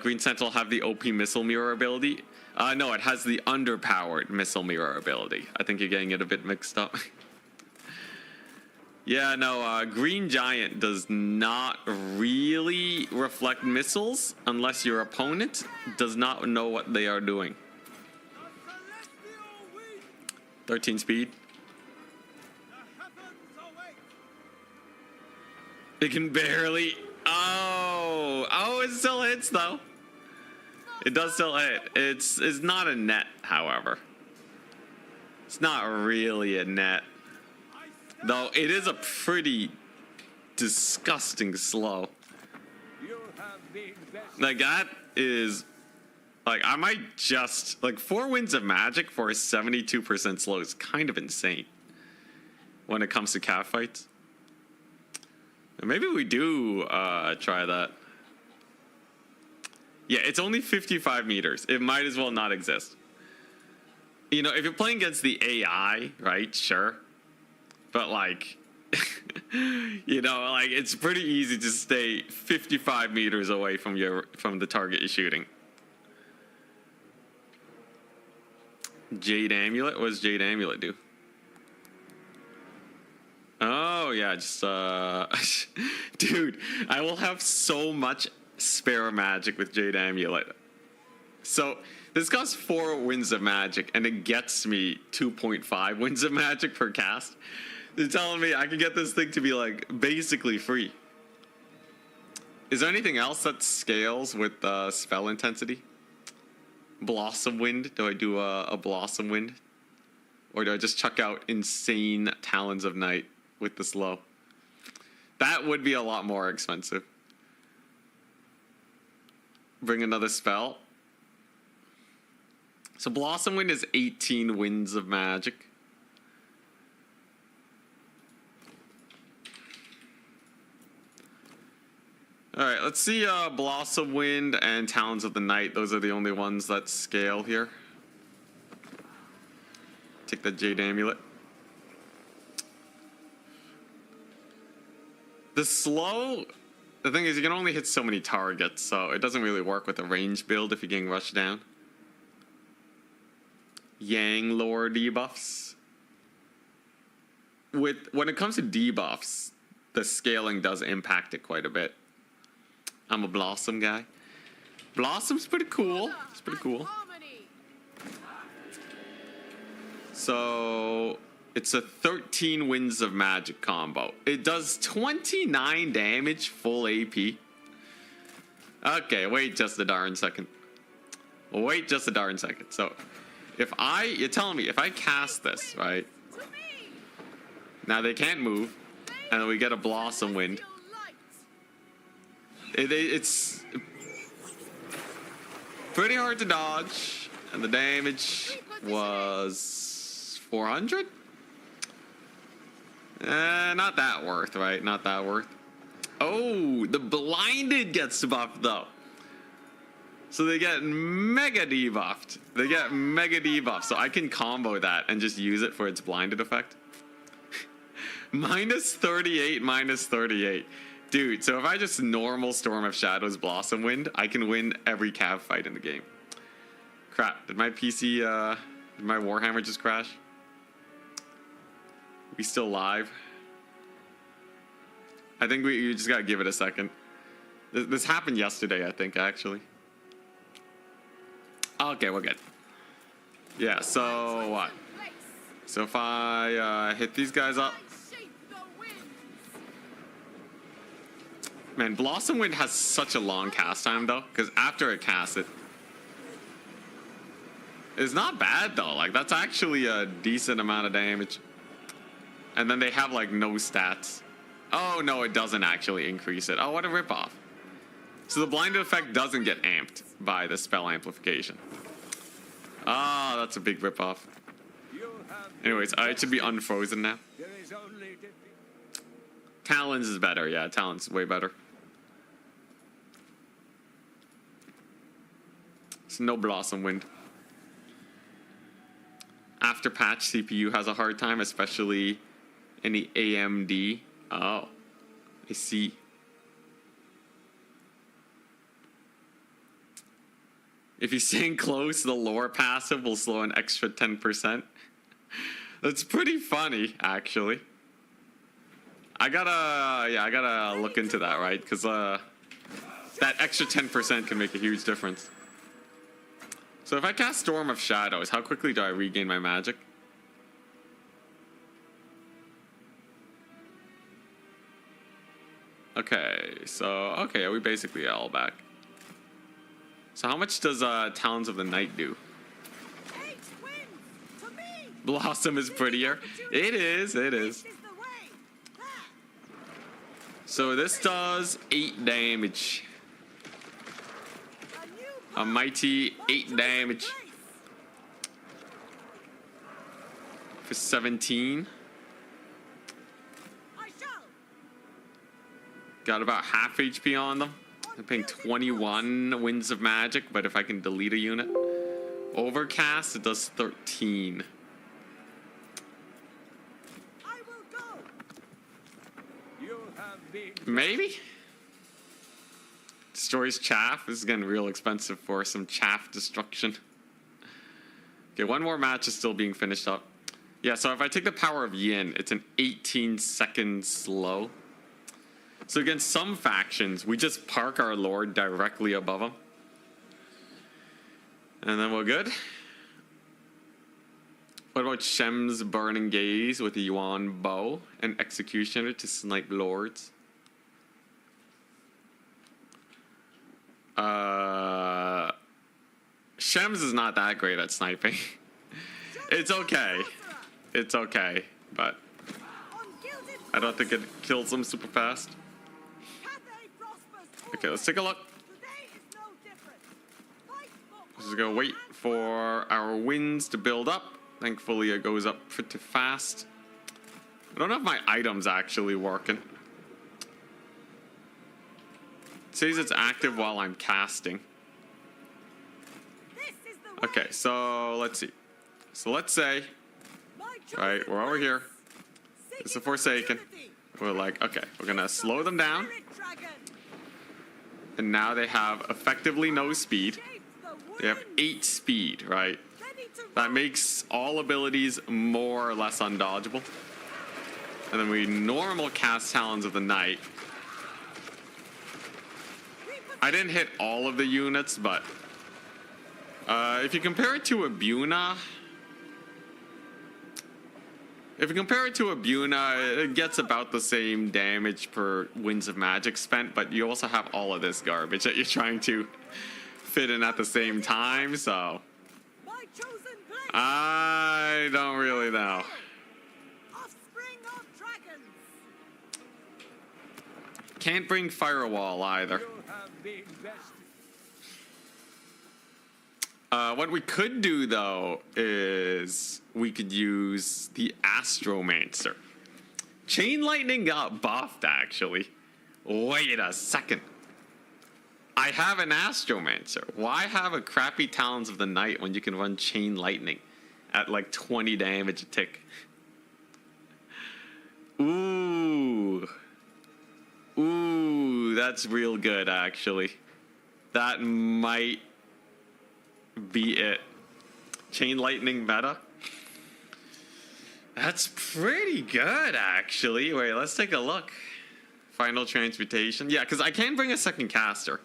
Green Sentinel have the OP missile mirror ability? No, it has the underpowered missile mirror ability. I think you're getting it a bit mixed up. Yeah, no, Green Giant does not really reflect missiles unless your opponent does not know what they are doing. 13 speed. It can barely... Oh, it still hits, though. It does still hit. It's not a net, however. It's not really a net. Though it is a pretty disgusting slow. Like, that is... Like, I might just... Like, 4 winds of magic for a 72% slow is kind of insane when it comes to cat fights. Maybe we do try that. Yeah, it's only 55 meters. It might as well not exist. You know, if you're playing against the AI, right, sure. But, like, you know, like, it's pretty easy to stay 55 meters away from the target you're shooting. Jade Amulet? What does Jade Amulet do? Oh, yeah, just, dude, I will have so much spare magic with Jade Amulet. So, this costs 4 winds of magic, and it gets me 2.5 winds of magic per cast. They're telling me I can get this thing to be, like, basically free. Is there anything else that scales with spell intensity? Blossom Wind? Do I do a Blossom Wind? Or do I just chuck out insane Talons of Night with the slow? That would be a lot more expensive. Bring another spell. So Blossom Wind is 18 winds of magic. Alright, let's see Blossom Wind and Talons of the Night. Those are the only ones that scale here. Take the Jade Amulet. The slow... The thing is, you can only hit so many targets, so it doesn't really work with a range build if you're getting rushed down. Yang lore debuffs. When it comes to debuffs, the scaling does impact it quite a bit. I'm a Blossom guy. Blossom's pretty cool. It's pretty cool. So it's a 13 winds of magic combo. It does 29 damage full AP. Okay, wait just a darn second. Wait just a darn second. So you're telling me if I cast this, right? Now they can't move, and then we get a Blossom Wind. It's pretty hard to dodge, and the damage was 400? Not that worth, right? Not that worth. Oh, the Blinded gets buffed, though. So they get mega debuffed. They get mega debuffed, so I can combo that and just use it for its Blinded effect. Minus 38, minus 38. Dude, so if I just normal Storm of Shadows Blossom Wind, I can win every cav fight in the game. Crap, did my PC, did my Warhammer just crash? We still live? I think you just gotta give it a second. This happened yesterday, I think, actually. Okay, we're good. Yeah, so what? So if I hit these guys up. Man, Blossom Wind has such a long cast time, though, because after it casts it, it's not bad, though. Like, that's actually a decent amount of damage. And then they have, like, no stats. Oh, no, it doesn't actually increase it. Oh, what a ripoff. So the blinded effect doesn't get amped by the spell amplification. Ah, that's a big ripoff. Anyways, it should be unfrozen now. Talons is better, yeah, Talons is way better. It's no Blossom Wind. After patch, CPU has a hard time, especially in the AMD. Oh, I see. If you stay close, the lore passive will slow an extra 10%. That's pretty funny, actually. I gotta look into that, right? Because that extra 10% can make a huge difference. So if I cast Storm of Shadows, how quickly do I regain my magic? Okay, so, okay, we basically are all back. So how much does Talons of the Night do? Blossom is prettier. It is, it is. So this does 8 damage. A mighty 8 damage. For 17. Got about half HP on them. I'm paying 21 Winds of Magic, but if I can delete a unit. Overcast, it does 13. Maybe? Destroys chaff. This is getting real expensive for some chaff destruction. Okay, one more match is still being finished up. Yeah, so if I take the power of Yin, it's an 18-second slow. So against some factions, we just park our Lord directly above them. And then we're good. What about Shem's Burning Gaze with the Yuan Bow and Executioner to snipe Lords? Shem's is not that great at sniping. It's okay. It's okay, but I don't think it kills them super fast. Okay, let's take a look. Just gonna wait for our winds to build up. Thankfully, it goes up pretty fast. I don't know if my item's actually working. It says it's active while I'm casting. Okay, so let's see. So let's say, right, we're over here. It's a Forsaken. We're like, okay, we're gonna slow them down. And now they have effectively no speed. They have 8 speed, right? That makes all abilities more or less undodgeable. And then we normal cast Talons of the Night. I didn't hit all of the units, but if you compare it to a Buna, it gets about the same damage per Winds of Magic spent, but you also have all of this garbage that you're trying to fit in at the same time, so I don't really know. Can't bring Firewall either. What we could do, though, is we could use the Astromancer. Chain Lightning got buffed, actually. Wait a second. I have an Astromancer. Why have a crappy Talons of the Night when you can run Chain Lightning at like 20 damage a tick? Ooh. Ooh, that's real good, actually. That might be it. Chain lightning meta. That's pretty good, actually. Wait, let's take a look. Final transmutation. Yeah, because I can bring a second caster.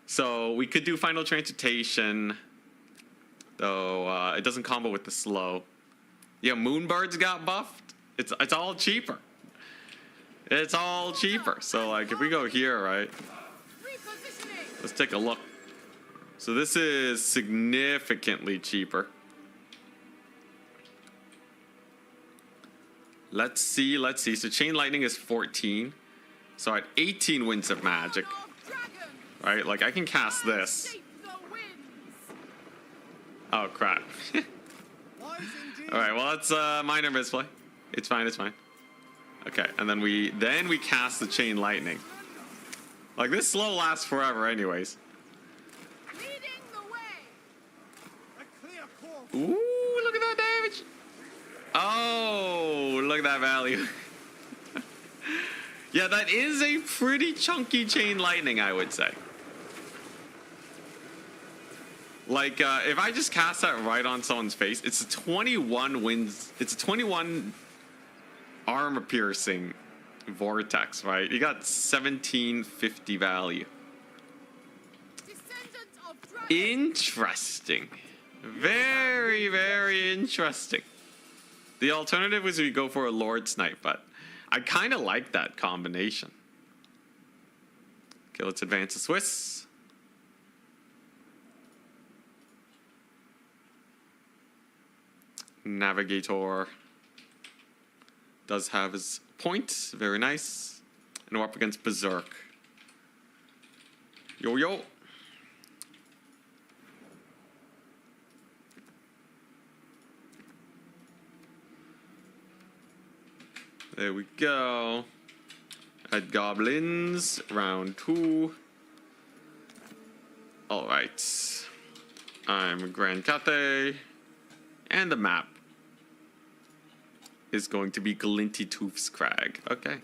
So we could do final transmutation. Though it doesn't combo with the slow. Yeah, Moonbirds got buffed. It's all cheaper. It's all cheaper. So like if we go here, right? Let's take a look. So this is significantly cheaper. Let's see. So Chain Lightning is 14. So at 18 Winds of Magic. Right? Like I can cast this. Oh crap. Alright, well it's minor misplay. It's fine. Okay, and then we cast the Chain Lightning. Like this slow lasts forever anyways. Ooh, look at that damage. Oh, look at that value. Yeah, that is a pretty chunky Chain Lightning, I would say. Like, if I just cast that right on someone's face, it's a 21 wins. It's a 21 armor piercing vortex, right? You got 1750 value. Interesting. Very, very interesting. The alternative was we go for a Lord Snipe, but I kind of like that combination. Okay, let's advance the Swiss. Navigator does have his point. Very nice. And we're up against Berserk. Yo. There we go. At Goblins, round 2. Alright. I'm Grand Cathay. And the map is going to be Glinty Tooth's Crag. Okay.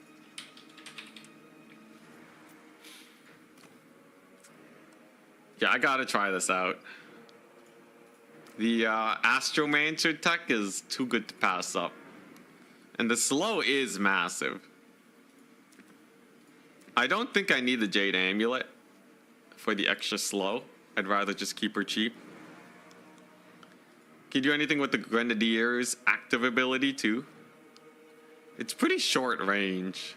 Yeah, I gotta try this out. The Astromancer tech is too good to pass up. And the slow is massive. I don't think I need the Jade Amulet for the extra slow. I'd rather just keep her cheap. Can you do anything with the Grenadier's active ability too? It's pretty short range.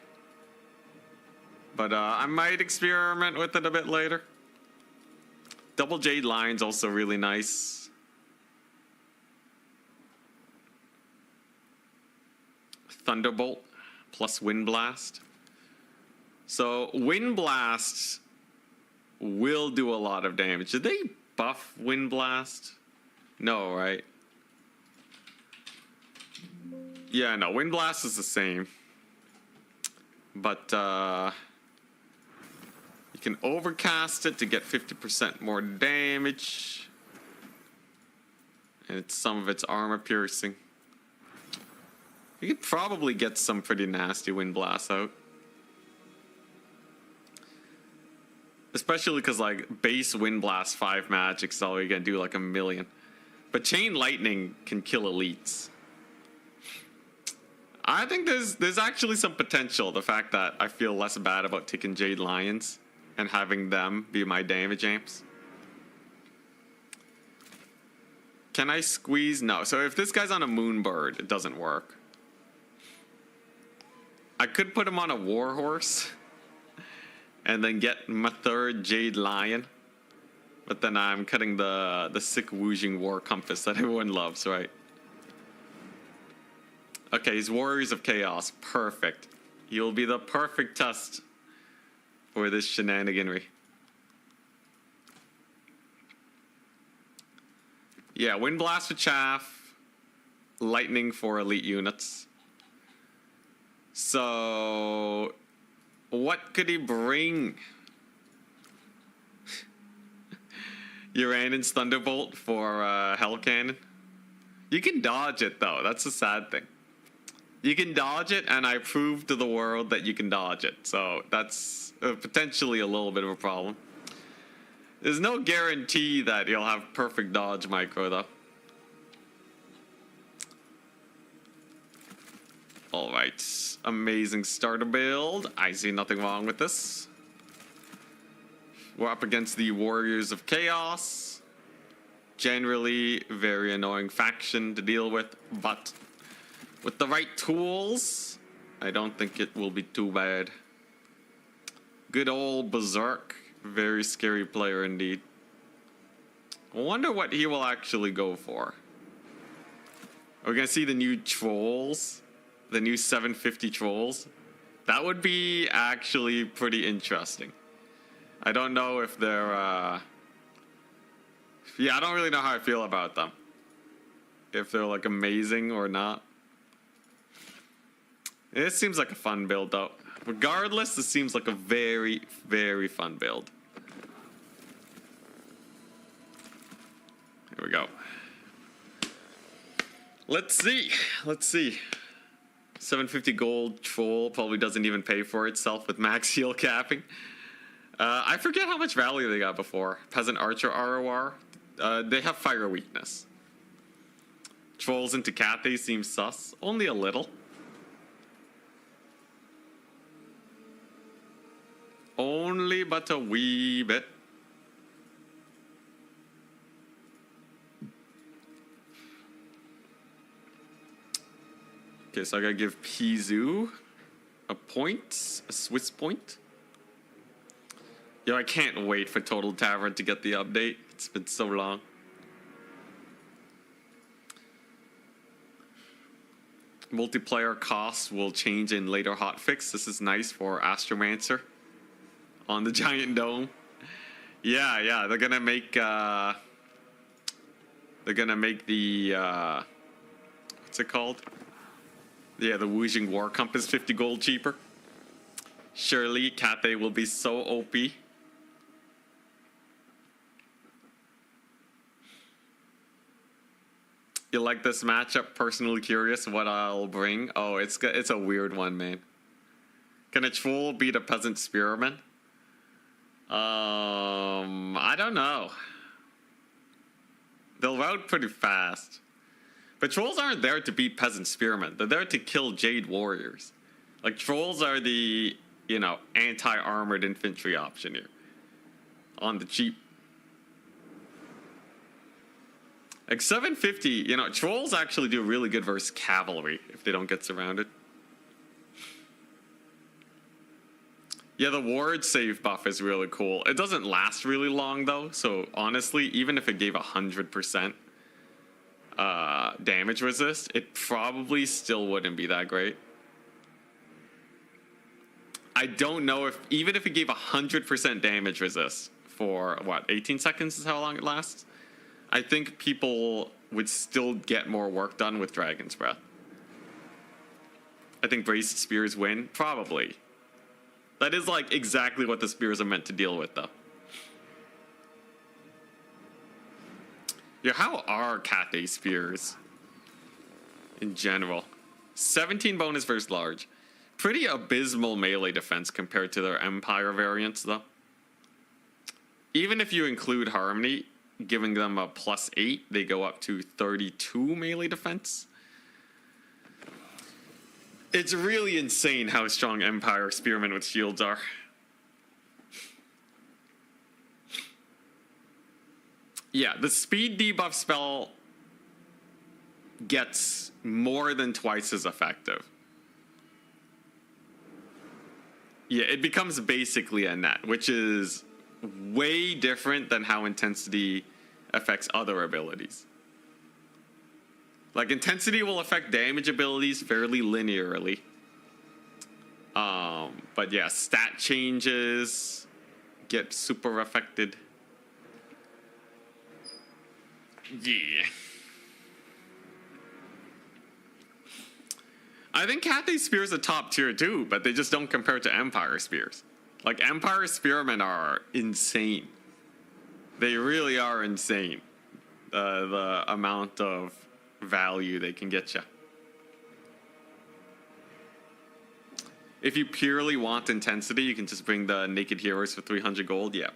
But I might experiment with it a bit later. Double Jade Lion's also really nice. Thunderbolt plus Wind Blast. So Wind Blast will do a lot of damage. Did they buff Wind Blast? No, right? Yeah, no, Wind Blast is the same. But you can overcast it to get 50% more damage. And it's some of its armor piercing. You could probably get some pretty nasty Wind Blasts out. Especially because, like, base Wind Blast 5 magic is all you're going to do, like, a million. But Chain Lightning can kill elites. I think there's actually some potential. The fact that I feel less bad about taking Jade Lions and having them be my damage amps. Can I squeeze? No. So if this guy's on a Moonbird, it doesn't work. I could put him on a Warhorse and then get my third Jade Lion. But then I'm cutting the sick Woojing War Compass that everyone loves, right? Okay, he's Warriors of Chaos. Perfect. He'll be the perfect test for this shenaniganry. Yeah, Wind Blast for Chaff. Lightning for elite units. So, what could he bring? Uranus Thunderbolt for Hell Cannon. You can dodge it though. That's the sad thing. You can dodge it, and I proved to the world that you can dodge it. So that's potentially a little bit of a problem. There's no guarantee that you'll have perfect dodge micro, though. Alright, amazing starter build. I see nothing wrong with this. We're up against the Warriors of Chaos. Generally, very annoying faction to deal with, but with the right tools, I don't think it will be too bad. Good old Berserk. Very scary player indeed. I wonder what he will actually go for. We're going to see the new trolls. The new 750 trolls. That would be actually pretty interesting. I don't know if they're... yeah, I don't really know how I feel about them. If they're like amazing or not. It seems like a fun build though. Regardless, this seems like a very, very fun build. Here we go. Let's see. Let's see. 750 gold troll probably doesn't even pay for itself with max heal capping. I forget how much value they got before. Peasant Archer ROR. They have fire weakness. Trolls into Cathay seems sus. Only a little. Only but a wee bit. Okay, so I gotta give Pizu a point, a Swiss point. Yo, I can't wait for Total Tavern to get the update. It's been so long. Multiplayer costs will change in later hotfix. This is nice for Astromancer on the Giant Dome. Yeah, they're gonna make the what's it called? Yeah, the Wuxing War Compass 50 gold cheaper. Surely Cathay will be so OP. You like this matchup? Personally curious what I'll bring. Oh, it's a weird one, man. Can a troll beat a peasant spearman? I don't know. They'll route pretty fast. But trolls aren't there to beat peasant spearmen. They're there to kill Jade warriors. Like, trolls are the, you know, anti-armored infantry option here. On the cheap. Like, 750, you know, trolls actually do really good versus cavalry if they don't get surrounded. Yeah, the ward save buff is really cool. It doesn't last really long, though. So, honestly, even if it gave 100% damage resist, it probably still wouldn't be that great. I don't know if, even if it gave 100% damage resist for, what, 18 seconds is how long it lasts? I think people would still get more work done with Dragon's Breath. I think Braced Spears win? Probably. That is like exactly what the spears are meant to deal with, though. Yeah, how are Cathay Spears in general? 17 bonus versus large. Pretty abysmal melee defense compared to their Empire variants, though. Even if you include Harmony, giving them a +8, they go up to 32 melee defense. It's really insane how strong Empire Spearmen with shields are. Yeah, the speed debuff spell gets more than twice as effective. Yeah, it becomes basically a net, which is way different than how intensity affects other abilities. Like, intensity will affect damage abilities fairly linearly. But yeah, stat changes get super affected. Yeah. I think Cathay Spears are top tier too, but they just don't compare to Empire Spears. Like, Empire Spearmen are insane. They really are insane. The amount of value they can get you. If you purely want intensity, you can just bring the naked heroes for 300 gold. Yeah.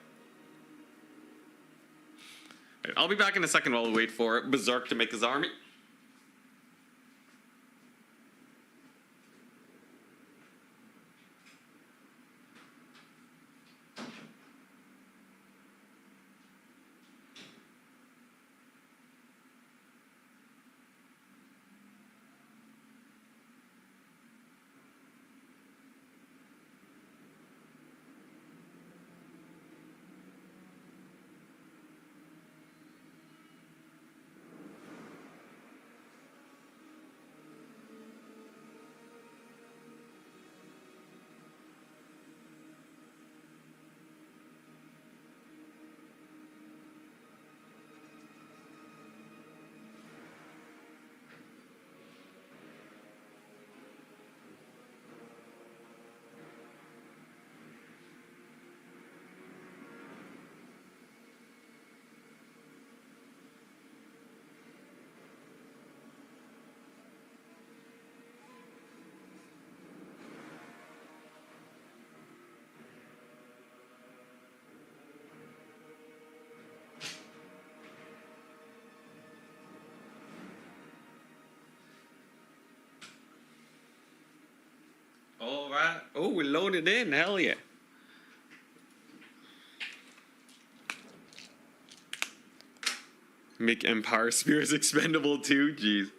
Right, I'll be back in a second while we wait for Berserk to make his army. All right. Oh, we're loaded in. Hell yeah. Make Empire Spears expendable too. Jeez.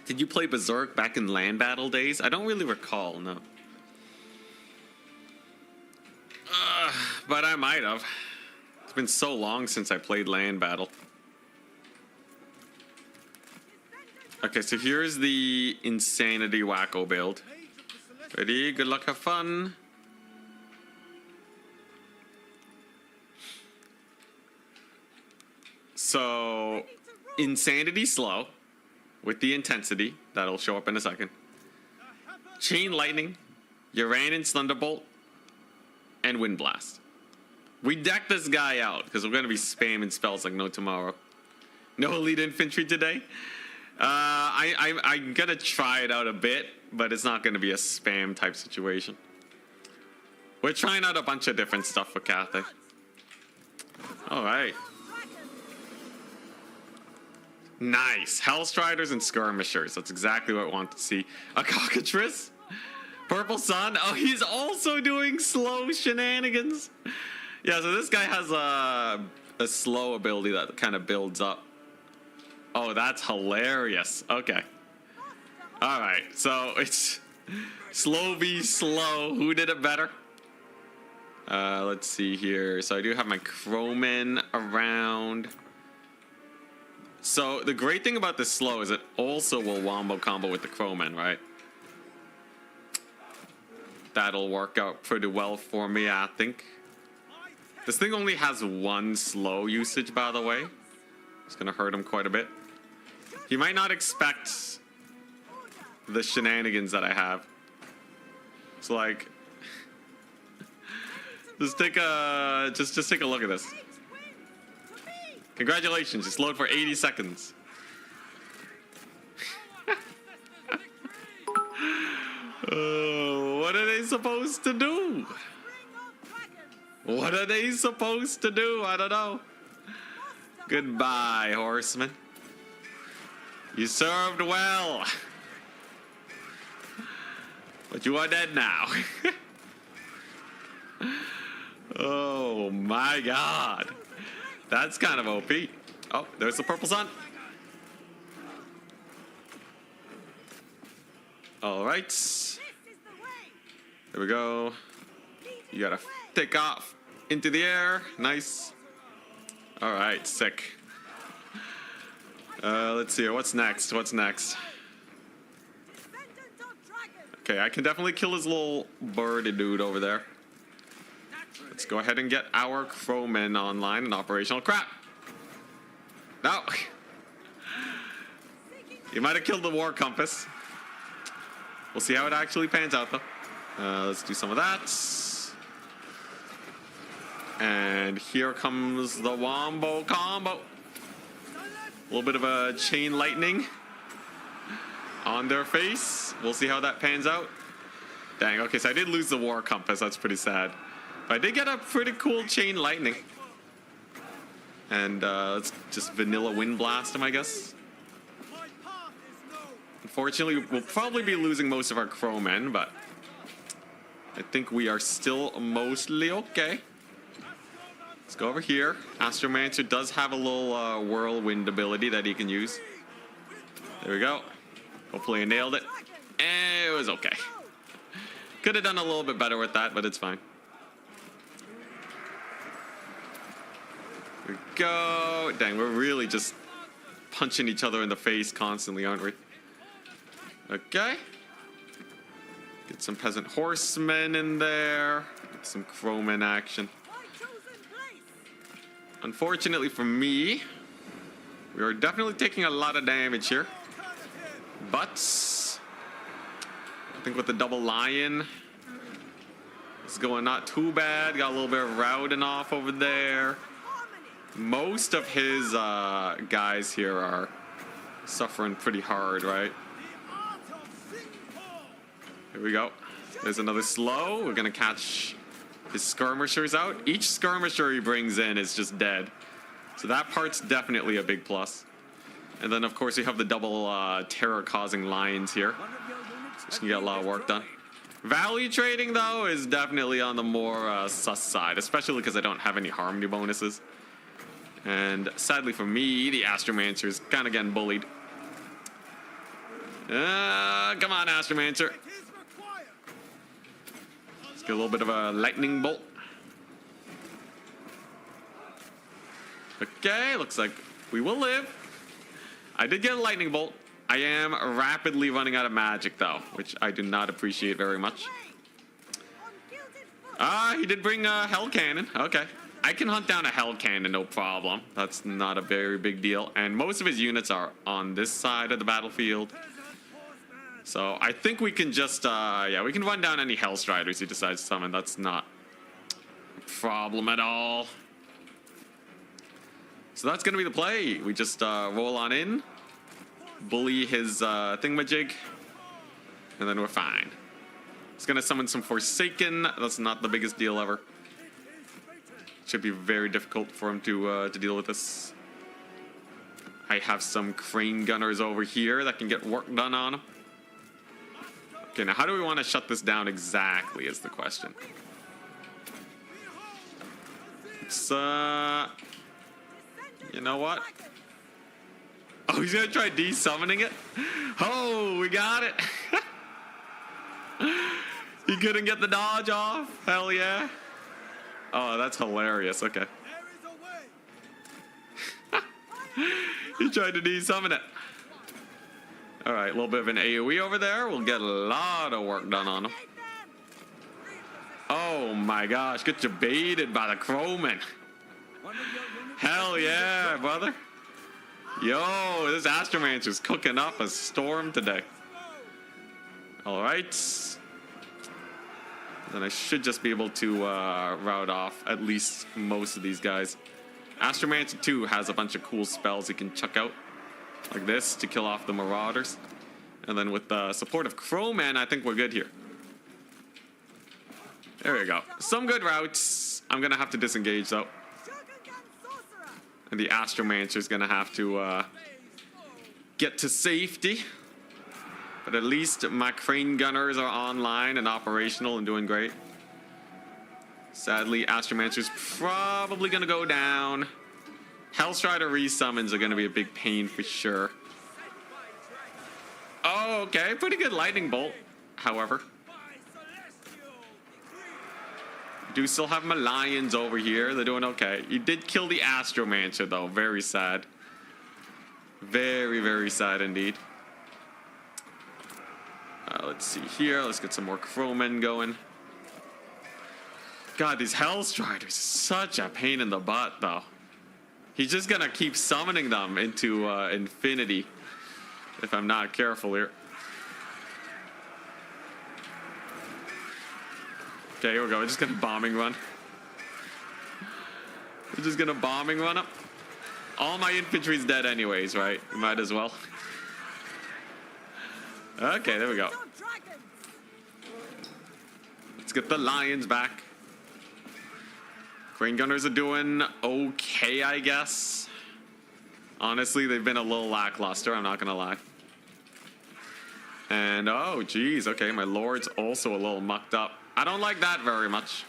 Did you play Berserk back in land battle days? I don't really recall, no. But I might have. It's been so long since I played land battle. Okay, so here's the Insanity Wacko build. Ready? Good luck, have fun. So, Insanity slow with the intensity. That'll show up in a second. Chain Lightning, Uranus Thunderbolt, and Wind Blast. We decked this guy out because we're going to be spamming spells like no tomorrow. No elite infantry today. I'm going to try it out a bit, but it's not going to be a spam type situation. We're trying out a bunch of different stuff for Cathay. All right. Nice. Hellstriders and Skirmishers. That's exactly what I want to see. A Cockatrice? Purple Sun? Oh, he's also doing slow shenanigans. Yeah, so this guy has a slow ability that kind of builds up. Oh, that's hilarious. Okay. All right, so it's slow v slow. Who did it better? Let's see here. So I do have my Crowman around. So the great thing about this slow is it also will wombo combo with the Crowman, right? That'll work out pretty well for me, I think. This thing only has one slow usage, by the way. It's gonna hurt him quite a bit. He might not expect the shenanigans that I have. It's like, just take a look at this. Congratulations, you slowed for 80 seconds. What are they supposed to do? What are they supposed to do? I don't know. Goodbye, horseman. You served well. But you are dead now. Oh my god. That's kind of OP. Oh, there's the Purple Sun. Alright. There we go. You gotta take off into the air. Nice. Alright, sick. Let's see here. What's next? What's next? Okay, I can definitely kill his little birdie dude over there. Let's go ahead and get our Crowman online and operational. Crap! No! You might have killed the War Compass. We'll see how it actually pans out, though. Let's do some of that. And here comes the Wombo combo. little bit of a chain lightning on their face. We'll see how that pans out. Dang, okay, so I did lose the war compass. That's pretty sad. But I did get a pretty cool chain lightning. And let's just vanilla wind blast him, I guess. Unfortunately, we'll probably be losing most of our crowmen, but I think we are still mostly okay. Let's go over here. Astromancer does have a little whirlwind ability that he can use. There we go. Hopefully I nailed it. It was okay. Could have done a little bit better with that, but it's fine. There we go. Dang, we're really just punching each other in the face constantly, aren't we? Okay. Get some peasant horsemen in there. Get some crowmen action. Unfortunately for me, we are definitely taking a lot of damage here. But I think with the double lion, it's going not too bad. Got a little bit of routing off over there. Most of his guys here are suffering pretty hard, right? Here we go. There's another slow. We're gonna catch his skirmishers out. Each skirmisher he brings in is just dead. So that part's definitely a big plus. And then of course we have the double terror-causing lions here. Just can get a lot of work done. Value trading though is definitely on the more sus side, especially because I don't have any harmony bonuses. And sadly for me, the Astromancer is kind of getting bullied. Come on, Astromancer. Let's get a little bit of a lightning bolt. Okay, looks like we will live. I did get a lightning bolt. I am rapidly running out of magic though, which I do not appreciate very much. He did bring a hell cannon. Okay. I can hunt down a hell cannon, no problem. That's not a very big deal. And most of his units are on this side of the battlefield. So I think we can just, yeah, we can run down any Hellstriders he decides to summon. That's not a problem at all. So that's going to be the play. We just roll on in, bully his thingamajig, and then we're fine. He's going to summon some Forsaken. That's not the biggest deal ever. Should be very difficult for him to deal with this. I have some crane gunners over here that can get work done on him. Okay, now how do we want to shut this down exactly is the question. It's, you know what? Oh, he's gonna try de-summoning it? Oh, we got it! He couldn't get the dodge off? Hell yeah. Oh, that's hilarious. Okay. He tried to de-summon it. Alright, a little bit of an AoE over there. We'll get a lot of work done on him. Oh my gosh, get you baited by the crowman. Hell yeah, brother. Yo, this Astromancer's cooking up a storm today. Alright. Then I should just be able to route off at least most of these guys. Astromancer 2 has a bunch of cool spells he can chuck out. Like this to kill off the Marauders. And then with the support of Crowman, I think we're good here. There we go. Some good routes. I'm going to have to disengage though. And the Astromancer's going to have to get to safety. But at least my crane gunners are online and operational and doing great. Sadly, Astromancer's probably going to go down. Hellstrider resummons are going to be a big pain for sure. Oh, okay. Pretty good lightning bolt, however. Do still have my lions over here. They're doing okay. You did kill the Astromancer, though. Very sad. Very, very sad indeed. Let's see here. Let's get some more crowmen going. God, these Hellstriders are such a pain in the butt, though. He's just gonna keep summoning them into infinity if I'm not careful here. Okay, here we go. We're just gonna bombing run. We're just gonna bombing run up. All my infantry's dead anyways, right? Might as well. Okay, there we go. Let's get the lions back. Crane gunners are doing okay, I guess. Honestly, they've been a little lackluster, I'm not gonna lie. And, oh, geez, okay, my lord's also a little mucked up. I don't like that very much.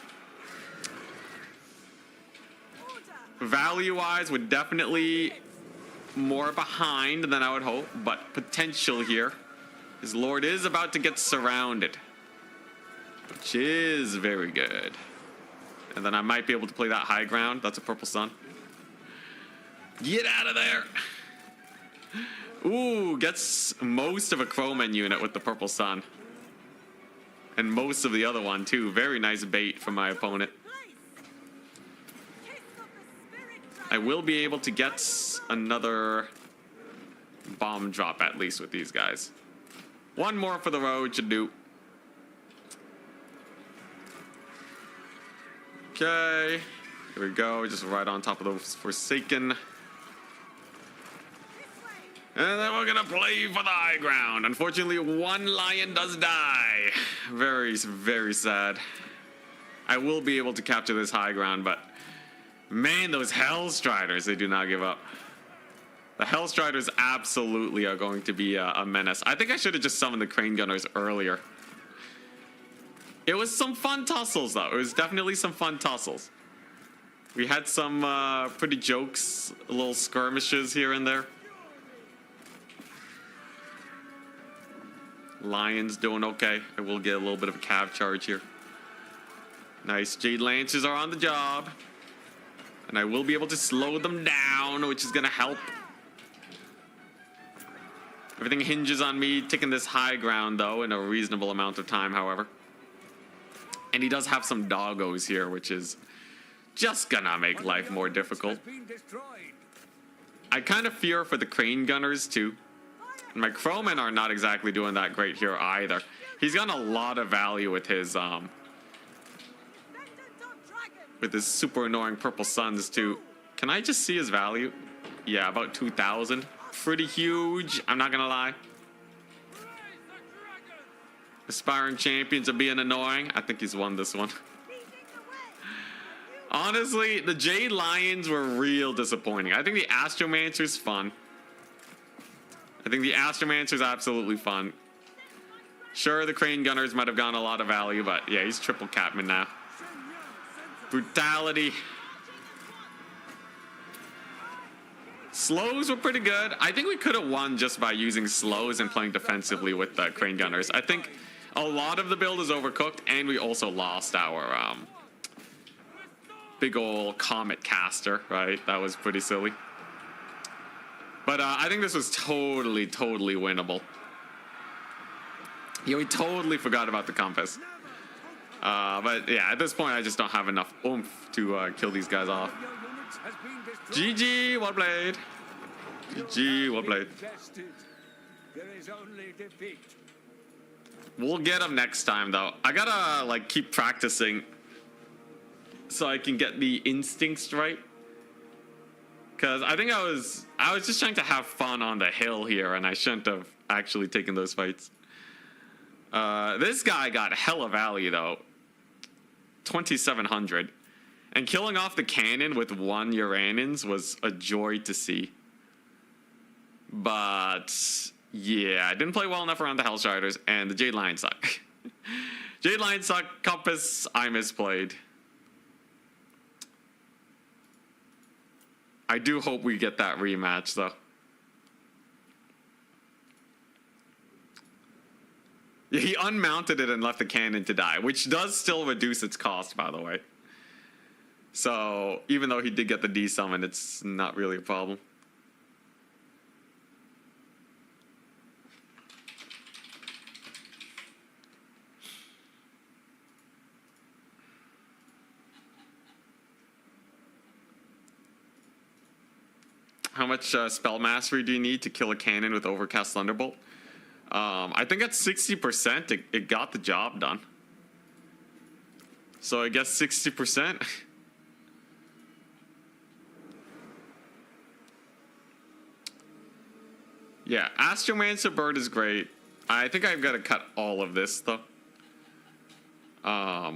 Value-wise, we're definitely more behind than I would hope, but potential here. His lord is about to get surrounded, which is very good. And then I might be able to play that high ground. That's a purple sun. Get out of there! Ooh, gets most of a Crowman unit with the purple sun. And most of the other one, too. Very nice bait from my opponent. I will be able to get another bomb drop, at least, with these guys. One more for the road should do. Okay. Here we go. Just right on top of those Forsaken. And then we're gonna play for the high ground. Unfortunately, one lion does die. Very, very sad. I will be able to capture this high ground, but man, those Hellstriders, they do not give up. The Hellstriders absolutely are going to be a menace. I think I should have just summoned the Crane Gunners earlier. It was some fun tussles, though. It was definitely some fun tussles. We had some pretty jokes, little skirmishes here and there. Lions doing okay. I will get a little bit of a cav charge here. Nice. Jade Lancers are on the job. And I will be able to slow them down, which is going to help. Everything hinges on me taking this high ground, though, in a reasonable amount of time, however. And he does have some doggos here, which is just going to make life more difficult. I kind of fear for the Crane Gunners, too. And my Crowmen are not exactly doing that great here, either. He's got a lot of value with his super annoying purple suns too. Can I just see his value? Yeah, about 2,000. Pretty huge, I'm not gonna lie. Aspiring champions are being annoying. I think he's won this one. Honestly, the Jade Lions were real disappointing. I think the Astromancer's fun. I think the Astromancer's absolutely fun. Sure, the Crane Gunners might have gotten a lot of value, but yeah, he's triple Catman now. Brutality. Slows were pretty good. I think we could have won just by using slows and playing defensively with the Crane Gunners. I think a lot of the build is overcooked, and we also lost our big ol' Comet Caster, right? That was pretty silly. But I think this was totally winnable. Yeah, we totally forgot about the compass. But yeah, at this point, I just don't have enough oomph to kill these guys off. GG, well played. GG, well played. We'll get them next time, though. I gotta like keep practicing so I can get the instincts right. Because I think I was just trying to have fun on the hill here, and I shouldn't have actually taken those fights. This guy got hella value, though. 2,700. And killing off the cannon with 1 Uranins was a joy to see. But, yeah, I didn't play well enough around the Hellstriders, and the Jade Lions suck. Jade Lions suck. Compass, I misplayed. I do hope we get that rematch, though. Yeah, he unmounted it and left the cannon to die, which does still reduce its cost, by the way. So, even though he did get the desummon, it's not really a problem. How much spell mastery do you need to kill a cannon with Overcast Thunderbolt? I think at 60%, it got the job done. So I guess 60%. Yeah, Astromancer Bird is great. I think I've got to cut all of this, though.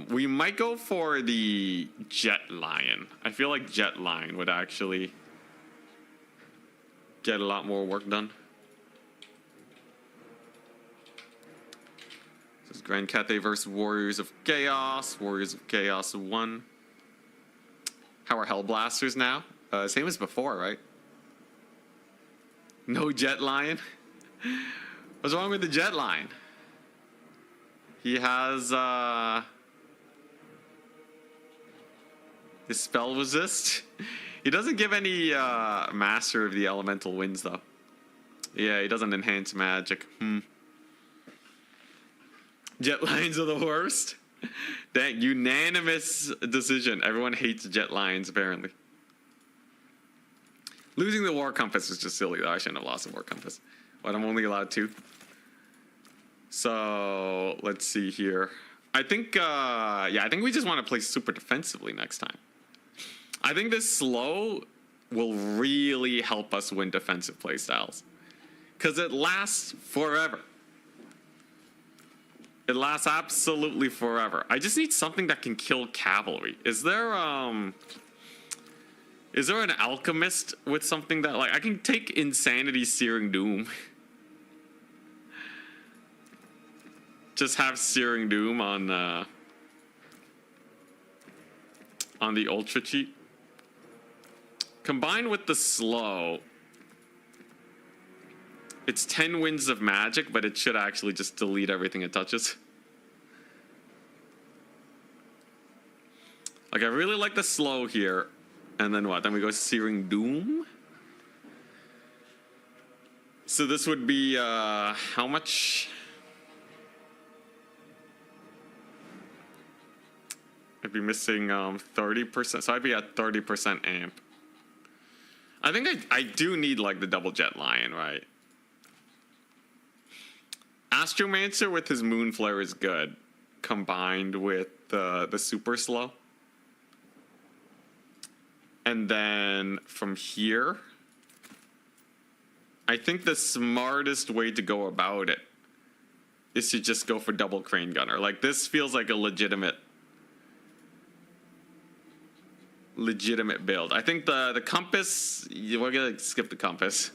We might go for the Jet Lion. I feel like Jet Lion would actually get a lot more work done. This is Grand Cathay versus Warriors of Chaos. Warriors of Chaos 1. How are Hellblasters now? Same as before, right? No Jet Lion? What's wrong with the Jet Lion? He has his spell resist. He doesn't give any Master of the Elemental Winds though. Yeah, he doesn't enhance magic. Jet Lions are the worst. Dang, unanimous decision. Everyone hates Jet Lions apparently. Losing the War Compass is just silly though. I shouldn't have lost the War Compass. But I'm only allowed 2. So let's see here. I think, I think we just want to play super defensively next time. I think this slow will really help us win defensive playstyles. Because it lasts forever. It lasts absolutely forever. I just need something that can kill cavalry. Is there an alchemist with something that, like, I can take Insanity Searing Doom. Just have Searing Doom on the Ultra cheat. Combined with the slow, it's 10 winds of magic, but it should actually just delete everything it touches. Like, I really like the slow here. And then what? Then we go Searing Doom. So this would be, how much? I'd be missing 30%, so I'd be at 30% amp. I think I do need like the double Jet Lion, right? Astromancer with his Moon Flare is good, combined with the super slow. And then from here, I think the smartest way to go about it is to just go for double Crane Gunner. Like, this feels like a legitimate build. I think the compass, we're gonna skip the compass.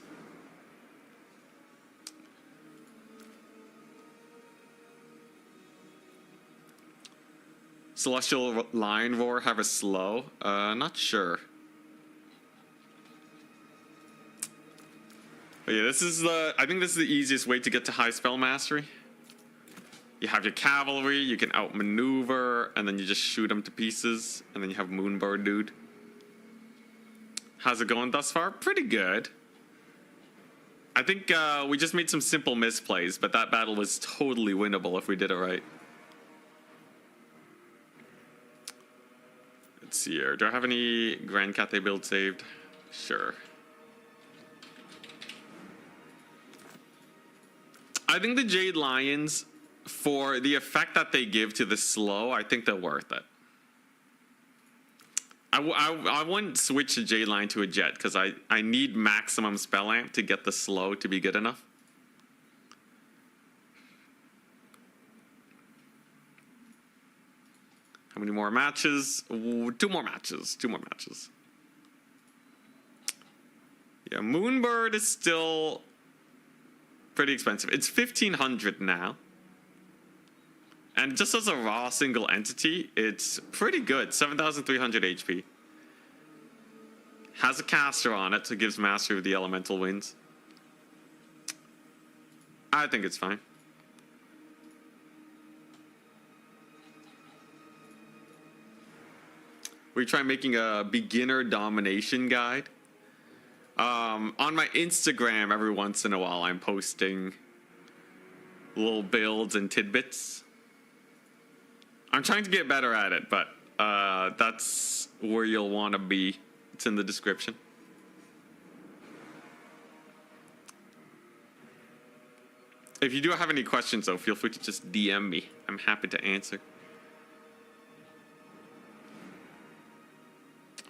Celestial Lion Roar have a slow? Not sure. But yeah, I think this is the easiest way to get to high spell mastery. You have your cavalry, you can outmaneuver, and then you just shoot them to pieces, and then you have Moonbird dude. How's it going thus far? Pretty good. I think we just made some simple misplays, but that battle was totally winnable if we did it right. Let's see here. Do I have any Grand Cathay build saved? Sure. I think the Jade Lions, for the effect that they give to the slow, I think they're worth it. I wouldn't switch a Jade Lion to a Jet because I need maximum spell amp to get the slow to be good enough. How many more matches? Ooh, 2 more matches. 2 more matches. Yeah, Moonbird is still pretty expensive. It's 1,500 now. And just as a raw single entity, it's pretty good. 7,300 HP. Has a caster on it, so it gives Mastery of the Elemental Winds. I think it's fine. We try making a beginner domination guide. On my Instagram, every once in a while, I'm posting little builds and tidbits. I'm trying to get better at it, but that's where you'll want to be. It's in the description. If you do have any questions, though, feel free to just DM me. I'm happy to answer.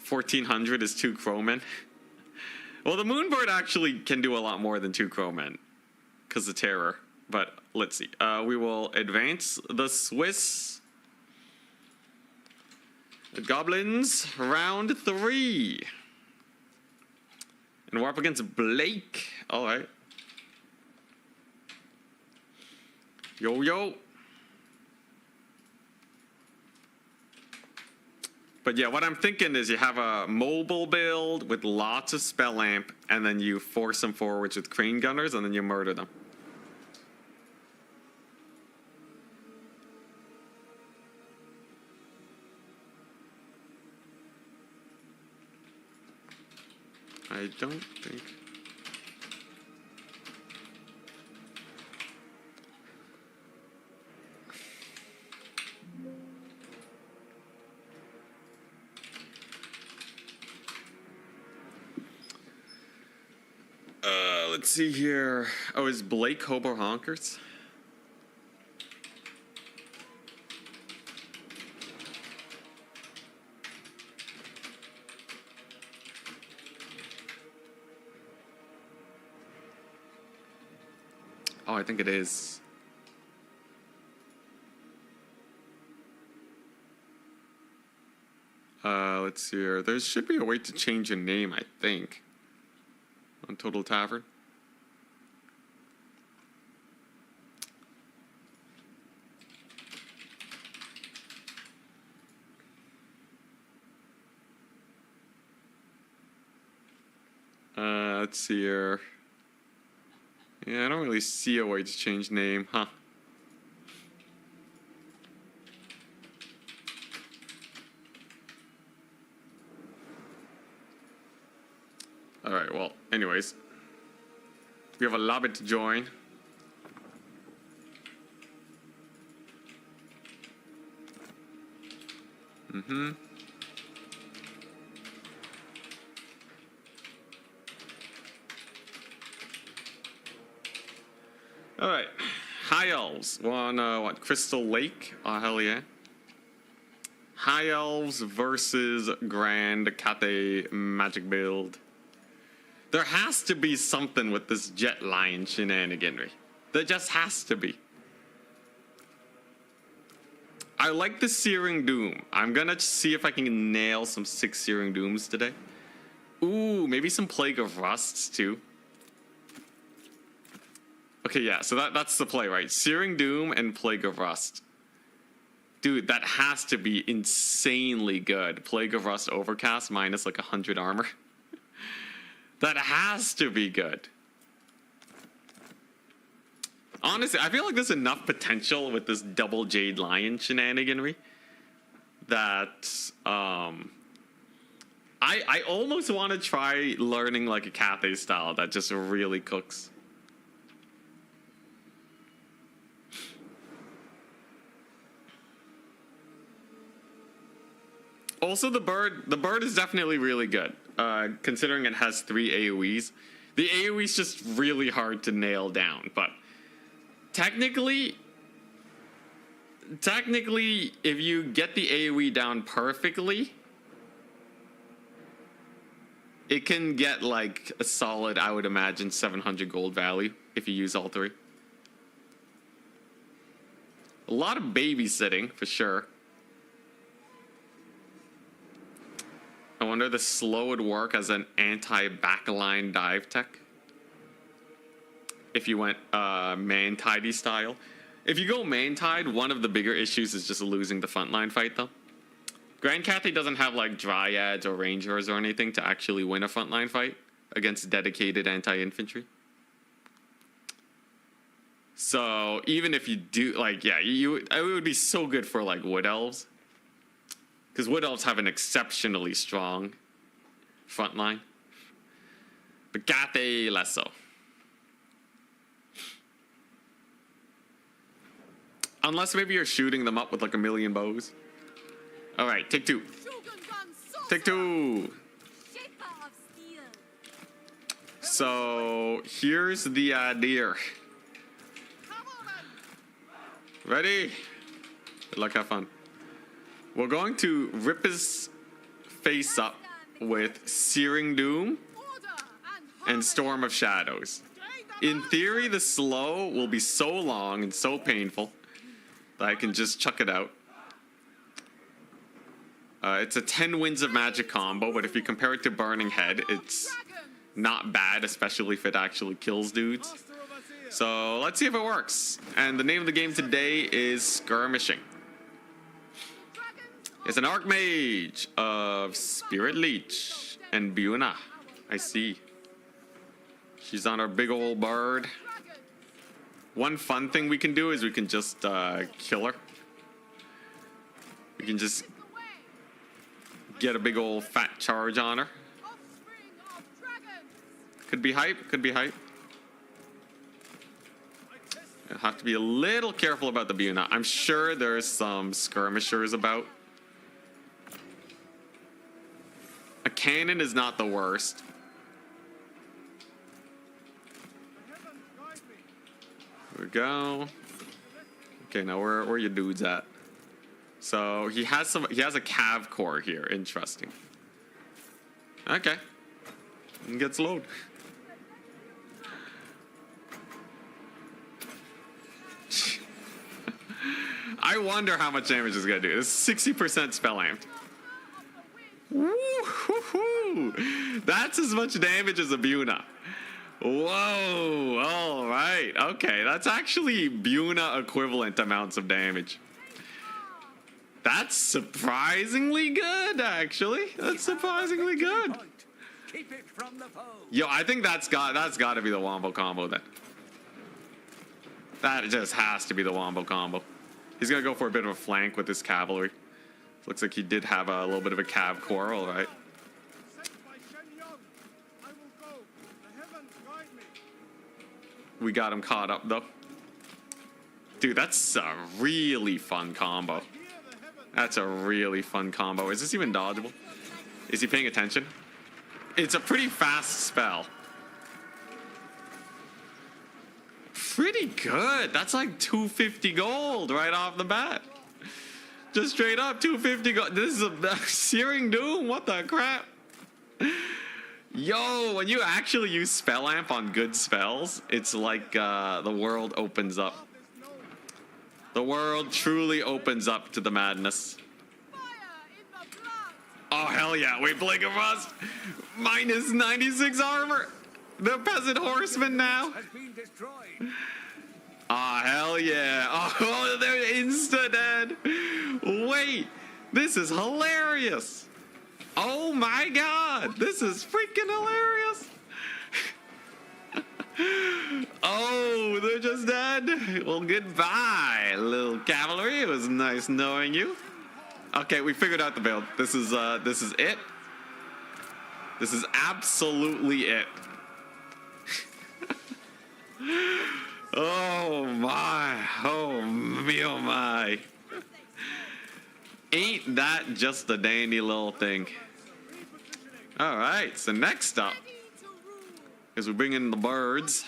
1,400 is 2 Crowmen. Well, the Moonbird actually can do a lot more than 2 Crowmen because of terror. But let's see. We will advance the Swiss Goblins round 3. And we're up against Blake. All right. Yo, yo. But yeah, what I'm thinking is you have a mobile build with lots of spell lamp, and then you force them forwards with crane gunners, and then you murder them. I don't think... let's see here. Oh, is Blake Hobo Honkers? Oh, I think it is. Let's see here. There should be a way to change your name, I think, on Total Tavern. Let's see here. Yeah, I don't really see a way to change name, huh? Alright, well, anyways. We have a lobby to join. Mm-hmm. Alright. High Elves. What? Crystal Lake? Oh, hell yeah. High Elves versus Grand Cathay Magic Build. There has to be something with this Jet Lion shenaniganry. There just has to be. I like the Searing Doom. I'm gonna see if I can nail some 6 Searing Dooms today. Ooh, maybe some Plague of Rusts too. Okay, yeah, so that's the play, right? Searing Doom and Plague of Rust. Dude, that has to be insanely good. Plague of Rust Overcast minus like 100 armor. That has to be good. Honestly, I feel like there's enough potential with this double Jade Lion shenaniganry that I almost want to try learning like a Cathay style that just really cooks. Also, the bird is definitely really good, considering it has 3 AoEs. The AoE is just really hard to nail down, but technically, if you get the AoE down perfectly, it can get like a solid, I would imagine, 700 gold value if you use all 3. A lot of babysitting, for sure. I wonder if the slow would work as an anti-backline dive tech. If you went man-tidy style. If you go man-tide, one of the bigger issues is just losing the frontline fight, though. Grand Cathay doesn't have like Dryads or Rangers or anything to actually win a frontline fight against dedicated anti-infantry. So even if you do, like, yeah, it would be so good for like Wood Elves. Because Wood Elves have an exceptionally strong front line. But Cathay, less so. Unless maybe you're shooting them up with like 1,000,000 bows. Alright, take 2. Take 2. So, here's the idea. Ready? Good luck, have fun. We're going to rip his face up with Searing Doom and Storm of Shadows. In theory, the slow will be so long and so painful that I can just chuck it out. It's a 10 Winds of Magic combo, but if you compare it to Burning Head, it's not bad, especially if it actually kills dudes. So let's see if it works. And the name of the game today is Skirmishing. It's an Archmage of Spirit Leech and Buna. I see. She's on our big old bird. One fun thing we can do is we can just kill her. We can just get a big old fat charge on her. Could be hype, could be hype. I'll have to be a little careful about the Buna. I'm sure there's some skirmishers about. A cannon is not the worst. There we go. Okay, now where are your dudes at? So he has a cav core here. Interesting. Okay. And gets load. I wonder how much damage it's gonna do. This is 60% spell amped. Woo-hoo-hoo. That's as much damage as a Buna. Whoa, all right. Okay, that's actually Buna equivalent amounts of damage. That's surprisingly good, actually. That's surprisingly good. Keep it from the foe. Yo, I think that's got to be the Wombo combo then. That just has to be the Wombo combo. He's gonna go for a bit of a flank with his cavalry. Looks like he did have a little bit of a cav core, all right. We got him caught up though. Dude, that's a really fun combo. That's a really fun combo. Is this even dodgeable? Is he paying attention? It's a pretty fast spell. Pretty good. That's like 250 gold right off the bat. Just straight up 250 gold. This is a Searing Doom. What the crap? Yo, when you actually use Spell Amp on good spells, it's like the world opens up. The world truly opens up to the madness. Oh, hell yeah. Wait, Blink of Rust. Minus 96 armor. The Peasant Horseman now. Has been destroyed. Ah, hell yeah. Oh, they're insta-dead. Wait, this is hilarious. Oh my god, this is freaking hilarious. Oh, they're just dead. Well, goodbye, little cavalry. It was nice knowing you. Okay, we figured out the build. This is it. This is absolutely it. Oh my, oh me, oh my. Ain't that just a dandy little thing? All right, so next up is we bring in the birds.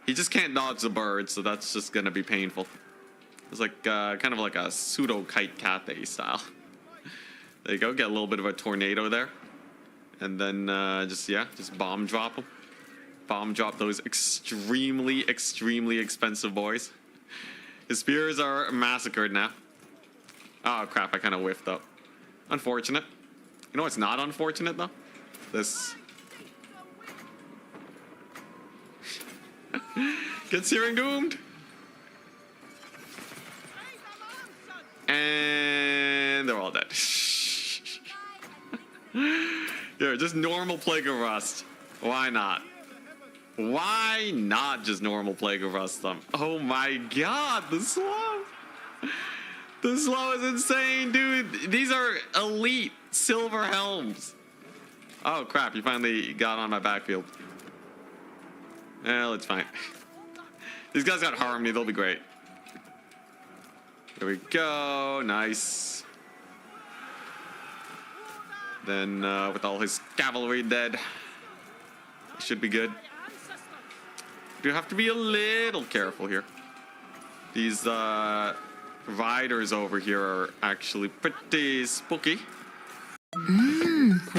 He just can't dodge the birds, so that's just gonna be painful. It's like kind of like a pseudo kite kate style. There you go, get a little bit of a tornado there. And then just bomb drop them. Bomb drop those extremely expensive boys. His spears are massacred now. Oh crap, I kind of whiffed up. Unfortunate. You know what's not unfortunate though? This. Get Searing Doomed. And they're all dead. Here, just normal Plague of Rust. Why not? Why not just normal Plague of Rust them? Oh my god, the slow. The slow is insane, dude. These are elite silver helms. Oh crap, you finally got on my backfield. Well, it's fine. These guys got harmony, they'll be great. There we go, nice. Then with all his cavalry dead, it should be good. Do have to be a little careful here. These riders over here are actually pretty spooky.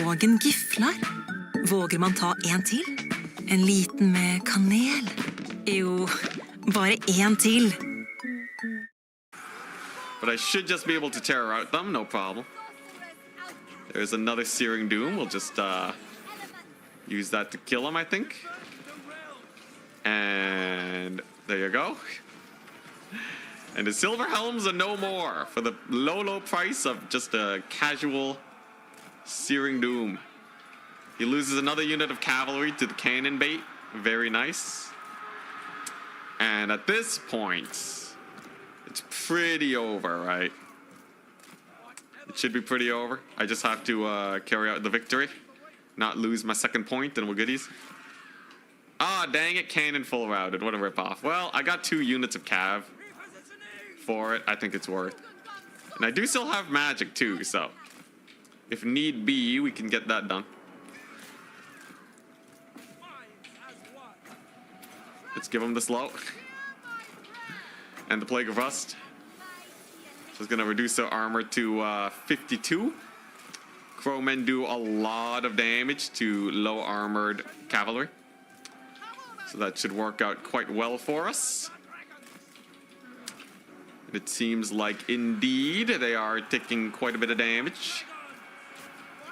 Vågen gifler. Våger man ta en til? En liten med kanel? Jo, bare en til. But I should just be able to terror out them, no problem. There's another Searing Doom. We'll just use that to kill him, I think. And there you go. And the Silver Helms are no more for the low price of just a casual Searing Doom. He loses another unit of cavalry to the cannon bait. Very nice. And at this point, it's pretty over, right? It should be pretty over. I just have to carry out the victory, not lose my second point, and we're goodies. Ah, dang it, cannon full routed. What a ripoff. Well, I got 2 units of cav for it. I think it's worth. And I do still have magic too, so if need be, we can get that done. Let's give him the slow. And the Plague of Rust. So it's going to reduce their armor to 52. Crowmen do a lot of damage to low armored cavalry. So that should work out quite well for us. And it seems like indeed they are taking quite a bit of damage.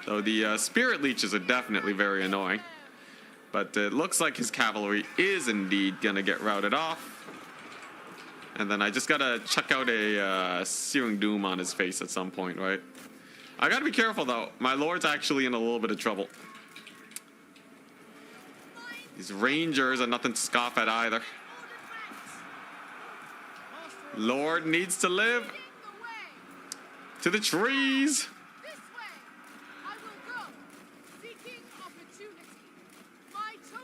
Though the Spirit Leeches are definitely very annoying. But it looks like his cavalry is indeed going to get routed off. And then I just got to chuck out a Searing Doom on his face at some point, right? I got to be careful, though. My lord's actually in a little bit of trouble. These Rangers are nothing to scoff at either. Lord needs to live. To the trees.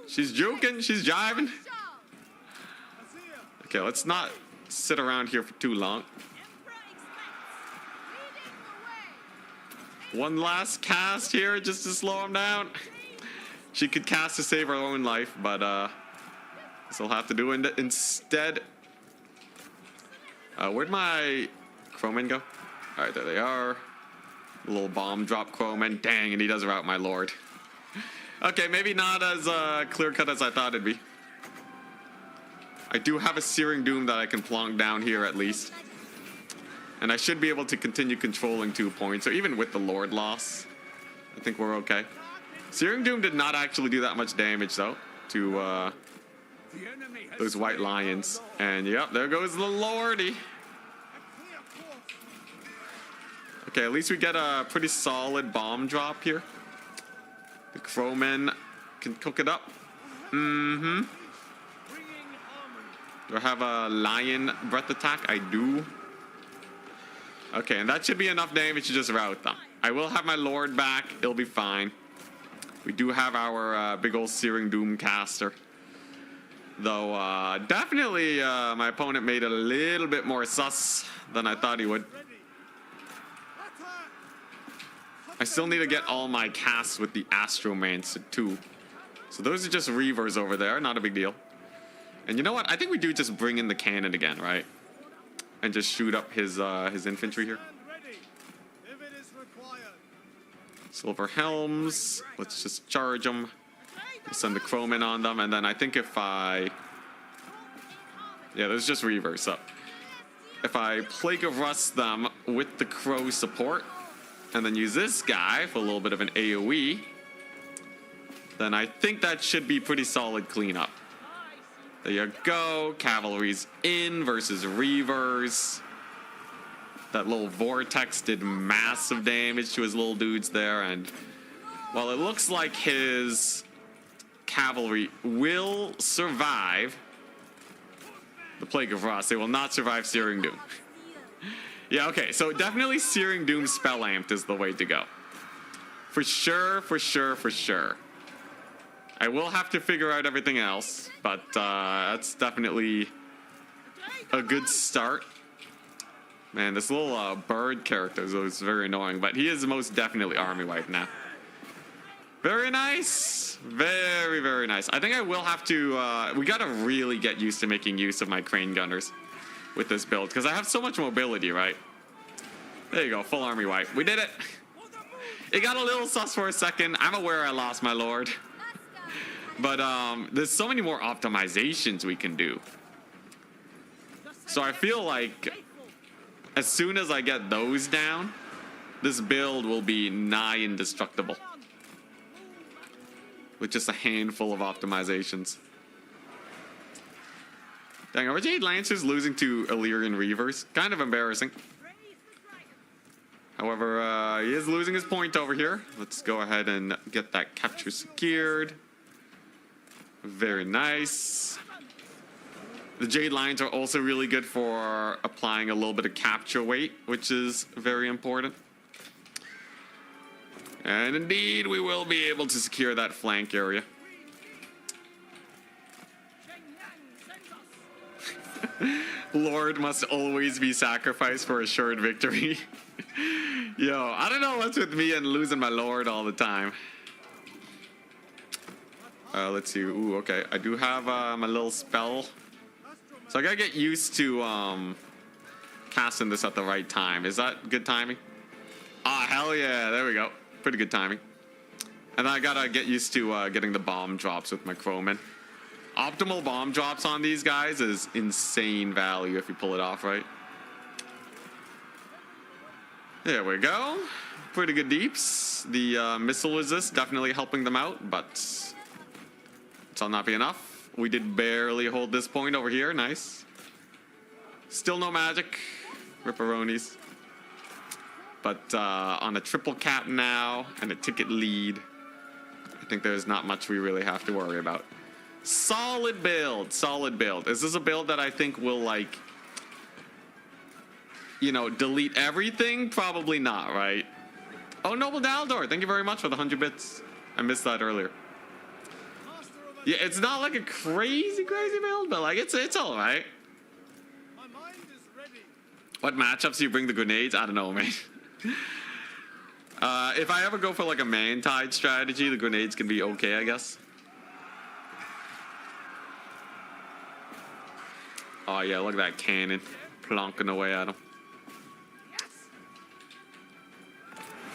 She's joking. She's jiving. Okay, let's not sit around here for too long. One last cast here just to slow him down. She could cast to save her own life, but this will have to do it instead. Where'd my crowmen go? All right, there they are. A little bomb drop crowmen. Dang, and he does rout my lord. Okay, maybe not as clear-cut as I thought it'd be. I do have a Searing Doom that I can plonk down here at least. And I should be able to continue controlling 2 points. So even with the Lord loss, I think we're okay. Searing Doom did not actually do that much damage, though, to those White Lions. And yep, there goes the Lordy. Okay, at least we get a pretty solid bomb drop here. The crowmen can cook it up. Mm-hmm. Do I have a lion breath attack? I do. Okay, and that should be enough damage to just rout them. I will have my lord back. It'll be fine. We do have our big old Searing Doom caster. Though, definitely my opponent made it a little bit more sus than I thought he would. I still need to get all my casts with the Astromancer too. So those are just Reavers over there, not a big deal. And you know what? I think we do just bring in the cannon again, right? And just shoot up his infantry here. Silver Helms. Let's just charge them. We'll send the crowmen on them. And then I think if I... Yeah, there's just Reavers. So if I Plague of Rust them with the crow support, and then use this guy for a little bit of an AoE, then I think that should be pretty solid cleanup. There you go. Cavalry's in versus Reavers. That little vortex did massive damage to his little dudes there. And while it looks like his cavalry will survive the Plague of Rust, they will not survive Searing Doom. Yeah, okay, so definitely Searing Doom Spell Amped is the way to go. For sure, for sure, for sure. I will have to figure out everything else, but that's definitely a good start. Man, this little bird character is very annoying, but he is most definitely army wipe now. Very nice. Very, very nice. I think I will have to... we gotta really get used to making use of my crane gunners with this build, because I have so much mobility, right? There you go, full army wipe. We did it. It got a little sus for a second. I'm aware I lost my lord. But there's so many more optimizations we can do. So I feel like as soon as I get those down, this build will be nigh indestructible. With just a handful of optimizations. Dang, are Jade Lancers losing to Illyrian Reavers? Kind of embarrassing. However, he is losing his point over here. Let's go ahead and get that capture secured. Very nice. The Jade Lions are also really good for applying a little bit of capture weight, which is very important. And indeed, we will be able to secure that flank area. Lord must always be sacrificed for assured victory. Yo, I don't know what's with me and losing my lord all the time. Let's see. Ooh, okay. I do have my little spell. So I gotta get used to casting this at the right time. Is that good timing? Ah, hell yeah. There we go. Pretty good timing. And then I gotta get used to getting the bomb drops with my crowman. Optimal bomb drops on these guys is insane value if you pull it off right. There we go. Pretty good deeps. The missile resist definitely helping them out, but shall not be enough. We did barely hold this point over here. Nice. Still no magic. Ripperonis. But on a triple cap now and a ticket lead, I think there's not much we really have to worry about. Solid build, solid build. Is this a build that I think will, like, you know, delete everything? Probably not, right? Oh, Noble Daldor, thank you very much for the 100 bits. I missed that earlier. Yeah, it's not like a crazy build, but like it's all right. What matchups do you bring the grenades? I don't know, man. If I ever go for like a man-tied strategy, the grenades can be okay, I guess. Oh yeah, look at that cannon plonking away at him.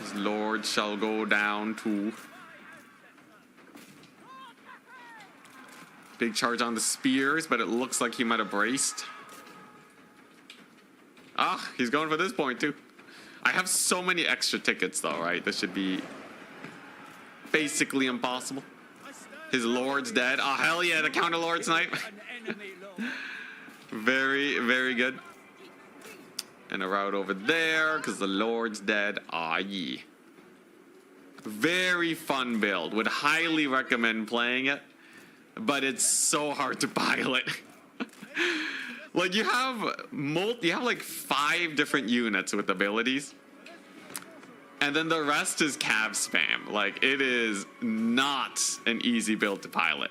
His lord shall go down too. Big charge on the spears, but it looks like he might have braced. Ah, he's going for this point too. I have so many extra tickets though, right? This should be basically impossible. His lord's dead. Oh, hell yeah, the counter lord snipe. Very, very good. And a route over there, because the lord's dead. Aw, yeah. Very fun build. Would highly recommend playing it. But it's so hard to pilot. Like, you have like 5 different units with abilities. And then the rest is cav spam. Like, it is not an easy build to pilot.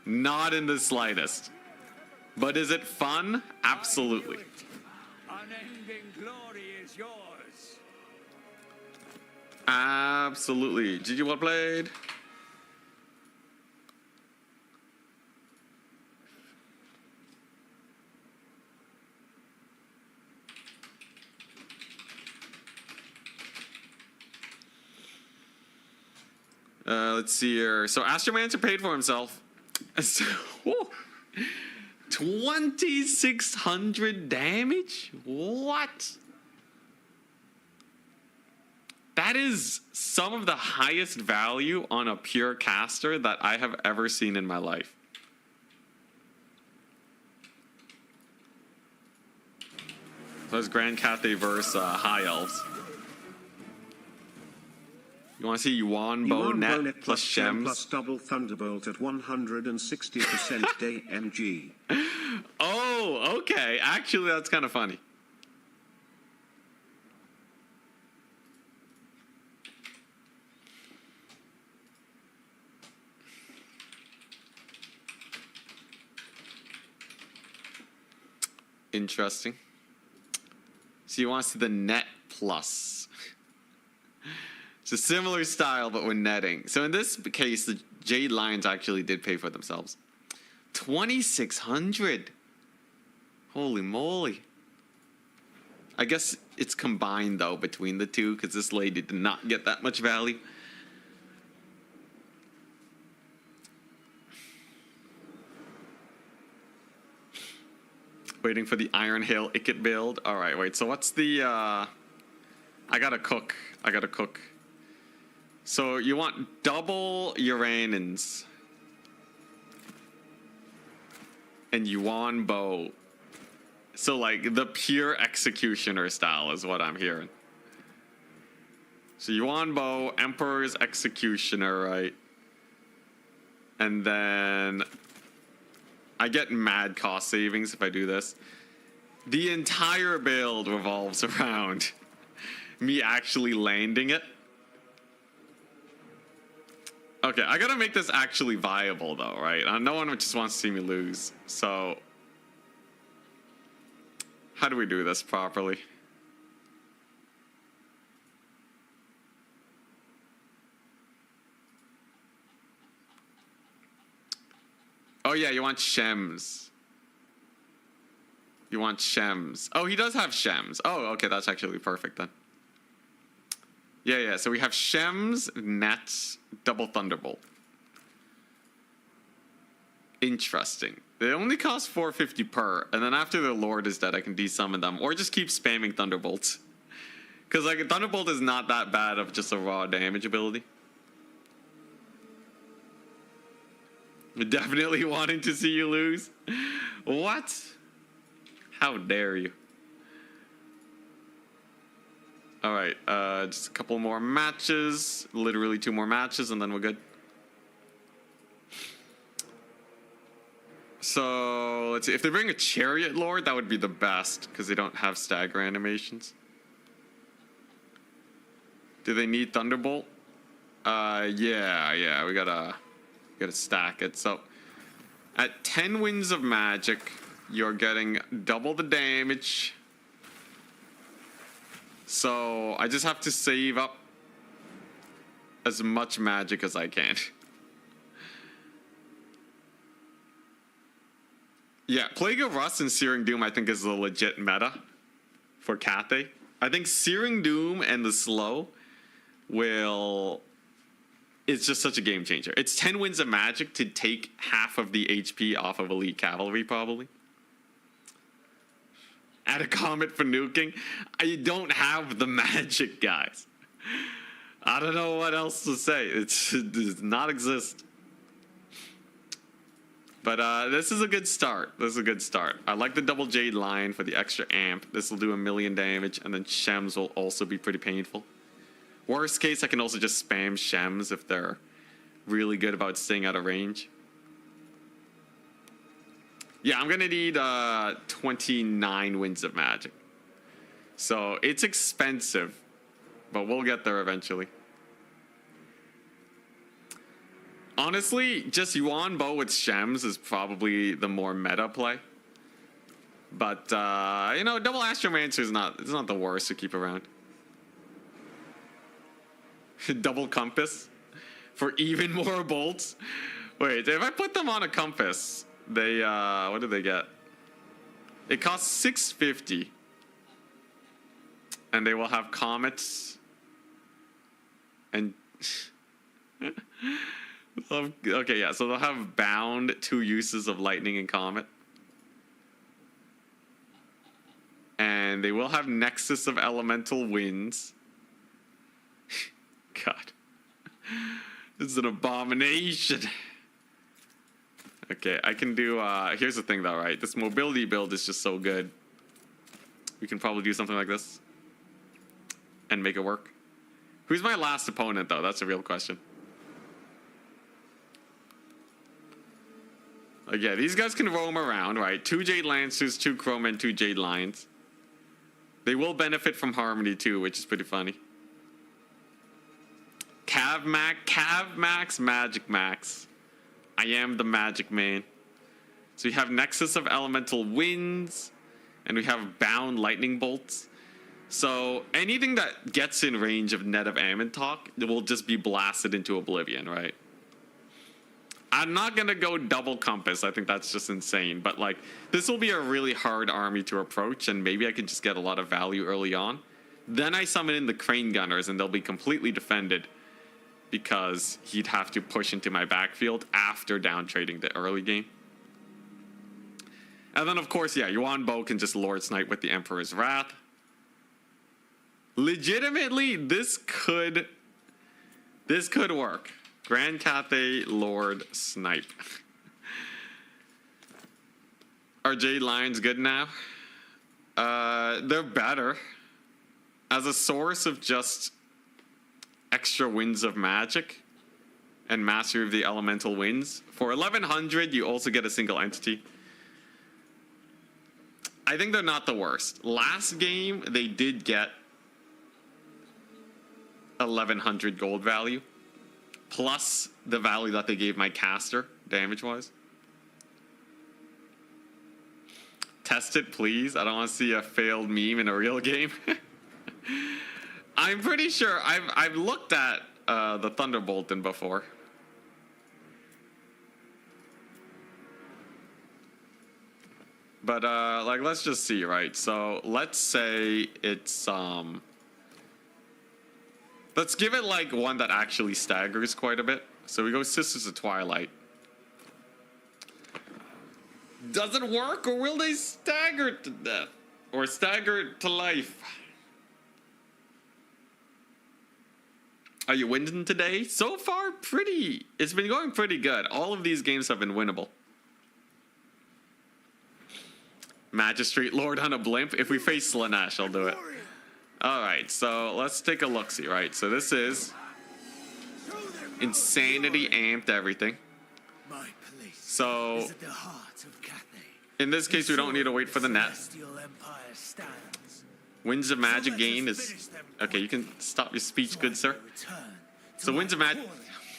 Not in the slightest. But is it fun? Absolutely. Unending glory is yours. Absolutely. GG, well played. Let's see here. So Astromancer paid for himself. So, 2,600 damage? What? That is some of the highest value on a pure caster that I have ever seen in my life. So it's Grand Cathay versus High Elves. You want to see Yuan Bow Net plus Shems? Plus double Thunderbolt at 160% day MG. Oh, okay. Actually, that's kind of funny. Interesting. So you want to see the net plus. It's a similar style, but with netting. So in this case, the Jade Lions actually did pay for themselves. 2,600. Holy moly. I guess it's combined though between the two because this lady did not get that much value. Waiting for the Iron Hail Icket build. All right, wait. So what's the? I gotta cook. I gotta cook. So you want double Uranins and Yuan Bow. So like the pure executioner style is what I'm hearing. So Yuan Bow, Emperor's Executioner, right? And then I get mad cost savings if I do this. The entire build revolves around me actually landing it. Okay, I gotta make this actually viable though, right? No one just wants to see me lose. So, how do we do this properly? Oh yeah, you want Shems. You want Shems. Oh, he does have Shems. Oh, okay, that's actually perfect then. Yeah, so we have Shems, Nets, double Thunderbolt. Interesting. They only cost 450 per, and then after the Lord is dead, I can desummon them, or just keep spamming Thunderbolts. Because like Thunderbolt is not that bad of just a raw damage ability. Definitely wanting to see you lose. What? How dare you? All right, just a couple more matches. Literally 2 more matches, and then we're good. So let's see. If they bring a Chariot Lord, that would be the best because they don't have stagger animations. Do they need Thunderbolt? Yeah. We gotta stack it. So at 10 Winds of Magic, you're getting double the damage. So I just have to save up as much magic as I can. Yeah, Plague of Rust and Searing Doom I think is the legit meta for Cathay. I think Searing Doom and the slow will... It's just such a game changer. It's 10 Winds of Magic to take half of the HP off of Elite Cavalry, probably. Add a Comet for nuking. I don't have the magic, guys. I don't know what else to say. It does not exist. But this is a good start. I like the double Jade Lion for the extra amp. This will do 1,000,000 damage, and then Shems will also be pretty painful. Worst case, I can also just spam Shems if they're really good about staying out of range. Yeah, I'm gonna need 29 Winds of Magic. So it's expensive, but we'll get there eventually. Honestly, just Yuan Bow with Shems is probably the more meta play. But you know, double Astromancer is not the worst to keep around. Double Compass for even more bolts. Wait, if I put them on a compass, they what do they get? It costs 650. And they will have comets and okay, yeah, so they'll have bound 2 uses of lightning and comet. And they will have Nexus of Elemental Winds. God. This is an abomination. Okay, I can do, here's the thing though, right? This mobility build is just so good. We can probably do something like this. And make it work. Who's my last opponent though? That's a real question. Like, yeah, these guys can roam around, right? 2 Jade Lancers, 2 Chrome, and 2 Jade Lions. They will benefit from Harmony too, which is pretty funny. Cav Max, Magic Max. I am the Magic Man. So we have Nexus of Elemental Winds, and we have Bound Lightning Bolts. So anything that gets in range of Net of Ammontok will just be blasted into oblivion, right? I'm not gonna go double compass. I think that's just insane. But like, this will be a really hard army to approach, and maybe I can just get a lot of value early on. Then I summon in the crane gunners, and they'll be completely defended because he'd have to push into my backfield after down trading the early game. And then of course, yeah, Yuan Bo can just Lord Snipe with the Emperor's Wrath. Legitimately, this could work. Grand Cathay Lord Snipe. Are Jade Lions good now? They're better. As a source of just extra winds of magic and mastery of the elemental winds. For 1100, you also get a single entity. I think they're not the worst. Last game, they did get 1100 gold value. Plus the value that they gave my caster, damage-wise. Test it, please. I don't want to see a failed meme in a real game. I'm pretty sure I've looked at the Thunderbolton before. But like, let's just see, right? So let's say it's let's give it like one that actually staggers quite a bit. So we go Sisters of Twilight. Does it work, or will they stagger to death? Or stagger to life? Are you winning today? So far, it's been going pretty good. All of these games have been winnable. Magistrate Lord on a blimp. If we face Slanesh, I'll do it. Alright, so let's take a look-see, right? So this is Insanity amped everything. So in this case, we don't need to wait for the net. Winds of Magic gain is... Okay, you can stop your speech, good sir. So Winds of Magic... Oh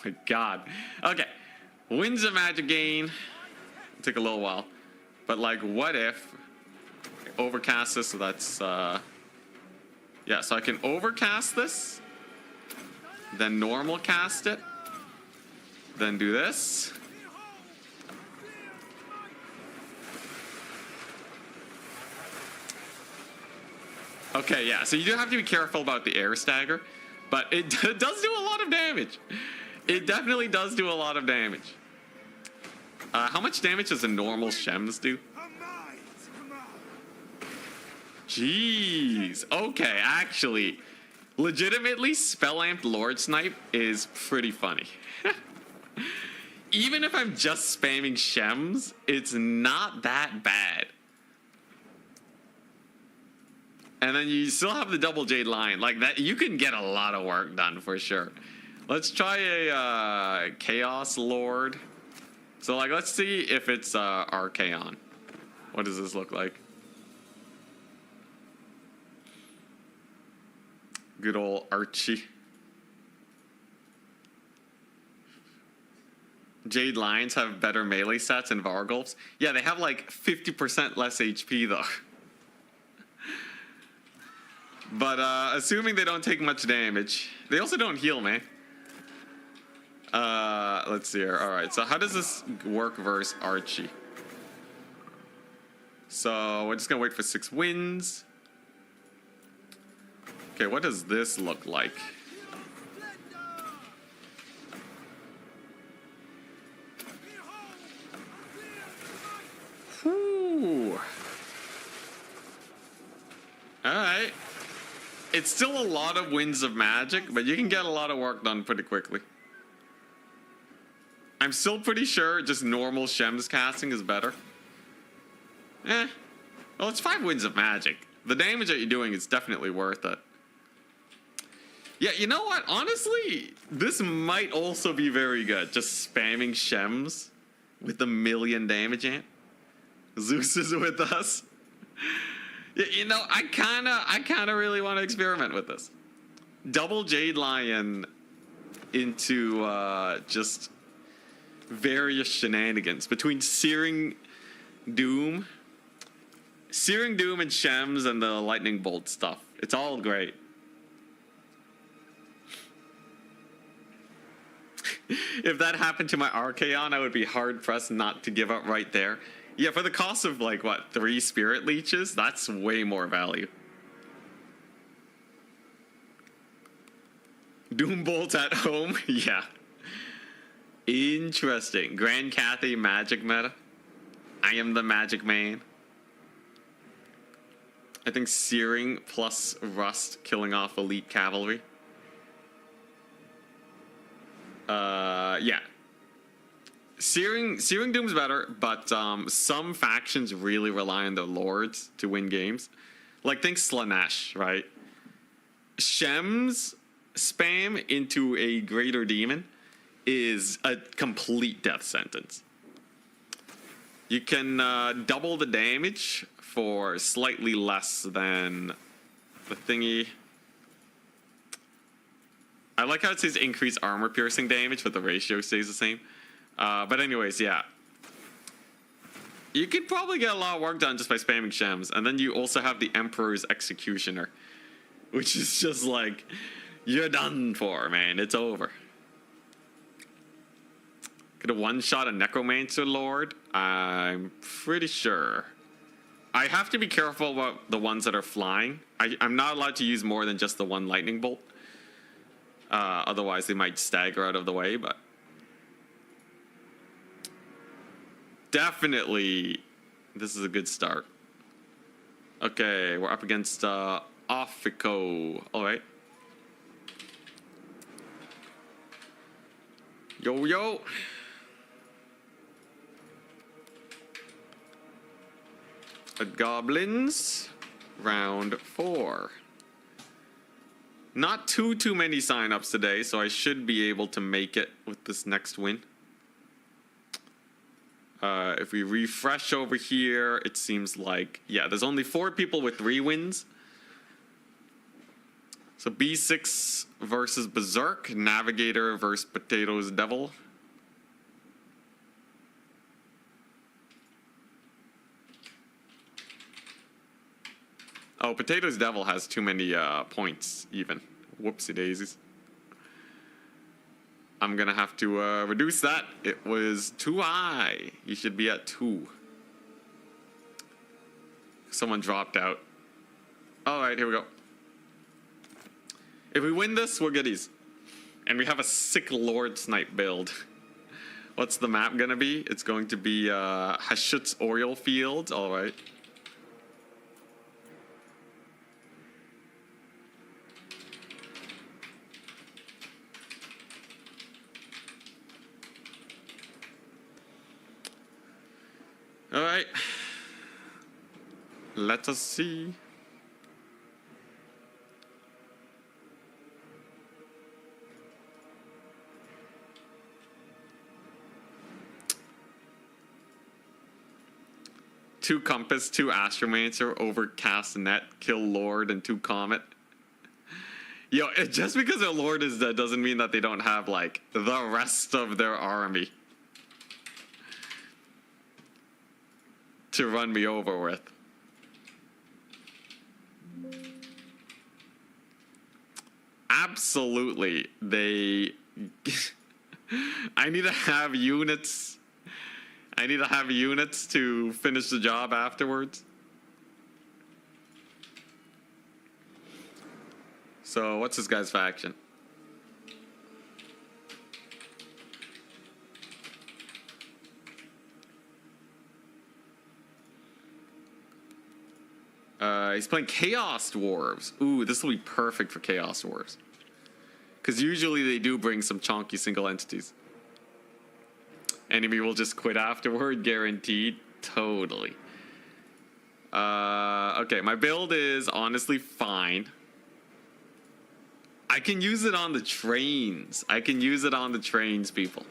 my god. Okay. Winds of Magic gain... It'll take a little while. But like, what if... Overcast this, so that's... Yeah, so I can overcast this. Then normal cast it. Then do this. Okay, yeah, so you do have to be careful about the air stagger, but it does do a lot of damage. It definitely does do a lot of damage. How much damage does a normal Shems do? Jeez. Okay, actually, legitimately, Spell-Amped Lord Snipe is pretty funny. Even if I'm just spamming Shems, it's not that bad. And then you still have the double Jade Lion. Like that, you can get a lot of work done for sure. Let's try a Chaos Lord. So like, let's see if it's Archaon. What does this look like? Good old Archie. Jade Lions have better melee stats than Vargulfs. Yeah, they have like 50% less HP though. But assuming they don't take much damage, they also don't heal, man. Let's see here. All right, so how does this work versus Archie? So we're just gonna wait for 6 wins. Okay, what does this look like? Whew. All right. It's still a lot of winds of magic, but you can get a lot of work done pretty quickly. I'm still pretty sure just normal Shems casting is better. Well, it's 5 winds of magic. The damage that you're doing is definitely worth it. Yeah, you know what? Honestly, this might also be very good. Just spamming Shems with 1,000,000 damage amp. Zeus is with us. You know, I kinda really want to experiment with this. Double Jade Lion into just various shenanigans between Searing Doom and Shems and the Lightning Bolt stuff. It's all great. If that happened to my Archaon, I would be hard pressed not to give up right there. Yeah, for the cost of like what, 3 Spirit Leeches, that's way more value. Doombolt at home, yeah. Interesting. Grand Cathay magic meta. I am the magic man. I think Searing plus Rust killing off elite cavalry. Yeah. Searing Doom's better, but some factions really rely on their lords to win games. Like, think Slanesh, right? Shem's spam into a greater demon is a complete death sentence. You can double the damage for slightly less than the thingy. I like how it says increase armor piercing damage, but the ratio stays the same. But anyways, yeah. You could probably get a lot of work done just by spamming Shems. And then you also have the Emperor's Executioner, which is just like, you're done for, man. It's over. Could have one-shot a Necromancer Lord? I'm pretty sure. I have to be careful about the ones that are flying. I'm not allowed to use more than just the one Lightning Bolt. Otherwise, they might stagger out of the way, but... Definitely, this is a good start. Okay, we're up against Offico. Alright. Yo, yo! Goblins, round 4. Not too many signups today, so I should be able to make it with this next win. If we refresh over here, it seems like, yeah, there's only 4 people with 3 wins. So B6 versus Berserk, Navigator versus Potatoes Devil. Oh, Potatoes Devil has too many points, even. Whoopsie daisies. I'm gonna have to reduce that. It was too high. You should be at 2. Someone dropped out. Alright, here we go. If we win this, we're goodies. And we have a sick Lord Snipe build. What's the map gonna be? It's going to be Hashut's Oriole Field. Alright. Alright. Let us see. Two Compass, 2 Astromancer, Overcast Net, Kill Lord, and 2 Comet. Yo, just because their Lord is dead doesn't mean that they don't have, like, the rest of their army to run me over with. Absolutely. I need to have units. I need to have units to finish the job afterwards. So, what's this guy's faction? He's playing Chaos Dwarves. Ooh, this will be perfect for Chaos Dwarves. Because usually they do bring some chonky single entities. Enemy will just quit afterward, guaranteed. Totally. Okay, my build is honestly fine. I can use it on the trains. I can use it on the trains, people.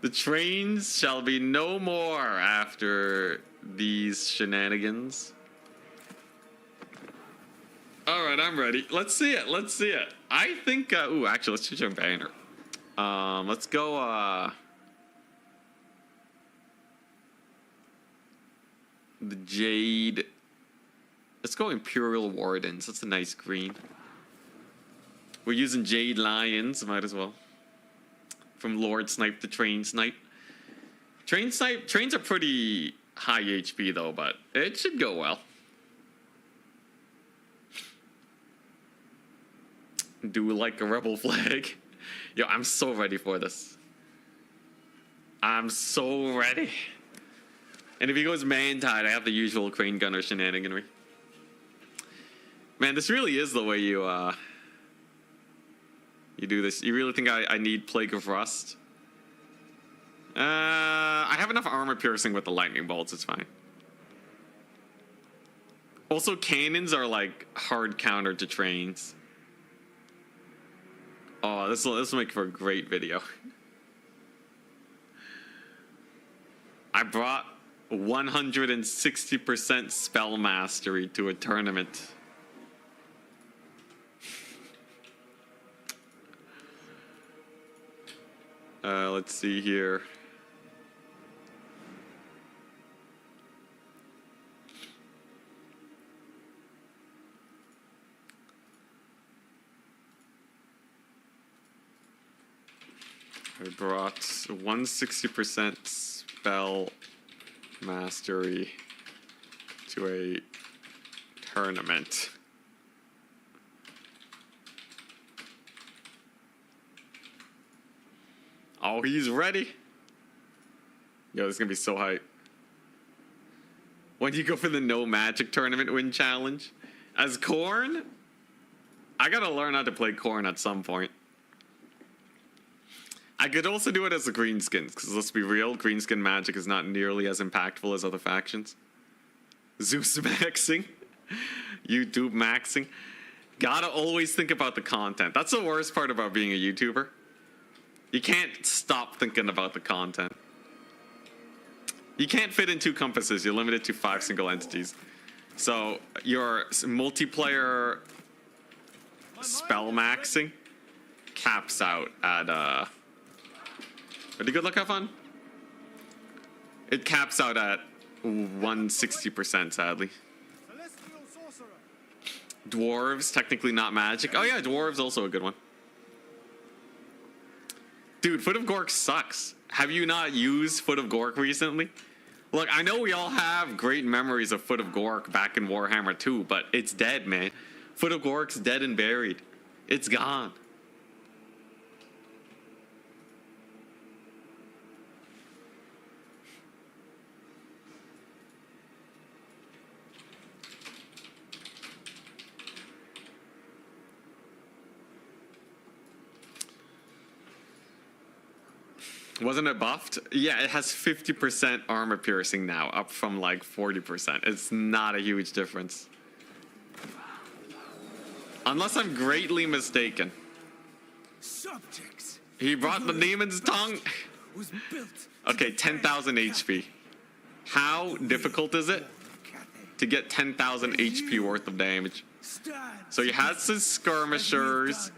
The trains shall be no more after these shenanigans. Alright, I'm ready. Let's see it. Let's see it. I think, ooh, actually, let's change our banner. Let's go, the Jade. Let's go Imperial Wardens. That's a nice green. We're using Jade Lions, might as well. from Lord Snipe to Train Snipe. Trains are pretty high HP though, but it should go well. Do like a rebel flag. Yo, I'm so ready for this. I'm so ready. And if he goes man-tied, I have the usual crane gunner shenaniganry. Man, this really is the way you do this. You really think I need Plague of Rust? I have enough armor piercing with the lightning bolts, it's fine. Also, cannons are like hard counter to trains. Oh, this will make for a great video. I brought 160% spell mastery to a tournament. Let's see here. I brought 160% spell mastery to a tournament. Oh, he's ready. Yo, this is gonna be so hype. When do you go for the no magic tournament win challenge? As Korn? I gotta learn how to play Korn at some point. I could also do it as a Greenskins, because let's be real, Greenskin magic is not nearly as impactful as other factions. Zeus maxing. YouTube maxing. Gotta always think about the content. That's the worst part about being a YouTuber. You can't stop thinking about the content. You can't fit in 2 compasses. You're limited to 5 single entities. So your multiplayer spell maxing caps out at pretty good luck, have fun. It caps out at 160%, sadly. Dwarves, technically not magic. Oh yeah, dwarves also a good one. Dude, Foot of Gork sucks. Have you not used Foot of Gork recently? Look, I know we all have great memories of Foot of Gork back in Warhammer 2, but it's dead, man. Foot of Gork's dead and buried. It's gone. Wasn't it buffed? Yeah, it has 50% armor piercing now, up from like 40%. It's not a huge difference. Unless I'm greatly mistaken. Subjects. He brought the demon's tongue. Okay, 10,000 HP. How difficult is it to get 10,000 HP worth of damage? So he has his skirmishers.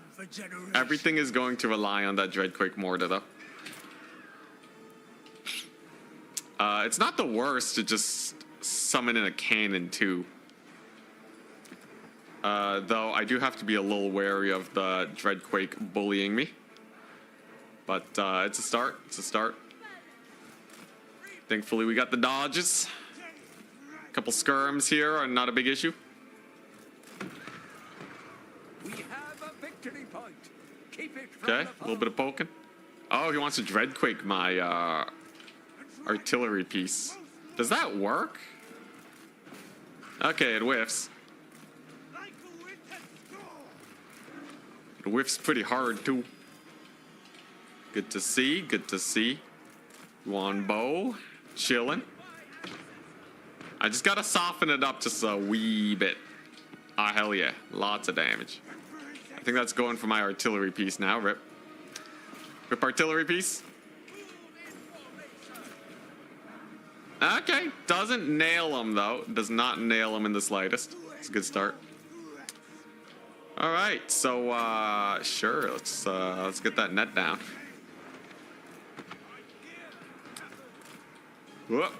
Everything is going to rely on that Dreadquake mortar, though. It's not the worst to just summon in a cannon, too. Though I do have to be a little wary of the Dreadquake bullying me. But it's a start. It's a start. Thankfully, we got the dodges. A couple skirms here are not a big issue. We have a victory point. Keep it from Okay, a little bit of poking. Oh, he wants to Dreadquake my artillery piece. Does that work? Okay, it whiffs. It whiffs pretty hard, too. Good to see, good to see. One bow, chilling. I just gotta soften it up just a wee bit. Ah, hell yeah, lots of damage. I think that's going for my artillery piece now, rip. Rip artillery piece. Okay, doesn't nail him though. Does not nail him in the slightest. It's a good start. All right, so sure, let's get that net down. Whoop.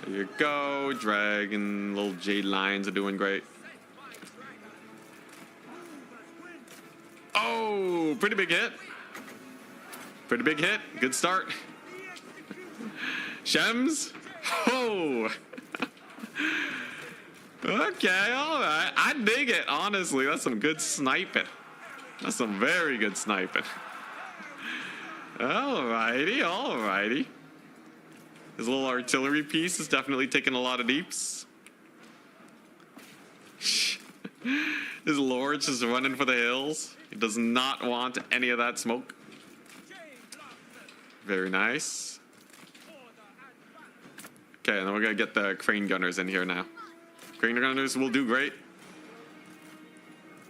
There you go, dragon. Little jade lions are doing great. Oh, pretty big hit. Pretty big hit. Good start. Shems. Oh. Okay, all right. I dig it, honestly. That's some good sniping. That's some very good sniping. Alrighty, alrighty. His little artillery piece is definitely taking a lot of deeps. His lord's just running for the hills. He does not want any of that smoke. Very nice. Okay, and then we're gonna get the crane gunners in here now. Crane gunners will do great.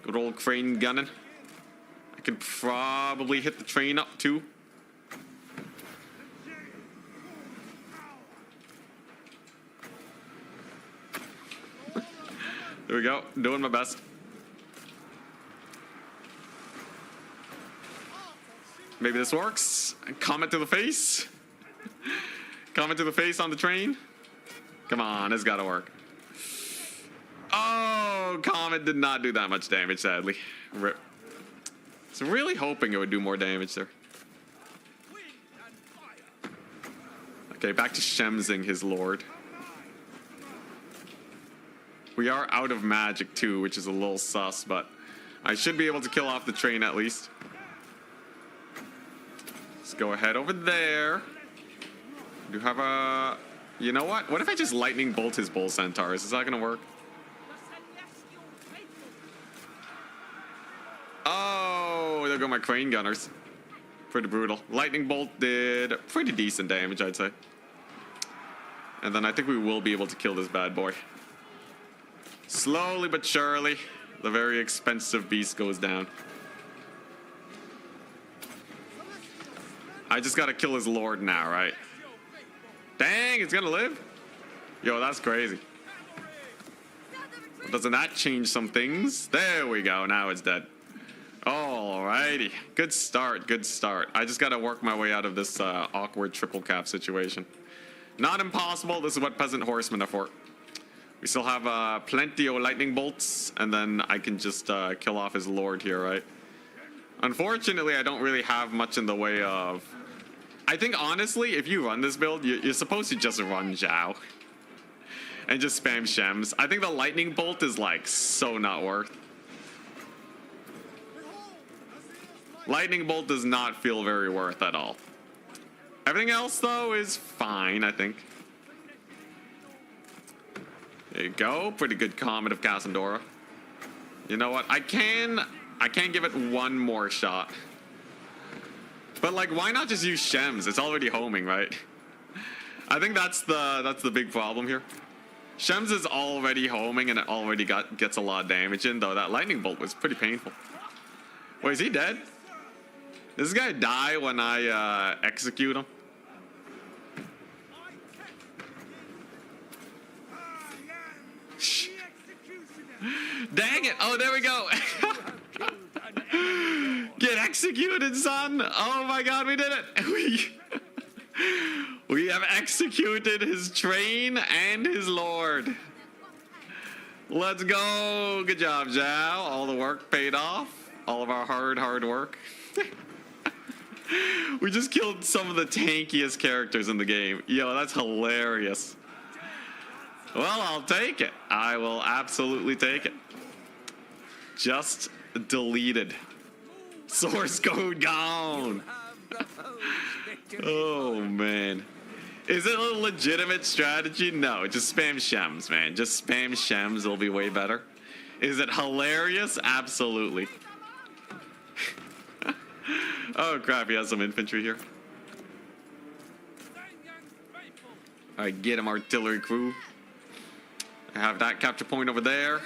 Good old crane gunning. I could probably hit the train up too. There we go. Doing my best. Maybe this works. Comment to the face. Comment to the face on the train. Come on, it's gotta work. Oh, Comet did not do that much damage, sadly. Rip. So really hoping it would do more damage there. Okay, back to Shemsing his lord. We are out of magic too, which is a little sus, but I should be able to kill off the train at least. Let's go ahead over there. Do have a... You know what? What if I just lightning bolt his bull centaurs? Is that gonna work? Oh, there go my crane gunners. Pretty brutal. Lightning bolt did pretty decent damage, I'd say. And then I think we will be able to kill this bad boy. Slowly but surely, the very expensive beast goes down. I just gotta kill his lord now, right? Dang, it's gonna live? Yo, that's crazy. Doesn't that change some things? There we go, now it's dead. Alrighty, good start, good start. I just gotta work my way out of this awkward triple cap situation. Not impossible, this is what peasant horsemen are for. We still have plenty of lightning bolts, and then I can just kill off his lord here, right? Unfortunately, I don't really have much in the way of... I think, honestly, if you run this build, you're supposed to just run Zhao. And just spam Shems. I think the lightning bolt is, like, so not worth. Lightning bolt does not feel very worth at all. Everything else, though, is fine, I think. There you go. Pretty good Comet of Cassandora. You know what? I can give it one more shot. But like, why not just use Shems? It's already homing, right? I think that's the big problem here. Shems is already homing and it already gets a lot of damage in, though that lightning bolt was pretty painful. Wait, is he dead? Does this guy die when I execute him? Dang it! Oh, there we go. Get executed, son! Oh my god, we did it! We have executed his train and his lord. Let's go! Good job, Zhao. All the work paid off. All of our hard work. We just killed some of the tankiest characters in the game. Yo, that's hilarious. Well, I'll take it. I will absolutely take it. Just deleted. Source code gone. Oh, man. Is it a legitimate strategy? No, just spam Shems, man. Just spam Shems. It'll be way better. Is it hilarious? Absolutely. Oh, crap. He has some infantry here. All right, get him, artillery crew. I have that capture point over there.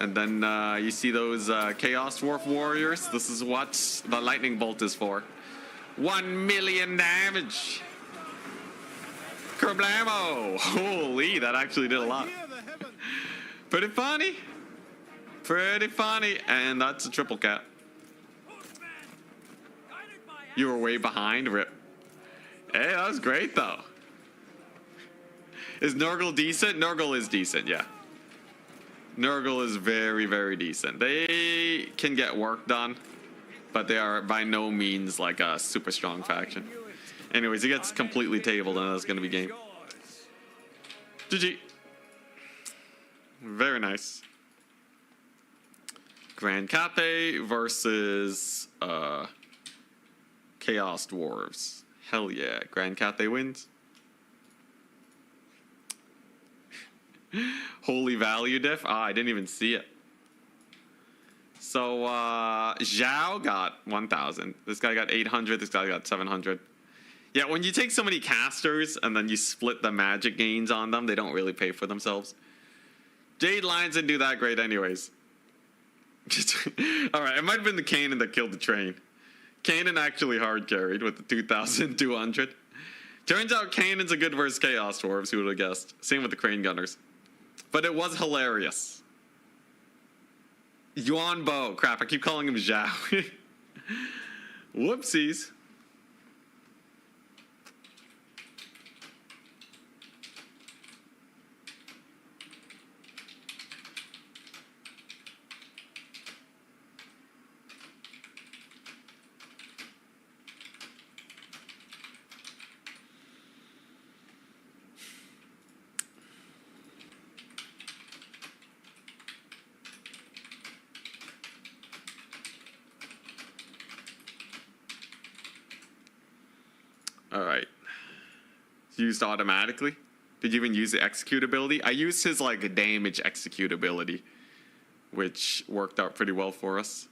And then you see those Chaos Dwarf warriors. This is what the lightning bolt is for. 1 million damage. Kerblamo. Holy, that actually did a lot. Pretty funny. Pretty funny. And that's a triple cap. You were way behind, Rip. Hey, that was great, though. Is Nurgle decent? Nurgle is decent, yeah. Nurgle is very, very decent. They can get work done. but they are by no means like a super strong faction. Anyways, he gets completely tabled, and that's going to be game. GG. Very nice. Grand Cathay versus Chaos Dwarves. Hell yeah. Grand Cathay wins. Holy value diff? Ah, I didn't even see it. So, Zhao got 1,000. This guy got 800. This guy got 700. Yeah, when you take so many casters and then you split the magic gains on them, they don't really pay for themselves. Jade Lions didn't do that great anyways. Alright, it might have been the Kanan that killed the train. Kanan actually hard carried with the 2,200. Turns out Kanan's a good versus Chaos Dwarves, who would have guessed. Same with the Crane Gunners. But it was hilarious. Yuan Bo. Crap, I keep calling him Zhao. Whoopsies. Alright. Used automatically? Did you even use the execute ability? I used his like damage execute ability, which worked out pretty well for us.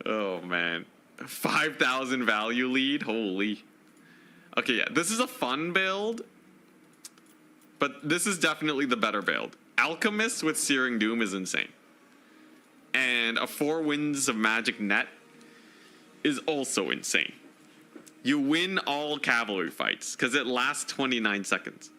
Oh man. 5,000 value lead? Holy. Okay, yeah, this is a fun build, but this is definitely the better build. Alchemist with Searing Doom is insane. And a 4 Winds of Magic net is also insane. You win all cavalry fights because it lasts 29 seconds.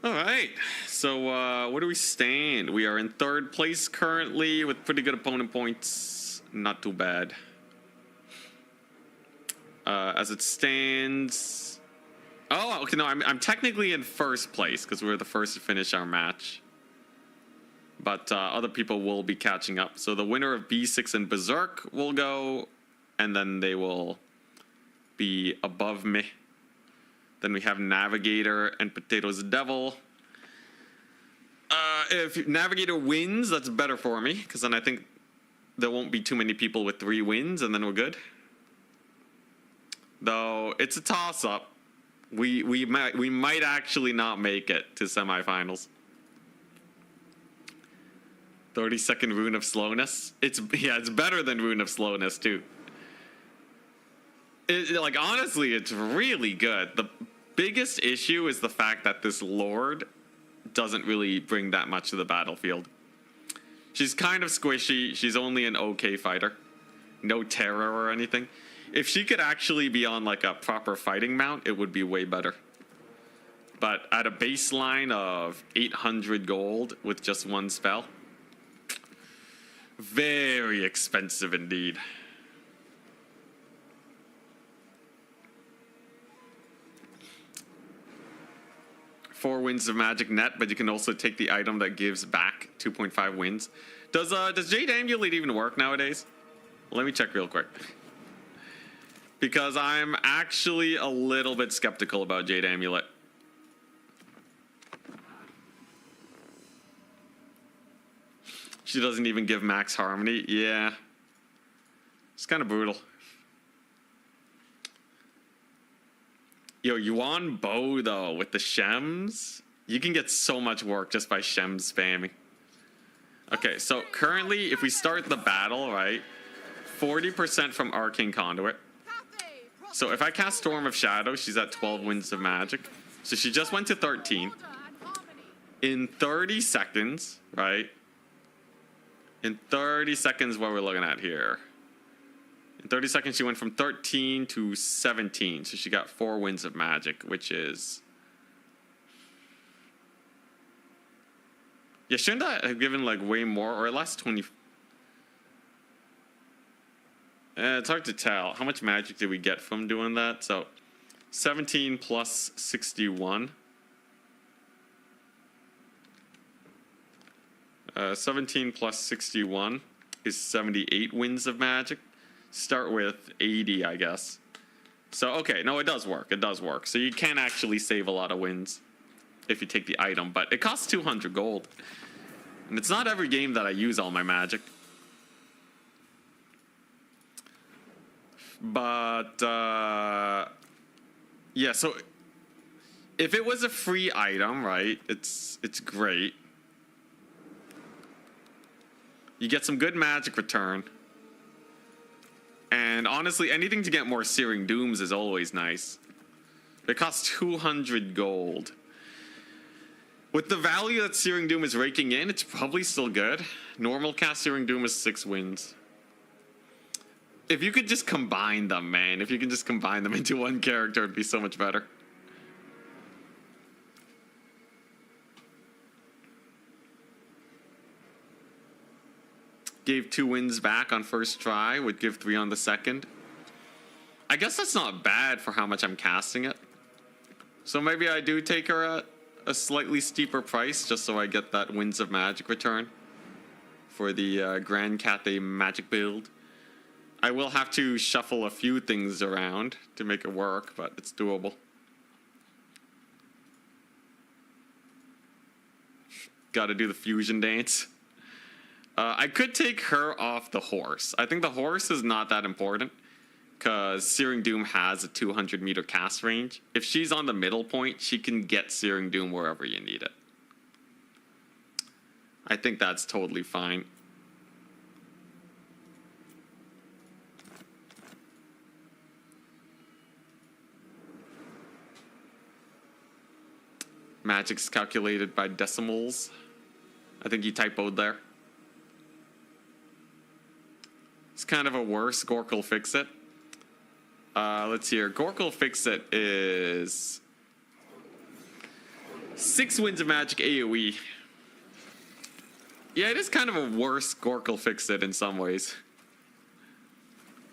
All right, so where do we stand? We are in 3rd place currently with pretty good opponent points. Not too bad. As it stands... Oh, okay, no, I'm technically in 1st place because we were the first to finish our match. But other people will be catching up. So the winner of B6 and Berserk will go, and then they will be above me. Then we have Navigator and Potatoes Devil. If Navigator wins, that's better for me, because then I think there won't be too many people with 3 wins, and then we're good. Though it's a toss-up. We might actually not make it to semifinals. 30-second Rune of Slowness. It's better than Rune of Slowness too. Like honestly, it's really good. The biggest issue is the fact that this Lord doesn't really bring that much to the battlefield. She's kind of squishy. She's only an okay fighter. No terror or anything. If she could actually be on like a proper fighting mount, it would be way better. But at a baseline of 800 gold with just 1 spell, very expensive indeed. Four Winds of Magic net, but you can also take the item that gives back 2.5 wins. Does Jade Amulet even work nowadays? Let me check real quick. Because I'm actually a little bit skeptical about Jade Amulet. She doesn't even give max harmony. Yeah. It's kind of brutal. Yo, Yuan Bo, though, with the Shems, you can get so much work just by Shems spamming. Okay, so currently, if we start the battle, right, 40% from Arcane Conduit. So if I cast Storm of Shadow, she's at 12 Winds of Magic. So she just went to 13. In 30 seconds, right? In 30 seconds, what we're looking at here. In 30 seconds, she went from 13 to 17. So she got 4 Winds of Magic, which is Yeah, shouldn't I have given like way more or less? 20. It's hard to tell. How much magic did we get from doing that? So 17 plus 61. 17 plus 61 is 78 winds of magic. Start with 80, I guess. So, okay, no, it does work. It does work. So you can actually save a lot of wins if you take the item, but it costs 200 gold. And it's not every game that I use all my magic. But, yeah, so if it was a free item, right, it's great. You get some good magic return. And honestly, anything to get more Searing Dooms is always nice. It costs 200 gold. With the value that Searing Doom is raking in, it's probably still good. Normal cast Searing Doom is 6 wins. If you could just combine them, man. If you can just combine them into one character, it'd be so much better. Gave 2 wins back on first try, would give 3 on the second. I guess that's not bad for how much I'm casting it. So maybe I do take her at a slightly steeper price just so I get that Winds of Magic return for the Grand Cathay Magic build. I will have to shuffle a few things around to make it work, but it's doable. Gotta do the fusion dance. I could take her off the horse. I think the horse is not that important because Searing Doom has a 200 meter cast range. If she's on the middle point, she can get Searing Doom wherever you need it. I think that's totally fine. Magic's calculated by decimals. I think he typoed there. It's kind of a worse Gork'll Fix-It. Let's see here. Gork'll Fix-It is 6 wins of magic AoE. Yeah, it is kind of a worse Gork'll Fix-It in some ways.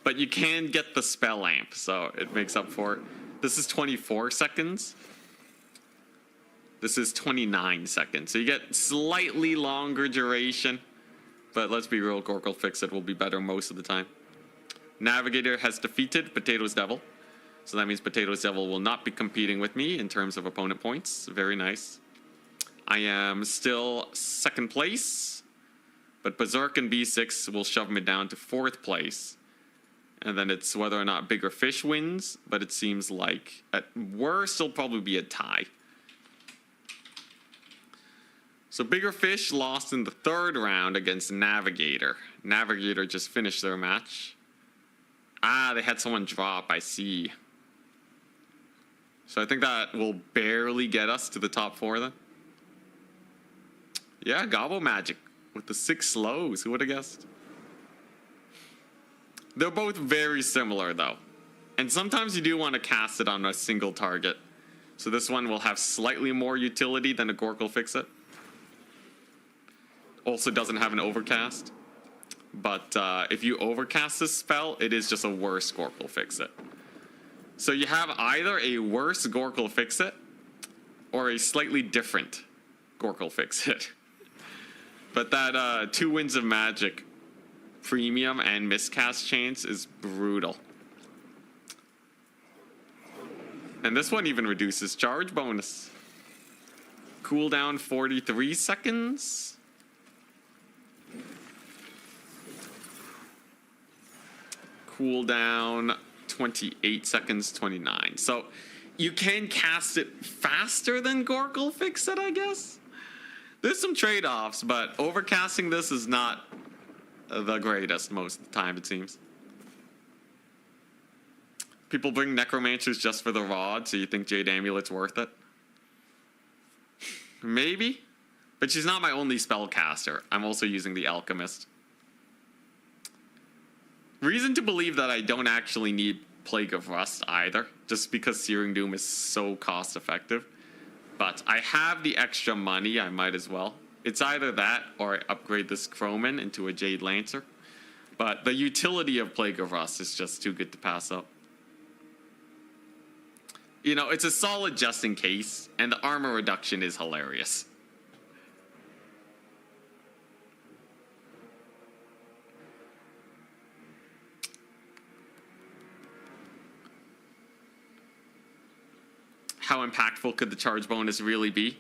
But you can get the spell amp, so it makes up for it. This is 24 seconds. This is 29 seconds. So you get slightly longer duration. But let's be real, Gork'll Fix-It will be better most of the time. Navigator has defeated Potatoes Devil. So that means Potatoes Devil will not be competing with me in terms of opponent points. Very nice. I am still 2nd place. But Berserk and B6 will shove me down to 4th place. And then it's whether or not Bigger Fish wins. But it seems like at worst it'll probably be a tie. So Bigger Fish lost in the 3rd round against Navigator. Navigator just finished their match. Ah, they had someone drop, I see. So I think that will barely get us to the top 4 then. Yeah, Gobble Magic with the 6 slows. Who would have guessed? They're both very similar though. And sometimes you do want to cast it on a single target. So this one will have slightly more utility than a Gork'll Fix-It. Also doesn't have an overcast. But if you overcast this spell, it is just a worse Gork'll Fix-It. So you have either a worse Gork'll Fix-It or a slightly different Gork'll Fix-It. But that 2 wins of magic premium and miscast chance is brutal. And this one even reduces charge bonus. Cooldown 43 seconds. Cooldown 28 seconds, 29. So you can cast it faster than Gork'll Fix-It, I guess. There's some trade-offs, but overcasting this is not the greatest most of the time, it seems. People bring Necromancers just for the rod, so you think Jade Amulet's worth it? Maybe. But she's not my only spellcaster. I'm also using the Alchemist. Reason to believe that I don't actually need Plague of Rust either, just because Searing Doom is so cost effective. But I have the extra money, I might as well. It's either that or I upgrade this Crowman into a Jade Lancer. But the utility of Plague of Rust is just too good to pass up. You know, it's a solid just in case, and the armor reduction is hilarious. How impactful could the charge bonus really be?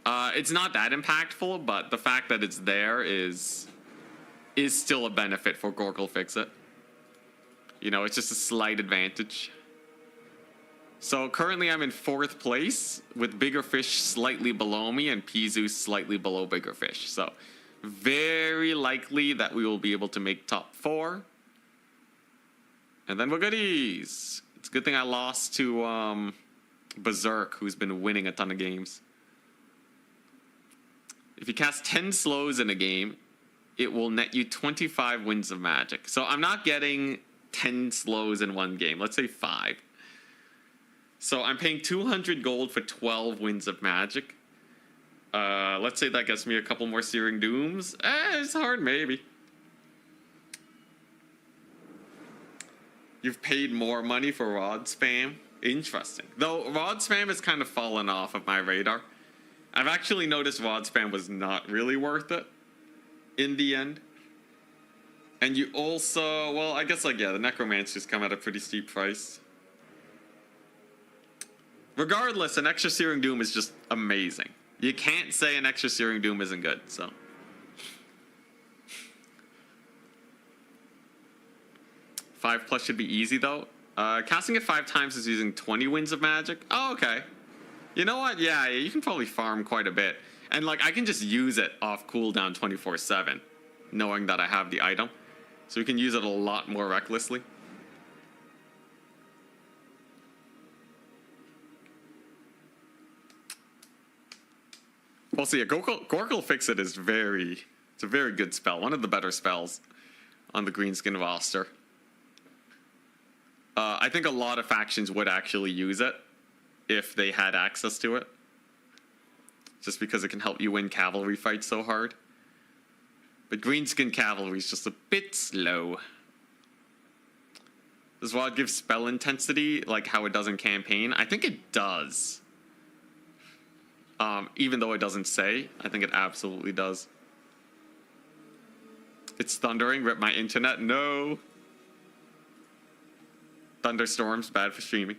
It's not that impactful, but the fact that it's there is still a benefit for Gorgle Fix-It. You know, it's just a slight advantage. So currently I'm in 4th place with Bigger Fish slightly below me and Pizu slightly below Bigger Fish. So very likely that we will be able to make top 4. And then we're goodies. It's a good thing I lost to Berserk, who's been winning a ton of games. If you cast 10 slows in a game, it will net you 25 wins of magic. So I'm not getting 10 slows in one game. Let's say 5. So I'm paying 200 gold for 12 wins of magic. Let's say that gets me a couple more Searing Dooms. It's hard, maybe. You've paid more money for Rod Spam? Interesting. Though Rod Spam has kind of fallen off of my radar. I've actually noticed Rod Spam was not really worth it in the end. And you also, well, I guess, like, yeah, the Necromancers come at a pretty steep price. Regardless, an extra Searing Doom is just amazing. You can't say an extra Searing Doom isn't good, so. Five plus should be easy, though. Casting it 5 times is using 20 wins of magic. Oh, okay. You know what? Yeah, you can probably farm quite a bit. And, like, I can just use it off cooldown 24/7, knowing that I have the item. So we can use it a lot more recklessly. Also, yeah, Gorgle Fix-It is it's a very good spell. One of the better spells on the Greenskin roster. I think a lot of factions would actually use it if they had access to it. Just because it can help you win cavalry fights so hard. But Greenskin Cavalry is just a bit slow. Does Rod give spell intensity like how it does in campaign? I think it does. Even though it doesn't say, I think it absolutely does. It's thundering, rip my internet, no. Thunderstorms, bad for streaming.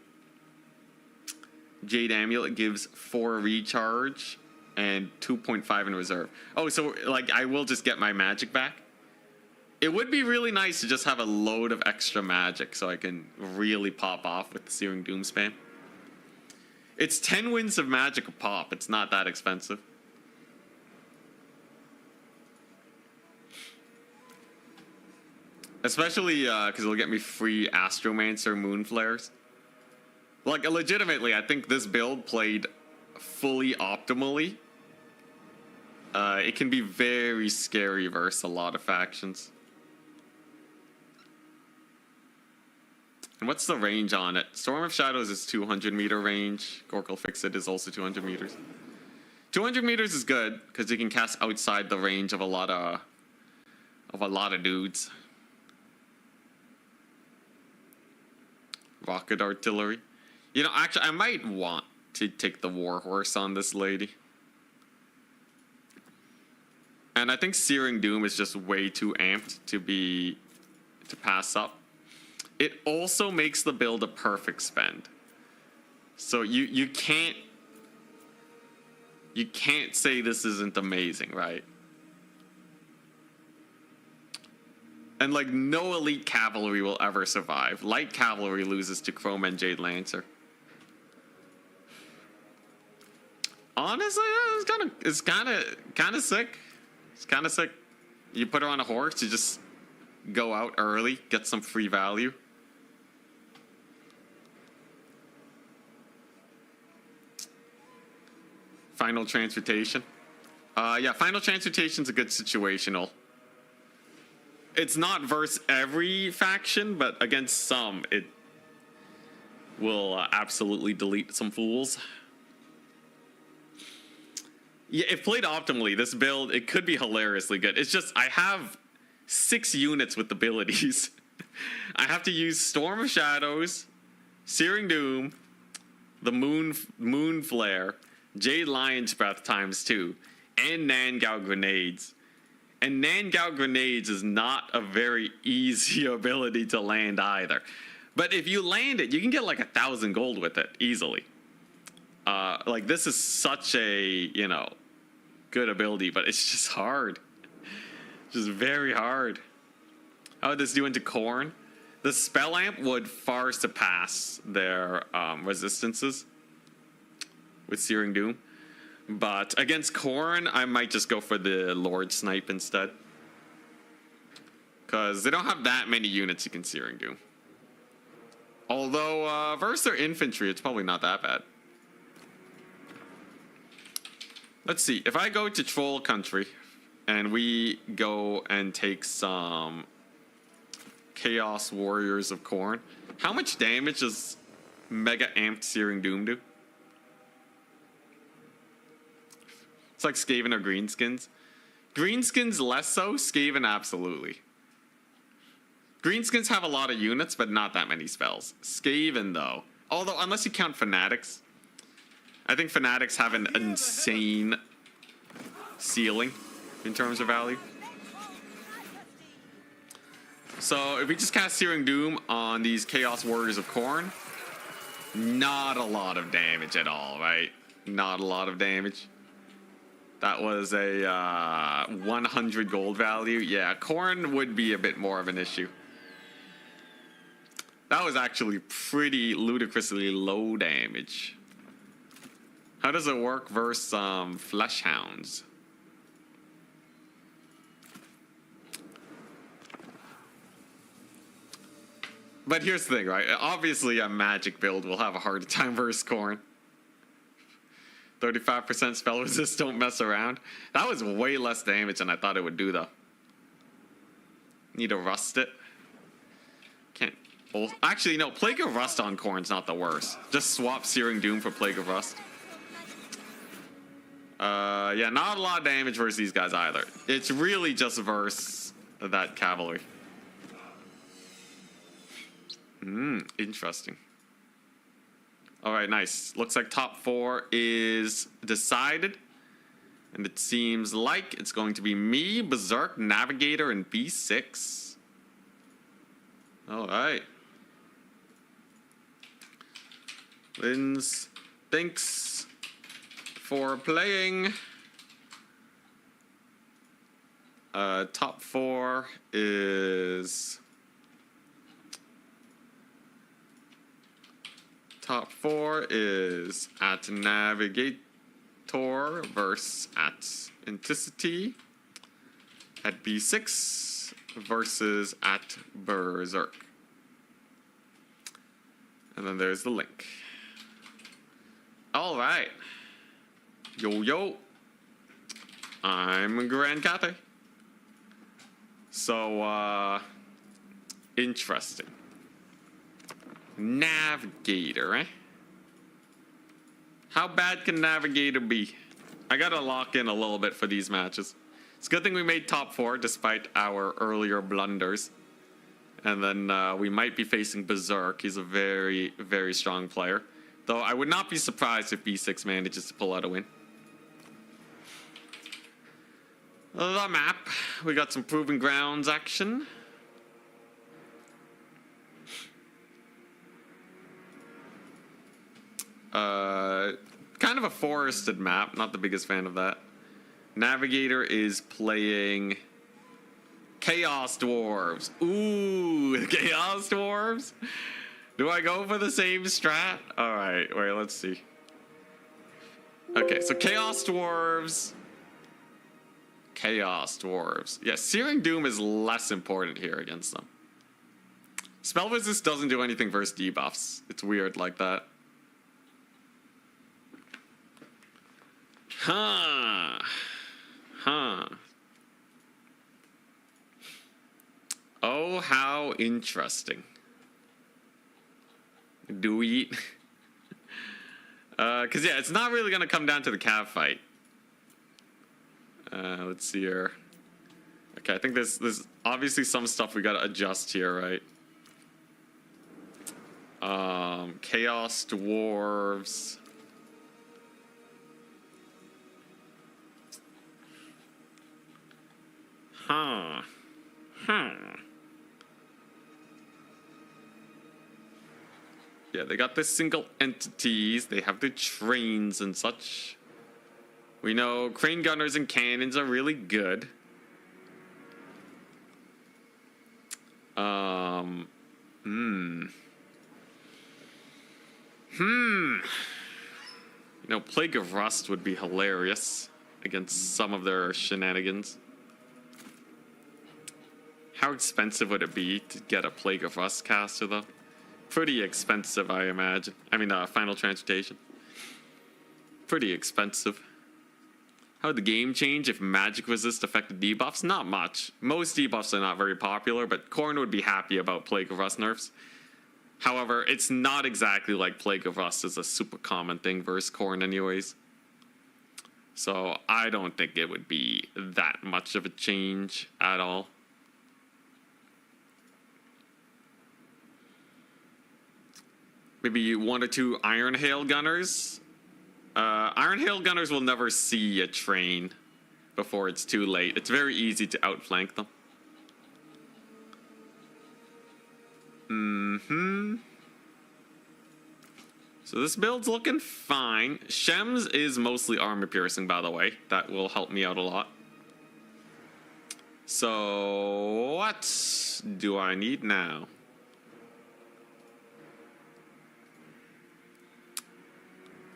Jade Amulet gives 4 recharge and 2.5 in reserve. Oh, so like I will just get my magic back? It would be really nice to just have a load of extra magic so I can really pop off with the Searing Doom spam. It's 10 wins of magic a pop. It's not that expensive. Especially because it'll get me free Astromancer Moon Flares. Like, legitimately, I think this build played fully optimally. It can be very scary versus a lot of factions. And what's the range on it? Storm of Shadows is 200 meter range. Gorgle Fix-It is also 200 meters. 200 meters is good because you can cast outside the range of a lot of dudes. Rocket artillery. You know, actually, I might want to take the Warhorse on this lady. And I think Searing Doom is just way too amped to pass up. It also makes the build a perfect spend. So you can't say this isn't amazing, right? And like no elite cavalry will ever survive. Light cavalry loses to Chrome and Jade Lancer. Honestly, it's kind of sick. It's kind of sick. You put her on a horse, you just go out early, get some free value. Final Transmutation. Yeah, Final Transmutation's a good situational. It's not versus every faction, but against some, it will absolutely delete some fools. Yeah, if played optimally, this build, it could be hilariously good. It's just, I have 6 units with abilities. I have to use Storm of Shadows, Searing Doom, the Moon Flare, Jade Lion's Breath ×2, and Nangout Grenades. And Nangout Grenades is not a very easy ability to land either. But if you land it, you can get like 1,000 gold with it easily. Like, this is such a, you know, good ability, but it's just hard. Just very hard. How would this do into Khorne? The Spell Amp would far surpass their resistances with Searing Doom. But against Khorne, I might just go for the Lord Snipe instead. Because they don't have that many units you can Searing Doom. Although, versus their infantry, it's probably not that bad. Let's see. If I go to Troll Country, and we go and take some Chaos Warriors of Khorne, how much damage does Mega Amped Searing Doom do? It's like Skaven or Greenskins. Greenskins less so, Skaven absolutely. Greenskins have a lot of units, but not that many spells. Skaven, though. Although, unless you count Fanatics. I think Fanatics have an insane ceiling in terms of value. So, if we just cast Searing Doom on these Chaos Warriors of Khorne, not a lot of damage at all, right? Not a lot of damage. That was a 100 gold value. Yeah, Khorne would be a bit more of an issue. That was actually pretty ludicrously low damage. How does it work versus Flesh Hounds? But here's the thing, right? Obviously, a magic build will have a harder time versus Khorne. 35% spell resist, don't mess around. That was way less damage than I thought it would do, though. Need to rust it. Can't. Actually, no. Plague of Rust on Khorne's not the worst. Just swap Searing Doom for Plague of Rust. Yeah, not a lot of damage versus these guys either. It's really just versus that cavalry. Interesting. Alright, nice. Looks like top 4 is decided. And it seems like it's going to be me, Berserk, Navigator, and B6. Alright. Linz, thanks for playing. Top 4 is... Top 4 is at Navigator versus at Inticity. At B6 versus at Berserk. And then there's the link. Alright. Yo. I'm Grand Cathay. So, interesting. Navigator, eh? How bad can Navigator be? I gotta lock in a little bit for these matches. It's a good thing we made top 4 despite our earlier blunders. And then we might be facing Berserk. He's a very, very strong player. Though I would not be surprised if B6 manages to pull out a win. The map. We got some Proving Grounds action. Kind of a forested map. Not the biggest fan of that. Navigator is playing Chaos Dwarves. Ooh, Chaos Dwarves? Do I go for the same strat? Alright, wait, let's see. Okay, so Chaos Dwarves. Chaos Dwarves. Yeah, Searing Doom is less important here against them. Spell Resist doesn't do anything versus debuffs. It's weird like that. Huh. Oh, how interesting. Do we eat? Because, yeah, it's not really going to come down to the cav fight. Let's see here. Okay, I think there's obviously some stuff we gotta adjust here, right? Chaos Dwarves. Huh. Yeah, they got the single entities. They have the trains and such. We know crane gunners and cannons are really good. You know, Plague of Rust would be hilarious against some of their shenanigans. How expensive would it be to get a Plague of Rust caster, though? Pretty expensive, I imagine. I mean, Final Transmutation. Pretty expensive. How would the game change if magic resist affected debuffs? Not much. Most debuffs are not very popular, but Khorne would be happy about Plague of Rust nerfs. However, it's not exactly like Plague of Rust is a super common thing versus Khorne anyways. So I don't think it would be that much of a change at all. Maybe 1 or 2 Iron Hail Gunners. Iron Hail Gunners will never see a train before it's too late. It's very easy to outflank them. So this build's looking fine. Shem's is mostly armor piercing, by the way. That will help me out a lot. So what do I need now?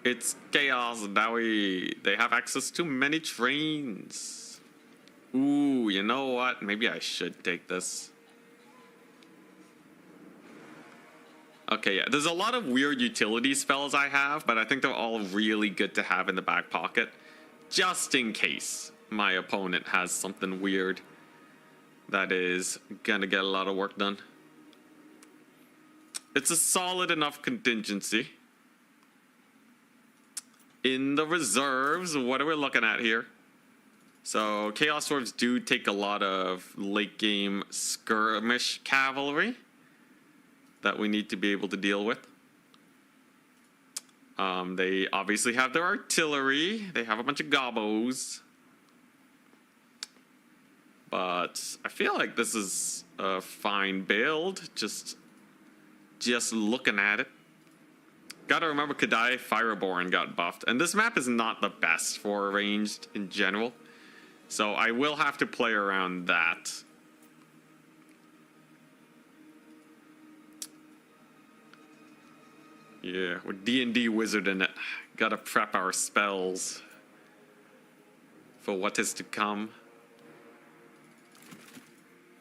It's chaos. Now they have access to many trains. Ooh, you know what? Maybe I should take this. Okay, yeah. There's a lot of weird utility spells I have, but I think they're all really good to have in the back pocket. Just in case my opponent has something weird that is gonna get a lot of work done. It's a solid enough contingency. In the reserves, what are we looking at here? So Chaos Dwarves do take a lot of late game skirmish cavalry that we need to be able to deal with. They obviously have their artillery. They have a bunch of gobos. But I feel like this is a fine build. Just looking at it. Gotta remember Kadai Fireborn got buffed. And this map is not the best for ranged in general. So I will have to play around that. Yeah, we're D&D wizard in it. Gotta prep our spells for what is to come.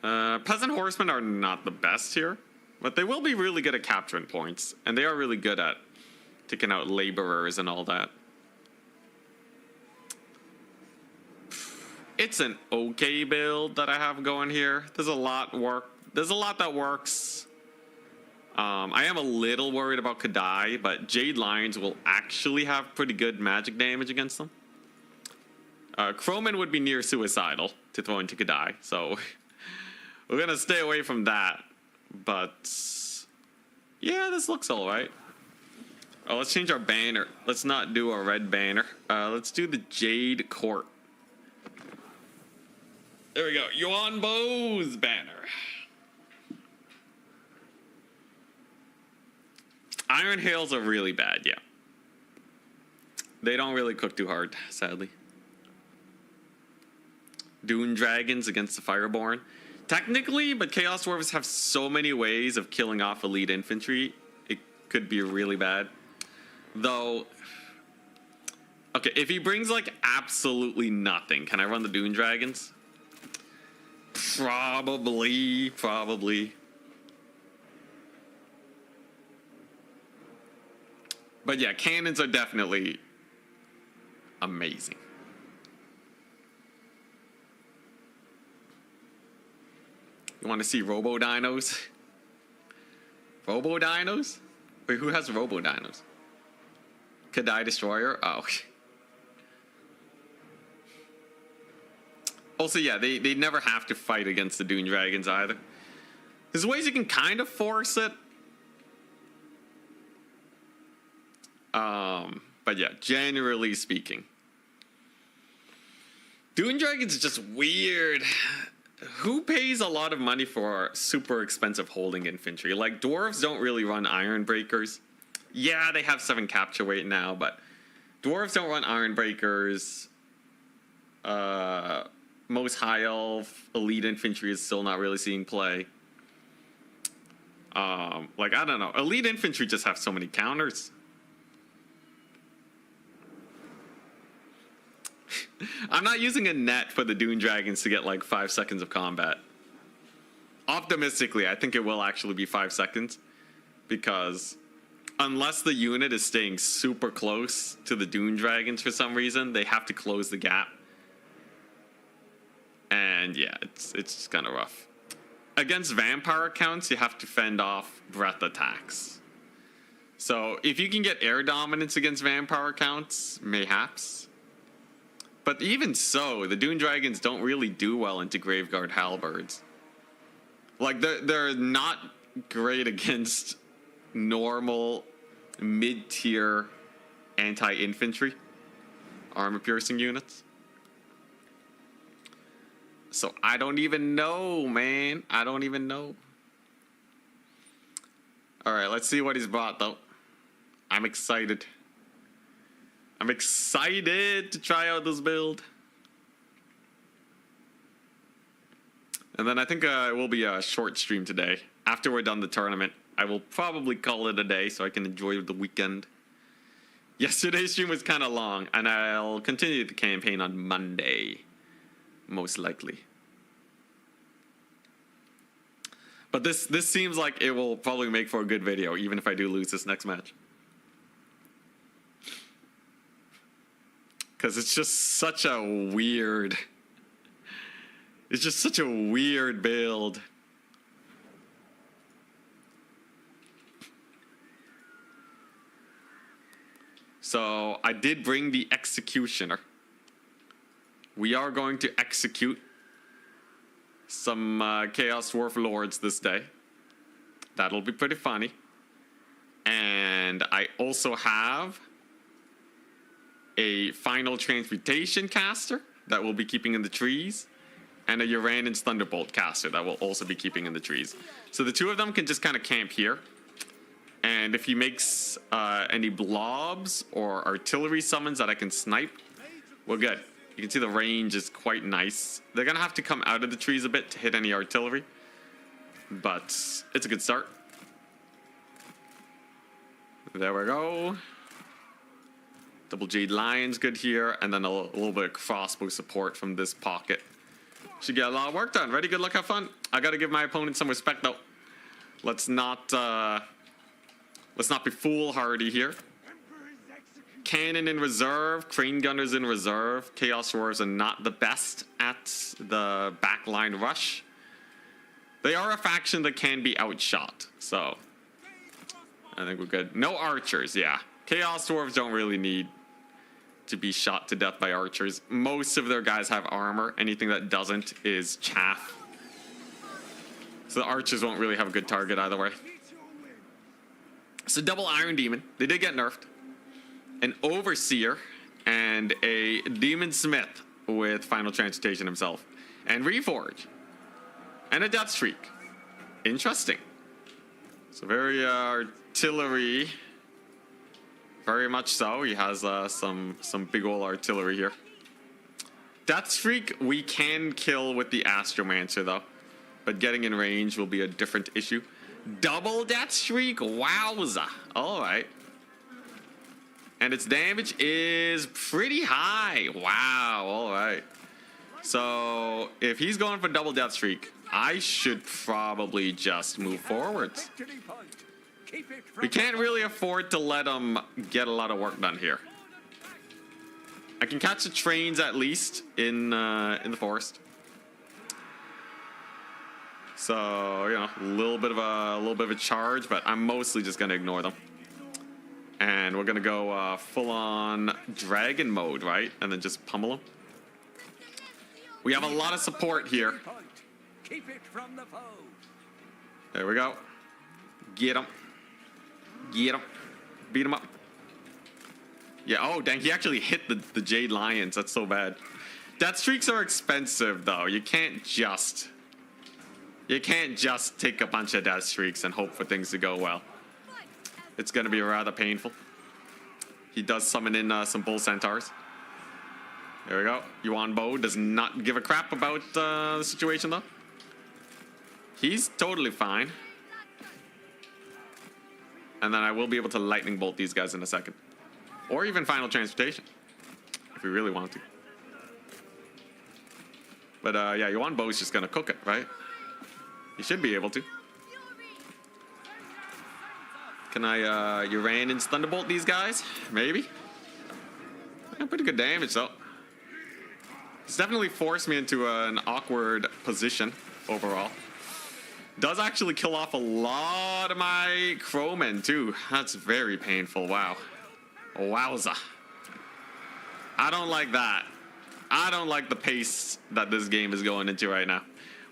Peasant horsemen are not the best here, but they will be really good at capturing points, and they are really good at taking out laborers and all that. It's an okay build that I have going here. There's a lot that works. I am a little worried about Kadai, but Jade Lions will actually have pretty good magic damage against them. Croman would be near suicidal to throw into Kadai, so we're gonna stay away from that. But yeah, this looks all right. Oh, let's change our banner. Let's not do a red banner. Let's do the Jade Court. There we go. Yuan Bo's banner. Iron Hails are really bad, yeah. They don't really cook too hard, sadly. Dune Dragons against the Fireborn. Technically, but Chaos Dwarves have so many ways of killing off elite infantry, it could be really bad. Though, okay, if he brings like absolutely nothing, can I run the Dune Dragons? Probably. But yeah, cannons are definitely amazing. You want to see Robo Dinos? Robo Dinos? Wait, who has Robo Dinos? Kadai Destroyer? Oh. Also, yeah, they never have to fight against the Dune Dragons either. There's ways you can kind of force it. But yeah, generally speaking, Dune Dragons is just weird. Who pays a lot of money for super expensive holding infantry? Like, dwarves don't really run iron breakers. Yeah, they have 7 capture weight now, but dwarves don't run iron breakers. Most high elf elite infantry is still not really seeing play. Like, I don't know. Elite infantry just have so many counters. I'm not using a net for the Dune Dragons to get like 5 seconds of combat. Optimistically, I think it will actually be 5 seconds. Because unless the unit is staying super close to the Dune Dragons for some reason, they have to close the gap. And yeah, it's just kind of rough. Against vampire accounts, you have to fend off breath attacks. So if you can get air dominance against vampire accounts, mayhaps. But even so, the Dune Dragons don't really do well into Graveguard Halberds. Like, they're not great against normal mid-tier anti-infantry armor-piercing units. So I don't even know, man. I don't even know. All right, let's see what he's brought, though. I'm excited. I'm excited to try out this build. And then I think it will be a short stream today. After we're done the tournament, I will probably call it a day so I can enjoy the weekend. Yesterday's stream was kind of long, and I'll continue the campaign on Monday, most likely. But this seems like it will probably make for a good video, even if I do lose this next match. Because it's just such a weird... It's just such a weird build. So I did bring the Executioner. We are going to execute some Chaos Dwarf Lords this day. That'll be pretty funny. And I also have a Final Transmutation caster that we'll be keeping in the trees, and a Uranus Thunderbolt caster that will also be keeping in the trees. So the two of them can just kind of camp here. And if he makes any blobs or artillery summons that I can snipe, we're good. You can see the range is quite nice. They're going to have to come out of the trees a bit to hit any artillery, but it's a good start. There we go. Double Jade Lion's good here, and then a little bit of crossbow support from this pocket. Should get a lot of work done. Ready? Good luck, have fun. I gotta give my opponent some respect, though. Let's not be foolhardy here. Cannon in reserve, Crane Gunners in reserve. Chaos Dwarves are not the best at the backline rush. They are a faction that can be outshot, so I think we're good. No archers, yeah. Chaos Dwarves don't really need to be shot to death by archers. Most of their guys have armor. Anything that doesn't is chaff. So the archers won't really have a good target either way. So double Iron Demon. They did get nerfed. An Overseer and a Demon Smith with Final Transmutation himself. And Reforge. And a Death Streak. Interesting. So very artillery. Very much so. He has some big ol' artillery here. Death Streak we can kill with the Astromancer though. But getting in range will be a different issue. Double Death Streak? Wowza. Alright. And its damage is pretty high. Wow. Alright. So if he's going for double Death Streak, I should probably just move forwards. We can't really afford to let him get a lot of work done here. I can catch the trains at least in the forest. So, you know, a little bit of a charge, but I'm mostly just gonna ignore them. And we're gonna go full on dragon mode, right? And then just pummel them. We have a lot of support here. Point. Keep it from the foe. There we go. Get him. Get him. Beat him up. Yeah, oh, dang, he actually hit the Jade Lions. That's so bad. Death streaks are expensive, though. You can't just take a bunch of death streaks and hope for things to go well. It's going to be rather painful. He does summon in some bull centaurs. There we go. Yuan Bo does not give a crap about the situation, though. He's totally fine. And then I will be able to lightning bolt these guys in a second. Or even final transportation, if we really want to. But yeah, Yuan Bo is just going to cook it, right? He should be able to. Can I Uranus Thunderbolt these guys? Maybe. Yeah, pretty good damage, though. It's definitely forced me into an awkward position overall. Does actually kill off a lot of my crowmen, too. That's very painful. Wow. Wowza. I don't like that. I don't like the pace that this game is going into right now.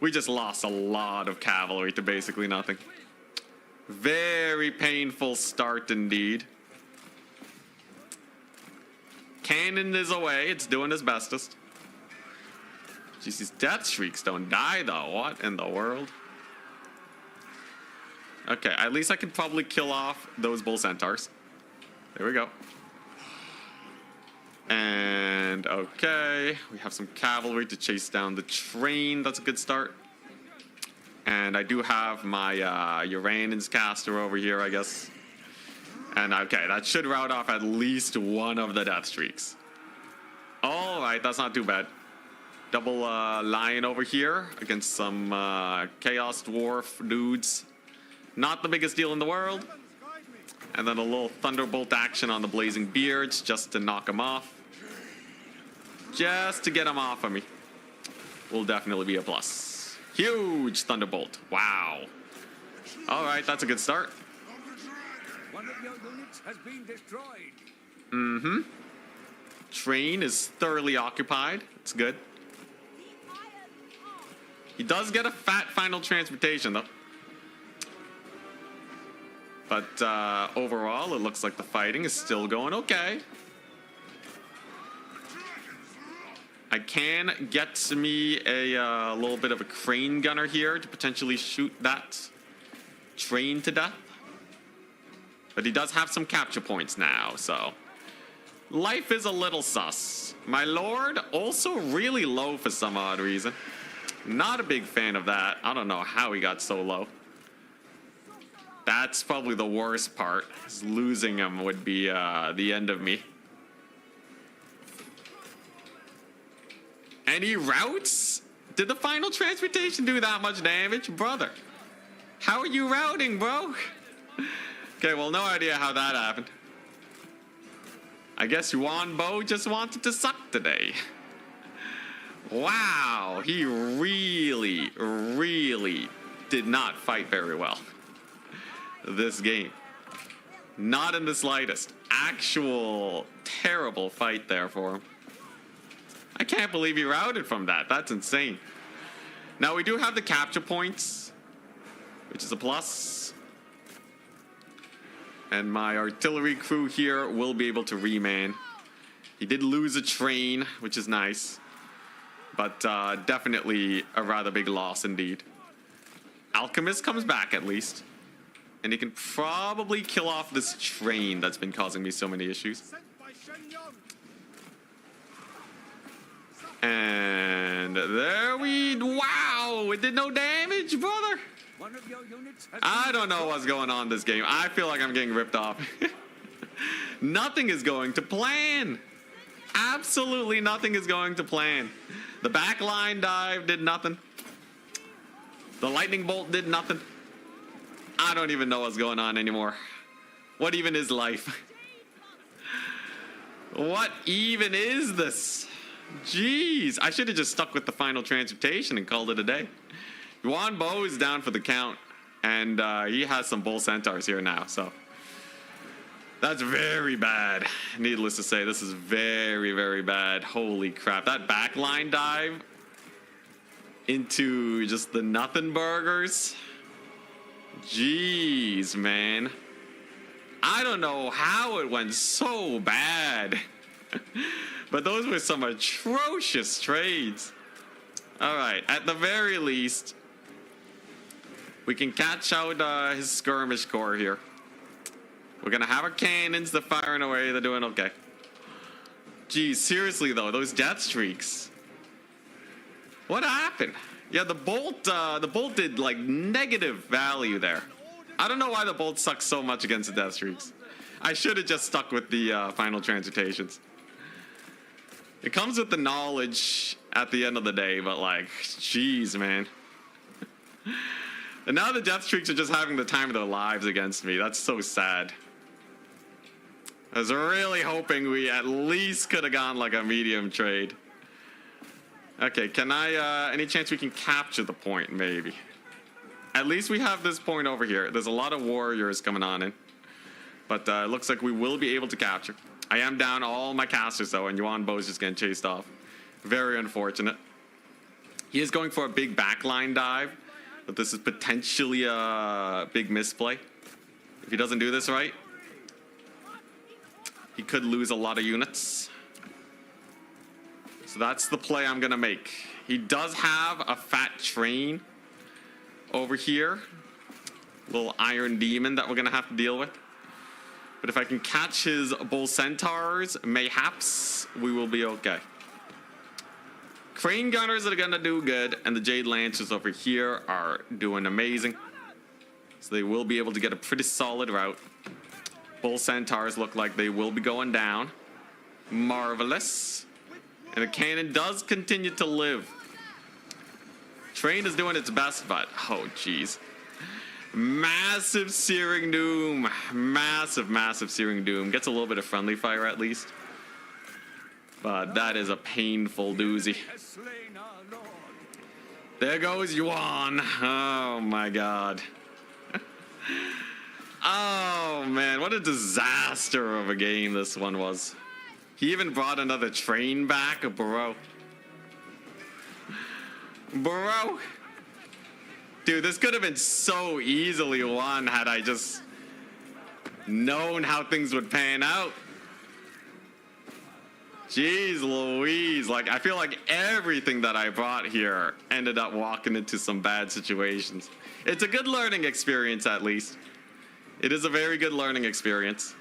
We just lost a lot of cavalry to basically nothing. Very painful start indeed. Cannon is away. It's doing its bestest. Jeez, these death shrieks don't die though. What in the world? Okay, at least I can probably kill off those bull centaurs. There we go. And okay, we have some cavalry to chase down the train. That's a good start. And I do have my Uranus caster over here, I guess. And okay, that should rout off at least one of the death streaks. All right, that's not too bad. Double lion over here against some chaos dwarf dudes. Not the biggest deal in the world. And then a little thunderbolt action on the blazing beards just to knock them off. Just to get them off of me. Will definitely be a plus. Huge thunderbolt. Wow. All right, that's a good start. One of your units has been destroyed. Mm-hmm. Train is thoroughly occupied. It's good. He does get a fat final transportation, though. But overall, it looks like the fighting is still going okay. I can get me a little bit of a crane gunner here to potentially shoot that train to death. But he does have some capture points now, so life is a little sus. My lord also really low for some odd reason. Not a big fan of that. I don't know how he got so low. That's probably the worst part. Losing him would be the end of me. Any routes? Did the final transportation do that much damage? Brother, how are you routing, bro? Okay, well, no idea how that happened. I guess Yuan Bo just wanted to suck today. Wow, he really, really did not fight very well this game. Not in the slightest. Actual terrible fight there for him. I can't believe he routed from that. That's insane. Now we do have the capture points, which is a plus. And my artillery crew here will be able to reman. He did lose a train, which is nice. But definitely a rather big loss indeed. Alchemist comes back at least. And he can probably kill off this train that's been causing me so many issues. And there we... Wow! It did no damage, brother! One of your units has I don't know what's going on this game. I feel like I'm getting ripped off. Nothing is going to plan. Absolutely nothing is going to plan. The backline dive did nothing. The lightning bolt did nothing. I don't even know what's going on anymore. What even is life? What even is this? Jeez, I should have just stuck with the final transportation and called it a day. Yuan Bo is down for the count, and he has some bull centaurs here now, so that's very bad. Needless to say, this is very, very bad. Holy crap, that backline dive into just the nothing burgers. Jeez, man. I don't know how it went so bad. But those were some atrocious trades. Alright, at the very least, we can catch out his skirmish corps here. We're gonna have our cannons, they're firing away, they're doing okay. Geez, seriously though, those death streaks. What happened? Yeah, the bolt did like negative value there. I don't know why the bolt sucks so much against the death streaks. I should have just stuck with the final transmutations. It comes with the knowledge at the end of the day, but like, jeez, man. And now the death streaks are just having the time of their lives against me. That's so sad. I was really hoping we at least could have gone like a medium trade. Okay, can I, any chance we can capture the point, maybe? At least we have this point over here. There's a lot of warriors coming on in. But it looks like we will be able to capture. I am down all my casters though, and Yuan Bo's just getting chased off. Very unfortunate. He is going for a big backline dive, but this is potentially a big misplay. If he doesn't do this right, he could lose a lot of units. So that's the play I'm gonna make. He does have a fat train over here. Little iron demon that we're gonna have to deal with. But if I can catch his bull centaurs, mayhaps we will be okay. Crane gunners are gonna do good, and the jade lancers over here are doing amazing. So they will be able to get a pretty solid route. Bull centaurs look like they will be going down. Marvelous. And the cannon does continue to live. Train is doing its best, but oh jeez. Massive Searing Doom. Massive Searing Doom. Gets a little bit of friendly fire at least. But that is a painful doozy. There goes Yuan. Oh my god. Oh man, what a disaster of a game this one was. He even brought another train back, bro. Bro. Dude, this could have been so easily won had I just known how things would pan out. Jeez Louise, like I feel like everything that I brought here ended up walking into some bad situations. It's a good learning experience at least. It is a very good learning experience.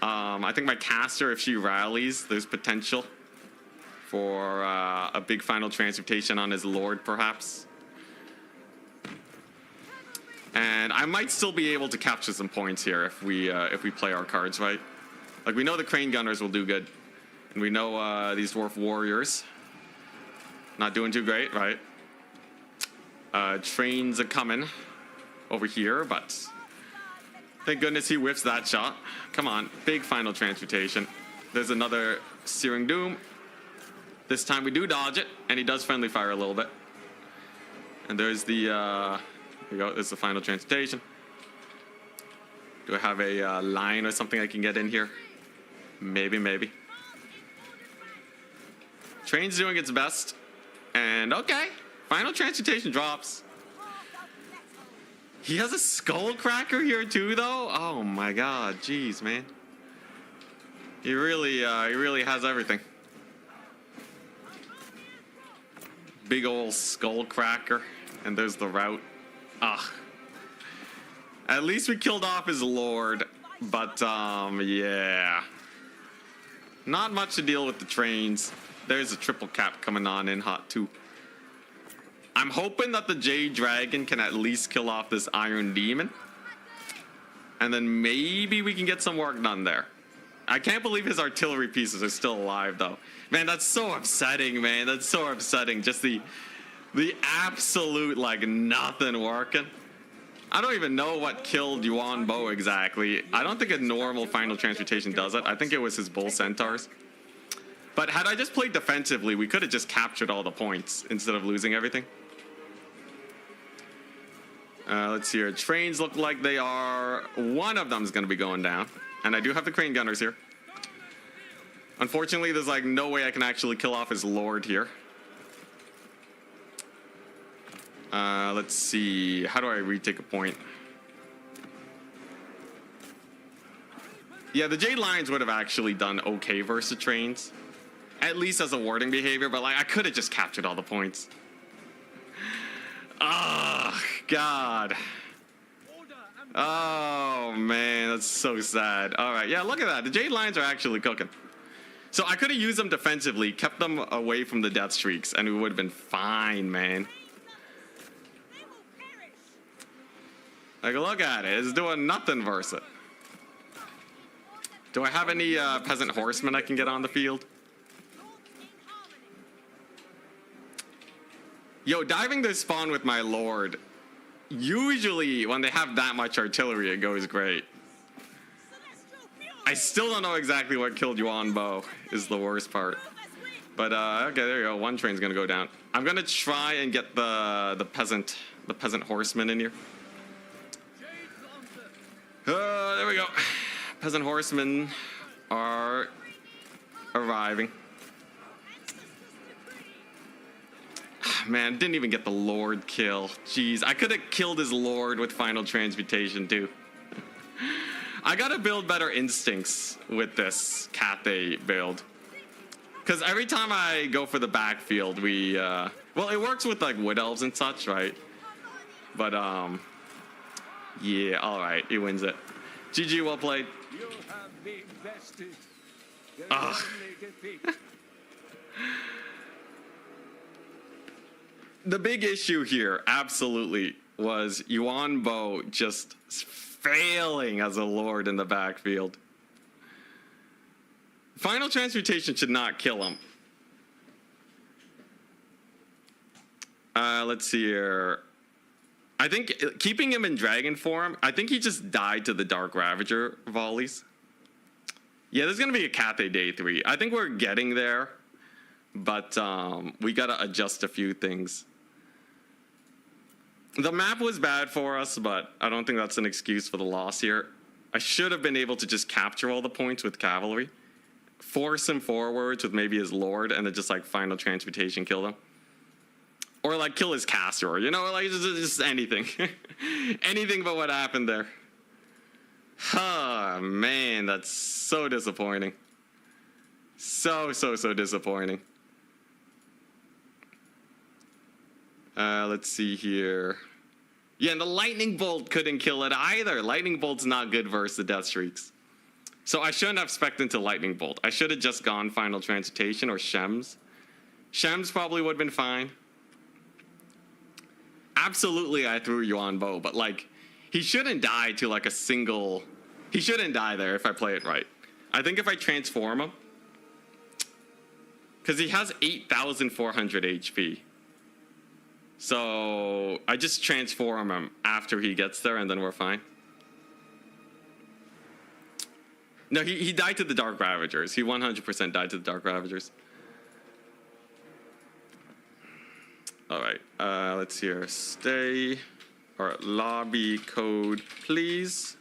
I think my caster, if she rallies, there's potential for a big final transmutation on his lord perhaps. And I might still be able to capture some points here if we play our cards right. Like we know the crane gunners will do good, and we know these dwarf warriors not doing too great, right? Trains are coming over here, but thank goodness he whiffs that shot. Come on, big final transmutation. There's another Searing Doom. This time we do dodge it, and he does friendly fire a little bit. And there's the here we go. There's the final transmutation. Do I have a line or something I can get in here? Maybe. Train's doing its best. And okay, final transmutation drops. He has a skull cracker here too, though. Oh my god, jeez, man. He really has everything. Big old skull cracker, and there's the route. Ugh. At least we killed off his lord, but yeah. Not much to deal with the trains. There's a triple cap coming on in hot too. I'm hoping that the Jade Dragon can at least kill off this Iron Demon. And then maybe we can get some work done there. I can't believe his artillery pieces are still alive though. Man, that's so upsetting, man. That's so upsetting. Just the absolute like nothing working. I don't even know what killed Yuan Bo exactly. I don't think a normal final transmutation does it. I think it was his bull centaurs. But had I just played defensively, we could have just captured all the points instead of losing everything. Let's see here. Trains look like they are... One of them is going to be going down. And I do have the crane gunners here. Unfortunately, there's like no way I can actually kill off his lord here. Let's see. How do I retake a point? Yeah, the Jade Lions would have actually done okay versus trains. At least as a warding behavior, but like I could have just captured all the points. Oh, God. Oh, man, that's so sad. All right, yeah, look at that. The Jade Lions are actually cooking. So I could have used them defensively, kept them away from the death streaks, and we would have been fine, man. Like, look at it. It's doing nothing versus it. Do I have any peasant horsemen I can get on the field? Yo, diving this spawn with my lord. Usually, when they have that much artillery, it goes great. I still don't know exactly what killed Yuan Bo, is the worst part. But, okay, there you go. One train's gonna go down. I'm gonna try and get the peasant horseman in here. There we go. Peasant horsemen are arriving. Man, didn't even get the Lord kill. Jeez, I could have killed his Lord with Final Transmutation too. I gotta build better instincts with this Cathay build. Because every time I go for the backfield, we, well, it works with like Wood Elves and such, right? But, yeah, alright, he wins it. GG, well played. You have been bested. There's Ugh. only defeat. The big issue here, absolutely, was Yuan Bo just failing as a lord in the backfield. Final Transmutation should not kill him. Let's see here. I think keeping him in dragon form, I think he just died to the Dark Ravager volleys. Yeah, there's going to be a Cathay Day 3. I think we're getting there, but we got to adjust a few things. The map was bad for us, but I don't think that's an excuse for the loss here. I should have been able to just capture all the points with cavalry, force him forwards with maybe his lord, and then just like Final Transmutation kill them. Or like kill his caster, you know, like just anything. Anything but what happened there. Oh, man, that's so disappointing. So disappointing. Let's see here. Yeah, and the Lightning Bolt couldn't kill it either. Lightning Bolt's not good versus the Death Streaks. So I shouldn't have spec'd into Lightning Bolt. I should have just gone Final Transmutation or Shems. Shems probably would have been fine. Absolutely, I threw Yuan Bo, but like, he shouldn't die to like a single... He shouldn't die there if I play it right. I think if I transform him... Because he has 8,400 HP. So I just transform him after he gets there and then we're fine. No, he died to the Dark Ravagers. He 100% died to the Dark Ravagers. All right, let's see here. Stay or lobby code, please.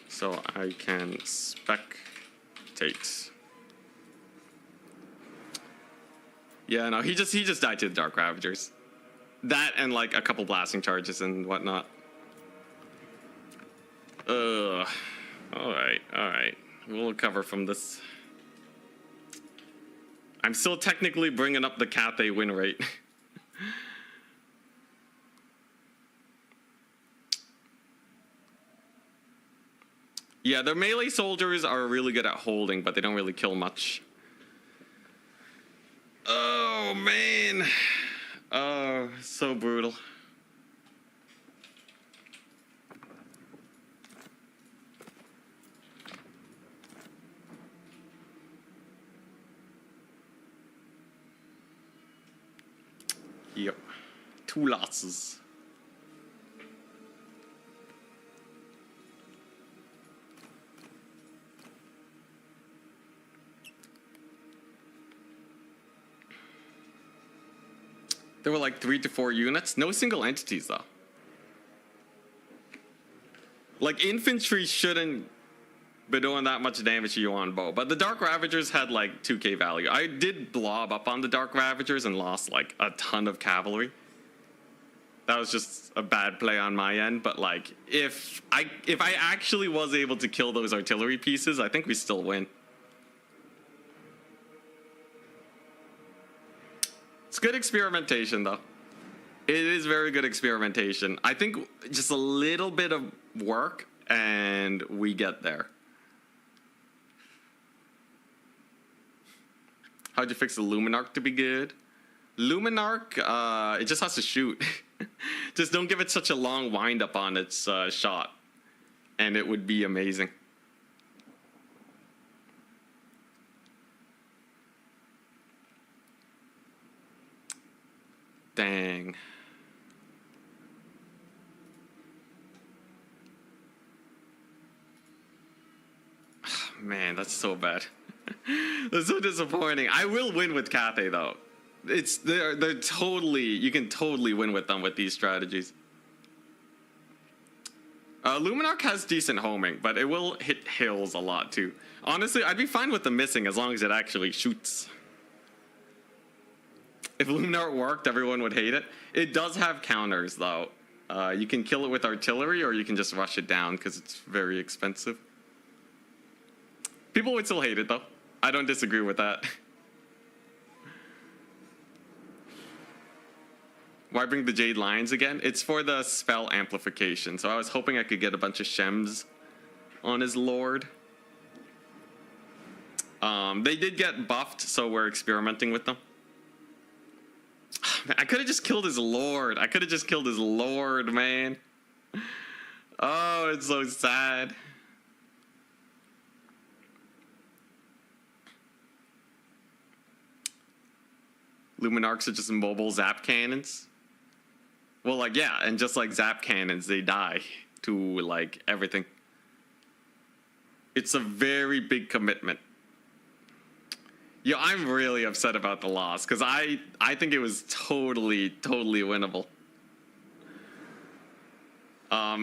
So I can spectate. Yeah, no, he just died to the Dark Ravagers. That and like a couple blasting charges and whatnot. All right. We'll recover from this. I'm still technically bringing up the Cathay win rate. Yeah, their melee soldiers are really good at holding, but they don't really kill much. Oh, man. Oh, so brutal. Yep. 2 losses. There were like 3 to 4 units. No single entities, though. Like, infantry shouldn't be doing that much damage to Yuan Bo. But the Dark Ravagers had like 2k value. I did blob up on the Dark Ravagers and lost like a ton of cavalry. That was just a bad play on my end, but like if I actually was able to kill those artillery pieces, I think we still win. It's good experimentation though. It is very good experimentation. I think just a little bit of work and we get there. How'd you fix the Luminarch to be good? Luminarch, it just has to shoot. Just don't give it such a long wind up on its shot, and it would be amazing. Dang. Man, that's so bad. That's so disappointing. I will win with Cathay though. They're totally, you can totally win with them with these strategies. Luminarch has decent homing, but it will hit hills a lot too. Honestly, I'd be fine with the missing as long as it actually shoots. If Luminarch worked, everyone would hate it. It does have counters though. You can kill it with artillery or you can just rush it down because it's very expensive. People would still hate it though. I don't disagree with that. Why bring the Jade Lions again? It's for the spell amplification. So I was hoping I could get a bunch of Shems on his Lord. They did get buffed, so we're experimenting with them. I could have just killed his Lord. I could have just killed his Lord, man. Oh, it's so sad. Luminarchs are just mobile zap cannons. Well, like, yeah, and just like zap cannons, they die to, like, everything. It's a very big commitment. Yo, I'm really upset about the loss, because I think it was totally winnable.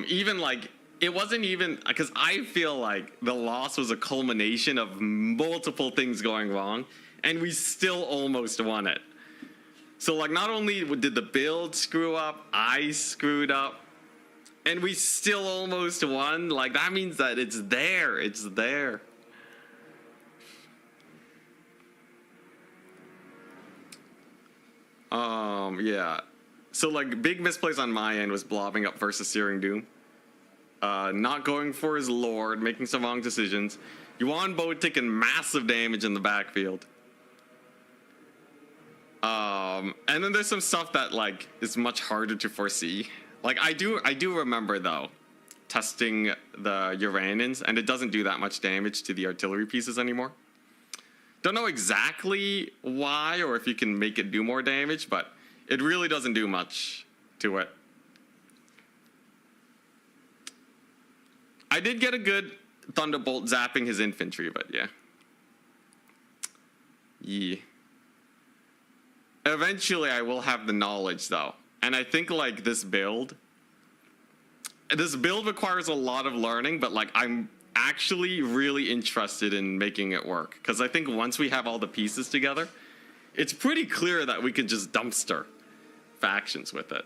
Even, like, it wasn't even, because I feel like the loss was a culmination of multiple things going wrong, and we still almost won it. So, like, not only did the build screw up, I screwed up, and we still almost won. Like, that means that it's there. It's there. Yeah. So, like, big misplays on my end was blobbing up versus Searing Doom. Not going for his Lord, making some wrong decisions. Yuan Bo taking massive damage in the backfield. And then there's some stuff that, like, is much harder to foresee. Like, I do remember though testing the Uranins, and it doesn't do that much damage to the artillery pieces anymore. Don't know exactly why or if you can make it do more damage, but it really doesn't do much to it. I did get a good Thunderbolt zapping his infantry, but yeah. Yeah. Eventually, I will have the knowledge, though. And I think, like, this build requires a lot of learning, but, like, I'm actually really interested in making it work. Because I think once we have all the pieces together, it's pretty clear that we could just dumpster factions with it.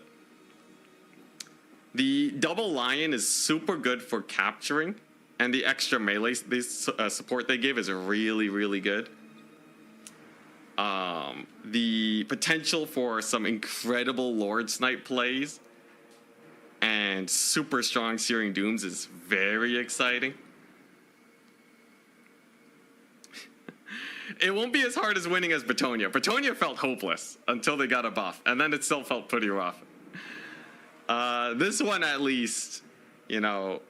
The double lion is super good for capturing, and the extra melee support they give is really good. The potential for some incredible Lord Snipe plays and super strong Searing Dooms is very exciting. It won't be as hard as winning as Betonia. Betonia felt hopeless until they got a buff, and then it still felt pretty rough. This one, at least, you know,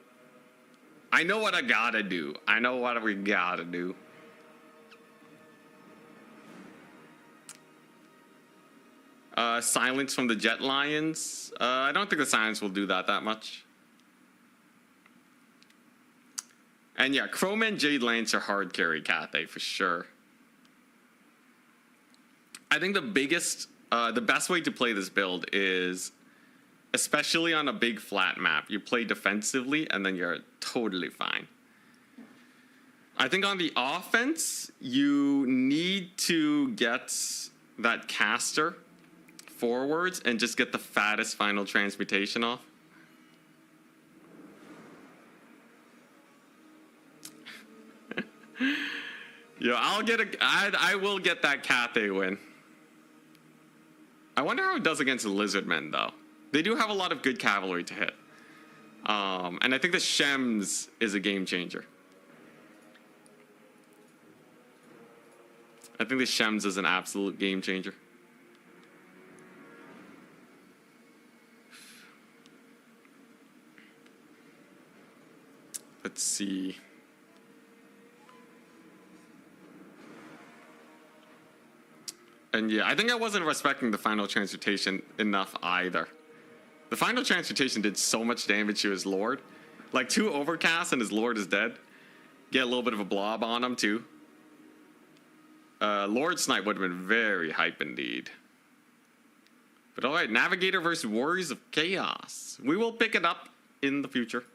I know what I gotta do. I know what we gotta do. Silence from the Jet Lions. I don't think the silence will do that much. And yeah, Chrome and Jade Lance are hard carry Cathay for sure. I think the best way to play this build is, especially on a big flat map, you play defensively and then you're totally fine. I think on the offense, you need to get that caster forwards and just get the fattest final transmutation off. Yo, I will get that Cathay win. I wonder how it does against the Lizardmen, though. They do have a lot of good cavalry to hit. And I think the Shems is a game changer. I think the Shems is an absolute game changer. Let's see. And yeah, I think I wasn't respecting the final transmutation enough either. The final transmutation did so much damage to his lord. Like 2 overcasts and his lord is dead. Get a little bit of a blob on him too. Lord Snipe would have been very hype indeed. But alright, Navigator versus Warriors of Chaos. We will pick it up in the future.